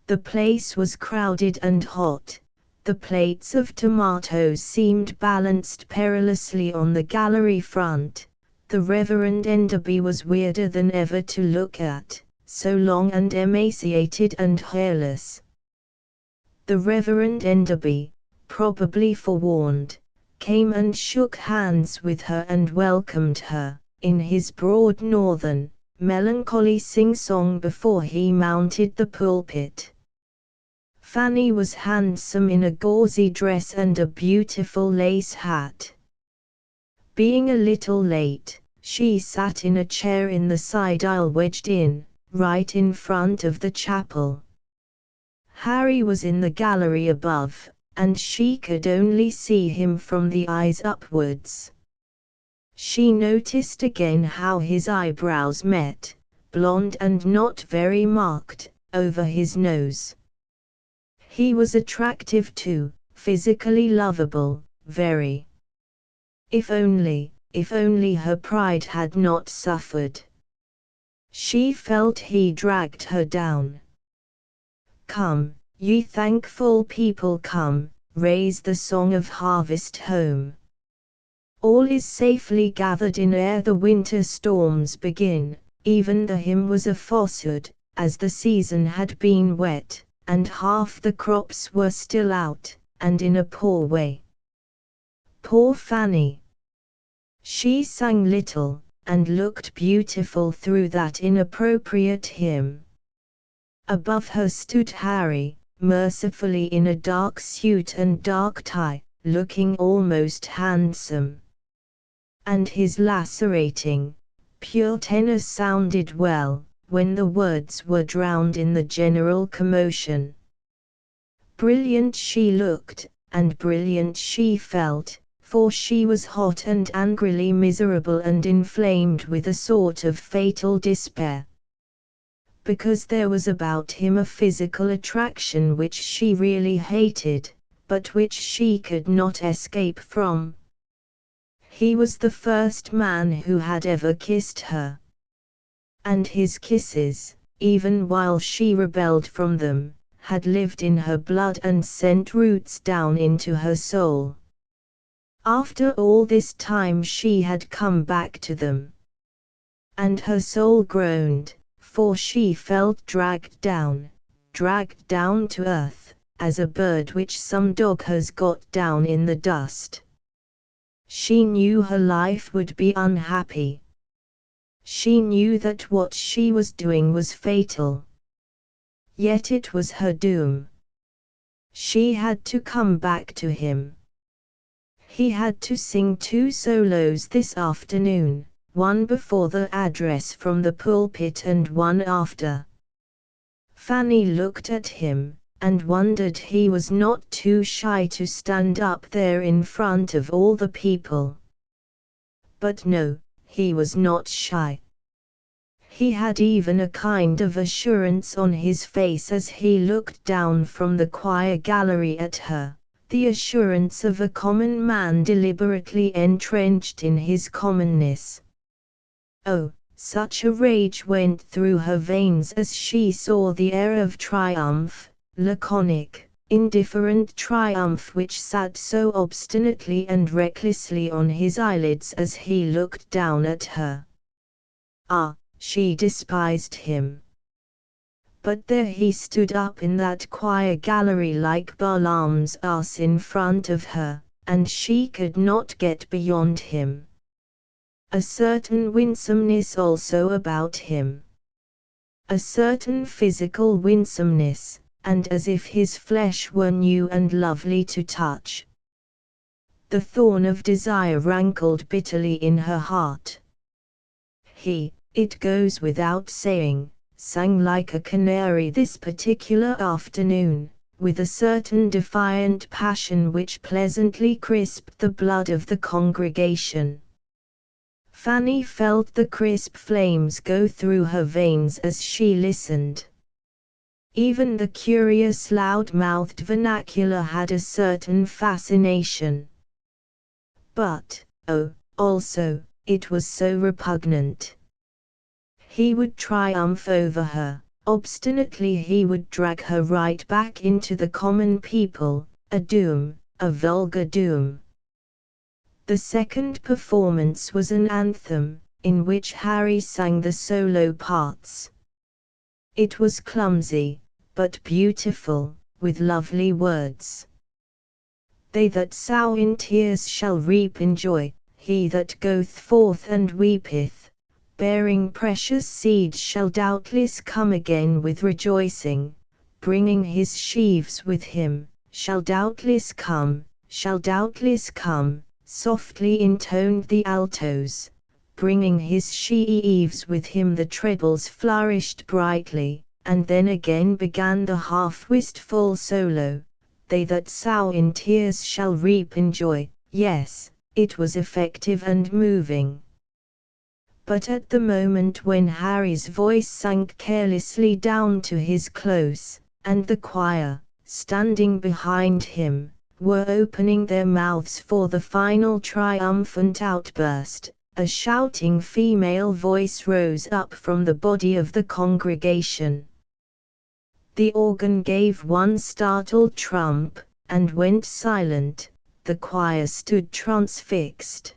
The place was crowded and hot. The plates of tomatoes seemed balanced perilously on the gallery front. The Reverend Enderby was weirder than ever to look at, so long and emaciated and hairless. The Reverend Enderby, probably forewarned, came and shook hands with her and welcomed her, in his broad northern, melancholy sing-song before he mounted the pulpit. Fanny was handsome in a gauzy dress and a beautiful lace hat. Being a little late, she sat in a chair in the side aisle wedged in, right in front of the chapel. Harry was in the gallery above, and she could only see him from the eyes upwards. She noticed again how his eyebrows met, blonde and not very marked, over his nose. He was attractive too, physically lovable, very. If only her pride had not suffered. She felt he dragged her down. Come, ye thankful people, come, raise the song of harvest home. All is safely gathered in ere the winter storms begin. Even the hymn was a falsehood, as the season had been wet, and half the crops were still out, and in a poor way. Poor Fanny! She sang little, and looked beautiful through that inappropriate hymn. Above her stood Harry, mercifully in a dark suit and dark tie, looking almost handsome. And his lacerating, pure tenor sounded well, when the words were drowned in the general commotion. Brilliant she looked, and brilliant she felt, for she was hot and angrily miserable and inflamed with a sort of fatal despair. Because there was about him a physical attraction which she really hated, but which she could not escape from. He was the first man who had ever kissed her. And his kisses, even while she rebelled from them, had lived in her blood and sent roots down into her soul. After all this time she had come back to them. And her soul groaned, for she felt dragged down to earth, as a bird which some dog has got down in the dust. She knew her life would be unhappy. She knew that what she was doing was fatal. Yet it was her doom. She had to come back to him. He had to sing 2 solos this afternoon, one before the address from the pulpit and one after. Fanny looked at him, and wondered he was not too shy to stand up there in front of all the people. But no, he was not shy. He had even a kind of assurance on his face as he looked down from the choir gallery at her, the assurance of a common man deliberately entrenched in his commonness. Oh, such a rage went through her veins as she saw the air of triumph, laconic, indifferent triumph which sat so obstinately and recklessly on his eyelids as he looked down at her. Ah, she despised him. But there he stood up in that choir gallery like Balaam's ass in front of her, and she could not get beyond him. A certain winsomeness also about him. A certain physical winsomeness, and as if his flesh were new and lovely to touch. The thorn of desire rankled bitterly in her heart. He, it goes without saying, sang like a canary this particular afternoon, with a certain defiant passion which pleasantly crisped the blood of the congregation. Fanny felt the crisp flames go through her veins as she listened. Even the curious loud-mouthed vernacular had a certain fascination. But, oh, also, it was so repugnant. He would triumph over her, obstinately he would drag her right back into the common people, a doom, a vulgar doom. The second performance was an anthem, in which Harry sang the solo parts. It was clumsy, but beautiful, with lovely words. They that sow in tears shall reap in joy, he that goeth forth and weepeth, bearing precious seed shall doubtless come again with rejoicing, bringing his sheaves with him, shall doubtless come, softly intoned the altos, bringing his sheaves with him. The trebles flourished brightly, and then again began the half-wistful solo. They that sow in tears shall reap in joy. Yes, it was effective and moving. But at the moment when Harry's voice sank carelessly down to his close, and the choir, standing behind him, were opening their mouths for the final triumphant outburst, a shouting female voice rose up from the body of the congregation. The organ gave one startled trump, and went silent. The choir stood transfixed.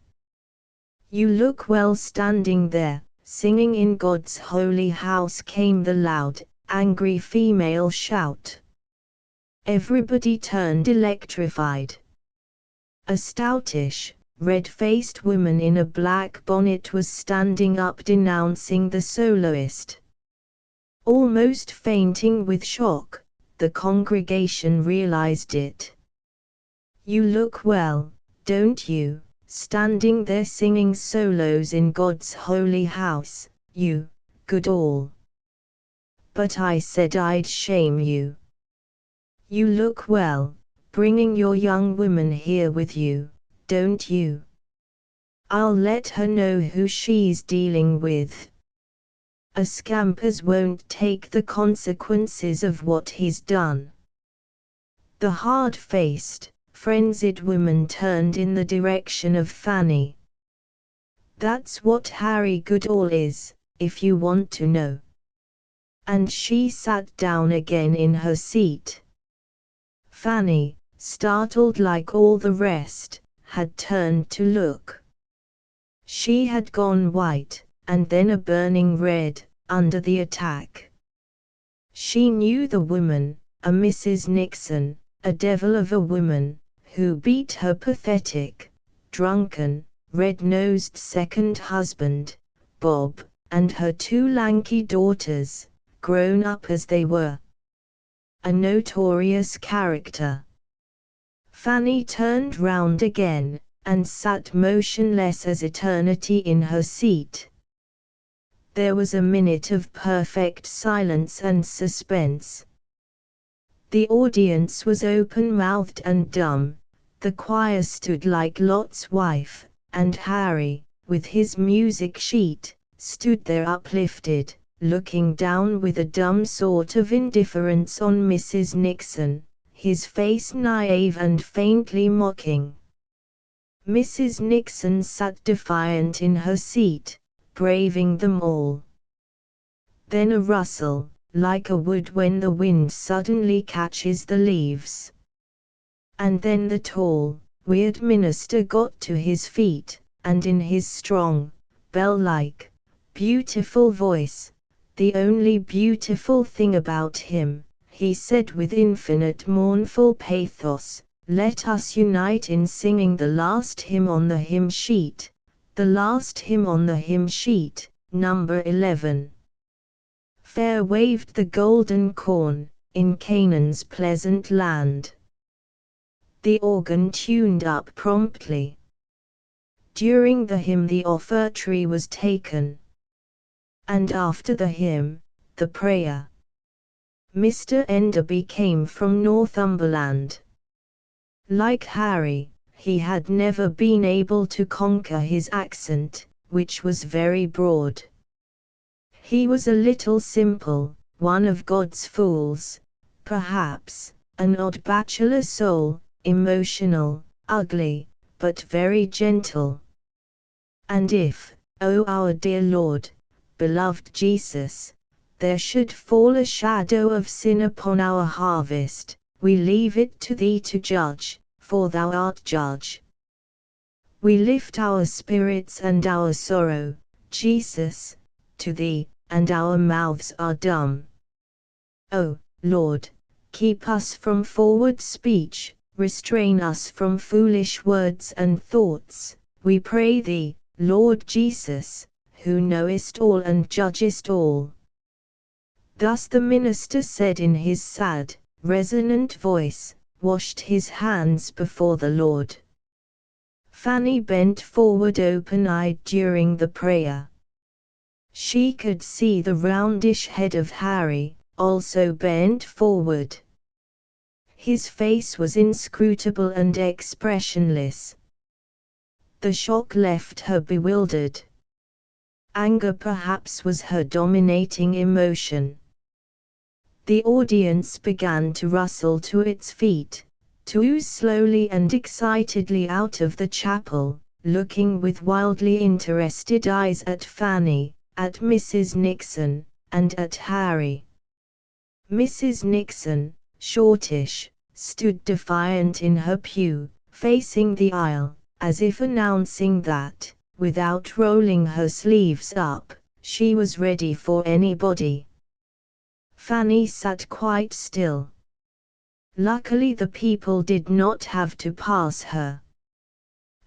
"You look well standing there, singing in God's holy house," came the loud, angry female shout. Everybody turned electrified. A stoutish, red-faced woman in a black bonnet was standing up denouncing the soloist. Almost fainting with shock, the congregation realized it. "You look well, don't you, standing there singing solos in God's holy house, you, Goodall. But I said I'd shame you. You look well, bringing your young woman here with you, don't you? I'll let her know who she's dealing with. A scampers won't take the consequences of what he's done." The hard-faced, frenzied woman turned in the direction of Fanny. "That's what Harry Goodall is, if you want to know." And she sat down again in her seat. Fanny, startled like all the rest, had turned to look. She had gone white, and then a burning red, under the attack. She knew the woman, a Mrs. Nixon, a devil of a woman, who beat her pathetic, drunken, red-nosed second husband, Bob, and her two lanky daughters, grown up as they were. A notorious character. Fanny turned round again, and sat motionless as eternity in her seat. There was a minute of perfect silence and suspense. The audience was open-mouthed and dumb. The choir stood like Lot's wife, and Harry, with his music sheet, stood there uplifted, looking down with a dumb sort of indifference on Mrs. Nixon, his face naive and faintly mocking. Mrs. Nixon sat defiant in her seat, braving them all. Then a rustle, like a wood when the wind suddenly catches the leaves. And then the tall, weird minister got to his feet, and in his strong, bell-like, beautiful voice, the only beautiful thing about him, he said with infinite mournful pathos, "Let us unite in singing the last hymn on the hymn sheet, the last hymn on the hymn sheet, number 11. Fair waved the golden corn, in Canaan's pleasant land." The organ tuned up promptly. During the hymn the offertory was taken. And after the hymn, the prayer. Mr. Enderby came from Northumberland. Like Harry, he had never been able to conquer his accent, which was very broad. He was a little simple, one of God's fools, perhaps, an odd bachelor soul, emotional, ugly, but very gentle. And if, O our dear Lord, beloved Jesus, there should fall a shadow of sin upon our harvest, we leave it to thee to judge, for thou art judge. We lift our spirits and our sorrow, Jesus, to thee, and our mouths are dumb. O Lord, Keep us from forward speech, restrain us from foolish words and thoughts, we pray thee, Lord Jesus, who knowest all and judgest all." Thus the minister said in his sad, resonant voice, washed his hands before the Lord. Fanny bent forward open-eyed during the prayer. She could see the roundish head of Harry, also bent forward. His face was inscrutable and expressionless. The shock left her bewildered. Anger perhaps was her dominating emotion. The audience began to rustle to its feet, to ooze slowly and excitedly out of the chapel, looking with wildly interested eyes at Fanny, at Mrs. Nixon, and at Harry. Mrs. Nixon, shortish, stood defiant in her pew, facing the aisle, as if announcing that, without rolling her sleeves up, she was ready for anybody. Fanny sat quite still. Luckily the people did not have to pass her.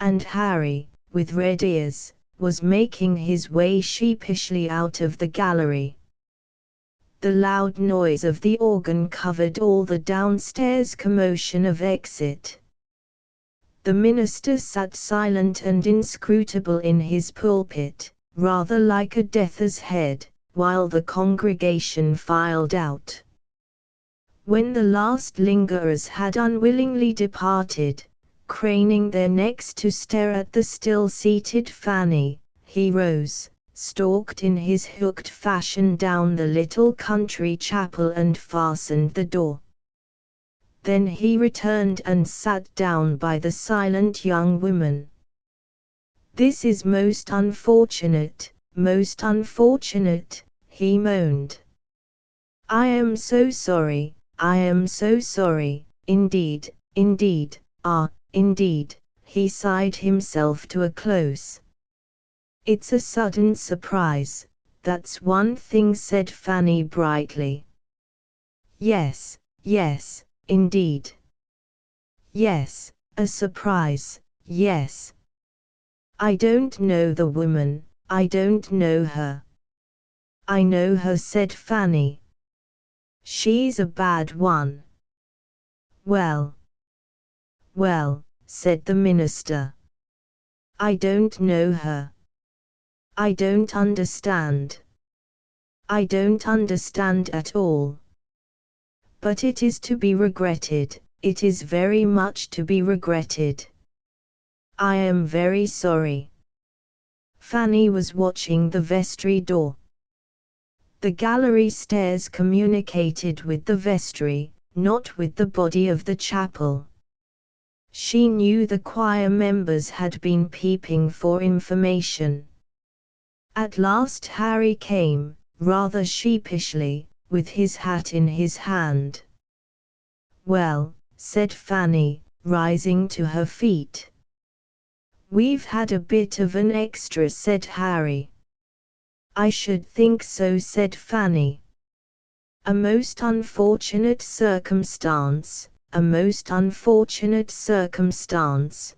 And Harry, with red ears, was making his way sheepishly out of the gallery. The loud noise of the organ covered all the downstairs commotion of exit. The minister sat silent and inscrutable in his pulpit, rather like a death's head, while the congregation filed out. When the last lingerers had unwillingly departed, craning their necks to stare at the still-seated Fanny, he rose, stalked in his hooked fashion down the little country chapel and fastened the door. Then he returned and sat down by the silent young woman. "This is most unfortunate, he moaned. "I am so sorry, indeed, indeed," he sighed himself to a close. "It's a sudden surprise, that's one thing," said Fanny brightly. Yes, indeed. Yes, a surprise, yes. I don't know the woman, I don't know her. I know her, said Fanny. She's a bad one. Well, said the minister. I don't know her. I don't understand. I don't understand at all. But it is to be regretted, it is very much to be regretted. I am very sorry. Fanny was watching the vestry door. The gallery stairs communicated with the vestry, not with the body of the chapel. She knew the choir members had been peeping for information. At last Harry came, rather sheepishly, with his hat in his hand. Well, said Fanny, rising to her feet. We've had a bit of an extra, said Harry. I should think so, said Fanny. A most unfortunate circumstance, a most unfortunate circumstance.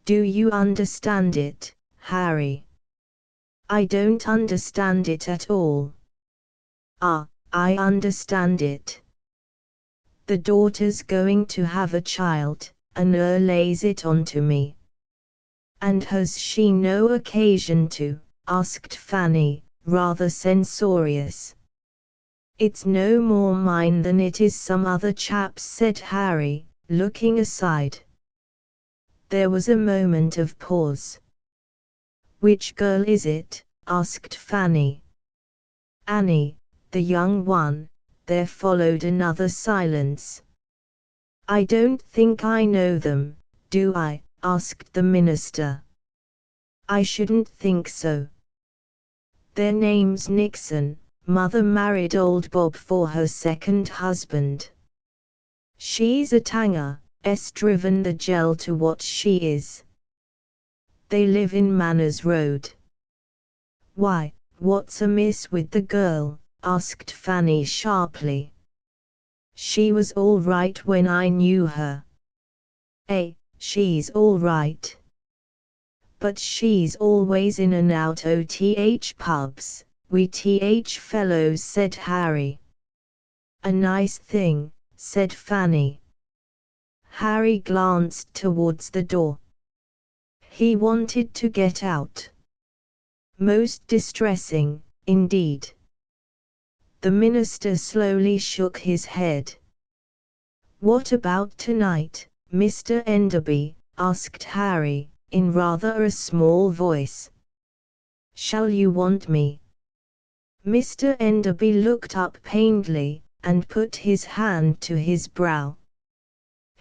Do you understand it, Harry? I don't understand it at all. Ah, I understand it. The daughter's going to have a child, and lays it on to me. And has she no occasion to? Asked Fanny, rather censorious. It's no more mine than it is some other chap's, said Harry, looking aside. There was a moment of pause. Which girl is it? Asked Fanny. Annie, the young one. There followed another silence. I don't think I know them, do I? Asked the minister. I shouldn't think so. Their name's Nixon. Mother married old Bob for her second husband. She's a tanger, driven the gel to what she is. They live in Manners Road. Why, what's amiss with the girl? Asked Fanny sharply. She was all right when I knew her. She's all right. But she's always in and out OTH pubs, we TH fellows, said Harry. A nice thing, said Fanny. Harry glanced towards the door. He wanted to get out. Most distressing, indeed. The minister slowly shook his head. What about tonight, Mr. Enderby? Asked Harry, in rather a small voice. Shall you want me? Mr. Enderby looked up painedly, and put his hand to his brow.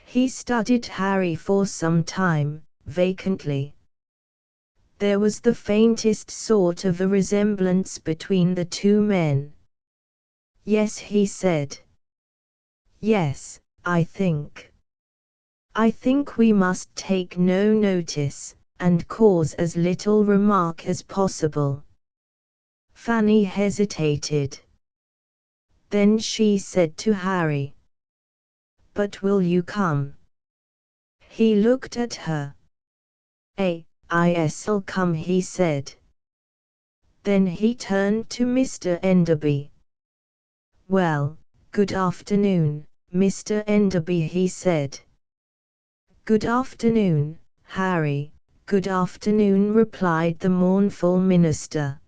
He studied Harry for some time, vacantly. There was the faintest sort of a resemblance between the two men. Yes, he said. Yes, I think we must take no notice, and cause as little remark as possible. Fanny hesitated. Then she said to Harry, But will you come? He looked at her. I'll come, he said. Then he turned to Mr. Enderby. Well, good afternoon, Mr. Enderby, he said. Good afternoon, Harry. Good afternoon, replied the mournful minister.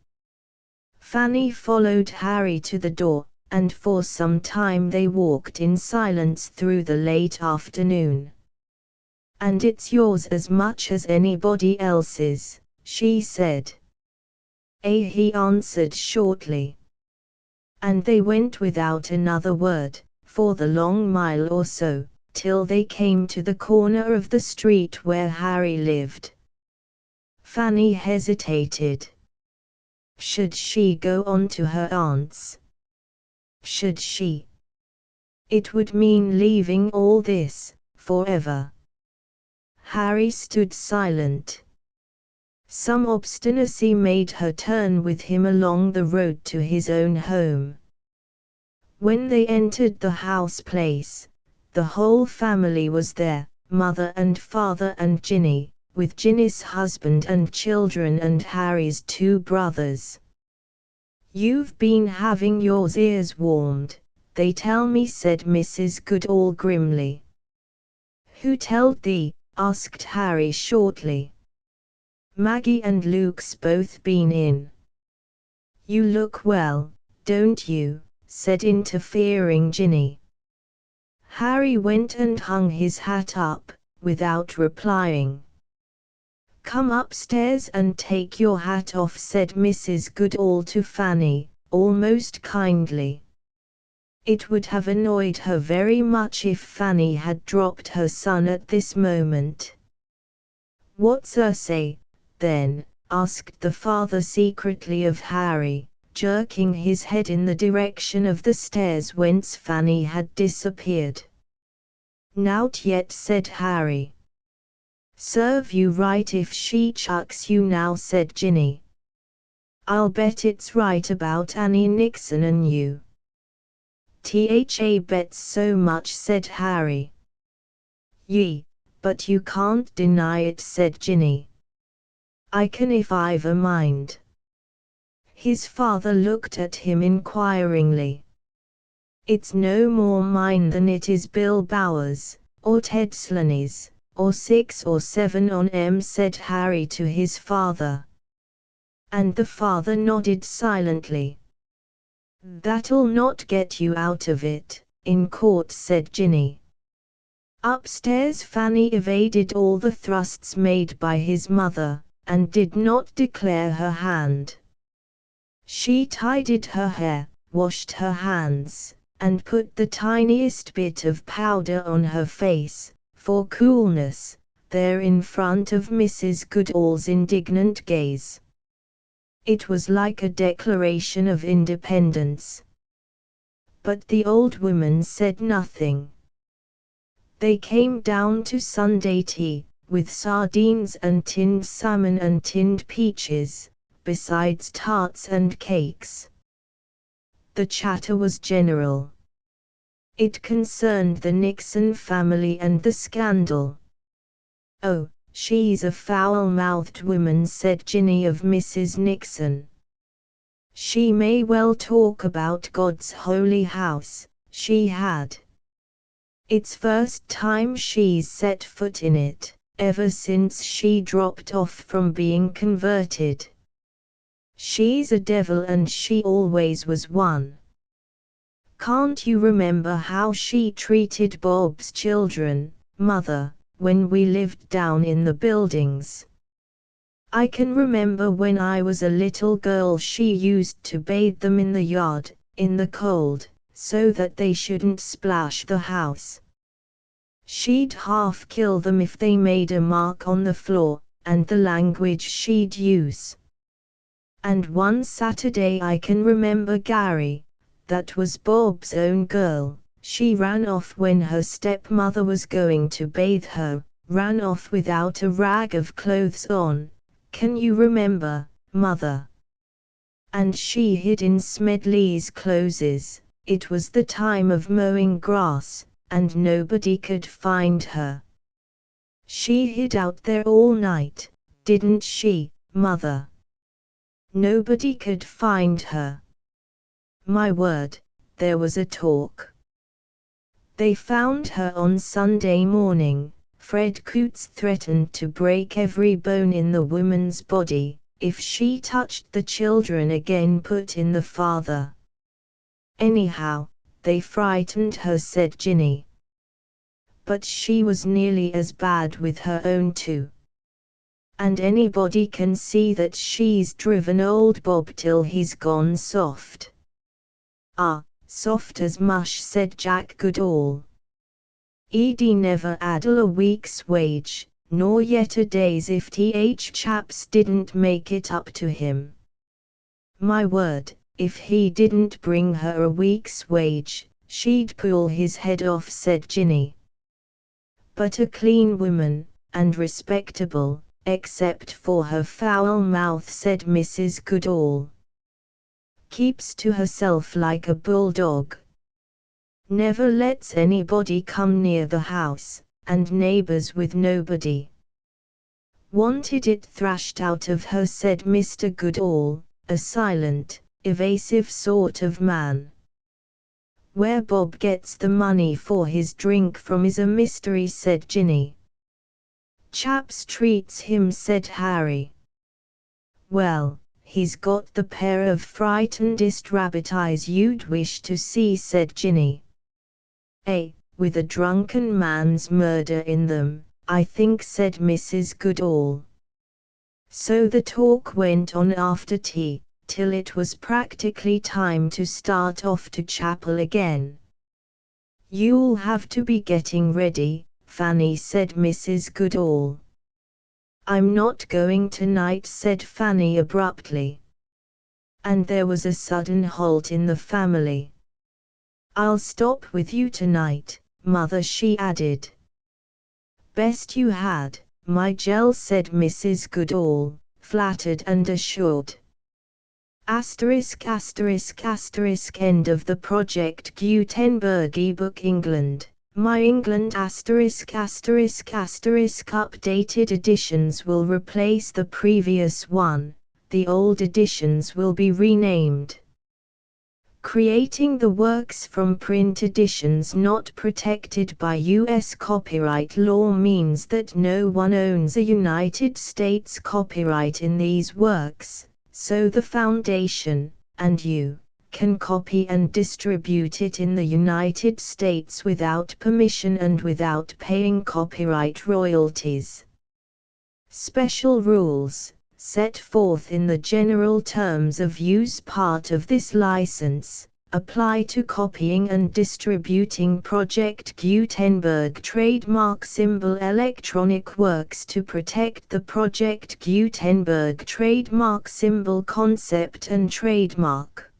Fanny followed Harry to the door, and for some time they walked in silence through the late afternoon. And it's yours as much as anybody else's, she said. He answered shortly. And they went without another word, for the long mile or so, till they came to the corner of the street where Harry lived. Fanny hesitated. Should she go on to her aunt's? Should she? It would mean leaving all this, forever. Harry stood silent. Some obstinacy made her turn with him along the road to his own home. When they entered the house place, the whole family was there, mother and father and Ginny, with Ginny's husband and children and Harry's two brothers. You've been having your ears warmed, they tell me, said Mrs. Goodall grimly. Who telled thee? Asked Harry shortly. Maggie and Luke's both been in. You look well, don't you? Said interfering Ginny. Harry went and hung his hat up, without replying. Come upstairs and take your hat off, said Mrs. Goodall to Fanny, almost kindly. It would have annoyed her very much if Fanny had dropped her son at this moment. What's say, then? Asked the father secretly of Harry, jerking his head in the direction of the stairs whence Fanny had disappeared. Nowt yet, said Harry. Serve you right if she chucks you now, said Ginny. I'll bet it's right about Annie Nixon and you. Bets so much, said Harry. But you can't deny it, said Ginny. I can if I've a mind. His father looked at him inquiringly. It's no more mine than it is Bill Bowers, or Ted Slaney's, or 6 or 7 on 'em, said Harry to his father. And the father nodded silently. That'll not get you out of it, in court, said Ginny. Upstairs Fanny evaded all the thrusts made by his mother, and did not declare her hand. She tidied her hair, washed her hands, and put the tiniest bit of powder on her face, for coolness, there in front of Mrs. Goodall's indignant gaze. It was like a declaration of independence. But the old woman said nothing. They came down to Sunday tea, with sardines and tinned salmon and tinned peaches, besides tarts and cakes. The chatter was general. It concerned the Nixon family and the scandal. "Oh, she's a foul-mouthed woman," said Ginny of Mrs. Nixon. "She may well talk about God's holy house, she had. It's first time she's set foot in it, ever since she dropped off from being converted. She's a devil and she always was one. Can't you remember how she treated Bob's children, Mother, when we lived down in the buildings? I can remember when I was a little girl she used to bathe them in the yard, in the cold, so that they shouldn't splash the house. She'd half kill them if they made a mark on the floor, and the language she'd use. And one Saturday I can remember Gary, that was Bob's own girl, she ran off when her stepmother was going to bathe her, ran off without a rag of clothes on. Can you remember, Mother? And she hid in Smedley's closes. It was the time of mowing grass, and nobody could find her. She hid out there all night, didn't she, Mother? Nobody could find her. My word, there was a talk. They found her on Sunday morning. Fred Coots threatened to break every bone in the woman's body if she touched the children again, put in the father. Anyhow, they frightened her, said Ginny. But she was nearly as bad with her own too. And anybody can see that she's driven old Bob till he's gone soft. Ah, soft as mush, said Jack Goodall. Edie never 'ad a week's wage, nor yet a day's if th chaps didn't make it up to him. My word, if he didn't bring her a week's wage, she'd pull his head off, said Ginny. But a clean woman, and respectable, except for her foul mouth, said Mrs. Goodall. Keeps to herself like a bulldog. Never lets anybody come near the house, and neighbors with nobody. Wanted it thrashed out of her, said Mr. Goodall, a silent, evasive sort of man. Where Bob gets the money for his drink from is a mystery, said Ginny. Chaps treats him, said Harry. Well, he's got the pair of frightenedest rabbit eyes you'd wish to see, said Ginny. With a drunken man's murder in them, I think, said Mrs. Goodall. So the talk went on after tea, till it was practically time to start off to chapel again. You'll have to be getting ready, Fanny, said Mrs. Goodall. I'm not going tonight, said Fanny abruptly. And there was a sudden halt in the family. I'll stop with you tonight, Mother, she added. Best you had, my gel, said Mrs. Goodall, flattered and assured. End of the Project Gutenberg ebook. England, My England *****. Updated editions will replace the previous one, the old editions will be renamed. Creating the works from print editions not protected by U.S. copyright law means that no one owns a United States copyright in these works, so the Foundation, and you, can copy and distribute it in the United States without permission and without paying copyright royalties. Special rules, set forth in the general terms of use part of this license, apply to copying and distributing Project Gutenberg trademark symbol electronic works to protect the Project Gutenberg trademark symbol concept and trademark.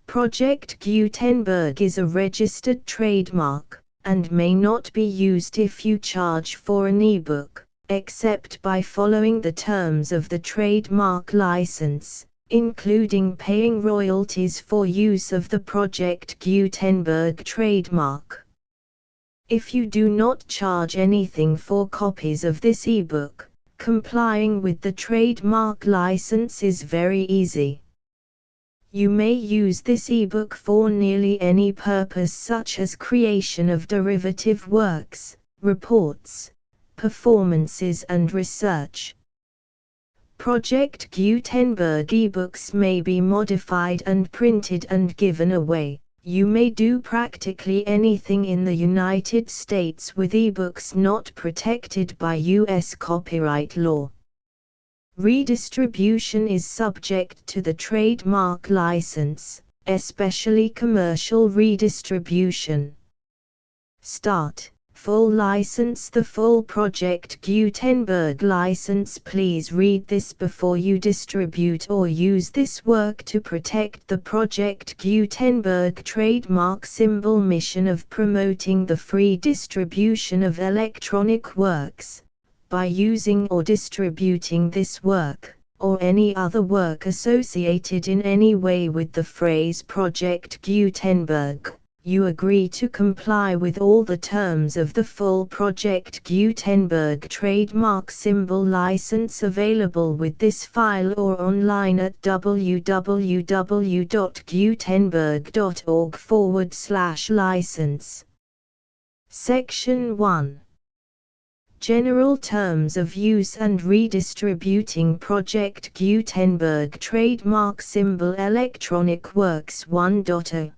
Project Gutenberg is a registered trademark, and may not be used if you charge for an ebook, except by following the terms of the trademark license, including paying royalties for use of the Project Gutenberg trademark. If you do not charge anything for copies of this ebook, complying with the trademark license is very easy. You may use this ebook for nearly any purpose, such as creation of derivative works, reports, performances and research. Project Gutenberg ebooks may be modified and printed and given away. You may do practically anything in the United States with ebooks not protected by U.S. copyright law. Redistribution is subject to the trademark license, especially commercial redistribution. Start. Full license. The full Project Gutenberg license. Please read this before you distribute or use this work to protect the Project Gutenberg trademark symbol. Mission of promoting the free distribution of electronic works. By using or distributing this work, or any other work associated in any way with the phrase Project Gutenberg, you agree to comply with all the terms of the full Project Gutenberg trademark symbol license available with this file or online at www.gutenberg.org/license. Section 1. General Terms of Use and Redistributing Project Gutenberg Trademark Symbol Electronic Works 1.0.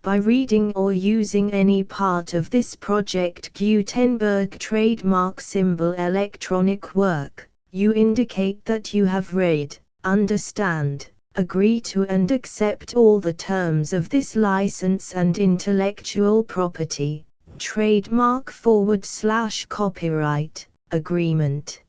By reading or using any part of this Project Gutenberg trademark symbol electronic work, you indicate that you have read, understand, agree to and accept all the terms of this license and intellectual property, trademark/copyright, agreement.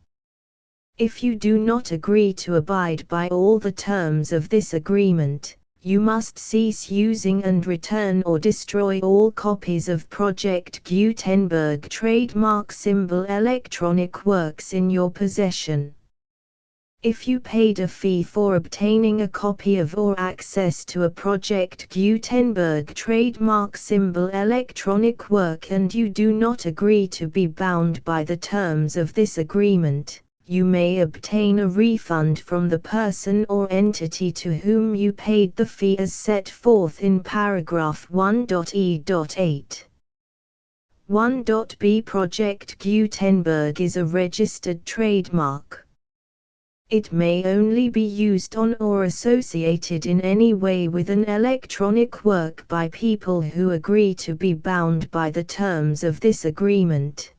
If you do not agree to abide by all the terms of this agreement, you must cease using and return or destroy all copies of Project Gutenberg trademark symbol electronic works in your possession. If you paid a fee for obtaining a copy of or access to a Project Gutenberg trademark symbol electronic work and you do not agree to be bound by the terms of this agreement, you may obtain a refund from the person or entity to whom you paid the fee as set forth in paragraph 1.e.8. 1.b. Project Gutenberg is a registered trademark. It may only be used on or associated in any way with an electronic work by people who agree to be bound by the terms of this agreement.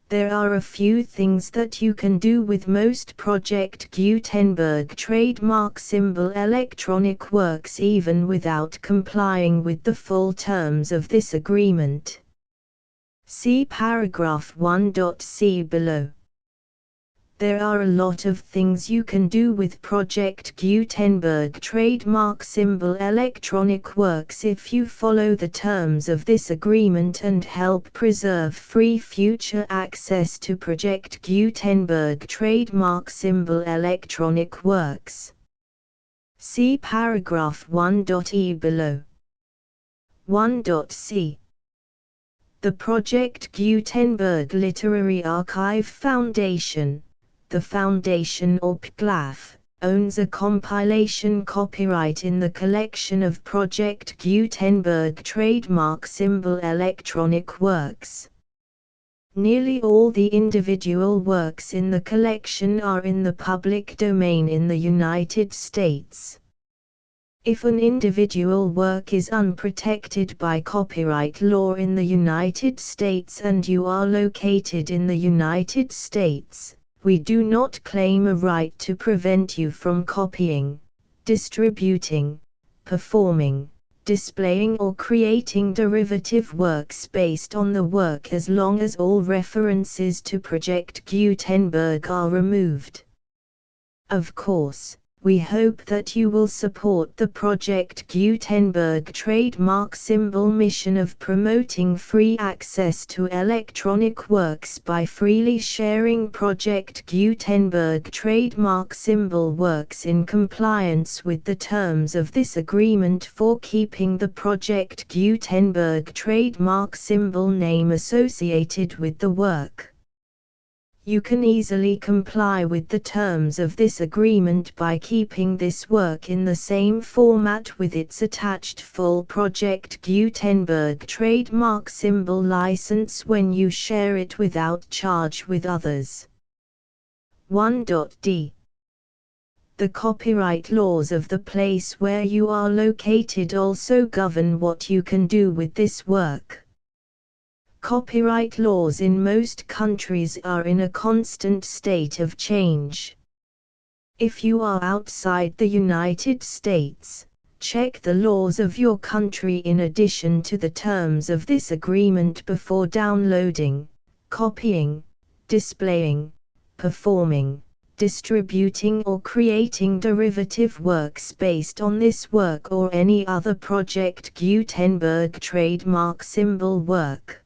There are a few things that you can do with most Project Gutenberg trademark symbol electronic works even without complying with the full terms of this agreement. See paragraph 1.c below. There are a lot of things you can do with Project Gutenberg trademark symbol electronic works if you follow the terms of this agreement and help preserve free future access to Project Gutenberg trademark symbol electronic works. See paragraph 1.e below. 1.c. The Project Gutenberg Literary Archive Foundation, the Foundation or PGLAF, owns a compilation copyright in the collection of Project Gutenberg trademark symbol electronic works. Nearly all the individual works in the collection are in the public domain in the United States. If an individual work is unprotected by copyright law in the United States and you are located in the United States, we do not claim a right to prevent you from copying, distributing, performing, displaying or creating derivative works based on the work as long as all references to Project Gutenberg are removed. Of course, We hope that you will support the Project Gutenberg trademark symbol mission of promoting free access to electronic works by freely sharing Project Gutenberg trademark symbol works in compliance with the terms of this agreement for keeping the Project Gutenberg trademark symbol name associated with the work. You can easily comply with the terms of this agreement by keeping this work in the same format with its attached full Project Gutenberg trademark symbol license when you share it without charge with others. 1.d. The copyright laws of the place where you are located also govern what you can do with this work. Copyright laws in most countries are in a constant state of change. If you are outside the United States, check the laws of your country in addition to the terms of this agreement before downloading, copying, displaying, performing, distributing or creating derivative works based on this work or any other Project Gutenberg trademark symbol work.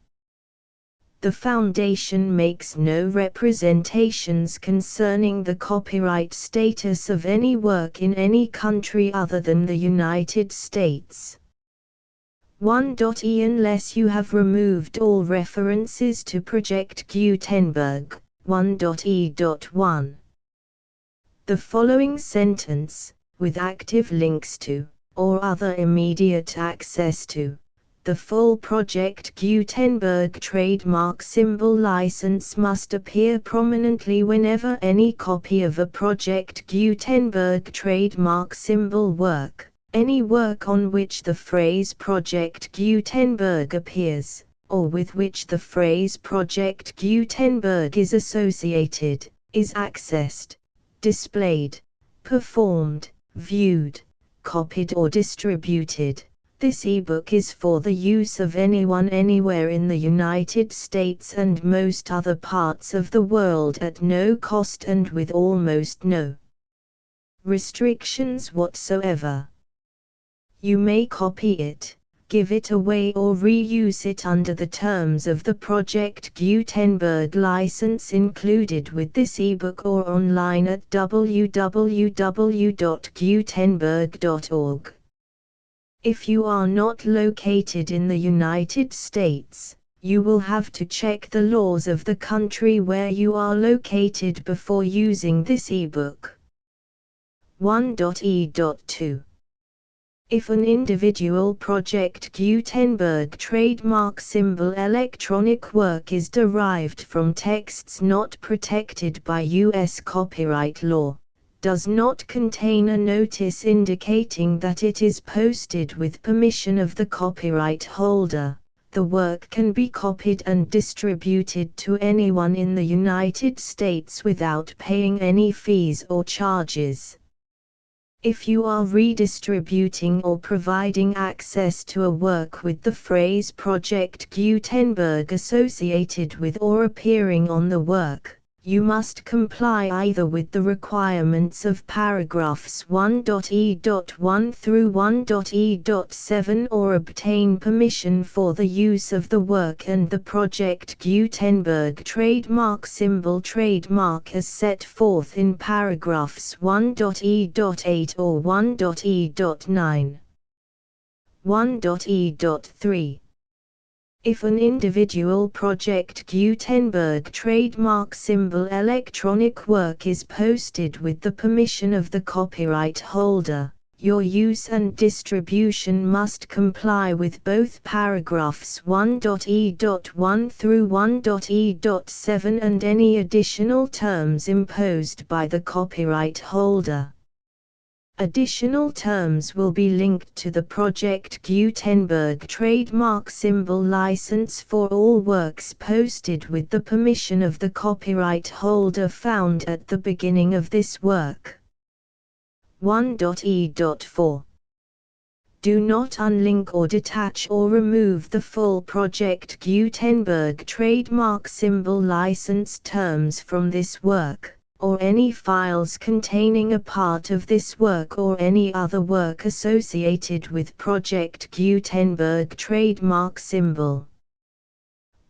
The Foundation makes no representations concerning the copyright status of any work in any country other than the United States. 1.e. Unless you have removed all references to Project Gutenberg, 1.e.1. The following sentence, with active links to, or other immediate access to, the full Project Gutenberg trademark symbol license must appear prominently whenever any copy of a Project Gutenberg trademark symbol work, any work on which the phrase Project Gutenberg appears, or with which the phrase Project Gutenberg is associated, is accessed, displayed, performed, viewed, copied or distributed. This ebook is for the use of anyone anywhere in the United States and most other parts of the world at no cost and with almost no restrictions whatsoever. You may copy it, give it away or reuse it under the terms of the Project Gutenberg license included with this ebook or online at www.gutenberg.org. If you are not located in the United States, you will have to check the laws of the country where you are located before using this ebook. 1.e.2. If an individual Project Gutenberg trademark symbol electronic work is derived from texts not protected by U.S. copyright law, does not contain a notice indicating that it is posted with permission of the copyright holder, the work can be copied and distributed to anyone in the United States without paying any fees or charges. If you are redistributing or providing access to a work with the phrase Project Gutenberg associated with or appearing on the work, you must comply either with the requirements of paragraphs 1.e.1 through 1.e.7 or obtain permission for the use of the work and the Project Gutenberg trademark symbol trademark as set forth in paragraphs 1.e.8 or 1.e.9. 1.e.3. If an individual Project Gutenberg trademark symbol electronic work is posted with the permission of the copyright holder, your use and distribution must comply with both paragraphs 1.e.1 through 1.e.7 and any additional terms imposed by the copyright holder. Additional terms will be linked to the Project Gutenberg trademark symbol license for all works posted with the permission of the copyright holder found at the beginning of this work. 1.e.4. Do not unlink or detach or remove the full Project Gutenberg trademark symbol license terms from this work, or any files containing a part of this work or any other work associated with Project Gutenberg trademark symbol.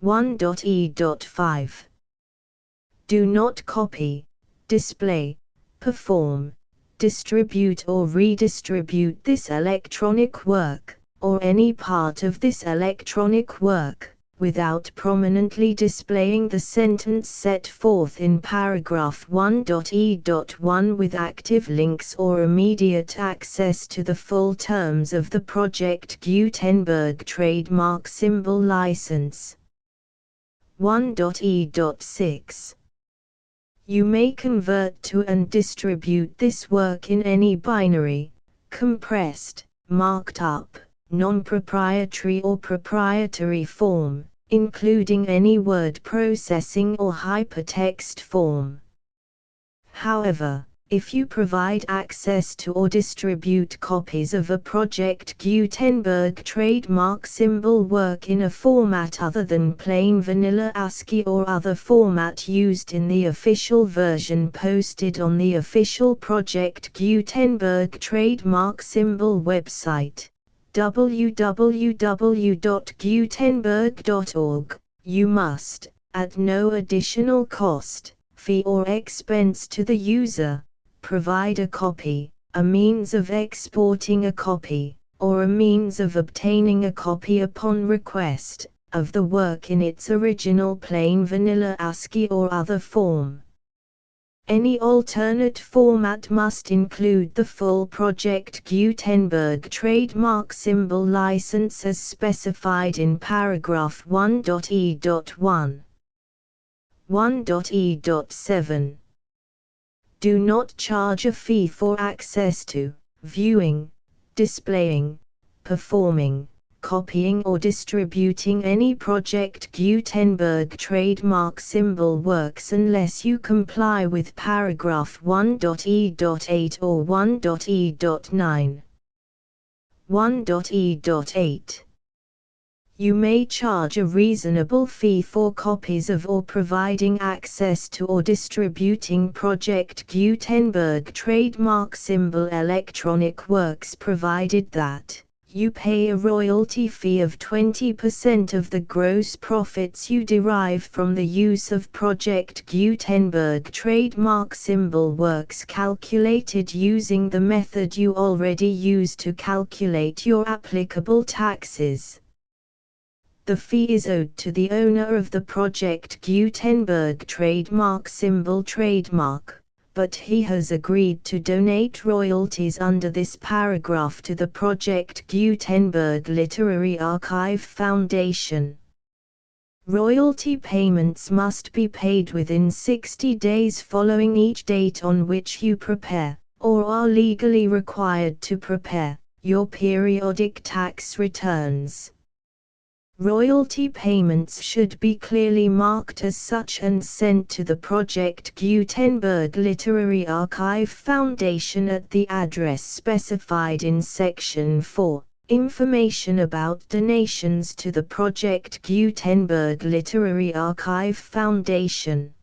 1.e.5 Do not copy, display, perform, distribute or redistribute this electronic work, or any part of this electronic work, without prominently displaying the sentence set forth in paragraph 1.e.1 with active links or immediate access to the full terms of the Project Gutenberg trademark symbol license. 1.e.6 You may convert to and distribute this work in any binary, compressed, marked up, non-proprietary or proprietary form, including any word processing or hypertext form. However, if you provide access to or distribute copies of a Project Gutenberg trademark symbol work in a format other than plain vanilla ASCII or other format used in the official version posted on the official Project Gutenberg trademark symbol website, www.gutenberg.org, you must, at no additional cost, fee or expense to the user, provide a copy, a means of exporting a copy, or a means of obtaining a copy upon request, of the work in its original plain vanilla ASCII or other form. Any alternate format must include the full Project Gutenberg trademark symbol license as specified in paragraph 1.e.1. 1.e.7 Do not charge a fee for access to, viewing, displaying, performing, copying or distributing any Project Gutenberg trademark symbol works unless you comply with paragraph 1.e.8 or 1.e.9. 1.e.8 You may charge a reasonable fee for copies of or providing access to or distributing Project Gutenberg trademark symbol electronic works provided that you pay a royalty fee of 20% of the gross profits you derive from the use of Project Gutenberg trademark symbol works calculated using the method you already use to calculate your applicable taxes. The fee is owed to the owner of the Project Gutenberg trademark symbol trademark, but he has agreed to donate royalties under this paragraph to the Project Gutenberg Literary Archive Foundation. Royalty payments must be paid within 60 days following each date on which you prepare, or are legally required to prepare, your periodic tax returns. Royalty payments should be clearly marked as such and sent to the Project Gutenberg Literary Archive Foundation at the address specified in Section 4, Information about donations to the Project Gutenberg Literary Archive Foundation.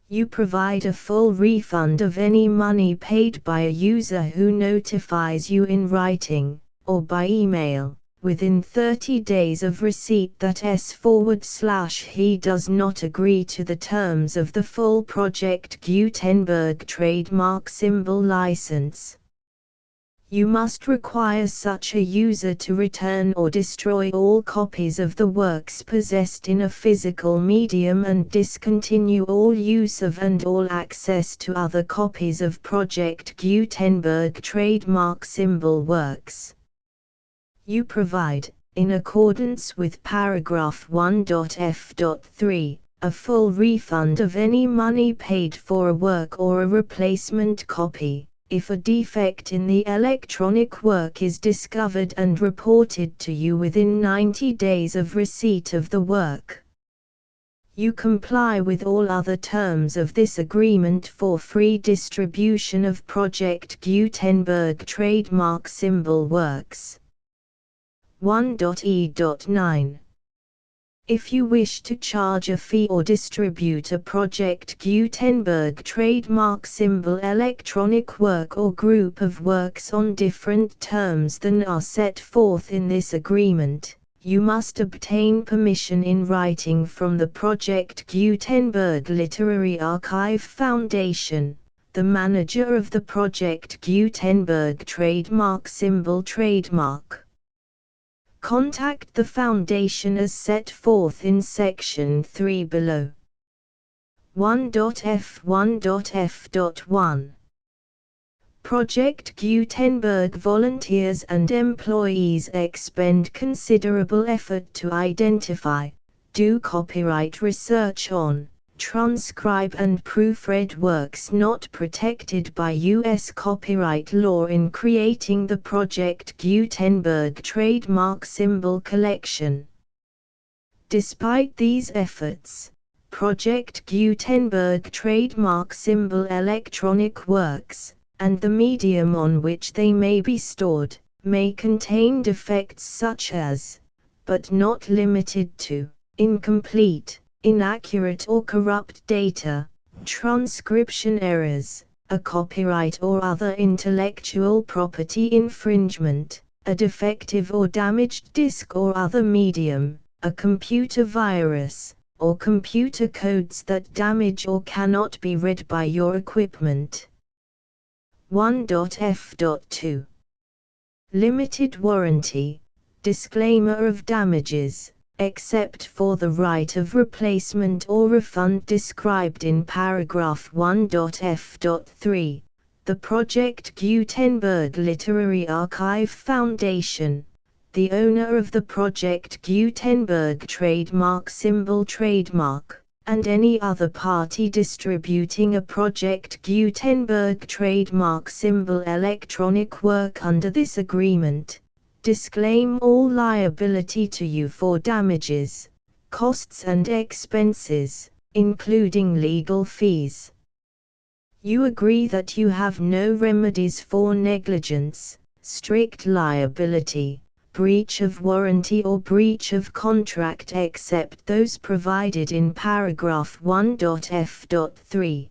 You provide a full refund of any money paid by a user who notifies you in writing, or by email, within 30 days of receipt that he does not agree to the terms of the full Project Gutenberg trademark symbol license. You must require such a user to return or destroy all copies of the works possessed in a physical medium and discontinue all use of and all access to other copies of Project Gutenberg trademark symbol works. You provide, in accordance with paragraph 1.f.3, a full refund of any money paid for a work or a replacement copy, if a defect in the electronic work is discovered and reported to you within 90 days of receipt of the work. You comply with all other terms of this agreement for free distribution of Project Gutenberg trademark symbol works. 1.e.9 If you wish to charge a fee or distribute a Project Gutenberg trademark symbol electronic work or group of works on different terms than are set forth in this agreement, you must obtain permission in writing from the Project Gutenberg Literary Archive Foundation, the manager of the Project Gutenberg trademark symbol trademark. Contact the Foundation as set forth in Section 3 below. 1.f1.f.1 Project Gutenberg volunteers and employees expend considerable effort to identify, do copyright research on, transcribe and proofread works not protected by U.S. copyright law in creating the Project Gutenberg trademark symbol collection. Despite these efforts, Project Gutenberg trademark symbol electronic works, and the medium on which they may be stored, may contain defects such as, but not limited to, incomplete, inaccurate or corrupt data, transcription errors, a copyright or other intellectual property infringement, a defective or damaged disk or other medium, a computer virus, or computer codes that damage or cannot be read by your equipment. 1.f.2 Limited warranty, disclaimer of damages, except for the right of replacement or refund described in paragraph 1.f.3, the Project Gutenberg Literary Archive Foundation, the owner of the Project Gutenberg trademark symbol trademark, and any other party distributing a Project Gutenberg trademark symbol electronic work under this agreement, disclaim all liability to you for damages, costs and expenses, including legal fees. You agree that you have no remedies for negligence, strict liability, breach of warranty or breach of contract except those provided in paragraph 1.f.3.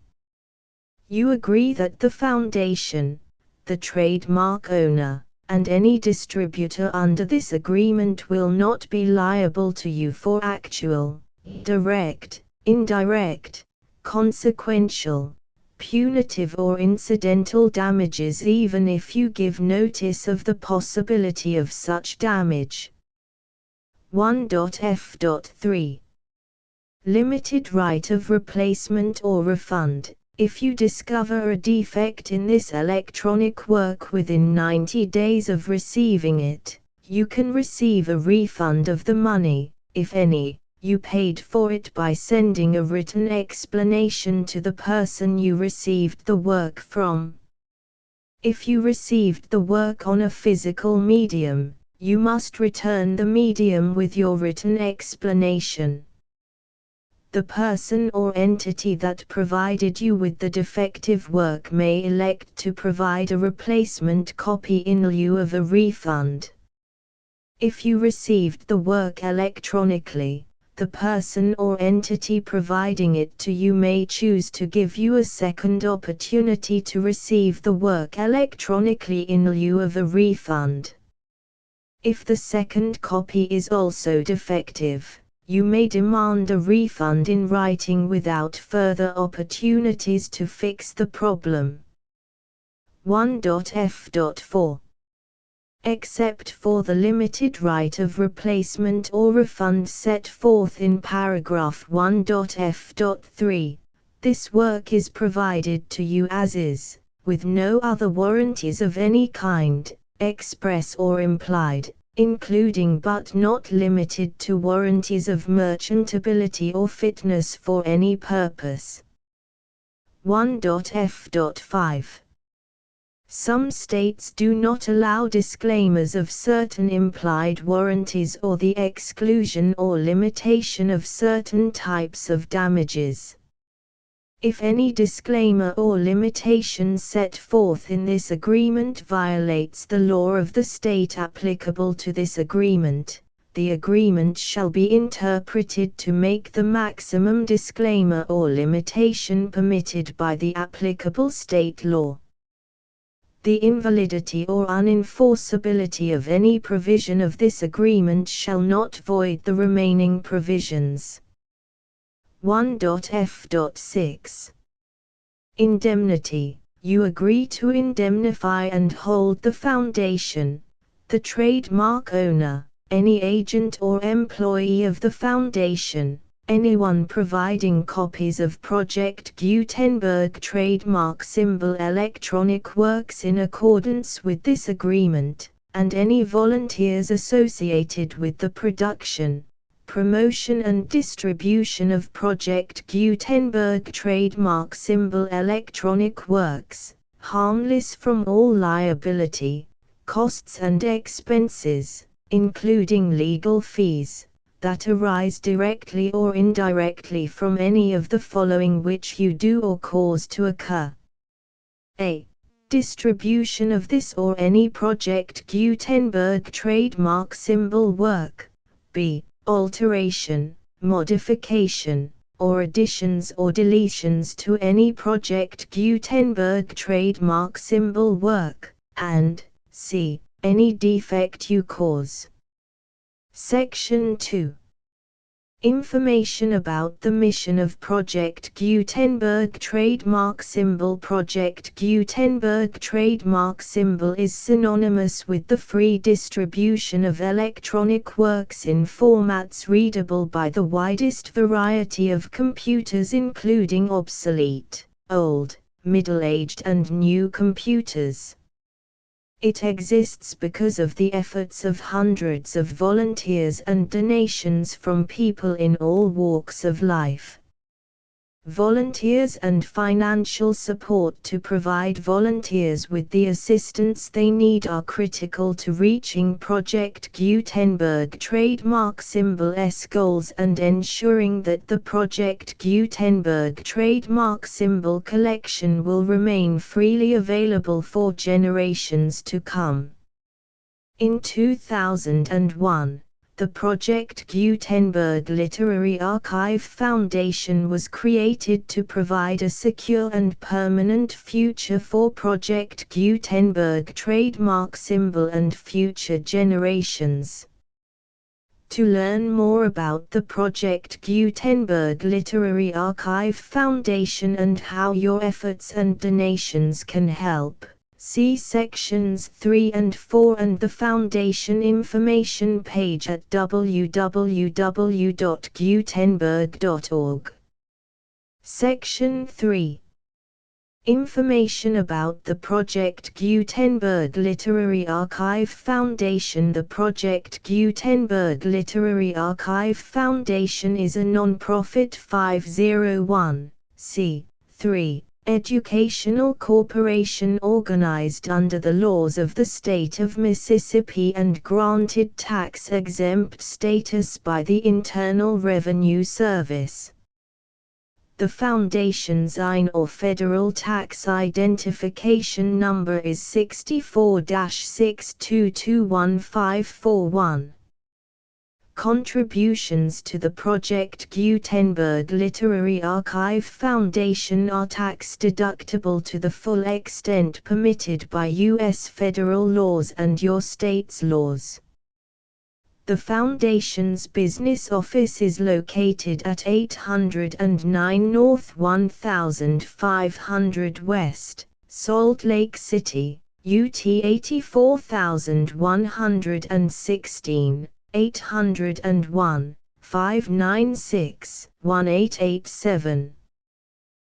You agree that the Foundation, the trademark owner, and any distributor under this agreement will not be liable to you for actual, direct, indirect, consequential, punitive or incidental damages even if you give notice of the possibility of such damage. 1.f.3 Limited right of replacement or refund. If you discover a defect in this electronic work within 90 days of receiving it, you can receive a refund of the money, if any, you paid for it by sending a written explanation to the person you received the work from. If you received the work on a physical medium, you must return the medium with your written explanation. The person or entity that provided you with the defective work may elect to provide a replacement copy in lieu of a refund. If you received the work electronically, the person or entity providing it to you may choose to give you a second opportunity to receive the work electronically in lieu of a refund. If the second copy is also defective, you may demand a refund in writing without further opportunities to fix the problem. 1.f.4 Except for the limited right of replacement or refund set forth in paragraph 1.f.3, this work is provided to you as is, with no other warranties of any kind, express or implied, including but not limited to warranties of merchantability or fitness for any purpose. 1.f.5 Some states do not allow disclaimers of certain implied warranties or the exclusion or limitation of certain types of damages. If any disclaimer or limitation set forth in this agreement violates the law of the state applicable to this agreement, the agreement shall be interpreted to make the maximum disclaimer or limitation permitted by the applicable state law. The invalidity or unenforceability of any provision of this agreement shall not void the remaining provisions. 1.f.6 Indemnity. You agree to indemnify and hold the foundation, the trademark owner, any agent or employee of the foundation, anyone providing copies of Project Gutenberg trademark symbol electronic works in accordance with this agreement, and any volunteers associated with the production, promotion and distribution of Project Gutenberg trademark symbol electronic works, harmless from all liability, costs and expenses, including legal fees, that arise directly or indirectly from any of the following which you do or cause to occur. A. Distribution of this or any Project Gutenberg trademark symbol work. B. Alteration, modification, or additions or deletions to any Project Gutenberg trademark symbol work, and C. Any defect you cause. Section 2. Information about the mission of Project Gutenberg trademark symbol. Project Gutenberg trademark symbol is synonymous with the free distribution of electronic works in formats readable by the widest variety of computers, including obsolete, old, middle-aged and new computers. It exists because of the efforts of hundreds of volunteers and donations from people in all walks of life. Volunteers and financial support to provide volunteers with the assistance they need are critical to reaching Project Gutenberg trademark symbol's goals and ensuring that the Project Gutenberg trademark symbol collection will remain freely available for generations to come. In 2001, the Project Gutenberg Literary Archive Foundation was created to provide a secure and permanent future for Project Gutenberg trademark symbol and future generations. To learn more about the Project Gutenberg Literary Archive Foundation and how your efforts and donations can help, see sections 3 and 4 and the Foundation information page at www.gutenberg.org. Section 3. Information about the Project Gutenberg Literary Archive Foundation. The Project Gutenberg Literary Archive Foundation is a non-profit 501(c)(3) educational corporation organized under the laws of the state of Mississippi and granted tax-exempt status by the Internal Revenue Service. The Foundation's IN or Federal Tax Identification Number is 64-6221541. Contributions to the Project Gutenberg Literary Archive Foundation are tax-deductible to the full extent permitted by U.S. federal laws and your state's laws. The Foundation's business office is located at 809 North 1500 West, Salt Lake City, UT 84116. 801-596-1887.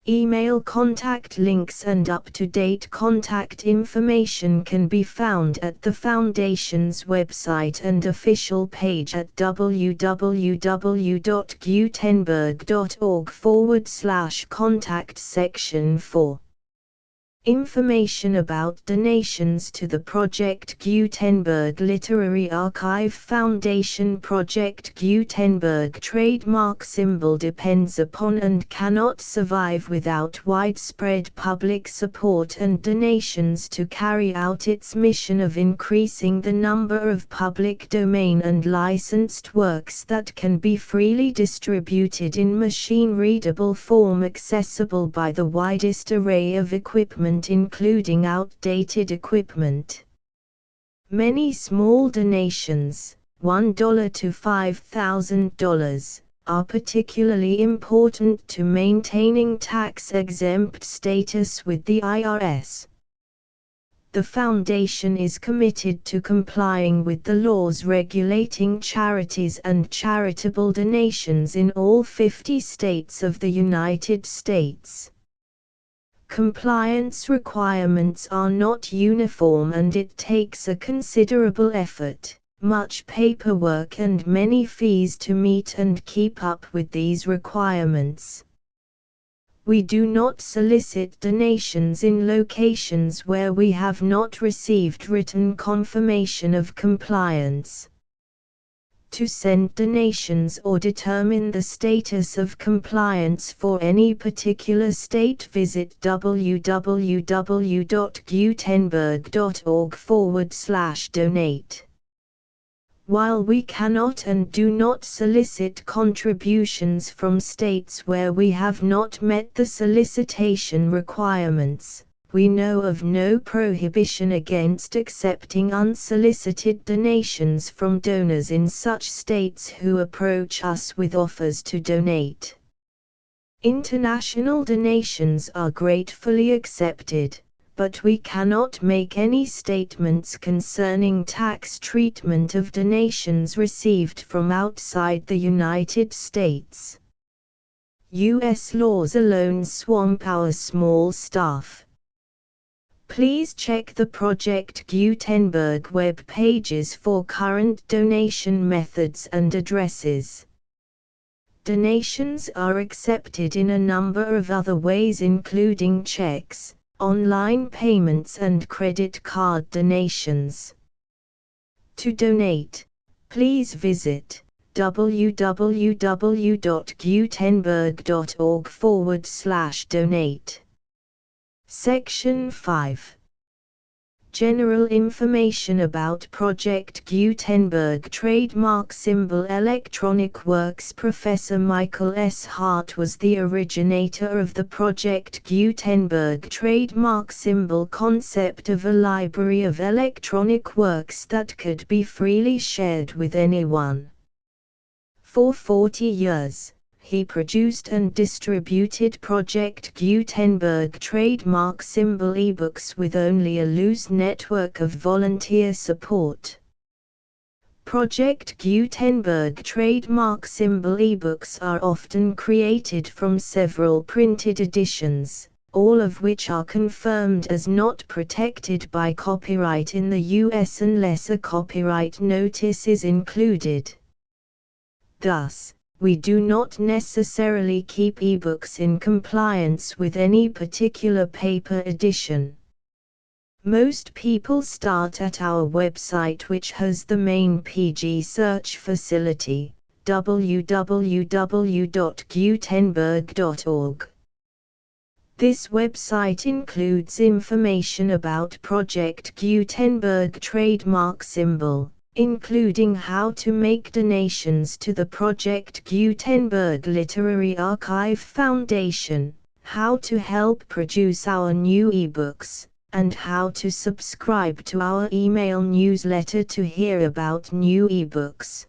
Email contact links and up-to-date contact information can be found at the Foundation's website and official page at www.gutenberg.org/contact. Section 4. Information about donations to the Project Gutenberg Literary Archive Foundation. Project Gutenberg trademark symbol depends upon and cannot survive without widespread public support and donations to carry out its mission of increasing the number of public domain and licensed works that can be freely distributed in machine-readable form accessible by the widest array of equipment, including outdated equipment. Many small donations, $1 to $5,000, are particularly important to maintaining tax-exempt status with the IRS. The Foundation is committed to complying with the laws regulating charities and charitable donations in all 50 states of the United States. Compliance requirements are not uniform and it takes a considerable effort, much paperwork and many fees to meet and keep up with these requirements. We do not solicit donations in locations where we have not received written confirmation of compliance. To send donations or determine the status of compliance for any particular state, visit www.gutenberg.org/donate. While we cannot and do not solicit contributions from states where we have not met the solicitation requirements, we know of no prohibition against accepting unsolicited donations from donors in such states who approach us with offers to donate. International donations are gratefully accepted, but we cannot make any statements concerning tax treatment of donations received from outside the United States. U.S. laws alone swamp our small staff. Please check the Project Gutenberg web pages for current donation methods and addresses. Donations are accepted in a number of other ways, including checks, online payments and credit card donations. To donate, please visit www.gutenberg.org/donate. Section 5. General information about Project Gutenberg trademark symbol. Electronic Works. Professor Michael S. Hart was the originator of the Project Gutenberg trademark symbol concept of a library of electronic works that could be freely shared with anyone. For 40 years, he produced and distributed Project Gutenberg trademark symbol ebooks with only a loose network of volunteer support. Project Gutenberg trademark symbol ebooks are often created from several printed editions, all of which are confirmed as not protected by copyright in the US unless a copyright notice is included. Thus, we do not necessarily keep ebooks in compliance with any particular paper edition. Most people start at our website, which has the main PG search facility, www.gutenberg.org. This website includes information about Project Gutenberg trademark symbol, including how to make donations to the Project Gutenberg Literary Archive Foundation, how to help produce our new ebooks, and how to subscribe to our email newsletter to hear about new ebooks.